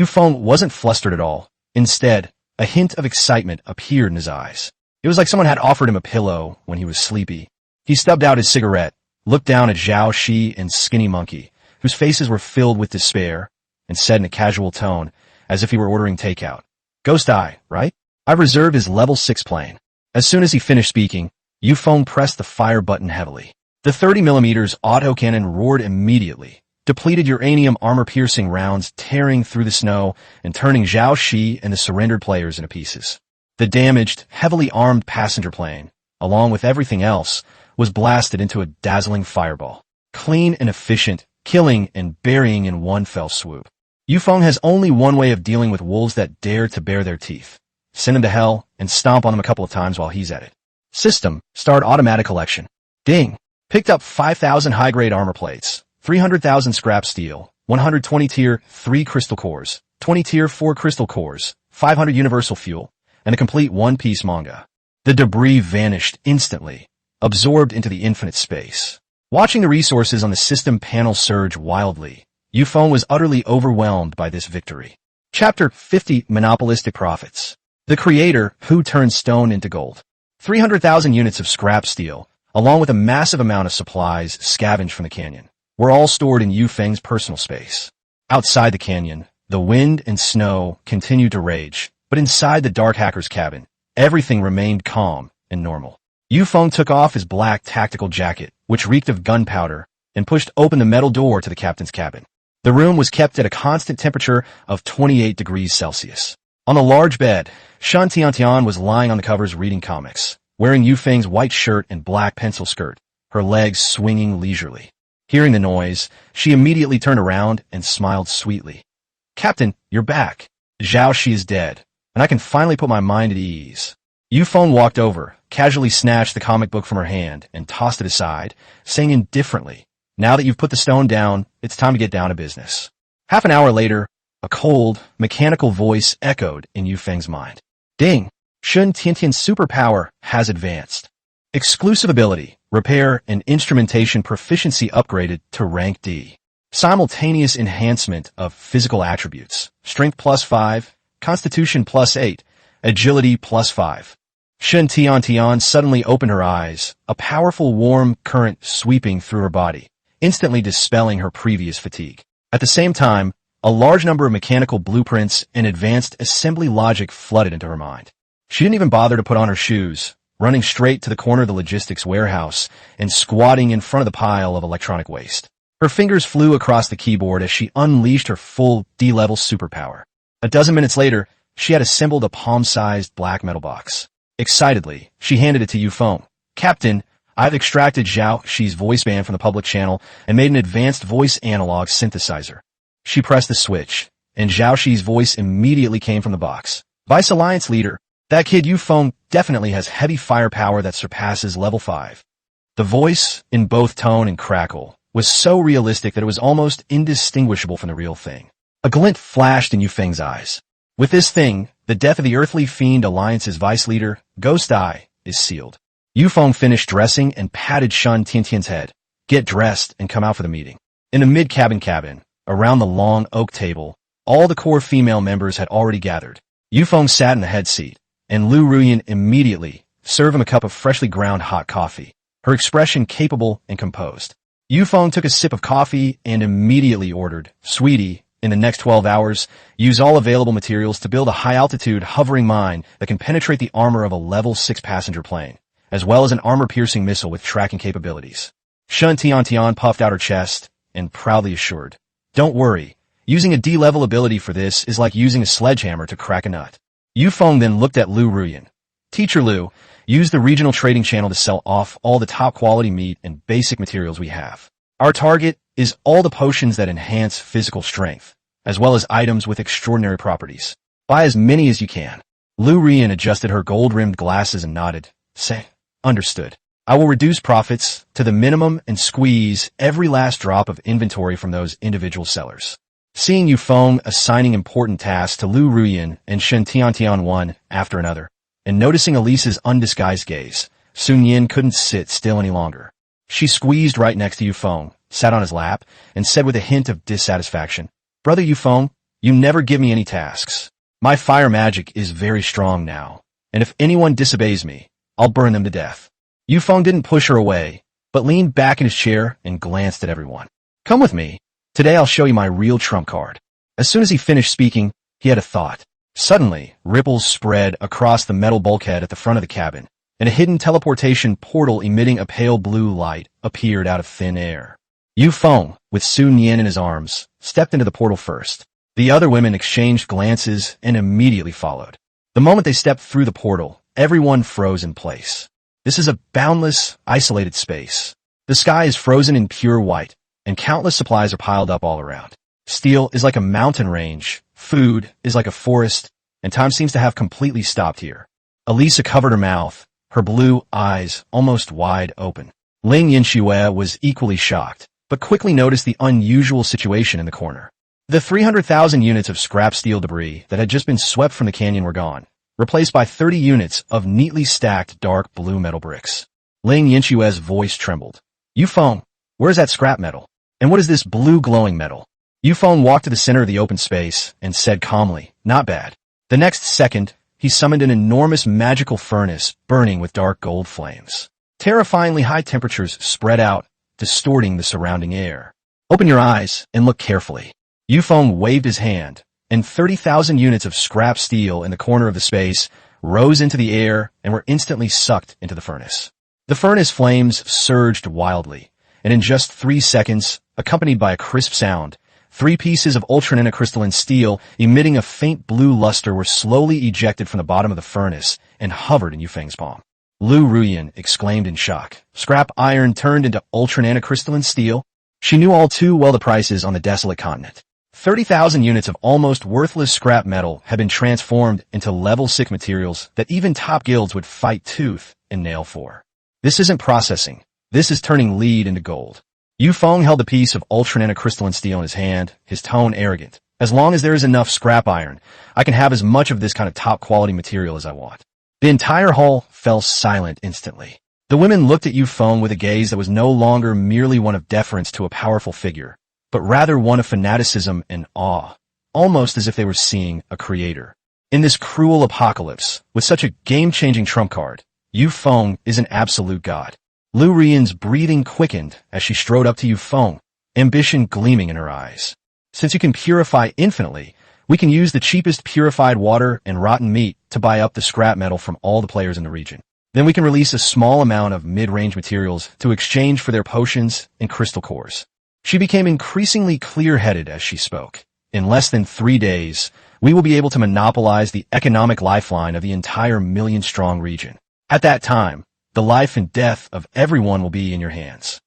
Feng wasn't flustered at all. Instead, a hint of excitement appeared in his eyes. It was like someone had offered him a pillow when he was sleepy. He stubbed out his cigarette, looked down at Zhao Shi and Skinny Monkey, whose faces were filled with despair, and said in a casual tone, as if he were ordering takeout, "Ghost Eye, right? I've reserved his level 6 plane." As soon as he finished speaking, Feng pressed the fire button heavily. The 30mm autocannon roared immediately, depleted uranium armor-piercing rounds tearing through the snow and turning Zhao Shi and the surrendered players into pieces. The damaged, heavily armed passenger plane, along with everything else, was blasted into a dazzling fireball. Clean and efficient, killing and burying in one fell swoop. Feng has only one way of dealing with wolves that dare to bare their teeth. Send him to hell and stomp on him a couple of times while he's at it. System, start automatic collection. Ding. Picked up 5,000 high-grade armor plates, 300,000 scrap steel, 120 tier 3 crystal cores, 20 tier 4 crystal cores, 500 universal fuel, and a complete one-piece manga. The debris vanished instantly, absorbed into the infinite space. Watching the resources on the system panel surge wildly, Feng was utterly overwhelmed by this victory. Chapter 50 Monopolistic Profits. The creator who turned stone into gold. 300,000 units of scrap steel, along with a massive amount of supplies scavenged from the canyon, were all stored in Feng's personal space. Outside the canyon, the wind and snow continued to rage, but inside the dark hacker's cabin, everything remained calm and normal. Feng took off his black tactical jacket, which reeked of gunpowder, and pushed open the metal door to the captain's cabin. The room was kept at a constant temperature of 28 degrees Celsius. On a large bed, Shan Tiantian was lying on the covers reading comics, wearing Feng's white shirt and black pencil skirt, her legs swinging leisurely. Hearing the noise, she immediately turned around and smiled sweetly. "Captain, you're back. Zhao Shi is dead, and I can finally put my mind at ease." Feng walked over, casually snatched the comic book from her hand, and tossed it aside, saying indifferently, "Now that you've put the stone down, it's time to get down to business." Half an hour later, a cold, mechanical voice echoed in Feng's mind. "Ding! Shun Tiantian's superpower has advanced. Exclusive ability, repair, and instrumentation proficiency upgraded to rank D. Simultaneous enhancement of physical attributes, strength +5, constitution +8, agility +5. Shun Tiantian suddenly opened her eyes, a powerful warm current sweeping through her body, instantly dispelling her previous fatigue. At the same time, a large number of mechanical blueprints and advanced assembly logic flooded into her mind. She didn't even bother to put on her shoes, running straight to the corner of the logistics warehouse and squatting in front of the pile of electronic waste. Her fingers flew across the keyboard as she unleashed her full D-level superpower. A dozen minutes later, she had assembled a palm-sized black metal box. Excitedly, she handed it to Feng. "Captain, I've extracted Zhao Shi's voice band from the public channel and made an advanced voice analog synthesizer." She pressed the switch, and Zhao Shi's voice immediately came from the box. "Vice Alliance Leader, that kid Feng definitely has heavy firepower that surpasses level 5. The voice, in both tone and crackle, was so realistic that it was almost indistinguishable from the real thing. A glint flashed in Feng's eyes. With this thing, the death of the Earthly Fiend Alliance's vice leader, Ghost Eye, is sealed. Feng finished dressing and patted Shan Tiantian's head. "Get dressed and come out for the meeting." In the mid-cabin cabin, around the long oak table, all the core female members had already gathered. Feng sat in the head seat, and Lu Ruyan immediately served him a cup of freshly ground hot coffee, her expression capable and composed. Feng took a sip of coffee and immediately ordered, "Sweetie, in the next 12 hours, use all available materials to build a high-altitude hovering mine that can penetrate the armor of a level 6 passenger plane, as well as an armor-piercing missile with tracking capabilities." Shun Tiantian puffed out her chest and proudly assured, "Don't worry, using a D-level ability for this is like using a sledgehammer to crack a nut." Feng then looked at Lu Ruyan. "Teacher Lu, use the regional trading channel to sell off all the top-quality meat and basic materials we have. Our target is all the potions that enhance physical strength, as well as items with extraordinary properties. Buy as many as you can." Lu Ruyan adjusted her gold-rimmed glasses and nodded. "Say, understood. I will reduce profits to the minimum and squeeze every last drop of inventory from those individual sellers." Seeing Feng assigning important tasks to Lu Ruyan and Shen Tiantian one after another, and noticing Elise's undisguised gaze, Sun Yin couldn't sit still any longer. She squeezed right next to Feng, sat on his lap, and said with a hint of dissatisfaction, "Brother Feng, you never give me any tasks. My fire magic is very strong now, and if anyone disobeys me, I'll burn them to death." Feng didn't push her away, but leaned back in his chair and glanced at everyone. "Come with me. Today I'll show you my real trump card." As soon as he finished speaking, he had a thought. Suddenly, ripples spread across the metal bulkhead at the front of the cabin, and a hidden teleportation portal emitting a pale blue light appeared out of thin air. Feng, with Sun Yin in his arms, stepped into the portal first. The other women exchanged glances and immediately followed. The moment they stepped through the portal, everyone froze in place. This is a boundless, isolated space. The sky is frozen in pure white, and countless supplies are piled up all around. Steel is like a mountain range, food is like a forest, and time seems to have completely stopped here. Elisa covered her mouth, her blue eyes almost wide open. Ling Yinxue was equally shocked, but quickly noticed the unusual situation in the corner. The 300,000 units of scrap steel debris that had just been swept from the canyon were gone, replaced by 30 units of neatly stacked dark blue metal bricks. Ling Yinxue's voice trembled. "Feng, where's that scrap metal? And what is this blue glowing metal?" Feng walked to the center of the open space and said calmly, "Not bad." The next second, he summoned an enormous magical furnace burning with dark gold flames. Terrifyingly high temperatures spread out, distorting the surrounding air. Open your eyes and look carefully. Feng waved his hand, and 30,000 units of scrap steel in the corner of the space rose into the air and were instantly sucked into the furnace. The furnace flames surged wildly, and in just 3 seconds, accompanied by a crisp sound, 3 pieces of ultra-nanocrystalline steel emitting a faint blue luster were slowly ejected from the bottom of the furnace and hovered in Feng's palm. Lu Ruyan exclaimed in shock. Scrap iron turned into ultra-nanocrystalline steel? She knew all too well the prices on the desolate continent. 30,000 units of almost worthless scrap metal had been transformed into level 6 materials that even top guilds would fight tooth and nail for. This isn't processing. This is turning lead into gold. Feng held a piece of ultra-nanocrystalline steel in his hand, his tone arrogant. As long as there is enough scrap iron, I can have as much of this kind of top-quality material as I want. The entire hall fell silent instantly. The women looked at Feng with a gaze that was no longer merely one of deference to a powerful figure, but rather one of fanaticism and awe, almost as if they were seeing a creator. In this cruel apocalypse, with such a game-changing trump card, Feng is an absolute god. Lu Ruyan's breathing quickened as she strode up to Feng, ambition gleaming in her eyes. Since you can purify infinitely, we can use the cheapest purified water and rotten meat to buy up the scrap metal from all the players in the region. Then we can release a small amount of mid-range materials to exchange for their potions and crystal cores. She became increasingly clear-headed as she spoke. In less than 3 days, we will be able to monopolize the economic lifeline of the entire million-strong region. At that time, the life and death of everyone will be in your hands.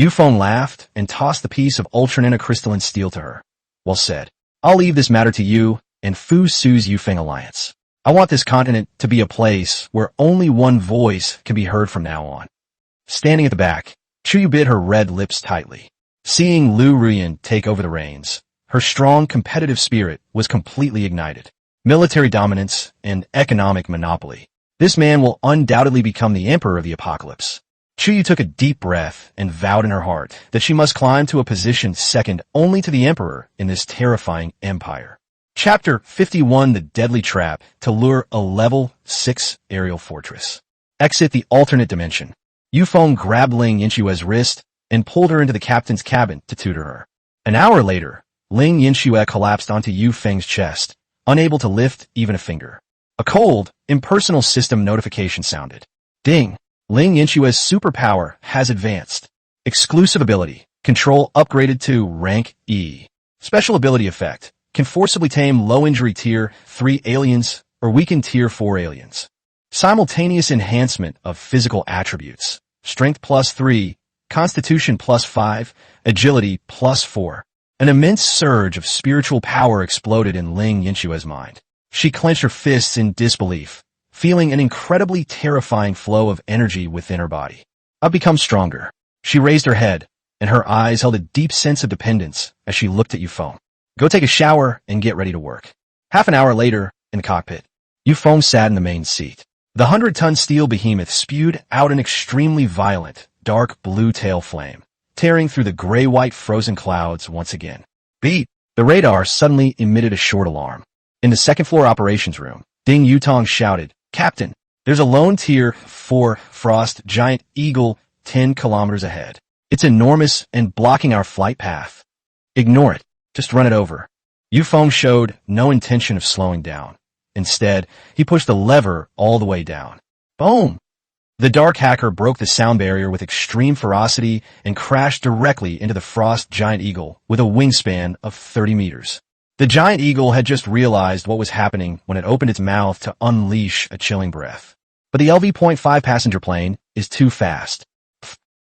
Feng laughed and tossed the piece of ultra-nanocrystalline steel to her. Well said. I'll leave this matter to you and Fu Su's Feng alliance. I want this continent to be a place where only one voice can be heard from now on. Standing at the back, Chuyu bit her red lips tightly. Seeing Lu Ruyan take over the reins, her strong competitive spirit was completely ignited. Military dominance and economic monopoly. This man will undoubtedly become the emperor of the apocalypse. Chuyu took a deep breath and vowed in her heart that she must climb to a position second only to the emperor in this terrifying empire. Chapter 51: The Deadly Trap to Lure a Level 6 Aerial Fortress. Exit the alternate dimension. Feng grabbed Ling Yinxue's wrist and pulled her into the captain's cabin to tutor her. An hour later, Ling Yinxue collapsed onto Feng's chest, unable to lift even a finger. A cold, impersonal system notification sounded. Ding! Ling Yinxue's superpower has advanced. Exclusive ability. Control upgraded to rank E. Special ability effect. Can forcibly tame low-injury Tier 3 aliens or weaken Tier 4 aliens. Simultaneous enhancement of physical attributes. Strength +3, Constitution +5, Agility +4. An immense surge of spiritual power exploded in Ling Yinxue's mind. She clenched her fists in disbelief, feeling an incredibly terrifying flow of energy within her body. I've become stronger. She raised her head, and her eyes held a deep sense of dependence as she looked at Feng. Go take a shower and get ready to work. Half an hour later, in the cockpit, Feng sat in the main seat. The 100-ton steel behemoth spewed out an extremely violent, dark blue tail flame, tearing through the gray-white frozen clouds once again. Beep! The radar suddenly emitted a short alarm. In the second-floor operations room, Ding Yutong shouted, Captain, there's a lone Tier 4 frost giant eagle 10 kilometers ahead. It's enormous and blocking our flight path. Ignore it. Just run it over. Feng showed no intention of slowing down. Instead, he pushed the lever all the way down. Boom! The dark hacker broke the sound barrier with extreme ferocity and crashed directly into the frost giant eagle with a wingspan of 30 meters. The giant eagle had just realized what was happening when it opened its mouth to unleash a chilling breath. But the LV.5 passenger plane is too fast.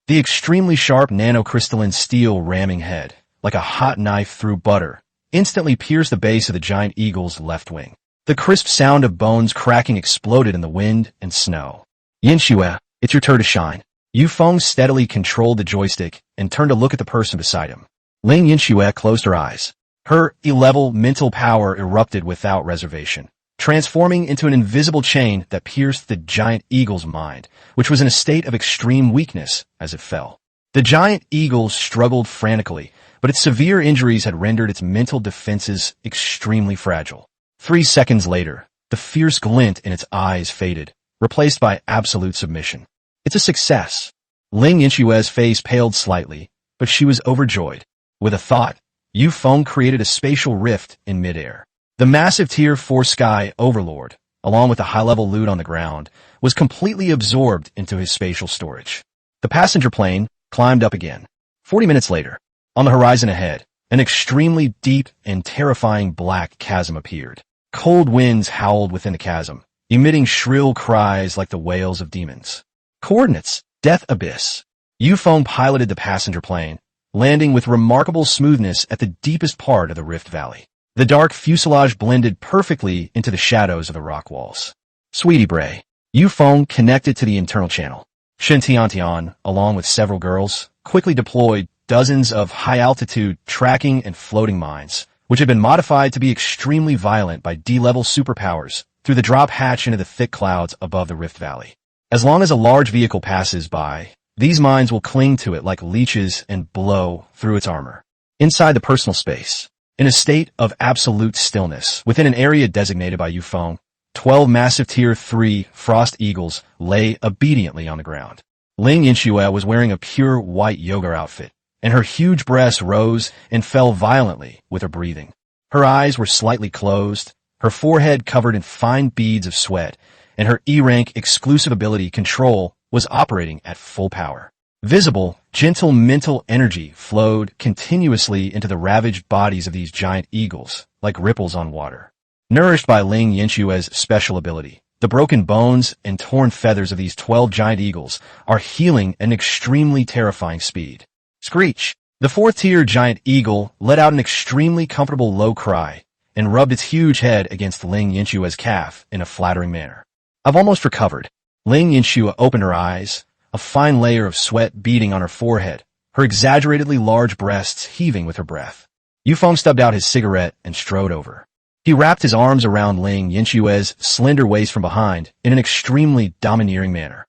The extremely sharp nanocrystalline steel ramming head, like a hot knife through butter, instantly pierced the base of the giant eagle's left wing. The crisp sound of bones cracking exploded in the wind and snow. Yinxue, it's your turn to shine. Feng steadily controlled the joystick and turned to look at the person beside him. Ling Yinxue closed her eyes. Her E-level mental power erupted without reservation, transforming into an invisible chain that pierced the giant eagle's mind, which was in a state of extreme weakness as it fell. The giant eagle struggled frantically, but its severe injuries had rendered its mental defenses extremely fragile. 3 seconds later, The fierce glint in its eyes faded, replaced by absolute submission. It's a success. Ling Yinshue's face paled slightly, but she was overjoyed. With a thought, Yu Feng created a spatial rift in midair. The massive Tier 4 Sky Overlord, along with the high-level loot on the ground, was completely absorbed into his spatial storage. The passenger plane climbed up again. 40 minutes later, on the horizon ahead, an extremely deep and terrifying black chasm appeared. Cold winds howled within the chasm, emitting shrill cries like the wails of demons. Coordinates: Death Abyss. Yu Feng piloted the passenger plane, landing with remarkable smoothness at the deepest part of the Rift Valley. The dark fuselage blended perfectly into the shadows of the rock walls. Sweetie Bray. Yu Feng connected to the internal channel. Shen Tiantian, along with several girls, quickly deployed dozens of high-altitude tracking and floating mines, which had been modified to be extremely violent by D-level superpowers, through the drop hatch into the thick clouds above the Rift Valley. As long as a large vehicle passes by, these mines will cling to it like leeches and blow through its armor. Inside the personal space, in a state of absolute stillness, within an area designated by Yu Feng, 12 massive Tier 3 Frost Eagles lay obediently on the ground. Ling Yinxue was wearing a pure white yoga outfit, and her huge breasts rose and fell violently with her breathing. Her eyes were slightly closed, her forehead covered in fine beads of sweat, and her E-rank exclusive ability Control was operating at full power. Visible, gentle mental energy flowed continuously into the ravaged bodies of these giant eagles, like ripples on water. Nourished by Ling Yinshue's special ability, the broken bones and torn feathers of these 12 giant eagles are healing at an extremely terrifying speed. Screech! The 4th-tier giant eagle let out an extremely comfortable low cry and rubbed its huge head against Ling Yinshue's calf in a flattering manner. I've almost recovered. Ling Yinxue opened her eyes, a fine layer of sweat beading on her forehead, her exaggeratedly large breasts heaving with her breath. Yu Feng stubbed out his cigarette and strode over. He wrapped his arms around Ling Yinshue's slender waist from behind in an extremely domineering manner.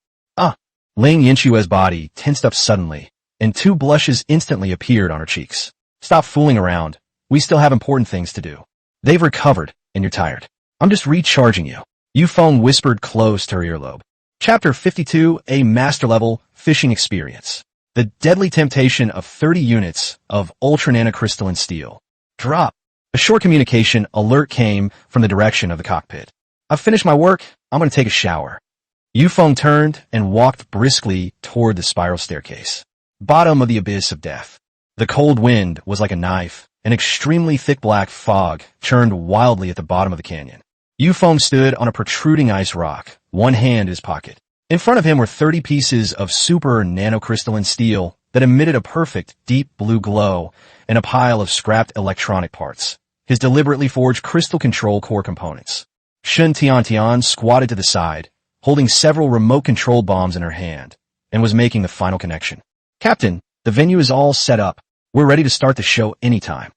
Ling Yinshue's body tensed up suddenly, and 2 blushes instantly appeared on her cheeks. Stop fooling around. We still have important things to do. They've recovered, and you're tired. I'm just recharging you. Yu Feng whispered close to her earlobe. Chapter 52, A Master-Level Fishing Experience. The deadly temptation of 30 units of ultra-nanocrystalline steel. Drop. A short communication alert came from the direction of the cockpit. I've finished my work. I'm going to take a shower. Yu Feng turned and walked briskly toward the spiral staircase. Bottom of the abyss of death. The cold wind was like a knife. An extremely thick black fog churned wildly at the bottom of the canyon. Yu Feng stood on a protruding ice rock, one hand in his pocket. In front of him were 30 pieces of super nanocrystalline steel that emitted a perfect deep blue glow and a pile of scrapped electronic parts, his deliberately forged crystal control core components. Shen Tiantian squatted to the side, holding several remote control bombs in her hand, and was making the final connection. Captain, the venue is all set up. We're ready to start the show anytime.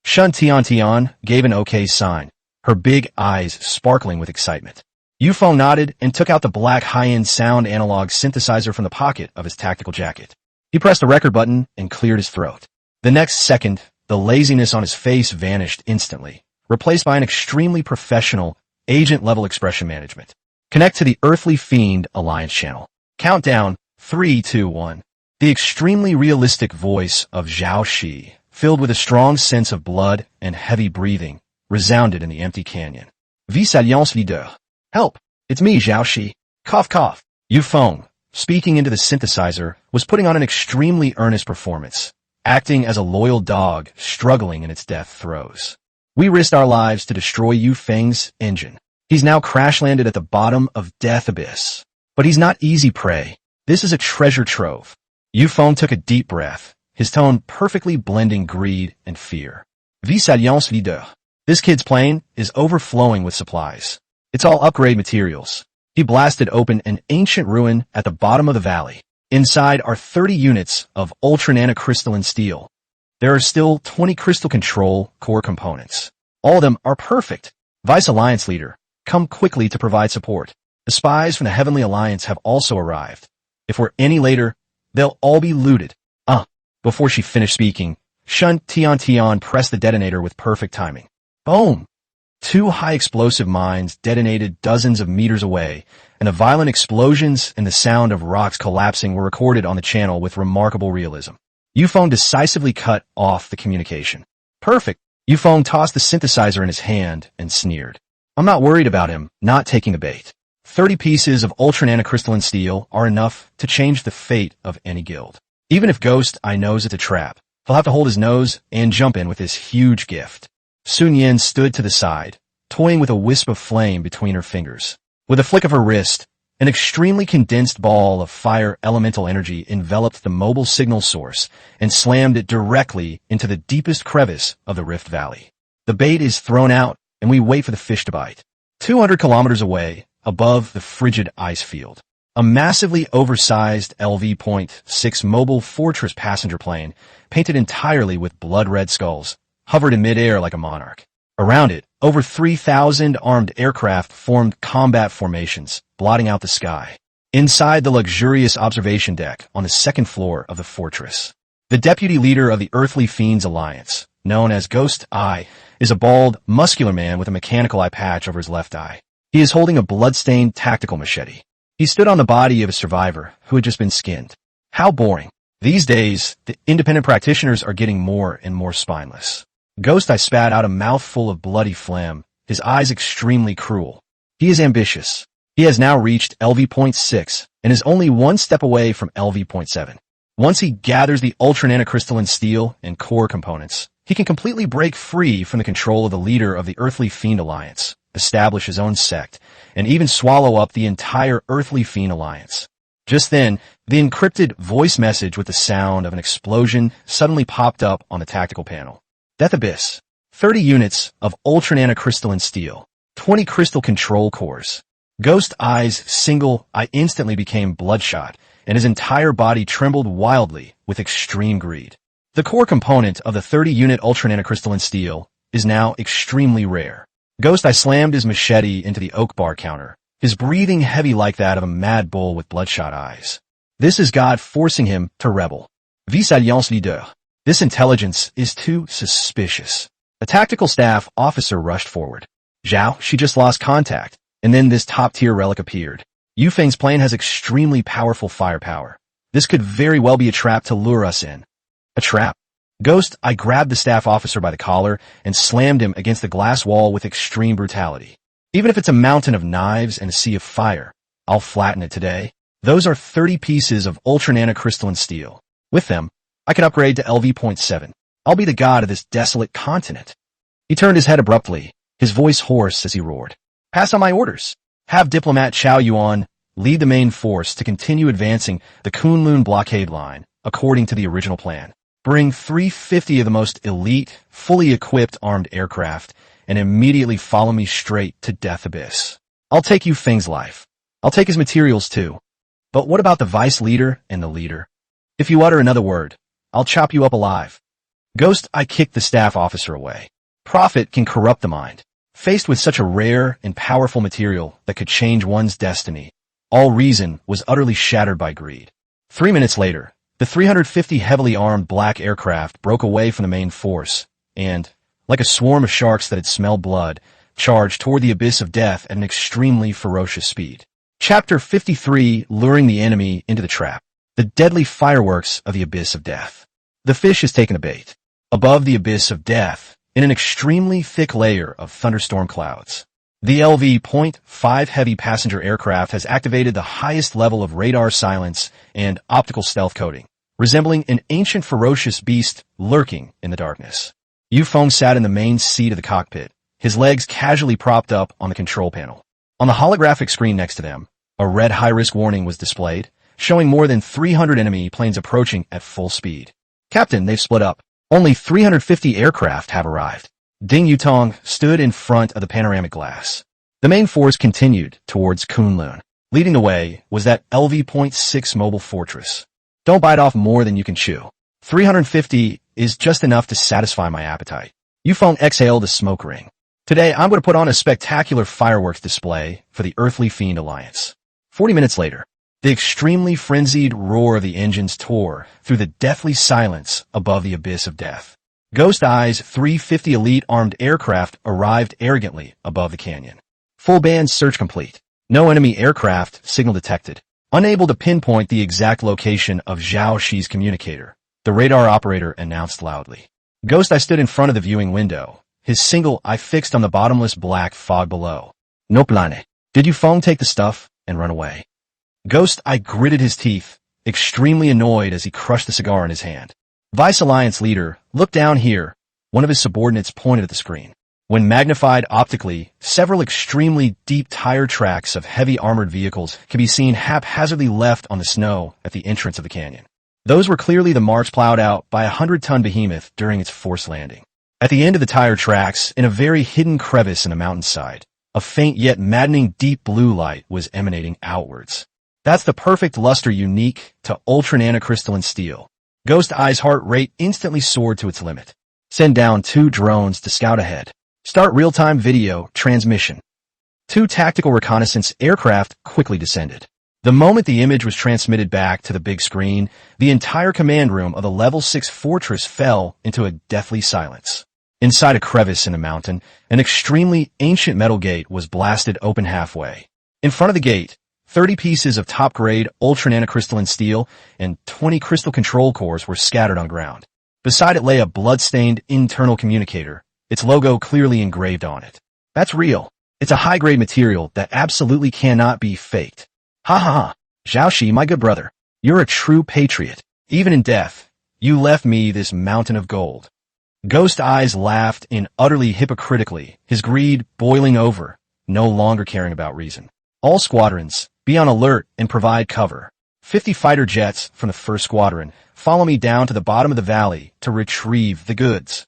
Shen Tiantian gave an okay sign, her big eyes sparkling with excitement. Yu Feng nodded and took out the black high-end sound analog synthesizer from the pocket of his tactical jacket. He pressed the record button and cleared his throat. The next second, the laziness on his face vanished instantly, replaced by an extremely professional, agent-level expression management. Connect to the Earthly Fiend Alliance channel. Countdown, 3, 2, 1. The extremely realistic voice of Zhao Shi, filled with a strong sense of blood and heavy breathing, resounded in the empty canyon. Vis alliance leader. Help! It's me, Zhao Shi. Cough, cough. Yu Feng, speaking into the synthesizer, was putting on an extremely earnest performance, acting as a loyal dog struggling in its death throes. We risked our lives to destroy Yu Feng's engine. He's now crash-landed at the bottom of Death Abyss. But he's not easy prey. This is a treasure trove. Yu Feng took a deep breath, his tone perfectly blending greed and fear. Vis alliance leader. This kid's plane is overflowing with supplies. It's all upgrade materials. He blasted open an ancient ruin at the bottom of the valley. Inside are 30 units of ultra-nanocrystalline steel. There are still 20 crystal control core components. All of them are perfect. Vice Alliance Leader, come quickly to provide support. The spies from the Heavenly Alliance have also arrived. If we're any later, they'll all be looted. Before she finished speaking, Shen Tiantian pressed the detonator with perfect timing. Boom! Two high-explosive mines detonated dozens of meters away, and the violent explosions and the sound of rocks collapsing were recorded on the channel with remarkable realism. Feng decisively cut off the communication. Perfect. Feng tossed the synthesizer in his hand and sneered. I'm not worried about him not taking the bait. 30 pieces of ultra-nanocrystalline steel are enough to change the fate of any guild. Even if Ghost Eye knows it's a trap, he'll have to hold his nose and jump in with his huge gift. Sun Yin stood to the side, toying with a wisp of flame between her fingers. With a flick of her wrist, an extremely condensed ball of fire elemental energy enveloped the mobile signal source and slammed it directly into the deepest crevice of the Rift Valley. The bait is thrown out, and we wait for the fish to bite. 200 kilometers away, above the frigid ice field, a massively oversized LV.6 mobile fortress passenger plane, painted entirely with blood-red skulls, hovered in midair like a monarch. Around it, over 3,000 armed aircraft formed combat formations, blotting out the sky. Inside the luxurious observation deck on the second floor of the fortress, the deputy leader of the Earthly Fiends Alliance, known as Ghost Eye, is a bald, muscular man with a mechanical eye patch over his left eye. He is holding a blood-stained tactical machete. He stood on the body of a survivor who had just been skinned. How boring. These days, the independent practitioners are getting more and more spineless. Ghost Eye spat out a mouthful of bloody phlegm, his eyes extremely cruel. He is ambitious. He has now reached LV.6 and is only one step away from LV.7. Once he gathers the ultra-nanocrystalline steel and core components, he can completely break free from the control of the leader of the Earthly Fiend Alliance, establish his own sect, and even swallow up the entire Earthly Fiend Alliance. Just then, the encrypted voice message with the sound of an explosion suddenly popped up on the tactical panel. Death Abyss. 30 units of ultra-nanocrystalline steel. 20 crystal control cores. Ghost Eye's single eye instantly became bloodshot, and his entire body trembled wildly with extreme greed. The core component of the 30-unit ultra-nanocrystalline steel is now extremely rare. Ghost Eye slammed his machete into the oak bar counter, his breathing heavy like that of a mad bull with bloodshot eyes. This is God forcing him to rebel. Vice Alliance Leader. This intelligence is too suspicious. A tactical staff officer rushed forward. Zhao, she just lost contact, and then this top-tier relic appeared. Feng's plane has extremely powerful firepower. This could very well be a trap to lure us in. A trap. Ghost Eye grabbed the staff officer by the collar and slammed him against the glass wall with extreme brutality. Even if it's a mountain of knives and a sea of fire, I'll flatten it today. Those are 30 pieces of ultra-nanocrystalline steel. With them, I can upgrade to LV.7. I'll be the god of this desolate continent. He turned his head abruptly, his voice hoarse as he roared. Pass on my orders. Have Diplomat Chao Yuan lead the main force to continue advancing the Kunlun blockade line, according to the original plan. Bring 350 of the most elite, fully equipped armed aircraft, and immediately follow me straight to Death Abyss. I'll take Feng's life. I'll take his materials too. But what about the vice leader and the leader? If you utter another word, I'll chop you up alive. Ghost Eye kicked the staff officer away. Profit can corrupt the mind. Faced with such a rare and powerful material that could change one's destiny, all reason was utterly shattered by greed. 3 minutes later, the 350 heavily armed black aircraft broke away from the main force and, like a swarm of sharks that had smelled blood, charged toward the abyss of death at an extremely ferocious speed. Chapter 53, Luring the Enemy into the Trap. The deadly fireworks of the abyss of death. The fish has taken a bait. Above the abyss of death, in an extremely thick layer of thunderstorm clouds, the LV.5 heavy passenger aircraft has activated the highest level of radar silence and optical stealth coding, resembling an ancient ferocious beast lurking in the darkness. Feng sat in the main seat of the cockpit, his legs casually propped up on the control panel. On the holographic screen next to them, a red high-risk warning was displayed, showing more than 300 enemy planes approaching at full speed. Captain, they've split up. Only 350 aircraft have arrived. Ding Yutong stood in front of the panoramic glass. The main force continued towards Kunlun. Leading the way was that LV.6 mobile fortress. Don't bite off more than you can chew. 350 is just enough to satisfy my appetite. Feng exhaled a smoke ring. Today, I'm going to put on a spectacular fireworks display for the Earthly Fiend Alliance. 40 minutes later, the extremely frenzied roar of the engines tore through the deathly silence above the abyss of death. Ghost Eye's 350 elite armed aircraft arrived arrogantly above the canyon. Full band search complete. No enemy aircraft signal detected. Unable to pinpoint the exact location of Zhao Shi's communicator, the radar operator announced loudly. Ghost Eye stood in front of the viewing window, his single eye fixed on the bottomless black fog below. No plane. Did you Feng take the stuff and run away? Ghost Eye gritted his teeth, extremely annoyed as he crushed the cigar in his hand. Vice Alliance leader, look down here. One of his subordinates pointed at the screen. When magnified optically, several extremely deep tire tracks of heavy armored vehicles could be seen haphazardly left on the snow at the entrance of the canyon. Those were clearly the marks plowed out by a 100-ton behemoth during its forced landing. At the end of the tire tracks, in a very hidden crevice in the mountainside, a faint yet maddening deep blue light was emanating outwards. That's the perfect luster unique to ultra-nanocrystalline steel. Ghost Eye's heart rate instantly soared to its limit. Send down 2 drones to scout ahead. Start real-time video transmission. 2 tactical reconnaissance aircraft quickly descended. The moment the image was transmitted back to the big screen, the entire command room of the Level 6 fortress fell into a deathly silence. Inside a crevice in the mountain, an extremely ancient metal gate was blasted open halfway. In front of the gate, 30 pieces of top-grade ultra-nanocrystalline steel and 20 crystal control cores were scattered on ground. Beside it lay a blood-stained internal communicator, its logo clearly engraved on it. That's real. It's a high-grade material that absolutely cannot be faked. Ha ha ha. Zhao Shi, my good brother. You're a true patriot. Even in death, you left me this mountain of gold. Ghost Eyes laughed utterly hypocritically, his greed boiling over, no longer caring about reason. All squadrons, be on alert and provide cover. 50 fighter jets from the 1st Squadron, follow me down to the bottom of the valley to retrieve the goods.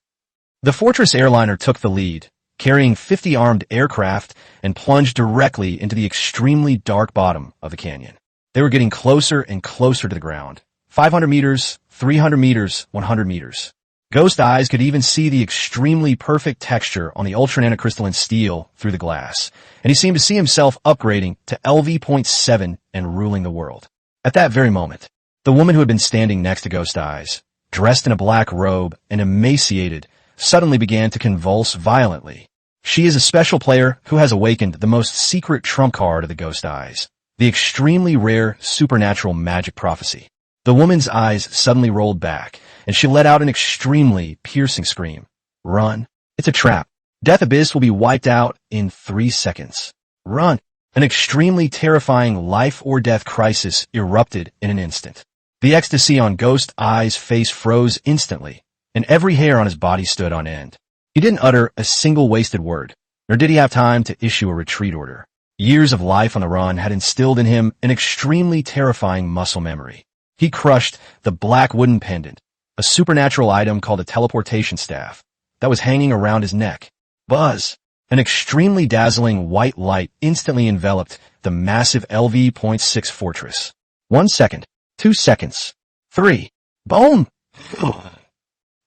The Fortress airliner took the lead, carrying 50 armed aircraft, and plunged directly into the extremely dark bottom of the canyon. They were getting closer and closer to the ground. 500 meters, 300 meters, 100 meters. Ghost Eyes could even see the extremely perfect texture on the ultra-nanocrystalline steel through the glass, and he seemed to see himself upgrading to LV.7 and ruling the world. At that very moment, the woman who had been standing next to Ghost Eyes, dressed in a black robe and emaciated, suddenly began to convulse violently. She is a special player who has awakened the most secret trump card of the Ghost Eyes, the extremely rare supernatural magic prophecy. The woman's eyes suddenly rolled back, and she let out an extremely piercing scream. Run. It's a trap. Death Abyss will be wiped out in 3 seconds. Run. An extremely terrifying life-or-death crisis erupted in an instant. The ecstasy on Ghost Eye's face froze instantly, and every hair on his body stood on end. He didn't utter a single wasted word, nor did he have time to issue a retreat order. Years of life on the run had instilled in him an extremely terrifying muscle memory. He crushed the black wooden pendant, a supernatural item called a teleportation staff, that was hanging around his neck. Buzz! An extremely dazzling white light instantly enveloped the massive LV.6 fortress. 1 second, 2 seconds, 3. Boom!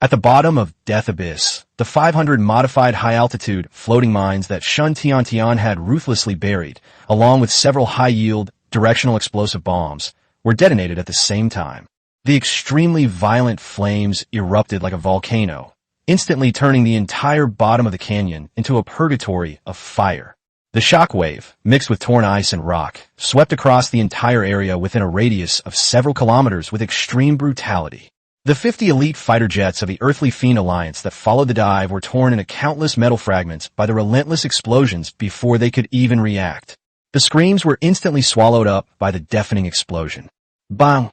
At the bottom of Death Abyss, the 500 modified high-altitude floating mines that Shun Tian had ruthlessly buried, along with several high-yield, directional explosive bombs, were detonated at the same time. The extremely violent flames erupted like a volcano, instantly turning the entire bottom of the canyon into a purgatory of fire. The shockwave, mixed with torn ice and rock, swept across the entire area within a radius of several kilometers with extreme brutality. The 50 elite fighter jets of the Earthly Fiend Alliance that followed the dive were torn into countless metal fragments by the relentless explosions before they could even react. The screams were instantly swallowed up by the deafening explosion. Bang!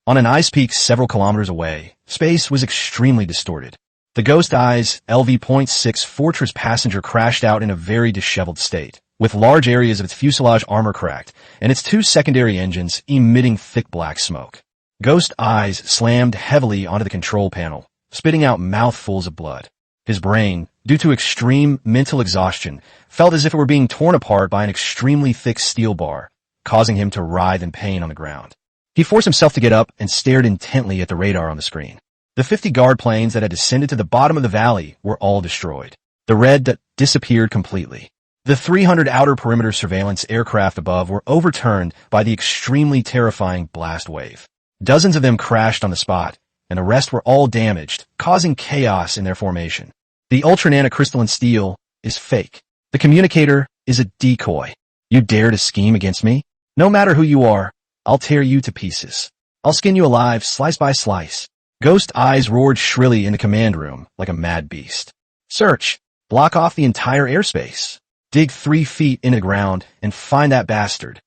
On an ice peak several kilometers away, space was extremely distorted. The Ghost Eyes LV.6 Fortress passenger crashed out in a very disheveled state, with large areas of its fuselage armor cracked, and its 2 secondary engines emitting thick black smoke. Ghost Eyes slammed heavily onto the control panel, spitting out mouthfuls of blood. His brain, due to extreme mental exhaustion, felt as if it were being torn apart by an extremely thick steel bar, causing him to writhe in pain on the ground. He forced himself to get up and stared intently at the radar on the screen. The 50 guard planes that had descended to the bottom of the valley were all destroyed. The red dot disappeared completely. The 300 outer perimeter surveillance aircraft above were overturned by the extremely terrifying blast wave. Dozens of them crashed on the spot, and the rest were all damaged, causing chaos in their formation. The ultra nanocrystalline steel is fake. The communicator is a decoy. You dare to scheme against me? No matter who you are, I'll tear you to pieces. I'll skin you alive, slice by slice. Ghost Eyes roared shrilly in the command room like a mad beast. Search. Block off the entire airspace. Dig 3 feet into the ground and find that bastard.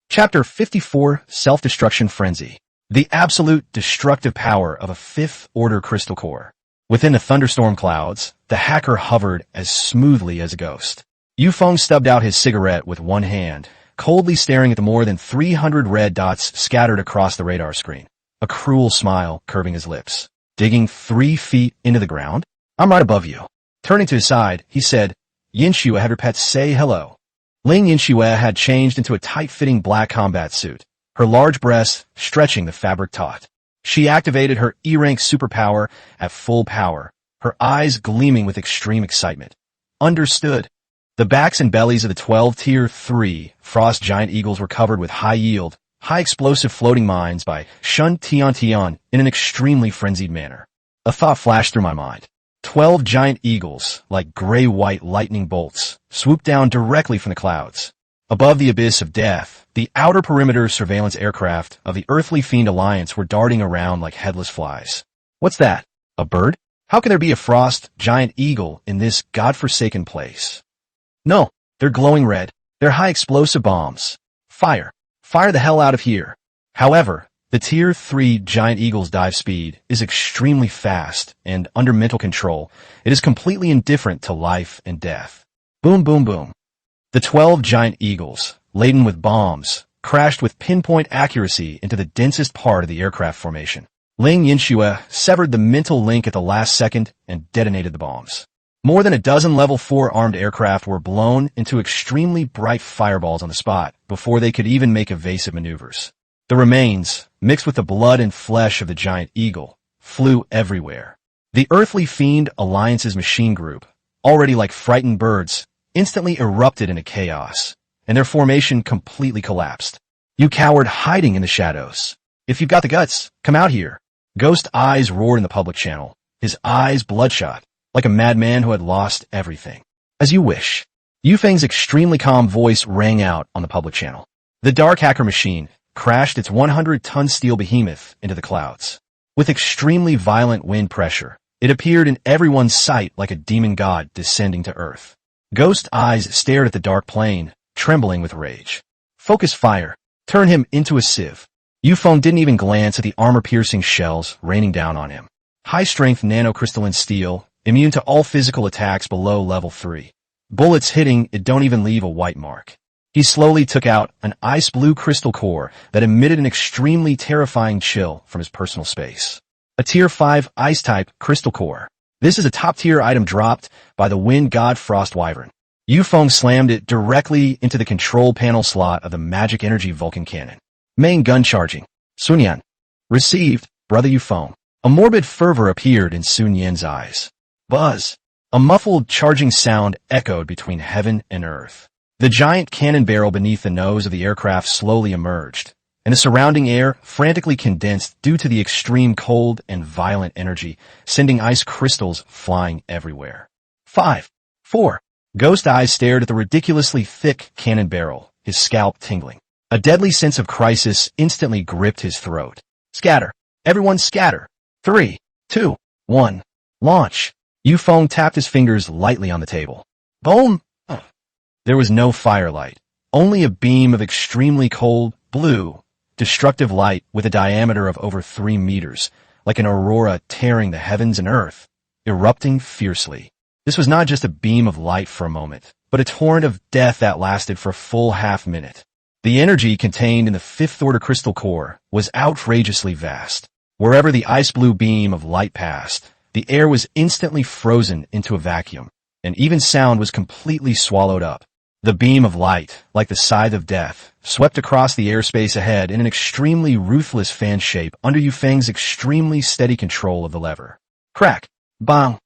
Chapter 54, Self-Destruction Frenzy. The absolute destructive power of a fifth-order crystal core. Within the thunderstorm clouds, the hacker hovered as smoothly as a ghost. Feng stubbed out his cigarette with one hand, coldly staring at the more than 300 red dots scattered across the radar screen, a cruel smile curving his lips. Digging 3 feet into the ground? I'm right above you. Turning to his side, he said, Yinxue had her pets say hello. Ling Yinxue had changed into a tight-fitting black combat suit, her large breasts stretching the fabric taut. She activated her E-rank superpower at full power, her eyes gleaming with extreme excitement. Understood. The backs and bellies of the 12 Tier 3 Frost Giant Eagles were covered with high-yield, high-explosive floating mines by Shun Tian in an extremely frenzied manner. A thought flashed through my mind. 12 giant eagles, like gray-white lightning bolts, swooped down directly from the clouds. Above the abyss of death, the outer perimeter surveillance aircraft of the Earthly Fiend Alliance were darting around like headless flies. What's that? A bird? How can there be a frost giant eagle in this godforsaken place? No, they're glowing red. They're high-explosive bombs. Fire. Fire the hell out of here. However, the Tier 3 Giant Eagle's dive speed is extremely fast, and under mental control, it is completely indifferent to life and death. Boom, boom, boom. The 12 Giant Eagles, laden with bombs, crashed with pinpoint accuracy into the densest part of the aircraft formation. Ling Yinxue severed the mental link at the last second and detonated the bombs. More than a dozen Level 4 armed aircraft were blown into extremely bright fireballs on the spot before they could even make evasive maneuvers. The remains, mixed with the blood and flesh of the giant eagle, flew everywhere. The Earthly Fiend Alliance's machine group, already like frightened birds, instantly erupted into chaos, and their formation completely collapsed. You coward hiding in the shadows. If you've got the guts, come out here. Ghost Eyes roared in the public channel, his eyes bloodshot, like a madman who had lost everything. As you wish. Feng's extremely calm voice rang out on the public channel. The Dark Hacker machine crashed its 100-ton steel behemoth into the clouds. With extremely violent wind pressure, it appeared in everyone's sight like a demon god descending to Earth. Ghost Eyes stared at the dark plane, trembling with rage. Focus fire. Turn him into a sieve. Feng didn't even glance at the armor-piercing shells raining down on him. High-strength nanocrystalline steel, immune to all physical attacks below Level 3. Bullets hitting it don't even leave a white mark. He slowly took out an ice-blue crystal core that emitted an extremely terrifying chill from his personal space. A Tier 5 Ice-type crystal core. This is a top-tier item dropped by the Wind God Frost Wyvern. Feng slammed it directly into the control panel slot of the Magic Energy Vulcan cannon. Main gun charging. Sun Yan. Received, Brother Feng. A morbid fervor appeared in Sun Yan's eyes. Buzz. A muffled charging sound echoed between heaven and earth. The giant cannon barrel beneath the nose of the aircraft slowly emerged, and the surrounding air frantically condensed due to the extreme cold and violent energy, sending ice crystals flying everywhere. 5. 4. Ghost Eyes stared at the ridiculously thick cannon barrel, his scalp tingling. A deadly sense of crisis instantly gripped his throat. Scatter. Everyone scatter. 3, 2, 1. Launch. Feng tapped his fingers lightly on the table. Boom! There was no firelight, only a beam of extremely cold, blue, destructive light with a diameter of over 3 meters, like an aurora tearing the heavens and earth, erupting fiercely. This was not just a beam of light for a moment, but a torrent of death that lasted for a full half-minute. The energy contained in the fifth-order crystal core was outrageously vast. Wherever the ice-blue beam of light passed, the air was instantly frozen into a vacuum, and even sound was completely swallowed up. The beam of light, like the scythe of death, swept across the airspace ahead in an extremely ruthless fan shape under Feng's extremely steady control of the lever. Crack! Bang!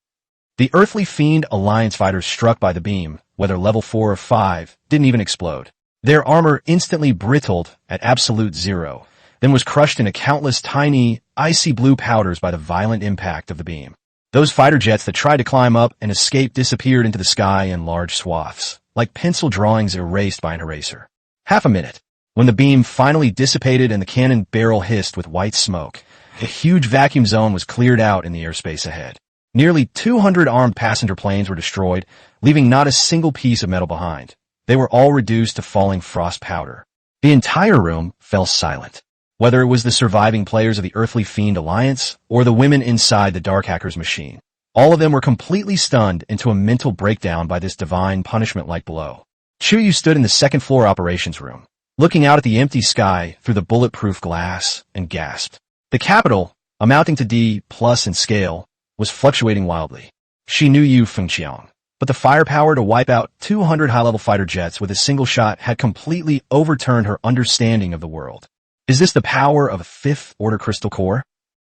The Earthly Fiend Alliance fighters struck by the beam, whether Level 4 or 5, didn't even explode. Their armor instantly brittled at absolute zero, then was crushed into countless tiny, icy blue powders by the violent impact of the beam. Those fighter jets that tried to climb up and escape disappeared into the sky in large swaths, like pencil drawings erased by an eraser. Half a minute. When the beam finally dissipated and the cannon barrel hissed with white smoke, a huge vacuum zone was cleared out in the airspace ahead. Nearly 200 armed passenger planes were destroyed, leaving not a single piece of metal behind. They were all reduced to falling frost powder. The entire room fell silent. Whether it was the surviving players of the Earthly Fiend Alliance or the women inside the Dark Hacker's machine, all of them were completely stunned into a mental breakdown by this divine punishment-like blow. Chuyu stood in the second-floor operations room, looking out at the empty sky through the bulletproof glass, and gasped. The capital, amounting to D+ in scale, was fluctuating wildly. She knew Feng, but the firepower to wipe out 200 high-level fighter jets with a single shot had completely overturned her understanding of the world. Is this the power of a fifth-order crystal core?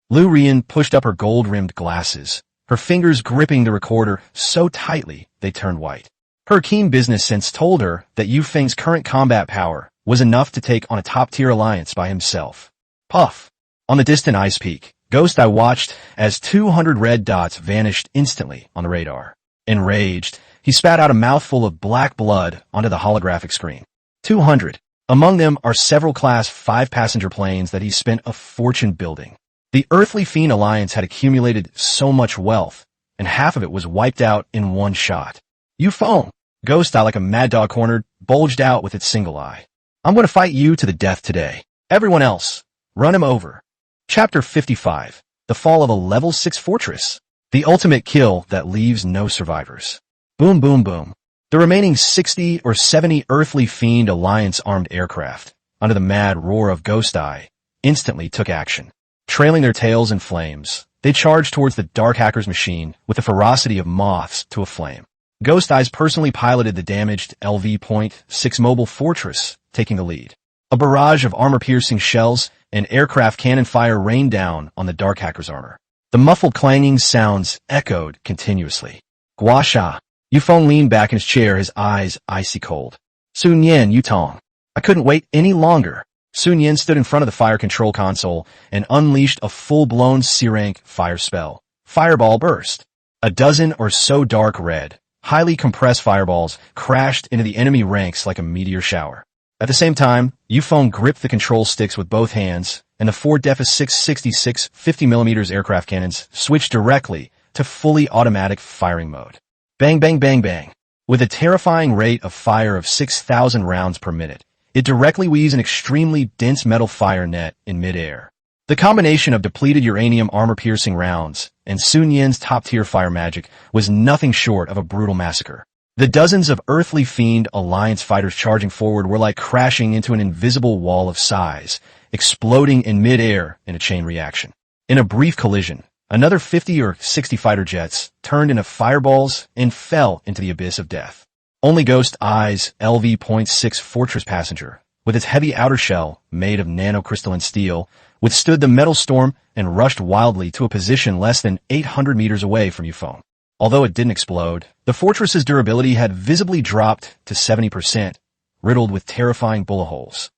Lu Rian pushed up her gold-rimmed glasses, her fingers gripping the recorder so tightly they turned white. Her keen business sense told her that Yu Feng's current combat power was enough to take on a top-tier alliance by himself. Puff! On the distant ice peak, Ghost Eye watched as 200 red dots vanished instantly on the radar. Enraged, he spat out a mouthful of black blood onto the holographic screen. 200. Among them are several Class 5 passenger planes that he spent a fortune building. The Earthly Fiend Alliance had accumulated so much wealth, and half of it was wiped out in one shot. You Feng! Ghost Eye, like a mad dog cornered, bulged out with its single eye. I'm going to fight you to the death today. Everyone else, run him over. Chapter 55. The Fall of a Level 6 Fortress. The ultimate kill that leaves no survivors. Boom, boom, boom. The remaining 60 or 70 Earthly Fiend Alliance armed aircraft, under the mad roar of Ghost Eye, instantly took action. Trailing their tails in flames, they charged towards the Dark Hacker's machine with the ferocity of moths to a flame. Ghost Eyes personally piloted the damaged LV.6 mobile fortress, taking the lead. A barrage of armor-piercing shells and aircraft cannon fire rained down on the Dark Hacker's armor. The muffled clanging sounds echoed continuously. Guasha! Yu Feng leaned back in his chair, his eyes icy cold. Sun Yan, Yutong. I couldn't wait any longer. Sun Yan stood in front of the fire control console and unleashed a full-blown C-rank fire spell. Fireball burst. A dozen or so dark red, highly compressed fireballs crashed into the enemy ranks like a meteor shower. At the same time, Yu Feng gripped the control sticks with both hands, and the four Defa 666 50mm aircraft cannons switched directly to fully automatic firing mode. Bang, bang, bang, bang. With a terrifying rate of fire of 6,000 rounds per minute, it directly weaves an extremely dense metal fire net in midair. The combination of depleted uranium armor-piercing rounds and Sun Yan's top-tier fire magic was nothing short of a brutal massacre. The dozens of Earthly Fiend Alliance fighters charging forward were like crashing into an invisible wall of size, exploding in midair in a chain reaction. In a brief collision, another 50 or 60 fighter jets turned into fireballs and fell into the abyss of death. Only Ghost Eye's LV.6 Fortress passenger, with its heavy outer shell made of nanocrystalline steel, withstood the metal storm and rushed wildly to a position less than 800 meters away from Yu Feng. Although it didn't explode, the fortress's durability had visibly dropped to 70%, riddled with terrifying bullet holes.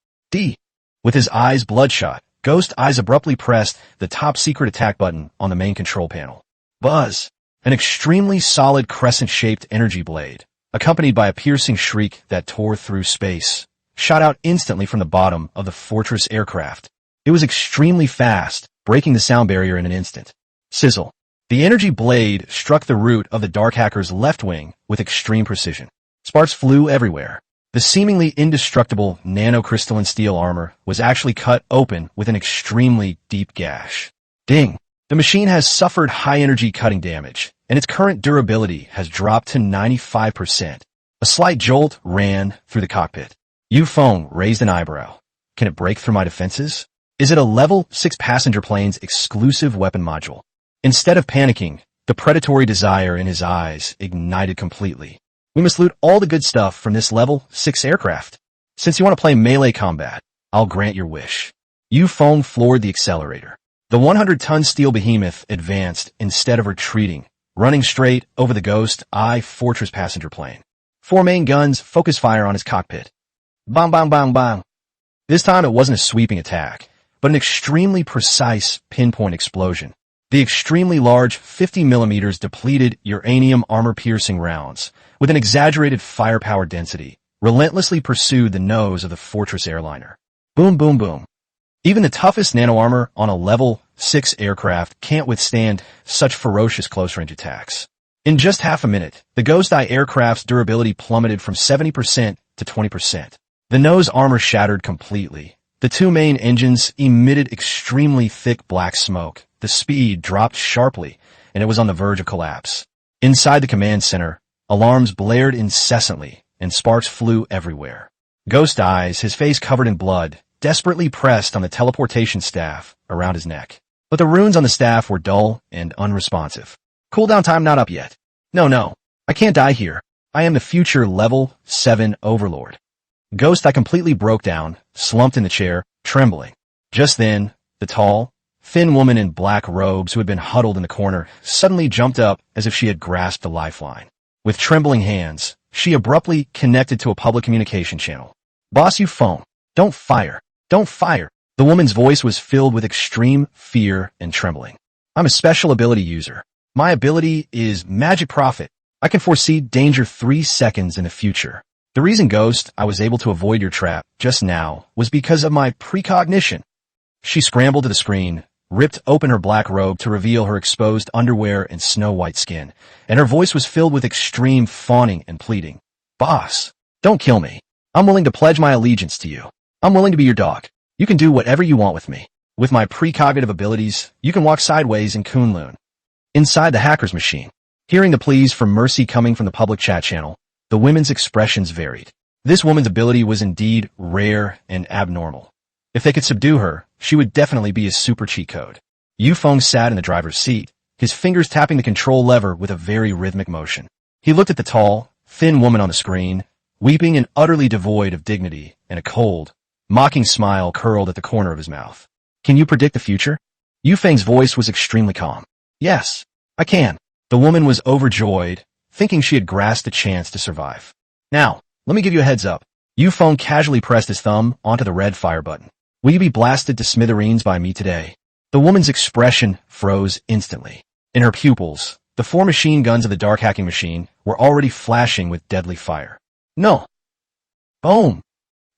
With his eyes bloodshot, Ghost Eyes abruptly pressed the top-secret attack button on the main control panel. Buzz! An extremely solid crescent-shaped energy blade, accompanied by a piercing shriek that tore through space, shot out instantly from the bottom of the fortress aircraft. It was extremely fast, breaking the sound barrier in an instant. Sizzle. The energy blade struck the root of the Dark Hacker's left wing with extreme precision. Sparks flew everywhere. The seemingly indestructible nanocrystalline steel armor was actually cut open with an extremely deep gash. Ding! The machine has suffered high-energy cutting damage, and its current durability has dropped to 95%. A slight jolt ran through the cockpit. Yu Feng raised an eyebrow. Can it break through my defenses? Is it a level 6 passenger plane's exclusive weapon module? Instead of panicking, the predatory desire in his eyes ignited completely. We must loot all the good stuff from this level 6 aircraft. Since you want to play melee combat, I'll grant your wish. Yu Feng floored the accelerator. The 100-ton steel behemoth advanced instead of retreating, running straight over the Ghost Eye Fortress passenger plane. 4 main guns focused fire on his cockpit. Bang, bang, bang, bang. This time it wasn't a sweeping attack. but an extremely precise pinpoint explosion. The extremely large 50mm depleted uranium armor-piercing rounds, with an exaggerated firepower density, relentlessly pursued the nose of the fortress airliner. Boom, boom, boom. Even the toughest nano-armor on a level 6 aircraft can't withstand such ferocious close-range attacks. In just half a minute, the Ghost Eye aircraft's durability plummeted from 70% to 20%. The nose armor shattered completely. The two main engines emitted extremely thick black smoke. The speed dropped sharply, and it was on the verge of collapse. Inside the command center, alarms blared incessantly, and sparks flew everywhere. Ghost Eyes, his face covered in blood, desperately pressed on the teleportation staff around his neck. But the runes on the staff were dull and unresponsive. Cooldown time not up yet. No, I can't die here. I am the future level 7 overlord. Ghost Eye completely broke down, slumped in the chair, trembling. Just then, the tall, thin woman in black robes who had been huddled in the corner suddenly jumped up as if she had grasped a lifeline. With trembling hands, she abruptly connected to a public communication channel. "Boss, you Feng. Don't fire. Don't fire." The woman's voice was filled with extreme fear and trembling. "I'm a special ability user. My ability is Magic Prophet. I can foresee danger 3 seconds in the future. The reason, Ghost, I was able to avoid your trap just now was because of my precognition." She scrambled to the screen, ripped open her black robe to reveal her exposed underwear and snow-white skin, and her voice was filled with extreme fawning and pleading. "Boss, don't kill me. I'm willing to pledge my allegiance to you. I'm willing to be your dog. You can do whatever you want with me. With my precognitive abilities, you can walk sideways in Kunlun." Inside the hacker's machine, hearing the pleas for mercy coming from the public chat channel, the women's expressions varied. This woman's ability was indeed rare and abnormal. If they could subdue her, she would definitely be a super cheat code. Yu Feng sat in the driver's seat, his fingers tapping the control lever with a very rhythmic motion. He looked at the tall, thin woman on the screen, weeping and utterly devoid of dignity, and a cold, mocking smile curled at the corner of his mouth. "Can you predict the future?" Yu Feng's voice was extremely calm. "Yes, I can." The woman was overjoyed, thinking she had grasped a chance to survive. "Now, let me give you a heads up." Yu Feng casually pressed his thumb onto the red fire button. "Will you be blasted to smithereens by me today?" The woman's expression froze instantly. In her pupils, the 4 machine guns of the dark hacking machine were already flashing with deadly fire. "No." Boom.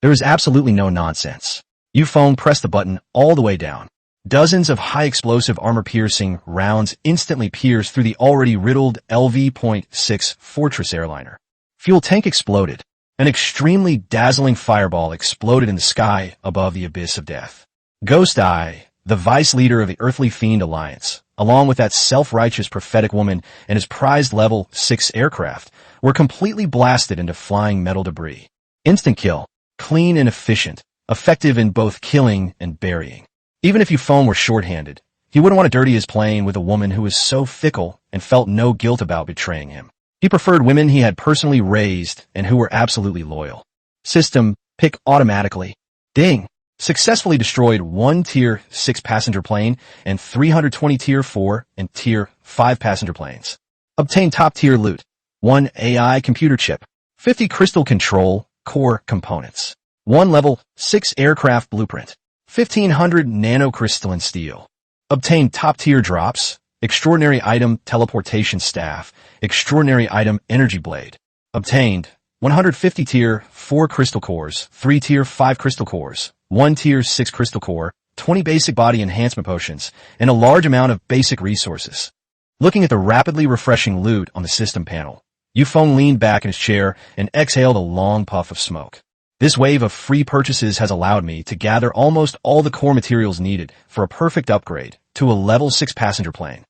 There was absolutely no nonsense. Yu Feng pressed the button all the way down. Dozens of high-explosive armor-piercing rounds instantly pierced through the already riddled LV.6 Fortress airliner. Fuel tank exploded. An extremely dazzling fireball exploded in the sky above the abyss of death. Ghost Eye, the vice leader of the Earthly Fiend Alliance, along with that self-righteous prophetic woman and his prized level 6 aircraft, were completely blasted into flying metal debris. Instant kill, clean and efficient, effective in both killing and burying. Even if Yu Feng were short-handed, he wouldn't want to dirty his plane with a woman who was so fickle and felt no guilt about betraying him. He preferred women he had personally raised and who were absolutely loyal. System, pick automatically. Ding! Successfully destroyed 1 Tier 6 passenger plane and 320 Tier 4 and Tier 5 passenger planes. Obtain top-tier loot. 1 AI computer chip. 50 crystal control core components. 1 level 6 aircraft blueprint. 1,500 nanocrystalline steel. Obtain top-tier drops, extraordinary item teleportation staff, extraordinary item energy blade. Obtained 150 Tier 4 crystal cores, 3 Tier 5 crystal cores, 1 Tier 6 crystal core, 20 basic body enhancement potions, and a large amount of basic resources. Looking at the rapidly refreshing loot on the system panel, Yu Feng leaned back in his chair and exhaled a long puff of smoke. This wave of free purchases has allowed me to gather almost all the core materials needed for a perfect upgrade to a level 6 passenger plane.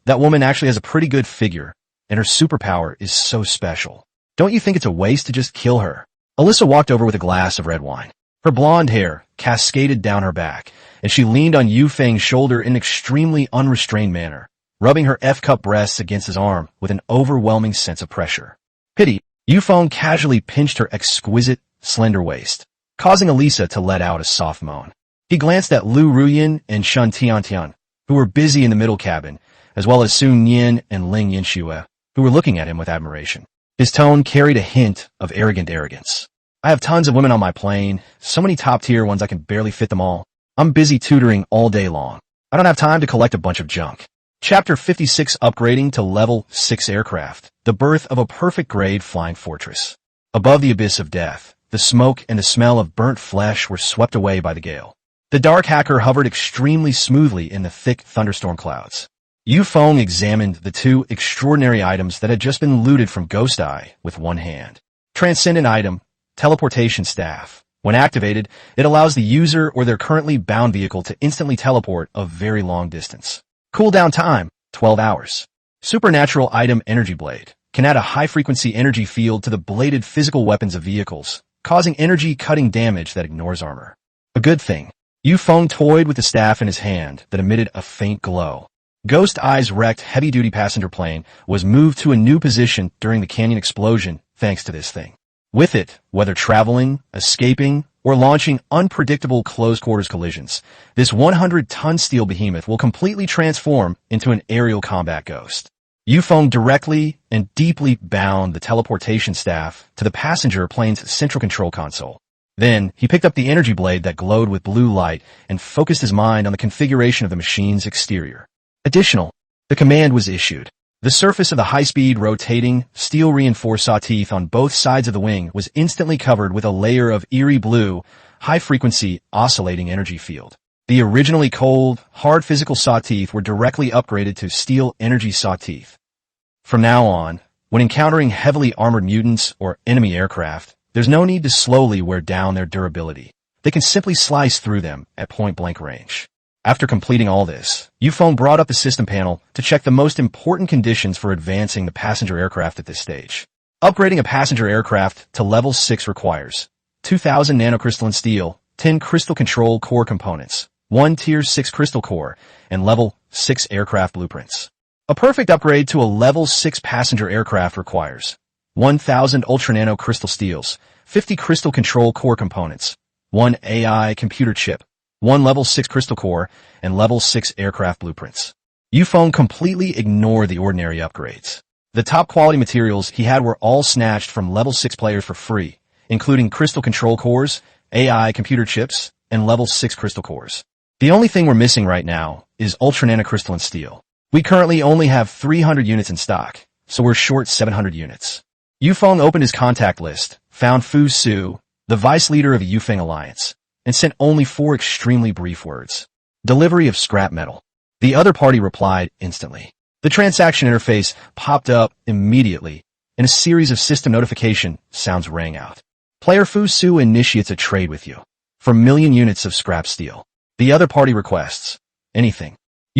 That woman actually has a pretty good figure, and her superpower is so special. Don't you think it's a waste to just kill her? Alyssa walked over with a glass of red wine. Her blonde hair cascaded down her back, and she leaned on Yu Feng's shoulder in an extremely unrestrained manner, rubbing her F-cup breasts against his arm with an overwhelming sense of pressure. Pity, Yu Feng casually pinched her exquisite, slender waist, causing Alyssa to let out a soft moan. He glanced at Lu Ruyin and Shun Tiantian, who were busy in the middle cabin, as well as Sun Yin and Ling Yinxue, who were looking at him with admiration. His tone carried a hint of arrogance. "I have tons of women on my plane, so many top-tier ones I can barely fit them all. I'm busy tutoring all day long. I don't have time to collect a bunch of junk. Chapter 56, Upgrading to Level 6 Aircraft. The birth of a perfect grade flying fortress. Above the abyss of death, the smoke and the smell of burnt flesh were swept away by the gale. The dark hacker hovered extremely smoothly in the thick thunderstorm clouds. Feng examined the two extraordinary items that had just been looted from Ghost Eye with one hand. Transcendent item, teleportation staff. When activated, it allows the user or their currently bound vehicle to instantly teleport a very long distance. Cooldown time, 12 hours. Supernatural item energy blade. Can add a high-frequency energy field to the bladed physical weapons of vehicles, causing energy-cutting damage that ignores armor. A good thing. Feng toyed with the staff in his hand that emitted a faint glow. Ghost Eye's wrecked heavy-duty passenger plane was moved to a new position during the canyon explosion thanks to this thing. With it, whether traveling, escaping, or launching unpredictable close-quarters collisions, this 100-ton steel behemoth will completely transform into an aerial combat ghost. Feng directly and deeply bound the teleportation staff to the passenger plane's central control console. Then, he picked up the energy blade that glowed with blue light and focused his mind on the configuration of the machine's exterior. The command was issued. The surface of the high-speed, rotating, steel-reinforced saw teeth on both sides of the wing was instantly covered with a layer of eerie blue, high-frequency, oscillating energy field. The originally cold, hard physical saw teeth were directly upgraded to steel energy saw teeth. From now on, when encountering heavily armored mutants or enemy aircraft, there's no need to slowly wear down their durability. They can simply slice through them at point-blank range. After completing all this, Feng brought up the system panel to check the most important conditions for advancing the passenger aircraft at this stage. Upgrading a passenger aircraft to level 6 requires 2,000 nanocrystalline steel, 10 crystal control core components, 1 tier 6 crystal core, and level 6 aircraft blueprints. A perfect upgrade to a level 6 passenger aircraft requires 1,000 ultra nano crystal steels, 50 crystal control core components, 1 AI computer chip, 1 level 6 crystal core, and level 6 aircraft blueprints. Feng completely ignored the ordinary upgrades. The top quality materials he had were all snatched from level 6 players for free, including crystal control cores, AI computer chips, and level 6 crystal cores. The only thing we're missing right now is ultra nanocrystalline steel. We currently only have 300 units in stock, so we're short 700 units. Feng opened his contact list, found Fu Su, the vice leader of the Yufeng Alliance, and sent only 4 extremely brief words. Delivery of scrap metal. The other party replied instantly. The transaction interface popped up immediately, and a series of system notification sounds rang out. Player Fu Su initiates a trade with you for 1,000,000 units of scrap steel. The other party requests anything.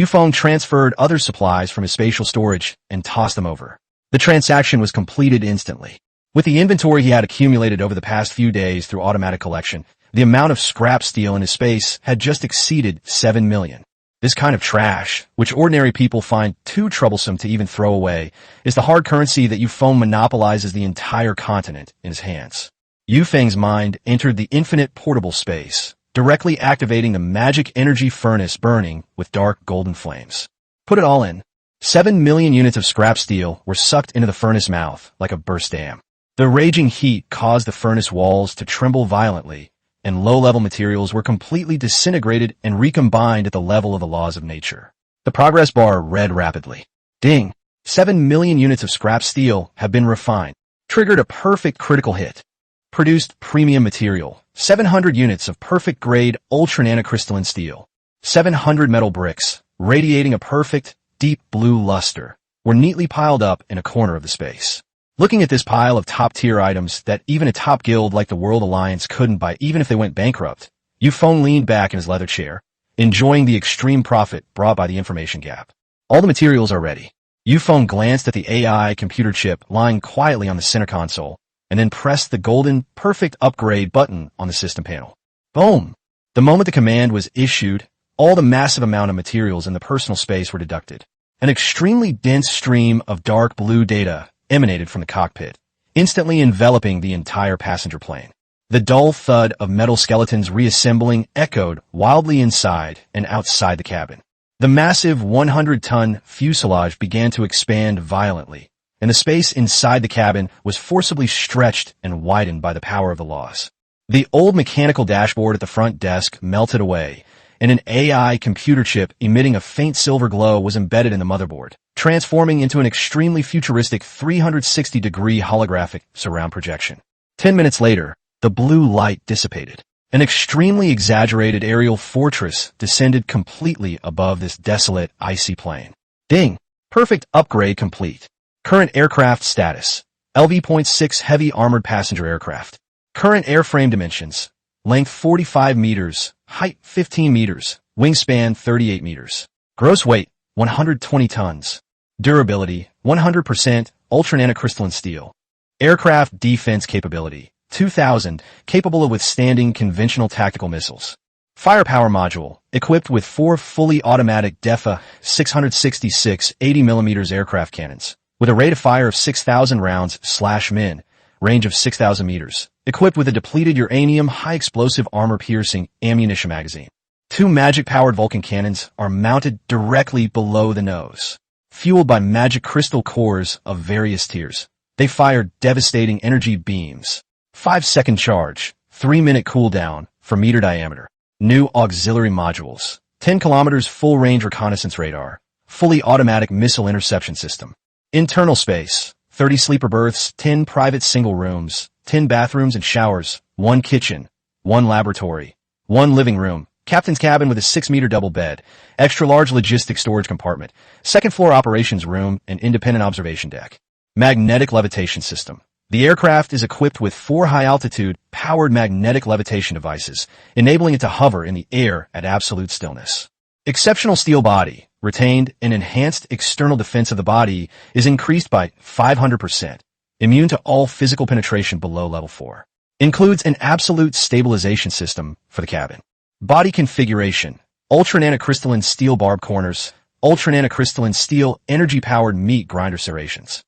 Feng transferred other supplies from his spatial storage and tossed them over. The transaction was completed instantly. With the inventory he had accumulated over the past few days through automatic collection, the amount of scrap steel in his space had just exceeded 7 million. This kind of trash, which ordinary people find too troublesome to even throw away, is the hard currency that Feng monopolizes the entire continent in his hands. Feng's mind entered the infinite portable space, directly activating the magic energy furnace burning with dark golden flames. Put it all in. 7 million units of scrap steel were sucked into the furnace mouth like a burst dam. The raging heat caused the furnace walls to tremble violently, and low-level materials were completely disintegrated and recombined at the level of the laws of nature. The progress bar read rapidly. Ding! 7 million units of scrap steel have been refined. Triggered a perfect critical hit. Produced premium material. 700 units of perfect-grade ultra-nanocrystalline steel. 700 metal bricks, radiating a perfect, deep blue luster, were neatly piled up in a corner of the space. Looking at this pile of top-tier items that even a top guild like the World Alliance couldn't buy even if they went bankrupt, Feng leaned back in his leather chair, enjoying the extreme profit brought by the information gap. All the materials are ready. Feng glanced at the AI computer chip lying quietly on the center console, and then pressed the golden, perfect upgrade button on the system panel. Boom! The moment the command was issued, all the massive amount of materials in the personal space were deducted. An extremely dense stream of dark blue data emanated from the cockpit, instantly enveloping the entire passenger plane. The dull thud of metal skeletons reassembling echoed wildly inside and outside the cabin. The massive 100-ton fuselage began to expand violently, and the space inside the cabin was forcibly stretched and widened by the power of the laws. The old mechanical dashboard at the front desk melted away, and an AI computer chip emitting a faint silver glow was embedded in the motherboard, transforming into an extremely futuristic 360-degree holographic surround projection. 10 minutes later, the blue light dissipated. An extremely exaggerated aerial fortress descended completely above this desolate, icy plain. Ding! Perfect upgrade complete. Current aircraft status. LV.6 heavy armored passenger aircraft. Current airframe dimensions. Length 45 meters, height 15 meters, wingspan 38 meters. Gross weight 120 tons. Durability 100% ultra-nanocrystalline steel. Aircraft defense capability 2000, capable of withstanding conventional tactical missiles. Firepower module, equipped with 4 fully automatic DEFA 666 80mm aircraft cannons, with a rate of fire of 6,000 rounds/min, range of 6,000 meters, equipped with a depleted uranium high-explosive armor-piercing ammunition magazine. 2 magic-powered Vulcan cannons are mounted directly below the nose. Fueled by magic crystal cores of various tiers, they fire devastating energy beams. 5-second charge, 3-minute cooldown for meter diameter. New auxiliary modules. 10 kilometers full-range reconnaissance radar. Fully automatic missile interception system. Internal space. 30 sleeper berths, 10 private single rooms, 10 bathrooms and showers, 1 kitchen, 1 laboratory, 1 living room, captain's cabin with a 6-meter double bed, extra-large logistics storage compartment, second-floor operations room, and independent observation deck. Magnetic levitation system. The aircraft is equipped with 4 high-altitude, powered magnetic levitation devices, enabling it to hover in the air at absolute stillness. Exceptional steel body, retained and enhanced external defense of the body is increased by 500%, immune to all physical penetration below level 4. Includes an absolute stabilization system for the cabin. Body configuration, ultra-nanocrystalline steel barb corners, ultra-nanocrystalline steel energy-powered meat grinder serrations.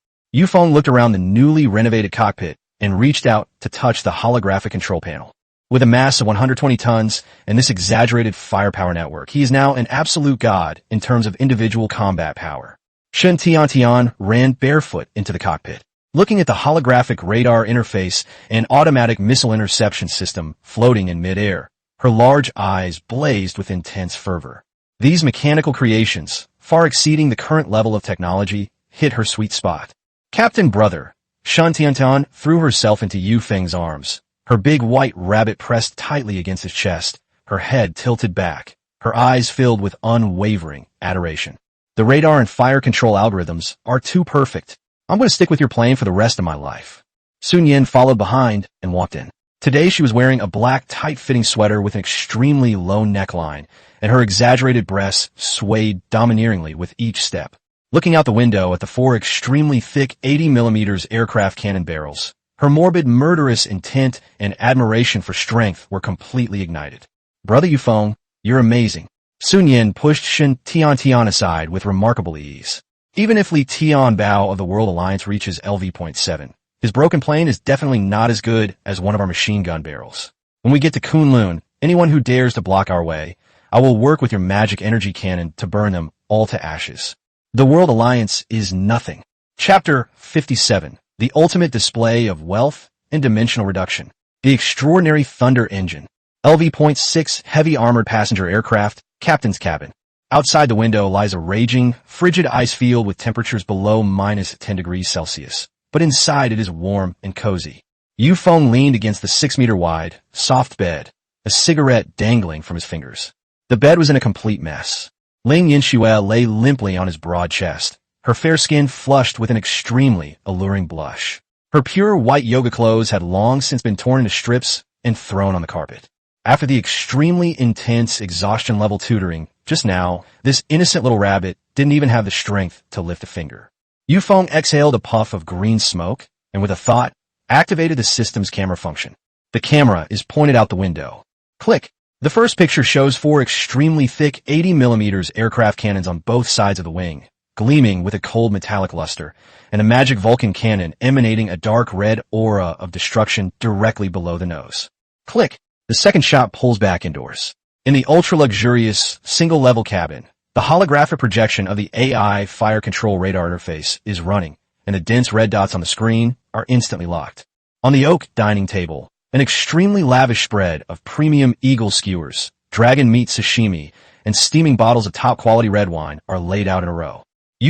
Feng looked around the newly renovated cockpit and reached out to touch the holographic control panel. With a mass of 120 tons and this exaggerated firepower network, he is now an absolute god in terms of individual combat power. Shen Tian ran barefoot into the cockpit, looking at the holographic radar interface and automatic missile interception system floating in midair. Her large eyes blazed with intense fervor. These mechanical creations, far exceeding the current level of technology, hit her sweet spot. Captain Brother, Shen Tian threw herself into Feng's arms. Her big white rabbit pressed tightly against his chest, her head tilted back, her eyes filled with unwavering adoration. The radar and fire control algorithms are too perfect. I'm going to stick with your plane for the rest of my life. Sun Yin followed behind and walked in. Today she was wearing a black tight-fitting sweater with an extremely low neckline, and her exaggerated breasts swayed domineeringly with each step. Looking out the window at the 4 extremely thick 80mm aircraft cannon barrels, her morbid, murderous intent and admiration for strength were completely ignited. Brother Feng, you're amazing. Sun Yin pushed Shen Tian aside with remarkable ease. Even if Li Tian Bao of the World Alliance reaches LV.7, his broken plane is definitely not as good as one of our machine gun barrels. When we get to Kunlun, anyone who dares to block our way, I will work with your magic energy cannon to burn them all to ashes. The World Alliance is nothing. Chapter 57. The ultimate display of wealth and dimensional reduction. The extraordinary Thunder Engine. LV.6 heavy armored passenger aircraft, captain's cabin. Outside the window lies a raging, frigid ice field with temperatures below -10 degrees Celsius. But inside it is warm and cozy. Feng leaned against the 6-meter wide, soft bed, a cigarette dangling from his fingers. The bed was in a complete mess. Ling Yinxue lay limply on his broad chest, her fair skin flushed with an extremely alluring blush. Her pure white yoga clothes had long since been torn into strips and thrown on the carpet. After the extremely intense exhaustion-level tutoring, just now, this innocent little rabbit didn't even have the strength to lift a finger. Feng exhaled a puff of green smoke, and with a thought, activated the system's camera function. The camera is pointed out the window. Click. The first picture shows 4 extremely thick 80mm aircraft cannons on both sides of the wing, gleaming with a cold metallic luster, and a magic Vulcan cannon emanating a dark red aura of destruction directly below the nose. Click. The second shot pulls back indoors. In the ultra-luxurious, single-level cabin, the holographic projection of the AI fire control radar interface is running, and the dense red dots on the screen are instantly locked. On the oak dining table, an extremely lavish spread of premium eagle skewers, dragon meat sashimi, and steaming bottles of top-quality red wine are laid out in a row.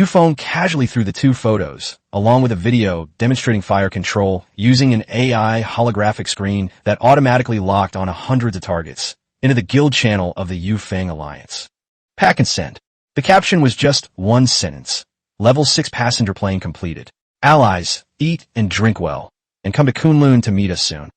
Feng casually threw the two photos, along with a video demonstrating fire control using an AI holographic screen that automatically locked on hundreds of targets, into the guild channel of the Feng Alliance. Pack and send. The caption was just one sentence. Level 6 passenger plane completed. Allies, eat and drink well, and come to Kunlun to meet us soon.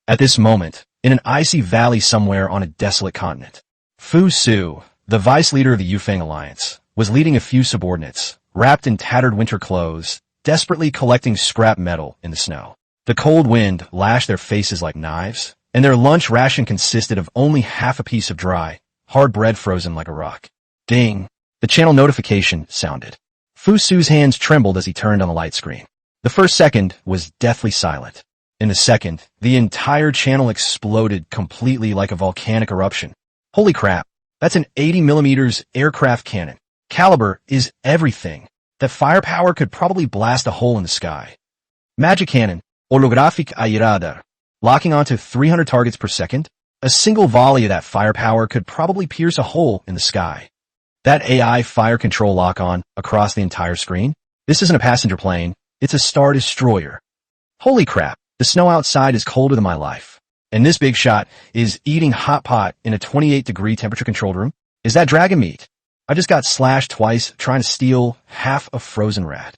At this moment, in an icy valley somewhere on a desolate continent, Fu Su, the vice leader of the Feng Alliance, was leading a few subordinates, wrapped in tattered winter clothes, desperately collecting scrap metal in the snow. The cold wind lashed their faces like knives, and their lunch ration consisted of only half a piece of dry, hard bread frozen like a rock. Ding! The channel notification sounded. Fu Su's hands trembled as he turned on the light screen. The first second was deathly silent. In the second, the entire channel exploded completely like a volcanic eruption. Holy crap, that's an 80mm aircraft cannon. Caliber is everything. That firepower could probably blast a hole in the sky. Magic cannon, holographic airada, locking onto 300 targets per second. A single volley of that firepower could probably pierce a hole in the sky. That AI fire control lock-on across the entire screen. This isn't a passenger plane, it's a Star Destroyer. Holy crap, the snow outside is colder than my life. And this big shot is eating hot pot in a 28-degree temperature-controlled room? Is that dragon meat? I just got slashed twice trying to steal half a frozen rat.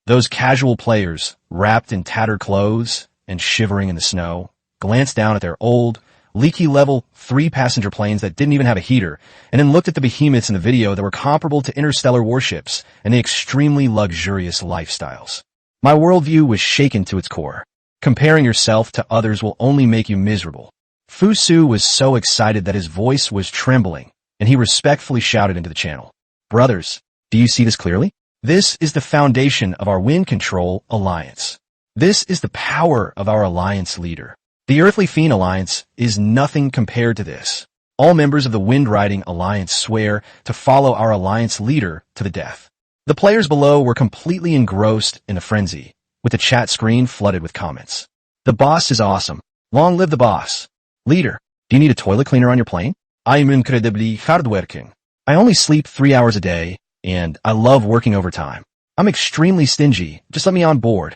Those casual players, wrapped in tattered clothes and shivering in the snow, glanced down at their old, leaky level 3 passenger planes that didn't even have a heater, and then looked at the behemoths in the video that were comparable to interstellar warships and the extremely luxurious lifestyles. My worldview was shaken to its core. Comparing yourself to others will only make you miserable. Fu Su was so excited that his voice was trembling, and he respectfully shouted into the channel. Brothers, do you see this clearly? This is the foundation of our Wind Control Alliance. This is the power of our alliance leader. The Earthly Fiend Alliance is nothing compared to this. All members of the Wind Riding Alliance swear to follow our alliance leader to the death. The players below were completely engrossed in a frenzy, with the chat screen flooded with comments. The boss is awesome. Long live the boss. Leader, do you need a toilet cleaner on your plane? I am incredibly hardworking. I only sleep 3 hours a day, and I love working overtime. I'm extremely stingy. Just let me on board.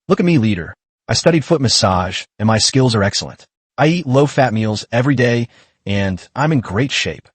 Look at me, leader. I studied foot massage, and my skills are excellent. I eat low-fat meals every day, and I'm in great shape.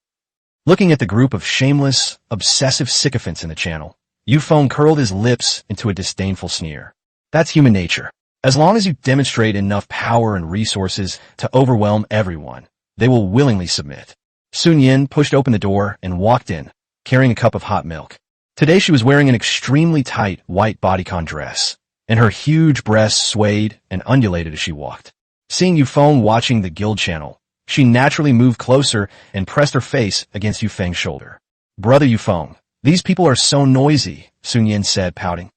Looking at the group of shameless, obsessive sycophants in the channel, Feng curled his lips into a disdainful sneer. That's human nature. As long as you demonstrate enough power and resources to overwhelm everyone, they will willingly submit. Sun Yin pushed open the door and walked in, carrying a cup of hot milk. Today she was wearing an extremely tight white bodycon dress, and her huge breasts swayed and undulated as she walked. Seeing Feng watching the guild channel, she naturally moved closer and pressed her face against Feng's shoulder. Brother Feng, these people are so noisy, Sun Yin said, pouting.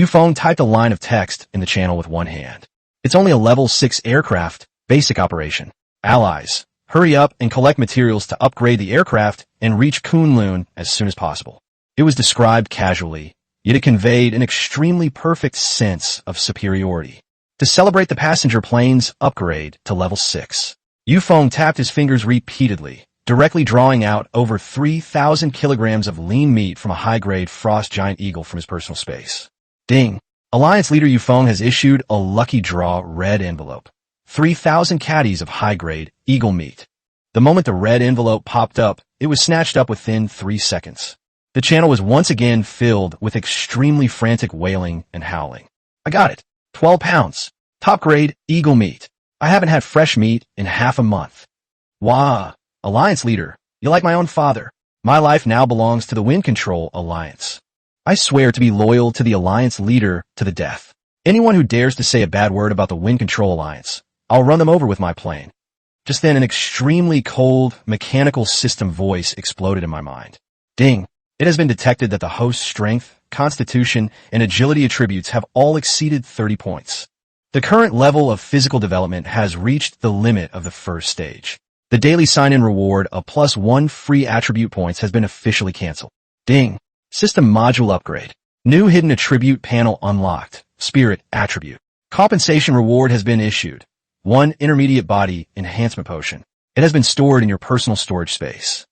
Feng typed a line of text in the channel with one hand. It's only a level 6 aircraft, basic operation. Allies, hurry up and collect materials to upgrade the aircraft and reach Kunlun as soon as possible. It was described casually, yet it conveyed an extremely perfect sense of superiority. To celebrate the passenger plane's upgrade to level 6, Feng tapped his fingers repeatedly, directly drawing out over 3,000 kilograms of lean meat from a high-grade frost giant eagle from his personal space. Ding! Alliance leader Feng has issued a lucky draw red envelope. 3,000 caddies of high-grade eagle meat. The moment the red envelope popped up, it was snatched up within 3 seconds. The channel was once again filled with extremely frantic wailing and howling. I got it. 12 pounds. Top-grade eagle meat. I haven't had fresh meat in half a month. Wah! Alliance leader, you're like my own father. My life now belongs to the Wind Control Alliance. I swear to be loyal to the Alliance leader to the death. Anyone who dares to say a bad word about the Wind Control Alliance, I'll run them over with my plane. Just then, an extremely cold, mechanical system voice exploded in my mind. Ding! It has been detected that the host's strength, constitution, and agility attributes have all exceeded 30 points. The current level of physical development has reached the limit of the first stage. The daily sign-in reward of +1 free attribute points has been officially canceled. Ding! System module upgrade. New hidden attribute panel unlocked. Spirit attribute. Compensation reward has been issued. 1 intermediate body enhancement potion. It has been stored in your personal storage space.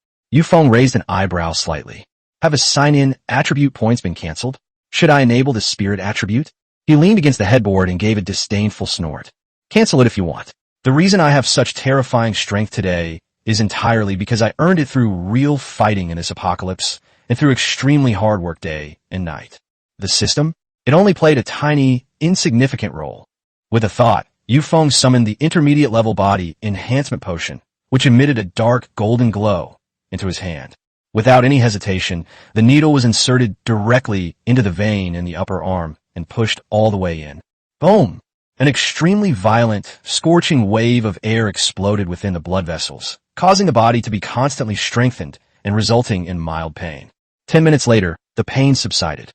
Feng raised an eyebrow slightly. Have a sign-in attribute points been cancelled? Should I enable the spirit attribute? He leaned against the headboard and gave a disdainful snort. Cancel it if you want. The reason I have such terrifying strength today is entirely because I earned it through real fighting in this apocalypse and through extremely hard work day and night. The system? It only played a tiny, insignificant role. With a thought, Feng summoned the intermediate-level body enhancement potion, which emitted a dark golden glow, into his hand. Without any hesitation, the needle was inserted directly into the vein in the upper arm and pushed all the way in. Boom! An extremely violent, scorching wave of air exploded within the blood vessels, causing the body to be constantly strengthened and resulting in mild pain. 10 minutes later, the pain subsided.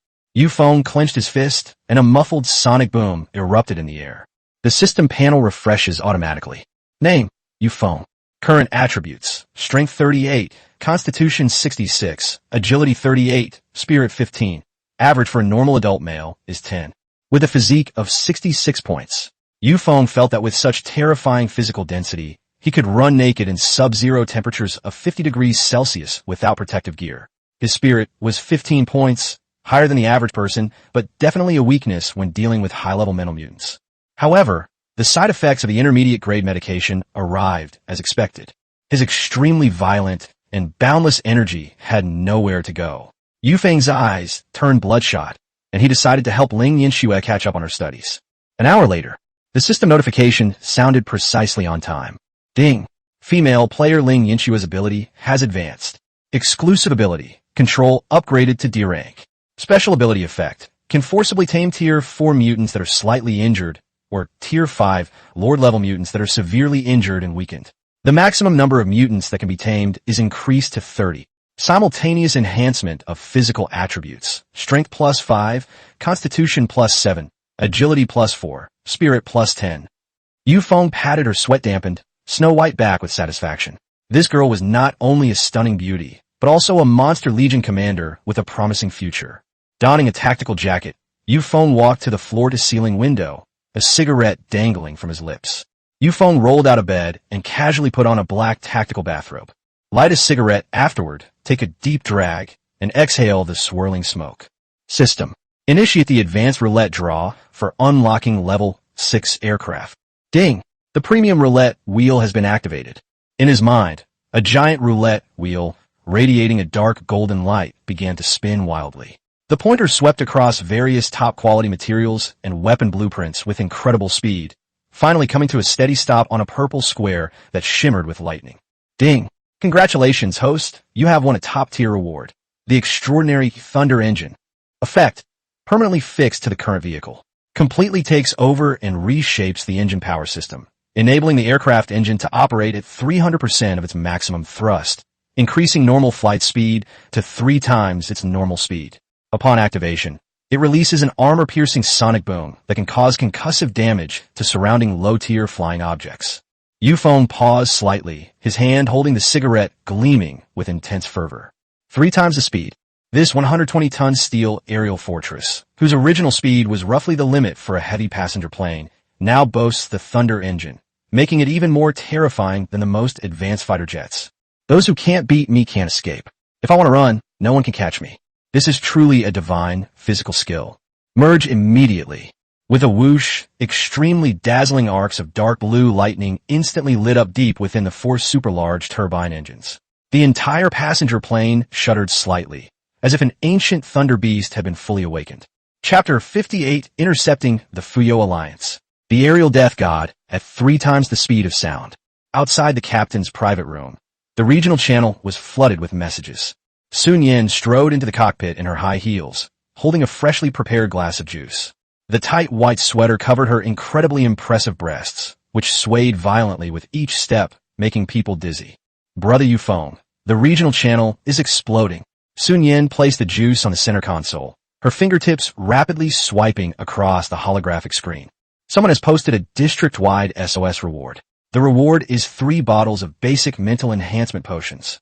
Feng clenched his fist, and a muffled sonic boom erupted in the air. The system panel refreshes automatically. Name, Feng. Current attributes, Strength 38, Constitution 66, Agility 38, Spirit 15. Average for a normal adult male is 10. With a physique of 66 points, Feng felt that with such terrifying physical density, he could run naked in sub-zero temperatures of 50 degrees Celsius without protective gear. His spirit was 15 points, higher than the average person, but definitely a weakness when dealing with high-level mental mutants. However, the side effects of the intermediate-grade medication arrived as expected. His extremely violent and boundless energy had nowhere to go. Feng's eyes turned bloodshot, and he decided to help Ling Yinxue catch up on her studies. An hour later, the system notification sounded precisely on time. Ding! Female player Ling Yinxue's ability has advanced. Exclusive ability, control upgraded to D rank. Special ability effect, can forcibly tame Tier 4 mutants that are slightly injured, or Tier 5 Lord-level mutants that are severely injured and weakened. The maximum number of mutants that can be tamed is increased to 30. Simultaneous enhancement of physical attributes, Strength plus 5, Constitution plus 7, Agility plus 4, Spirit plus 10. Feng patted her sweat-dampened, snow-white back with satisfaction. This girl was not only a stunning beauty, but also a Monster Legion commander with a promising future. Donning a tactical jacket, Feng walked to the floor-to-ceiling window, a cigarette dangling from his lips. Feng rolled out of bed and casually put on a black tactical bathrobe. Light a cigarette afterward, take a deep drag, and exhale the swirling smoke. System. Initiate the advanced roulette draw for unlocking level 6 aircraft. Ding! The premium roulette wheel has been activated. In his mind, a giant roulette wheel, radiating a dark golden light, began to spin wildly. The pointer swept across various top-quality materials and weapon blueprints with incredible speed, finally coming to a steady stop on a purple square that shimmered with lightning. Ding! Congratulations, host. You have won a top-tier reward. The extraordinary Thunder Engine. Effect. Permanently fixed to the current vehicle. Completely takes over and reshapes the engine power system, enabling the aircraft engine to operate at 300% of its maximum thrust, increasing normal flight speed to 3 times its normal speed. Upon activation, it releases an armor-piercing sonic boom that can cause concussive damage to surrounding low-tier flying objects. Feng paused slightly, his hand holding the cigarette gleaming with intense fervor. 3 times the speed. This 120-ton steel aerial fortress, whose original speed was roughly the limit for a heavy passenger plane, now boasts the Thunder Engine, making it even more terrifying than the most advanced fighter jets. Those who can't beat me can't escape. If I want to run, no one can catch me. This is truly a divine physical skill. Merge immediately. With a whoosh, extremely dazzling arcs of dark blue lightning instantly lit up deep within the 4 super-large turbine engines. The entire passenger plane shuddered slightly, as if an ancient thunder beast had been fully awakened. Chapter 58, Intercepting the Fuyo Alliance. The aerial death god, at 3 times the speed of sound. Outside the captain's private room, the regional channel was flooded with messages. Sun Yin strode into the cockpit in her high heels, holding a freshly prepared glass of juice. The tight white sweater covered her incredibly impressive breasts, which swayed violently with each step, making people dizzy. Brother Feng, the regional channel is exploding. Sun Yin placed the juice on the center console, her fingertips rapidly swiping across the holographic screen. Someone has posted a district-wide SOS reward. The reward is 3 bottles of basic mental enhancement potions.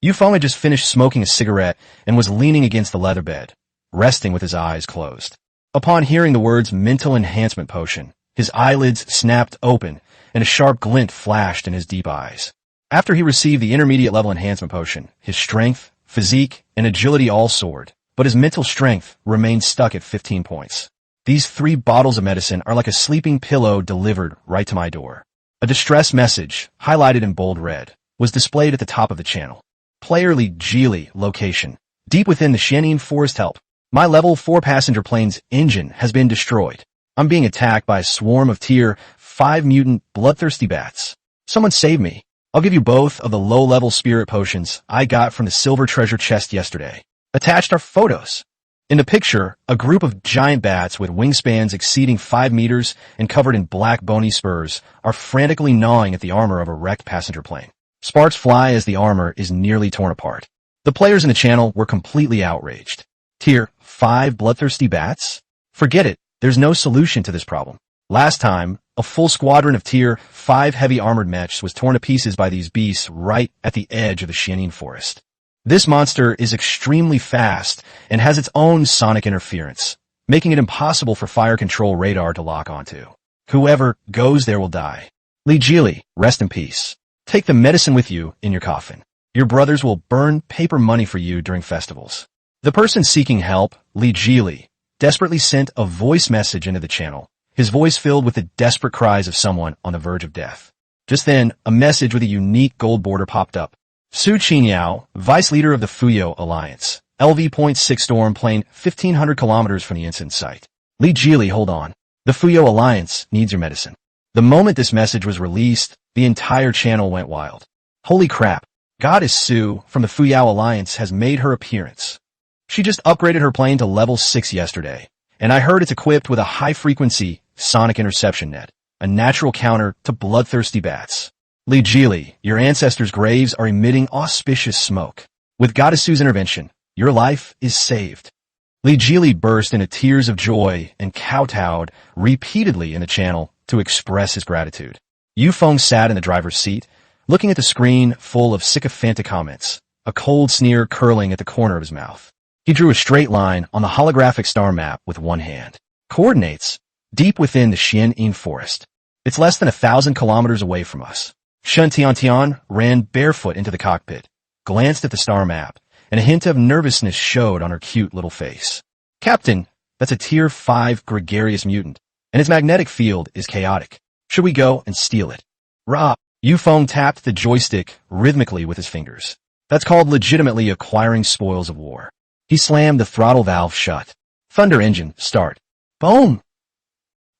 Feng had just finished smoking a cigarette and was leaning against the leather bed, resting with his eyes closed. Upon hearing the words mental enhancement potion, his eyelids snapped open and a sharp glint flashed in his deep eyes. After he received the intermediate level enhancement potion, his strength, physique, and agility all soared, but his mental strength remained stuck at 15 points. These 3 bottles of medicine are like a sleeping pillow delivered right to my door. A distress message, highlighted in bold red, was displayed at the top of the channel. Player Li Jili location. Deep within the Xianin Forest, help. My level 4 passenger plane's engine has been destroyed. I'm being attacked by a swarm of tier 5 mutant bloodthirsty bats. Someone save me. I'll give you both of the low-level spirit potions I got from the silver treasure chest yesterday. Attached are photos. In the picture, a group of giant bats with wingspans exceeding 5 meters and covered in black bony spurs are frantically gnawing at the armor of a wrecked passenger plane. Sparks fly as the armor is nearly torn apart. The players in the channel were completely outraged. Tier 5 bloodthirsty bats? Forget it, there's no solution to this problem. Last time, a full squadron of Tier 5 heavy armored mechs was torn to pieces by these beasts right at the edge of the Xianin Forest. This monster is extremely fast and has its own sonic interference, making it impossible for fire control radar to lock onto. Whoever goes there will die. Li Jili, rest in peace. Take the medicine with you in your coffin. Your brothers will burn paper money for you during festivals. The person seeking help, Li Jili, desperately sent a voice message into the channel, his voice filled with the desperate cries of someone on the verge of death. Just then, a message with a unique gold border popped up. Su Qinyao, vice leader of the Fuyo Alliance, LV.6 storm plane 1,500 kilometers from the incident site. Li Jili, hold on. The Fuyo Alliance needs your medicine. The moment this message was released, the entire channel went wild. Holy crap, Goddess Su from the Fuyo Alliance has made her appearance. She just upgraded her plane to level 6 yesterday, and I heard it's equipped with a high-frequency sonic interception net, a natural counter to bloodthirsty bats. Li Jili, your ancestors' graves are emitting auspicious smoke. With Goddess Su's intervention, your life is saved. Li Jili burst into tears of joy and kowtowed repeatedly in the channel to express his gratitude. Feng sat in the driver's seat, looking at the screen full of sycophantic comments, a cold sneer curling at the corner of his mouth. He drew a straight line on the holographic star map with one hand. Coordinates, deep within the Xianin Forest. It's less than 1,000 kilometers away from us. Shen Tian ran barefoot into the cockpit, glanced at the star map, and a hint of nervousness showed on her cute little face. Captain, that's a Tier 5 gregarious mutant, and his magnetic field is chaotic. Should we go and steal it? Rob. Feng tapped the joystick rhythmically with his fingers. That's called legitimately acquiring spoils of war. He slammed the throttle valve shut. Thunder engine, start. Boom!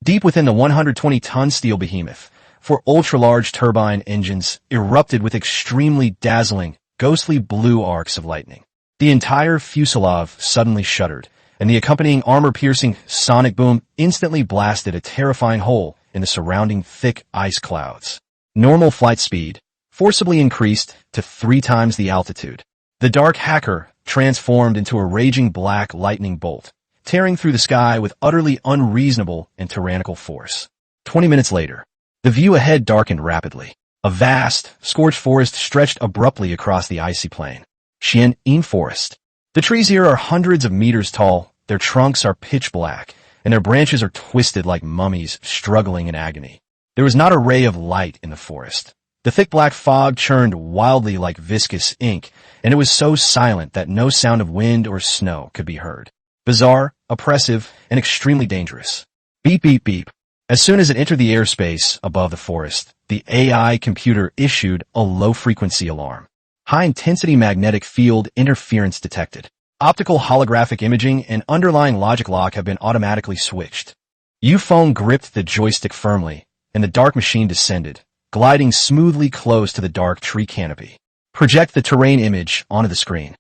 Deep within the 120-ton steel behemoth, 4 ultra-large turbine engines erupted with extremely dazzling, ghostly blue arcs of lightning. The entire fuselage suddenly shuddered, and the accompanying armor-piercing sonic boom instantly blasted a terrifying hole in the surrounding thick ice clouds. Normal flight speed forcibly increased to 3 times the altitude. The dark hacker transformed into a raging black lightning bolt, tearing through the sky with utterly unreasonable and tyrannical force. 20 minutes later, the view ahead darkened rapidly. A vast, scorched forest stretched abruptly across the icy plain. Xianin Forest. The trees here are hundreds of meters tall, their trunks are pitch black, and their branches are twisted like mummies struggling in agony. There was not a ray of light in the forest. The thick black fog churned wildly like viscous ink, and it was so silent that no sound of wind or snow could be heard. Bizarre, oppressive, and extremely dangerous. Beep, beep, beep. As soon as it entered the airspace above the forest, the AI computer issued a low-frequency alarm. High-intensity magnetic field interference detected. Optical holographic imaging and underlying logic lock have been automatically switched. Feng gripped the joystick firmly, and the dark machine descended, gliding smoothly close to the dark tree canopy. Project the terrain image onto the screen.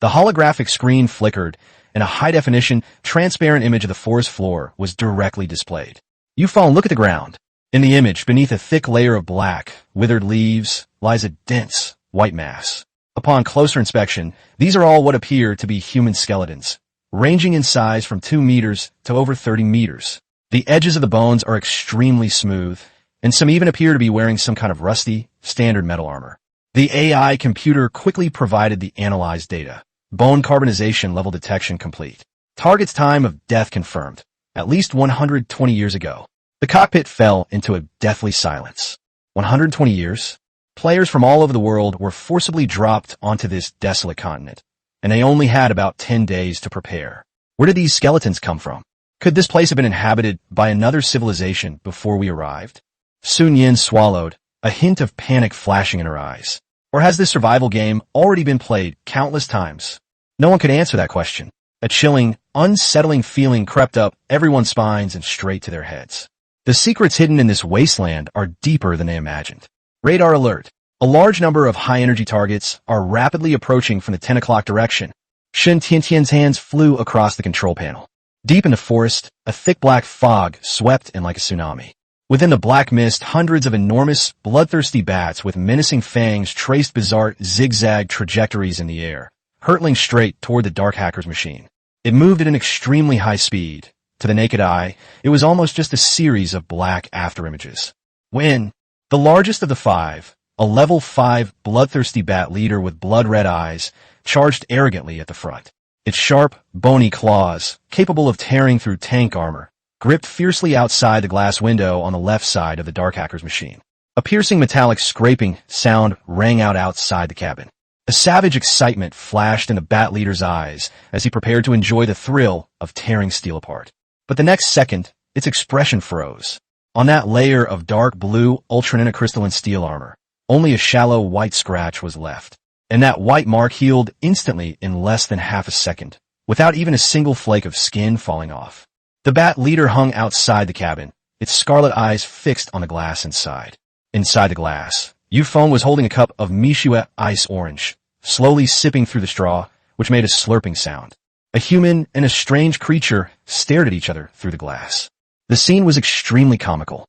The holographic screen flickered, and a high-definition, transparent image of the forest floor was directly displayed. Feng, look at the ground. In the image, beneath a thick layer of black, withered leaves, lies a dense, white mass. Upon closer inspection, these are all what appear to be human skeletons, ranging in size from 2 meters to over 30 meters. The edges of the bones are extremely smooth, and some even appear to be wearing some kind of rusty, standard metal armor. The AI computer quickly provided the analyzed data. Bone carbonization level detection complete. Target's time of death confirmed. At least 120 years ago. The cockpit fell into a deathly silence. 120 years? Players from all over the world were forcibly dropped onto this desolate continent, and they only had about 10 days to prepare. Where did these skeletons come from? Could this place have been inhabited by another civilization before we arrived? Sun Yin swallowed, a hint of panic flashing in her eyes. Or has this survival game already been played countless times? No one could answer that question. A chilling, unsettling feeling crept up everyone's spines and straight to their heads. The secrets hidden in this wasteland are deeper than they imagined. Radar alert. A large number of high-energy targets are rapidly approaching from the 10 o'clock direction. Shen Tiantian's hands flew across the control panel. Deep in the forest, a thick black fog swept in like a tsunami. Within the black mist, hundreds of enormous, bloodthirsty bats with menacing fangs traced bizarre zigzag trajectories in the air, hurtling straight toward the dark hacker's machine. It moved at an extremely high speed. To the naked eye, it was almost just a series of black afterimages. When the largest of the five, a level 5 bloodthirsty bat leader with blood-red eyes, charged arrogantly at the front. Its sharp, bony claws, capable of tearing through tank armor, gripped fiercely outside the glass window on the left side of the dark hacker's machine. A piercing metallic scraping sound rang out outside the cabin. A savage excitement flashed in the bat leader's eyes as he prepared to enjoy the thrill of tearing steel apart. But the next second, its expression froze. On that layer of dark blue ultra-nanocrystalline steel armor, only a shallow white scratch was left. And that white mark healed instantly in less than half a second, without even a single flake of skin falling off. The bat leader hung outside the cabin, its scarlet eyes fixed on the glass inside. Inside the glass, Feng was holding a cup of Mishue ice orange, slowly sipping through the straw, which made a slurping sound. A human and a strange creature stared at each other through the glass. The scene was extremely comical.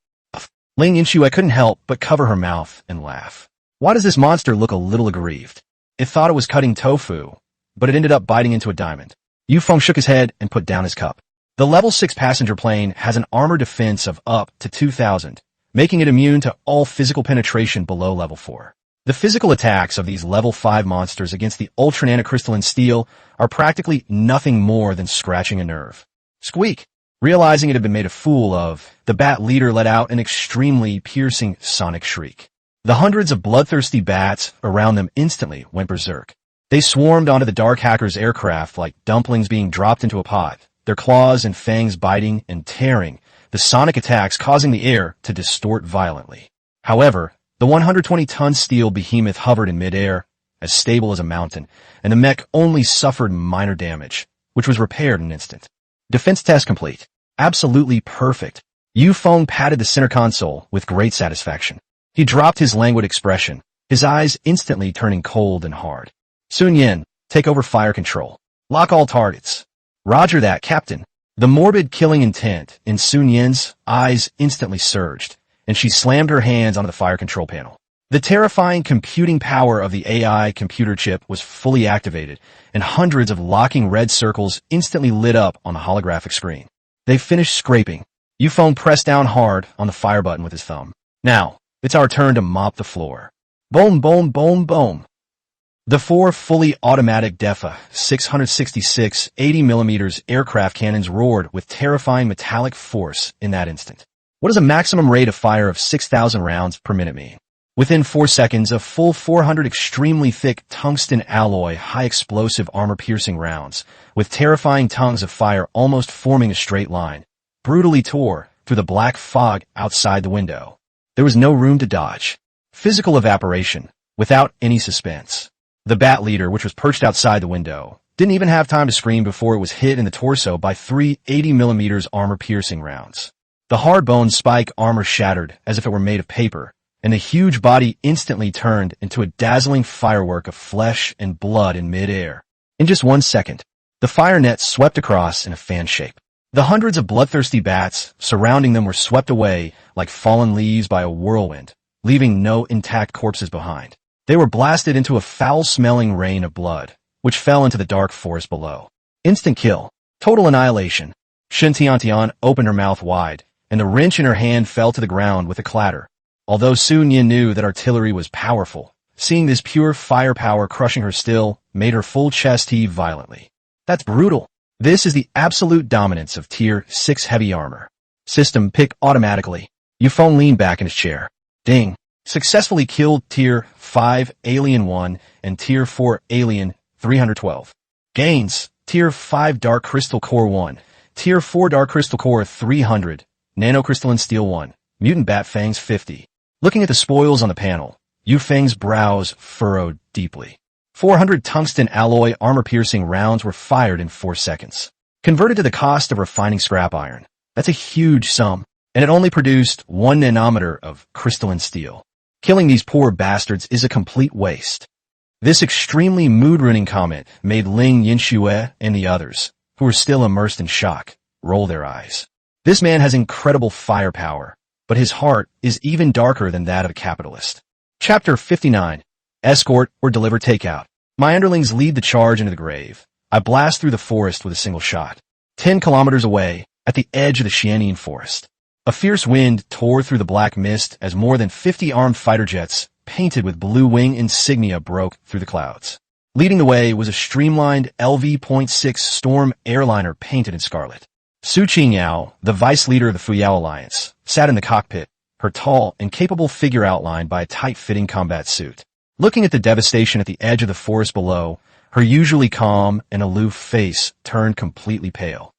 Ling Yinxue couldn't help but cover her mouth and laugh. Why does this monster look a little aggrieved? It thought it was cutting tofu, but it ended up biting into a diamond. Feng shook his head and put down his cup. The level 6 passenger plane has an armor defense of up to 2,000, making it immune to all physical penetration below level 4. The physical attacks of these level 5 monsters against the ultra-nanocrystalline steel are practically nothing more than scratching a nerve. Squeak! Realizing it had been made a fool of, the bat leader let out an extremely piercing sonic shriek. The hundreds of bloodthirsty bats around them instantly went berserk. They swarmed onto the dark hacker's aircraft like dumplings being dropped into a pot, their claws and fangs biting and tearing, the sonic attacks causing the air to distort violently. However, the 120-ton steel behemoth hovered in midair, as stable as a mountain, and the mech only suffered minor damage, which was repaired in an instant. Defense test complete. Absolutely perfect. Feng patted the center console with great satisfaction. He dropped his languid expression, his eyes instantly turning cold and hard. Sun Yin, take over fire control. Lock all targets. Roger that, Captain. The morbid killing intent in Sun Yin's eyes instantly surged, and she slammed her hands onto the fire control panel. The terrifying computing power of the AI computer chip was fully activated, and hundreds of locking red circles instantly lit up on the holographic screen. They finished scraping. Feng pressed down hard on the fire button with his thumb. Now, it's our turn to mop the floor. Boom, boom, boom, boom. The 4 fully automatic DEFA 666 80mm aircraft cannons roared with terrifying metallic force in that instant. What does a maximum rate of fire of 6,000 rounds per minute mean? Within 4 seconds, a full 400 extremely thick tungsten alloy high-explosive armor-piercing rounds, with terrifying tongues of fire almost forming a straight line, brutally tore through the black fog outside the window. There was no room to dodge. Physical evaporation, without any suspense. The bat leader, which was perched outside the window, didn't even have time to scream before it was hit in the torso by 3 80mm armor-piercing rounds. The hard-boned spike armor shattered as if it were made of paper, and the huge body instantly turned into a dazzling firework of flesh and blood in mid-air. In just 1 second, the fire net swept across in a fan shape. The hundreds of bloodthirsty bats surrounding them were swept away like fallen leaves by a whirlwind, leaving no intact corpses behind. They were blasted into a foul-smelling rain of blood, which fell into the dark forest below. Instant kill. Total annihilation. Shen Tiantian opened her mouth wide, and the wrench in her hand fell to the ground with a clatter. Although Sun Yin knew that artillery was powerful, seeing this pure firepower crushing her still made her full chest heave violently. That's brutal. This is the absolute dominance of Tier 6 heavy armor. System pick automatically. Feng leaned back in his chair. Ding. Successfully killed Tier 5 Alien 1 and Tier 4 Alien 312. Gains: Tier 5 Dark Crystal Core 1, Tier 4 Dark Crystal Core 300, Nanocrystalline Steel 1, Mutant Bat Fangs 50. Looking at the spoils on the panel, Yu Feng's brows furrowed deeply. 400 tungsten alloy armor-piercing rounds were fired in 4 seconds. Converted to the cost of refining scrap iron, that's a huge sum, and it only produced 1 nanometer of crystalline steel. Killing these poor bastards is a complete waste. This extremely mood-ruining comment made Ling Yinxue and the others, who were still immersed in shock, roll their eyes. This man has incredible firepower, but his heart is even darker than that of a capitalist. Chapter 59. Escort or Deliver Takeout. My underlings lead the charge into the grave. I blast through the forest with a single shot. 10 kilometers away, at the edge of the Xianyin forest, a fierce wind tore through the black mist as more than 50 armed fighter jets painted with blue wing insignia broke through the clouds. Leading the way was a streamlined LV.6 Storm airliner painted in scarlet. Su Qingyao, the vice leader of the Fuyao Alliance, sat in the cockpit, her tall and capable figure outlined by a tight-fitting combat suit. Looking at the devastation at the edge of the forest below, her usually calm and aloof face turned completely pale.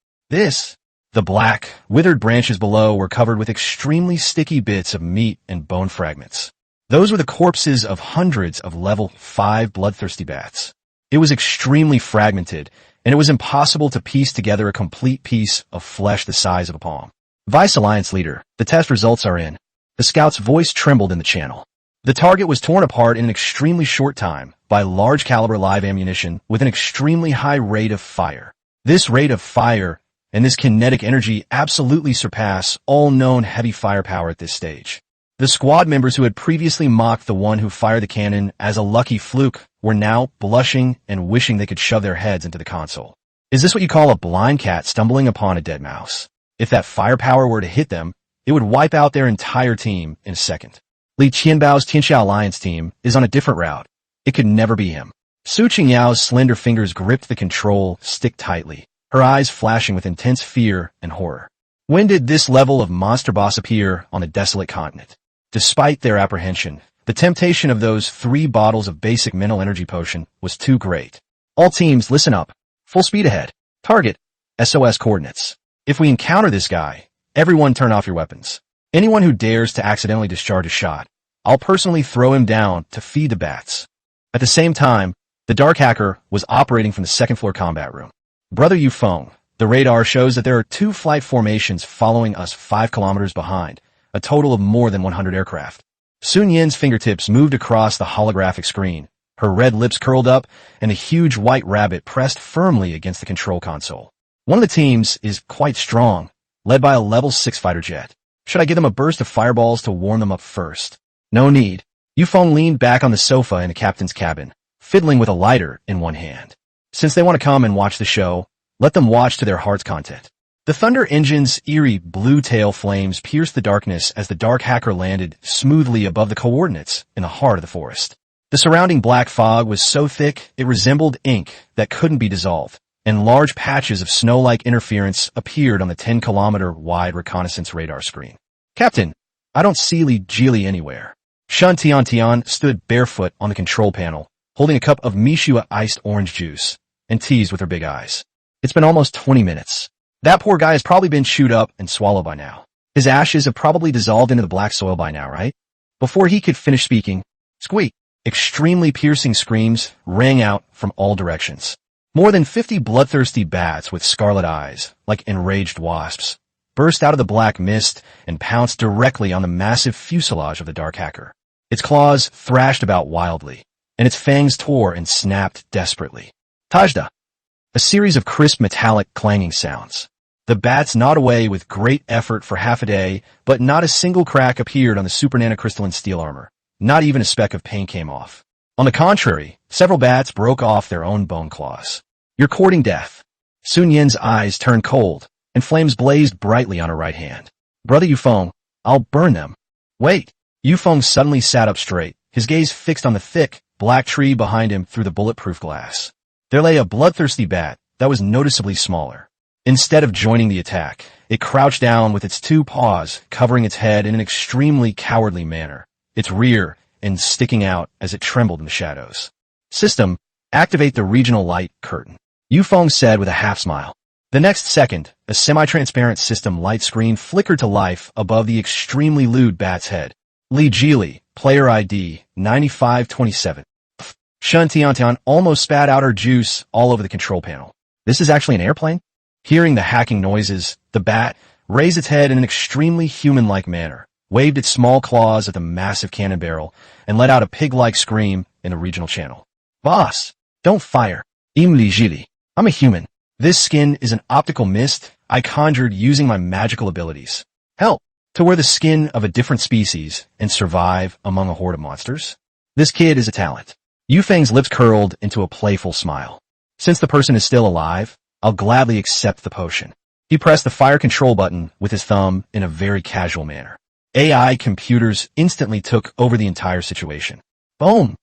The black, withered branches below were covered with extremely sticky bits of meat and bone fragments. Those were the corpses of hundreds of level 5 bloodthirsty bats. It was extremely fragmented, and it was impossible to piece together a complete piece of flesh the size of a palm. Vice Alliance Leader, the test results are in. The scout's voice trembled in the channel. The target was torn apart in an extremely short time by large-caliber live ammunition with an extremely high rate of fire. This rate of fire and this kinetic energy absolutely surpass all known heavy firepower at this stage. The squad members who had previously mocked the one who fired the cannon as a lucky fluke were now blushing and wishing they could shove their heads into the console. Is this what you call a blind cat stumbling upon a dead mouse? If that firepower were to hit them, it would wipe out their entire team in a second. Li Qianbao's Tianxia Alliance team is on a different route. It could never be him. Su Qingyao's slender fingers gripped the control stick tightly, her eyes flashing with intense fear and horror. When did this level of monster boss appear on the desolate continent? Despite their apprehension, the temptation of those 3 bottles of basic mental energy potion was too great. All teams, listen up. Full speed ahead. Target. SOS coordinates. If we encounter this guy, everyone turn off your weapons. Anyone who dares to accidentally discharge a shot, I'll personally throw him down to feed the bats. At the same time, the dark hacker was operating from the second-floor combat room. Brother Yu Feng, the radar shows that there are 2 flight formations following us 5 kilometers behind, a total of more than 100 aircraft. Sun Yin's fingertips moved across the holographic screen, her red lips curled up, and a huge white rabbit pressed firmly against the control console. One of the teams is quite strong, led by a level 6 fighter jet. Should I give them a burst of fireballs to warm them up first? No need. Yu Feng leaned back on the sofa in the captain's cabin, fiddling with a lighter in one hand. Since they want to come and watch the show, let them watch to their heart's content. The Thunder engine's eerie blue tail flames pierced the darkness as the dark hacker landed smoothly above the coordinates in the heart of the forest. The surrounding black fog was so thick it resembled ink that couldn't be dissolved, and large patches of snow-like interference appeared on the 10-kilometer-wide reconnaissance radar screen. Captain, I don't see Li Jili anywhere. Shun Tian stood barefoot on the control panel, holding a cup of Mishua iced orange juice, and teased with her big eyes. It's been almost 20 minutes. That poor guy has probably been chewed up and swallowed by now. His ashes have probably dissolved into the black soil by now, right? Before he could finish speaking, squeak, extremely piercing screams rang out from all directions. More than 50 bloodthirsty bats with scarlet eyes, like enraged wasps, burst out of the black mist and pounced directly on the massive fuselage of the dark hacker. Its claws thrashed about wildly, and its fangs tore and snapped desperately. Tajda! A series of crisp metallic clanging sounds. The bats gnawed away with great effort for half a day, but not a single crack appeared on the super nanocrystalline steel armor. Not even a speck of paint came off. On the contrary, several bats broke off their own bone claws. You're courting death. Sun Yin's eyes turned cold, and flames blazed brightly on her right hand. Brother Yu Feng, I'll burn them. Wait. Yu Feng suddenly sat up straight, his gaze fixed on the thick, black tree behind him through the bulletproof glass. There lay a bloodthirsty bat that was noticeably smaller. Instead of joining the attack, it crouched down with its 2 paws covering its head in an extremely cowardly manner. its rear and sticking out as it trembled in the shadows. System, activate the regional light curtain, Feng said with a half smile. The next second, a semi-transparent system light screen flickered to life above the extremely lewd bat's head. Li Jili, player ID 9527. Shun Tiantian almost spat out her juice all over the control panel. This is actually an airplane? Hearing the hacking noises, the bat raised its head in an extremely human-like manner, waved its small claws at the massive cannon barrel, and let out a pig-like scream in the regional channel. Boss, don't fire. Li Jili, I'm a human. This skin is an optical mist I conjured using my magical abilities. Help, to wear the skin of a different species and survive among a horde of monsters? This kid is a talent. Feng's lips curled into a playful smile. Since the person is still alive, I'll gladly accept the potion. He pressed the fire control button with his thumb in a very casual manner. AI computers instantly took over the entire situation. Boom!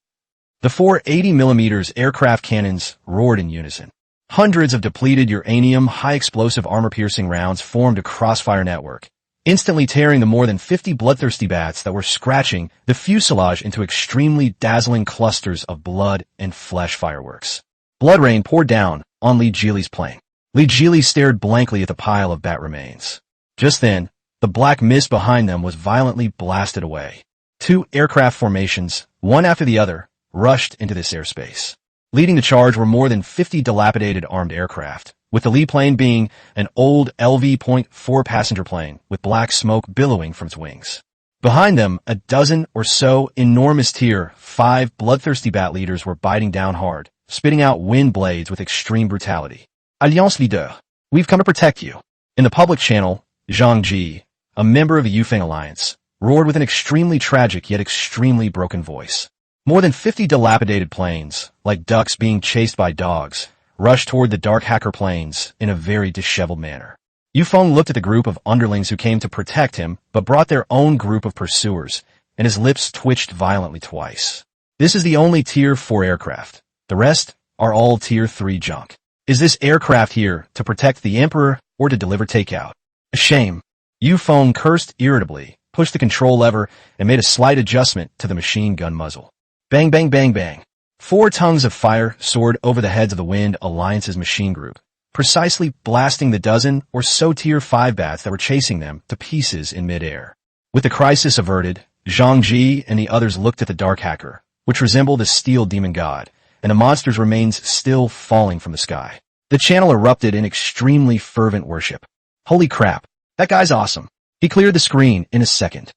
The 480mm aircraft cannons roared in unison. Hundreds of depleted uranium high-explosive armor-piercing rounds formed a crossfire network, instantly tearing the more than 50 bloodthirsty bats that were scratching the fuselage into extremely dazzling clusters of blood and flesh fireworks. Blood rain poured down on Li Jili's plane. Li Jili stared blankly at the pile of bat remains. Just then, the black mist behind them was violently blasted away. Two aircraft formations, one after the other, rushed into this airspace. Leading the charge were more than 50 dilapidated armed aircraft, with the lead plane being an old LV.4 passenger plane with black smoke billowing from its wings. Behind them, a dozen or so enormous Tier 5 bloodthirsty bat leaders were biting down hard, spitting out wind blades with extreme brutality. Alliance Leader, we've come to protect you. In the public channel, Zhang Ji, a member of the Feng Alliance, roared with an extremely tragic yet extremely broken voice. More than 50 dilapidated planes, like ducks being chased by dogs, rushed toward the dark hacker planes in a very disheveled manner. Feng looked at the group of underlings who came to protect him, but brought their own group of pursuers, and his lips twitched violently twice. This is the only Tier 4 aircraft. The rest are all Tier 3 junk. Is this aircraft here to protect the Emperor or to deliver takeout? A shame. Feng cursed irritably, pushed the control lever, and made a slight adjustment to the machine gun muzzle. Bang, bang, bang, bang. 4 tongues of fire soared over the heads of the Wind Alliance's machine group, precisely blasting the dozen or so Tier 5 bats that were chasing them to pieces in midair. With the crisis averted, Zhang Ji and the others looked at the dark hacker, which resembled a steel demon god, and the monster's remains still falling from the sky. The channel erupted in extremely fervent worship. Holy crap, that guy's awesome. He cleared the screen in a second.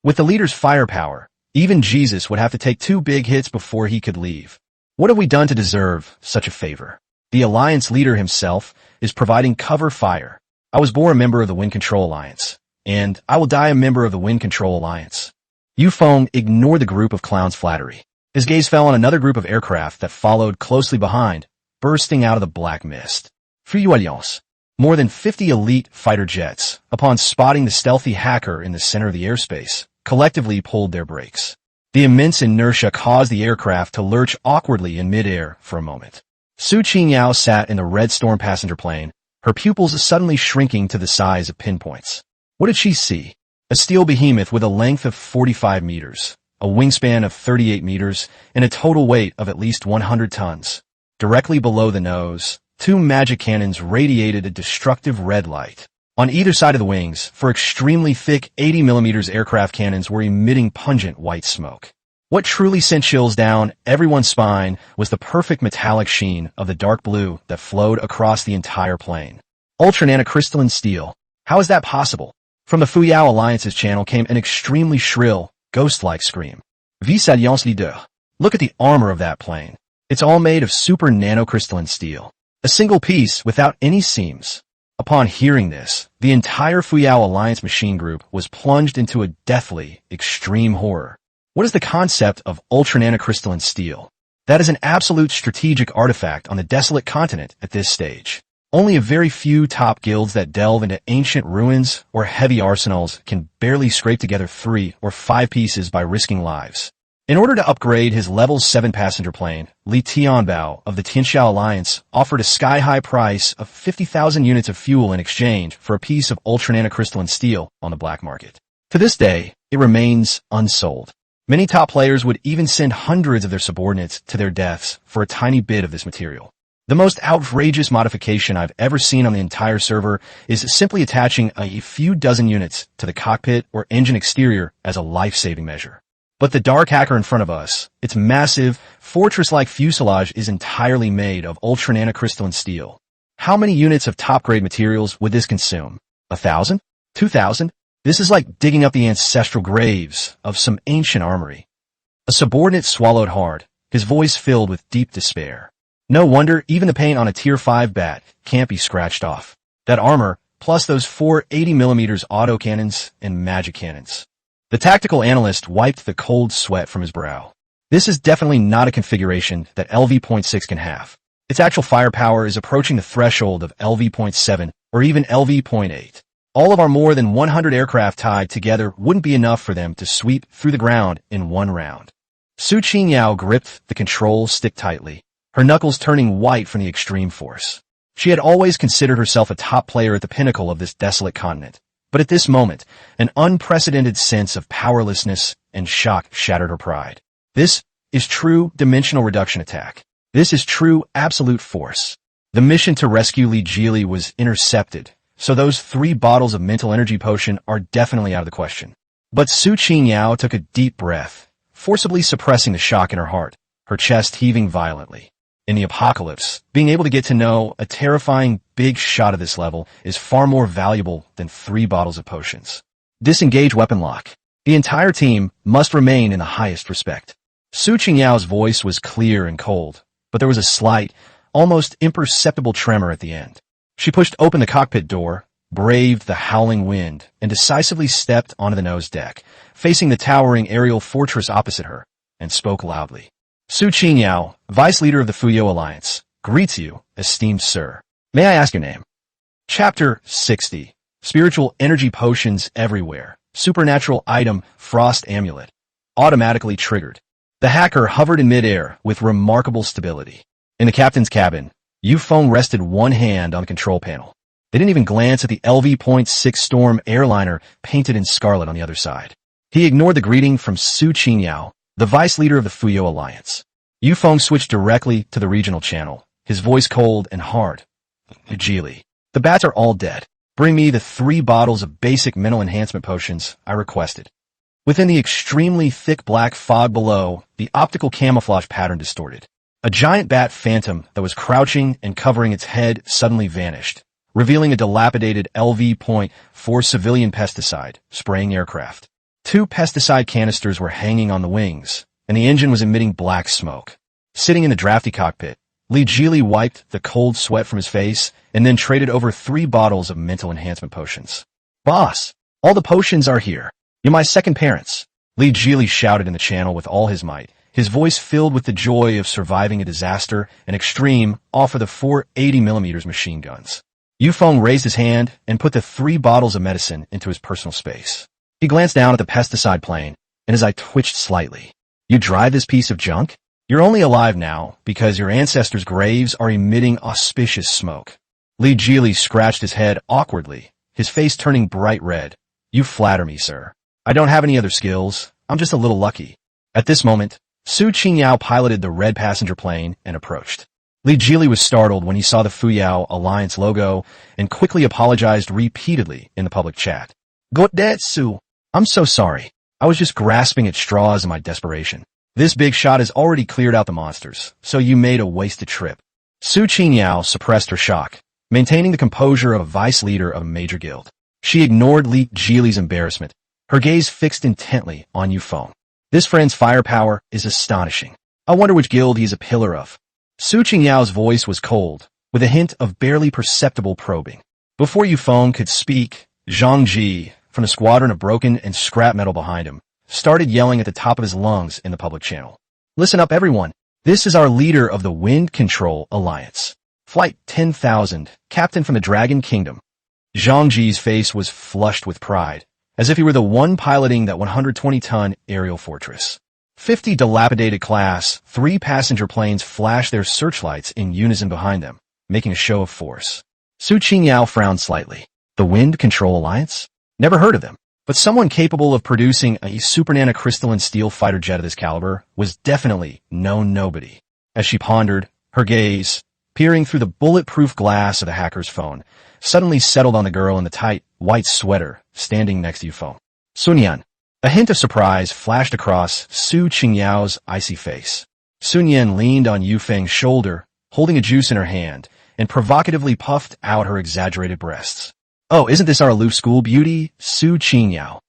With the leader's firepower, even Jesus would have to take 2 big hits before he could leave. What have we done to deserve such a favor? The Alliance leader himself is providing cover fire. I was born a member of the Wind Control Alliance, and I will die a member of the Wind Control Alliance. Feng ignored the group of clowns' flattery. His gaze fell on another group of aircraft that followed closely behind, bursting out of the black mist. Feu Alliance. More than 50 elite fighter jets, upon spotting the stealthy hacker in the center of the airspace, collectively pulled their brakes. The immense inertia caused the aircraft to lurch awkwardly in midair for a moment. Su Qingyao sat in the Red Storm passenger plane, her pupils suddenly shrinking to the size of pinpoints. What did she see? A steel behemoth with a length of 45 meters, a wingspan of 38 meters, and a total weight of at least 100 tons. Directly below the nose, 2 magic cannons radiated a destructive red light. On either side of the wings, 4 extremely thick 80mm aircraft cannons were emitting pungent white smoke. What truly sent chills down everyone's spine was the perfect metallic sheen of the dark blue that flowed across the entire plane. Ultra-nanocrystalline steel. How is that possible? From the Fuyao Alliance's channel came an extremely shrill, ghost-like scream. Vice Alliance Leader. Look at the armor of that plane. It's all made of super nanocrystalline steel. A single piece without any seams. Upon hearing this, the entire Fuyao Alliance machine group was plunged into a deathly, extreme horror. What is the concept of ultra-nanocrystalline steel? That is an absolute strategic artifact on the desolate continent at this stage. Only a very few top guilds that delve into ancient ruins or heavy arsenals can barely scrape together 3 or 5 pieces by risking lives. In order to upgrade his level 7 passenger plane, Li Tianbao of the Tianxiao Alliance offered a sky-high price of 50,000 units of fuel in exchange for a piece of ultra-nanocrystalline steel on the black market. To this day, it remains unsold. Many top players would even send hundreds of their subordinates to their deaths for a tiny bit of this material. The most outrageous modification I've ever seen on the entire server is simply attaching a few dozen units to the cockpit or engine exterior as a life-saving measure. But the dark hacker in front of us, its massive, fortress-like fuselage is entirely made of ultra-nanocrystalline steel. How many units of top-grade materials would this consume? 1,000? 2,000? This is like digging up the ancestral graves of some ancient armory. A subordinate swallowed hard, his voice filled with deep despair. No wonder even the paint on a Tier 5 bat can't be scratched off. That armor, plus those 4 80mm autocannons and magic cannons. The tactical analyst wiped the cold sweat from his brow. This is definitely not a configuration that LV.6 can have. Its actual firepower is approaching the threshold of LV.7 or even LV.8. All of our more than 100 aircraft tied together wouldn't be enough for them to sweep through the ground in one round. Su Qingyao gripped the control stick tightly, her knuckles turning white from the extreme force. She had always considered herself a top player at the pinnacle of this desolate continent, but at this moment, an unprecedented sense of powerlessness and shock shattered her pride. This is true dimensional reduction attack. This is true absolute force. The mission to rescue Li Jili was intercepted, so those 3 bottles of mental energy potion are definitely out of the question. But Su Qingyao took a deep breath, forcibly suppressing the shock in her heart, her chest heaving violently. In the apocalypse, being able to get to know a terrifying big shot of this level is far more valuable than 3 bottles of potions. Disengage weapon lock. The entire team must remain in the highest respect. Su Qingyao's voice was clear and cold, but there was a slight, almost imperceptible tremor at the end. She pushed open the cockpit door, braved the howling wind, and decisively stepped onto the nose deck, facing the towering aerial fortress opposite her, and spoke loudly. Su Qingyao, Vice Leader of the Fuyo Alliance, greets you, esteemed sir. May I ask your name? Chapter 60. Spiritual energy potions everywhere. Supernatural item, Frost Amulet. Automatically triggered. The hacker hovered in midair with remarkable stability. In the captain's cabin, Feng rested one hand on the control panel. They didn't even glance at the LV.6 Storm airliner painted in scarlet on the other side. He ignored the greeting from Su Qingyao, the vice leader of the Fuyo Alliance. Feng switched directly to the regional channel, his voice cold and hard. Jili, the bats are all dead. Bring me the 3 bottles of basic mental enhancement potions I requested. Within the extremely thick black fog below, the optical camouflage pattern distorted. A giant bat phantom that was crouching and covering its head suddenly vanished, revealing a dilapidated LV.4 civilian pesticide spraying aircraft. 2 pesticide canisters were hanging on the wings, and the engine was emitting black smoke. Sitting in the drafty cockpit, Li Jili wiped the cold sweat from his face and then traded over 3 bottles of mental enhancement potions. Boss, all the potions are here. You're my second parents. Li Jili shouted in the channel with all his might, his voice filled with the joy of surviving a disaster and extreme off of the 4 80mm machine guns. Feng raised his hand and put the 3 bottles of medicine into his personal space. He glanced down at the pesticide plane, and his eye twitched slightly. You drive this piece of junk? You're only alive now because your ancestors' graves are emitting auspicious smoke. Li Jili scratched his head awkwardly, his face turning bright red. You flatter me, sir. I don't have any other skills. I'm just a little lucky. At this moment, Su Qingyao piloted the red passenger plane and approached. Li Jili was startled when he saw the Fuyo Alliance logo and quickly apologized repeatedly in the public chat. Su. I'm so sorry. I was just grasping at straws in my desperation. This big shot has already cleared out the monsters, so you made a wasted trip. Su Qingyao suppressed her shock, maintaining the composure of a vice leader of a major guild. She ignored Li Jili's embarrassment, her gaze fixed intently on Feng. This friend's firepower is astonishing. I wonder which guild he is a pillar of. Su Qingyao's voice was cold, with a hint of barely perceptible probing. Before Feng could speak, Zhang Ji, from the squadron of broken and scrap metal behind him, started yelling at the top of his lungs in the public channel. Listen up, everyone. This is our leader of the Wind Control Alliance. Flight 10,000, captain from the Dragon Kingdom. Zhang Ji's face was flushed with pride, as if he were the one piloting that 120-ton aerial fortress. 50 dilapidated Class 3 passenger planes flashed their searchlights in unison behind them, making a show of force. Su Qingyao frowned slightly. The Wind Control Alliance? Never heard of them. But someone capable of producing a super nanocrystalline steel fighter jet of this caliber was definitely no nobody. As she pondered, her gaze, peering through the bulletproof glass of the hacker's phone, suddenly settled on the girl in the tight, white sweater standing next to Yufeng. Sun. A hint of surprise flashed across Su Qingyao's icy face. Sun Yan leaned on Yufeng's shoulder, holding a juice in her hand, and provocatively puffed out her exaggerated breasts. "Oh, isn't this our aloof school beauty, Su Qingyao?"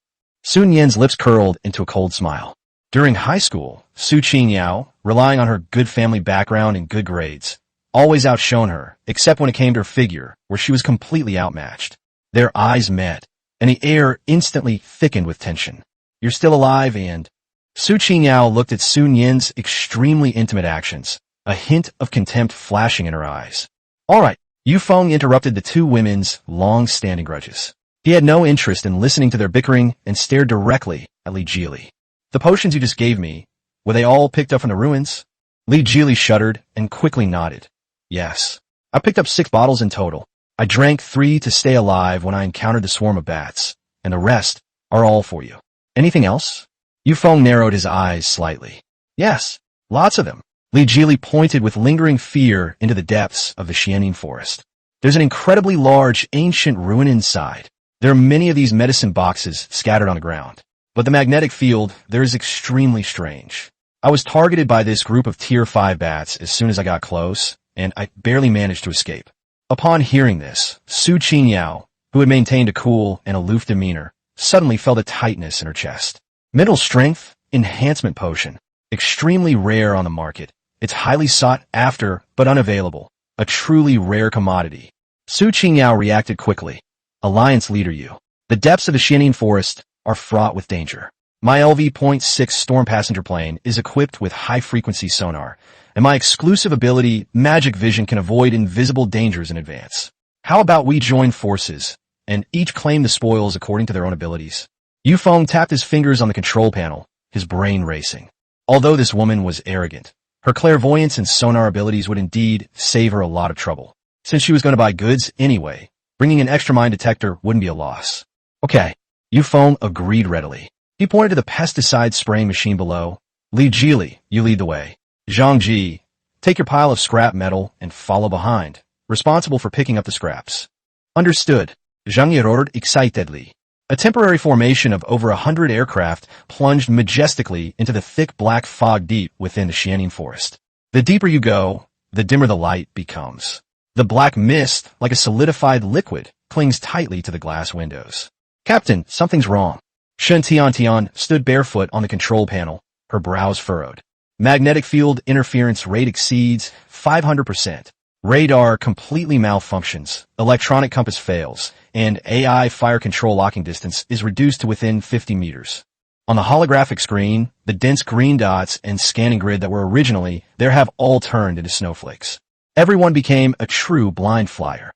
Sun Yan's lips curled into a cold smile. During high school, Su Qingyao, relying on her good family background and good grades, always outshone her, except when it came to her figure, where she was completely outmatched. Their eyes met, and the air instantly thickened with tension. "You're still alive, and—" Su Qingyao looked at Sun Yan's extremely intimate actions, a hint of contempt flashing in her eyes. "All right," Yufeng interrupted the two women's long-standing grudges. He had no interest in listening to their bickering and stared directly at Li Jili. "The potions you just gave me, were they all picked up from the ruins?" Li Jili shuddered and quickly nodded. "Yes. I picked up 6 bottles in total. I drank 3 to stay alive when I encountered the swarm of bats, and the rest are all for you. Anything else?" Yufeng narrowed his eyes slightly. "Yes, lots of them." Li Jili pointed with lingering fear into the depths of the Xianing forest. "There's an incredibly large, ancient ruin inside. There are many of these medicine boxes scattered on the ground. But the magnetic field there is extremely strange. I was targeted by this group of Tier 5 bats as soon as I got close, and I barely managed to escape." Upon hearing this, Su Qingyao, who had maintained a cool and aloof demeanor, suddenly felt a tightness in her chest. "Mental strength enhancement potion. Extremely rare on the market. It's highly sought after, but unavailable. A truly rare commodity." Su Qingyao reacted quickly. "Alliance leader you. The depths of the Xianing forest are fraught with danger. My LV.6 storm passenger plane is equipped with high-frequency sonar, and my exclusive ability, Magic Vision, can avoid invisible dangers in advance. How about we join forces, and each claim the spoils according to their own abilities?" Yufeng tapped his fingers on the control panel, his brain racing. Although this woman was arrogant, her clairvoyance and sonar abilities would indeed save her a lot of trouble. Since she was going to buy goods anyway, bringing an extra mine detector wouldn't be a loss. "Okay," Yufeng agreed readily. He pointed to the pesticide spraying machine below. "Li Jili, you lead the way. Zhang Ji, take your pile of scrap metal and follow behind, responsible for picking up the scraps." "Understood," Zhang Yi roared excitedly. A temporary formation of over 100 aircraft plunged majestically into the thick black fog deep within the Xianing forest. The deeper you go, the dimmer the light becomes. The black mist, like a solidified liquid, clings tightly to the glass windows. "Captain, something's wrong." Shen Tian stood barefoot on the control panel, her brows furrowed. "Magnetic field interference rate exceeds 500%. Radar completely malfunctions, electronic compass fails, and AI fire control locking distance is reduced to within 50 meters. On the holographic screen, the dense green dots and scanning grid that were originally there have all turned into snowflakes. Everyone became a true blind flyer.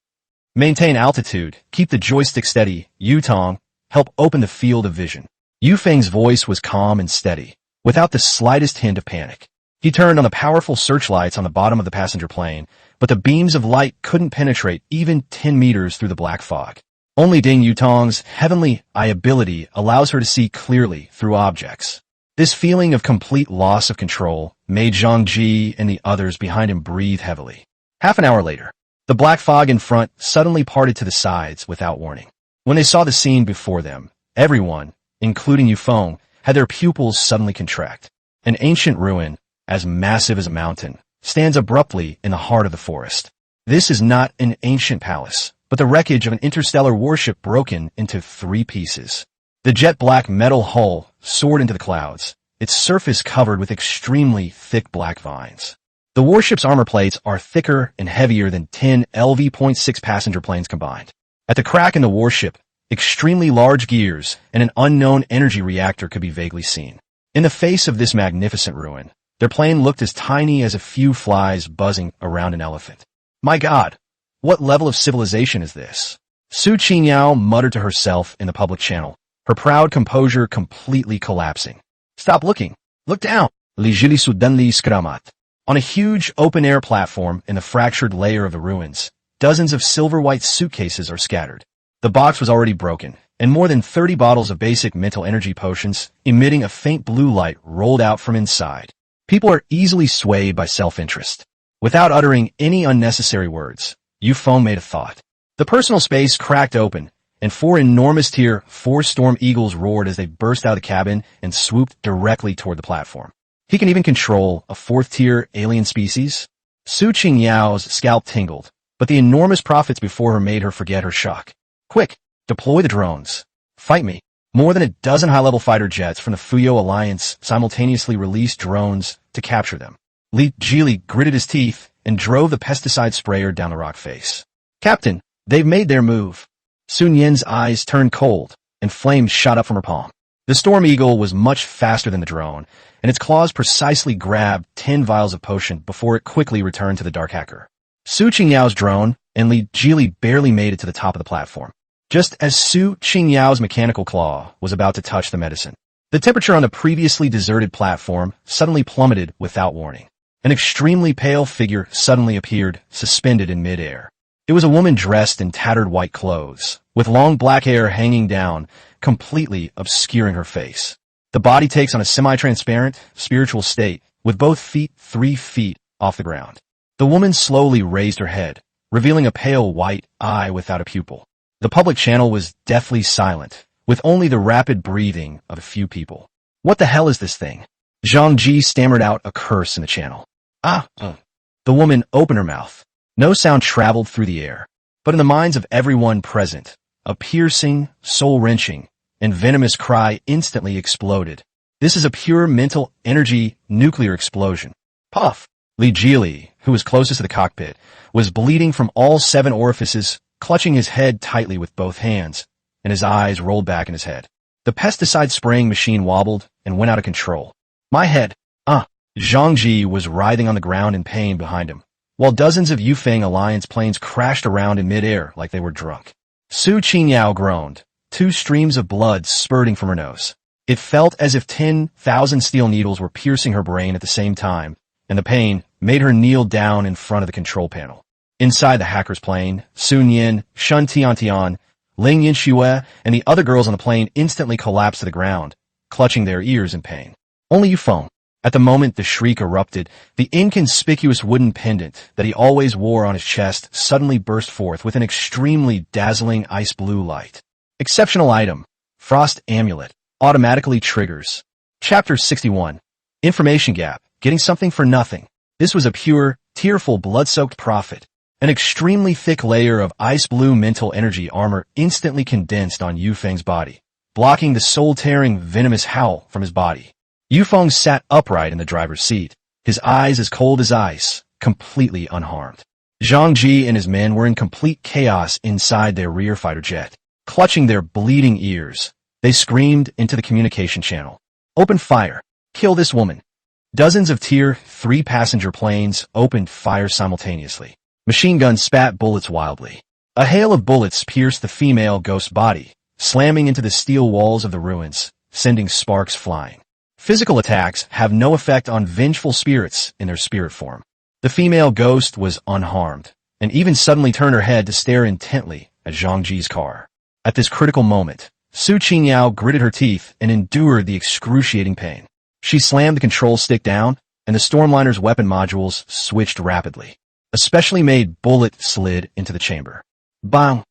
Maintain altitude, keep the joystick steady, Yutong, help open the field of vision." Yufeng's voice was calm and steady, without the slightest hint of panic. He turned on the powerful searchlights on the bottom of the passenger plane, but the beams of light couldn't penetrate even 10 meters through the black fog. Only Ding Yutong's heavenly eye ability allows her to see clearly through objects. This feeling of complete loss of control made Zhang Ji and the others behind him breathe heavily. Half an hour later, the black fog in front suddenly parted to the sides without warning. When they saw the scene before them, everyone, including Yufeng, had their pupils suddenly contract. An ancient ruin, as massive as a mountain, stands abruptly in the heart of the forest. This is not an ancient palace, but the wreckage of an interstellar warship broken into 3 pieces. The jet-black metal hull soared into the clouds, its surface covered with extremely thick black vines. The warship's armor plates are thicker and heavier than 10 LV.6 passenger planes combined. At the crack in the warship, extremely large gears and an unknown energy reactor could be vaguely seen. In the face of this magnificent ruin, their plane looked as tiny as a few flies buzzing around an elephant. "My God, what level of civilization is this?" Su Qingyao muttered to herself in the public channel, her proud composure completely collapsing. "Stop looking! Look down!" Li Jili suddenly skramat. On a huge open-air platform in the fractured layer of the ruins, dozens of silver-white suitcases are scattered. The box was already broken, and more than 30 bottles of basic mental energy potions, emitting a faint blue light, rolled out from inside. People are easily swayed by self-interest. Without uttering any unnecessary words, Feng made a thought. The personal space cracked open, and 4 enormous Tier 4 storm eagles roared as they burst out of the cabin and swooped directly toward the platform. He can even control a 4th-tier alien species? Su Qingyao's scalp tingled, but the enormous profits before her made her forget her shock. Quick, deploy the drones. Fight me. More than a dozen high-level fighter jets from the Fuyo Alliance simultaneously released drones to capture them. Li Jili gritted his teeth and drove the pesticide sprayer down the rock face. Captain, they've made their move. Sun Yin's eyes turned cold, and flames shot up from her palm. The Storm Eagle was much faster than the drone, and its claws precisely grabbed 10 vials of potion before it quickly returned to the Dark Hacker. Su Qingyao's drone and Li Jili barely made it to the top of the platform. Just as Su Qingyao's mechanical claw was about to touch the medicine, the temperature on the previously deserted platform suddenly plummeted without warning. An extremely pale figure suddenly appeared, suspended in midair. It was a woman dressed in tattered white clothes, with long black hair hanging down, completely obscuring her face. The body takes on a semi-transparent, spiritual state, with both feet 3 feet off the ground. The woman slowly raised her head, revealing a pale white eye without a pupil. The public channel was deathly silent, with only the rapid breathing of a few people. What the hell is this thing? Zhang Ji stammered out a curse in the channel. The woman opened her mouth. No sound traveled through the air, but in the minds of everyone present, a piercing, soul-wrenching, and venomous cry instantly exploded. This is a pure mental energy nuclear explosion. Puff! Li Jili, who was closest to the cockpit, was bleeding from all 7 orifices, clutching his head tightly with both hands, and his eyes rolled back in his head. The pesticide spraying machine wobbled and went out of control. My head! Zhang Ji was writhing on the ground in pain behind him, while dozens of Feng Alliance planes crashed around in midair like they were drunk. Su Qingyao groaned, 2 streams of blood spurting from her nose. It felt as if 10,000 steel needles were piercing her brain at the same time, and the pain made her kneel down in front of the control panel. Inside the hacker's plane, Sun Yin, Shun Tiantian, Ling Yinxue, and the other girls on the plane instantly collapsed to the ground, clutching their ears in pain. Only Feng. At the moment the shriek erupted, the inconspicuous wooden pendant that he always wore on his chest suddenly burst forth with an extremely dazzling ice blue light. Exceptional item. Frost Amulet. Automatically triggers. Chapter 61. Information Gap. Getting something for nothing. This was a pure, tearful, blood-soaked profit. An extremely thick layer of ice blue mental energy armor instantly condensed on Feng's body, blocking the soul-tearing, venomous howl from his body. Feng sat upright in the driver's seat, his eyes as cold as ice, completely unharmed. Zhang Ji and his men were in complete chaos inside their rear fighter jet. Clutching their bleeding ears, they screamed into the communication channel. Open fire. Kill this woman. Dozens of Tier 3 passenger planes opened fire simultaneously. Machine guns spat bullets wildly. A hail of bullets pierced the female ghost body, slamming into the steel walls of the ruins, sending sparks flying. Physical attacks have no effect on vengeful spirits in their spirit form. The female ghost was unharmed, and even suddenly turned her head to stare intently at Zhang Ji's car. At this critical moment, Su Qingyao gritted her teeth and endured the excruciating pain. She slammed the control stick down, and the Stormliner's weapon modules switched rapidly. A specially made bullet slid into the chamber. Bang!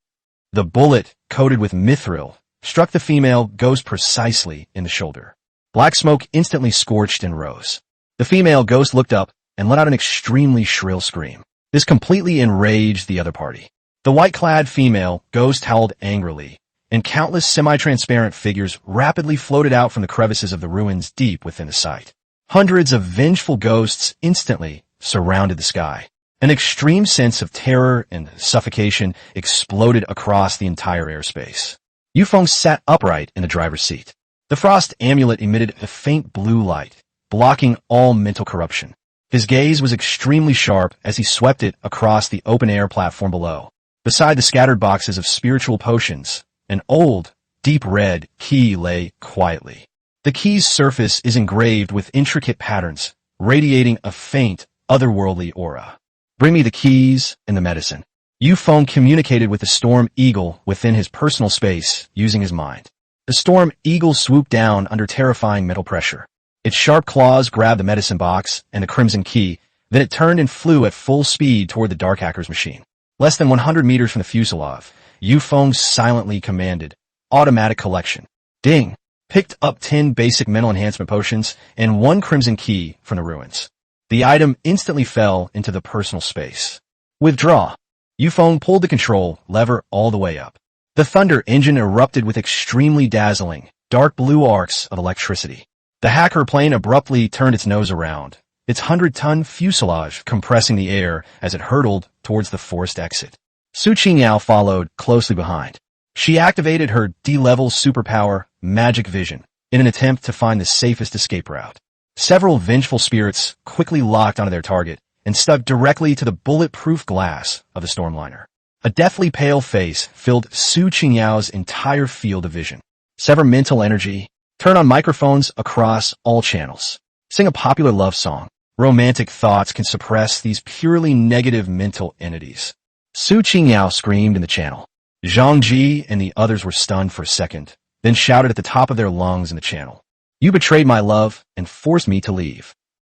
The bullet, coated with mithril, struck the female ghost precisely in the shoulder. Black smoke instantly scorched and rose. The female ghost looked up and let out an extremely shrill scream. This completely enraged the other party. The white-clad female ghost howled angrily, and countless semi-transparent figures rapidly floated out from the crevices of the ruins deep within the site. Hundreds of vengeful ghosts instantly surrounded the sky. An extreme sense of terror and suffocation exploded across the entire airspace. Feng sat upright in the driver's seat. The frost amulet emitted a faint blue light, blocking all mental corruption. His gaze was extremely sharp as he swept it across the open-air platform below. Beside the scattered boxes of spiritual potions, an old, deep red key lay quietly. The key's surface is engraved with intricate patterns, radiating a faint, otherworldly aura. Bring me the keys and the medicine. Yu Feng communicated with the Storm Eagle within his personal space using his mind. The Storm Eagle swooped down under terrifying mental pressure. Its sharp claws grabbed the medicine box and the crimson key, then it turned and flew at full speed toward the Dark Hacker's machine. Less than 100 meters from the fuselage, Yu Feng silently commanded, "Automatic collection." Ding! Picked up 10 basic mental enhancement potions and 1 crimson key from the ruins. The item instantly fell into the personal space. Withdraw. Yu Feng pulled the control lever all the way up. The thunder engine erupted with extremely dazzling, dark blue arcs of electricity. The hacker plane abruptly turned its nose around, its 100-ton fuselage compressing the air as it hurtled towards the forced exit. Su Qingyao followed closely behind. She activated her D-level superpower, Magic Vision, in an attempt to find the safest escape route. Several vengeful spirits quickly locked onto their target and stuck directly to the bulletproof glass of the Stormliner. A deathly pale face filled Su Qingyao's entire field of vision. Sever mental energy. Turn on microphones across all channels. Sing a popular love song. Romantic thoughts can suppress these purely negative mental entities. Su Qingyao screamed in the channel. Zhang Ji and the others were stunned for a second, then shouted at the top of their lungs in the channel. "You betrayed my love and forced me to leave.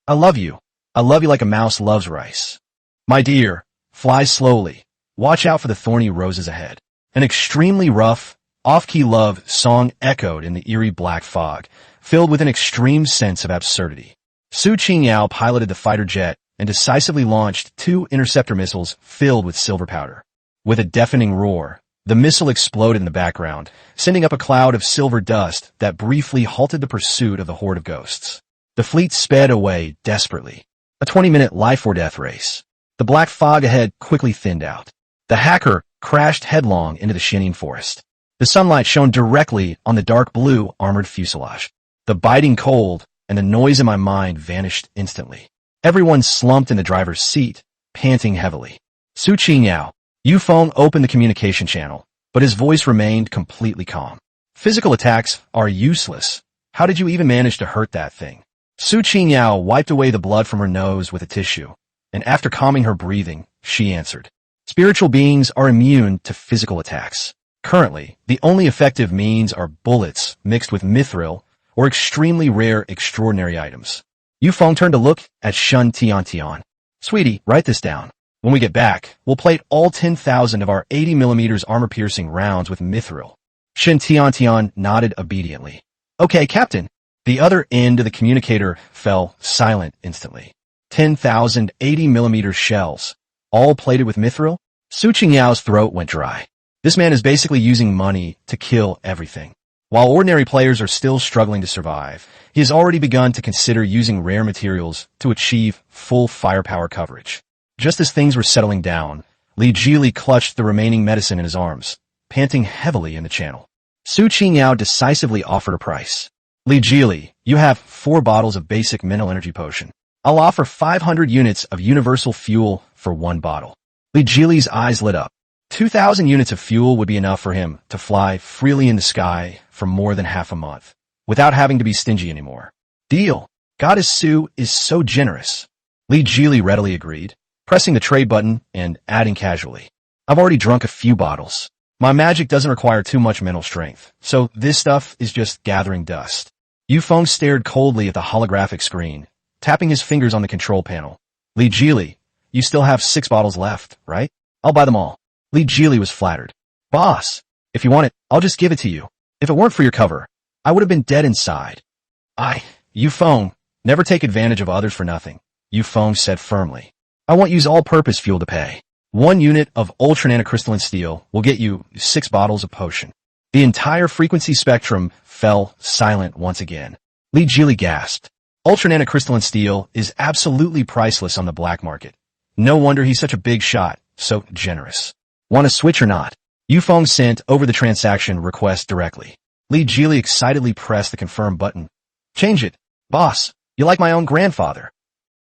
I love you. I love you like a mouse loves rice. My dear, fly slowly. Watch out for the thorny roses ahead." An extremely rough, off-key love song echoed in the eerie black fog, filled with an extreme sense of absurdity. Su Qingyao piloted the fighter jet and decisively launched 2 interceptor missiles filled with silver powder. With a deafening roar, the missile exploded in the background, sending up a cloud of silver dust that briefly halted the pursuit of the horde of ghosts. The fleet sped away desperately. A 20-minute life-or-death race. The black fog ahead quickly thinned out. The hacker crashed headlong into the Xianying forest. The sunlight shone directly on the dark blue armored fuselage. The biting cold and the noise in my mind vanished instantly. Everyone slumped in the driver's seat, panting heavily. Su Qingyao. Yu Feng opened the communication channel, but his voice remained completely calm. "Physical attacks are useless. How did you even manage to hurt that thing?" Su Qingyao wiped away the blood from her nose with a tissue, and after calming her breathing, she answered, "Spiritual beings are immune to physical attacks. Currently, the only effective means are bullets mixed with mithril or extremely rare extraordinary items." Yu Feng turned to look at Shun Tiantian. "Sweetie, write this down. When we get back, we'll plate all 10,000 of our 80mm armor-piercing rounds with mithril." Shin Tiantian nodded obediently. "Okay, Captain." The other end of the communicator fell silent instantly. 10,000 80mm shells, all plated with mithril? Su Qingyao's throat went dry. This man is basically using money to kill everything. While ordinary players are still struggling to survive, he has already begun to consider using rare materials to achieve full firepower coverage. Just as things were settling down, Li Jili clutched the remaining medicine in his arms, panting heavily in the channel. Su Qingyao decisively offered a price. "Li Jili, you have 4 bottles of basic mental energy potion. I'll offer 500 units of universal fuel for 1 bottle." Li Jili's eyes lit up. 2,000 units of fuel would be enough for him to fly freely in the sky for more than half a month, without having to be stingy anymore. "Deal. Goddess Su is so generous." Li Jili readily agreed, pressing the trade button and adding casually, "I've already drunk a few bottles. My magic doesn't require too much mental strength, so this stuff is just gathering dust." Yu Feng stared coldly at the holographic screen, tapping his fingers on the control panel. "Li Jili, you still have 6 bottles left, right? I'll buy them all." Li Jili was flattered. "Boss, if you want it, I'll just give it to you. If it weren't for your cover, I would have been dead inside." Yu Feng, never take advantage of others for nothing," Yu Feng said firmly. "I won't use all-purpose fuel to pay. 1 unit of ultra-nanocrystalline steel will get you 6 bottles of potion." The entire frequency spectrum fell silent once again. Li Jili gasped. Ultra-nanocrystalline steel is absolutely priceless on the black market. No wonder he's such a big shot, so generous. "Want to switch or not?" Yu Feng sent over the transaction request directly. Li Jili excitedly pressed the confirm button. "Change it. Boss, you like my own grandfather."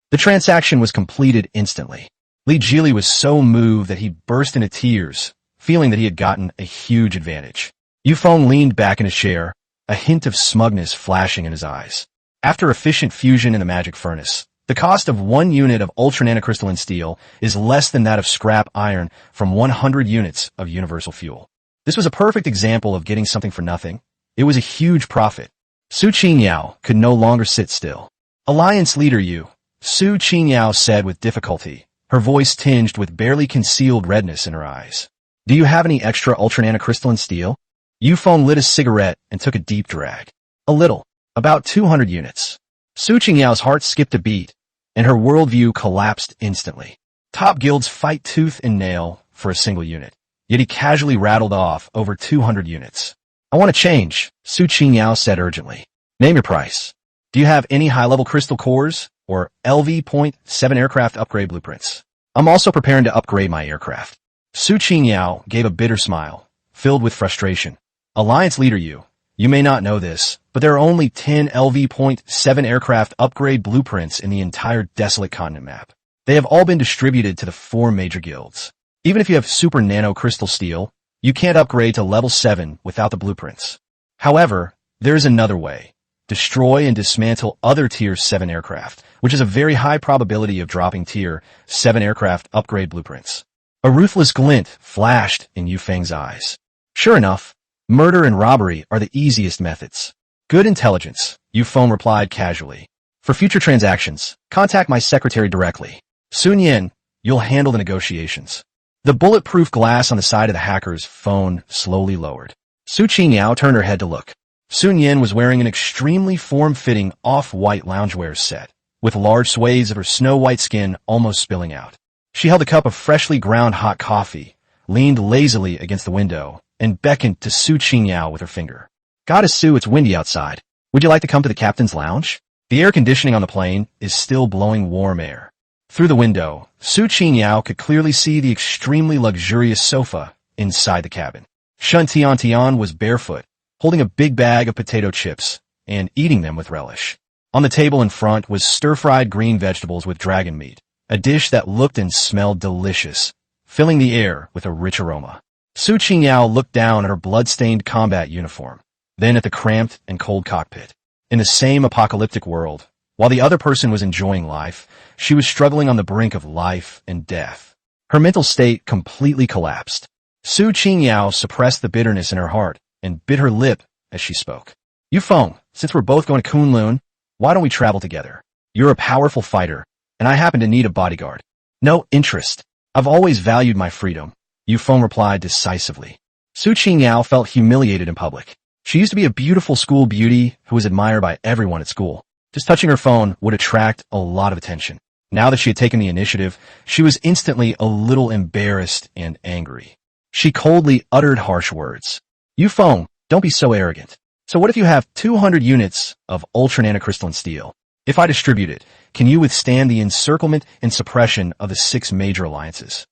The transaction was completed instantly. Li Jili was so moved that he burst into tears, feeling that he had gotten a huge advantage. Yu Feng leaned back in his chair, a hint of smugness flashing in his eyes. After efficient fusion in the magic furnace, The cost of 1 unit of ultra-nanocrystalline steel is less than that of scrap iron from 100 units of universal fuel. This was a perfect example of getting something for nothing. It was a huge profit. Su Qingyao could no longer sit still. Alliance leader Yu, Su Qingyao said with difficulty, her voice tinged with barely concealed redness in her eyes. Do you have any extra ultra-nanocrystalline steel? Yu Feng lit a cigarette and took a deep drag. A little. About 200 units. Su Qingyao's heart skipped a beat, and her worldview collapsed instantly. Top guilds fight tooth and nail for a single unit, yet he casually rattled off over 200 units. I want to change, Su Qingyao said urgently. Name your price. Do you have any high-level crystal cores or LV.7 aircraft upgrade blueprints? I'm also preparing to upgrade my aircraft. Su Qingyao gave a bitter smile, filled with frustration. Alliance leader you may not know this, but there are only 10 LV.7 aircraft upgrade blueprints in the entire desolate continent map. They have all been distributed to the 4 major guilds. Even if you have super nano crystal steel, you can't upgrade to level 7 without the blueprints. However, there is another way. Destroy and dismantle other Tier 7 aircraft, which is a very high probability of dropping Tier 7 aircraft upgrade blueprints. A ruthless glint flashed in Yu Feng's eyes. Sure enough, murder and robbery are the easiest methods. Good intelligence, Yu Feng replied casually. For future transactions, contact my secretary directly. Sun Yin, you'll handle the negotiations. The bulletproof glass on the side of the hacker's phone slowly lowered. Su Qingyao turned her head to look. Sun Yin was wearing an extremely form-fitting off-white loungewear set, with large swathes of her snow-white skin almost spilling out. She held a cup of freshly ground hot coffee, leaned lazily against the window, and beckoned to Su Qingyao with her finger. Goddess Su, it's windy outside. Would you like to come to the captain's lounge? The air conditioning on the plane is still blowing warm air. Through the window, Su Qingyao could clearly see the extremely luxurious sofa inside the cabin. Shun Tian was barefoot, holding a big bag of potato chips, and eating them with relish. On the table in front was stir-fried green vegetables with dragon meat, a dish that looked and smelled delicious, filling the air with a rich aroma. Su Qingyao looked down at her blood-stained combat uniform, then at the cramped and cold cockpit. In the same apocalyptic world, while the other person was enjoying life, she was struggling on the brink of life and death. Her mental state completely collapsed. Su Qingyao suppressed the bitterness in her heart and bit her lip as she spoke. Yu Feng, since we're both going to Kunlun, why don't we travel together? You're a powerful fighter, and I happen to need a bodyguard. No interest. I've always valued my freedom, Yu Feng replied decisively. Su Qingyao felt humiliated in public. She used to be a beautiful school beauty who was admired by everyone at school. Just touching her phone would attract a lot of attention. Now that she had taken the initiative, she was instantly a little embarrassed and angry. She coldly uttered harsh words. Yu Feng, don't be so arrogant. So what if you have 200 units of ultra-nanocrystalline steel? If I distribute it, can you withstand the encirclement and suppression of the 6 major alliances?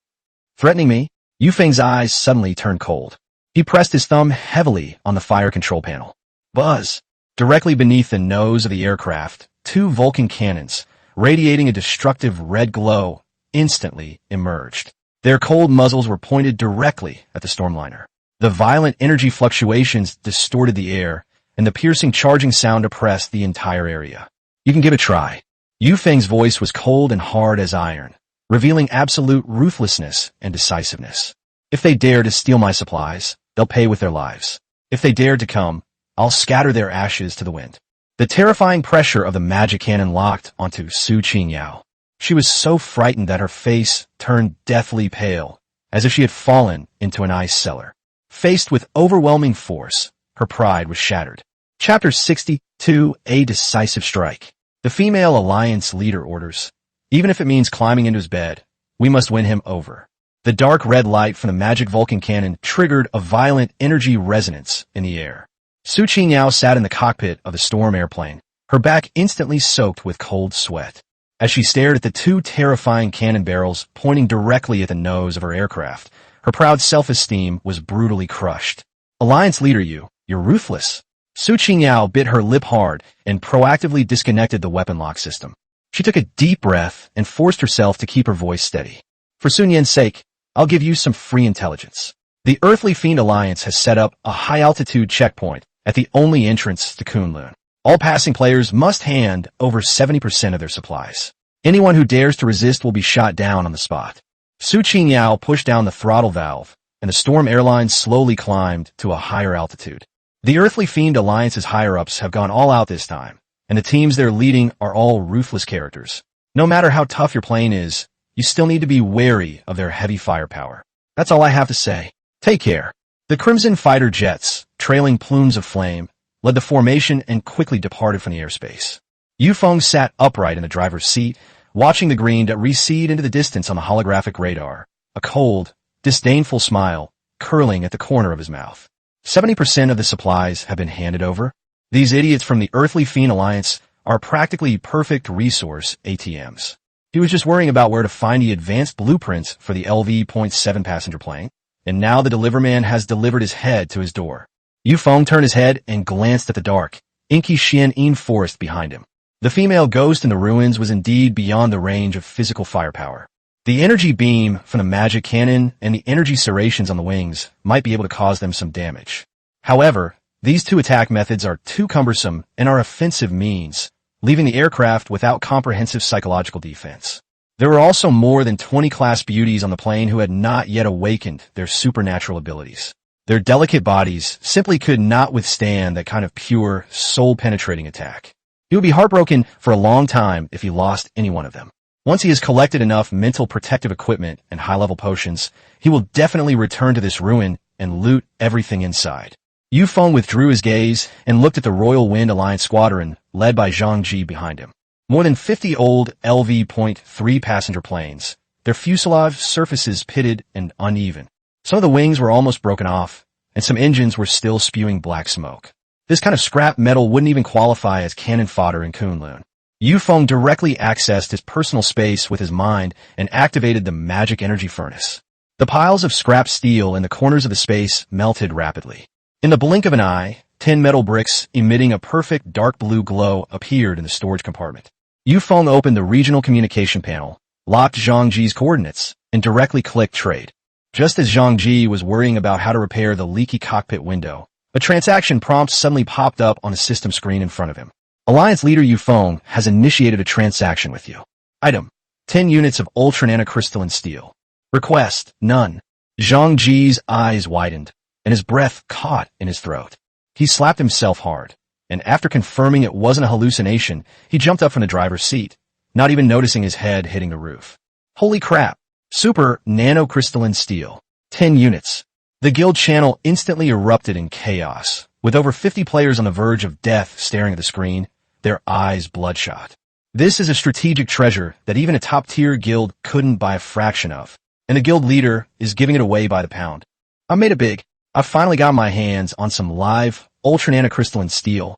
Threatening me? Yu Feng's eyes suddenly turned cold. He pressed his thumb heavily on the fire control panel. Buzz! Directly beneath the nose of the aircraft, 2 Vulcan cannons, radiating a destructive red glow, instantly emerged. Their cold muzzles were pointed directly at the Stormliner. The violent energy fluctuations distorted the air, and the piercing charging sound oppressed the entire area. You can give it a try. Yu Feng's voice was cold and hard as iron, revealing absolute ruthlessness and decisiveness. If they dare to steal my supplies, they'll pay with their lives. If they dare to come, I'll scatter their ashes to the wind. The terrifying pressure of the magic cannon locked onto Su Qingyao. She was so frightened that her face turned deathly pale, as if she had fallen into an ice cellar. Faced with overwhelming force, her pride was shattered. Chapter 62, A Decisive Strike. The female alliance leader orders. Even if it means climbing into his bed, we must win him over. The dark red light from the magic Vulcan cannon triggered a violent energy resonance in the air. Su Qingyao sat in the cockpit of the storm airplane, her back instantly soaked with cold sweat. As she stared at the 2 terrifying cannon barrels pointing directly at the nose of her aircraft, her proud self-esteem was brutally crushed. Alliance leader you're ruthless. Su Qingyao bit her lip hard and proactively disconnected the weapon lock system. She took a deep breath and forced herself to keep her voice steady. For Sun Yan's sake, I'll give you some free intelligence. The Earthly Fiend Alliance has set up a high-altitude checkpoint at the only entrance to Kunlun. All passing players must hand over 70% of their supplies. Anyone who dares to resist will be shot down on the spot. Su Qingyao pushed down the throttle valve, and the Storm Airlines slowly climbed to a higher altitude. The Earthly Fiend Alliance's higher-ups have gone all out this time, and the teams they're leading are all ruthless characters. No matter how tough your plane is, you still need to be wary of their heavy firepower. That's all I have to say. Take care. The Crimson fighter jets, trailing plumes of flame, led the formation and quickly departed from the airspace. Yu Feng sat upright in the driver's seat, watching the green recede into the distance on the holographic radar, a cold, disdainful smile curling at the corner of his mouth. 70% of the supplies have been handed over. These idiots from the Earthly Fiend Alliance are practically perfect resource ATMs. He was just worrying about where to find the advanced blueprints for the LV.7 passenger plane, and now the deliverman has delivered his head to his door. Yu Feng turned his head and glanced at the dark, inky Xian'an forest behind him. The female ghost in the ruins was indeed beyond the range of physical firepower. The energy beam from the magic cannon and the energy serrations on the wings might be able to cause them some damage. However, these two attack methods are too cumbersome and are offensive means, leaving the aircraft without comprehensive psychological defense. There were also more than 20 class beauties on the plane who had not yet awakened their supernatural abilities. Their delicate bodies simply could not withstand that kind of pure, soul-penetrating attack. He would be heartbroken for a long time if he lost any one of them. Once he has collected enough mental protective equipment and high-level potions, he will definitely return to this ruin and loot everything inside. Yu Feng withdrew his gaze and looked at the Royal Wind Alliance squadron led by Zhang Ji behind him. More than 50 old LV.3 passenger planes, their fuselage surfaces pitted and uneven. Some of the wings were almost broken off, and some engines were still spewing black smoke. This kind of scrap metal wouldn't even qualify as cannon fodder in Kunlun. Yu Feng directly accessed his personal space with his mind and activated the magic energy furnace. The piles of scrap steel in the corners of the space melted rapidly. In the blink of an eye, 10 metal bricks emitting a perfect dark blue glow appeared in the storage compartment. Yu Feng opened the regional communication panel, locked Zhang Ji's coordinates, and directly clicked trade. Just as Zhang Ji was worrying about how to repair the leaky cockpit window, a transaction prompt suddenly popped up on the system screen in front of him. Alliance leader Yu Feng has initiated a transaction with you. Item: 10 units of ultra nanocrystalline steel. Request: none. Zhang Ji's eyes widened, and his breath caught in his throat. He slapped himself hard, and after confirming it wasn't a hallucination, he jumped up from the driver's seat, not even noticing his head hitting the roof. Holy crap! Super nanocrystalline steel. 10 units. The guild channel instantly erupted in chaos, with over 50 players on the verge of death staring at the screen, their eyes bloodshot. This is a strategic treasure that even a top-tier guild couldn't buy a fraction of, and the guild leader is giving it away by the pound. I made it big. I finally got my hands on some live, ultra nanocrystalline steel.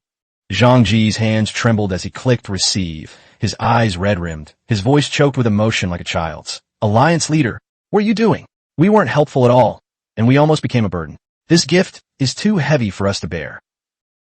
Zhang Ji's hands trembled as he clicked receive, his eyes red-rimmed, his voice choked with emotion like a child's. Alliance leader, what are you doing? We weren't helpful at all, and we almost became a burden. This gift is too heavy for us to bear.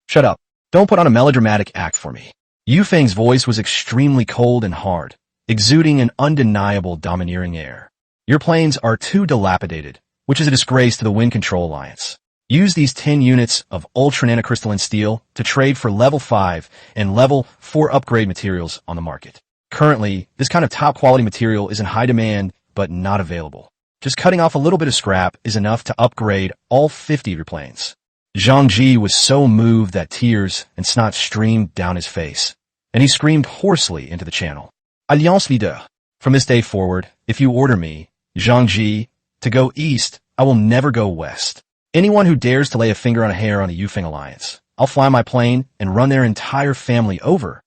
Shut up. Don't put on a melodramatic act for me. Yu Feng's voice was extremely cold and hard, exuding an undeniable domineering air. Your planes are too dilapidated, which is a disgrace to the Wind Control Alliance. Use these 10 units of ultra nanocrystalline steel to trade for level 5 and level 4 upgrade materials on the market. Currently, this kind of top-quality material is in high demand, but not available. Just cutting off a little bit of scrap is enough to upgrade all 50 of your planes. Zhang Ji was so moved that tears and snot streamed down his face, and he screamed hoarsely into the channel. Alliance leader, from this day forward, if you order me, Zhang Ji, to go east, I will never go west. Anyone who dares to lay a finger on a hair on the Yu Feng Alliance, I'll fly my plane and run their entire family over.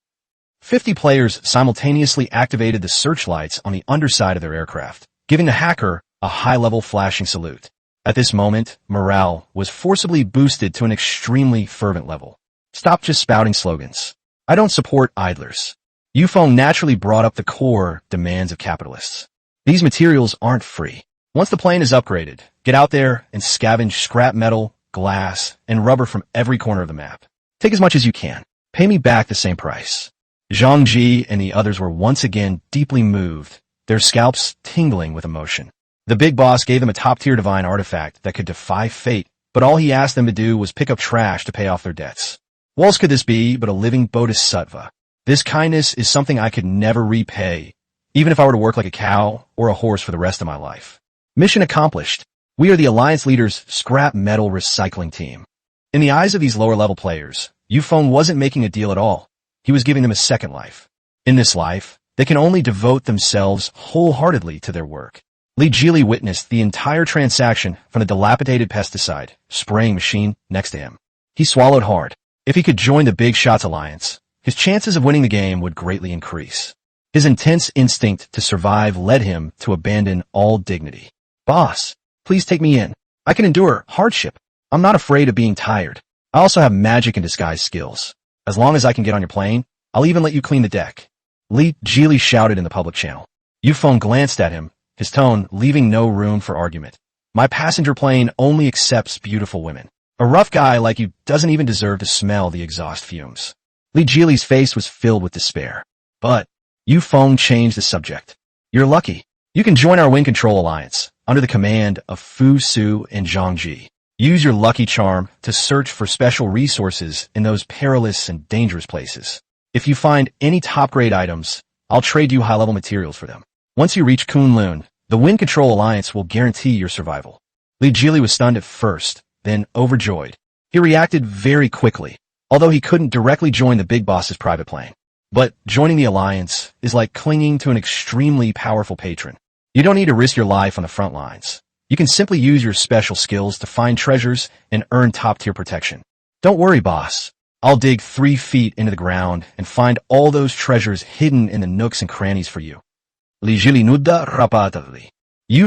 50 players simultaneously activated the searchlights on the underside of their aircraft, giving the hacker a high-level flashing salute. At this moment, morale was forcibly boosted to an extremely fervent level. Stop just spouting slogans. I don't support idlers. Yu Feng naturally brought up the core demands of capitalists. These materials aren't free. Once the plane is upgraded, get out there and scavenge scrap metal, glass, and rubber from every corner of the map. Take as much as you can. Pay me back the same price. Zhang Ji and the others were once again deeply moved, their scalps tingling with emotion. The big boss gave them a top-tier divine artifact that could defy fate, but all he asked them to do was pick up trash to pay off their debts. What else could this be but a living bodhisattva? This kindness is something I could never repay, even if I were to work like a cow or a horse for the rest of my life. Mission accomplished. We are the Alliance Leader's scrap metal recycling team. In the eyes of these lower-level players, Feng wasn't making a deal at all. He was giving them a second life. In this life, they can only devote themselves wholeheartedly to their work. Li Jili witnessed the entire transaction from the dilapidated pesticide spraying machine next to him. He swallowed hard. If he could join the Big Shots Alliance, his chances of winning the game would greatly increase. His intense instinct to survive led him to abandon all dignity. Boss, please take me in. I can endure hardship. I'm not afraid of being tired. I also have magic and disguise skills. As long as I can get on your plane, I'll even let you clean the deck. Li Jili shouted in the public channel. Feng glanced at him, his tone leaving no room for argument. My passenger plane only accepts beautiful women. A rough guy like you doesn't even deserve to smell the exhaust fumes. Li Jili's face was filled with despair. But Feng changed the subject. You're lucky. You can join our Wind Control Alliance under the command of Fu Su and Zhang Ji. Use your lucky charm to search for special resources in those perilous and dangerous places. If you find any top-grade items, I'll trade you high-level materials for them. Once you reach Kunlun, the Wind Control Alliance will guarantee your survival. Li Jili was stunned at first, then overjoyed. He reacted very quickly, although he couldn't directly join the big boss's private plane. But joining the Alliance is like clinging to an extremely powerful patron. You don't need to risk your life on the front lines. You can simply use your special skills to find treasures and earn top-tier protection. Don't worry, boss. I'll dig 3 feet into the ground and find all those treasures hidden in the nooks and crannies for you. Li Jili nuda rapidly.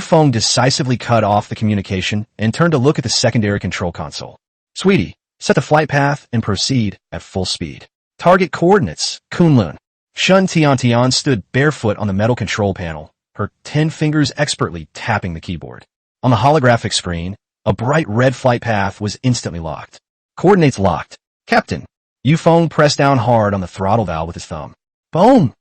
Feng decisively cut off the communication and turned to look at the secondary control console. Sweetie, set the flight path and proceed at full speed. Target coordinates, Kunlun. Shun Tian stood barefoot on the metal control panel, her 10 fingers expertly tapping the keyboard. On the holographic screen, a bright red flight path was instantly locked. Coordinates locked. Captain. Feng pressed down hard on the throttle valve with his thumb. Boom!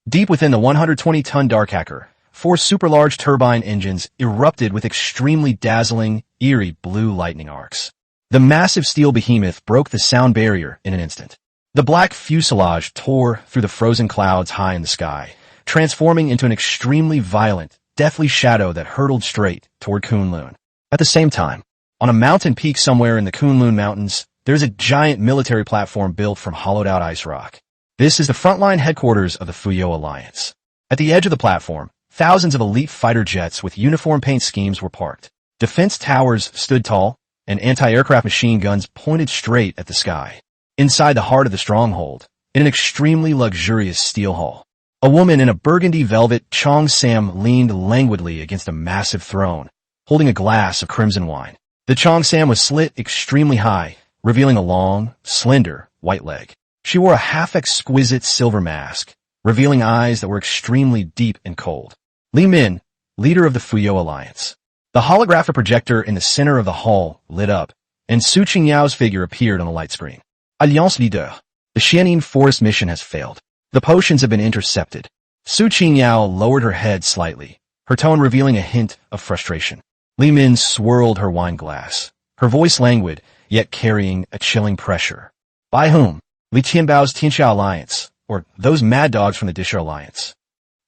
Deep within the 120-ton Dark Hacker, 4 super-large turbine engines erupted with extremely dazzling, eerie blue lightning arcs. The massive steel behemoth broke the sound barrier in an instant. The black fuselage tore through the frozen clouds high in the sky, transforming into an extremely violent, deathly shadow that hurtled straight toward Kunlun. At the same time, on a mountain peak somewhere in the Kunlun Mountains, there's a giant military platform built from hollowed-out ice rock. This is the frontline headquarters of the Fuyo Alliance. At the edge of the platform, thousands of elite fighter jets with uniform paint schemes were parked. Defense towers stood tall, and anti-aircraft machine guns pointed straight at the sky. Inside the heart of the stronghold, in an extremely luxurious steel hall, a woman in a burgundy velvet Cheongsam leaned languidly against a massive throne, holding a glass of crimson wine. The Cheongsam was slit extremely high, revealing a long, slender, white leg. She wore a half-exquisite silver mask, revealing eyes that were extremely deep and cold. Li Min, leader of the Fuyo Alliance. The holographic projector in the center of the hall lit up, and Su Qingyao's figure appeared on the light screen. Alliance Leader. The Xianin Forest mission has failed. The potions have been intercepted. Su Qingyao lowered her head slightly, her tone revealing a hint of frustration. Li Min swirled her wine glass, her voice languid, yet carrying a chilling pressure. By whom? Li Qianbao's Tianxia Alliance, or those mad dogs from the Disher Alliance?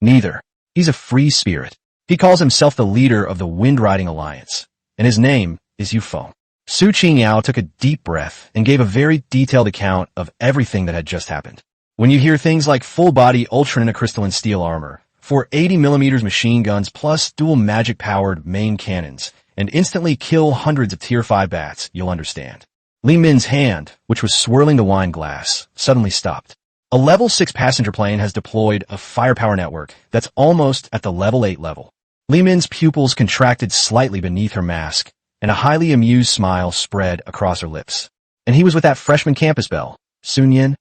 Neither. He's a free spirit. He calls himself the leader of the Wind Riding Alliance, and his name is Feng. Su Qingyao took a deep breath and gave a very detailed account of everything that had just happened. When you hear things like full-body ultra-nanocrystalline steel armor, 480mm machine guns plus dual magic-powered main cannons, and instantly kill hundreds of Tier 5 bats, you'll understand. Li Min's hand, which was swirling the wine glass, suddenly stopped. A Level 6 passenger plane has deployed a firepower network that's almost at the Level 8 level. Li Min's pupils contracted slightly beneath her mask, and a highly amused smile spread across her lips. And he was with that freshman campus belle, Sun Yin?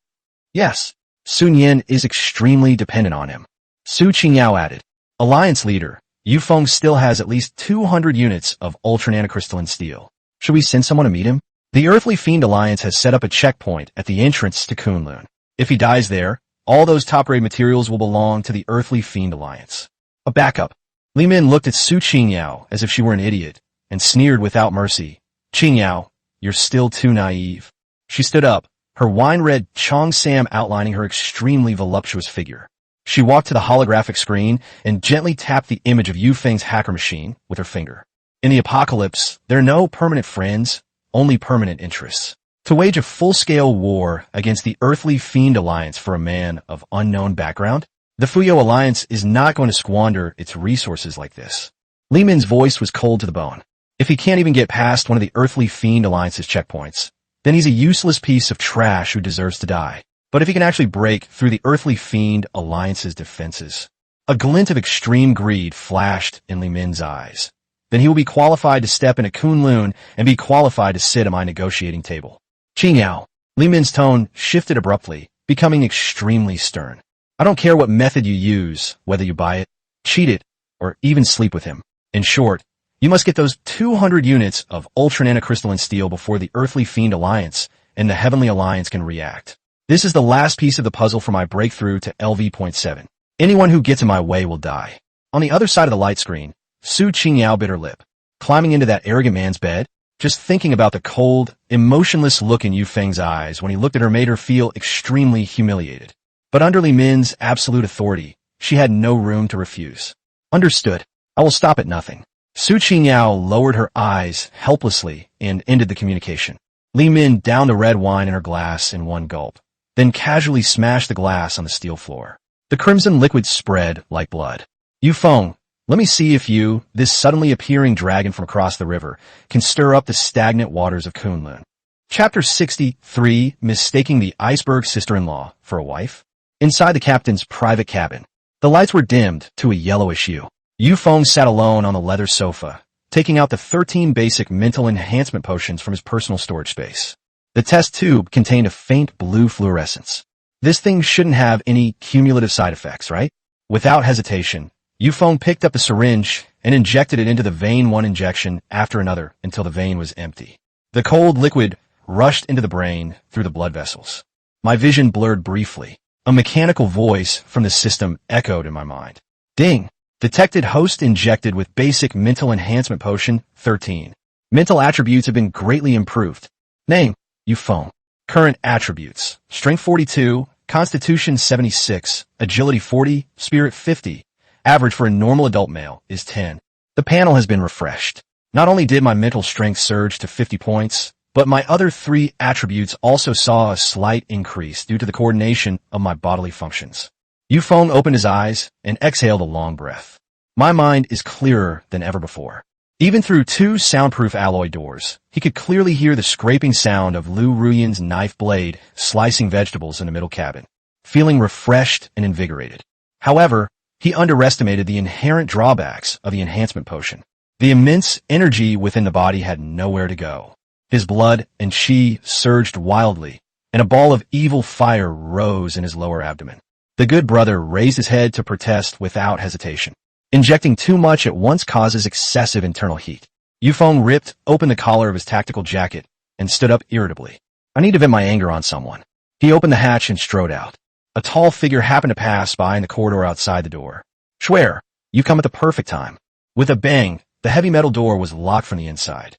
Yes, Sun Yin is extremely dependent on him. Su Qingyao added. Alliance leader, Feng still has at least 200 units of ultra-nanocrystalline steel. Should we send someone to meet him? The Earthly Fiend Alliance has set up a checkpoint at the entrance to Kunlun. If he dies there, all those top-grade materials will belong to the Earthly Fiend Alliance. A backup. Li Min looked at Su Qingyao as if she were an idiot, and sneered without mercy. Qingyao, you're still too naive. She stood up, her wine-red Cheongsam outlining her extremely voluptuous figure. She walked to the holographic screen and gently tapped the image of Yu Feng's hacker machine with her finger. In the apocalypse, there are no permanent friends, only permanent interests. To wage a full-scale war against the Earthly Fiend Alliance for a man of unknown background, the Fuyo Alliance is not going to squander its resources like this. Li Min's voice was cold to the bone. If he can't even get past one of the Earthly Fiend Alliance's checkpoints, then he's a useless piece of trash who deserves to die. But if he can actually break through the Earthly Fiend Alliance's defenses, a glint of extreme greed flashed in Li Min's eyes. Then he will be qualified to step into Kunlun and be qualified to sit at my negotiating table. Qingyao. Li Min's tone shifted abruptly, becoming extremely stern. I don't care what method you use, whether you buy it, cheat it, or even sleep with him. In short, you must get those 200 units of ultra nanocrystalline steel before the Earthly Fiend Alliance and the Heavenly Alliance can react. This is the last piece of the puzzle for my breakthrough to LV.7. Anyone who gets in my way will die. On the other side of the light screen, Su Qingyao bit her lip. Climbing into that arrogant man's bed, just thinking about the cold, emotionless look in Yu Feng's eyes when he looked at her made her feel extremely humiliated. But under Li Min's absolute authority, she had no room to refuse. Understood. I will stop at nothing. Su Qingyao lowered her eyes helplessly and ended the communication. Li Min downed the red wine in her glass in one gulp, then casually smashed the glass on the steel floor. The crimson liquid spread like blood. Yu Feng, let me see if you, this suddenly appearing dragon from across the river, can stir up the stagnant waters of Kunlun. Chapter 63, Mistaking the Iceberg Sister-in-Law for a Wife. Inside the captain's private cabin, the lights were dimmed to a yellowish hue. Yu Feng sat alone on the leather sofa, taking out the 13 basic mental enhancement potions from his personal storage space. The test tube contained a faint blue fluorescence. This thing shouldn't have any cumulative side effects, right? Without hesitation, Yu Feng picked up the syringe and injected it into the vein, one injection after another until the vein was empty. The cold liquid rushed into the brain through the blood vessels. My vision blurred briefly. A mechanical voice from the system echoed in my mind. Ding! Detected host injected with basic mental enhancement potion 13. Mental attributes have been greatly improved. Name, Yu Feng. Current attributes, Strength 42, Constitution 76, Agility 40, Spirit 50. Average for a normal adult male is 10. The panel has been refreshed. Not only did my mental strength surge to 50 points, but my other 3 attributes also saw a slight increase due to the coordination of my bodily functions. Yu Feng opened his eyes and exhaled a long breath. My mind is clearer than ever before. Even through 2 soundproof alloy doors, he could clearly hear the scraping sound of Lu Ruyan's knife blade slicing vegetables in the middle cabin, feeling refreshed and invigorated. However, he underestimated the inherent drawbacks of the enhancement potion. The immense energy within the body had nowhere to go. His blood and qi surged wildly, and a ball of evil fire rose in his lower abdomen. The good brother raised his head to protest without hesitation. Injecting too much at once causes excessive internal heat. Yu Feng ripped open the collar of his tactical jacket and stood up irritably. I need to vent my anger on someone. He opened the hatch and strode out. A tall figure happened to pass by in the corridor outside the door. Schwer, you come at the perfect time. With a bang, the heavy metal door was locked from the inside.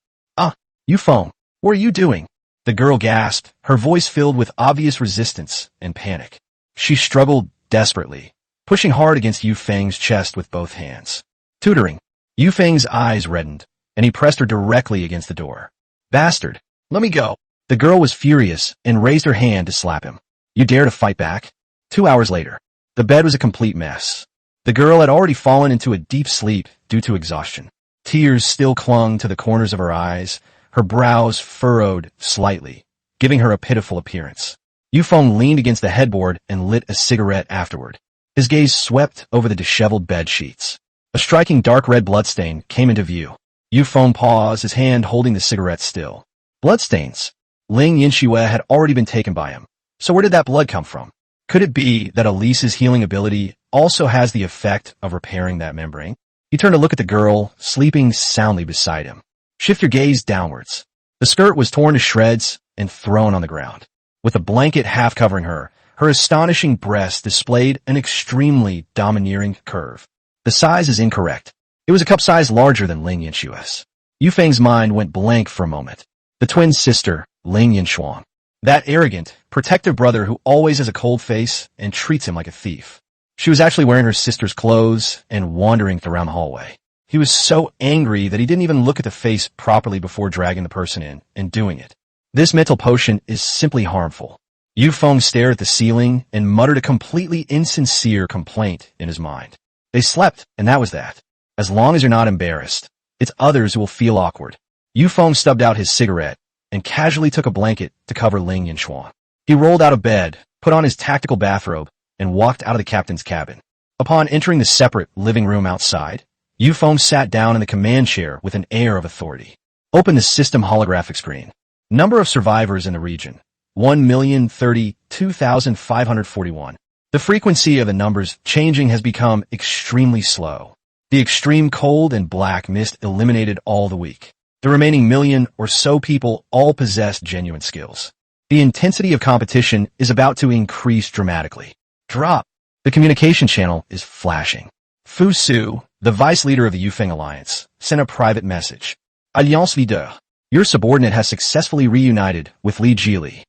Yu Feng, what are you doing? The girl gasped, her voice filled with obvious resistance and panic. She struggled desperately, pushing hard against Yu Feng's chest with both hands. Tutoring. Yu Feng's eyes reddened, and he pressed her directly against the door. Bastard, let me go. The girl was furious and raised her hand to slap him. You dare to fight back? 2 hours later, the bed was a complete mess. The girl had already fallen into a deep sleep due to exhaustion. Tears still clung to the corners of her eyes, her brows furrowed slightly, giving her a pitiful appearance. Yu Feng leaned against the headboard and lit a cigarette afterward. His gaze swept over the disheveled bed sheets. A striking dark red bloodstain came into view. Yu Feng paused, his hand holding the cigarette still. Bloodstains. Ling Yinxue had already been taken by him. So where did that blood come from? Could it be that Elise's healing ability also has the effect of repairing that membrane? He turned to look at the girl, sleeping soundly beside him. Shift your gaze downwards. The skirt was torn to shreds and thrown on the ground. With a blanket half covering her, her astonishing breast displayed an extremely domineering curve. The size is incorrect. It was a cup size larger than Ling Yinxue's. Yu Feng's mind went blank for a moment. The twin sister, Ling Yinshuang. That arrogant, protective brother who always has a cold face and treats him like a thief. She was actually wearing her sister's clothes and wandering around the hallway. He was so angry that he didn't even look at the face properly before dragging the person in and doing it. This mental potion is simply harmful. Yu Feng stared at the ceiling and muttered a completely insincere complaint in his mind. They slept, and that was that. As long as you're not embarrassed, it's others who will feel awkward. Yu Feng stubbed out his cigarette and casually took a blanket to cover Ling Yinchuan. He rolled out of bed, put on his tactical bathrobe, and walked out of the captain's cabin. Upon entering the separate living room outside, Yu Feng sat down in the command chair with an air of authority. Open the system holographic screen. Number of survivors in the region, 1,032,541. The frequency of the numbers changing has become extremely slow. The extreme cold and black mist eliminated all the weak. The remaining million or so people all possess genuine skills. The intensity of competition is about to increase dramatically. Drop. The communication channel is flashing. Fu Su, the vice leader of the Yufeng Alliance, sent a private message. Alliance leader. Your subordinate has successfully reunited with Li Jili.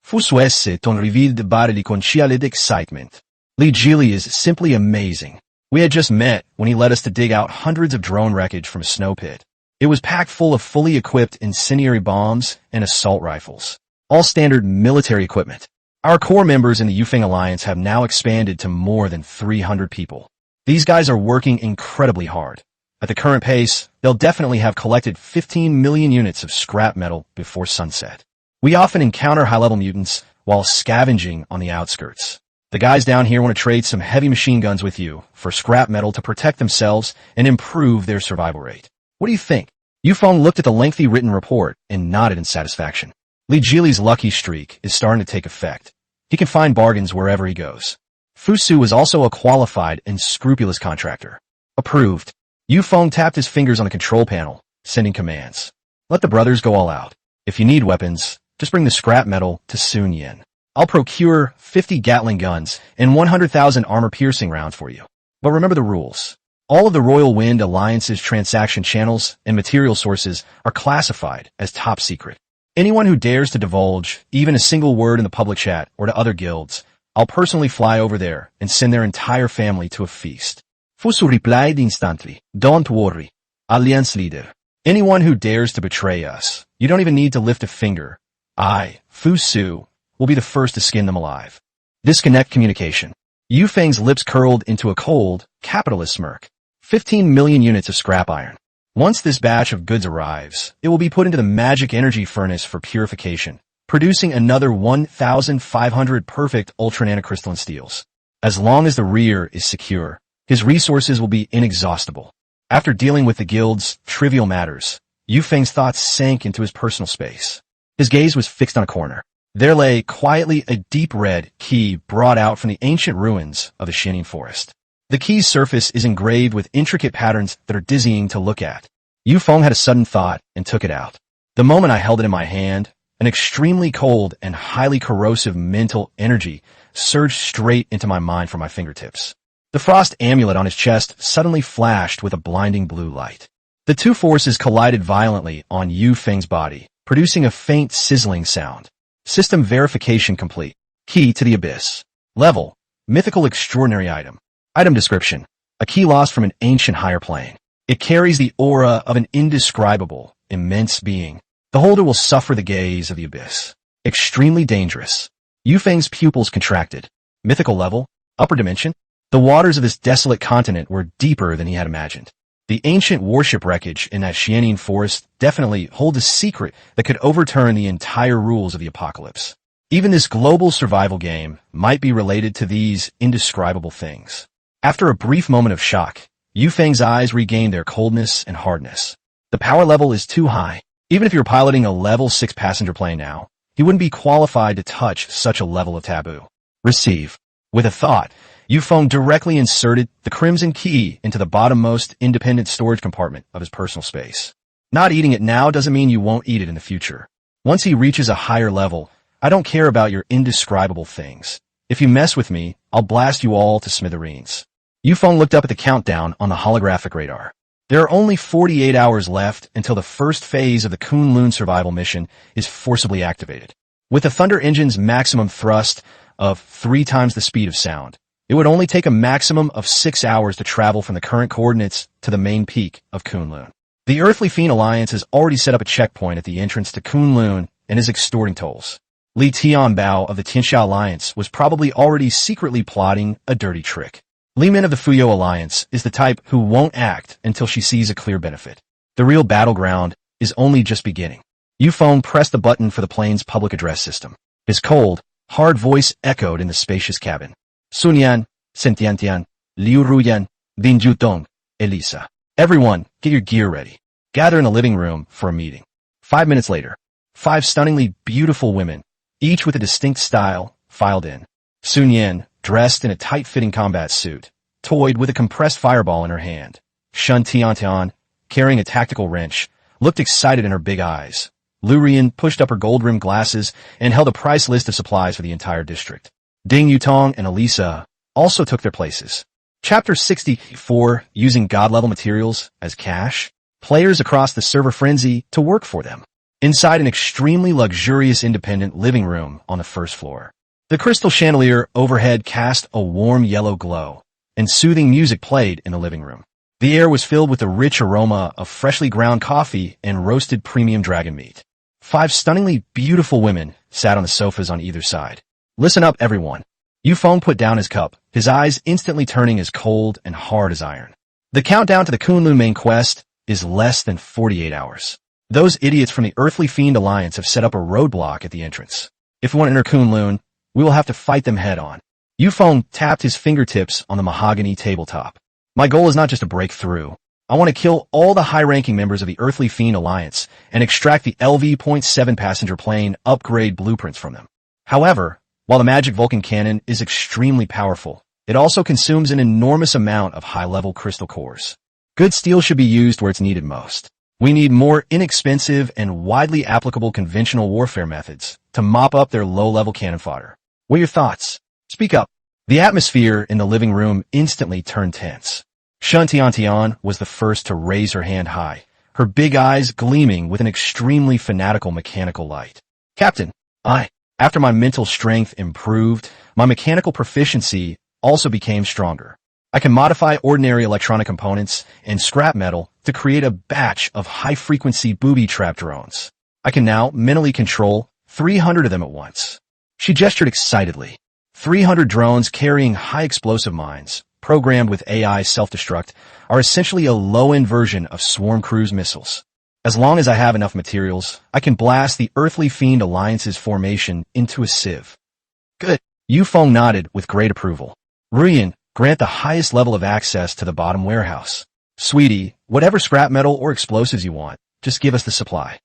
Fu souhaite ton reveal de barely conchiale d'excitement. Li Jili is simply amazing. We had just met when he led us to dig out hundreds of drone wreckage from a snow pit. It was packed full of fully equipped incendiary bombs and assault rifles. All standard military equipment. Our core members in the Yufeng Alliance have now expanded to more than 300 people. These guys are working incredibly hard. At the current pace, they'll definitely have collected 15 million units of scrap metal before sunset. We often encounter high-level mutants while scavenging on the outskirts. The guys down here want to trade some heavy machine guns with you for scrap metal to protect themselves and improve their survival rate. What do you think? Yu Feng looked at the lengthy written report and nodded in satisfaction. Li Jili's lucky streak is starting to take effect. He can find bargains wherever he goes. Fu Su was also a qualified and scrupulous contractor. Approved. Yu Feng tapped his fingers on the control panel, sending commands. Let the brothers go all out. If you need weapons, just bring the scrap metal to Sun Yin. I'll procure 50 Gatling guns and 100,000 armor-piercing rounds for you. But remember the rules. All of the Royal Wind Alliance's transaction channels and material sources are classified as top secret. Anyone who dares to divulge even a single word in the public chat or to other guilds, I'll personally fly over there and send their entire family to a feast. Fu Su replied instantly. Don't worry, Alliance leader. Anyone who dares to betray us, you don't even need to lift a finger. I, Fu Su, will be the first to skin them alive. Disconnect communication. Yu Feng's lips curled into a cold, capitalist smirk. 15 million units of scrap iron. Once this batch of goods arrives, it will be put into the magic energy furnace for purification, producing another 1,500 perfect ultra-nanocrystalline steels. As long as the rear is secure, his resources will be inexhaustible. After dealing with the guild's trivial matters, Yu Feng's thoughts sank into his personal space. His gaze was fixed on a corner. There lay quietly a deep red key brought out from the ancient ruins of the Xianing forest. The key's surface is engraved with intricate patterns that are dizzying to look at. Yu Feng had a sudden thought and took it out. The moment I held it in my hand, an extremely cold and highly corrosive mental energy surged straight into my mind from my fingertips. The frost amulet on his chest suddenly flashed with a blinding blue light. The two forces collided violently on Yu Feng's body, producing a faint sizzling sound. System verification complete. Key to the abyss. Level. Mythical extraordinary item. Item description. A key lost from an ancient higher plane. It carries the aura of an indescribable, immense being. The holder will suffer the gaze of the abyss. Extremely dangerous. Yu Feng's pupils contracted. Mythical level. Upper dimension. The waters of this desolate continent were deeper than he had imagined. The ancient warship wreckage in that Xianing forest definitely holds a secret that could overturn the entire rules of the apocalypse. Even this global survival game might be related to these indescribable things. After a brief moment of shock, Yu Feng's eyes regained their coldness and hardness. The power level is too high. Even if you're piloting a level 6 passenger plane now, he wouldn't be qualified to touch such a level of taboo. Receive. With a thought, Yu Feng directly inserted the crimson key into the bottommost independent storage compartment of his personal space. Not eating it now doesn't mean you won't eat it in the future. Once he reaches a higher level, I don't care about your indescribable things. If you mess with me, I'll blast you all to smithereens. Yu Feng looked up at the countdown on the holographic radar. There are only 48 hours left until the first phase of the Kunlun survival mission is forcibly activated. With the Thunder Engine's maximum thrust of 3 times the speed of sound, It would only take a maximum of 6 hours to travel from the current coordinates to the main peak of Kunlun. The Earthly Fiend Alliance has already set up a checkpoint at the entrance to Kunlun and is extorting tolls. Li Tianbao of the Tianxia Alliance was probably already secretly plotting a dirty trick. Li Min of the Fuyo Alliance is the type who won't act until she sees a clear benefit. The real battleground is only just beginning. Yu Feng pressed the button for the plane's public address system. His cold, hard voice echoed in the spacious cabin. Sun Yan, Shen Tian, Liu Ruyan, Bin Jutong, Elisa. Everyone, get your gear ready. Gather in the living room for a meeting. 5 minutes later, 5 stunningly beautiful women, each with a distinct style, filed in. Sun Yan, dressed in a tight-fitting combat suit, toyed with a compressed fireball in her hand. Shen Tian, carrying a tactical wrench, looked excited in her big eyes. Lu Rian pushed up her gold-rimmed glasses and held a price list of supplies for the entire district. Ding Yutong and Elisa also took their places. Chapter 64, using god-level materials as cash. Players across the server frenzy to work for them. Inside an extremely luxurious independent living room on the first floor. The crystal chandelier overhead cast a warm yellow glow, and soothing music played in the living room. The air was filled with the rich aroma of freshly ground coffee and roasted premium dragon meat. 5 stunningly beautiful women sat on the sofas on either side. Listen up, everyone. Yu Feng put down his cup, his eyes instantly turning as cold and hard as iron. The countdown to the Kunlun main quest is less than 48 hours. Those idiots from the Earthly Fiend Alliance have set up a roadblock at the entrance. If we want to enter Kunlun, we will have to fight them head-on. Yu Feng tapped his fingertips on the mahogany tabletop. My goal is not just to break through. I want to kill all the high-ranking members of the Earthly Fiend Alliance and extract the LV.7 passenger plane upgrade blueprints from them. However, while the magic Vulcan cannon is extremely powerful, it also consumes an enormous amount of high-level crystal cores. Good steel should be used where it's needed most. We need more inexpensive and widely applicable conventional warfare methods to mop up their low-level cannon fodder. What are your thoughts? Speak up. The atmosphere in the living room instantly turned tense. Shen Tian was the first to raise her hand high, her big eyes gleaming with an extremely fanatical mechanical light. Captain, after my mental strength improved, my mechanical proficiency also became stronger. I can modify ordinary electronic components and scrap metal to create a batch of high-frequency booby-trap drones. I can now mentally control 300 of them at once. She gestured excitedly. 300 drones carrying high-explosive mines, programmed with AI self-destruct, are essentially a low-end version of swarm cruise missiles. As long as I have enough materials, I can blast the Earthly Fiend Alliance's formation into a sieve. Good. Yu Feng nodded with great approval. Ruyan, grant the highest level of access to the bottom warehouse. Sweetie, whatever scrap metal or explosives you want, just give us the supply.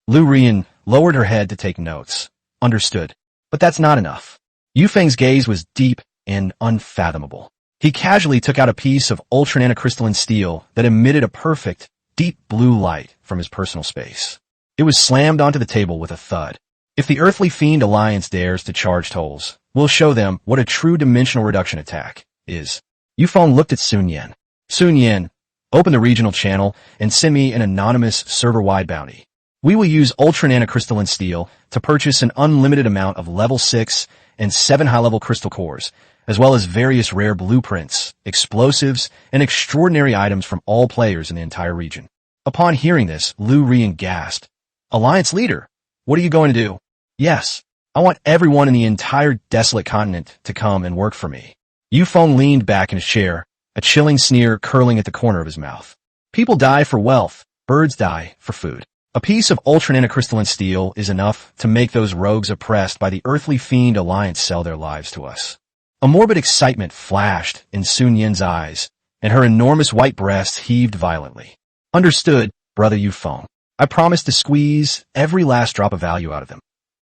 Lu Rian lowered her head to take notes. Understood. But that's not enough. Yu Feng's gaze was deep and unfathomable. He casually took out a piece of ultra-nanocrystalline steel that emitted a perfect, deep blue light from his personal space. It was slammed onto the table with a thud. If the Earthly Fiend Alliance dares to charge tolls, we'll show them what a true dimensional reduction attack is. Yu Feng looked at Sun Yan. Sun Yan, open the regional channel and send me an anonymous server-wide bounty. We will use ultra-nanocrystalline steel to purchase an unlimited amount of level 6 and 7 high-level crystal cores, as well as various rare blueprints, explosives, and extraordinary items from all players in the entire region. Upon hearing this, Lu Rian gasped. Alliance leader, what are you going to do? Yes, I want everyone in the entire desolate continent to come and work for me. Yu Feng leaned back in his chair, a chilling sneer curling at the corner of his mouth. People die for wealth, birds die for food. A piece of ultra-nanocrystalline steel is enough to make those rogues oppressed by the Earthly Fiend Alliance sell their lives to us. A morbid excitement flashed in Sun Yan's eyes, and her enormous white breast heaved violently. Understood, brother Yu Feng. I promise to squeeze every last drop of value out of them.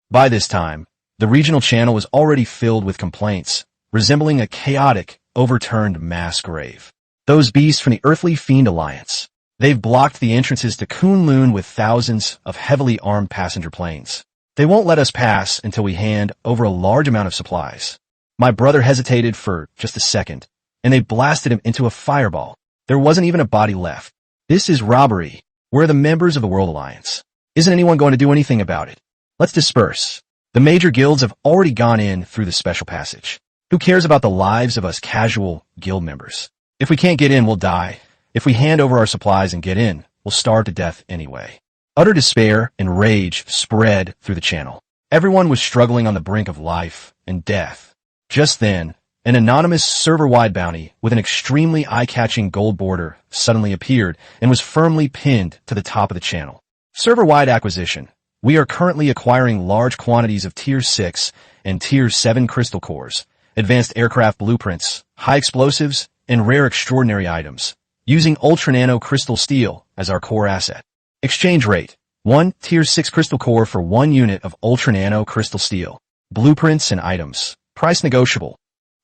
By this time, the regional channel was already filled with complaints, resembling a chaotic, overturned mass grave. Those beasts from the Earthly Fiend Alliance. They've blocked the entrances to Kunlun with thousands of heavily armed passenger planes. They won't let us pass until we hand over a large amount of supplies. My brother hesitated for just a second, and they blasted him into a fireball. There wasn't even a body left. This is robbery. We're the members of the World Alliance. Isn't anyone going to do anything about it? Let's disperse. The major guilds have already gone in through the special passage. Who cares about the lives of us casual guild members? If we can't get in, we'll die. If we hand over our supplies and get in, we'll starve to death anyway. Utter despair and rage spread through the channel. Everyone was struggling on the brink of life and death. Just then, an anonymous server-wide bounty with an extremely eye-catching gold border suddenly appeared and was firmly pinned to the top of the channel. Server-wide acquisition. We are currently acquiring large quantities of Tier 6 and Tier 7 crystal cores, advanced aircraft blueprints, high explosives, and rare extraordinary items, using ultra-nano crystal steel as our core asset. Exchange rate. 1 Tier 6 crystal core for 1 unit of ultra-nano crystal steel. Blueprints and items. Price negotiable.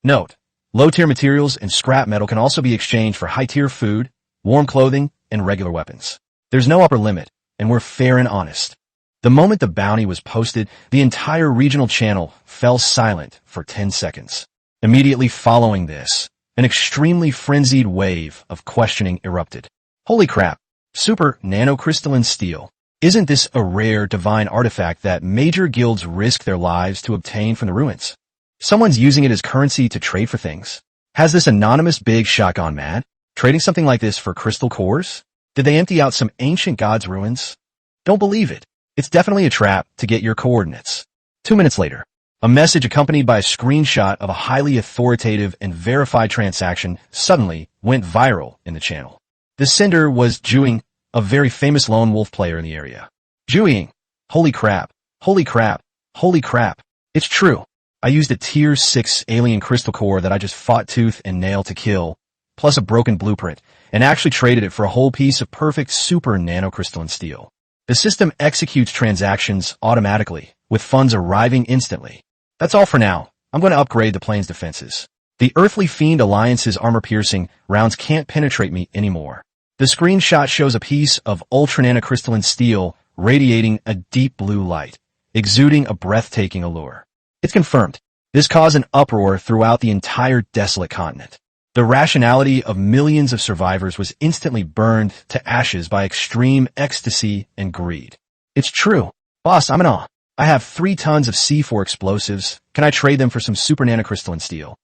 Note: low-tier materials and scrap metal can also be exchanged for high-tier food, warm clothing, and regular weapons. There's no upper limit, and we're fair and honest. The moment the bounty was posted, the entire regional channel fell silent for 10 seconds. Immediately following this, an extremely frenzied wave of questioning erupted. Holy crap! Super nanocrystalline steel. Isn't this a rare divine artifact that major guilds risk their lives to obtain from the ruins? Someone's using it as currency to trade for things. Has this anonymous big shot gone mad? Trading something like this for crystal cores? Did they empty out some ancient god's ruins? Don't believe it. It's definitely a trap to get your coordinates. 2 minutes later, a message accompanied by a screenshot of a highly authoritative and verified transaction suddenly went viral in the channel. The sender was Juing, a very famous lone wolf player in the area. Juing. Holy crap. Holy crap. Holy crap. It's true. I used a Tier 6 alien crystal core that I just fought tooth and nail to kill, plus a broken blueprint, and actually traded it for a whole piece of perfect super nanocrystalline steel. The system executes transactions automatically, with funds arriving instantly. That's all for now. I'm going to upgrade the plane's defenses. The Earthly Fiend Alliance's armor-piercing rounds can't penetrate me anymore. The screenshot shows a piece of ultra-nanocrystalline steel radiating a deep blue light, exuding a breathtaking allure. It's confirmed. This caused an uproar throughout the entire desolate continent. The rationality of millions of survivors was instantly burned to ashes by extreme ecstasy and greed. It's true. Boss, I'm in awe. I have 3 tons of C4 explosives. Can I trade them for some super nanocrystalline steel?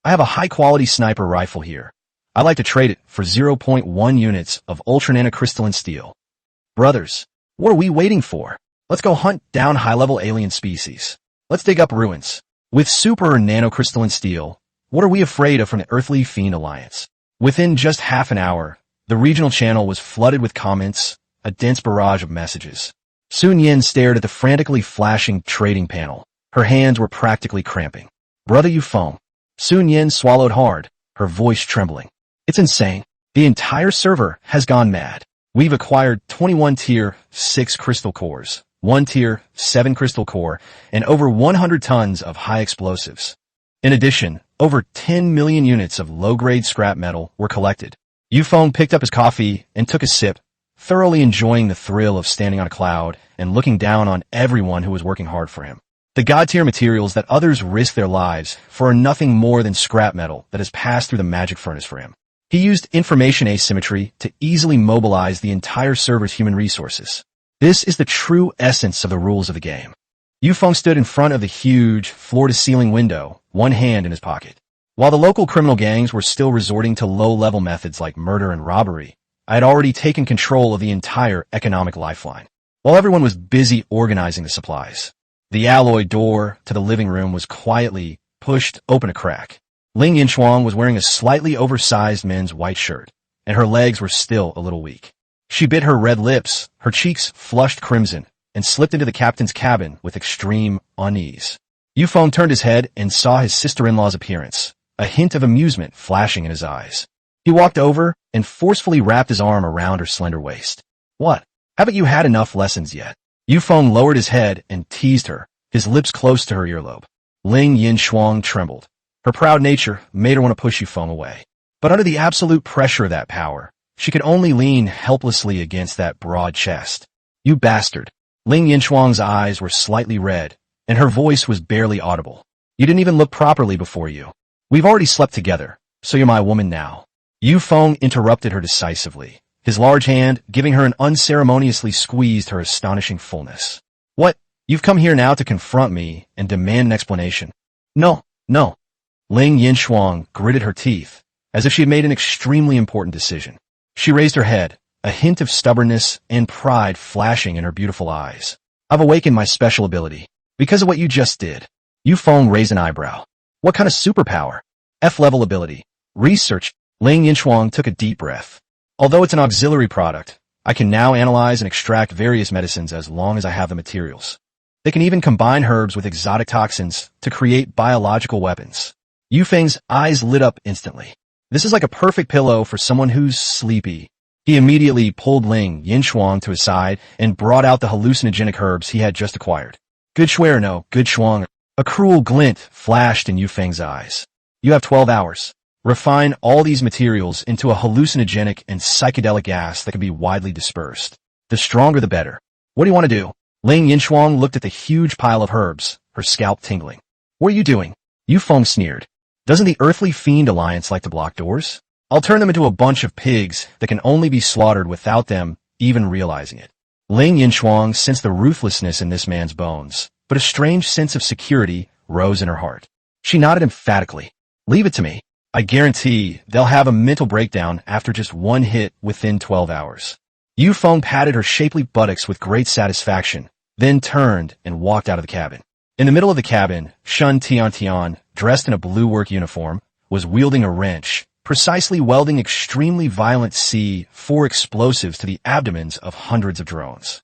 I have a high-quality sniper rifle here. I'd like to trade it for 0.1 units of ultra nanocrystalline steel. Brothers, what are we waiting for? Let's go hunt down high-level alien species. Let's dig up ruins. With super nanocrystalline steel, what are we afraid of from the Earthly Fiend Alliance? Within just half an hour, the regional channel was flooded with comments, a dense barrage of messages. Sun Yin stared at the frantically flashing trading panel. Her hands were practically cramping. Brother Feng. Sun Yin swallowed hard, her voice trembling. It's insane. The entire server has gone mad. We've acquired 21 Tier 6 crystal cores, 1 Tier 7 crystal core, and over 100 tons of high explosives. In addition, over 10 million units of low-grade scrap metal were collected. Feng picked up his coffee and took a sip, thoroughly enjoying the thrill of standing on a cloud and looking down on everyone who was working hard for him. The god-tier materials that others risk their lives for are nothing more than scrap metal that has passed through the magic furnace for him. He used information asymmetry to easily mobilize the entire server's human resources. This is the true essence of the rules of the game. Feng stood in front of the huge, floor-to-ceiling window, one hand in his pocket. While the local criminal gangs were still resorting to low-level methods like murder and robbery, I had already taken control of the entire economic lifeline. While everyone was busy organizing the supplies, the alloy door to the living room was quietly pushed open a crack. Ling Yinchuang was wearing a slightly oversized men's white shirt, and her legs were still a little weak. She bit her red lips, her cheeks flushed crimson, and slipped into the captain's cabin with extreme unease. Feng turned his head and saw his sister-in-law's appearance, a hint of amusement flashing in his eyes. He walked over and forcefully wrapped his arm around her slender waist. What? Haven't you had enough lessons yet? Feng lowered his head and teased her, his lips close to her earlobe. Ling Yinchuang trembled. Her proud nature made her want to push Feng away. But under the absolute pressure of that power, she could only lean helplessly against that broad chest. You bastard. Ling Yinchuang's eyes were slightly red, and her voice was barely audible. You didn't even look properly before you. We've already slept together, so you're my woman now. Feng interrupted her decisively, his large hand giving her an unceremoniously squeezed her astonishing fullness. What? You've come here now to confront me and demand an explanation? No. Ling Yinshuang gritted her teeth, as if she had made an extremely important decision. She raised her head, a hint of stubbornness and pride flashing in her beautiful eyes. I've awakened my special ability. Because of what you just did. Feng raised an eyebrow. What kind of superpower? F-level ability. Research. Ling Yinshuang took a deep breath. Although it's an auxiliary product, I can now analyze and extract various medicines as long as I have the materials. They can even combine herbs with exotic toxins to create biological weapons. Feng's eyes lit up instantly. This is like a perfect pillow for someone who's sleepy. He immediately pulled Ling Yinshuang to his side and brought out the hallucinogenic herbs he had just acquired. Good shuai or no, good shuang. A cruel glint flashed in Feng's eyes. You have 12 hours. Refine all these materials into a hallucinogenic and psychedelic gas that can be widely dispersed. The stronger the better. What do you want to do? Ling Yinshuang looked at the huge pile of herbs, her scalp tingling. What are you doing? Feng sneered. Doesn't the Earthly Fiend Alliance like to block doors? I'll turn them into a bunch of pigs that can only be slaughtered without them even realizing it. Ling Yinshuang sensed the ruthlessness in this man's bones, but a strange sense of security rose in her heart. She nodded emphatically. Leave it to me. I guarantee they'll have a mental breakdown after just one hit within 12 hours. Feng patted her shapely buttocks with great satisfaction, then turned and walked out of the cabin. In the middle of the cabin, Shun Tian, dressed in a blue work uniform, was wielding a wrench, precisely welding extremely violent C4 explosives to the abdomens of hundreds of drones.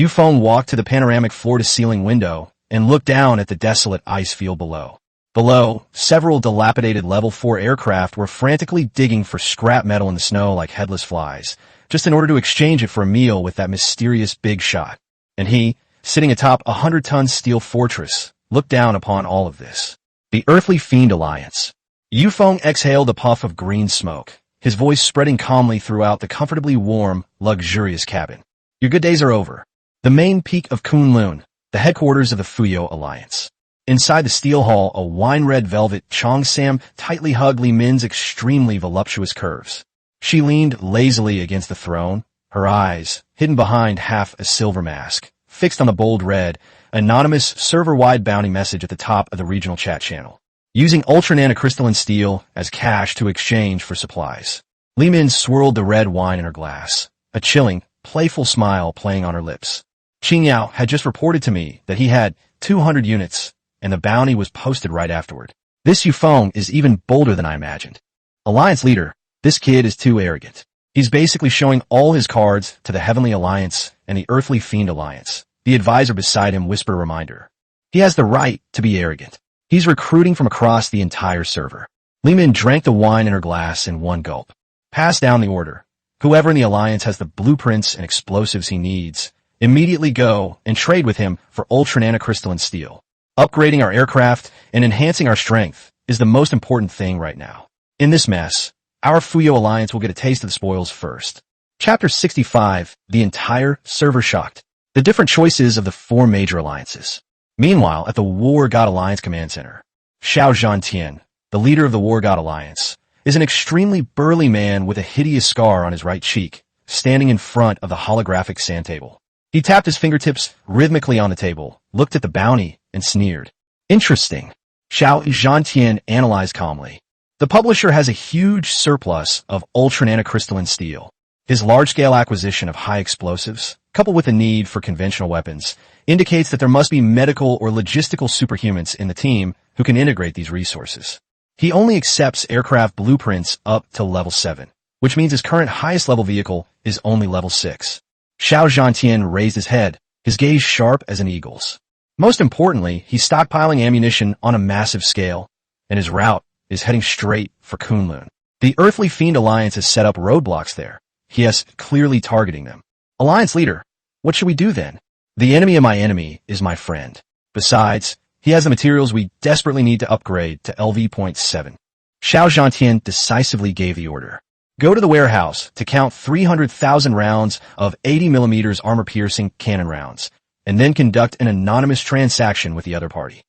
Feng walked to the panoramic floor-to-ceiling window and looked down at the desolate ice field below. Below, several dilapidated Level 4 aircraft were frantically digging for scrap metal in the snow like headless flies, just in order to exchange it for a meal with that mysterious big shot. And he, sitting atop a 100-ton steel fortress, looked down upon all of this. The Earthly Fiend Alliance. Feng exhaled a puff of green smoke, his voice spreading calmly throughout the comfortably warm, luxurious cabin. Your good days are over. The main peak of Kunlun, the headquarters of the Fuyo Alliance. Inside the steel hall, a wine-red velvet Cheongsam tightly hugged Li Min's extremely voluptuous curves. She leaned lazily against the throne, her eyes, hidden behind half a silver mask, fixed on the bold red, anonymous server-wide bounty message at the top of the regional chat channel. Using ultra-nanocrystalline steel as cash to exchange for supplies. Li Min swirled the red wine in her glass, a chilling, playful smile playing on her lips. Qing Yao had just reported to me that he had 200 units, and the bounty was posted right afterward. This Feng is even bolder than I imagined. Alliance leader, this kid is too arrogant. He's basically showing all his cards to the Heavenly Alliance and the Earthly Fiend Alliance. The advisor beside him whispered a reminder. He has the right to be arrogant. He's recruiting from across the entire server. Li Min drank the wine in her glass in one gulp. Pass down the order. Whoever in the Alliance has the blueprints and explosives he needs, immediately go and trade with him for ultra-nanocrystalline steel. Upgrading our aircraft and enhancing our strength is the most important thing right now. In this mess, our Fuyo Alliance will get a taste of the spoils first. Chapter 65, the entire server shocked. The different choices of the four major alliances. Meanwhile, at the War God Alliance Command Center, Xiao Zhantian, the leader of the War God Alliance, is an extremely burly man with a hideous scar on his right cheek, standing in front of the holographic sand table. He tapped his fingertips rhythmically on the table, looked at the bounty, and sneered. Interesting. Xiao Zhantian analyzed calmly. The publisher has a huge surplus of ultra-nanocrystalline steel. His large-scale acquisition of high explosives, coupled with a need for conventional weapons, indicates that there must be medical or logistical superhumans in the team who can integrate these resources. He only accepts aircraft blueprints up to level 7, which means his current highest level vehicle is only level 6. Xiao Zhantian raised his head, his gaze sharp as an eagle's. Most importantly, he's stockpiling ammunition on a massive scale, and his route is heading straight for Kunlun. The Earthly Fiend Alliance has set up roadblocks there. He is clearly targeting them. Alliance leader, what should we do then? The enemy of my enemy is my friend. Besides, he has the materials we desperately need to upgrade to LV.7. Xiao Zhantian decisively gave the order. Go to the warehouse to count 300,000 rounds of 80mm armor-piercing cannon rounds, and then conduct an anonymous transaction with the other party.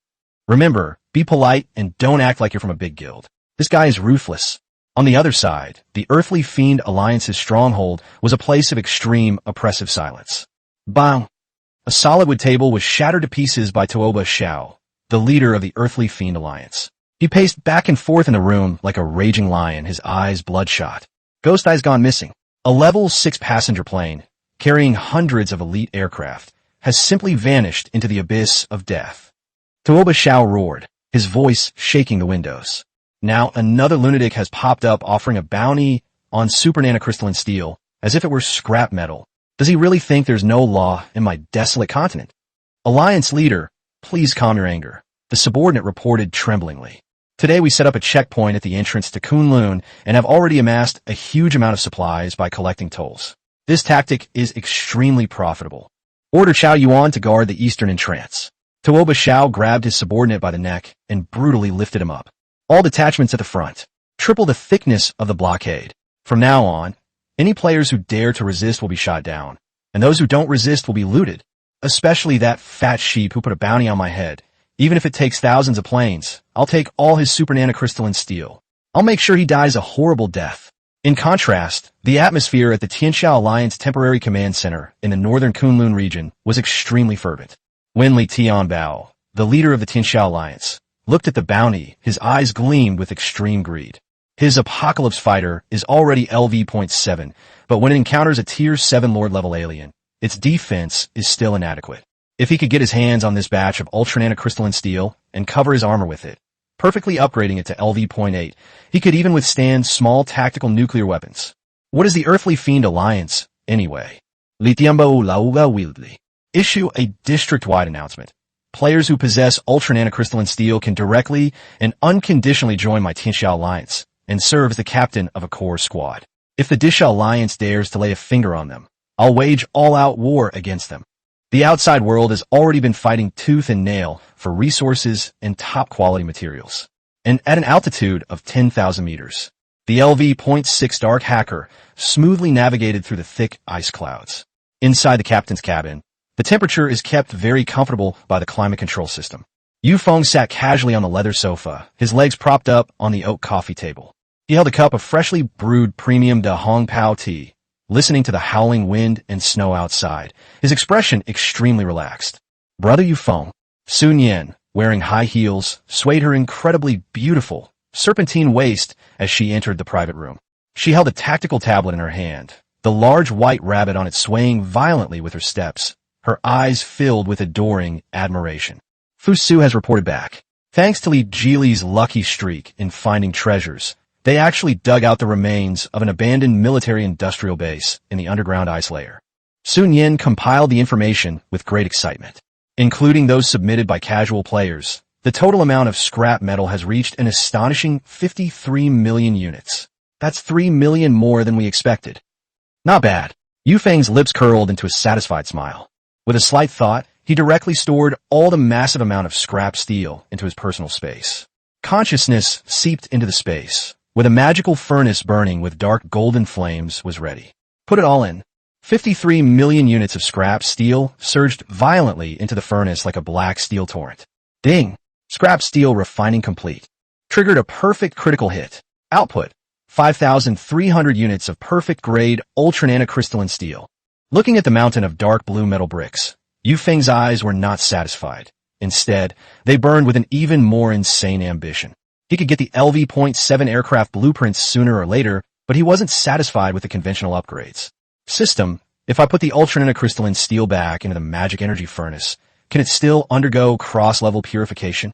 Remember, be polite and don't act like you're from a big guild. This guy is ruthless. On the other side, the Earthly Fiend Alliance's stronghold was a place of extreme, oppressive silence. Bang! A solid wood table was shattered to pieces by Tuoba Xiao, the leader of the Earthly Fiend Alliance. He paced back and forth in the room like a raging lion, his eyes bloodshot. Ghost Eyes gone missing. A level 6 passenger plane, carrying hundreds of elite aircraft, has simply vanished into the abyss of death. Tuoba Shao roared, his voice shaking the windows. Now another lunatic has popped up offering a bounty on super nanocrystalline steel, as if it were scrap metal. Does he really think there's no law in my desolate continent? Alliance leader, please calm your anger, the subordinate reported tremblingly. Today we set up a checkpoint at the entrance to Kunlun and have already amassed a huge amount of supplies by collecting tolls. This tactic is extremely profitable. Order Chao Yuan to guard the eastern entrance. Tuoba Shao grabbed his subordinate by the neck and brutally lifted him up. All detachments at the front. Triple the thickness of the blockade. From now on, any players who dare to resist will be shot down, and those who don't resist will be looted. Especially that fat sheep who put a bounty on my head. Even if it takes thousands of planes, I'll take all his super nanocrystalline steel. I'll make sure he dies a horrible death. In contrast, the atmosphere at the Tianxia Alliance Temporary Command Center in the northern Kunlun region was extremely fervent. Wenli Tianbao, the leader of the Tianxia Alliance, looked at the bounty, his eyes gleamed with extreme greed. His Apocalypse Fighter is already LV.7, but when it encounters a Tier 7 Lord-level alien, its defense is still inadequate. If he could get his hands on this batch of ultra-nanocrystalline steel and cover his armor with it, perfectly upgrading it to LV.8, he could even withstand small tactical nuclear weapons. What is the Earthly Fiend Alliance, anyway? Litiambo Lauga Wildly. Issue a district-wide announcement. Players who possess ultra-nanocrystalline steel can directly and unconditionally join my Tianxia Alliance and serve as the captain of a core squad. If the Disha Alliance dares to lay a finger on them, I'll wage all-out war against them. The outside world has already been fighting tooth and nail for resources and top-quality materials. And at an altitude of 10,000 meters, the LV.6 Dark Hacker smoothly navigated through the thick ice clouds. Inside the captain's cabin, the temperature is kept very comfortable by the climate control system. Yu Feng sat casually on the leather sofa, his legs propped up on the oak coffee table. He held a cup of freshly brewed premium Da Hong Pao tea, listening to the howling wind and snow outside, his expression extremely relaxed. Brother Yu Feng, Sun Yan, wearing high heels, swayed her incredibly beautiful, serpentine waist as she entered the private room. She held a tactical tablet in her hand, the large white rabbit on it swaying violently with her steps, her eyes filled with adoring admiration. Fu Su has reported back. Thanks to Li Jili's lucky streak in finding treasures, they actually dug out the remains of an abandoned military-industrial base in the underground ice layer. Sun Yin compiled the information with great excitement. Including those submitted by casual players, the total amount of scrap metal has reached an astonishing 53 million units. That's 3 million more than we expected. Not bad. Yu Feng's lips curled into a satisfied smile. With a slight thought, he directly stored all the massive amount of scrap steel into his personal space. Consciousness seeped into the space, where the magical furnace burning with dark golden flames was ready. Put it all in. 53 million units of scrap steel surged violently into the furnace like a black steel torrent. Ding! Scrap steel refining complete. Triggered a perfect critical hit. Output: 5,300 units of perfect grade ultra-nanocrystalline steel. Looking at the mountain of dark blue metal bricks, Yu Feng's eyes were not satisfied. Instead, they burned with an even more insane ambition. He could get the LV.7 aircraft blueprints sooner or later, but he wasn't satisfied with the conventional upgrades. System: if I put the ultra-nanocrystalline steel back into the magic energy furnace, can it still undergo cross-level purification?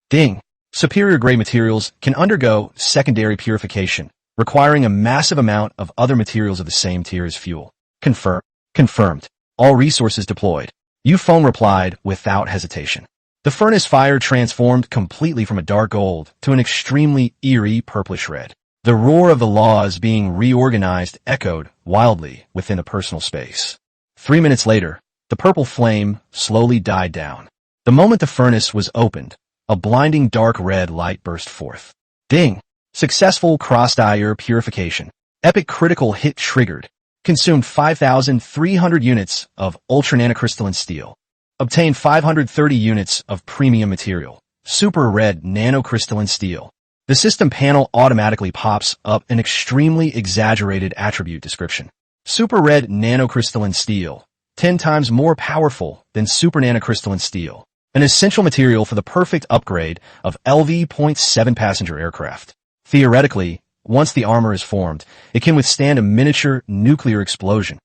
Ding! Superior grade materials can undergo secondary purification, requiring a massive amount of other materials of the same tier as fuel. Confirmed. All resources deployed. Yu Feng replied without hesitation. The furnace fire transformed completely from a dark gold to an extremely eerie purplish red. The roar of the laws being reorganized echoed wildly within the personal space. 3 minutes later, the purple flame slowly died down. The moment the furnace was opened, a blinding dark red light burst forth. Ding! Successful cross-tier purification. Epic critical hit triggered. Consumed 5,300 units of ultra-nanocrystalline steel. Obtained 530 units of premium material. Super red nanocrystalline steel. The system panel automatically pops up an extremely exaggerated attribute description. Super red nanocrystalline steel, 10 times more powerful than super nanocrystalline steel. an essential material for the perfect upgrade of LV.7 passenger aircraft. Theoretically, once the armor is formed, it can withstand a miniature nuclear explosion.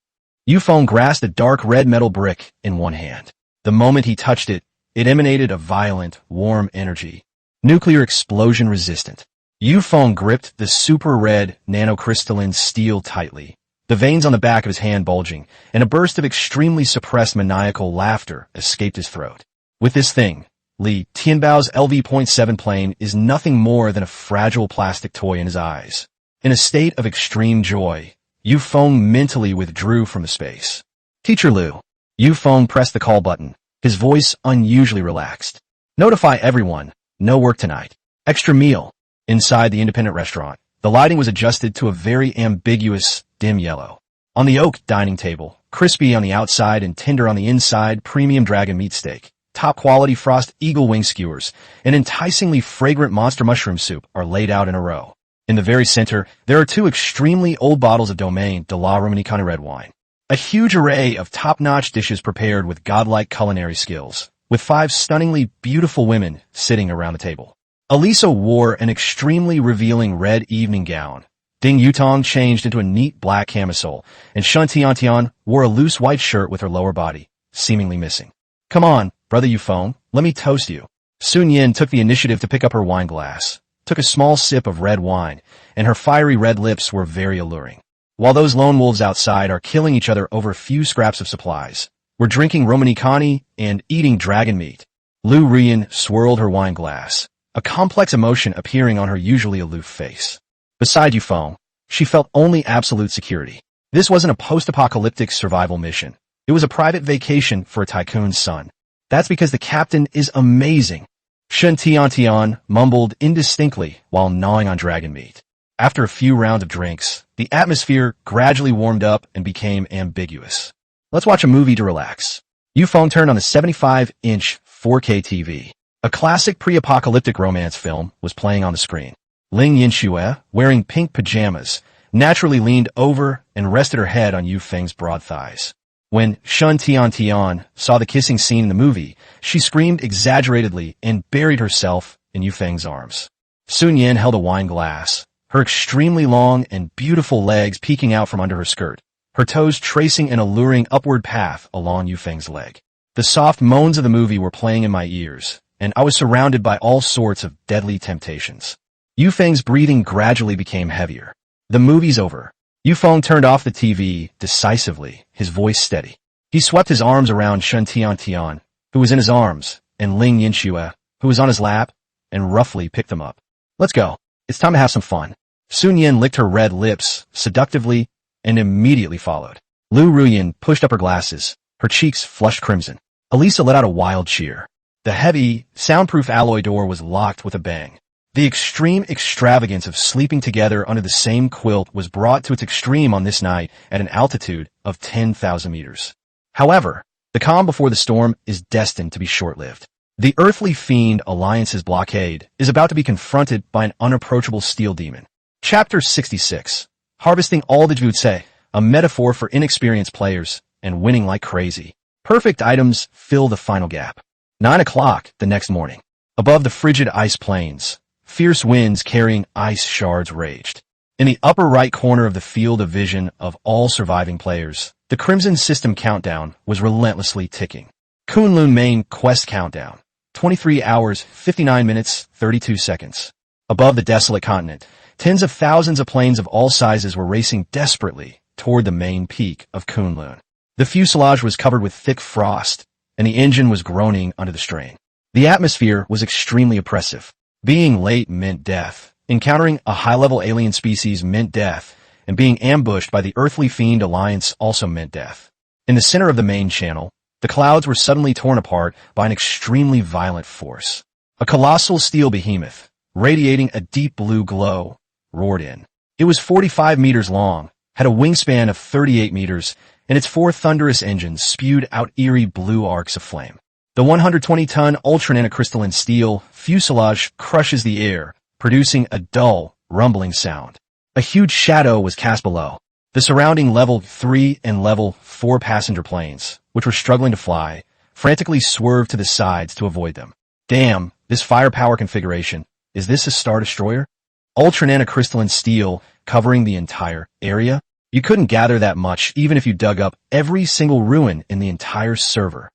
Feng grasped a dark red metal brick in one hand. The moment he touched it, it emanated a violent, warm energy. Nuclear explosion resistant. Feng gripped the super red, nanocrystalline steel tightly, the veins on the back of his hand bulging, and a burst of extremely suppressed maniacal laughter escaped his throat. With this thing, Li Tianbao's LV.7 plane is nothing more than a fragile plastic toy in his eyes. In a state of extreme joy, Feng mentally withdrew from the space. Teacher Liu. Feng pressed the call button, his voice unusually relaxed. Notify everyone, no work tonight. Extra meal. Inside the independent restaurant, the lighting was adjusted to a very ambiguous, dim yellow. On the oak dining table, crispy on the outside and tender on the inside, premium dragon meat steak, top-quality frost eagle wing skewers, and enticingly fragrant monster mushroom soup are laid out in a row. In the very center, there are two extremely old bottles of Domaine de la Romanicana red wine. A huge array of top-notch dishes prepared with godlike culinary skills, with 5 stunningly beautiful women sitting around the table. Elisa wore an extremely revealing red evening gown. Ding Yutong changed into a neat black camisole, and Shun Tiantian wore a loose white shirt with her lower body, seemingly missing. Come on, brother Feng, let me toast you. Sun Yin took the initiative to pick up her wine glass, took a small sip of red wine, and her fiery red lips were very alluring. While those lone wolves outside are killing each other over a few scraps of supplies, we're drinking Romanicani and eating dragon meat. Lu Ruyan swirled her wine glass, a complex emotion appearing on her usually aloof face. Beside Feng, she felt only absolute security. This wasn't a post-apocalyptic survival mission. It was a private vacation for a tycoon's son. That's because the captain is amazing. Shun Tiantian mumbled indistinctly while gnawing on dragon meat. After a few rounds of drinks, the atmosphere gradually warmed up and became ambiguous. Let's watch a movie to relax. Feng turned on the 75-inch 4K TV. A classic pre-apocalyptic romance film was playing on the screen. Ling Yinxue, wearing pink pajamas, naturally leaned over and rested her head on Feng's broad thighs. When Shun Tiantian saw the kissing scene in the movie, she screamed exaggeratedly and buried herself in Feng's arms. Sun Yin held a wine glass, her extremely long and beautiful legs peeking out from under her skirt, her toes tracing an alluring upward path along Feng's leg. The soft moans of the movie were playing in my ears, and I was surrounded by all sorts of deadly temptations. Feng's breathing gradually became heavier. The movie's over. Feng turned off the TV decisively, his voice steady. He swept his arms around Shun Tiantian, who was in his arms, and Ling Yinxue, who was on his lap, and roughly picked them up. Let's go. It's time to have some fun. Sun Yin licked her red lips seductively and immediately followed. Lu Ruyan pushed up her glasses, her cheeks flushed crimson. Elisa let out a wild cheer. The heavy, soundproof alloy door was locked with a bang. The extreme extravagance of sleeping together under the same quilt was brought to its extreme on this night at an altitude of 10,000 meters. However, the calm before the storm is destined to be short-lived. The earthly fiend Alliance's blockade is about to be confronted by an unapproachable steel demon. Chapter 66. Harvesting all the Jutse, a metaphor for inexperienced players, and winning like crazy. Perfect items fill the final gap. 9 o'clock the next morning. Above the frigid ice plains, fierce winds carrying ice shards raged. In the upper right corner of the field of vision of all surviving players, the Crimson System countdown was relentlessly ticking. Kunlun Main Quest Countdown. 23 hours, 59 minutes, 32 seconds. Above the desolate continent, tens of thousands of planes of all sizes were racing desperately toward the main peak of Kunlun. The fuselage was covered with thick frost, and the engine was groaning under the strain. The atmosphere was extremely oppressive. Being late meant death. Encountering a high-level alien species meant death, and being ambushed by the earthly fiend Alliance also meant death. In the center of the main channel, the clouds were suddenly torn apart by an extremely violent force. A colossal steel behemoth, radiating a deep blue glow, roared in. It was 45 meters long, had a wingspan of 38 meters, and its 4 thunderous engines spewed out eerie blue arcs of flame. The 120-ton ultra-nanocrystalline steel fuselage crushes the air, producing a dull, rumbling sound. A huge shadow was cast below. The surrounding Level 3 and Level 4 passenger planes, which were struggling to fly, frantically swerved to the sides to avoid them. Damn, this firepower configuration. Is this a Star Destroyer? Ultra nanocrystalline steel covering the entire area? You couldn't gather that much even if you dug up every single ruin in the entire server.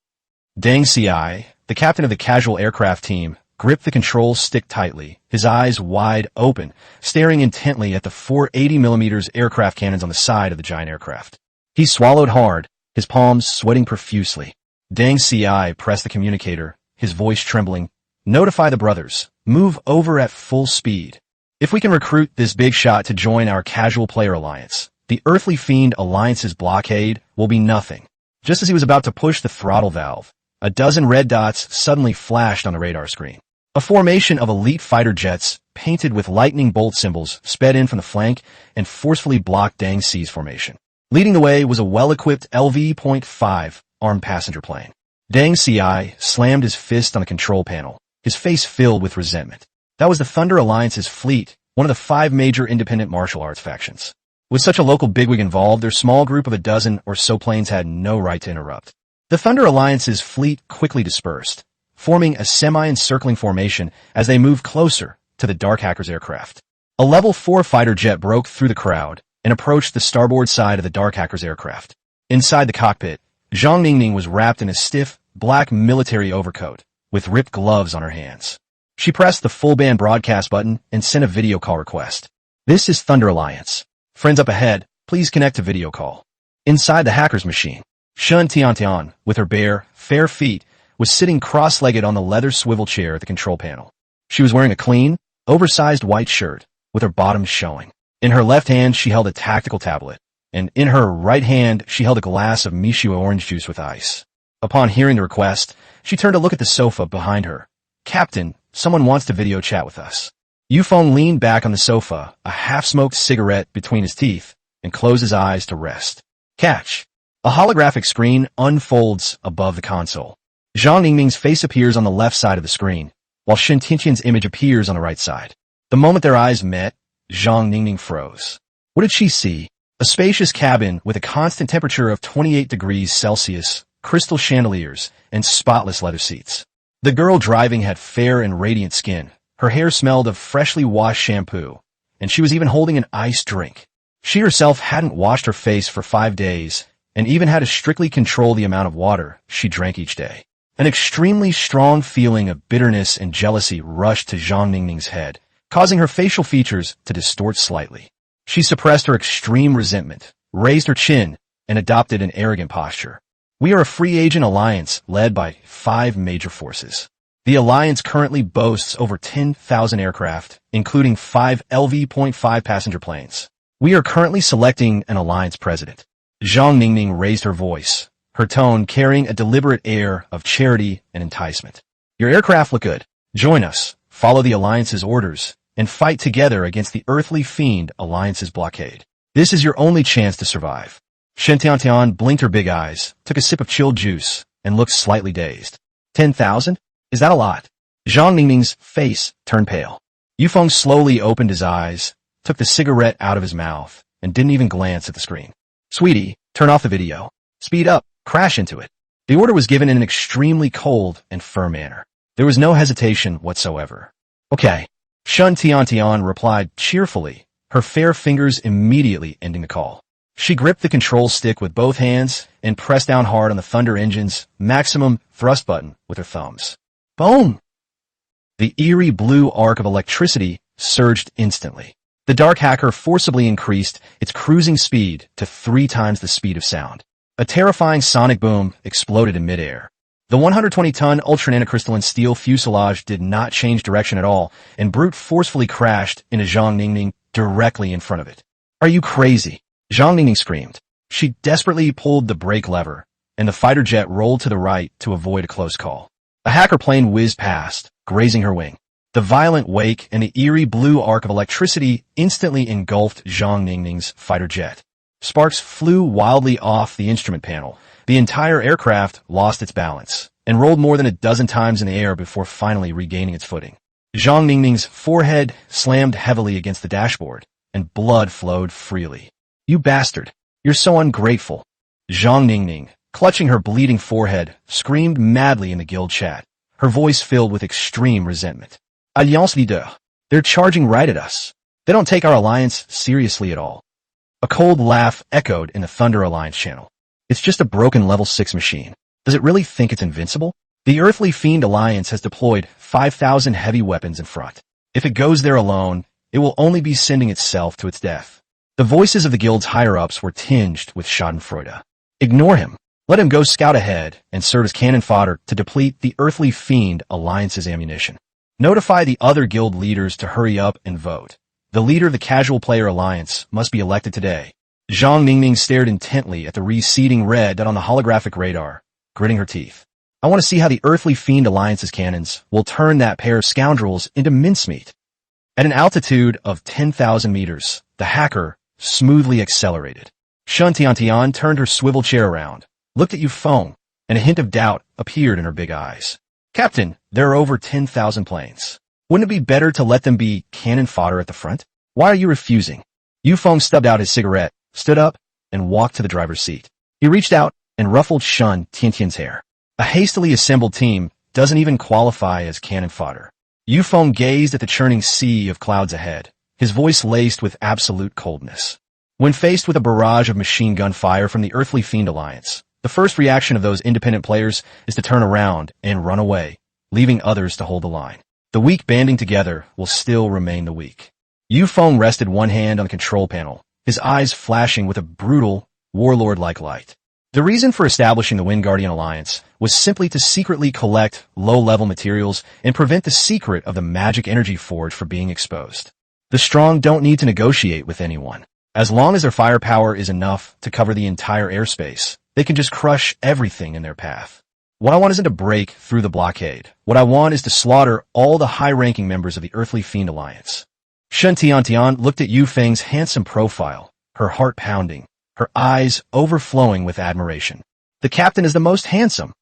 Deng Ci, the captain of the casual aircraft team, gripped the control stick tightly, his eyes wide open, staring intently at the 480mm aircraft cannons on the side of the giant aircraft. He swallowed hard, his palms sweating profusely. Deng Ci pressed the communicator, his voice trembling. Notify the brothers. Move over at full speed. If we can recruit this big shot to join our casual player alliance, the Earthly Fiend Alliance's blockade will be nothing. Just as he was about to push the throttle valve, a dozen red dots suddenly flashed on the radar screen. A formation of elite fighter jets, painted with lightning bolt symbols, sped in from the flank and forcefully blocked Deng Ci's formation. Leading the way was a well-equipped LV.5 armed passenger plane. Deng Ci slammed his fist on the control panel, his face filled with resentment. That was the Thunder Alliance's fleet, one of the 5 major independent martial arts factions. With such a local bigwig involved, their small group of a dozen or so planes had no right to interrupt. The Thunder Alliance's fleet quickly dispersed, forming a semi-encircling formation as they moved closer to the Dark Hacker's aircraft. A Level 4 fighter jet broke through the crowd and approached the starboard side of the Dark Hacker's aircraft. Inside the cockpit, Zhang Ningning was wrapped in a stiff, black military overcoat, with ripped gloves on her hands. She pressed the full-band broadcast button and sent a video call request. This is Thunder Alliance. Friends up ahead, please connect to video call. Inside the hacker's machine, Shen Tiantian, with her bare, fair feet, was sitting cross-legged on the leather swivel chair at the control panel. She was wearing a clean, oversized white shirt, with her bottoms showing. In her left hand, she held a tactical tablet, and in her right hand, she held a glass of Michu orange juice with ice. Upon hearing the request, she turned to look at the sofa behind her. Captain, someone wants to video chat with us. Feng leaned back on the sofa, a half-smoked cigarette between his teeth, and closed his eyes to rest. Catch. A holographic screen unfolds above the console. Zhang Ningming's face appears on the left side of the screen, while Shen Tiantian's image appears on the right side. The moment their eyes met, Zhang Ningming froze. What did she see? A spacious cabin with a constant temperature of 28 degrees Celsius, crystal chandeliers, and spotless leather seats. The girl driving had fair and radiant skin. Her hair smelled of freshly washed shampoo, and she was even holding an iced drink. She herself hadn't washed her face for 5 days, and even had to strictly control the amount of water she drank each day. An extremely strong feeling of bitterness and jealousy rushed to Zhang Ningming's head, causing her facial features to distort slightly. She suppressed her extreme resentment, raised her chin, and adopted an arrogant posture. We are a free agent alliance led by 5 major forces. The alliance currently boasts over 10,000 aircraft, including 5 LV.5 passenger planes. We are currently selecting an alliance president. Zhang Ningming raised her voice, her tone carrying a deliberate air of charity and enticement. Your aircraft look good. Join us, follow the alliance's orders, and fight together against the Earthly Fiend Alliance's blockade. This is your only chance to survive. Shen Tiantian blinked her big eyes, took a sip of chilled juice, and looked slightly dazed. 10,000? Is that a lot? Zhang Ningming's face turned pale. Feng slowly opened his eyes, took the cigarette out of his mouth, and didn't even glance at the screen. Sweetie, turn off the video. Speed up, crash into it. The order was given in an extremely cold and firm manner. There was no hesitation whatsoever. Okay. Shen Tiantian replied cheerfully, her fair fingers immediately ending the call. She gripped the control stick with both hands and pressed down hard on the Thunder engine's maximum thrust button with her thumbs. Boom! The eerie blue arc of electricity surged instantly. The Dark Hacker forcibly increased its cruising speed to 3 times the speed of sound. A terrifying sonic boom exploded in midair. The 120-ton ultra-nanocrystalline steel fuselage did not change direction at all, and brute forcefully crashed into Zhang Ningning directly in front of it. Are you crazy? Zhang Ningning screamed. She desperately pulled the brake lever, and the fighter jet rolled to the right to avoid a close call. A hacker plane whizzed past, grazing her wing. The violent wake and the eerie blue arc of electricity instantly engulfed Zhang Ningning's fighter jet. Sparks flew wildly off the instrument panel. The entire aircraft lost its balance and rolled more than a dozen times in the air before finally regaining its footing. Zhang Ningning's forehead slammed heavily against the dashboard, and blood flowed freely. You bastard! You're so ungrateful! Zhang Ningning, clutching her bleeding forehead, screamed madly in the guild chat, her voice filled with extreme resentment. Alliance leader. They're charging right at us. They don't take our alliance seriously at all. A cold laugh echoed in the Thunder Alliance channel. It's just a broken level 6 machine. Does it really think it's invincible? The Earthly Fiend Alliance has deployed 5,000 heavy weapons in front. If it goes there alone, it will only be sending itself to its death. The voices of the guild's higher-ups were tinged with schadenfreude. Ignore him. Let him go scout ahead and serve as cannon fodder to deplete the Earthly Fiend Alliance's ammunition. Notify the other guild leaders to hurry up and vote. The leader of the Casual Player Alliance must be elected today. Zhang Ningning stared intently at the receding red dot on the holographic radar, gritting her teeth. I want to see how the Earthly Fiend Alliance's cannons will turn that pair of scoundrels into mincemeat. At an altitude of 10,000 meters, the hacker smoothly accelerated. Shun Tiantian turned her swivel chair around, looked at Feng, and a hint of doubt appeared in her big eyes. Captain, there are over 10,000 planes. Wouldn't it be better to let them be cannon fodder at the front? Why are you refusing? Feng stubbed out his cigarette, stood up, and walked to the driver's seat. He reached out and ruffled Shun Tiantian's hair. A hastily assembled team doesn't even qualify as cannon fodder. Feng gazed at the churning sea of clouds ahead, his voice laced with absolute coldness. When faced with a barrage of machine gun fire from the Earthly Fiend Alliance, the first reaction of those independent players is to turn around and run away, leaving others to hold the line. The weak banding together will still remain the weak. Feng rested one hand on the control panel, his eyes flashing with a brutal, warlord-like light. The reason for establishing the Wind Guardian Alliance was simply to secretly collect low-level materials and prevent the secret of the magic energy forge from being exposed. The strong don't need to negotiate with anyone. As long as their firepower is enough to cover the entire airspace, they can just crush everything in their path. What I want isn't to break through the blockade. What I want is to slaughter all the high-ranking members of the Earthly Fiend Alliance. Shun Tiantian looked at Feng's handsome profile, her heart pounding, her eyes overflowing with admiration. The captain is the most handsome.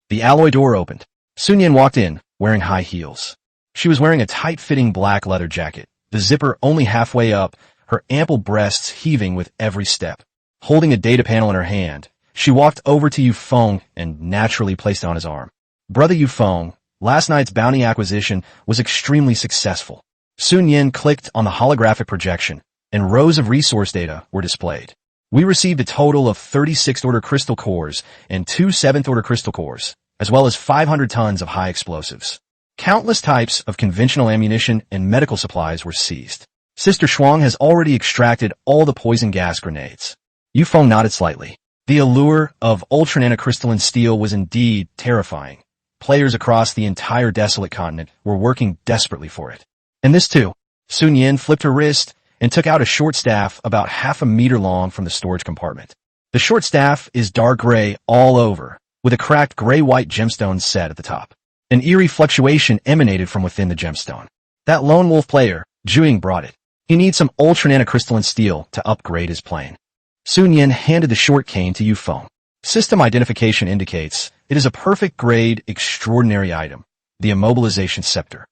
The alloy door opened. Sun Yan walked in, wearing high heels. She was wearing a tight-fitting black leather jacket, the zipper only halfway up, her ample breasts heaving with every step. Holding a data panel in her hand, she walked over to Feng and naturally placed it on his arm. Brother Feng, last night's bounty acquisition was extremely successful. Sun Yan clicked on the holographic projection, and rows of resource data were displayed. We received a total of 36th-order crystal cores and 2 7th-order crystal cores, as well as 500 tons of high explosives. Countless types of conventional ammunition and medical supplies were seized. Sister Shuang has already extracted all the poison gas grenades. Feng nodded slightly. The allure of ultra-nanocrystalline steel was indeed terrifying. Players across the entire desolate continent were working desperately for it. And this too. Sun Yan flipped her wrist and took out a short staff about half a meter long from the storage compartment. The short staff is dark gray all over, with a cracked gray-white gemstone set at the top. An eerie fluctuation emanated from within the gemstone. That lone wolf player, Zhuing, brought it. He needs some ultra-nanocrystalline steel to upgrade his plane. Sun Yan handed the short cane to Feng. System identification indicates it is a perfect grade extraordinary item, the immobilization scepter.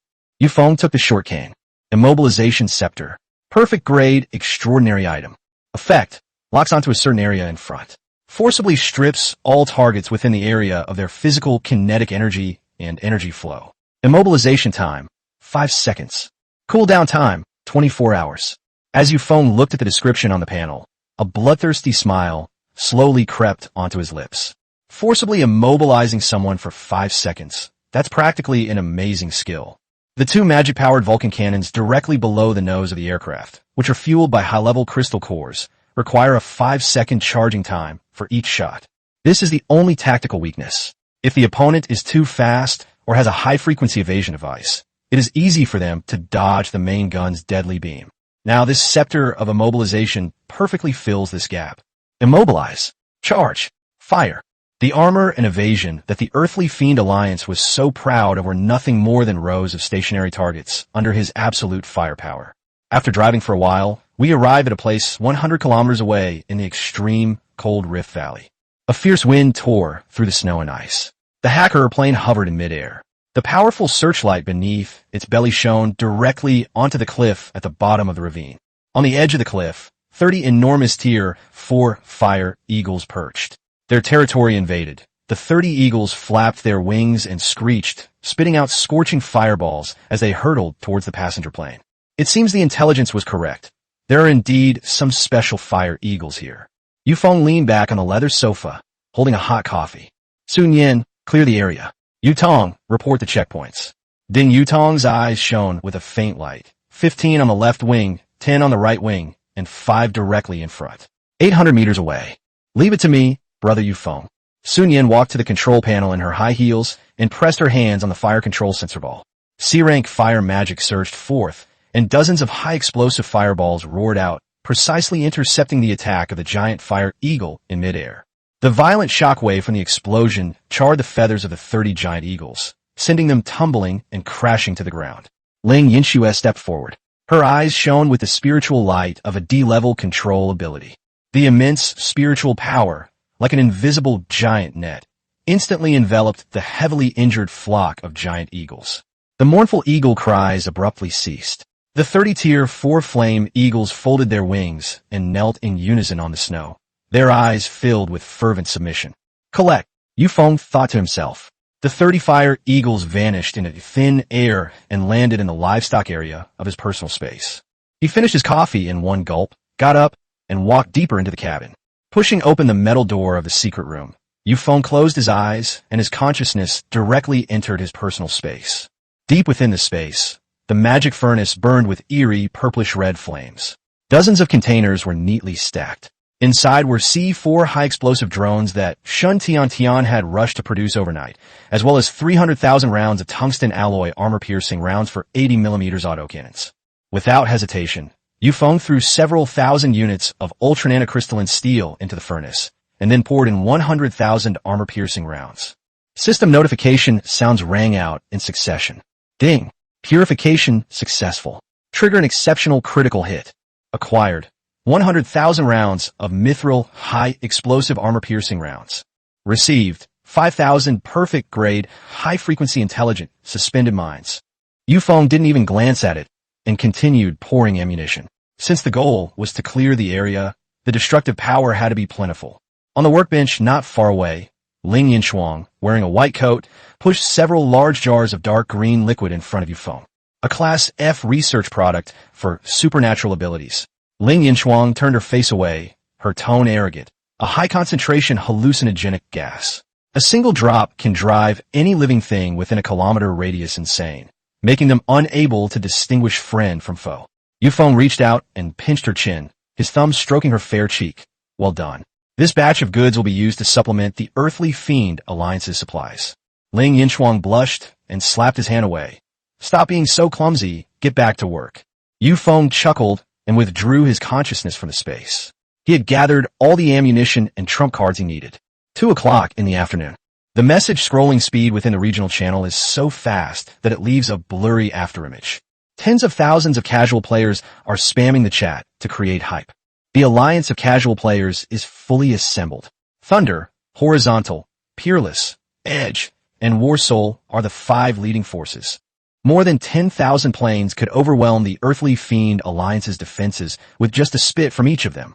Feng took the short cane. Immobilization scepter. Perfect grade extraordinary item. Effect. Locks onto a certain area in front. Forcibly strips all targets within the area of their physical kinetic energy and energy flow. Immobilization time. 5 seconds. Cooldown time. 24 hours. As Feng looked at the description on the panel, a bloodthirsty smile slowly crept onto his lips. Forcibly immobilizing someone for 5 seconds. That's practically an amazing skill. The 2 magic-powered Vulcan cannons directly below the nose of the aircraft, which are fueled by high-level crystal cores, require a 5-second charging time for each shot. This is the only tactical weakness. If the opponent is too fast or has a high-frequency evasion device, it is easy for them to dodge the main gun's deadly beam. Now this scepter of immobilization perfectly fills this gap. Immobilize. Charge. Fire. The armor and evasion that the Earthly Fiend Alliance was so proud of were nothing more than rows of stationary targets under his absolute firepower. After driving for a while, we arrive at a place 100 kilometers away in the extreme cold Rift Valley. A fierce wind tore through the snow and ice. The hacker plane hovered in midair. The powerful searchlight beneath its belly shone directly onto the cliff at the bottom of the ravine. On the edge of the cliff, 30 enormous Tier 4 fire eagles perched. their territory invaded. The 30 eagles flapped their wings and screeched, spitting out scorching fireballs as they hurtled towards the passenger plane. It seems the intelligence was correct. There are indeed some special fire eagles here. Yufeng leaned back on the leather sofa, holding a hot coffee. Sun Yin, clear the area. Yutong, report the checkpoints. Ding Yutong's eyes shone with a faint light. 15 on the left wing, 10 on the right wing, and 5 directly in front. 800 meters away. Leave it to me, brother Yufeng. Sun Yin walked to the control panel in her high heels and pressed her hands on the fire control sensor ball. C-rank fire magic surged forth, and dozens of high-explosive fireballs roared out, precisely intercepting the attack of the giant fire eagle in midair. The violent shockwave from the explosion charred the feathers of the 30 giant eagles, sending them tumbling and crashing to the ground. Ling Yinxue stepped forward. Her eyes shone with the spiritual light of a D-level control ability. The immense spiritual power, like an invisible giant net, instantly enveloped the heavily injured flock of giant eagles. The mournful eagle cries abruptly ceased. The 30-tier 4-flame eagles folded their wings and knelt in unison on the snow, their eyes filled with fervent submission. Collect, Yufeng thought to himself. The 30 fire eagles vanished into thin air and landed in the livestock area of his personal space. He finished his coffee in one gulp, got up, and walked deeper into the cabin. Pushing open the metal door of the secret room, Yufeng closed his eyes and his consciousness directly entered his personal space. Deep within the space, the magic furnace burned with eerie purplish-red flames. Dozens of containers were neatly stacked. Inside were C-4 high-explosive drones that Shun Tian had rushed to produce overnight, as well as 300,000 rounds of tungsten alloy armor-piercing rounds for 80mm autocannons. Without hesitation, Yufeng threw several thousand units of ultra-nanocrystalline steel into the furnace, and then poured in 100,000 armor-piercing rounds. System notification sounds rang out in succession. Ding! Purification successful. Trigger an exceptional critical hit. Acquired 100,000 rounds of mithril high-explosive armor-piercing rounds. Received 5,000 perfect-grade, high-frequency intelligent suspended mines. Yufeng didn't even glance at it and continued pouring ammunition. Since the goal was to clear the area, the destructive power had to be plentiful. On the workbench not far away, Ling Yinxuang, wearing a white coat, pushed several large jars of dark green liquid in front of Yufeng. A Class F research product for supernatural abilities. Ling Yinxuang turned her face away, her tone arrogant. A high-concentration hallucinogenic gas. A single drop can drive any living thing within a kilometer radius insane, making them unable to distinguish friend from foe. Yufeng reached out and pinched her chin, his thumb stroking her fair cheek. Well done. This batch of goods will be used to supplement the Earthly Fiend Alliance's supplies. Ling Yinxuang blushed and slapped his hand away. Stop being so clumsy, get back to work. Yufeng chuckled and withdrew his consciousness from the space. He had gathered all the ammunition and trump cards he needed. 2 o'clock in the afternoon. The message scrolling speed within the regional channel is so fast that it leaves a blurry afterimage. Tens of thousands of casual players are spamming the chat to create hype. The alliance of casual players is fully assembled. Thunder, Horizontal, Peerless, Edge, and Warsoul are the 5 leading forces. More than 10,000 planes could overwhelm the Earthly Fiend Alliance's defenses with just a spit from each of them.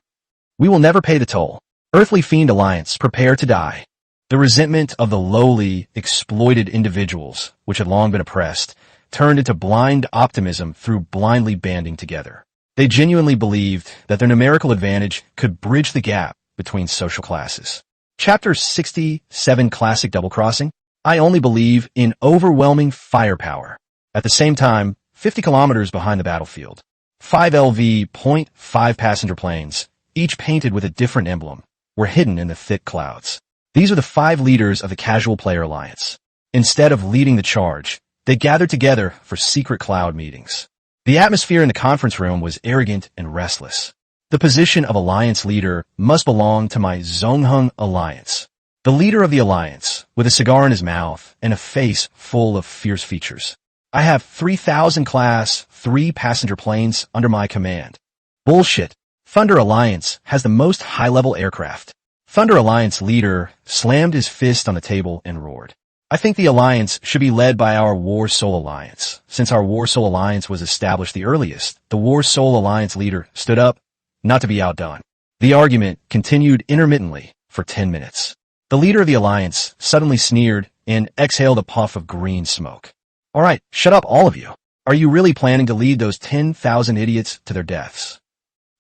We will never pay the toll. Earthly Fiend Alliance, prepare to die. The resentment of the lowly, exploited individuals, which had long been oppressed, turned into blind optimism through blindly banding together. They genuinely believed that their numerical advantage could bridge the gap between social classes. Chapter 67 Classic Double Crossing. I only believe in overwhelming firepower. At the same time, 50 kilometers behind the battlefield, 5 LV.5 passenger planes, each painted with a different emblem, were hidden in the thick clouds. These are the 5 leaders of the Casual Player Alliance. Instead of leading the charge, they gathered together for secret cloud meetings. The atmosphere in the conference room was arrogant and restless. The position of Alliance leader must belong to my Zongheng Alliance. The leader of the Alliance, with a cigar in his mouth and a face full of fierce features. I have 3,000 Class 3 passenger planes under my command. Bullshit. Thunder Alliance has the most high-level aircraft. Thunder Alliance leader slammed his fist on the table and roared. I think the Alliance should be led by our War Soul Alliance. Since our War Soul Alliance was established the earliest, the War Soul Alliance leader stood up, not to be outdone. The argument continued intermittently for 10 minutes. The leader of the alliance suddenly sneered and exhaled a puff of green smoke. All right, shut up, all of you. Are you really planning to lead those 10,000 idiots to their deaths?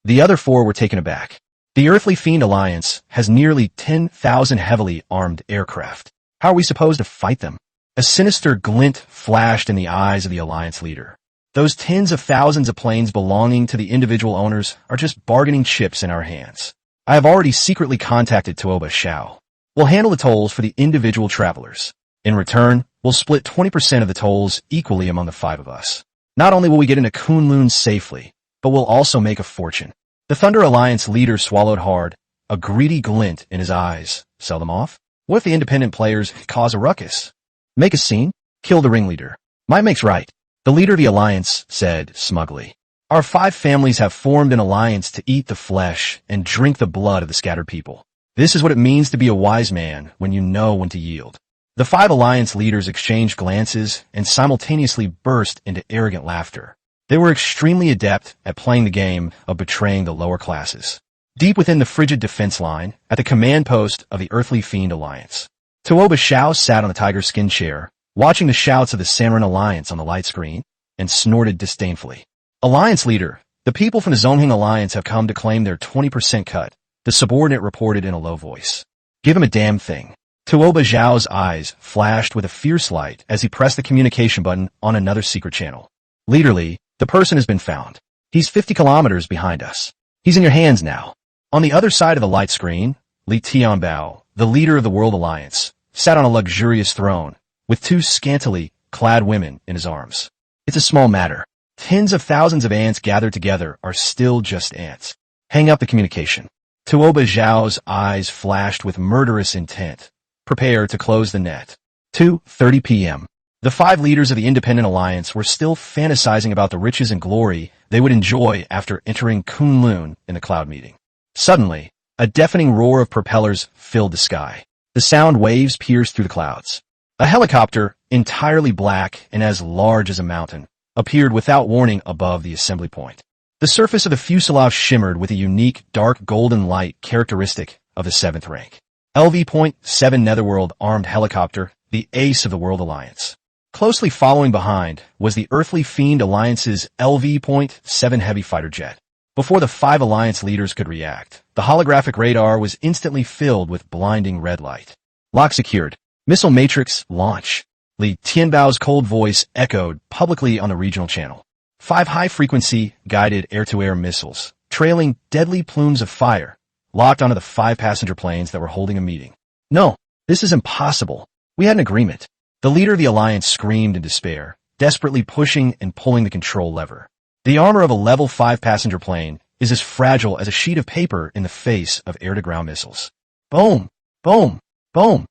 The other four were taken aback. The Earthly Fiend Alliance has nearly 10,000 heavily armed aircraft. How are we supposed to fight them? A sinister glint flashed in the eyes of the Alliance leader. Those tens of thousands of planes belonging to the individual owners are just bargaining chips in our hands. I have already secretly contacted Tuoba Xiao. We'll handle the tolls for the individual travelers. In return, we'll split 20% of the tolls equally among the five of us. Not only will we get into Kunlun safely, but we'll also make a fortune. The Thunder Alliance leader swallowed hard, a greedy glint in his eyes. Sell them off? What if the independent players cause a ruckus? Make a scene? Kill the ringleader. Might makes right. The leader of the alliance said smugly. Our five families have formed an alliance to eat the flesh and drink the blood of the scattered people. This is what it means to be a wise man when you know when to yield. The five alliance leaders exchanged glances and simultaneously burst into arrogant laughter. They were extremely adept at playing the game of betraying the lower classes. Deep within the frigid defense line, at the command post of the Earthly Fiend Alliance, Tuoba Xiao sat on the tiger skin chair, watching the shouts of the Samarin Alliance on the light screen, and snorted disdainfully. Alliance leader, the people from the Zongheng Alliance have come to claim their 20% cut, the subordinate reported in a low voice. Give him a damn thing. Tuoba Xiao's eyes flashed with a fierce light as he pressed the communication button on another secret channel. Leaderly, the person has been found. He's 50 kilometers behind us. He's in your hands now. On the other side of the light screen, Li Tianbao, the leader of the World Alliance, sat on a luxurious throne, with two scantily clad women in his arms. It's a small matter. Tens of thousands of ants gathered together are still just ants. Hang up the communication. Tuoba Xiao's eyes flashed with murderous intent. Prepare to close the net. 2:30 p.m. The five leaders of the Independent Alliance were still fantasizing about the riches and glory they would enjoy after entering Kunlun in the cloud meeting. Suddenly, a deafening roar of propellers filled the sky. The sound waves pierced through the clouds. A helicopter, entirely black and as large as a mountain, appeared without warning above the assembly point. The surface of the fuselage shimmered with a unique dark golden light characteristic of the 7th rank. LV.7 Netherworld armed helicopter, the ace of the World Alliance. Closely following behind was the Earthly Fiend Alliance's LV.7 heavy fighter jet. Before the five alliance leaders could react, the holographic radar was instantly filled with blinding red light. Lock secured. Missile matrix launch. Li Tianbao's cold voice echoed publicly on the regional channel. 5 high-frequency guided air-to-air missiles, trailing deadly plumes of fire, locked onto the 5 passenger planes that were holding a meeting. No, this is impossible. We had an agreement. The leader of the alliance screamed in despair, desperately pushing and pulling the control lever. The armor of a level 5 passenger plane is as fragile as a sheet of paper in the face of air-to-ground missiles. Boom! Boom! Boom!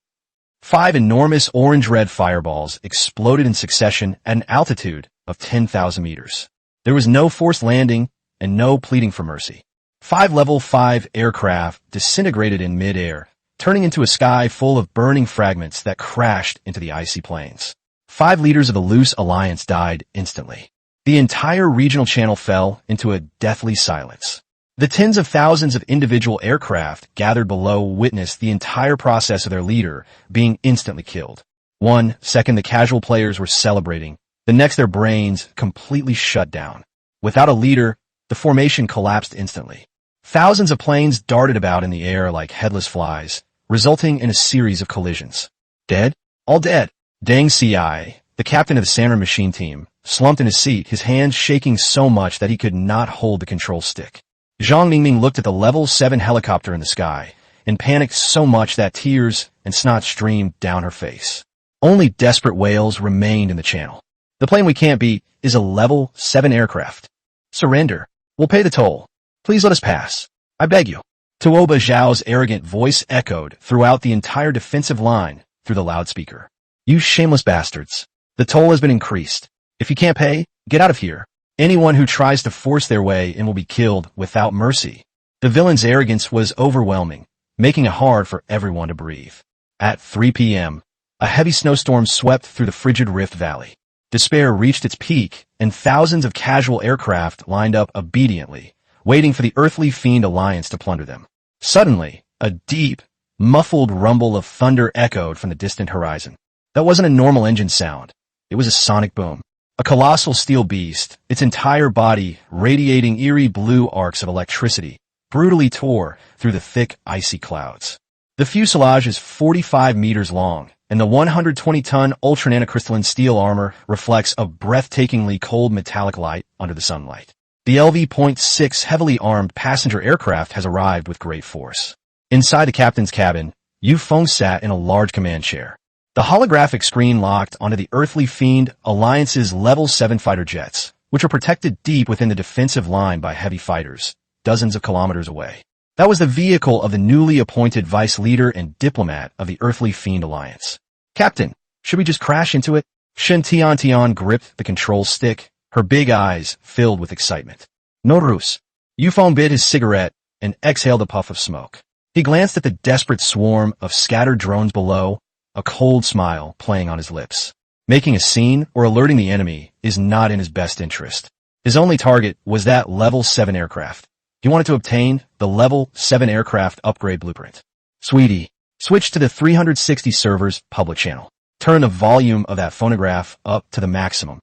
5 enormous orange-red fireballs exploded in succession at an altitude of 10,000 meters. There was no forced landing and no pleading for mercy. 5 level 5 aircraft disintegrated in mid-air, turning into a sky full of burning fragments that crashed into the icy plains. 5 leaders of the loose alliance died instantly. The entire regional channel fell into a deathly silence. The tens of thousands of individual aircraft gathered below witnessed the entire process of their leader being instantly killed. 1 second the casual players were celebrating, the next their brains completely shut down. Without a leader, the formation collapsed instantly. Thousands of planes darted about in the air like headless flies, resulting in a series of collisions. Dead? All dead. Deng Ci, the captain of the Samarin machine team, slumped in his seat, his hands shaking so much that he could not hold the control stick. Zhang Ningming looked at the level 7 helicopter in the sky and panicked so much that tears and snot streamed down her face. Only desperate wails remained in the channel. The plane we can't beat is a level 7 aircraft. Surrender. We'll pay the toll. Please let us pass. I beg you. Tuoba Xiao's arrogant voice echoed throughout the entire defensive line through the loudspeaker. You shameless bastards. The toll has been increased. If you can't pay, get out of here. Anyone who tries to force their way in will be killed without mercy. The villain's arrogance was overwhelming, making it hard for everyone to breathe. At 3 p.m., a heavy snowstorm swept through the frigid Rift Valley. Despair reached its peak, and thousands of casual aircraft lined up obediently, waiting for the Earthly Fiend Alliance to plunder them. Suddenly, a deep, Muffled rumble of thunder echoed from the distant horizon. That wasn't a normal engine sound. It was a sonic boom. A colossal steel beast, its entire body radiating eerie blue arcs of electricity, brutally tore through the thick, icy clouds. The fuselage is 45 meters long, and the 120-ton ultra-nanocrystalline steel armor reflects a breathtakingly cold metallic light under the sunlight. The LV.6 heavily armed passenger aircraft has arrived with great force. Inside the captain's cabin, Feng sat in a large command chair. The holographic screen locked onto the Earthly Fiend Alliance's Level 7 fighter jets, which are protected deep within the defensive line by heavy fighters, dozens of kilometers away. That was the vehicle of the newly appointed vice leader and diplomat of the Earthly Fiend Alliance. Captain, should we just crash into it? Shen Tian gripped the control stick, her big eyes filled with excitement. No ruse. Feng bit his cigarette and exhaled a puff of smoke. He glanced at the desperate swarm of scattered drones below, a cold smile playing on his lips. Making a scene or alerting the enemy is not in his best interest. His only target was that Level 7 aircraft. He wanted to obtain the Level 7 aircraft upgrade blueprint. Sweetie, switch to the 360 servers public channel. Turn the volume of that phonograph up to the maximum.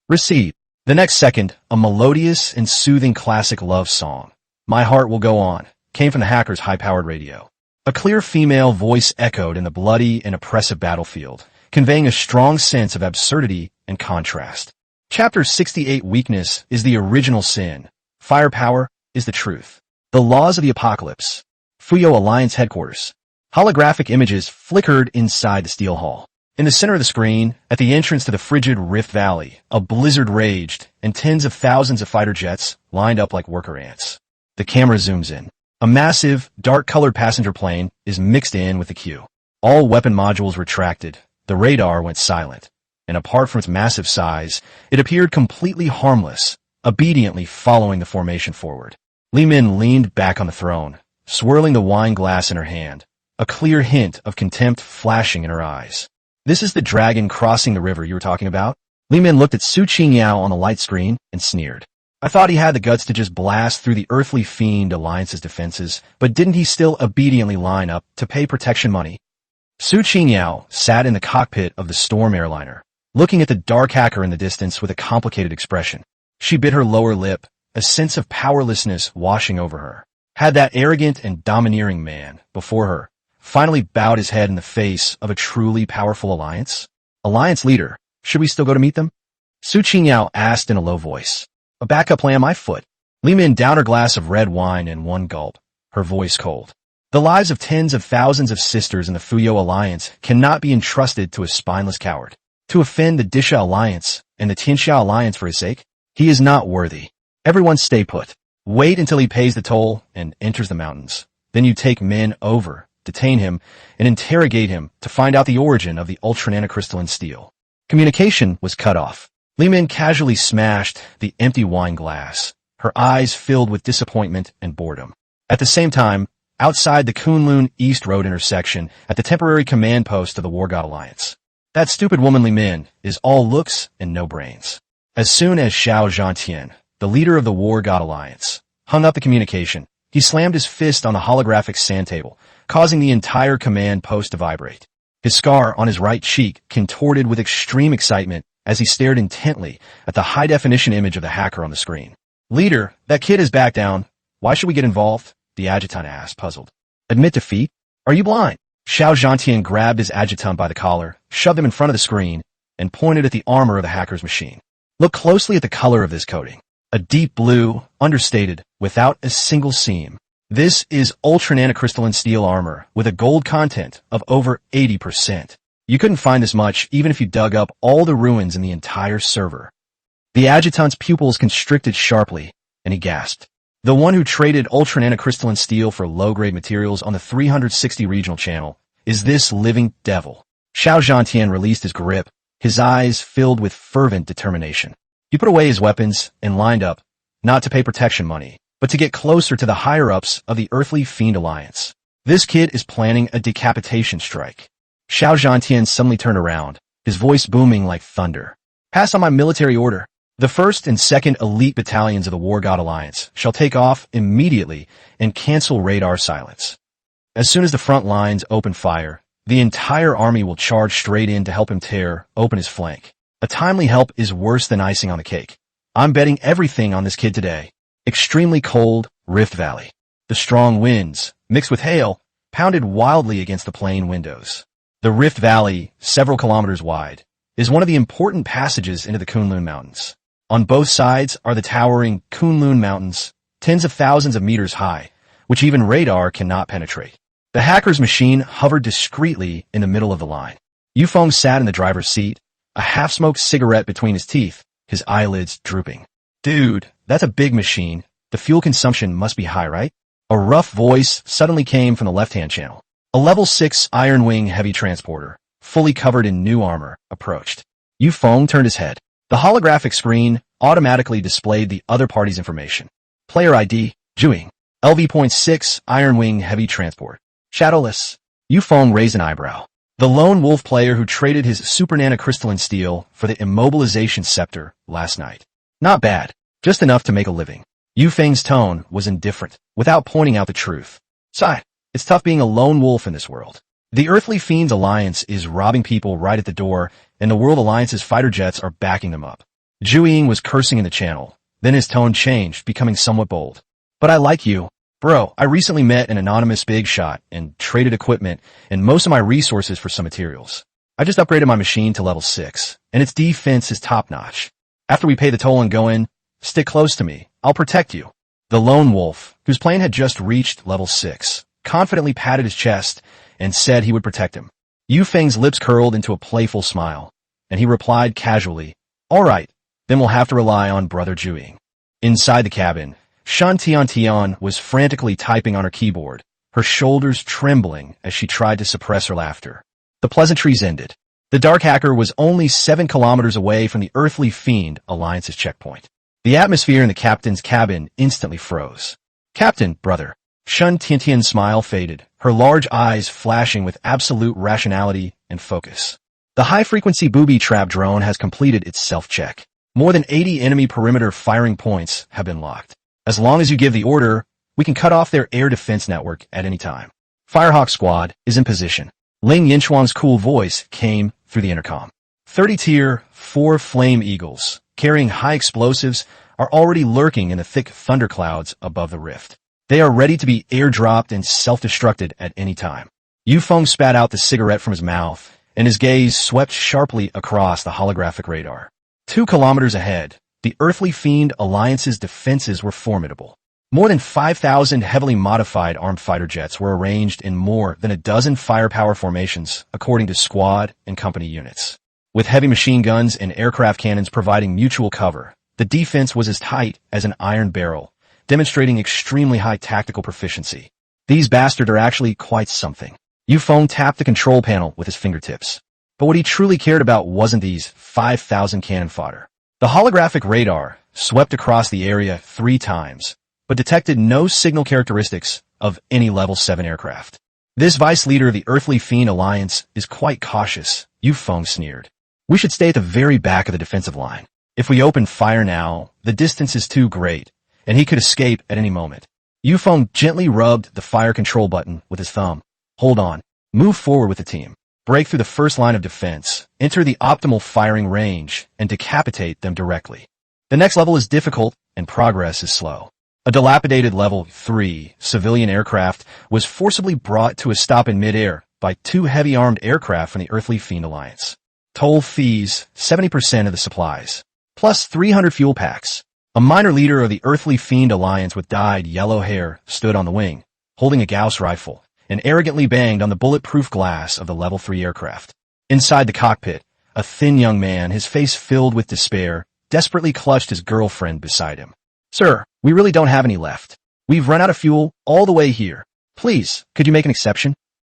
Receive. The next second, a melodious and soothing classic love song, My Heart Will Go On, came from the hacker's high-powered radio. A clear female voice echoed in the bloody and oppressive battlefield, conveying a strong sense of absurdity and contrast. Chapter 68 Weakness is the original sin. Firepower is the truth. The laws of the apocalypse. Fuyo Alliance headquarters. Holographic images flickered inside the steel hall. In the center of the screen, at the entrance to the frigid Rift Valley, a blizzard raged, and tens of thousands of fighter jets lined up like worker ants. The camera zooms in. A massive, dark-colored passenger plane is mixed in with the queue. All weapon modules retracted, the radar went silent, and apart from its massive size, it appeared completely harmless, obediently following the formation forward. Li Min leaned back on the throne, swirling the wine glass in her hand, a clear hint of contempt flashing in her eyes. This is the dragon crossing the river you were talking about? Li Min looked at Su Qingyao on the light screen and sneered. I thought he had the guts to just blast through the Earthly Fiend Alliance's defenses, but didn't he still obediently line up to pay protection money? Su Qingyao sat in the cockpit of the Storm airliner, looking at the dark hacker in the distance with a complicated expression. She bit her lower lip, a sense of powerlessness washing over her. Had that arrogant and domineering man, before her, finally bowed his head in the face of a truly powerful alliance? Alliance leader, should we still go to meet them? Su Qingyao asked in a low voice. A backup plan on my foot. Li Min downed her glass of red wine in one gulp, her voice cold. The lives of tens of thousands of sisters in the Fuyo Alliance cannot be entrusted to a spineless coward. To offend the Disha Alliance and the Tianxia Alliance for his sake? He is not worthy. Everyone stay put. Wait until he pays the toll and enters the mountains. Then you take men over, detain him, and interrogate him to find out the origin of the ultra-nanocrystalline steel. Communication was cut off. Li Min casually smashed the empty wine glass, her eyes filled with disappointment and boredom. At the same time, outside the Kunlun East Road intersection at the temporary command post of the War God Alliance. That stupid woman Li Min is all looks and no brains. As soon as Xiao Zhantian, the leader of the War God Alliance, hung up the communication, he slammed his fist on the holographic sand table, causing the entire command post to vibrate. His scar on his right cheek contorted with extreme excitement as he stared intently at the high-definition image of the hacker on the screen. Leader, that kid is back down. Why should we get involved? The adjutant asked, puzzled. Admit defeat? Are you blind? Xiao Zhantian grabbed his adjutant by the collar, shoved him in front of the screen, and pointed at the armor of the hacker's machine. Look closely at the color of this coating. A deep blue, understated, without a single seam. This is ultra-nanocrystalline steel armor with a gold content of over 80%. You couldn't find this much even if you dug up all the ruins in the entire server. The adjutant's pupils constricted sharply, and he gasped. The one who traded ultra-nanocrystalline steel for low-grade materials on the 360 regional channel is this living devil. Xiao Zhantian released his grip, his eyes filled with fervent determination. He put away his weapons and lined up, not to pay protection money, but to get closer to the higher-ups of the Earthly Fiend Alliance. This kid is planning a decapitation strike. Xiao Zhantian suddenly turned around, his voice booming like thunder. Pass on my military order. The 1st and 2nd elite battalions of the War God Alliance shall take off immediately and cancel radar silence. As soon as the front lines open fire, the entire army will charge straight in to help him tear open his flank. A timely help is worse than icing on the cake. I'm betting everything on this kid today. Extremely cold, Rift Valley. The strong winds, mixed with hail, pounded wildly against the plane windows. The Rift Valley, several kilometers wide, is one of the important passages into the Kunlun Mountains. On both sides are the towering Kunlun Mountains, tens of thousands of meters high, which even radar cannot penetrate. The hacker's machine hovered discreetly in the middle of the line. Yufeng sat in the driver's seat, a half-smoked cigarette between his teeth, his eyelids drooping. Dude, that's a big machine. The fuel consumption must be high, right? A rough voice suddenly came from the left-hand channel. A level 6 Iron Wing heavy transporter, fully covered in new armor, approached. Yufeng turned his head. The holographic screen automatically displayed the other party's information. Player ID, Juing. LV.6 Iron Wing heavy transport. Shadowless. Yufeng raised an eyebrow. The lone wolf player who traded his super nanocrystalline steel for the immobilization scepter last night. Not bad. Just enough to make a living. Yufeng's tone was indifferent, without pointing out the truth. Sigh. It's tough being a lone wolf in this world. The Earthly Fiends Alliance is robbing people right at the door, and the World Alliance's fighter jets are backing them up. Zhu was cursing in the channel. Then his tone changed, becoming somewhat bold. But I like you. Bro, I recently met an anonymous big shot and traded equipment and most of my resources for some materials. I just upgraded my machine to level 6, and its defense is top-notch. After we pay the toll and go in, stick close to me. I'll protect you. The lone wolf, whose plane had just reached level 6, confidently patted his chest and said he would protect him. Yufeng's lips curled into a playful smile, and he replied casually, All right, then we'll have to rely on Brother Zhu. Inside the cabin, Shan Tian was frantically typing on her keyboard, her shoulders trembling as she tried to suppress her laughter. The pleasantries ended. The Dark Hacker was only 7 kilometers away from the Earthly Fiend Alliance's checkpoint. The atmosphere in the captain's cabin instantly froze. Captain, brother. Shan Tian's smile faded, her large eyes flashing with absolute rationality and focus. The high-frequency booby trap drone has completed its self-check. More than 80 enemy perimeter firing points have been locked. As long as you give the order, we can cut off their air defense network at any time. Firehawk Squad is in position. Ling Yinchuan's cool voice came through the intercom. 30 Tier 4 Flame Eagles, carrying high explosives, are already lurking in the thick thunderclouds above the rift. They are ready to be airdropped and self-destructed at any time. Yufeng spat out the cigarette from his mouth, and his gaze swept sharply across the holographic radar. 2 kilometers ahead, the Earthly Fiend Alliance's defenses were formidable. More than 5,000 heavily modified armed fighter jets were arranged in more than a dozen firepower formations, according to squad and company units. With heavy machine guns and aircraft cannons providing mutual cover, the defense was as tight as an iron barrel, demonstrating extremely high tactical proficiency. These bastards are actually quite something. Yufeng tapped the control panel with his fingertips. But what he truly cared about wasn't these 5,000 cannon fodder. The holographic radar swept across the area 3 times, but detected no signal characteristics of any level 7 aircraft. This vice leader of the Earthly Fiend Alliance is quite cautious, Yufeng sneered. We should stay at the very back of the defensive line. If we open fire now, the distance is too great, and he could escape at any moment. Yufeng gently rubbed the fire control button with his thumb. Hold on. Move forward with the team. Break through the first line of defense, enter the optimal firing range, and decapitate them directly. The next level is difficult, and progress is slow. A dilapidated level 3 civilian aircraft was forcibly brought to a stop in midair by 2 heavy armed aircraft from the Earthly Fiend Alliance. Toll fees, 70% of the supplies, plus 300 fuel packs. A minor leader of the Earthly Fiend Alliance with dyed yellow hair stood on the wing, holding a Gauss rifle, and arrogantly banged on the bulletproof glass of the Level 3 aircraft. Inside the cockpit, a thin young man, his face filled with despair, desperately clutched his girlfriend beside him. Sir, we really don't have any left. We've run out of fuel all the way here. Please, could you make an exception?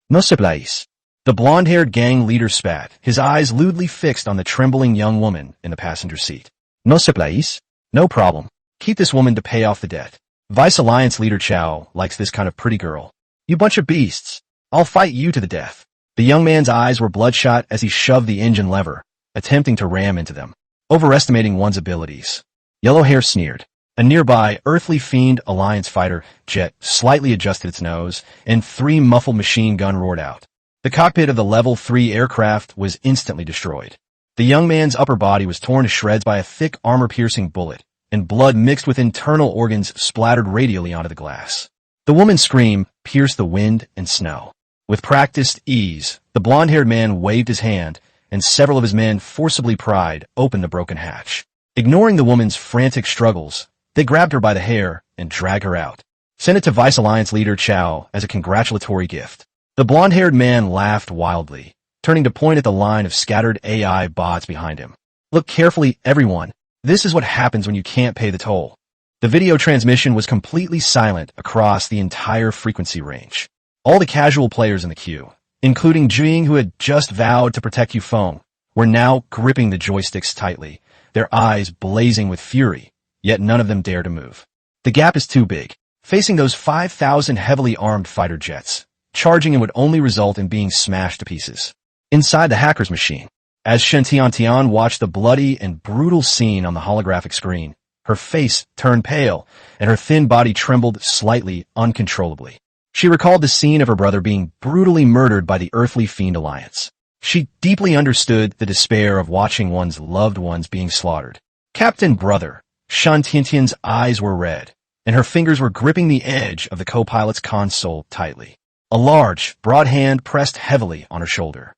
No se place. The blonde-haired gang leader spat, his eyes lewdly fixed on the trembling young woman in the passenger seat. No se place? No problem. Keep this woman to pay off the debt. Vice Alliance leader Chow likes this kind of pretty girl. You bunch of beasts. I'll fight you to the death. The young man's eyes were bloodshot as he shoved the engine lever, attempting to ram into them, overestimating one's abilities. Yellow Hair sneered. A nearby Earthly Fiend Alliance fighter jet slightly adjusted its nose, and 3 muffled machine gun roared out. The cockpit of the Level 3 aircraft was instantly destroyed. The young man's upper body was torn to shreds by a thick armor-piercing bullet, and blood mixed with internal organs splattered radially onto the glass. The woman's scream pierced the wind and snow. With practiced ease, the blond-haired man waved his hand, and several of his men forcibly pried open the broken hatch. Ignoring the woman's frantic struggles, they grabbed her by the hair and dragged her out. Send it to Vice Alliance leader Chow as a congratulatory gift. The blond-haired man laughed wildly, turning to point at the line of scattered AI bots behind him. Look carefully, everyone. This is what happens when you can't pay the toll. The video transmission was completely silent across the entire frequency range. All the casual players in the queue, including Jing, who had just vowed to protect Feng, were now gripping the joysticks tightly, their eyes blazing with fury, yet none of them dared to move. The gap is too big. Facing those 5,000 heavily armed fighter jets, charging in would only result in being smashed to pieces. Inside the hacker's machine, as Shen Tian watched the bloody and brutal scene on the holographic screen, her face turned pale, and her thin body trembled slightly, uncontrollably. She recalled the scene of her brother being brutally murdered by the Earthly Fiend Alliance. She deeply understood the despair of watching one's loved ones being slaughtered. Captain Brother, Shan Tiantian's eyes were red, and her fingers were gripping the edge of the co-pilot's console tightly. A large, broad hand pressed heavily on her shoulder.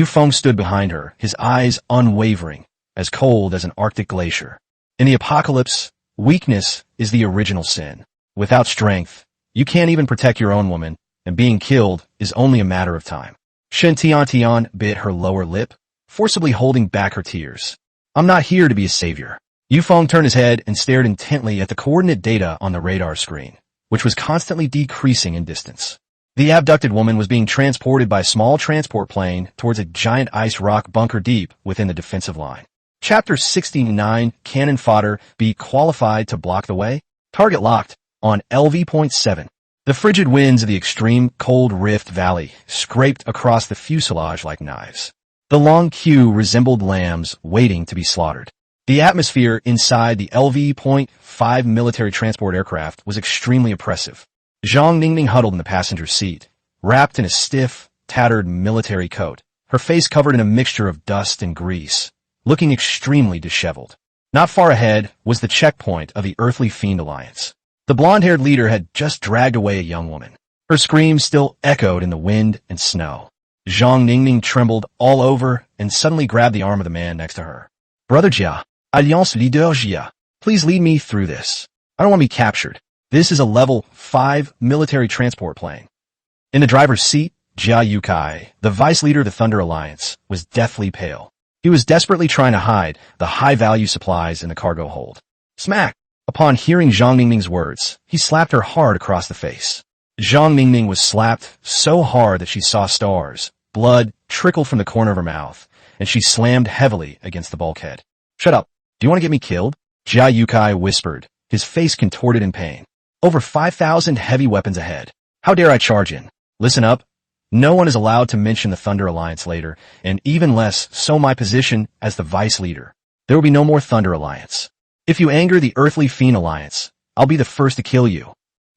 Feng stood behind her, his eyes unwavering, as cold as an Arctic glacier. In the apocalypse, weakness is the original sin. Without strength, you can't even protect your own woman, and being killed is only a matter of time. Shen Tian bit her lower lip, forcibly holding back her tears. I'm not here to be a savior. Feng turned his head and stared intently at the coordinate data on the radar screen, which was constantly decreasing in distance. The abducted woman was being transported by a small transport plane towards a giant ice rock bunker deep within the defensive line. Chapter 69, Cannon Fodder, be qualified to block the way? Target locked on LV.7. The frigid winds of the extreme cold Rift Valley scraped across the fuselage like knives. The long queue resembled lambs waiting to be slaughtered. The atmosphere inside the LV.5 military transport aircraft was extremely oppressive. Zhang Ningning huddled in the passenger seat, wrapped in a stiff, tattered military coat, her face covered in a mixture of dust and grease, looking extremely disheveled. Not far ahead was the checkpoint of the Earthly Fiend Alliance. The blonde-haired leader had just dragged away a young woman. Her screams still echoed in the wind and snow. Zhang Ningning trembled all over and suddenly grabbed the arm of the man next to her. Brother Jia, Alliance Leader Jia, please lead me through this. I don't want to be captured. This is a Level 5 military transport plane. In the driver's seat, Jia Yukai, the vice leader of the Thunder Alliance, was deathly pale. He was desperately trying to hide the high-value supplies in the cargo hold. Smack! Upon hearing Zhang Ningning's words, he slapped her hard across the face. Zhang Ningning was slapped so hard that she saw stars. Blood trickled from the corner of her mouth, and she slammed heavily against the bulkhead. Shut up. Do you want to get me killed? Jia Yukai whispered, his face contorted in pain. Over 5,000 heavy weapons ahead. How dare I charge in? Listen up. No one is allowed to mention the Thunder Alliance later, and even less so my position as the vice leader. There will be no more Thunder Alliance. If you anger the Earthly Fiend Alliance, I'll be the first to kill you.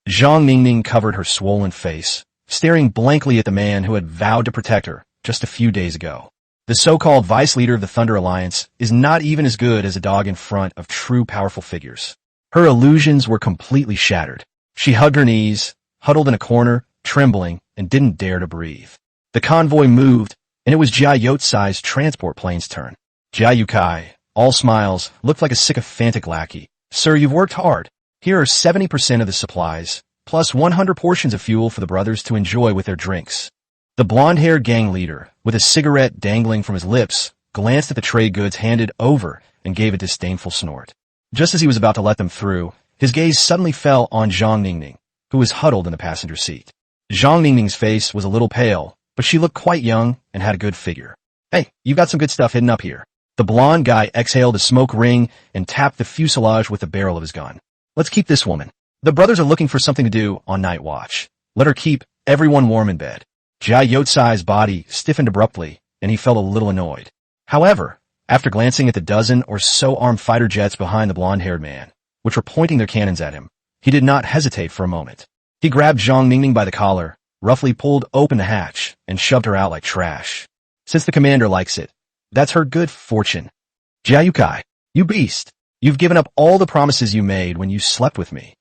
Zhang Ningning covered her swollen face, staring blankly at the man who had vowed to protect her just a few days ago. The so-called vice leader of the Thunder Alliance is not even as good as a dog in front of true powerful figures. Her illusions were completely shattered. She hugged her knees, huddled in a corner, trembling, and didn't dare to breathe. The convoy moved, and it was Jia Yotsai's transport plane's turn. Jia Yukai, all smiles, looked like a sycophantic lackey. Sir, you've worked hard. Here are 70% of the supplies, plus 100 portions of fuel for the brothers to enjoy with their drinks. The blonde-haired gang leader, with a cigarette dangling from his lips, glanced at the trade goods handed over and gave a disdainful snort. Just as he was about to let them through, his gaze suddenly fell on Zhang Ningning, who was huddled in the passenger seat. Zhang Ningning's face was a little pale, but she looked quite young and had a good figure. Hey, you've got some good stuff hidden up here. The blonde guy exhaled a smoke ring and tapped the fuselage with the barrel of his gun. Let's keep this woman. The brothers are looking for something to do on night watch. Let her keep everyone warm in bed. Jia Yotsai's body stiffened abruptly, and he felt a little annoyed. However, after glancing at the dozen or so armed fighter jets behind the blonde-haired man, which were pointing their cannons at him, he did not hesitate for a moment. He grabbed Zhang Ningning by the collar, roughly pulled open the hatch, and shoved her out like trash. Since the commander likes it, that's her good fortune. Jiayu Kai, you beast! You've given up all the promises you made when you slept with me.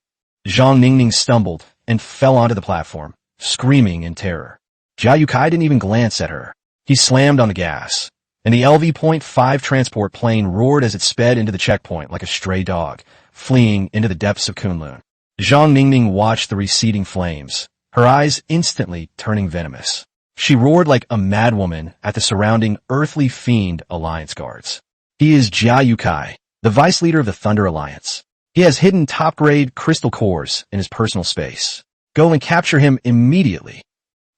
Zhang Ningning stumbled and fell onto the platform, screaming in terror. Jiayu Kai didn't even glance at her. He slammed on the gas, and the LV.5 transport plane roared as it sped into the checkpoint like a stray dog, fleeing into the depths of Kunlun. Zhang Ningning watched the receding flames, her eyes instantly turning venomous. She roared like a madwoman at the surrounding earthly fiend alliance guards. He is Jiayu Kai, the vice leader of the Thunder Alliance. He has hidden top-grade crystal cores in his personal space. Go and capture him immediately.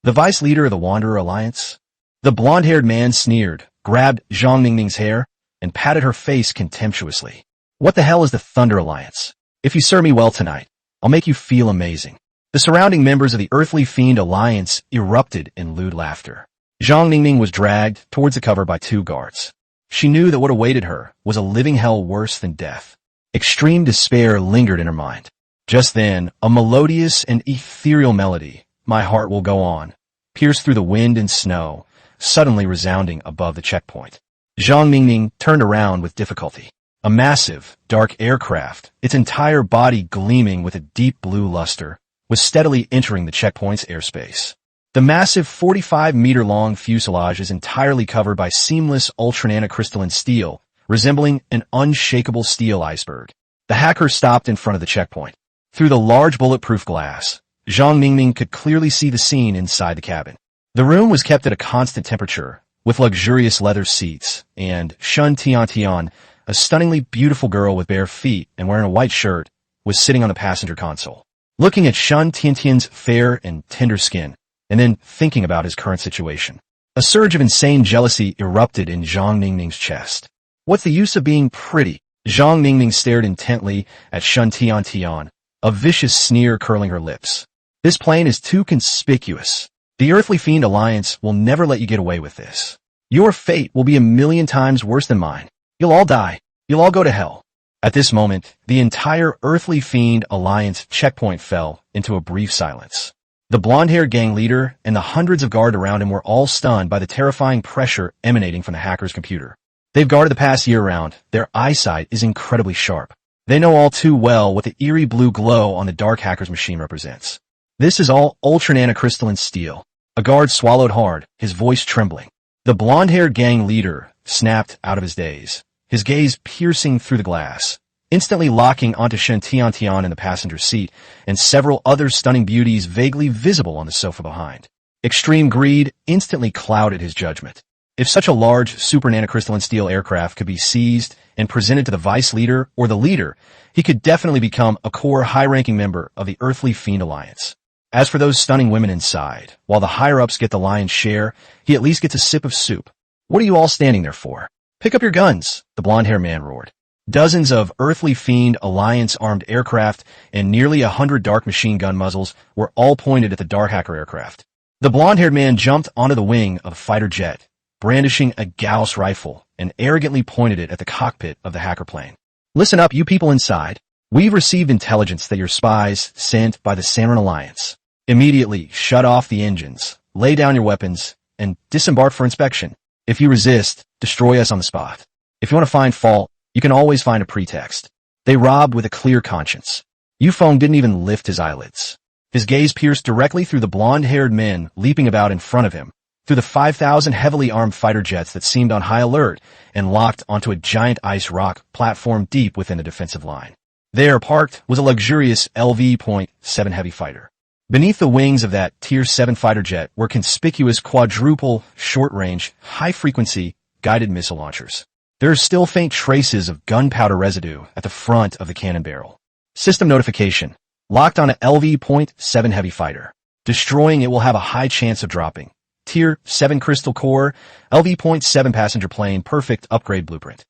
The vice leader of the Wanderer Alliance? The blonde-haired man sneered, grabbed Zhang Ningning's hair, and patted her face contemptuously. What the hell is the Thunder Alliance? If you serve me well tonight, I'll make you feel amazing. The surrounding members of the Earthly Fiend Alliance erupted in lewd laughter. Zhang Ningning was dragged towards the cover by two guards. She knew that what awaited her was a living hell worse than death. Extreme despair lingered in her mind. Just then, a melodious and ethereal melody, "My Heart Will Go On," pierced through the wind and snow, suddenly resounding above the checkpoint. Zhang Ningning turned around with difficulty. A massive, dark aircraft, its entire body gleaming with a deep blue luster, was steadily entering the checkpoint's airspace. The massive 45-meter-long fuselage is entirely covered by seamless ultra-nanocrystalline steel, resembling an unshakable steel iceberg. The hacker stopped in front of the checkpoint. Through the large bulletproof glass, Zhang Ningning could clearly see the scene inside the cabin. The room was kept at a constant temperature, with luxurious leather seats, and Shun Tian, a stunningly beautiful girl with bare feet and wearing a white shirt, was sitting on the passenger console. Looking at Shun Tian's fair and tender skin, and then thinking about his current situation, a surge of insane jealousy erupted in Zhang Ningning's chest. What's the use of being pretty? Zhang Ningning stared intently at Shun Tian, a vicious sneer curling her lips. This plane is too conspicuous. The Earthly Fiend Alliance will never let you get away with this. Your fate will be 1,000,000 times worse than mine. You'll all die. You'll all go to hell. At this moment, the entire Earthly Fiend Alliance checkpoint fell into a brief silence. The blonde-haired gang leader and the hundreds of guards around him were all stunned by the terrifying pressure emanating from the hacker's computer. They've guarded the past year round. Their eyesight is incredibly sharp. They know all too well what the eerie blue glow on the dark hacker's machine represents. This is all ultra-nanocrystalline steel. A guard swallowed hard, his voice trembling. The blonde-haired gang leader snapped out of his daze, his gaze piercing through the glass, instantly locking onto Shen Tian in the passenger seat and several other stunning beauties vaguely visible on the sofa behind. Extreme greed instantly clouded his judgment. If such a large super nanocrystalline steel aircraft could be seized and presented to the vice leader or the leader, he could definitely become a core high-ranking member of the Earthly Fiend Alliance. As for those stunning women inside, while the higher-ups get the lion's share, he at least gets a sip of soup. What are you all standing there for? Pick up your guns, the blonde-haired man roared. Dozens of Earthly Fiend Alliance-armed aircraft and nearly 100 dark machine gun muzzles were all pointed at the dark hacker aircraft. The blonde-haired man jumped onto the wing of a fighter jet, brandishing a Gauss rifle, and arrogantly pointed it at the cockpit of the hacker plane. Listen up, you people inside. We've received intelligence that you're spies sent by the Samurai Alliance. Immediately shut off the engines, lay down your weapons, and disembark for inspection. If you resist, destroy us on the spot. If you want to find fault, you can always find a pretext. They robbed with a clear conscience. Feng didn't even lift his eyelids. His gaze pierced directly through the blonde-haired men leaping about in front of him, through the 5,000 heavily armed fighter jets that seemed on high alert and locked onto a giant ice rock platform deep within the defensive line. There, parked, was a luxurious LV.7 heavy fighter. Beneath the wings of that Tier 7 fighter jet were conspicuous quadruple, short-range, high-frequency, guided missile launchers. There are still faint traces of gunpowder residue at the front of the cannon barrel. System notification. Locked on a LV.7 heavy fighter. Destroying it will have a high chance of dropping. Tier 7 crystal core, LV.7 passenger plane, perfect upgrade blueprint.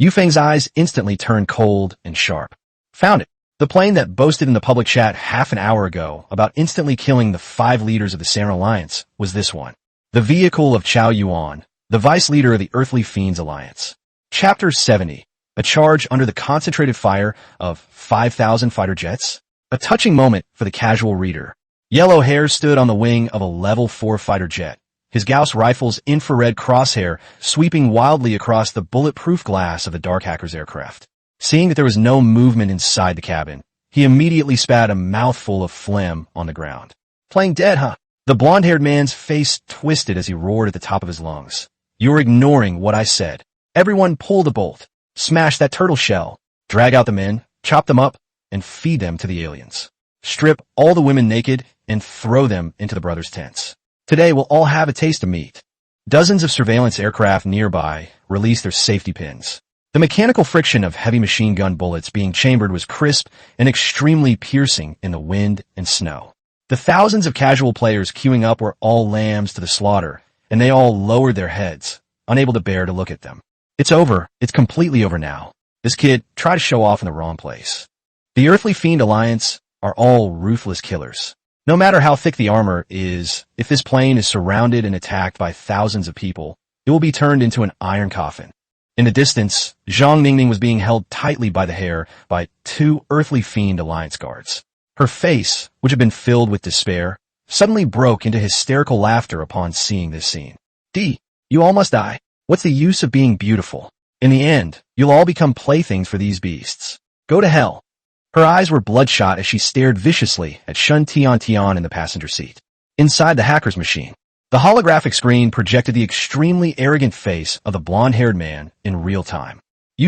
Feng's eyes instantly turned cold and sharp. Found it. The plane that boasted in the public chat half an hour ago about instantly killing the 5 leaders of the Samurai Alliance was this one. The vehicle of Chao Yuan, the vice leader of the Earthly Fiends Alliance. Chapter 70. a charge under the concentrated fire of 5,000 fighter jets. A touching moment for the casual reader. Yellow Hair stood on the wing of a level 4 fighter jet, his Gauss rifle's infrared crosshair sweeping wildly across the bulletproof glass of the Dark Hacker's aircraft. Seeing that there was no movement inside the cabin, he immediately spat a mouthful of phlegm on the ground. Playing dead, huh? The blonde-haired man's face twisted as he roared at the top of his lungs. You're ignoring what I said. Everyone pull the bolt. Smash that turtle shell. Drag out the men, chop them up, and feed them to the aliens. Strip all the women naked and throw them into the brothers' tents. Today we'll all have a taste of meat. Dozens of surveillance aircraft nearby released their safety pins. The mechanical friction of heavy machine gun bullets being chambered was crisp and extremely piercing in the wind and snow. The thousands of casual players queuing up were all lambs to the slaughter, and they all lowered their heads, unable to bear to look at them. It's over. It's completely over now. This kid tried to show off in the wrong place. The Earthly Fiend Alliance are all ruthless killers. No matter how thick the armor is, if this plane is surrounded and attacked by thousands of people, it will be turned into an iron coffin. In the distance, Zhang Ningning was being held tightly by the hair by 2 Earthly Fiend Alliance guards. Her face, which had been filled with despair, suddenly broke into hysterical laughter upon seeing this scene. You all must die. What's the use of being beautiful? In the end, you'll all become playthings for these beasts. Go to hell. Her eyes were bloodshot as she stared viciously at Shun Tian in the passenger seat. Inside the hacker's machine, the holographic screen projected the extremely arrogant face of the blonde-haired man in real time.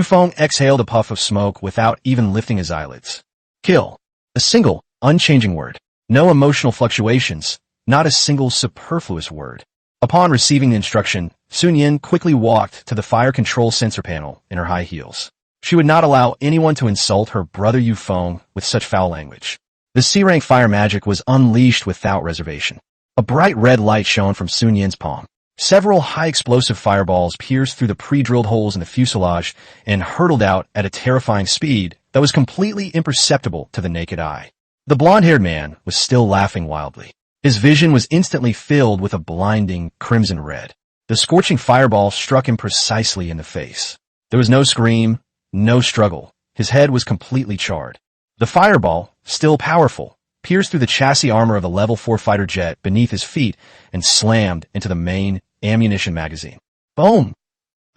Feng exhaled a puff of smoke without even lifting his eyelids. Kill. A single, unchanging word. No emotional fluctuations. Not a single superfluous word. Upon receiving the instruction, Sun Yin quickly walked to the fire control sensor panel in her high heels. She would not allow anyone to insult her brother Feng with such foul language. The C-rank fire magic was unleashed without reservation. A bright red light shone from Sun Yin's palm. Several high-explosive fireballs pierced through the pre-drilled holes in the fuselage and hurtled out at a terrifying speed that was completely imperceptible to the naked eye. The blonde-haired man was still laughing wildly. His vision was instantly filled with a blinding crimson red. The scorching fireball struck him precisely in the face. There was no scream, no struggle. His head was completely charred. The fireball, still powerful, pierced through the chassis armor of a level 4 fighter jet beneath his feet and slammed into the main ammunition magazine. Boom!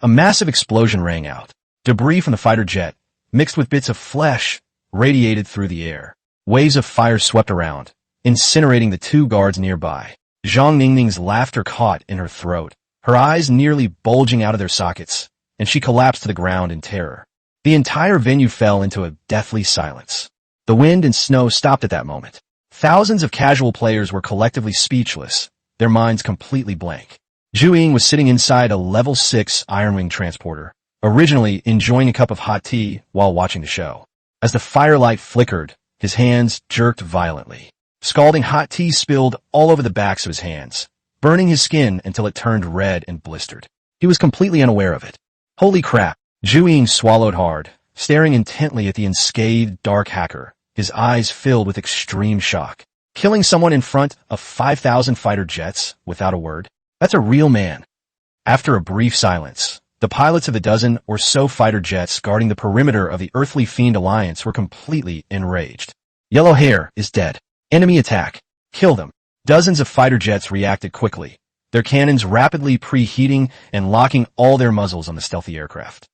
A massive explosion rang out. Debris from the fighter jet, mixed with bits of flesh, radiated through the air. Waves of fire swept around, incinerating the 2 guards nearby. Zhang Ningning's laughter caught in her throat, her eyes nearly bulging out of their sockets, and she collapsed to the ground in terror. The entire venue fell into a deathly silence. The wind and snow stopped at that moment. Thousands of casual players were collectively speechless, their minds completely blank. Zhu Ying was sitting inside a level 6 Iron Wing transporter, originally enjoying a cup of hot tea while watching the show. As the firelight flickered, his hands jerked violently. Scalding hot tea spilled all over the backs of his hands, burning his skin until it turned red and blistered. He was completely unaware of it. Holy crap! Zhu Ying swallowed hard, staring intently at the unscathed Dark Hacker, his eyes filled with extreme shock. Killing someone in front of 5,000 fighter jets without a word? That's a real man. After a brief silence, the pilots of the dozen or so fighter jets guarding the perimeter of the Earthly Fiend Alliance were completely enraged. Yellow Hair is dead. Enemy attack. Kill them. Dozens of fighter jets reacted quickly, their cannons rapidly preheating and locking all their muzzles on the stealthy aircraft.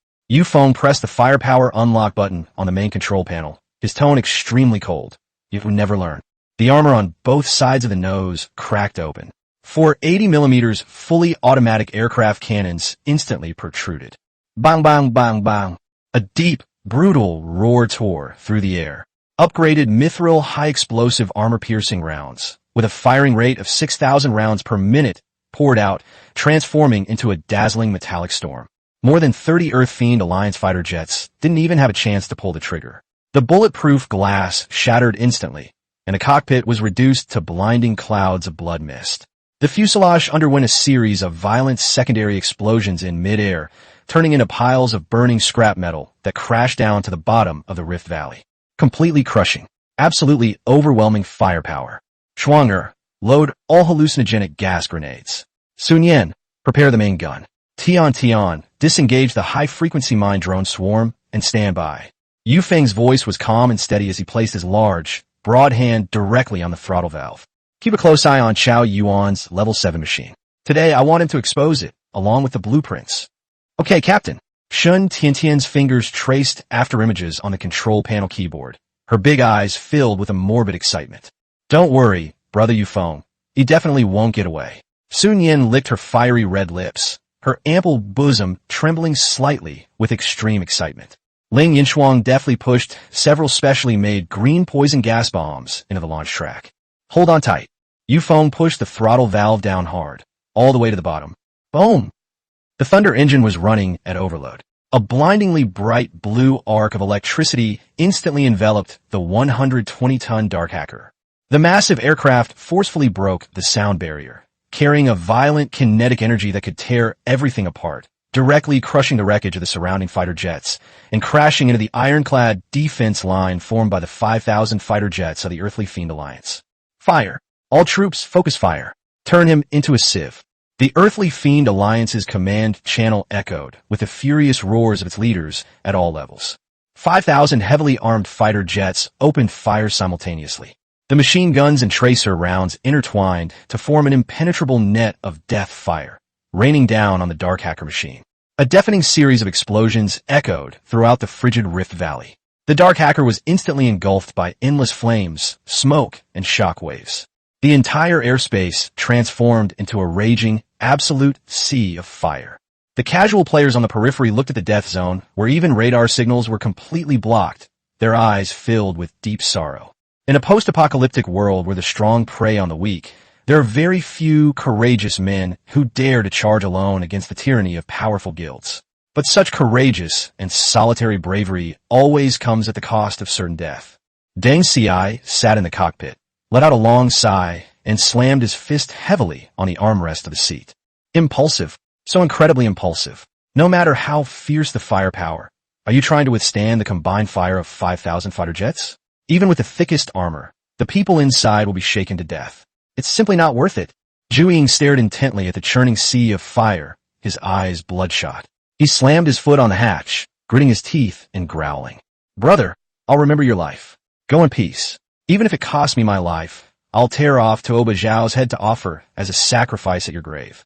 Feng pressed the firepower unlock button on the main control panel, his tone extremely cold. You would never learn. The armor on both sides of the nose cracked open. 4 80mm fully automatic aircraft cannons instantly protruded. Bang, bang, bang, bang. A deep, brutal roar tore through the air. Upgraded mithril high-explosive armor-piercing rounds, with a firing rate of 6,000 rounds per minute, poured out, transforming into a dazzling metallic storm. More than 30 Earth Fiend Alliance fighter jets didn't even have a chance to pull the trigger. The bulletproof glass shattered instantly, and the cockpit was reduced to blinding clouds of blood mist. The fuselage underwent a series of violent secondary explosions in mid-air, turning into piles of burning scrap metal that crashed down to the bottom of the Rift Valley. Completely crushing. Absolutely overwhelming firepower. Schwanger, load all hallucinogenic gas grenades. Sun Yin, prepare the main gun. Tian, disengage the high-frequency mine drone swarm and stand by. Yu Feng's voice was calm and steady as he placed his large, broad hand directly on the throttle valve. Keep a close eye on Qiao Yuan's level 7 machine. Today, I want him to expose it, along with the blueprints. Okay, Captain. Shun Tiantian's fingers traced after images on the control panel keyboard, her big eyes filled with a morbid excitement. Don't worry, brother Yufeng. He definitely won't get away. Sun Yin licked her fiery red lips, her ample bosom trembling slightly with extreme excitement. Ling Yinshuang deftly pushed several specially made green poison gas bombs into the launch track. Hold on tight. Yufeng pushed the throttle valve down hard, all the way to the bottom. Boom! The thunder engine was running at overload. A blindingly bright blue arc of electricity instantly enveloped the 120-ton Dark Hacker. The massive aircraft forcefully broke the sound barrier, carrying a violent kinetic energy that could tear everything apart, directly crushing the wreckage of the surrounding fighter jets and crashing into the ironclad defense line formed by the 5,000 fighter jets of the Earthly Fiend Alliance. Fire! All troops, focus fire. Turn him into a sieve. The Earthly Fiend Alliance's command channel echoed with the furious roars of its leaders at all levels. 5,000 heavily armed fighter jets opened fire simultaneously. The machine guns and tracer rounds intertwined to form an impenetrable net of death fire, raining down on the Dark Hacker machine. A deafening series of explosions echoed throughout the frigid Rift Valley. The Dark Hacker was instantly engulfed by endless flames, smoke, and shock waves. The entire airspace transformed into a raging, absolute sea of fire. The casual players on the periphery looked at the death zone, where even radar signals were completely blocked, their eyes filled with deep sorrow. In a post-apocalyptic world where the strong prey on the weak, there are very few courageous men who dare to charge alone against the tyranny of powerful guilds. But such courageous and solitary bravery always comes at the cost of certain death. Deng Xiai sat in the cockpit, let out a long sigh, and slammed his fist heavily on the armrest of the seat. Impulsive, so incredibly impulsive. No matter how fierce the firepower, are you trying to withstand the combined fire of 5,000 fighter jets? Even with the thickest armor, the people inside will be shaken to death. It's simply not worth it. Zhu Ying stared intently at the churning sea of fire, his eyes bloodshot. He slammed his foot on the hatch, gritting his teeth and growling. Brother, I'll remember your life. Go in peace. Even if it costs me my life, I'll tear off Tuoba Zhao's head to offer as a sacrifice at your grave.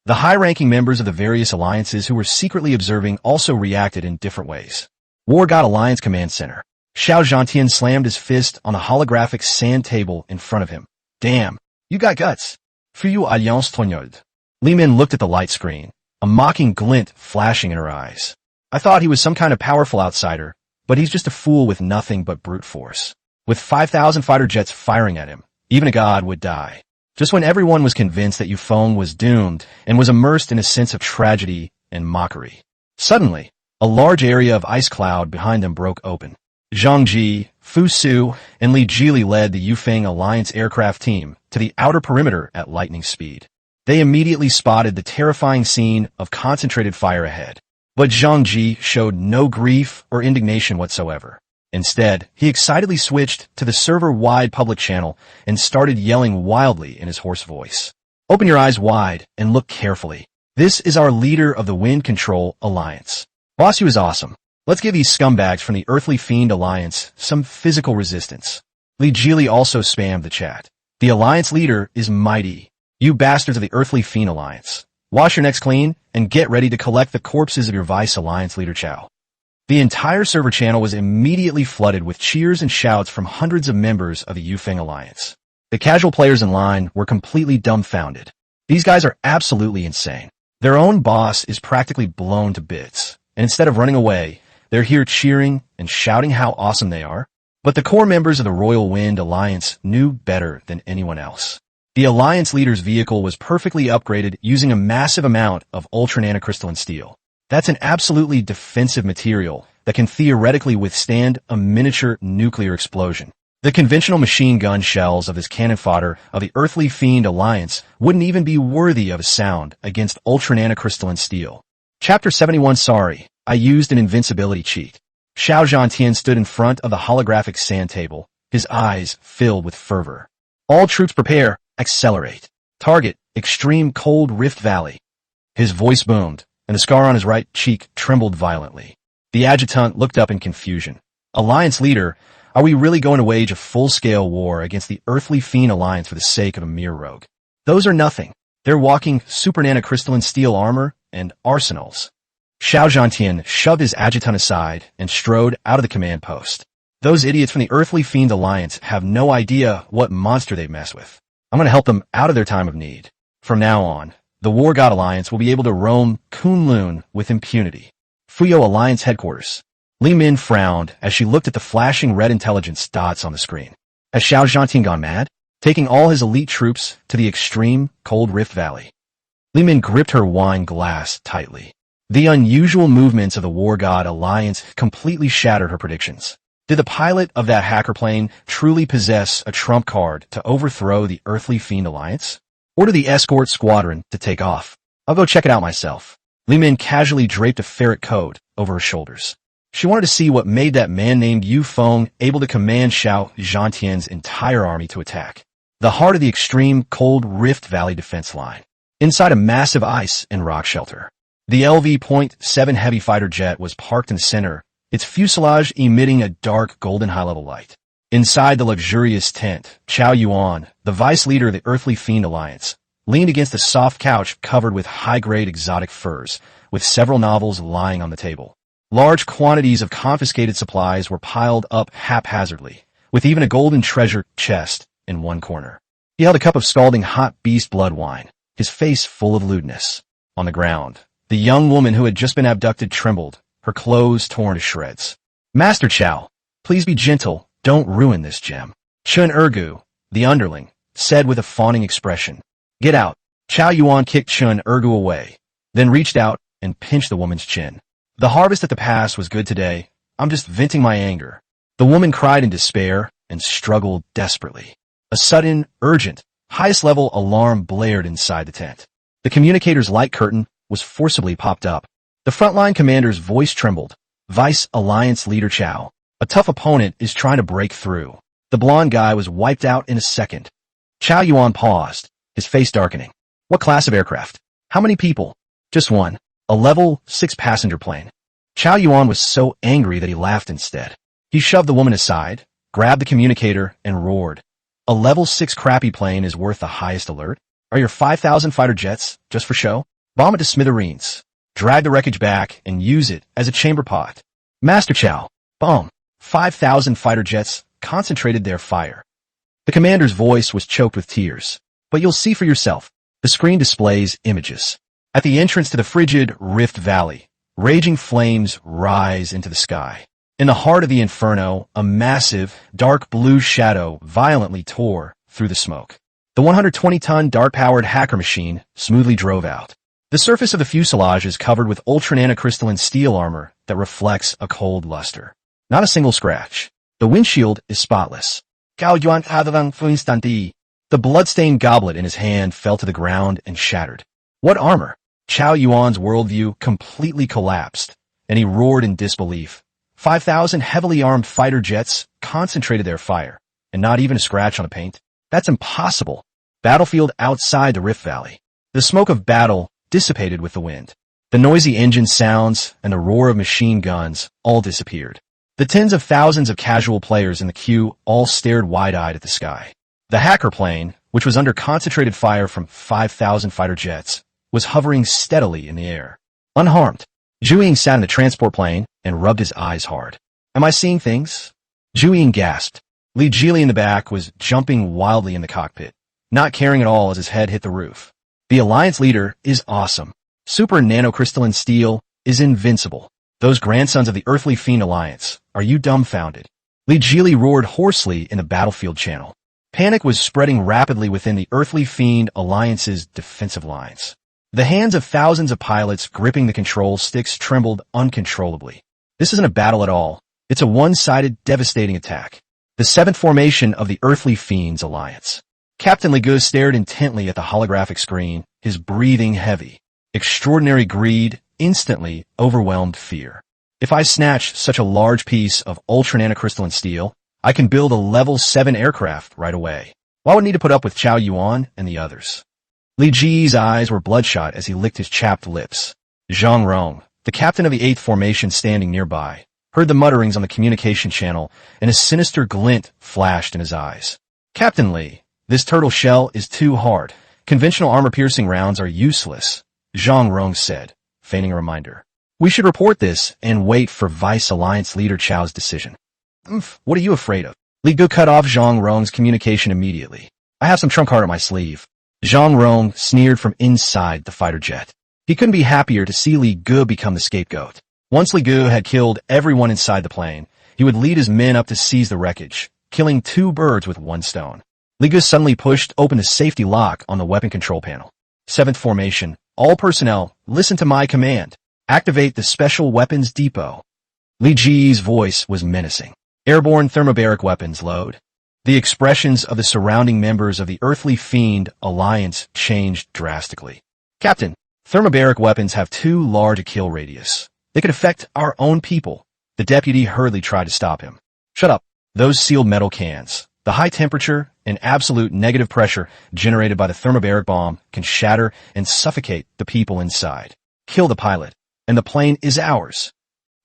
The high-ranking members of the various alliances who were secretly observing also reacted in different ways. War God Alliance Command Center. Xiao Zhantian slammed his fist on the holographic sand table in front of him. Damn, you got guts. Fuyou Alliance Tonyod. Li Min looked at the light screen, a mocking glint flashing in her eyes. I thought he was some kind of powerful outsider, but he's just a fool with nothing but brute force. With 5,000 fighter jets firing at him, even a god would die. Just when everyone was convinced that Yufeng was doomed and was immersed in a sense of tragedy and mockery. Suddenly, a large area of ice cloud behind them broke open. Zhang Ji, Fu Su, and Li Jili led the Yufeng Alliance aircraft team to the outer perimeter at lightning speed. They immediately spotted the terrifying scene of concentrated fire ahead. But Zhang Ji showed no grief or indignation whatsoever. Instead, he excitedly switched to the server-wide public channel and started yelling wildly in his hoarse voice. Open your eyes wide and look carefully. This is our leader of the Wind Control Alliance. Boss, you is awesome. Let's give these scumbags from the Earthly Fiend Alliance some physical resistance. Li Jili also spammed the chat. The Alliance leader is mighty. You bastards of the Earthly Fiend Alliance. Wash your necks clean and get ready to collect the corpses of your Vice Alliance leader Chao. The entire server channel was immediately flooded with cheers and shouts from hundreds of members of the Yufeng Alliance. The casual players in line were completely dumbfounded. These guys are absolutely insane. Their own boss is practically blown to bits, and instead of running away, they're here cheering and shouting how awesome they are. But the core members of the Royal Wind Alliance knew better than anyone else. The Alliance leader's vehicle was perfectly upgraded using a massive amount of ultra-nanocrystalline steel. That's an absolutely defensive material that can theoretically withstand a miniature nuclear explosion. The conventional machine gun shells of this cannon fodder of the Earthly Fiend Alliance wouldn't even be worthy of a sound against ultra-nanocrystalline steel. Chapter 71. Sorry, I used an invincibility cheat. Xiao Zhantian stood in front of the holographic sand table, his eyes filled with fervor. All troops prepare, accelerate. Target, extreme cold Rift Valley. His voice boomed, and the scar on his right cheek trembled violently. The adjutant looked up in confusion. Alliance leader, are we really going to wage a full-scale war against the Earthly Fiend Alliance for the sake of a mere rogue? Those are nothing. They're walking super nanocrystalline steel armor and arsenals. Xiao Zhantian shoved his adjutant aside and strode out of the command post. Those idiots from the Earthly Fiend Alliance have no idea what monster they mess with. I'm going to help them out of their time of need. From now on, the War God Alliance will be able to roam Kunlun with impunity. Fuyo Alliance headquarters. Li Min frowned as she looked at the flashing red intelligence dots on the screen. Has Xiao Zhantian gone mad? Taking all his elite troops to the extreme cold Rift Valley. Li Min gripped her wine glass tightly. The unusual movements of the War God Alliance completely shattered her predictions. Did the pilot of that hacker plane truly possess a trump card to overthrow the Earthly Fiend Alliance? Order the escort squadron to take off. I'll go check it out myself. Li Min casually draped a ferret coat over her shoulders. She wanted to see what made that man named Feng able to command Xiao Zhantian's entire army to attack. The heart of the extreme cold Rift Valley defense line. Inside a massive ice and rock shelter. The LV-.7 heavy fighter jet was parked in the center, its fuselage emitting a dark golden high-level light. Inside the luxurious tent, Chao Yuan, the vice leader of the Earthly Fiend Alliance, leaned against a soft couch covered with high-grade exotic furs, with several novels lying on the table. Large quantities of confiscated supplies were piled up haphazardly, with even a golden treasure chest in one corner. He held a cup of scalding hot beast blood wine, his face full of lewdness. On the ground, the young woman who had just been abducted trembled, her clothes torn to shreds. Master Chao, please be gentle, don't ruin this gem. Chun Ergu, the underling, said with a fawning expression. Get out. Chao Yuan kicked Chun Ergu away, then reached out and pinched the woman's chin. The harvest at the pass was good today. I'm just venting my anger. The woman cried in despair and struggled desperately. A sudden, urgent, highest-level alarm blared inside the tent. The communicator's light curtain was forcibly popped up. The frontline commander's voice trembled. Vice Alliance Leader Chao. A tough opponent is trying to break through. The blonde guy was wiped out in a second. Chao Yuan paused, his face darkening. What class of aircraft? How many people? Just one. A level 6 passenger plane. Chao Yuan was so angry that he laughed instead. He shoved the woman aside, grabbed the communicator, and roared. A level 6 crappy plane is worth the highest alert? Are your 5,000 fighter jets just for show? Bomb it to smithereens. Drag the wreckage back and use it as a chamber pot. Master Chao, bomb. 5,000 fighter jets concentrated their fire. The commander's voice was choked with tears. But you'll see for yourself. The screen displays images. At the entrance to the frigid Rift Valley, raging flames rise into the sky. In the heart of the inferno, a massive, dark blue shadow violently tore through the smoke. The 120-ton dart-powered hacker machine smoothly drove out. The surface of the fuselage is covered with ultra-nanocrystalline steel armor that reflects a cold luster. Not a single scratch. The windshield is spotless. Gao Yuan Adang fu instanti. The blood-stained goblet in his hand fell to the ground and shattered. What armor? Chao Yuan's worldview completely collapsed, and he roared in disbelief. 5,000 heavily armed fighter jets concentrated their fire, and not even a scratch on the paint. That's impossible. Battlefield outside the Rift Valley. The smoke of battle dissipated with the wind. The noisy engine sounds and the roar of machine guns all disappeared. The tens of thousands of casual players in the queue all stared wide-eyed at the sky. The hacker plane, which was under concentrated fire from 5,000 fighter jets, was hovering steadily in the air. Unharmed, Zhuiying sat in the transport plane and rubbed his eyes hard. Am I seeing things? Zhuiying gasped. Li Jili in the back was jumping wildly in the cockpit, not caring at all as his head hit the roof. The Alliance leader is awesome. Super nanocrystalline steel is invincible. Those grandsons of the Earthly Fiend Alliance, are you dumbfounded? Li Jili roared hoarsely in the battlefield channel. Panic was spreading rapidly within the Earthly Fiend Alliance's defensive lines. The hands of thousands of pilots gripping the control sticks trembled uncontrollably. This isn't a battle at all. It's a one-sided, devastating attack. The 7th formation of the Earthly Fiends Alliance. Captain Ligu stared intently at the holographic screen, his breathing heavy. Extraordinary greed instantly overwhelmed fear. If I snatch such a large piece of ultra-nanocrystalline steel, I can build a level 7 aircraft right away. Why would I need to put up with Chao Yuan and the others? Li Ji's eyes were bloodshot as he licked his chapped lips. Zhang Rong, The captain of the 8th Formation standing nearby heard the mutterings on the communication channel, and a sinister glint flashed in his eyes. Captain Li, this turtle shell is too hard. Conventional armor-piercing rounds are useless, Zhang Rong said, feigning a reminder. We should report this and wait for Vice Alliance leader Chao's decision. What are you afraid of? Li Gu cut off Zhang Rong's communication immediately. I have some trump card up my sleeve. Zhang Rong sneered from inside the fighter jet. He couldn't be happier to see Li Gu become the scapegoat. Once Li Gu had killed everyone inside the plane, he would lead his men up to seize the wreckage, killing 2 birds with 1 stone. Li Gu suddenly pushed open the safety lock on the weapon control panel. 7th Formation, all personnel, listen to my command. Activate the Special Weapons Depot. Li Ji's voice was menacing. Airborne thermobaric weapons load. The expressions of the surrounding members of the Earthly Fiend Alliance changed drastically. Captain, thermobaric weapons have too large a kill radius. They could affect our own people. The deputy hurriedly tried to stop him. Shut up. Those sealed metal cans. The high temperature and absolute negative pressure generated by the thermobaric bomb can shatter and suffocate the people inside. Kill the pilot, and the plane is ours.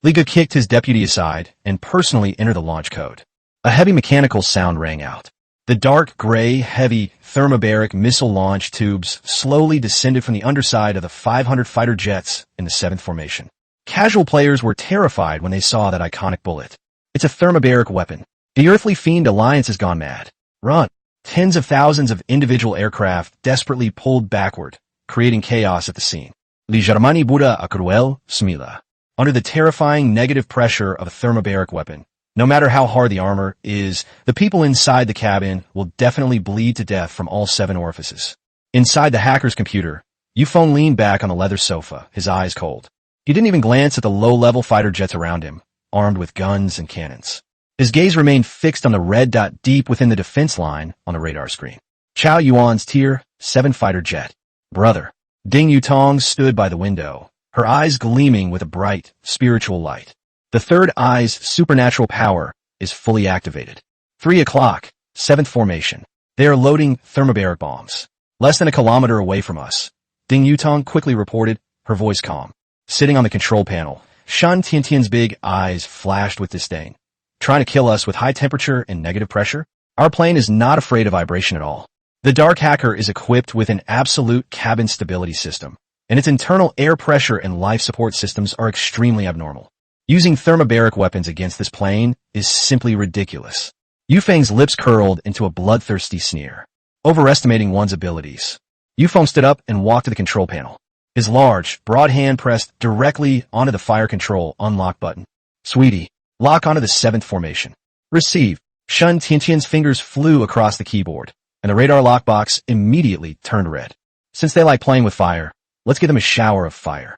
Li Gu kicked his deputy aside and personally entered the launch code. A heavy mechanical sound rang out. The dark gray, heavy thermobaric missile launch tubes slowly descended from the underside of the 500 fighter jets in the 7th Formation. Casual players were terrified when they saw that iconic bullet. It's a thermobaric weapon. The Earthly Fiend Alliance has gone mad. Run. Tens of thousands of individual aircraft desperately pulled backward, creating chaos at the scene. Li Germani Buddha a cruel smila. Under the terrifying negative pressure of a thermobaric weapon, no matter how hard the armor is, the people inside the cabin will definitely bleed to death from all 7 orifices. Inside the hacker's computer, Feng leaned back on the leather sofa, his eyes cold. He didn't even glance at the low-level fighter jets around him, armed with guns and cannons. His gaze remained fixed on the red dot deep within the defense line on the radar screen. Chao Yuan's Tier 7 fighter jet. Brother. Ding Yutong stood by the window, her eyes gleaming with a bright, spiritual light. The third eye's supernatural power is fully activated. 3 o'clock, 7th Formation. They are loading thermobaric bombs. Less than a kilometer away from us. Ding Yutong quickly reported, her voice calm. Sitting on the control panel, Shan Tiantian's big eyes flashed with disdain. Trying to kill us with high temperature and negative pressure? Our plane is not afraid of vibration at all. The Dark Hacker is equipped with an absolute cabin stability system, and its internal air pressure and life support systems are extremely abnormal. Using thermobaric weapons against this plane is simply ridiculous. Feng's lips curled into a bloodthirsty sneer. Overestimating one's abilities. Feng stood up and walked to the control panel. His large, broad hand pressed directly onto the fire control unlock button. Sweetie, lock onto the 7th Formation. Receive. Shan Tiantian's fingers flew across the keyboard, and the radar lockbox immediately turned red. Since they like playing with fire, let's give them a shower of fire.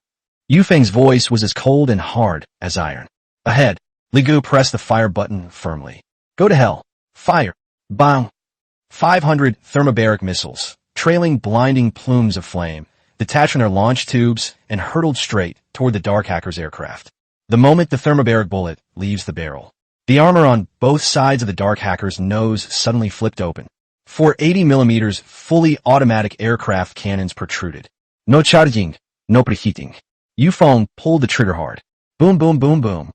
Feng's voice was as cold and hard as iron. Ahead, Li Gu pressed the fire button firmly. Go to hell. Fire. Bang. 500 thermobaric missiles, trailing blinding plumes of flame, detached from their launch tubes and hurtled straight toward the Dark Hacker's aircraft. The moment the thermobaric bullet leaves the barrel, the armor on both sides of the Dark Hacker's nose suddenly flipped open. 4 80mm fully automatic aircraft cannons protruded. No charging, no preheating. Feng pulled the trigger hard. Boom, boom, boom, boom.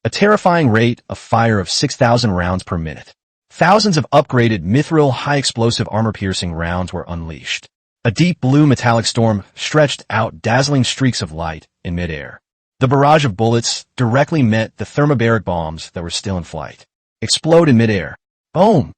A terrifying rate of fire of 6,000 rounds per minute. Thousands of upgraded mithril high-explosive armor-piercing rounds were unleashed. A deep blue metallic storm stretched out dazzling streaks of light in midair. The barrage of bullets directly met the thermobaric bombs that were still in flight. Explode in midair. Boom!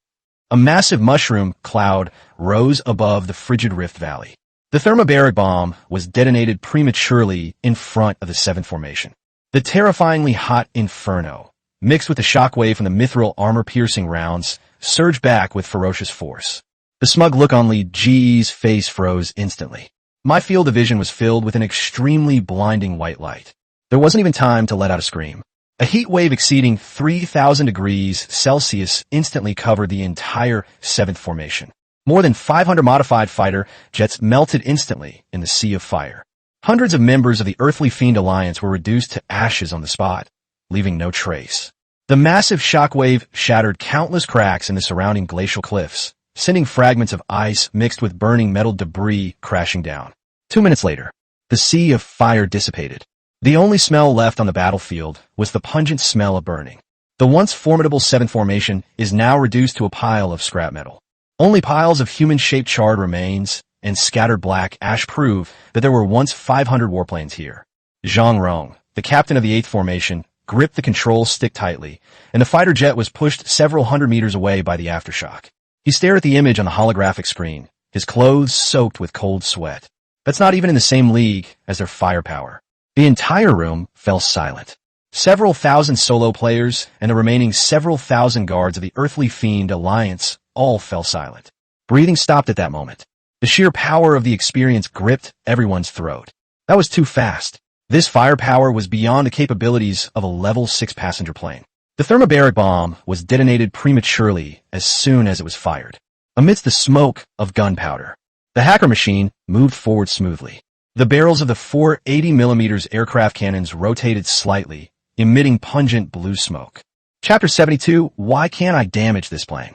A massive mushroom cloud rose above the frigid Rift Valley. The thermobaric bomb was detonated prematurely in front of the 7th Formation. The terrifyingly hot inferno, mixed with the shockwave from the mithril armor-piercing rounds, surged back with ferocious force. The smug look on Li Ji's face froze instantly. My field of vision was filled with an extremely blinding white light. There wasn't even time to let out a scream. A heat wave exceeding 3,000 degrees Celsius instantly covered the entire 7th Formation. More than 500 modified fighter jets melted instantly in the sea of fire. Hundreds of members of the Earthly Fiend Alliance were reduced to ashes on the spot, leaving no trace. The massive shockwave shattered countless cracks in the surrounding glacial cliffs, sending fragments of ice mixed with burning metal debris crashing down. 2 minutes later, the sea of fire dissipated. The only smell left on the battlefield was the pungent smell of burning. The once formidable 7th formation is now reduced to a pile of scrap metal. Only piles of human-shaped charred remains and scattered black ash prove that there were once 500 warplanes here. Zhang Rong, the captain of the 8th formation, gripped the control stick tightly, and the fighter jet was pushed several hundred meters away by the aftershock. He stared at the image on the holographic screen, his clothes soaked with cold sweat. That's not even in the same league as their firepower. The entire room fell silent. Several thousand solo players and the remaining several thousand guards of the Earthly Fiend Alliance all fell silent. Breathing stopped at that moment. The sheer power of the experience gripped everyone's throat. That was too fast. This firepower was beyond the capabilities of a level 6 passenger plane. The thermobaric bomb was detonated prematurely as soon as it was fired. Amidst the smoke of gunpowder, the hacker machine moved forward smoothly. The barrels of the 480mm aircraft cannons rotated slightly, emitting pungent blue smoke. Chapter 72, Why Can't I Damage This Plane?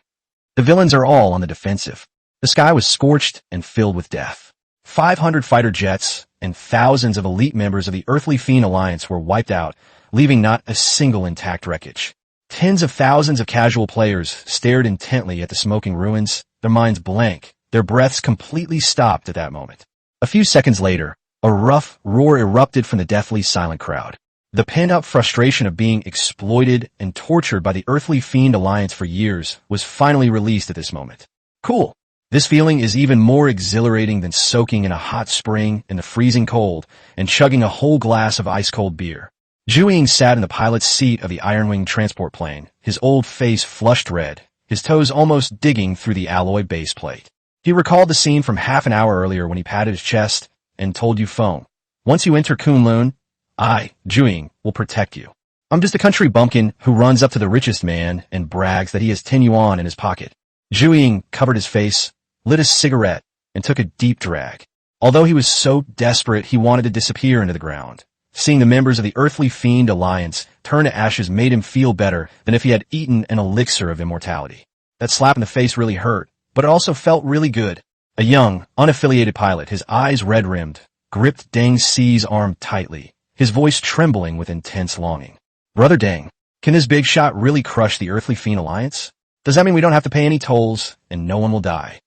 The villains are all on the defensive. The sky was scorched and filled with death. 500 fighter jets and thousands of elite members of the Earthly Fiend Alliance were wiped out, leaving not a single intact wreckage. Tens of thousands of casual players stared intently at the smoking ruins, their minds blank, their breaths completely stopped at that moment. A few seconds later, a rough roar erupted from the deathly silent crowd. The pent-up frustration of being exploited and tortured by the Earthly Fiend Alliance for years was finally released at this moment. Cool. This feeling is even more exhilarating than soaking in a hot spring in the freezing cold and chugging a whole glass of ice-cold beer. Zhu Ying sat in the pilot's seat of the Iron-Wing transport plane, his old face flushed red, his toes almost digging through the alloy base plate. He recalled the scene from half an hour earlier when he patted his chest and told you, Feng, once you enter Kunlun, I, Zhu Ying, will protect you. I'm just a country bumpkin who runs up to the richest man and brags that he has 10 yuan in his pocket. Zhu Ying covered his face, lit a cigarette, and took a deep drag. Although he was so desperate he wanted to disappear into the ground, seeing the members of the Earthly Fiend Alliance turn to ashes made him feel better than if he had eaten an elixir of immortality. That slap in the face really hurt, but it also felt really good. A young, unaffiliated pilot, his eyes red-rimmed, gripped Deng Xi's arm tightly, his voice trembling with intense longing. Brother Deng, can this big shot really crush the Earthly Fiend Alliance? Does that mean we don't have to pay any tolls and no one will die?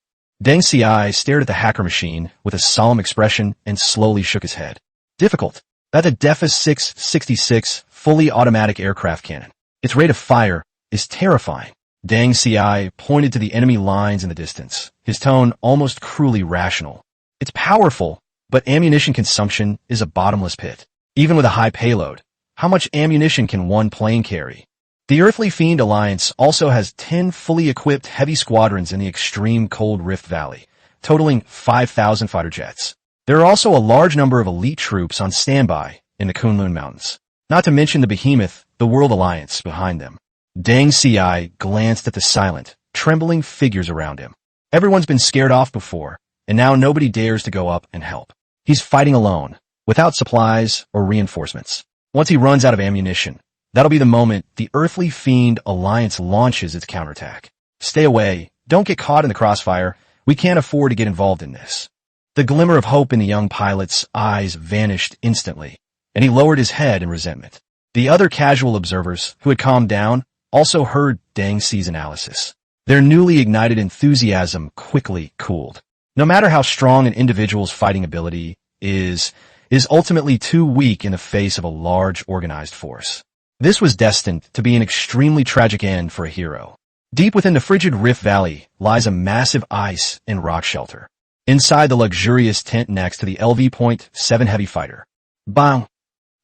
Deng Xi stared at the hacker machine with a solemn expression and slowly shook his head. Difficult. That's a Defas 666 fully automatic aircraft cannon. Its rate of fire is terrifying. Deng Xi pointed to the enemy lines in the distance, his tone almost cruelly rational. It's powerful, but ammunition consumption is a bottomless pit. Even with a high payload, how much ammunition can one plane carry? The Earthly Fiend Alliance also has 10 fully equipped heavy squadrons in the extreme cold Rift Valley, totaling 5,000 fighter jets. There are also a large number of elite troops on standby in the Kunlun Mountains, not to mention the behemoth, the World Alliance, behind them. Deng Xi glanced at the silent, trembling figures around him. Everyone's been scared off before, and now nobody dares to go up and help. He's fighting alone, without supplies or reinforcements. Once he runs out of ammunition, that'll be the moment the Earthly Fiend Alliance launches its counterattack. Stay away. Don't get caught in the crossfire. We can't afford to get involved in this. The glimmer of hope in the young pilot's eyes vanished instantly, and he lowered his head in resentment. The other casual observers, who had calmed down, also heard Deng Xi's analysis. Their newly ignited enthusiasm quickly cooled. No matter how strong an individual's fighting ability is ultimately too weak in the face of a large organized force. This was destined to be an extremely tragic end for a hero. Deep within the frigid Rift Valley lies a massive ice and rock shelter. Inside the luxurious tent next to the LV.7 heavy fighter. Bang!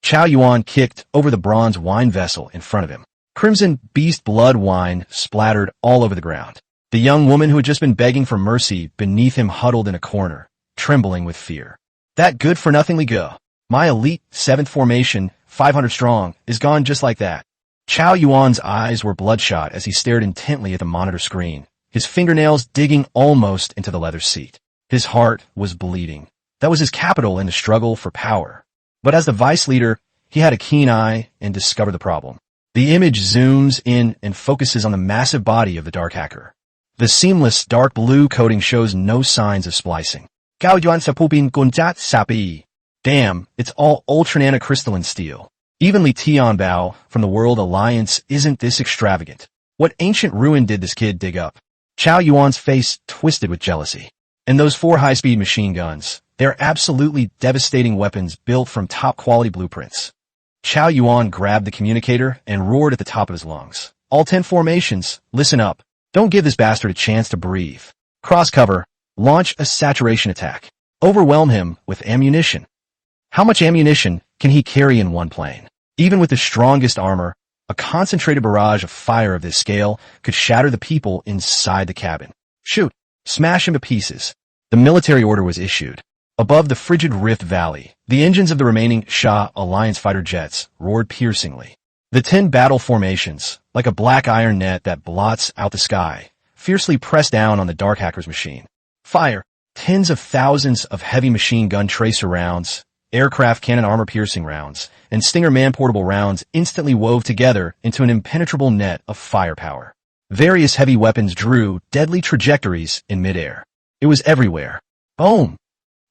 Chow Yuan kicked over the bronze wine vessel in front of him. Crimson beast blood wine splattered all over the ground. The young woman who had just been begging for mercy beneath him huddled in a corner, trembling with fear. That good-for-nothing Li Ge, my elite 7th formation, 500 strong, is gone just like that. Chow Yuan's eyes were bloodshot as he stared intently at the monitor screen, his fingernails digging almost into the leather seat. His heart was bleeding. That was his capital in the struggle for power. But as the vice leader, he had a keen eye and discovered the problem. The image zooms in and focuses on the massive body of the dark hacker. The seamless dark blue coating shows no signs of splicing. Gao Yuan sa pupin gunjat sapi. Damn, it's all ultra nanocrystalline steel. Even Li Tianbao from the World Alliance isn't this extravagant. What ancient ruin did this kid dig up? Chao Yuan's face twisted with jealousy. And those 4 high-speed machine guns, they're absolutely devastating weapons built from top-quality blueprints. Chao Yuan grabbed the communicator and roared at the top of his lungs. All 10 formations, listen up. Don't give this bastard a chance to breathe. Cross cover, launch a saturation attack. Overwhelm him with ammunition. How much ammunition can he carry in one plane? Even with the strongest armor, a concentrated barrage of fire of this scale could shatter the people inside the cabin. Shoot! Smash him to pieces. The military order was issued. Above the frigid Rift Valley, the engines of the remaining Shah Alliance fighter jets roared piercingly. The 10 battle formations, like a black iron net that blots out the sky, fiercely pressed down on the Dark Hacker's machine. Fire! Tens of thousands of heavy machine gun tracer rounds, aircraft cannon armor-piercing rounds, and Stinger man-portable rounds instantly wove together into an impenetrable net of firepower. Various heavy weapons drew deadly trajectories in midair. It was everywhere. Boom!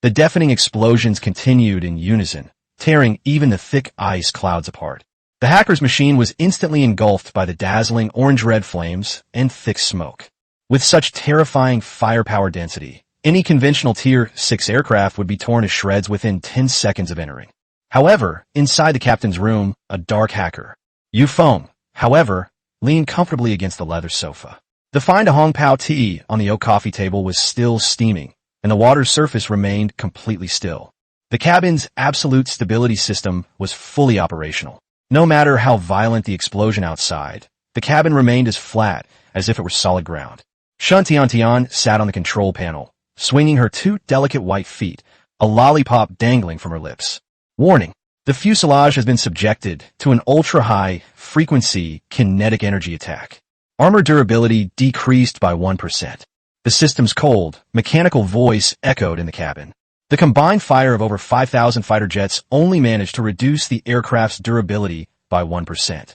The deafening explosions continued in unison, tearing even the thick ice clouds apart. The hacker's machine was instantly engulfed by the dazzling orange-red flames and thick smoke. With such terrifying firepower density, any conventional Tier 6 aircraft would be torn to shreds within 10 seconds of entering. However, inside the captain's room, a dark hacker, Feng, however, leaned comfortably against the leather sofa. The fine Hong Pao tea on the oak coffee table was still steaming, and the water's surface remained completely still. The cabin's absolute stability system was fully operational. No matter how violent the explosion outside, the cabin remained as flat as if it were solid ground. Shun Tian sat on the control panel, swinging her 2 delicate white feet, a lollipop dangling from her lips. Warning! The fuselage has been subjected to an ultra-high frequency kinetic energy attack. Armor durability decreased by 1%. The system's cold, mechanical voice echoed in the cabin. The combined fire of over 5,000 fighter jets only managed to reduce the aircraft's durability by 1%.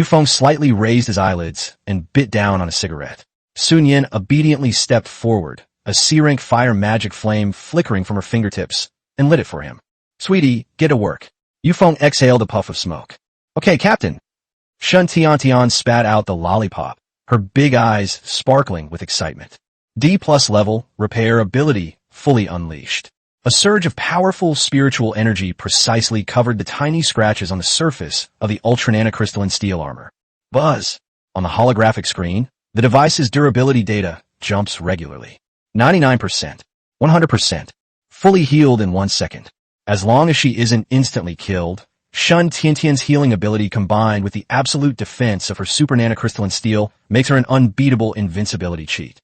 Feng slightly raised his eyelids and bit down on a cigarette. Sun Yin obediently stepped forward, a C-rank fire magic flame flickering from her fingertips, and lit it for him. Sweetie, get to work. Feng exhaled a puff of smoke. Okay, Captain. Shun Tian spat out the lollipop, her big eyes sparkling with excitement. D+ level, repair ability, fully unleashed. A surge of powerful spiritual energy precisely covered the tiny scratches on the surface of the ultra-nanocrystalline steel armor. Buzz! On the holographic screen, the device's durability data jumps regularly. 99%. 100%. Fully healed in 1 second. As long as she isn't instantly killed, Shun Tiantian's healing ability combined with the absolute defense of her super nanocrystalline steel makes her an unbeatable invincibility cheat.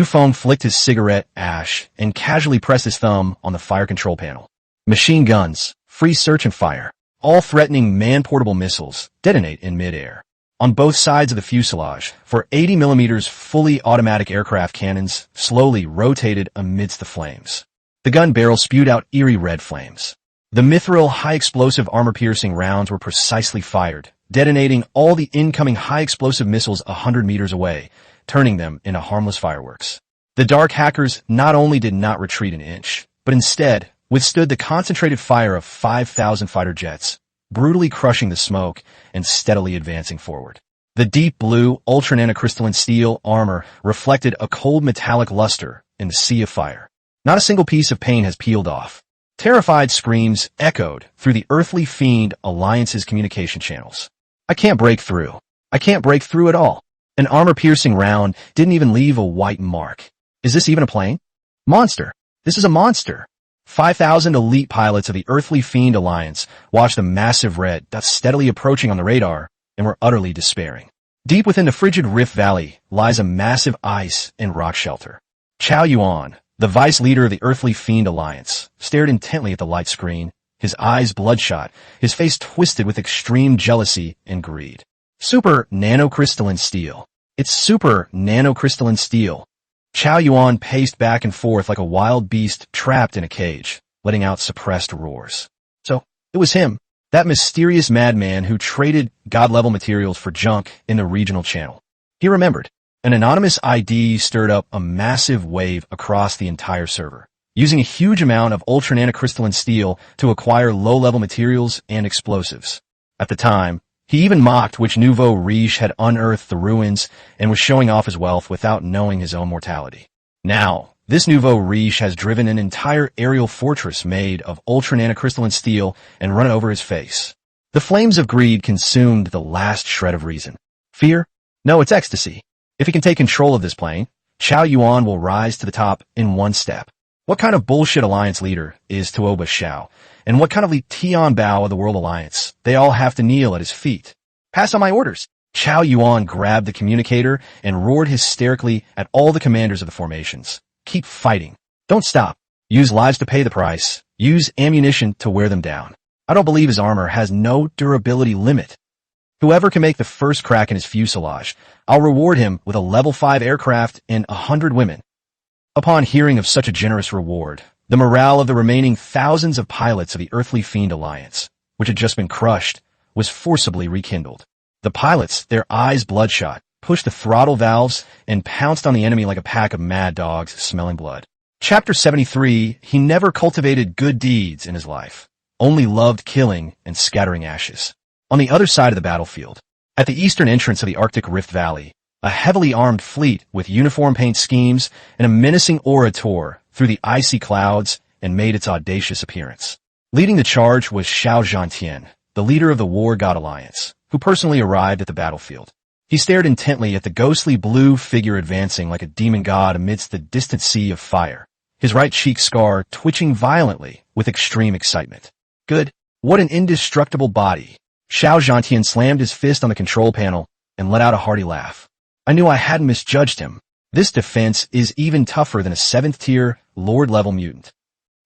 Feng flicked his cigarette ash and casually pressed his thumb on the fire control panel. Machine guns, free search and fire, all threatening man-portable missiles, detonate in midair. On both sides of the fuselage, for 80mm fully automatic aircraft cannons slowly rotated amidst the flames. The gun barrel spewed out eerie red flames. The mithril high-explosive armor-piercing rounds were precisely fired, detonating all the incoming high-explosive missiles 100 meters away, turning them into harmless fireworks. The Dark Hackers not only did not retreat an inch, but instead withstood the concentrated fire of 5,000 fighter jets, brutally crushing the smoke and steadily advancing forward. The deep blue, ultra-nanocrystalline steel armor reflected a cold metallic luster in the sea of fire. Not a single piece of paint has peeled off. Terrified screams echoed through the Earthly Fiend Alliance's communication channels. I can't break through. I can't break through at all. An armor-piercing round didn't even leave a white mark. Is this even a plane? Monster. This is a monster. 5,000 elite pilots of the Earthly Fiend Alliance watched the massive red dot steadily approaching on the radar and were utterly despairing. Deep within the frigid Rift Valley lies a massive ice and rock shelter. Chao Yuan, the vice leader of the Earthly Fiend Alliance, stared intently at the light screen, his eyes bloodshot, his face twisted with extreme jealousy and greed. Super nanocrystalline steel. It's super nanocrystalline steel. Chao Yuan paced back and forth like a wild beast trapped in a cage, letting out suppressed roars. So, it was him, that mysterious madman who traded god-level materials for junk in the regional channel. He remembered. An anonymous ID stirred up a massive wave across the entire server. using a huge amount of ultra-nanocrystalline steel to acquire low-level materials and explosives. At the time, he even mocked which nouveau riche had unearthed the ruins and was showing off his wealth without knowing his own mortality. Now, this nouveau riche has driven an entire aerial fortress made of ultra-nanocrystalline steel and run it over his face. The flames of greed consumed the last shred of reason. Fear? No, it's ecstasy. If he can take control of this plane, Qiao Yuan will rise to the top in one step. What kind of bullshit alliance leader is Tuoba Xiao? And what kind of Tian Bao of the World Alliance? They all have to kneel at his feet. Pass on my orders. Qiao Yuan grabbed the communicator and roared hysterically at all the commanders of the formations. Keep fighting. Don't stop. Use lives to pay the price. Use ammunition to wear them down. I don't believe his armor has no durability limit. Whoever can make the first crack in his fuselage, I'll reward him with a level 5 aircraft and 100 women. Upon hearing of such a generous reward, the morale of the remaining thousands of pilots of the Earthly Fiend Alliance, which had just been crushed, was forcibly rekindled. The pilots, their eyes bloodshot, pushed the throttle valves and pounced on the enemy like a pack of mad dogs smelling blood. Chapter 73, he never cultivated good deeds in his life, only loved killing and scattering ashes. On the other side of the battlefield, at the eastern entrance of the Arctic Rift Valley, a heavily armed fleet with uniform paint schemes and a menacing aura tore through the icy clouds and made its audacious appearance. Leading the charge was Xiao Zhantian, the leader of the War God Alliance, who personally arrived at the battlefield. He stared intently at the ghostly blue figure advancing like a demon god amidst the distant sea of fire, his right cheek scar twitching violently with extreme excitement. Good. What an indestructible body. Xiao Zhantian slammed his fist on the control panel and let out a hearty laugh. I knew I hadn't misjudged him. This defense is even tougher than a 7th-tier, Lord-level mutant.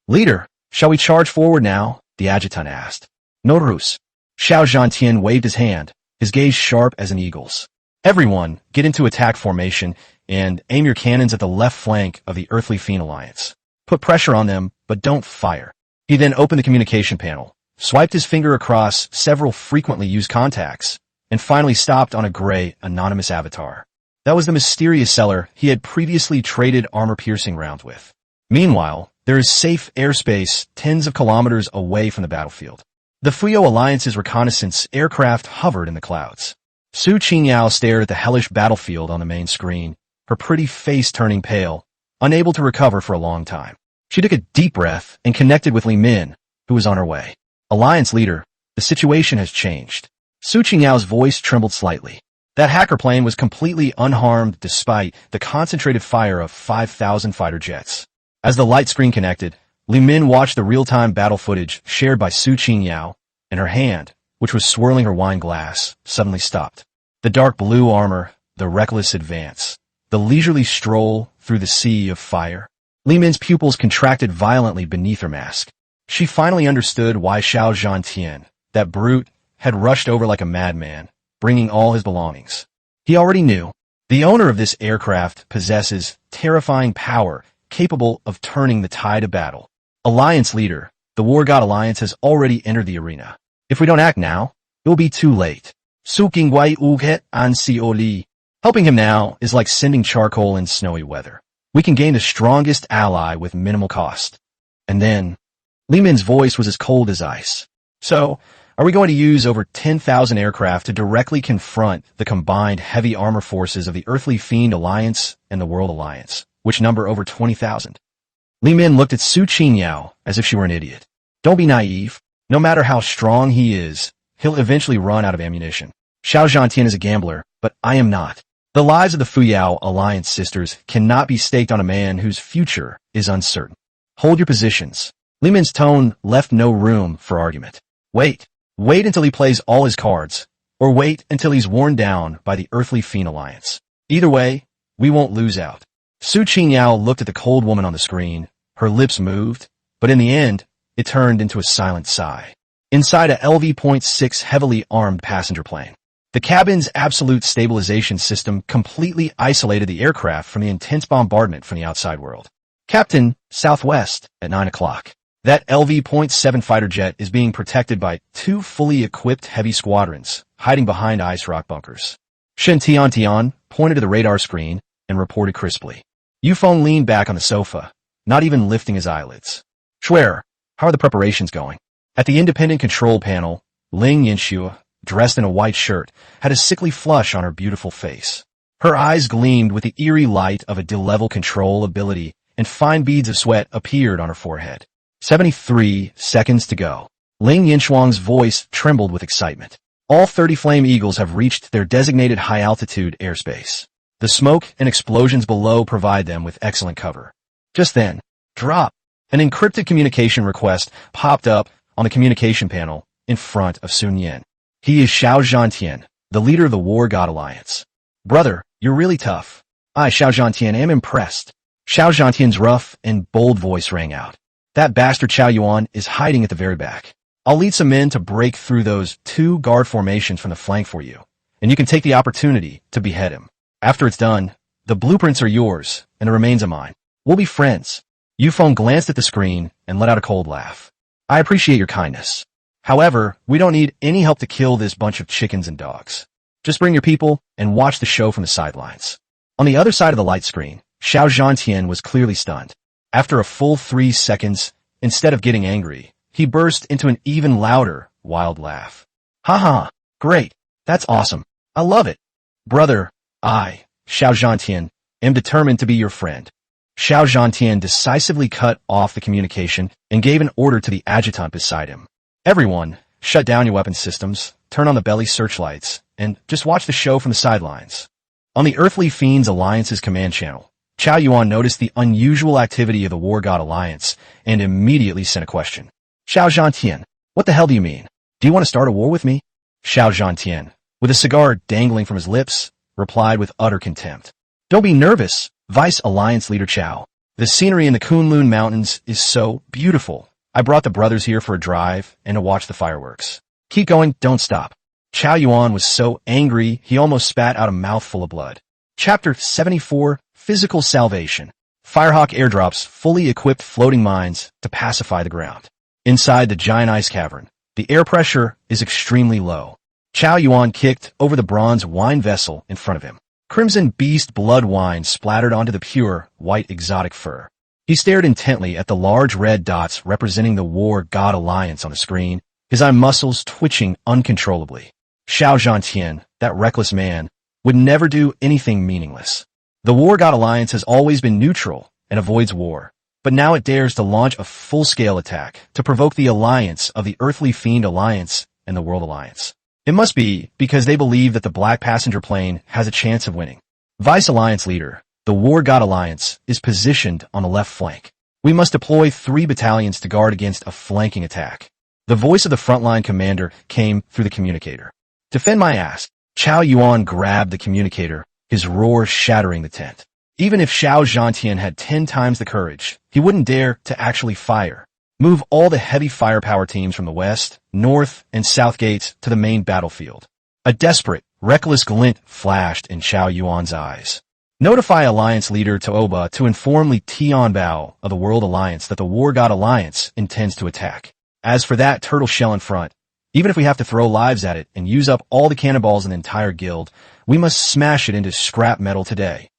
Leader, shall we charge forward now? The adjutant asked. No ruse. Xiao Zhantian waved his hand, his gaze sharp as an eagle's. Everyone, get into attack formation and aim your cannons at the left flank of the Earthly Fiend Alliance. Put pressure on them, but don't fire. He then opened the communication panel, swiped his finger across several frequently used contacts, and finally stopped on a gray, anonymous avatar. That was the mysterious seller he had previously traded armor-piercing rounds with. Meanwhile, there is safe airspace tens of kilometers away from the battlefield. The Fuyo Alliance's reconnaissance aircraft hovered in the clouds. Su Qingyao stared at the hellish battlefield on the main screen, her pretty face turning pale, unable to recover for a long time. She took a deep breath and connected with Li Min, who was on her way. Alliance leader, the situation has changed. Su Qingyao's voice trembled slightly. That hacker plane was completely unharmed despite the concentrated fire of 5,000 fighter jets. As the light screen connected, Li Min watched the real-time battle footage shared by Su Qingyao, and her hand, which was swirling her wine glass, suddenly stopped. The dark blue armor, the reckless advance, the leisurely stroll through the sea of fire. Li Min's pupils contracted violently beneath her mask. She finally understood why Xiao Zhantian, that brute, had rushed over like a madman, bringing all his belongings. He already knew. The owner of this aircraft possesses terrifying power capable of turning the tide of battle. Alliance leader, the War God Alliance has already entered the arena. If we don't act now, it will be too late. Su Qingguai Uget An Si Oli. Helping him now is like sending charcoal in snowy weather. We can gain the strongest ally with minimal cost. And then, Li Min's voice was as cold as ice. So, are we going to use over 10,000 aircraft to directly confront the combined heavy armor forces of the Earthly Fiend Alliance and the World Alliance, which number over 20,000? Li Min looked at Su Qingyao as if she were an idiot. Don't be naive. No matter how strong he is, he'll eventually run out of ammunition. Xiao Zhantian is a gambler, but I am not. The lives of the Fuyao Alliance sisters cannot be staked on a man whose future is uncertain. Hold your positions. Li Min's tone left no room for argument. Wait. Wait until he plays all his cards, or wait until he's worn down by the Earthly Fiend Alliance. Either way, we won't lose out. Su Qingyao looked at the cold woman on the screen. Her lips moved, but in the end, it turned into a silent sigh. Inside a LV.6 heavily armed passenger plane, the cabin's absolute stabilization system completely isolated the aircraft from the intense bombardment from the outside world. Captain, Southwest, at 9 o'clock. That LV.7 fighter jet is being protected by 2 fully equipped heavy squadrons, hiding behind ice rock bunkers. Shen Tian pointed to the radar screen and reported crisply. Yufeng leaned back on the sofa, not even lifting his eyelids. Schwer, how are the preparations going? At the independent control panel, Ling Yinxue, dressed in a white shirt, had a sickly flush on her beautiful face. Her eyes gleamed with the eerie light of a D-level control ability, and fine beads of sweat appeared on her forehead. 73 seconds to go. Ling Yinshuang's voice trembled with excitement. All 30 Flame Eagles have reached their designated high-altitude airspace. The smoke and explosions below provide them with excellent cover. Just then, drop! An encrypted communication request popped up on the communication panel in front of Sun Yin. He is Xiao Zhantian, the leader of the War God Alliance. Brother, you're really tough. I, Xiao Zhantian, am impressed. Xiao Zhantian's rough and bold voice rang out. That bastard Xiao Yuan is hiding at the very back. I'll lead some men to break through those 2 guard formations from the flank for you, and you can take the opportunity to behead him. After it's done, the blueprints are yours, and the remains are mine. We'll be friends. Feng glanced at the screen and let out a cold laugh. I appreciate your kindness. However, we don't need any help to kill this bunch of chickens and dogs. Just bring your people and watch the show from the sidelines. On the other side of the light screen, Xiao Zhantian was clearly stunned. After a full 3 seconds, instead of getting angry, he burst into an even louder, wild laugh. Ha ha, great, that's awesome, I love it. Brother, I, Xiao Zhantian, am determined to be your friend. Xiao Zhantian decisively cut off the communication and gave an order to the adjutant beside him. Everyone, shut down your weapon systems, turn on the belly searchlights, and just watch the show from the sidelines. On the Earthly Fiends Alliance's command channel, Qiao Yuan noticed the unusual activity of the War God Alliance and immediately sent a question. Xiao Zhantian, what the hell do you mean? Do you want to start a war with me? Xiao Zhantian, with a cigar dangling from his lips, replied with utter contempt. Don't be nervous, Vice Alliance Leader Qiao. The scenery in the Kunlun Mountains is so beautiful. I brought the brothers here for a drive and to watch the fireworks. Keep going, don't stop. Qiao Yuan was so angry he almost spat out a mouthful of blood. Chapter 74, Physical Salvation. Firehawk airdrops fully equipped floating mines to pacify the ground. Inside the giant ice cavern, the air pressure is extremely low. Qiao Yuan kicked over the bronze wine vessel in front of him. Crimson beast blood wine splattered onto the pure, white exotic fur. He stared intently at the large red dots representing the War God Alliance on the screen, his eye muscles twitching uncontrollably. Xiao Zhantian, that reckless man, would never do anything meaningless. The War God Alliance has always been neutral and avoids war, but now it dares to launch a full-scale attack to provoke the alliance of the Earthly Fiend Alliance and the World Alliance. It must be because they believe that the black passenger plane has a chance of winning. Vice Alliance Leader, the War God Alliance, is positioned on the left flank. We must deploy 3 battalions to guard against a flanking attack. The voice of the frontline commander came through the communicator. Defend my ass. Qiao Yuan grabbed the communicator, his roar shattering the tent. Even if Xiao Zhantian had 10 times the courage, he wouldn't dare to actually fire. Move all the heavy firepower teams from the west, north, and south gates to the main battlefield. A desperate, reckless glint flashed in Qiao Yuan's eyes. Notify Alliance Leader Tooba to inform Li Tianbao of the World Alliance that the War God Alliance intends to attack. As for that turtle shell in front, even if we have to throw lives at it and use up all the cannonballs in the entire guild, we must smash it into scrap metal today.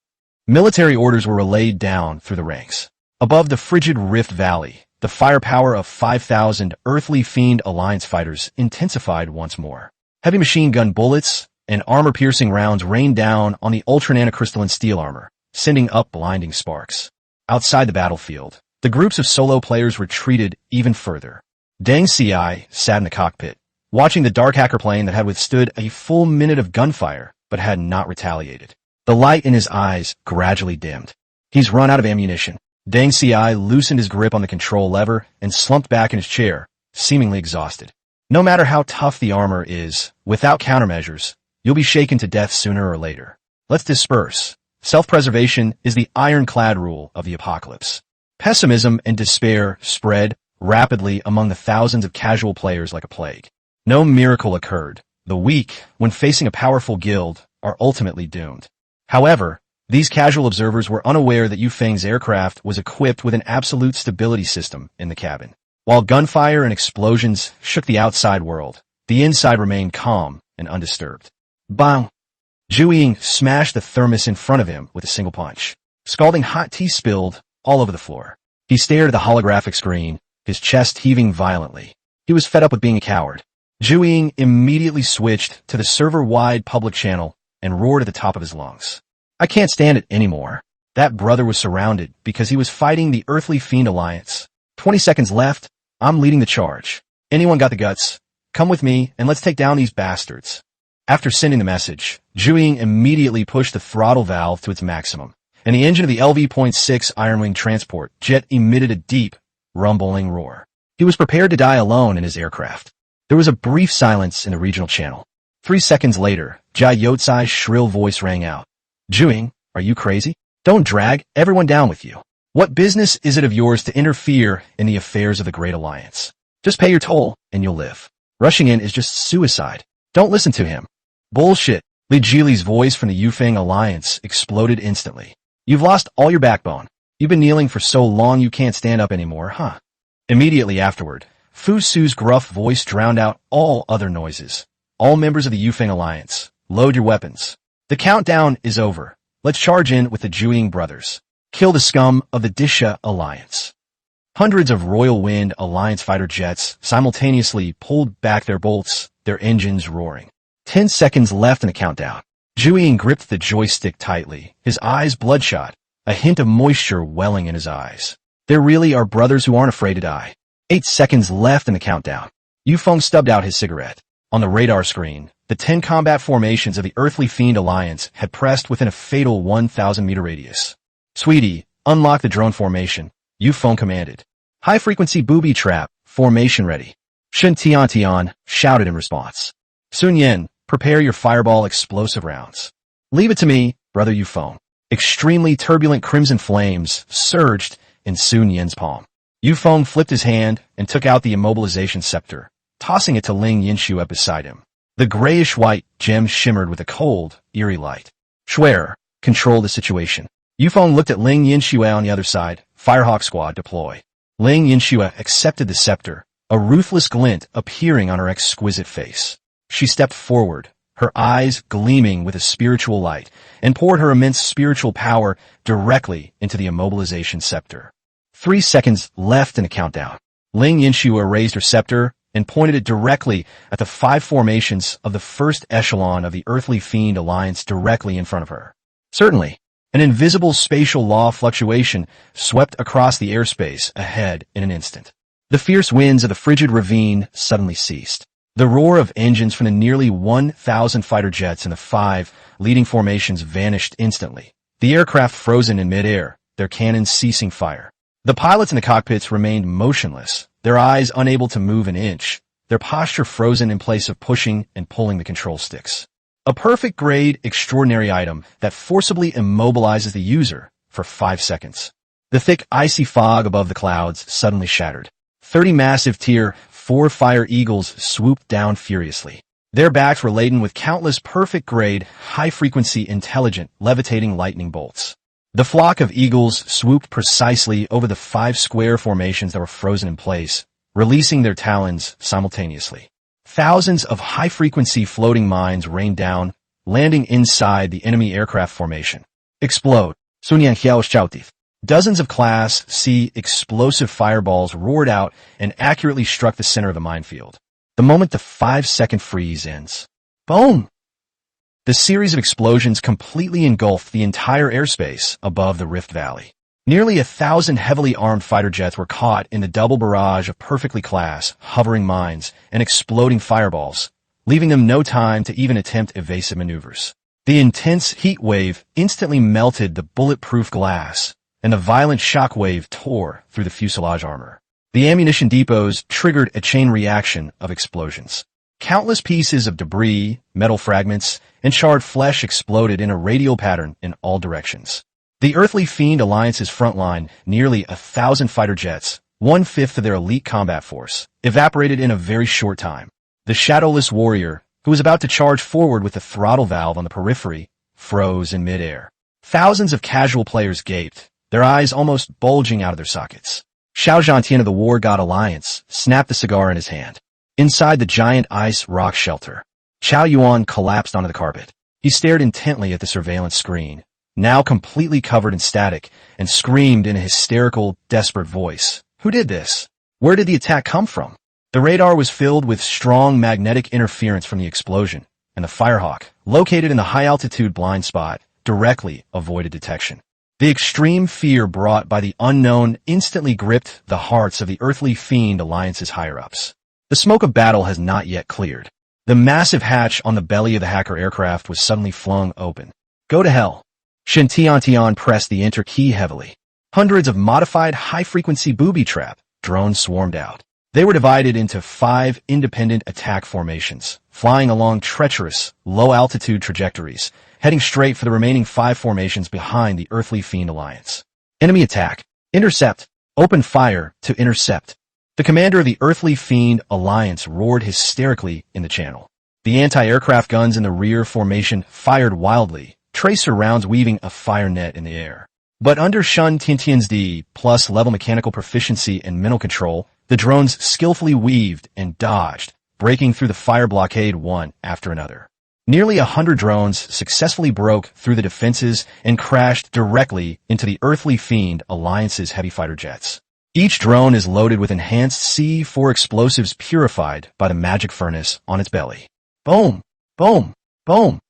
Military orders were relayed down through the ranks. Above the frigid Rift Valley, the firepower of 5,000 Earthly Fiend Alliance fighters intensified once more. Heavy machine gun bullets and armor-piercing rounds rained down on the ultra-nanocrystalline steel armor, sending up blinding sparks. Outside the battlefield, the groups of solo players retreated even further. Deng Ci sat in the cockpit, watching the dark hacker plane that had withstood a full minute of gunfire but had not retaliated. The light in his eyes gradually dimmed. He's run out of ammunition. Deng Ci loosened his grip on the control lever and slumped back in his chair, seemingly exhausted. No matter how tough the armor is, without countermeasures, you'll be shaken to death sooner or later. Let's disperse. Self-preservation is the ironclad rule of the apocalypse. Pessimism and despair spread rapidly among the thousands of casual players like a plague. No miracle occurred. The weak, when facing a powerful guild, are ultimately doomed. However, these casual observers were unaware that Feng's aircraft was equipped with an absolute stability system in the cabin. While gunfire and explosions shook the outside world, the inside remained calm and undisturbed. Bang! Zhu Ying smashed the thermos in front of him with a single punch. Scalding hot tea spilled all over the floor. He stared at the holographic screen, his chest heaving violently. He was fed up with being a coward. Zhu Ying immediately switched to the server-wide public channel and roared at the top of his lungs. I can't stand it anymore. That brother was surrounded because he was fighting the Earthly Fiend Alliance. 20 seconds left. I'm leading the charge. Anyone got the guts? Come with me and let's take down these bastards. After sending the message, Zhu Ying immediately pushed the throttle valve to its maximum, and the engine of the LV.6 Ironwing transport jet emitted a deep, rumbling roar. He was prepared to die alone in his aircraft. There was a brief silence in the regional channel. 3 seconds later, Jai Yotsai's shrill voice rang out. Zhu Ying, are you crazy? Don't drag everyone down with you. What business is it of yours to interfere in the affairs of the Great Alliance? Just pay your toll, and you'll live. Rushing in is just suicide. Don't listen to him. Bullshit. Li Jili's voice from the Yufeng Alliance exploded instantly. You've lost all your backbone. You've been kneeling for so long you can't stand up anymore, huh? Immediately afterward, Fu Su's gruff voice drowned out all other noises. All members of the Yufeng Alliance, load your weapons. The countdown is over. Let's charge in with the Zhu Ying brothers. Kill the scum of the Disha Alliance. Hundreds of Royal Wind Alliance fighter jets simultaneously pulled back their bolts, their engines roaring. 10 seconds left in the countdown. Zhu Ying gripped the joystick tightly, his eyes bloodshot, a hint of moisture welling in his eyes. There really are brothers who aren't afraid to die. 8 seconds left in the countdown. Yu Feng stubbed out his cigarette. On the radar screen, the 10 combat formations of the Earthly Fiend Alliance had pressed within a fatal 1,000-meter radius. Sweetie, unlock the drone formation, Yu Feng commanded. High-frequency booby trap, formation ready. Shen Tian shouted in response. Sun Yen, prepare your fireball explosive rounds. Leave it to me, brother Yu Feng. Extremely turbulent crimson flames surged in Sun Yen's palm. Yu Feng flipped his hand and took out the immobilization scepter, tossing it to Ling Yinxue beside him. The grayish-white gem shimmered with a cold, eerie light. Schwer, control the situation. Yu Feng looked at Ling Yinxue on the other side. Firehawk squad deploy. Ling Yinxue accepted the scepter, a ruthless glint appearing on her exquisite face. She stepped forward, her eyes gleaming with a spiritual light, and poured her immense spiritual power directly into the immobilization scepter. 3 seconds left in the countdown. Ling Yinxue raised her scepter and pointed it directly at the 5 formations of the first echelon of the Earthly Fiend Alliance directly in front of her. Certainly, an invisible spatial law fluctuation swept across the airspace ahead in an instant. The fierce winds of the frigid ravine suddenly ceased. The roar of engines from the nearly 1,000 fighter jets in the 5 leading formations vanished instantly. The aircraft frozen in midair, their cannons ceasing fire. The pilots in the cockpits remained motionless, their eyes unable to move an inch, their posture frozen in place of pushing and pulling the control sticks. A perfect grade extraordinary item that forcibly immobilizes the user for 5 seconds. The thick icy fog above the clouds suddenly shattered. 30 massive Tier 4 Fire Eagles swooped down furiously. Their backs were laden with countless perfect grade, high-frequency intelligent levitating lightning bolts. The flock of eagles swooped precisely over the 5 square formations that were frozen in place, releasing their talons simultaneously. Thousands of high-frequency floating mines rained down, landing inside the enemy aircraft formation. Explode. Sunyan Xiao Xiaotif. Dozens of Class C explosive fireballs roared out and accurately struck the center of the minefield. The moment the 5-second freeze ends. Boom! The series of explosions completely engulfed the entire airspace above the Rift Valley. Nearly 1,000 heavily armed fighter jets were caught in the double barrage of perfectly class, hovering mines and exploding fireballs, leaving them no time to even attempt evasive maneuvers. The intense heat wave instantly melted the bulletproof glass, and the violent shock wave tore through the fuselage armor. The ammunition depots triggered a chain reaction of explosions. Countless pieces of debris, metal fragments, and charred flesh exploded in a radial pattern in all directions. The Earthly Fiend Alliance's front line, nearly 1,000 fighter jets, 1/5 of their elite combat force, evaporated in a very short time. The shadowless warrior, who was about to charge forward with the throttle valve on the periphery, froze in midair. Thousands of casual players gaped, their eyes almost bulging out of their sockets. Xiao Zhantian of the War God Alliance snapped the cigar in his hand. Inside the giant ice rock shelter, Chao Yuan collapsed onto the carpet. He stared intently at the surveillance screen, now completely covered in static, and screamed in a hysterical, desperate voice. Who did this? Where did the attack come from? The radar was filled with strong magnetic interference from the explosion, and the Firehawk, located in the high-altitude blind spot, directly avoided detection. The extreme fear brought by the unknown instantly gripped the hearts of the Earthly Fiend Alliance's higher-ups. The smoke of battle has not yet cleared. The massive hatch on the belly of the hacker aircraft was suddenly flung open. Go to hell. Shen Tian pressed the enter key heavily. Hundreds of modified high-frequency booby trap drones swarmed out. They were divided into 5 independent attack formations, flying along treacherous, low-altitude trajectories, heading straight for the remaining 5 formations behind the Earthly Fiend Alliance. Enemy attack. Intercept. Open fire to intercept. The commander of the Earthly Fiend Alliance roared hysterically in the channel. The anti-aircraft guns in the rear formation fired wildly, tracer rounds weaving a fire net in the air. But under Shen Tiantian's D+ level mechanical proficiency and mental control, the drones skillfully weaved and dodged, breaking through the fire blockade one after another. Nearly 100 drones successfully broke through the defenses and crashed directly into the Earthly Fiend Alliance's heavy fighter jets. Each drone is loaded with enhanced C4 explosives purified by the magic furnace on its belly. Boom! Boom! Boom!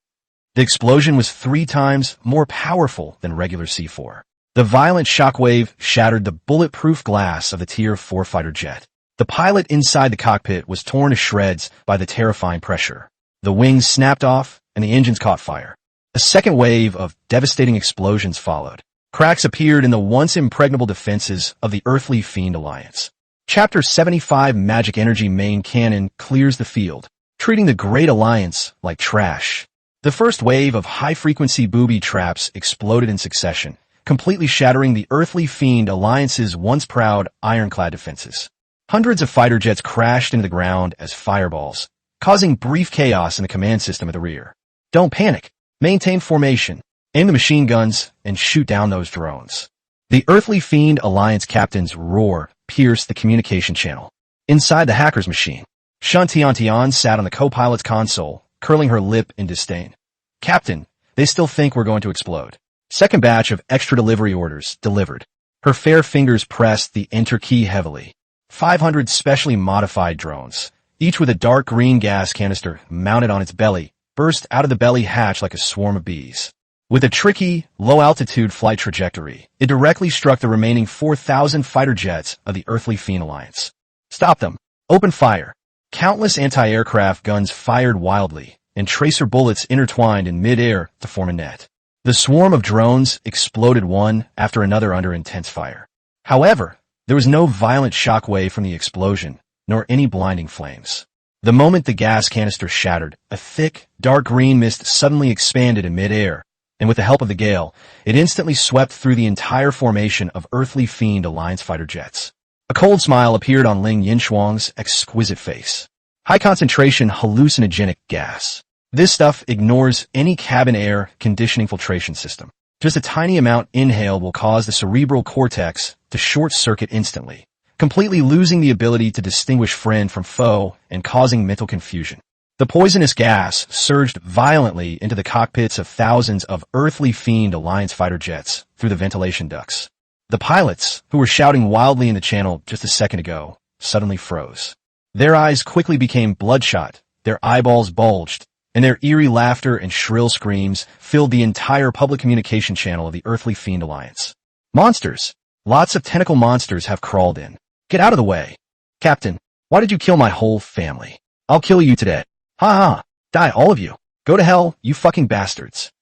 The explosion was 3 times more powerful than regular C4. The violent shockwave shattered the bulletproof glass of the Tier 4 fighter jet. The pilot inside the cockpit was torn to shreds by the terrifying pressure. The wings snapped off, and the engines caught fire. A second wave of devastating explosions followed. Cracks appeared in the once impregnable defenses of the Earthly Fiend Alliance. Chapter 75 Magic Energy Main Cannon clears the field, treating the Great Alliance like trash. The first wave of high-frequency booby traps exploded in succession, completely shattering the Earthly Fiend Alliance's once-proud ironclad defenses. Hundreds of fighter jets crashed into the ground as fireballs, causing brief chaos in the command system at the rear. Don't panic. Maintain formation. Aim the machine guns and shoot down those drones. The Earthly Fiend Alliance captain's roar pierced the communication channel. Inside the hacker's machine, Shen Tian sat on the co-pilot's console, curling her lip in disdain. Captain, they still think we're going to explode. Second batch of extra delivery orders delivered. Her fair fingers pressed the enter key heavily. 500 specially modified drones, each with a dark green gas canister mounted on its belly, burst out of the belly hatch like a swarm of bees. With a tricky, low-altitude flight trajectory, it directly struck the remaining 4,000 fighter jets of the Earthly Fiend Alliance. Stop them. Open fire. Countless anti-aircraft guns fired wildly, and tracer bullets intertwined in mid-air to form a net. The swarm of drones exploded one after another under intense fire. However, there was no violent shockwave from the explosion, nor any blinding flames. The moment the gas canister shattered, a thick, dark green mist suddenly expanded in mid-air, and with the help of the gale, it instantly swept through the entire formation of Earthly Fiend Alliance fighter jets. A cold smile appeared on Ling Yinshuang's exquisite face. High-concentration hallucinogenic gas. This stuff ignores any cabin air conditioning filtration system. Just a tiny amount inhaled will cause the cerebral cortex to short-circuit instantly, completely losing the ability to distinguish friend from foe and causing mental confusion. The poisonous gas surged violently into the cockpits of thousands of Earthly Fiend Alliance fighter jets through the ventilation ducts. The pilots, who were shouting wildly in the channel just a second ago, suddenly froze. Their eyes quickly became bloodshot, their eyeballs bulged, and their eerie laughter and shrill screams filled the entire public communication channel of the Earthly Fiend Alliance. Monsters! Lots of tentacle monsters have crawled in. Get out of the way. Captain, why did you kill my whole family? I'll kill you today. Ha ha! Die, all of you. Go to hell, you fucking bastards.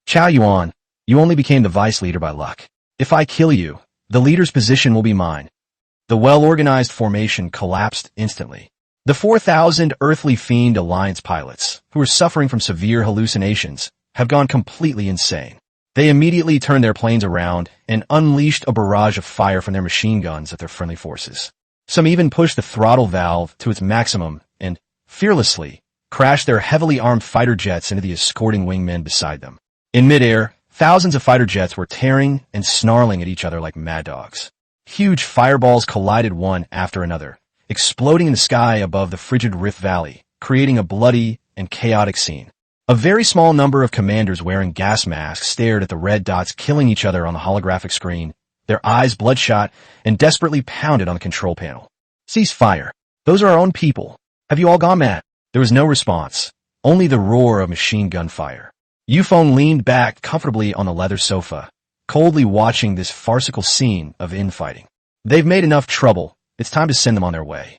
Chow Yuan, you only became the vice leader by luck. If I kill you, the leader's position will be mine. The well-organized formation collapsed instantly. The 4,000 Earthly Fiend Alliance pilots, who were suffering from severe hallucinations, have gone completely insane. They immediately turned their planes around and unleashed a barrage of fire from their machine guns at their friendly forces. Some even pushed the throttle valve to its maximum and, fearlessly, crashed their heavily armed fighter jets into the escorting wingmen beside them. In midair, thousands of fighter jets were tearing and snarling at each other like mad dogs. Huge fireballs collided one after another, exploding in the sky above the frigid Rift Valley, creating a bloody and chaotic scene. A very small number of commanders wearing gas masks stared at the red dots killing each other on the holographic screen, their eyes bloodshot and desperately pounded on the control panel. Cease fire. Those are our own people. Have you all gone mad? There was no response, only the roar of machine gun fire. Feng leaned back comfortably on the leather sofa, coldly watching this farcical scene of infighting. They've made enough trouble. It's time to send them on their way.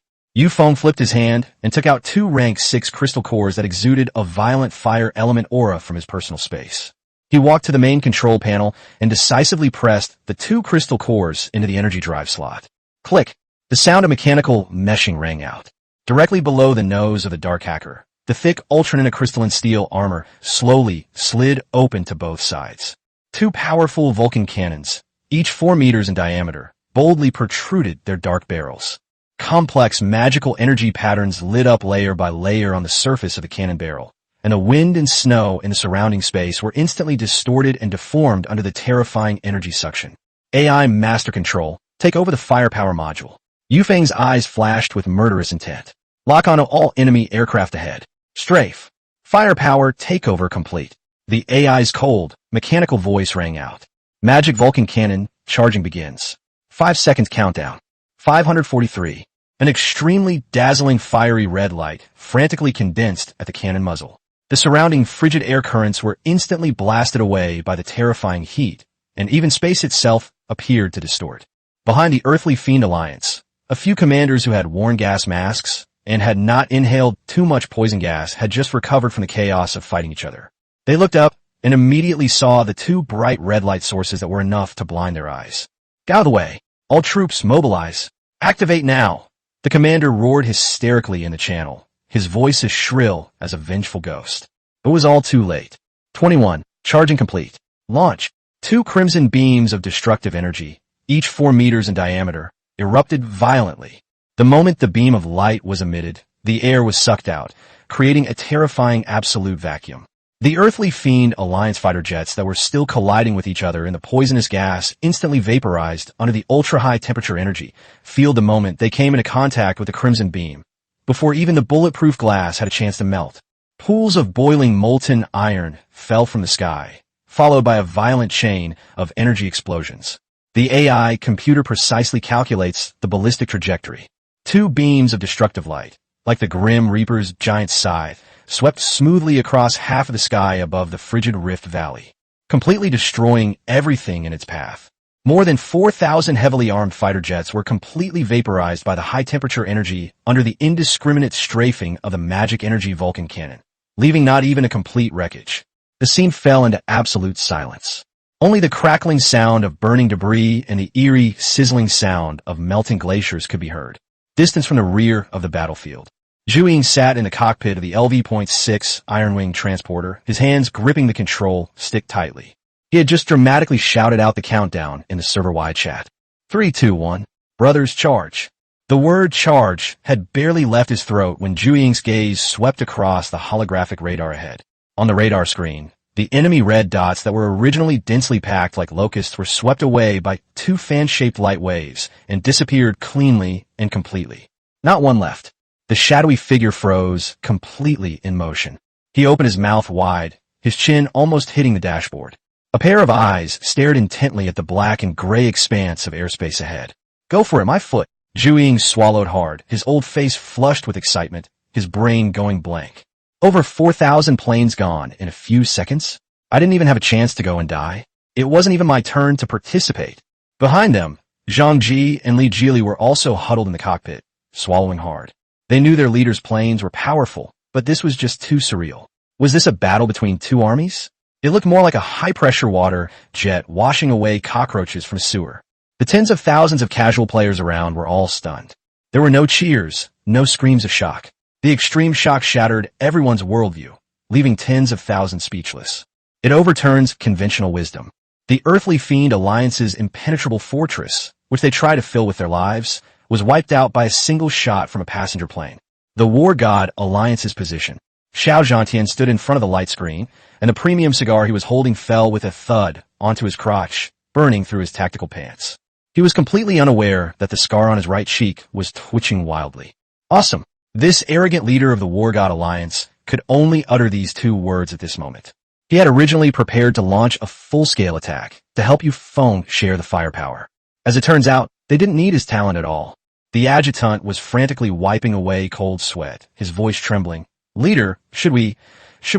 Feng flipped his hand and took out 2 rank 6 crystal cores that exuded a violent fire element aura from his personal space. He walked to the main control panel and decisively pressed the 2 crystal cores into the energy drive slot. Click! The sound of mechanical meshing rang out. Directly below the nose of the dark hacker, the thick ultra-nanocrystalline steel armor slowly slid open to both sides. 2 powerful Vulcan cannons, each 4 meters in diameter, boldly protruded their dark barrels. Complex magical energy patterns lit up layer by layer on the surface of the cannon barrel, and the wind and snow in the surrounding space were instantly distorted and deformed under the terrifying energy suction. AI Master Control, take over the firepower module. Feng's eyes flashed with murderous intent. Lock on all enemy aircraft ahead. Strafe. Firepower takeover complete. The AI's cold, mechanical voice rang out. Magic Vulcan cannon, charging begins. 5 seconds countdown. 543. An extremely dazzling fiery red light frantically condensed at the cannon muzzle. The surrounding frigid air currents were instantly blasted away by the terrifying heat, and even space itself appeared to distort. Behind the Earthly Fiend Alliance, a few commanders who had worn gas masks and had not inhaled too much poison gas had just recovered from the chaos of fighting each other. They looked up and immediately saw the 2 bright red light sources that were enough to blind their eyes. Get out of the way. All troops mobilize. Activate now. The commander roared hysterically in the channel, his voice as shrill as a vengeful ghost. It was all too late. 21. Charging complete. Launch. 2 crimson beams of destructive energy, each 4 meters in diameter, erupted violently. The moment the beam of light was emitted, the air was sucked out, creating a terrifying absolute vacuum. The Earthly Fiend Alliance fighter jets that were still colliding with each other in the poisonous gas instantly vaporized under the ultra-high temperature energy field the moment they came into contact with the crimson beam, before even the bulletproof glass had a chance to melt. Pools of boiling molten iron fell from the sky, followed by a violent chain of energy explosions. The AI computer precisely calculates the ballistic trajectory. 2 beams of destructive light, like the Grim Reaper's giant scythe, swept smoothly across half of the sky above the frigid Rift Valley, completely destroying everything in its path. More than 4,000 heavily armed fighter jets were completely vaporized by the high-temperature energy under the indiscriminate strafing of the magic energy Vulcan cannon, leaving not even a complete wreckage. The scene fell into absolute silence. Only the crackling sound of burning debris and the eerie, sizzling sound of melting glaciers could be heard, distant from the rear of the battlefield. Zhu sat in the cockpit of the LV.6 Iron Wing transporter, his hands gripping the control stick tightly. He had just dramatically shouted out the countdown in the server-wide chat. 3, 2, 1. Brothers, charge. The word charge had barely left his throat when Zhu Ying's gaze swept across the holographic radar ahead. On the radar screen, the enemy red dots that were originally densely packed like locusts were swept away by 2 fan-shaped light waves and disappeared cleanly and completely. Not one left. The shadowy figure froze, completely in motion. He opened his mouth wide, his chin almost hitting the dashboard. A pair of eyes stared intently at the black and gray expanse of airspace ahead. Go for it, my foot. Zhu Ying swallowed hard, his old face flushed with excitement, his brain going blank. Over 4,000 planes gone in a few seconds? I didn't even have a chance to go and die. It wasn't even my turn to participate. Behind them, Zhang Ji and Li Jili were also huddled in the cockpit, swallowing hard. They knew their leaders' planes were powerful, but this was just too surreal. Was this a battle between 2 armies? It looked more like a high-pressure water jet washing away cockroaches from a sewer. The tens of thousands of casual players around were all stunned. There were no cheers, no screams of shock. The extreme shock shattered everyone's worldview, leaving tens of thousands speechless. It overturns conventional wisdom. The Earthly Fiend Alliance's impenetrable fortress, which they tried to fill with their lives, was wiped out by a single shot from a passenger plane. The War God Alliance's position. Xiao Zhantian stood in front of the light screen, and the premium cigar he was holding fell with a thud onto his crotch, burning through his tactical pants. He was completely unaware that the scar on his right cheek was twitching wildly. Awesome! This arrogant leader of the War God Alliance could only utter these two words at this moment. He had originally prepared to launch a full-scale attack to help Feng share the firepower. As it turns out, they didn't need his talent at all. The adjutant was frantically wiping away cold sweat, his voice trembling. "Leader, should we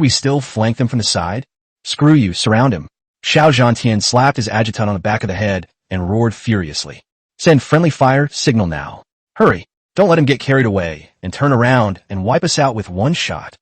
still flank them from the side? Screw you, surround him." Xiao Zhantian slapped his adjutant on the back of the head and roared furiously. "Send friendly fire signal now. Hurry, don't let him get carried away, and turn around and wipe us out with one shot."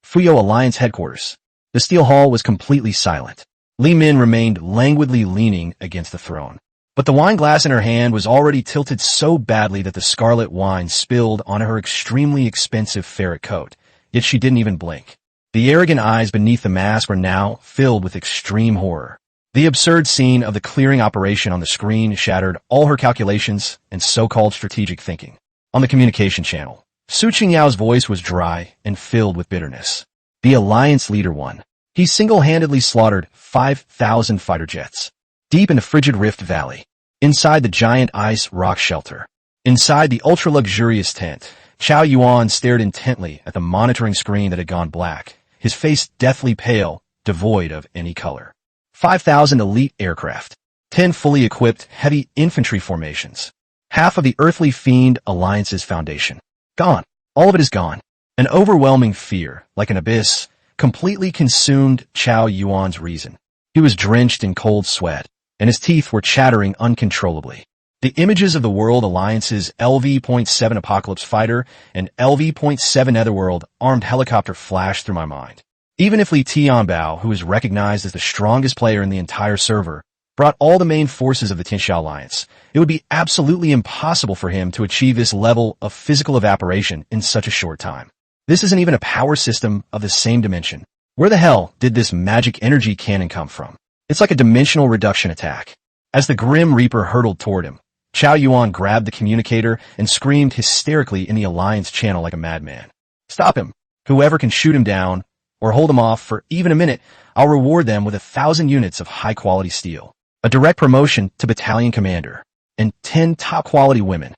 Fuyo Alliance headquarters. The steel hall was completely silent. Li Min remained languidly leaning against the throne. But the wine glass in her hand was already tilted so badly that the scarlet wine spilled onto her extremely expensive ferret coat, yet she didn't even blink. The arrogant eyes beneath the mask were now filled with extreme horror. The absurd scene of the clearing operation on the screen shattered all her calculations and so-called strategic thinking. On the communication channel, Su Qingyao's voice was dry and filled with bitterness. The Alliance leader won. He single-handedly slaughtered 5,000 fighter jets. Deep in the frigid Rift Valley, inside the giant ice rock shelter, inside the ultra-luxurious tent, Chao Yuan stared intently at the monitoring screen that had gone black, his face deathly pale, devoid of any color. 5,000 elite aircraft, 10 fully equipped heavy infantry formations, half of the Earthly Fiend Alliance's foundation. Gone. All of it is gone. An overwhelming fear, like an abyss, completely consumed Chao Yuan's reason. He was drenched in cold sweat, and his teeth were chattering uncontrollably. The images of the World Alliance's LV.7 Apocalypse fighter and LV.7 Netherworld armed helicopter flashed through my mind. Even if Li Tianbao, who is recognized as the strongest player in the entire server, brought all the main forces of the Tianxia Alliance, it would be absolutely impossible for him to achieve this level of physical evaporation in such a short time. This isn't even a power system of the same dimension. Where the hell did this magic energy cannon come from? It's like a dimensional reduction attack. As the Grim Reaper hurtled toward him, Chao Yuan grabbed the communicator and screamed hysterically in the Alliance channel like a madman. "Stop him! Whoever can shoot him down, or hold him off for even a minute, I'll reward them with 1,000 units of high-quality steel, a direct promotion to battalion commander, and 10 top-quality women."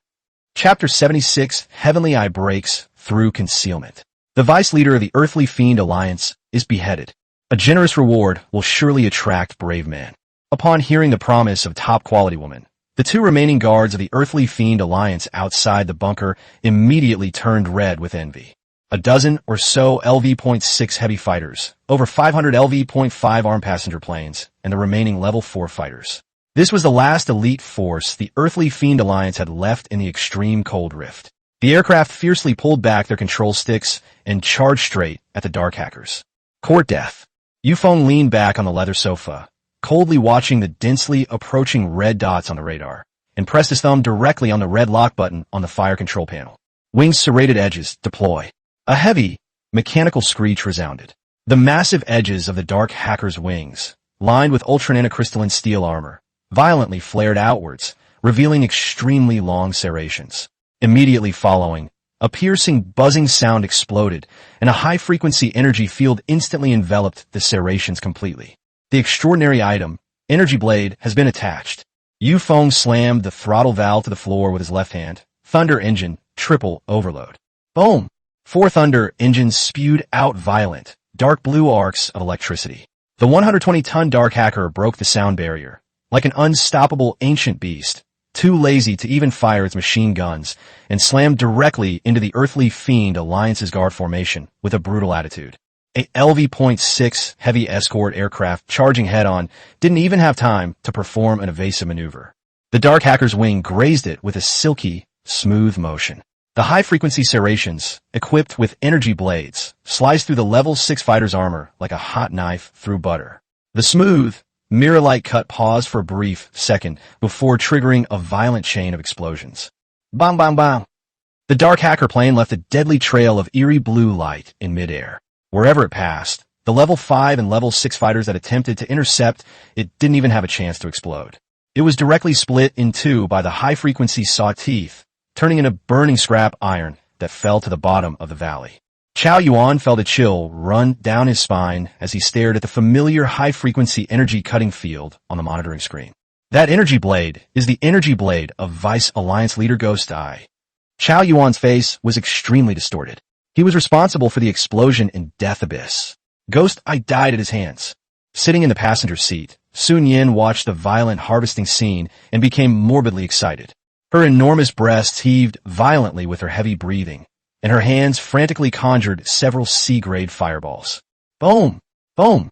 Chapter 76, Heavenly Eye breaks through concealment. The vice leader of the Earthly Fiend Alliance is beheaded. A generous reward will surely attract brave men. Upon hearing the promise of top-quality women, the 2 remaining guards of the Earthly Fiend Alliance outside the bunker immediately turned red with envy. A dozen or so LV.6 heavy fighters, over 500 LV.5 armed passenger planes, and the remaining Level 4 fighters. This was the last elite force the Earthly Fiend Alliance had left in the extreme cold rift. The aircraft fiercely pulled back their control sticks and charged straight at the Dark Hackers. Court death. Feng leaned back on the leather sofa, coldly watching the densely approaching red dots on the radar, and pressed his thumb directly on the red lock button on the fire control panel. Wings serrated edges, deploy. A heavy, mechanical screech resounded. The massive edges of the Dark Hacker's wings, lined with ultra-nanocrystalline steel armor, violently flared outwards, revealing extremely long serrations. Immediately following, a piercing, buzzing sound exploded, and a high-frequency energy field instantly enveloped the serrations completely. The extraordinary item, Energy Blade, has been attached. Feng slammed the throttle valve to the floor with his left hand. Thunder engine, triple overload. Boom! 4 Thunder engines spewed out violent, dark blue arcs of electricity. The 120-ton Dark Hacker broke the sound barrier. Like an unstoppable ancient beast, too lazy to even fire its machine guns, and slammed directly into the Earthly Fiend Alliance's guard formation with a brutal attitude. A LV.6 heavy escort aircraft charging head-on didn't even have time to perform an evasive maneuver. The Dark Hacker's wing grazed it with a silky, smooth motion. The high-frequency serrations, equipped with energy blades, sliced through the Level 6 fighter's armor like a hot knife through butter. The smooth, mirror-like cut paused for a brief second before triggering a violent chain of explosions. Bang, bang, bang. The Dark Hacker plane left a deadly trail of eerie blue light in midair. Wherever it passed, the Level 5 and Level 6 fighters that attempted to intercept it didn't even have a chance to explode. It was directly split in two by the high-frequency saw teeth, turning into burning scrap iron that fell to the bottom of the valley. Chao Yuan felt a chill run down his spine as he stared at the familiar high-frequency energy cutting field on the monitoring screen. That energy blade is the energy blade of Vice Alliance leader Ghost Eye. Chao Yuan's face was extremely distorted. He was responsible for the explosion in Death Abyss. Ghost, I died at his hands. Sitting in the passenger seat, Sun Yin watched the violent harvesting scene and became morbidly excited. Her enormous breasts heaved violently with her heavy breathing, and her hands frantically conjured several C-grade fireballs. Boom! Boom!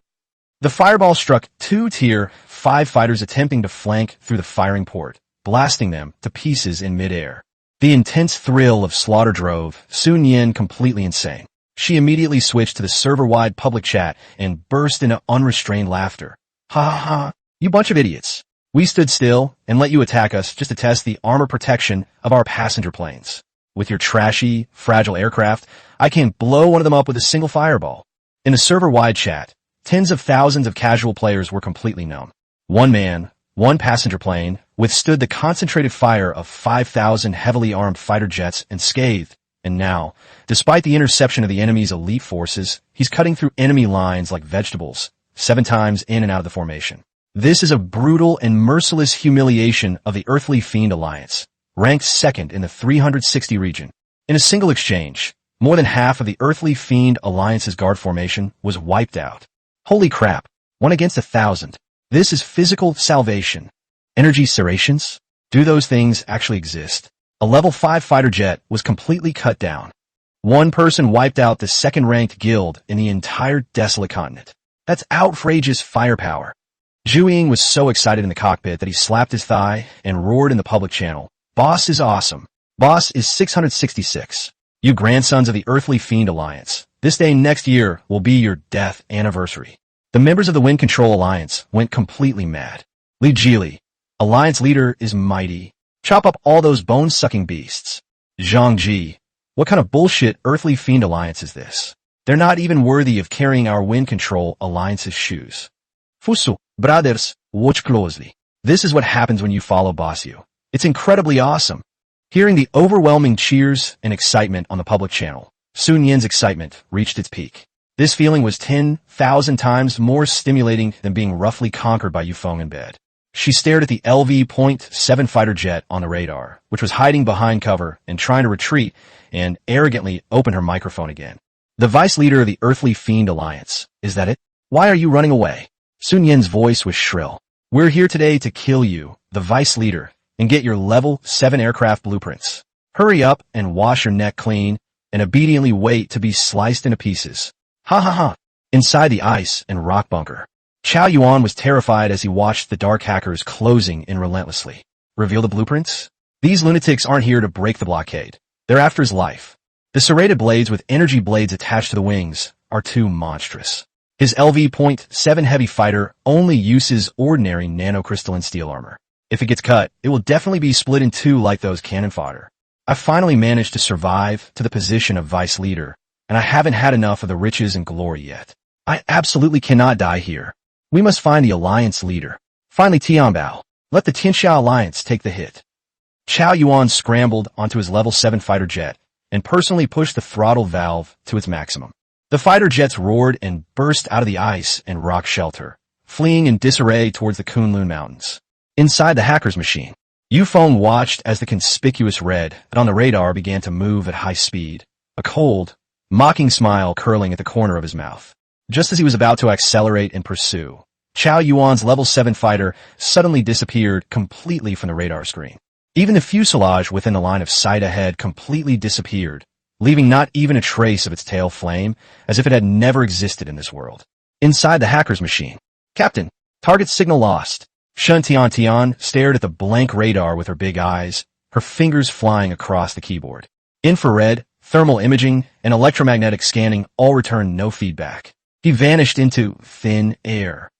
The fireball struck two Tier 5 fighters attempting to flank through the firing port, blasting them to pieces in midair. The intense thrill of slaughter drove Sun Yin completely insane. She immediately switched to the server-wide public chat and burst into unrestrained laughter. Ha ha ha, you bunch of idiots. We stood still and let you attack us just to test the armor protection of our passenger planes. With your trashy, fragile aircraft, I can't blow one of them up with a single fireball. In a server-wide chat, tens of thousands of casual players were completely numb. One man, one passenger plane, withstood the concentrated fire of 5,000 heavily armed fighter jets unscathed. And now, despite the interception of the enemy's elite forces, he's cutting through enemy lines like vegetables, 7 times in and out of the formation. This is a brutal and merciless humiliation of the Earthly Fiend Alliance, ranked second in the 360 region. In a single exchange, more than half of the Earthly Fiend Alliance's guard formation was wiped out. Holy crap, 1 against 1,000. This is physical salvation. Energy serrations? Do those things actually exist? A level 5 fighter jet was completely cut down. One person wiped out the second-ranked guild in the entire desolate continent. That's outrageous firepower. Zhu Ying was so excited in the cockpit that he slapped his thigh and roared in the public channel. Boss is awesome. Boss is 666. You grandsons of the Earthly Fiend Alliance, this day next year will be your death anniversary. The members of the Wind Control Alliance went completely mad. Li Jili, Alliance leader, is mighty. Chop up all those bone-sucking beasts. Zhang Ji, what kind of bullshit Earthly Fiend Alliance is this? They're not even worthy of carrying our Wind Control Alliance's shoes. Fusu, brothers, watch closely. This is what happens when you follow Bossu. It's incredibly awesome. Hearing the overwhelming cheers and excitement on the public channel, Sun Yin's excitement reached its peak. This feeling was 10,000 times more stimulating than being roughly conquered by Feng in bed. She stared at the LV.7 fighter jet on the radar, which was hiding behind cover and trying to retreat, and arrogantly opened her microphone again. The vice leader of the Earthly Fiend Alliance, is that it? Why are you running away? Sun Yin's voice was shrill. We're here today to kill you, the vice leader, and get your level 7 aircraft blueprints. Hurry up and wash your neck clean, and obediently wait to be sliced into pieces. Ha ha ha. Inside the ice and rock bunker, Chao Yuan was terrified as he watched the dark hackers closing in relentlessly. Reveal the blueprints? These lunatics aren't here to break the blockade. They're after his life. The serrated blades with energy blades attached to the wings are too monstrous. His LV.7 heavy fighter only uses ordinary nanocrystalline steel armor. If it gets cut, it will definitely be split in two like those cannon fodder. I finally managed to survive to the position of vice leader, and I haven't had enough of the riches and glory yet. I absolutely cannot die here. We must find the Alliance leader. Finally, Tianbao. Let the Tianxia Alliance take the hit. Chao Yuan scrambled onto his level 7 fighter jet and personally pushed the throttle valve to its maximum. The fighter jets roared and burst out of the ice and rock shelter, fleeing in disarray towards the Kunlun Mountains. Inside the hacker's machine, Feng watched as the conspicuous red that on the radar began to move at high speed, a cold, mocking smile curling at the corner of his mouth. Just as he was about to accelerate and pursue, Chao Yuan's level 7 fighter suddenly disappeared completely from the radar screen. Even the fuselage within the line of sight ahead completely disappeared, leaving not even a trace of its tail flame, as if it had never existed in this world. Inside the hacker's machine, Captain, target signal lost. Shun Tian stared at the blank radar with her big eyes, her fingers flying across the keyboard. Infrared, thermal imaging, and electromagnetic scanning all returned no feedback. He vanished into thin air.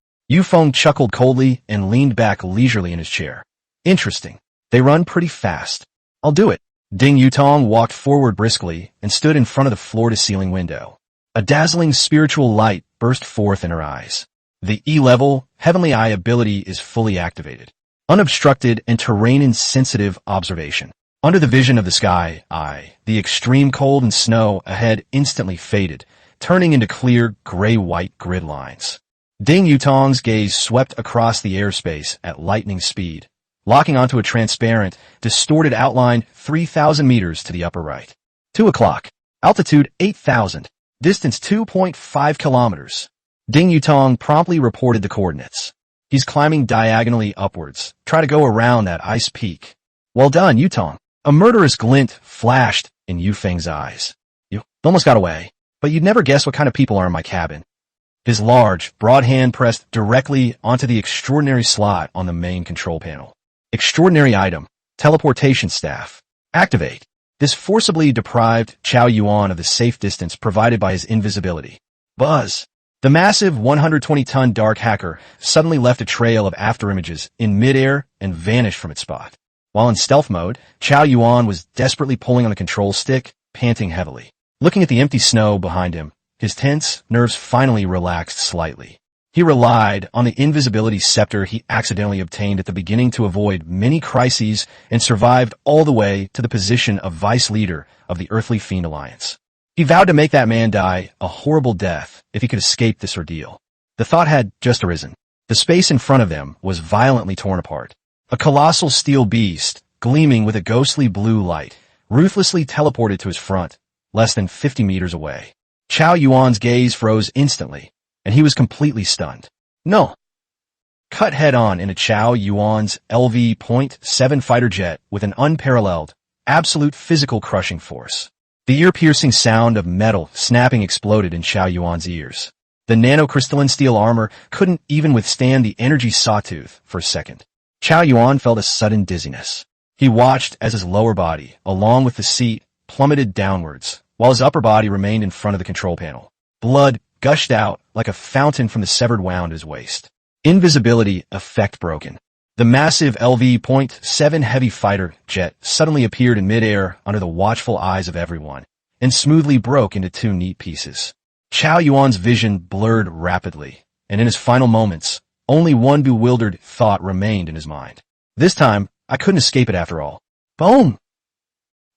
Feng chuckled coldly and leaned back leisurely in his chair. Interesting. They run pretty fast. I'll do it. Ding Yutong walked forward briskly and stood in front of the floor-to-ceiling window. A dazzling spiritual light burst forth in her eyes. The E-level Heavenly Eye ability is fully activated. Unobstructed and terrain-insensitive observation. Under the vision of the sky eye, the extreme cold and snow ahead instantly faded, turning into clear gray-white grid lines. Ding Yutong's gaze swept across the airspace at lightning speed, locking onto a transparent, distorted outline 3,000 meters to the upper right. 2 o'clock. Altitude 8,000. Distance 2.5 kilometers. Ding Yutong promptly reported the coordinates. He's climbing diagonally upwards. Try to go around that ice peak. Well done, Yutong. A murderous glint flashed in Yu Feng's eyes. You almost got away, but you'd never guess what kind of people are in my cabin. His large, broad hand pressed directly onto the extraordinary slot on the main control panel. Extraordinary item. Teleportation staff. Activate. This forcibly deprived Chao Yuan of the safe distance provided by his invisibility. Buzz. The massive 120-ton dark hacker suddenly left a trail of afterimages in midair and vanished from its spot. While in stealth mode, Chao Yuan was desperately pulling on the control stick, panting heavily. Looking at the empty snow behind him, his tense nerves finally relaxed slightly. He relied on the invisibility scepter he accidentally obtained at the beginning to avoid many crises and survived all the way to the position of vice leader of the Earthly Fiend Alliance. He vowed to make that man die a horrible death if he could escape this ordeal. The thought had just arisen. The space in front of them was violently torn apart. A colossal steel beast, gleaming with a ghostly blue light, ruthlessly teleported to his front, less than 50 meters away. Chao Yuan's gaze froze instantly, and he was completely stunned. No! Cut head-on into Chao Yuan's LV.7 fighter jet with an unparalleled, absolute physical crushing force. The ear-piercing sound of metal snapping exploded in Chao Yuan's ears. The nanocrystalline steel armor couldn't even withstand the energy sawtooth for a second. Chao Yuan felt a sudden dizziness. He watched as his lower body, along with the seat, plummeted downwards, while his upper body remained in front of the control panel. Blood gushed out like a fountain from the severed wound at his waist. Invisibility effect broken. The massive LV.7 heavy fighter jet suddenly appeared in midair under the watchful eyes of everyone, and smoothly broke into two neat pieces. Chao Yuan's vision blurred rapidly, and in his final moments, only one bewildered thought remained in his mind. This time, I couldn't escape it after all. Boom!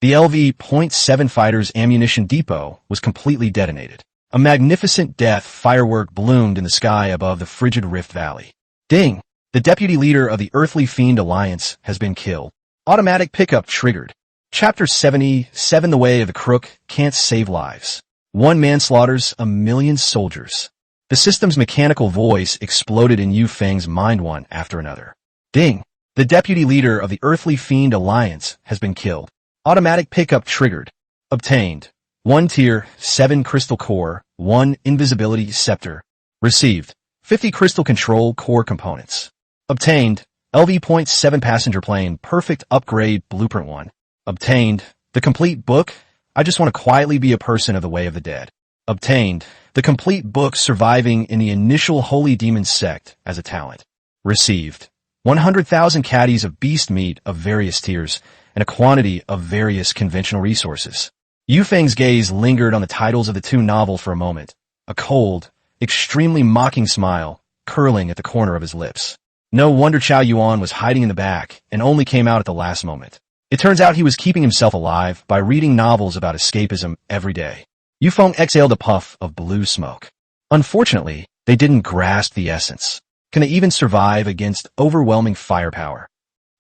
The LV.7 fighter's ammunition depot was completely detonated. A magnificent death firework bloomed in the sky above the frigid Rift Valley. Ding! The deputy leader of the Earthly Fiend Alliance has been killed. Automatic pickup triggered. Chapter 77 The Way of the Crook Can't Save Lives. One man slaughters a million soldiers. The system's mechanical voice exploded in Yu Feng's mind one after another. Ding! The deputy leader of the Earthly Fiend Alliance has been killed. Automatic pickup triggered. Obtained. 1 Tier 7 Crystal Core, 1 Invisibility Scepter. Received. 50 Crystal Control Core Components. Obtained. LV.7 Passenger Plane Perfect Upgrade Blueprint 1. Obtained. The Complete Book. I just want to quietly be a person of the Way of the Dead. Obtained. The Complete Book Surviving in the Initial Holy Demon Sect as a Talent. Received. 100,000 caddies of beast meat of various tiers and a quantity of various conventional resources. Yu Feng's gaze lingered on the titles of the two novels for a moment, a cold, extremely mocking smile curling at the corner of his lips. No wonder Chao Yuan was hiding in the back and only came out at the last moment. It turns out he was keeping himself alive by reading novels about escapism every day. Yu Feng exhaled a puff of blue smoke. Unfortunately, they didn't grasp the essence. Can they even survive against overwhelming firepower?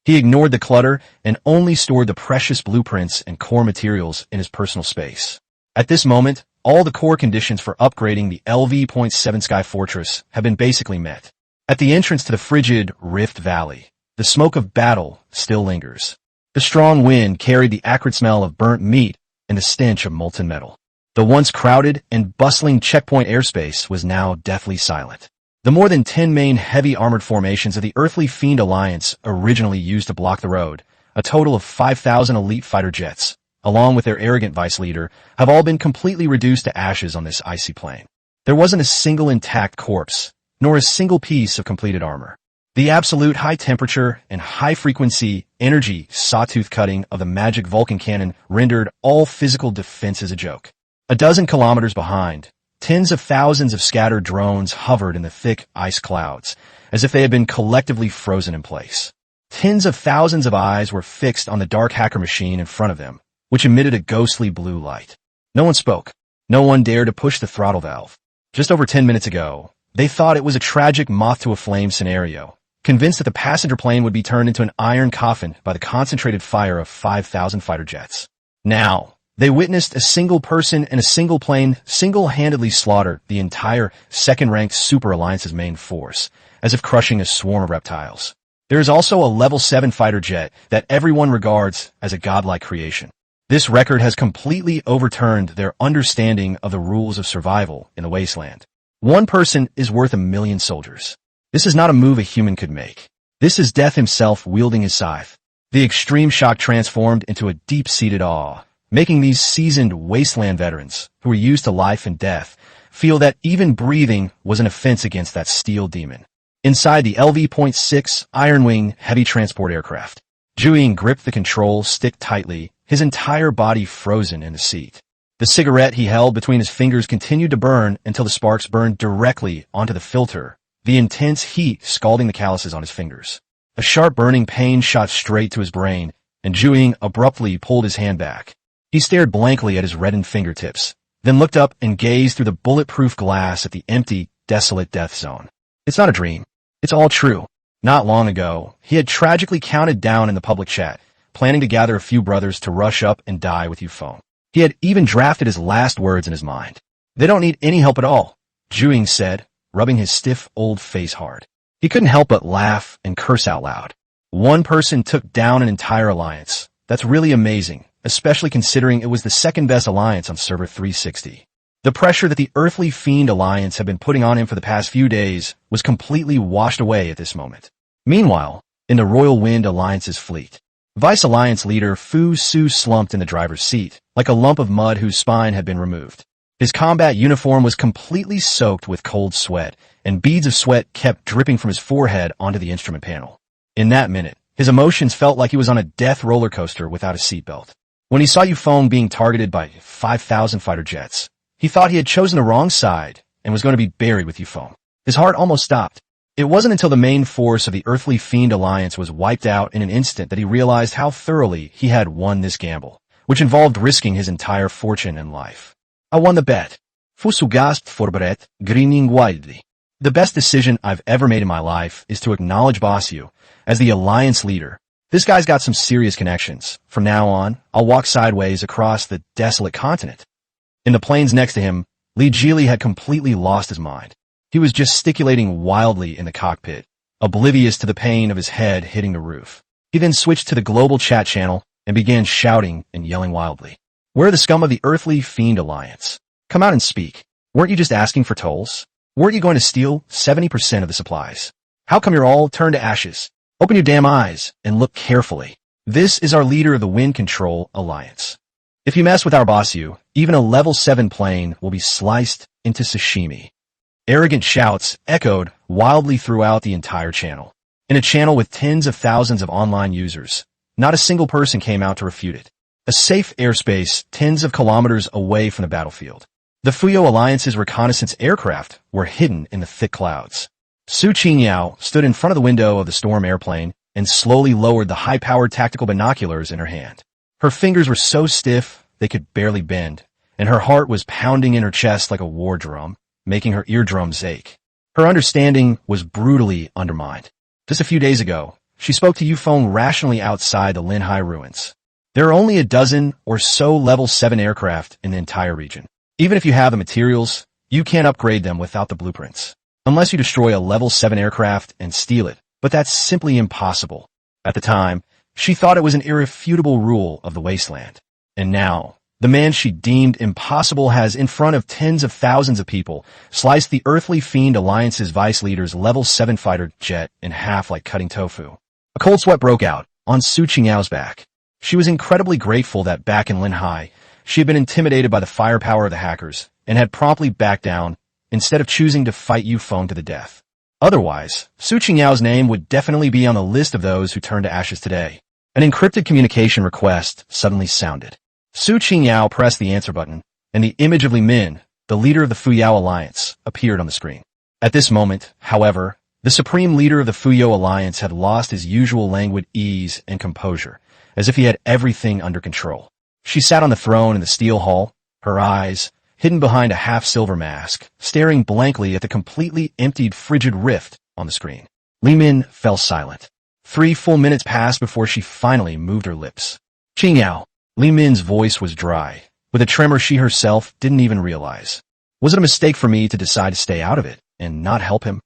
He ignored the clutter and only stored the precious blueprints and core materials in his personal space. At this moment, all the core conditions for upgrading the LV.7 Sky Fortress have been basically met. At the entrance to the frigid Rift Valley, the smoke of battle still lingers. The strong wind carried the acrid smell of burnt meat and the stench of molten metal. The once crowded and bustling checkpoint airspace was now deathly silent. The more than 10 main heavy armored formations of the Earthly Fiend Alliance originally used to block the road, a total of 5,000 elite fighter jets, along with their arrogant vice leader, have all been completely reduced to ashes on this icy plain. There wasn't a single intact corpse, nor a single piece of completed armor. The absolute high temperature and high frequency energy sawtooth cutting of the magic Vulcan cannon rendered all physical defenses a joke. A dozen kilometers behind, tens of thousands of scattered drones hovered in the thick ice clouds, as if they had been collectively frozen in place. Tens of thousands of eyes were fixed on the dark hacker machine in front of them, which emitted a ghostly blue light. No one spoke. No one dared to push the throttle valve. Just over 10 minutes ago, they thought it was a tragic moth-to-a-flame scenario, convinced that the passenger plane would be turned into an iron coffin by the concentrated fire of 5,000 fighter jets. Now, They witnessed a single person and a single plane single-handedly slaughter the entire second-ranked Super Alliance's main force, as if crushing a swarm of reptiles. There is also a level 7 fighter jet that everyone regards as a godlike creation. This record has completely overturned their understanding of the rules of survival in the wasteland. One person is worth 1,000,000 soldiers. This is not a move a human could make. This is Death himself wielding his scythe. The extreme shock transformed into a deep-seated awe, making these seasoned wasteland veterans, who were used to life and death, feel that even breathing was an offense against that steel demon. Inside the LV.6 Iron Wing heavy transport aircraft, Zhu gripped the control stick tightly, his entire body frozen in the seat. The cigarette he held between his fingers continued to burn until the sparks burned directly onto the filter, the intense heat scalding the calluses on his fingers. A sharp burning pain shot straight to his brain, and Zhu abruptly pulled his hand back. He stared blankly at his reddened fingertips, then looked up and gazed through the bulletproof glass at the empty, desolate death zone. It's not a dream. It's all true. Not long ago, he had tragically counted down in the public chat, planning to gather a few brothers to rush up and die with Feng. He had even drafted his last words in his mind. They don't need any help at all, Zhu said, rubbing his stiff old face hard. He couldn't help but laugh and curse out loud. One person took down an entire alliance. That's really amazing, especially considering it was the second best alliance on server 360. The pressure that the Earthly Fiend Alliance had been putting on him for the past few days was completely washed away at this moment. Meanwhile, in the Royal Wind Alliance's fleet, Vice Alliance leader Fu Su slumped in the driver's seat, like a lump of mud whose spine had been removed. His combat uniform was completely soaked with cold sweat, and beads of sweat kept dripping from his forehead onto the instrument panel. In that minute, his emotions felt like he was on a death roller coaster without a seatbelt. When he saw Feng being targeted by 5,000 fighter jets, he thought he had chosen the wrong side and was going to be buried with Feng. His heart almost stopped. It wasn't until the main force of the Earthly Fiend Alliance was wiped out in an instant that he realized how thoroughly he had won this gamble, which involved risking his entire fortune and life. I won the bet. Fusu gasped forberedt, grinning widely. The best decision I've ever made in my life is to acknowledge Bossu as the Alliance leader. This guy's got some serious connections. From now on, I'll walk sideways across the desolate continent. In the planes next to him, Li Jili had completely lost his mind. He was gesticulating wildly in the cockpit, oblivious to the pain of his head hitting the roof. He then switched to the global chat channel and began shouting and yelling wildly. Where are the scum of the Earthly Fiend Alliance? Come out and speak. Weren't you just asking for tolls? Weren't you going to steal 70% of the supplies? How come you're all turned to ashes? Open your damn eyes and look carefully. This is our leader of the Wind Control Alliance. If you mess with our Bossu, even a level 7 plane will be sliced into sashimi. Arrogant shouts echoed wildly throughout the entire channel. In a channel with tens of thousands of online users, not a single person came out to refute it. A safe airspace tens of kilometers away from the battlefield. The Fuyo Alliance's reconnaissance aircraft were hidden in the thick clouds. Su Qingyao stood in front of the window of the Storm airplane and slowly lowered the high-powered tactical binoculars in her hand. Her fingers were so stiff they could barely bend, and her heart was pounding in her chest like a war drum, making her eardrums ache. Her understanding was brutally undermined. Just a few days ago, she spoke to Feng rationally outside the Linhai ruins. There are only a dozen or so level 7 aircraft in the entire region. Even if you have the materials, you can't upgrade them without the blueprints. Unless you destroy a level 7 aircraft and steal it, but that's simply impossible. At the time, she thought it was an irrefutable rule of the wasteland. And now, the man she deemed impossible has, in front of tens of thousands of people, sliced the Earthly Fiend Alliance's vice leader's level 7 fighter jet in half like cutting tofu. A cold sweat broke out on Su Qingyao's back. She was incredibly grateful that back in Linhai, she had been intimidated by the firepower of the hackers and had promptly backed down instead of choosing to fight Feng to the death. Otherwise, Su Qingyao's name would definitely be on the list of those who turned to ashes today. An encrypted communication request suddenly sounded. Su Qingyao pressed the answer button, and the image of Li Min, the leader of the Fuyao Alliance, appeared on the screen. At this moment, however, the supreme leader of the Fuyo Alliance had lost his usual languid ease and composure, as if he had everything under control. She sat on the throne in the steel hall, her eyes, hidden behind a half-silver mask, staring blankly at the completely emptied frigid rift on the screen. Li Min fell silent. 3 full minutes passed before she finally moved her lips. Qingyao, Li Min's voice was dry, with a tremor she herself didn't even realize. Was it a mistake for me to decide to stay out of it and not help him?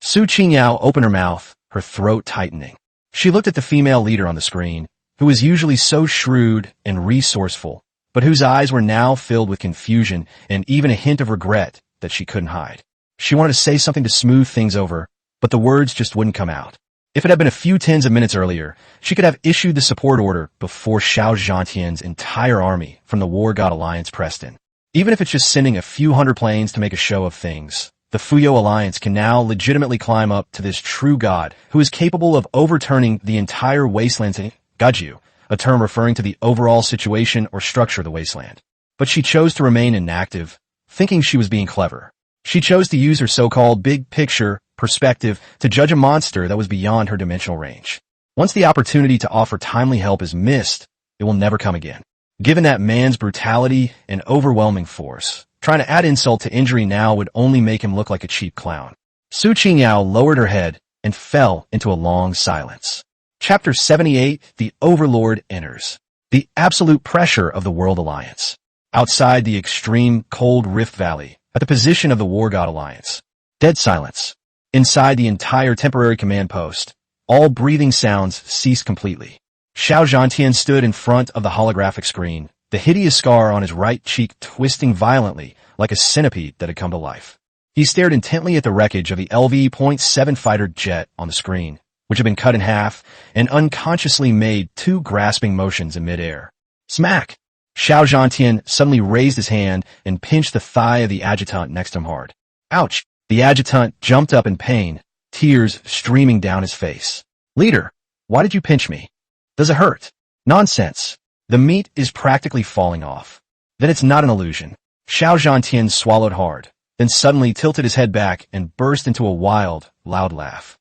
Su Qingyao opened her mouth, her throat tightening. She looked at the female leader on the screen, who was usually so shrewd and resourceful, but whose eyes were now filled with confusion and even a hint of regret that she couldn't hide. She wanted to say something to smooth things over, but the words just wouldn't come out. If it had been a few tens of minutes earlier, she could have issued the support order before Xiao Zhantian's entire army from the War God Alliance pressed in. Even if it's just sending a few hundred planes to make a show of things, the Fuyo Alliance can now legitimately climb up to this true god who is capable of overturning the entire wasteland. Gajiu, a term referring to the overall situation or structure of the wasteland. But she chose to remain inactive, thinking she was being clever. She chose to use her so-called big picture perspective to judge a monster that was beyond her dimensional range. Once the opportunity to offer timely help is missed, it will never come again. Given that man's brutality and overwhelming force, trying to add insult to injury now would only make him look like a cheap clown. Su Qingyao lowered her head and fell into a long silence. Chapter 78, The Overlord Enters. The absolute pressure of the World Alliance. Outside the extreme cold Rift Valley, at the position of the War God Alliance. Dead silence. Inside the entire temporary command post, all breathing sounds ceased completely. Xiao Zhantian stood in front of the holographic screen, the hideous scar on his right cheek twisting violently like a centipede that had come to life. He stared intently at the wreckage of the LV-.7 fighter jet on the screen, which had been cut in half, and unconsciously made two grasping motions in midair. Smack! Xiao Zhantian suddenly raised his hand and pinched the thigh of the adjutant next to him hard. Ouch! The adjutant jumped up in pain, tears streaming down his face. Leader, why did you pinch me? Does it hurt? Nonsense. The meat is practically falling off. Then it's not an illusion. Xiao Zhantian swallowed hard, then suddenly tilted his head back and burst into a wild, loud laugh.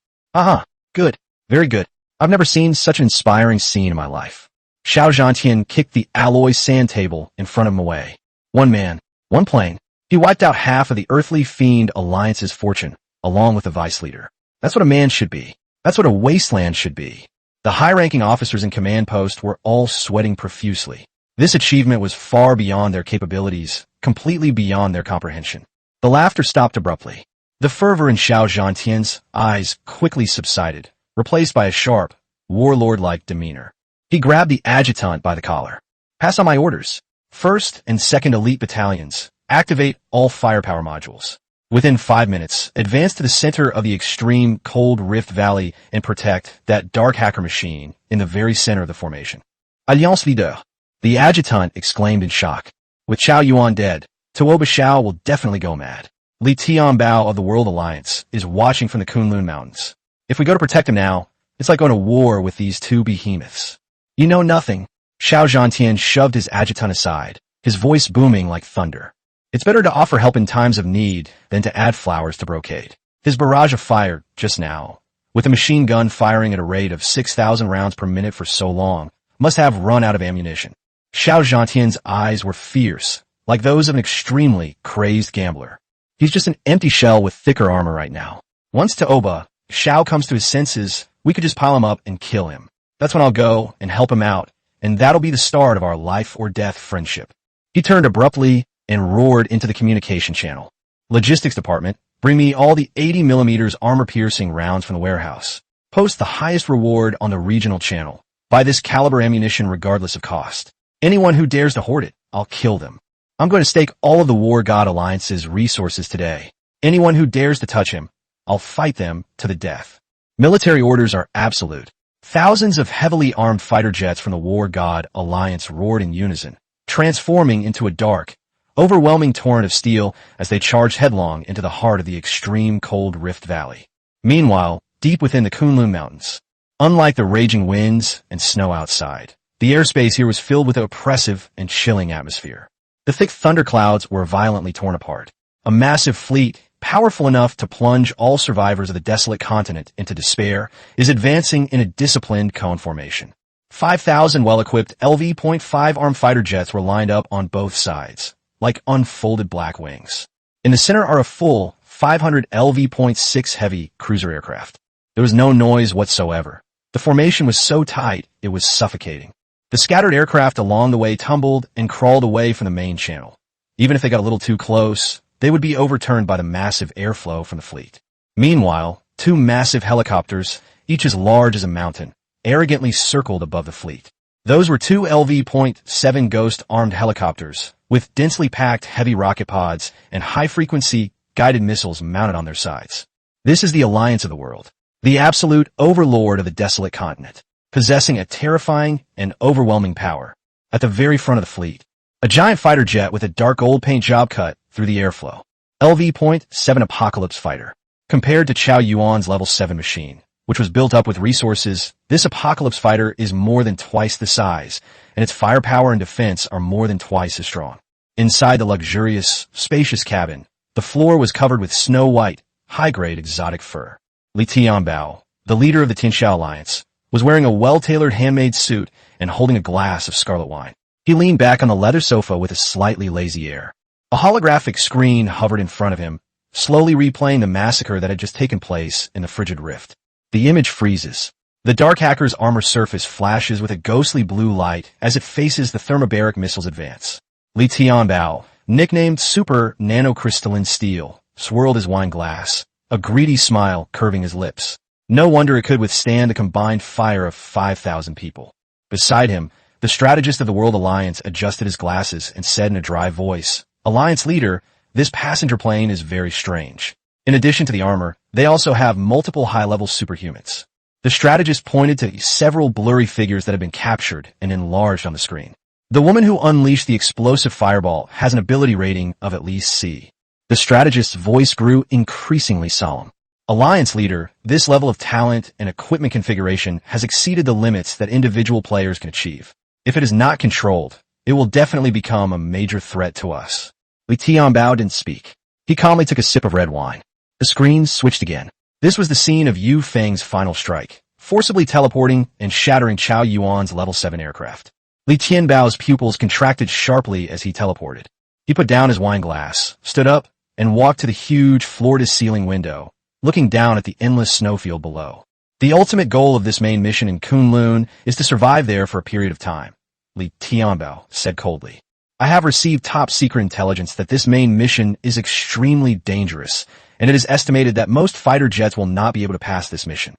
Good. Very good. I've never seen such an inspiring scene in my life. Xiao Zhantian kicked the alloy sand table in front of him away. One man, one plane. He wiped out half of the Earthly Fiend Alliance's fortune, along with the vice leader. That's what a man should be. That's what a wasteland should be. The high-ranking officers in command post were all sweating profusely. This achievement was far beyond their capabilities, completely beyond their comprehension. The laughter stopped abruptly. The fervor in Xiao Zhantian's eyes quickly subsided, replaced by a sharp, warlord-like demeanor. He grabbed the adjutant by the collar. Pass on my orders. 1st and 2nd Elite Battalions. Activate all firepower modules. Within 5 minutes, advance to the center of the extreme cold Rift Valley and protect that dark hacker machine in the very center of the formation. Alliance leader, the adjutant exclaimed in shock. With Xiao Yuan dead, Tuoba Xiao will definitely go mad. Li Tianbao of the World Alliance is watching from the Kunlun Mountains. If we go to protect him now, it's like going to war with these two behemoths. You know nothing. Xiao Zhantian shoved his adjutant aside, his voice booming like thunder. It's better to offer help in times of need than to add flowers to brocade. His barrage of fire, just now, with the machine gun firing at a rate of 6,000 rounds per minute for so long, must have run out of ammunition. Xiao Zhantian's eyes were fierce, like those of an extremely crazed gambler. He's just an empty shell with thicker armor right now. Once Tuoba Xiao comes to his senses, we could just pile him up and kill him. That's when I'll go and help him out, and that'll be the start of our life-or-death friendship. He turned abruptly and roared into the communication channel. Logistics department, bring me all the 80mm armor-piercing rounds from the warehouse. Post the highest reward on the regional channel. Buy this caliber ammunition regardless of cost. Anyone who dares to hoard it, I'll kill them. I'm going to stake all of the War God Alliance's resources today. Anyone who dares to touch him, I'll fight them to the death. Military orders are absolute. Thousands of heavily armed fighter jets from the War God Alliance roared in unison, transforming into a dark, overwhelming torrent of steel as they charged headlong into the heart of the extreme cold Rift Valley. Meanwhile, deep within the Kunlun Mountains, unlike the raging winds and snow outside, the airspace here was filled with an oppressive and chilling atmosphere. The thick thunderclouds were violently torn apart. A massive fleet, powerful enough to plunge all survivors of the desolate continent into despair, is advancing in a disciplined cone formation. 5,000 well-equipped LV.5 armed fighter jets were lined up on both sides, like unfolded black wings. In the center are a full 500 LV.6 heavy cruiser aircraft. There was no noise whatsoever. The formation was so tight, it was suffocating. The The scattered aircraft along the way tumbled and crawled away from the main channel. Even if they got a little too close, they would be overturned by the massive airflow from the fleet. Meanwhile, two massive helicopters, each as large as a mountain, arrogantly circled above the fleet. Those were two LV-7 Ghost armed helicopters, with densely packed heavy rocket pods and high-frequency guided missiles mounted on their sides. This is the Alliance of the world, the absolute overlord of the desolate continent, possessing a terrifying and overwhelming power. At the very front of the fleet, a giant fighter jet with a dark gold paint job cut through the airflow. LV-7 Apocalypse Fighter. Compared to Chao Yuan's Level 7 machine, which was built up with resources, this Apocalypse Fighter is more than twice the size, and its firepower and defense are more than twice as strong. Inside the luxurious, spacious cabin, the floor was covered with snow-white, high-grade exotic fur. Li Tianbao, the leader of the Tianxiao Alliance, was wearing a well-tailored handmade suit and holding a glass of scarlet wine. He leaned back on the leather sofa with a slightly lazy air. A holographic screen hovered in front of him, slowly replaying the massacre that had just taken place in the frigid rift. The image freezes. The Dark Hacker's armor surface flashes with a ghostly blue light as it faces the thermobaric missile's advance. Li Tianbao, nicknamed Super Nanocrystalline Steel, swirled his wine glass, a greedy smile curving his lips. No wonder it could withstand the combined fire of 5,000 people. Beside him, the strategist of the World Alliance adjusted his glasses and said in a dry voice, "Alliance leader, this passenger plane is very strange. In addition to the armor, they also have multiple high-level superhumans." The strategist pointed to several blurry figures that had been captured and enlarged on the screen. The woman who unleashed the explosive fireball has an ability rating of at least C. The strategist's voice grew increasingly solemn. Alliance leader, this level of talent and equipment configuration has exceeded the limits that individual players can achieve. If it is not controlled, it will definitely become a major threat to us. Li Tianbao didn't speak. He calmly took a sip of red wine. The screen switched again. This was the scene of Yu Feng's final strike, forcibly teleporting and shattering Chao Yuan's Level 7 aircraft. Li Tianbao's pupils contracted sharply as he teleported. He put down his wine glass, stood up, and walked to the huge floor-to-ceiling window, looking down at the endless snowfield below. The ultimate goal of this main mission in Kunlun is to survive there for a period of time, Li Tianbao said coldly. I have received top-secret intelligence that this main mission is extremely dangerous, and it is estimated that most fighter jets will not be able to pass this mission.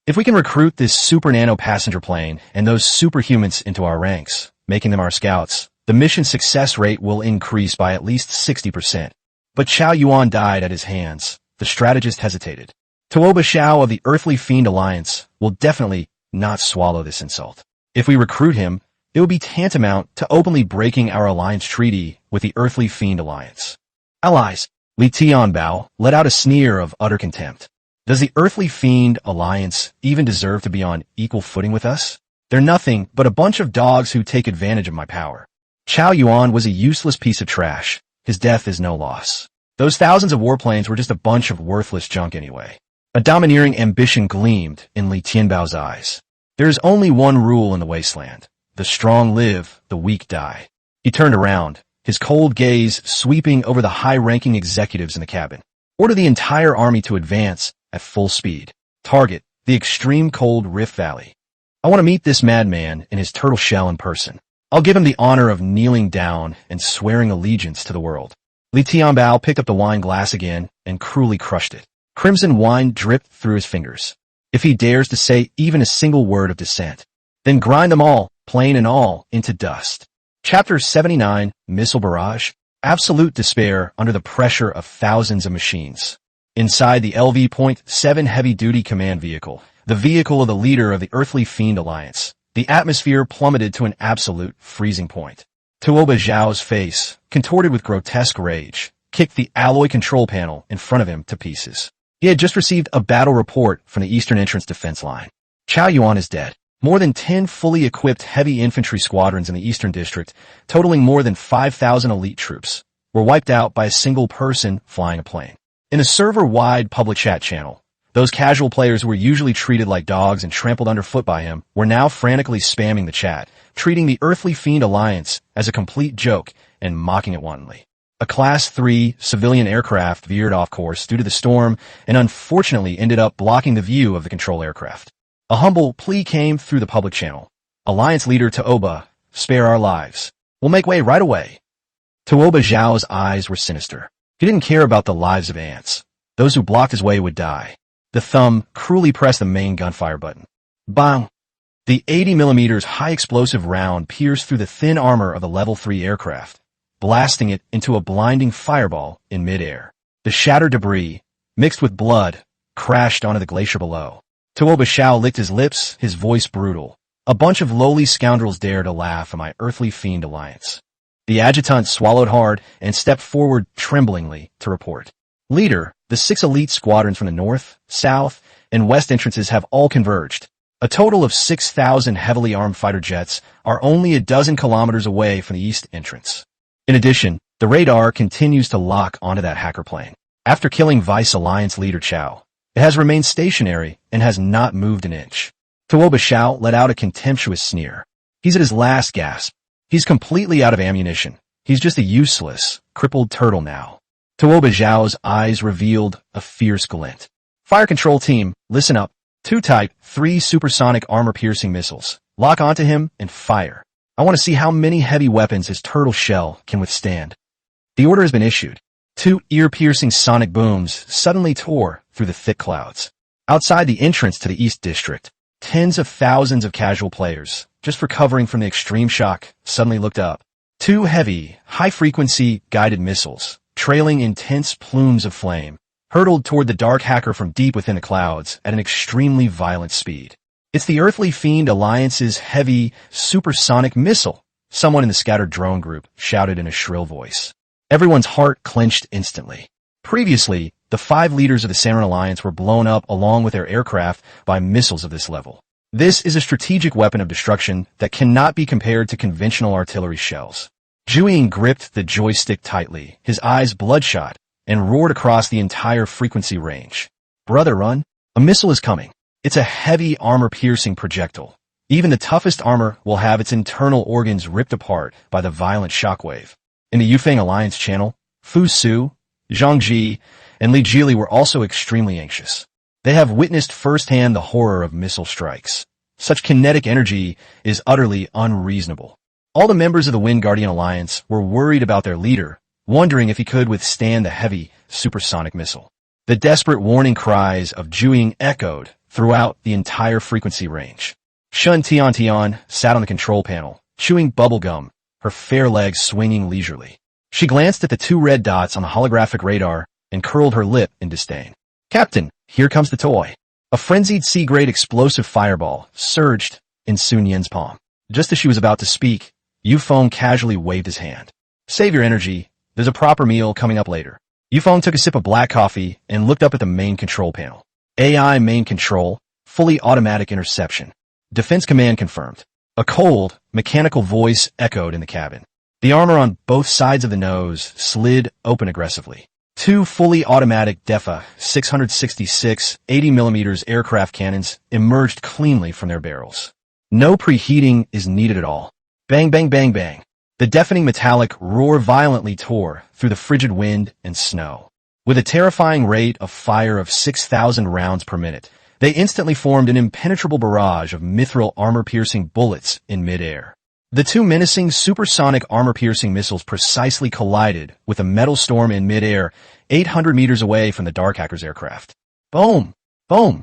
If we can recruit this super nano passenger plane and those superhumans into our ranks, making them our scouts, the mission success rate will increase by at least 60%. But Chao Yuan died at his hands. The strategist hesitated. Tuoba Xiao of the Earthly Fiend Alliance will definitely not swallow this insult. If we recruit him, it would be tantamount to openly breaking our alliance treaty with the Earthly Fiend Alliance. Allies, Li Tianbao let out a sneer of utter contempt. Does the Earthly Fiend Alliance even deserve to be on equal footing with us? They're nothing but a bunch of dogs who take advantage of my power. Chao Yuan was a useless piece of trash. His death is no loss. Those thousands of warplanes were just a bunch of worthless junk anyway. A domineering ambition gleamed in Li Tianbao's eyes. There is only one rule in the wasteland. The strong live, the weak die. He turned around, his cold gaze sweeping over the high-ranking executives in the cabin. Order the entire army to advance at full speed. Target the extreme cold Rift Valley. I want to meet this madman in his turtle shell in person. I'll give him the honor of kneeling down and swearing allegiance to the world. Li Tianbao picked up the wine glass again and cruelly crushed it. Crimson wine dripped through his fingers. If he dares to say even a single word of dissent, then grind them all, plane and all, into dust. Chapter 79, Missile Barrage. Absolute despair under the pressure of thousands of machines. Inside the LV-7 heavy-duty command vehicle, the vehicle of the leader of the Earthly Fiend Alliance, the atmosphere plummeted to an absolute freezing point. Tuoba Zhao's face, contorted with grotesque rage, kicked the alloy control panel in front of him to pieces. He had just received a battle report from the Eastern Entrance defense line. Chao Yuan is dead. More than 10 fully equipped heavy infantry squadrons in the Eastern District, totaling more than 5,000 elite troops, were wiped out by a single person flying a plane. In a server-wide public chat channel, those casual players who were usually treated like dogs and trampled underfoot by him were now frantically spamming the chat, treating the Earthly Fiend Alliance as a complete joke and mocking it wantonly. A Class 3 civilian aircraft veered off course due to the storm and unfortunately ended up blocking the view of the control aircraft. A humble plea came through the public channel. Alliance leader Taoba, spare our lives. We'll make way right away. Taoba Zhao's eyes were sinister. He didn't care about the lives of ants. Those who blocked his way would die. The thumb cruelly pressed the main gunfire button. Bang! The 80mm high-explosive round pierced through the thin armor of a Level 3 aircraft, blasting it into a blinding fireball in midair. The shattered debris, mixed with blood, crashed onto the glacier below. Taoba Zhao licked his lips, his voice brutal. A bunch of lowly scoundrels dare to laugh at my earthly fiend alliance. The adjutant swallowed hard and stepped forward tremblingly to report. Leader, the 6 elite squadrons from the north, south, and west entrances have all converged. A total of 6,000 heavily armed fighter jets are only a dozen kilometers away from the east entrance. In addition, the radar continues to lock onto that hacker plane. After killing Vice Alliance leader Chao, it has remained stationary and has not moved an inch. Taoba Zhao let out a contemptuous sneer. He's at his last gasp. He's completely out of ammunition. He's just a useless, crippled turtle now. Taoba Zhao's eyes revealed a fierce glint. Fire control team, listen up. 2 Type 3 supersonic armor-piercing missiles. Lock onto him and fire. I want to see how many heavy weapons his turtle shell can withstand. The order has been issued. 2 ear-piercing sonic booms suddenly tore through the thick clouds. Outside the entrance to the East District, tens of thousands of casual players, just recovering from the extreme shock, suddenly looked up. 2 heavy, high-frequency guided missiles, trailing intense plumes of flame, hurtled toward the dark hacker from deep within the clouds at an extremely violent speed. It's the Earthly Fiend Alliance's heavy, supersonic missile, someone in the scattered drone group shouted in a shrill voice. Everyone's heart clenched instantly. Previously, the 5 leaders of the Samurai Alliance were blown up along with their aircraft by missiles of this level. This is a strategic weapon of destruction that cannot be compared to conventional artillery shells. Zhuiying gripped the joystick tightly, his eyes bloodshot, and roared across the entire frequency range. Brother, run! A missile is coming. It's a heavy armor-piercing projectile. Even the toughest armor will have its internal organs ripped apart by the violent shockwave. In the Yufeng Alliance channel, Fu Su, Zhang Ji, and Li Jili were also extremely anxious. They have witnessed firsthand the horror of missile strikes. Such kinetic energy is utterly unreasonable. All the members of the Wind Guardian Alliance were worried about their leader, wondering if he could withstand the heavy supersonic missile. The desperate warning cries of Zhuiying echoed throughout the entire frequency range. Shun Tian sat on the control panel, chewing bubble gum, her fair legs swinging leisurely. She glanced at the 2 red dots on the holographic radar and curled her lip in disdain. Captain, here comes the toy. A frenzied C-grade explosive fireball surged in Sun Yan's palm. Just as she was about to speak, Yufeng casually waved his hand. Save your energy. There's a proper meal coming up later. Yufeng took a sip of black coffee and looked up at the main control panel. AI main control, fully automatic interception. Defense command confirmed. A cold, mechanical voice echoed in the cabin. The armor on both sides of the nose slid open aggressively. 2 fully automatic DEFA 666 80mm aircraft cannons emerged cleanly from their barrels. No preheating is needed at all. Bang, bang, bang, bang. The deafening metallic roar violently tore through the frigid wind and snow. With a terrifying rate of fire of 6,000 rounds per minute, they instantly formed an impenetrable barrage of mithril armor-piercing bullets in midair. The 2 menacing supersonic armor-piercing missiles precisely collided with a metal storm in midair 800 meters away from the Dark Hacker's aircraft. Boom! Boom!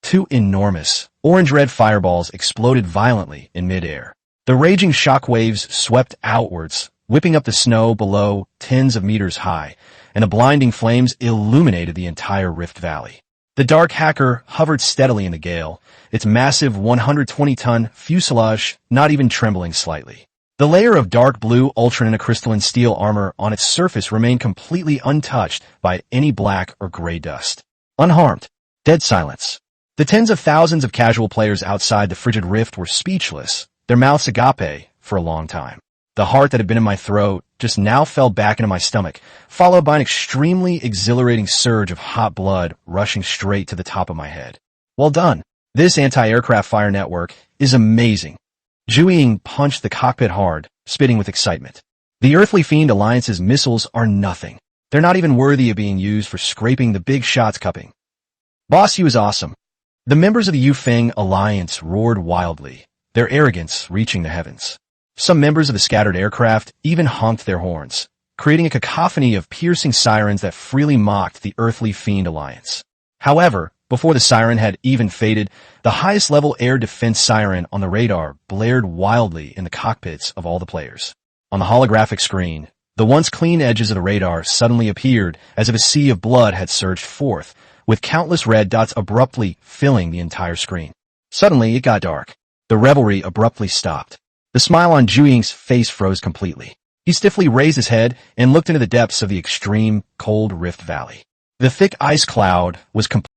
2 enormous, orange-red fireballs exploded violently in midair. The raging shockwaves swept outwards, whipping up the snow below tens of meters high, and the blinding flames illuminated the entire Rift Valley. The Dark Hacker hovered steadily in the gale, its massive 120-ton fuselage not even trembling slightly. The layer of dark blue ultra-nanocrystalline steel armor on its surface remained completely untouched by any black or gray dust. Unharmed. Dead silence. The tens of thousands of casual players outside the frigid rift were speechless, their mouths agape for a long time. The heart that had been in my throat just now fell back into my stomach, followed by an extremely exhilarating surge of hot blood rushing straight to the top of my head. Well done. This anti-aircraft fire network is amazing. Zhuiying punched the cockpit hard, spitting with excitement. The Earthly Fiend Alliance's missiles are nothing. They're not even worthy of being used for scraping the big shots cupping. Boss, you is awesome. The members of the Yufeng Alliance roared wildly, their arrogance reaching the heavens. Some members of the scattered aircraft even honked their horns, creating a cacophony of piercing sirens that freely mocked the earthly fiend alliance. However, before the siren had even faded, the highest-level air defense siren on the radar blared wildly in the cockpits of all the players. On the holographic screen, the once clean edges of the radar suddenly appeared as if a sea of blood had surged forth, with countless red dots abruptly filling the entire screen. Suddenly, it got dark. The revelry abruptly stopped. The smile on Zhu Ying's face froze completely. He stiffly raised his head and looked into the depths of the extreme, cold Rift Valley. The thick ice cloud was completely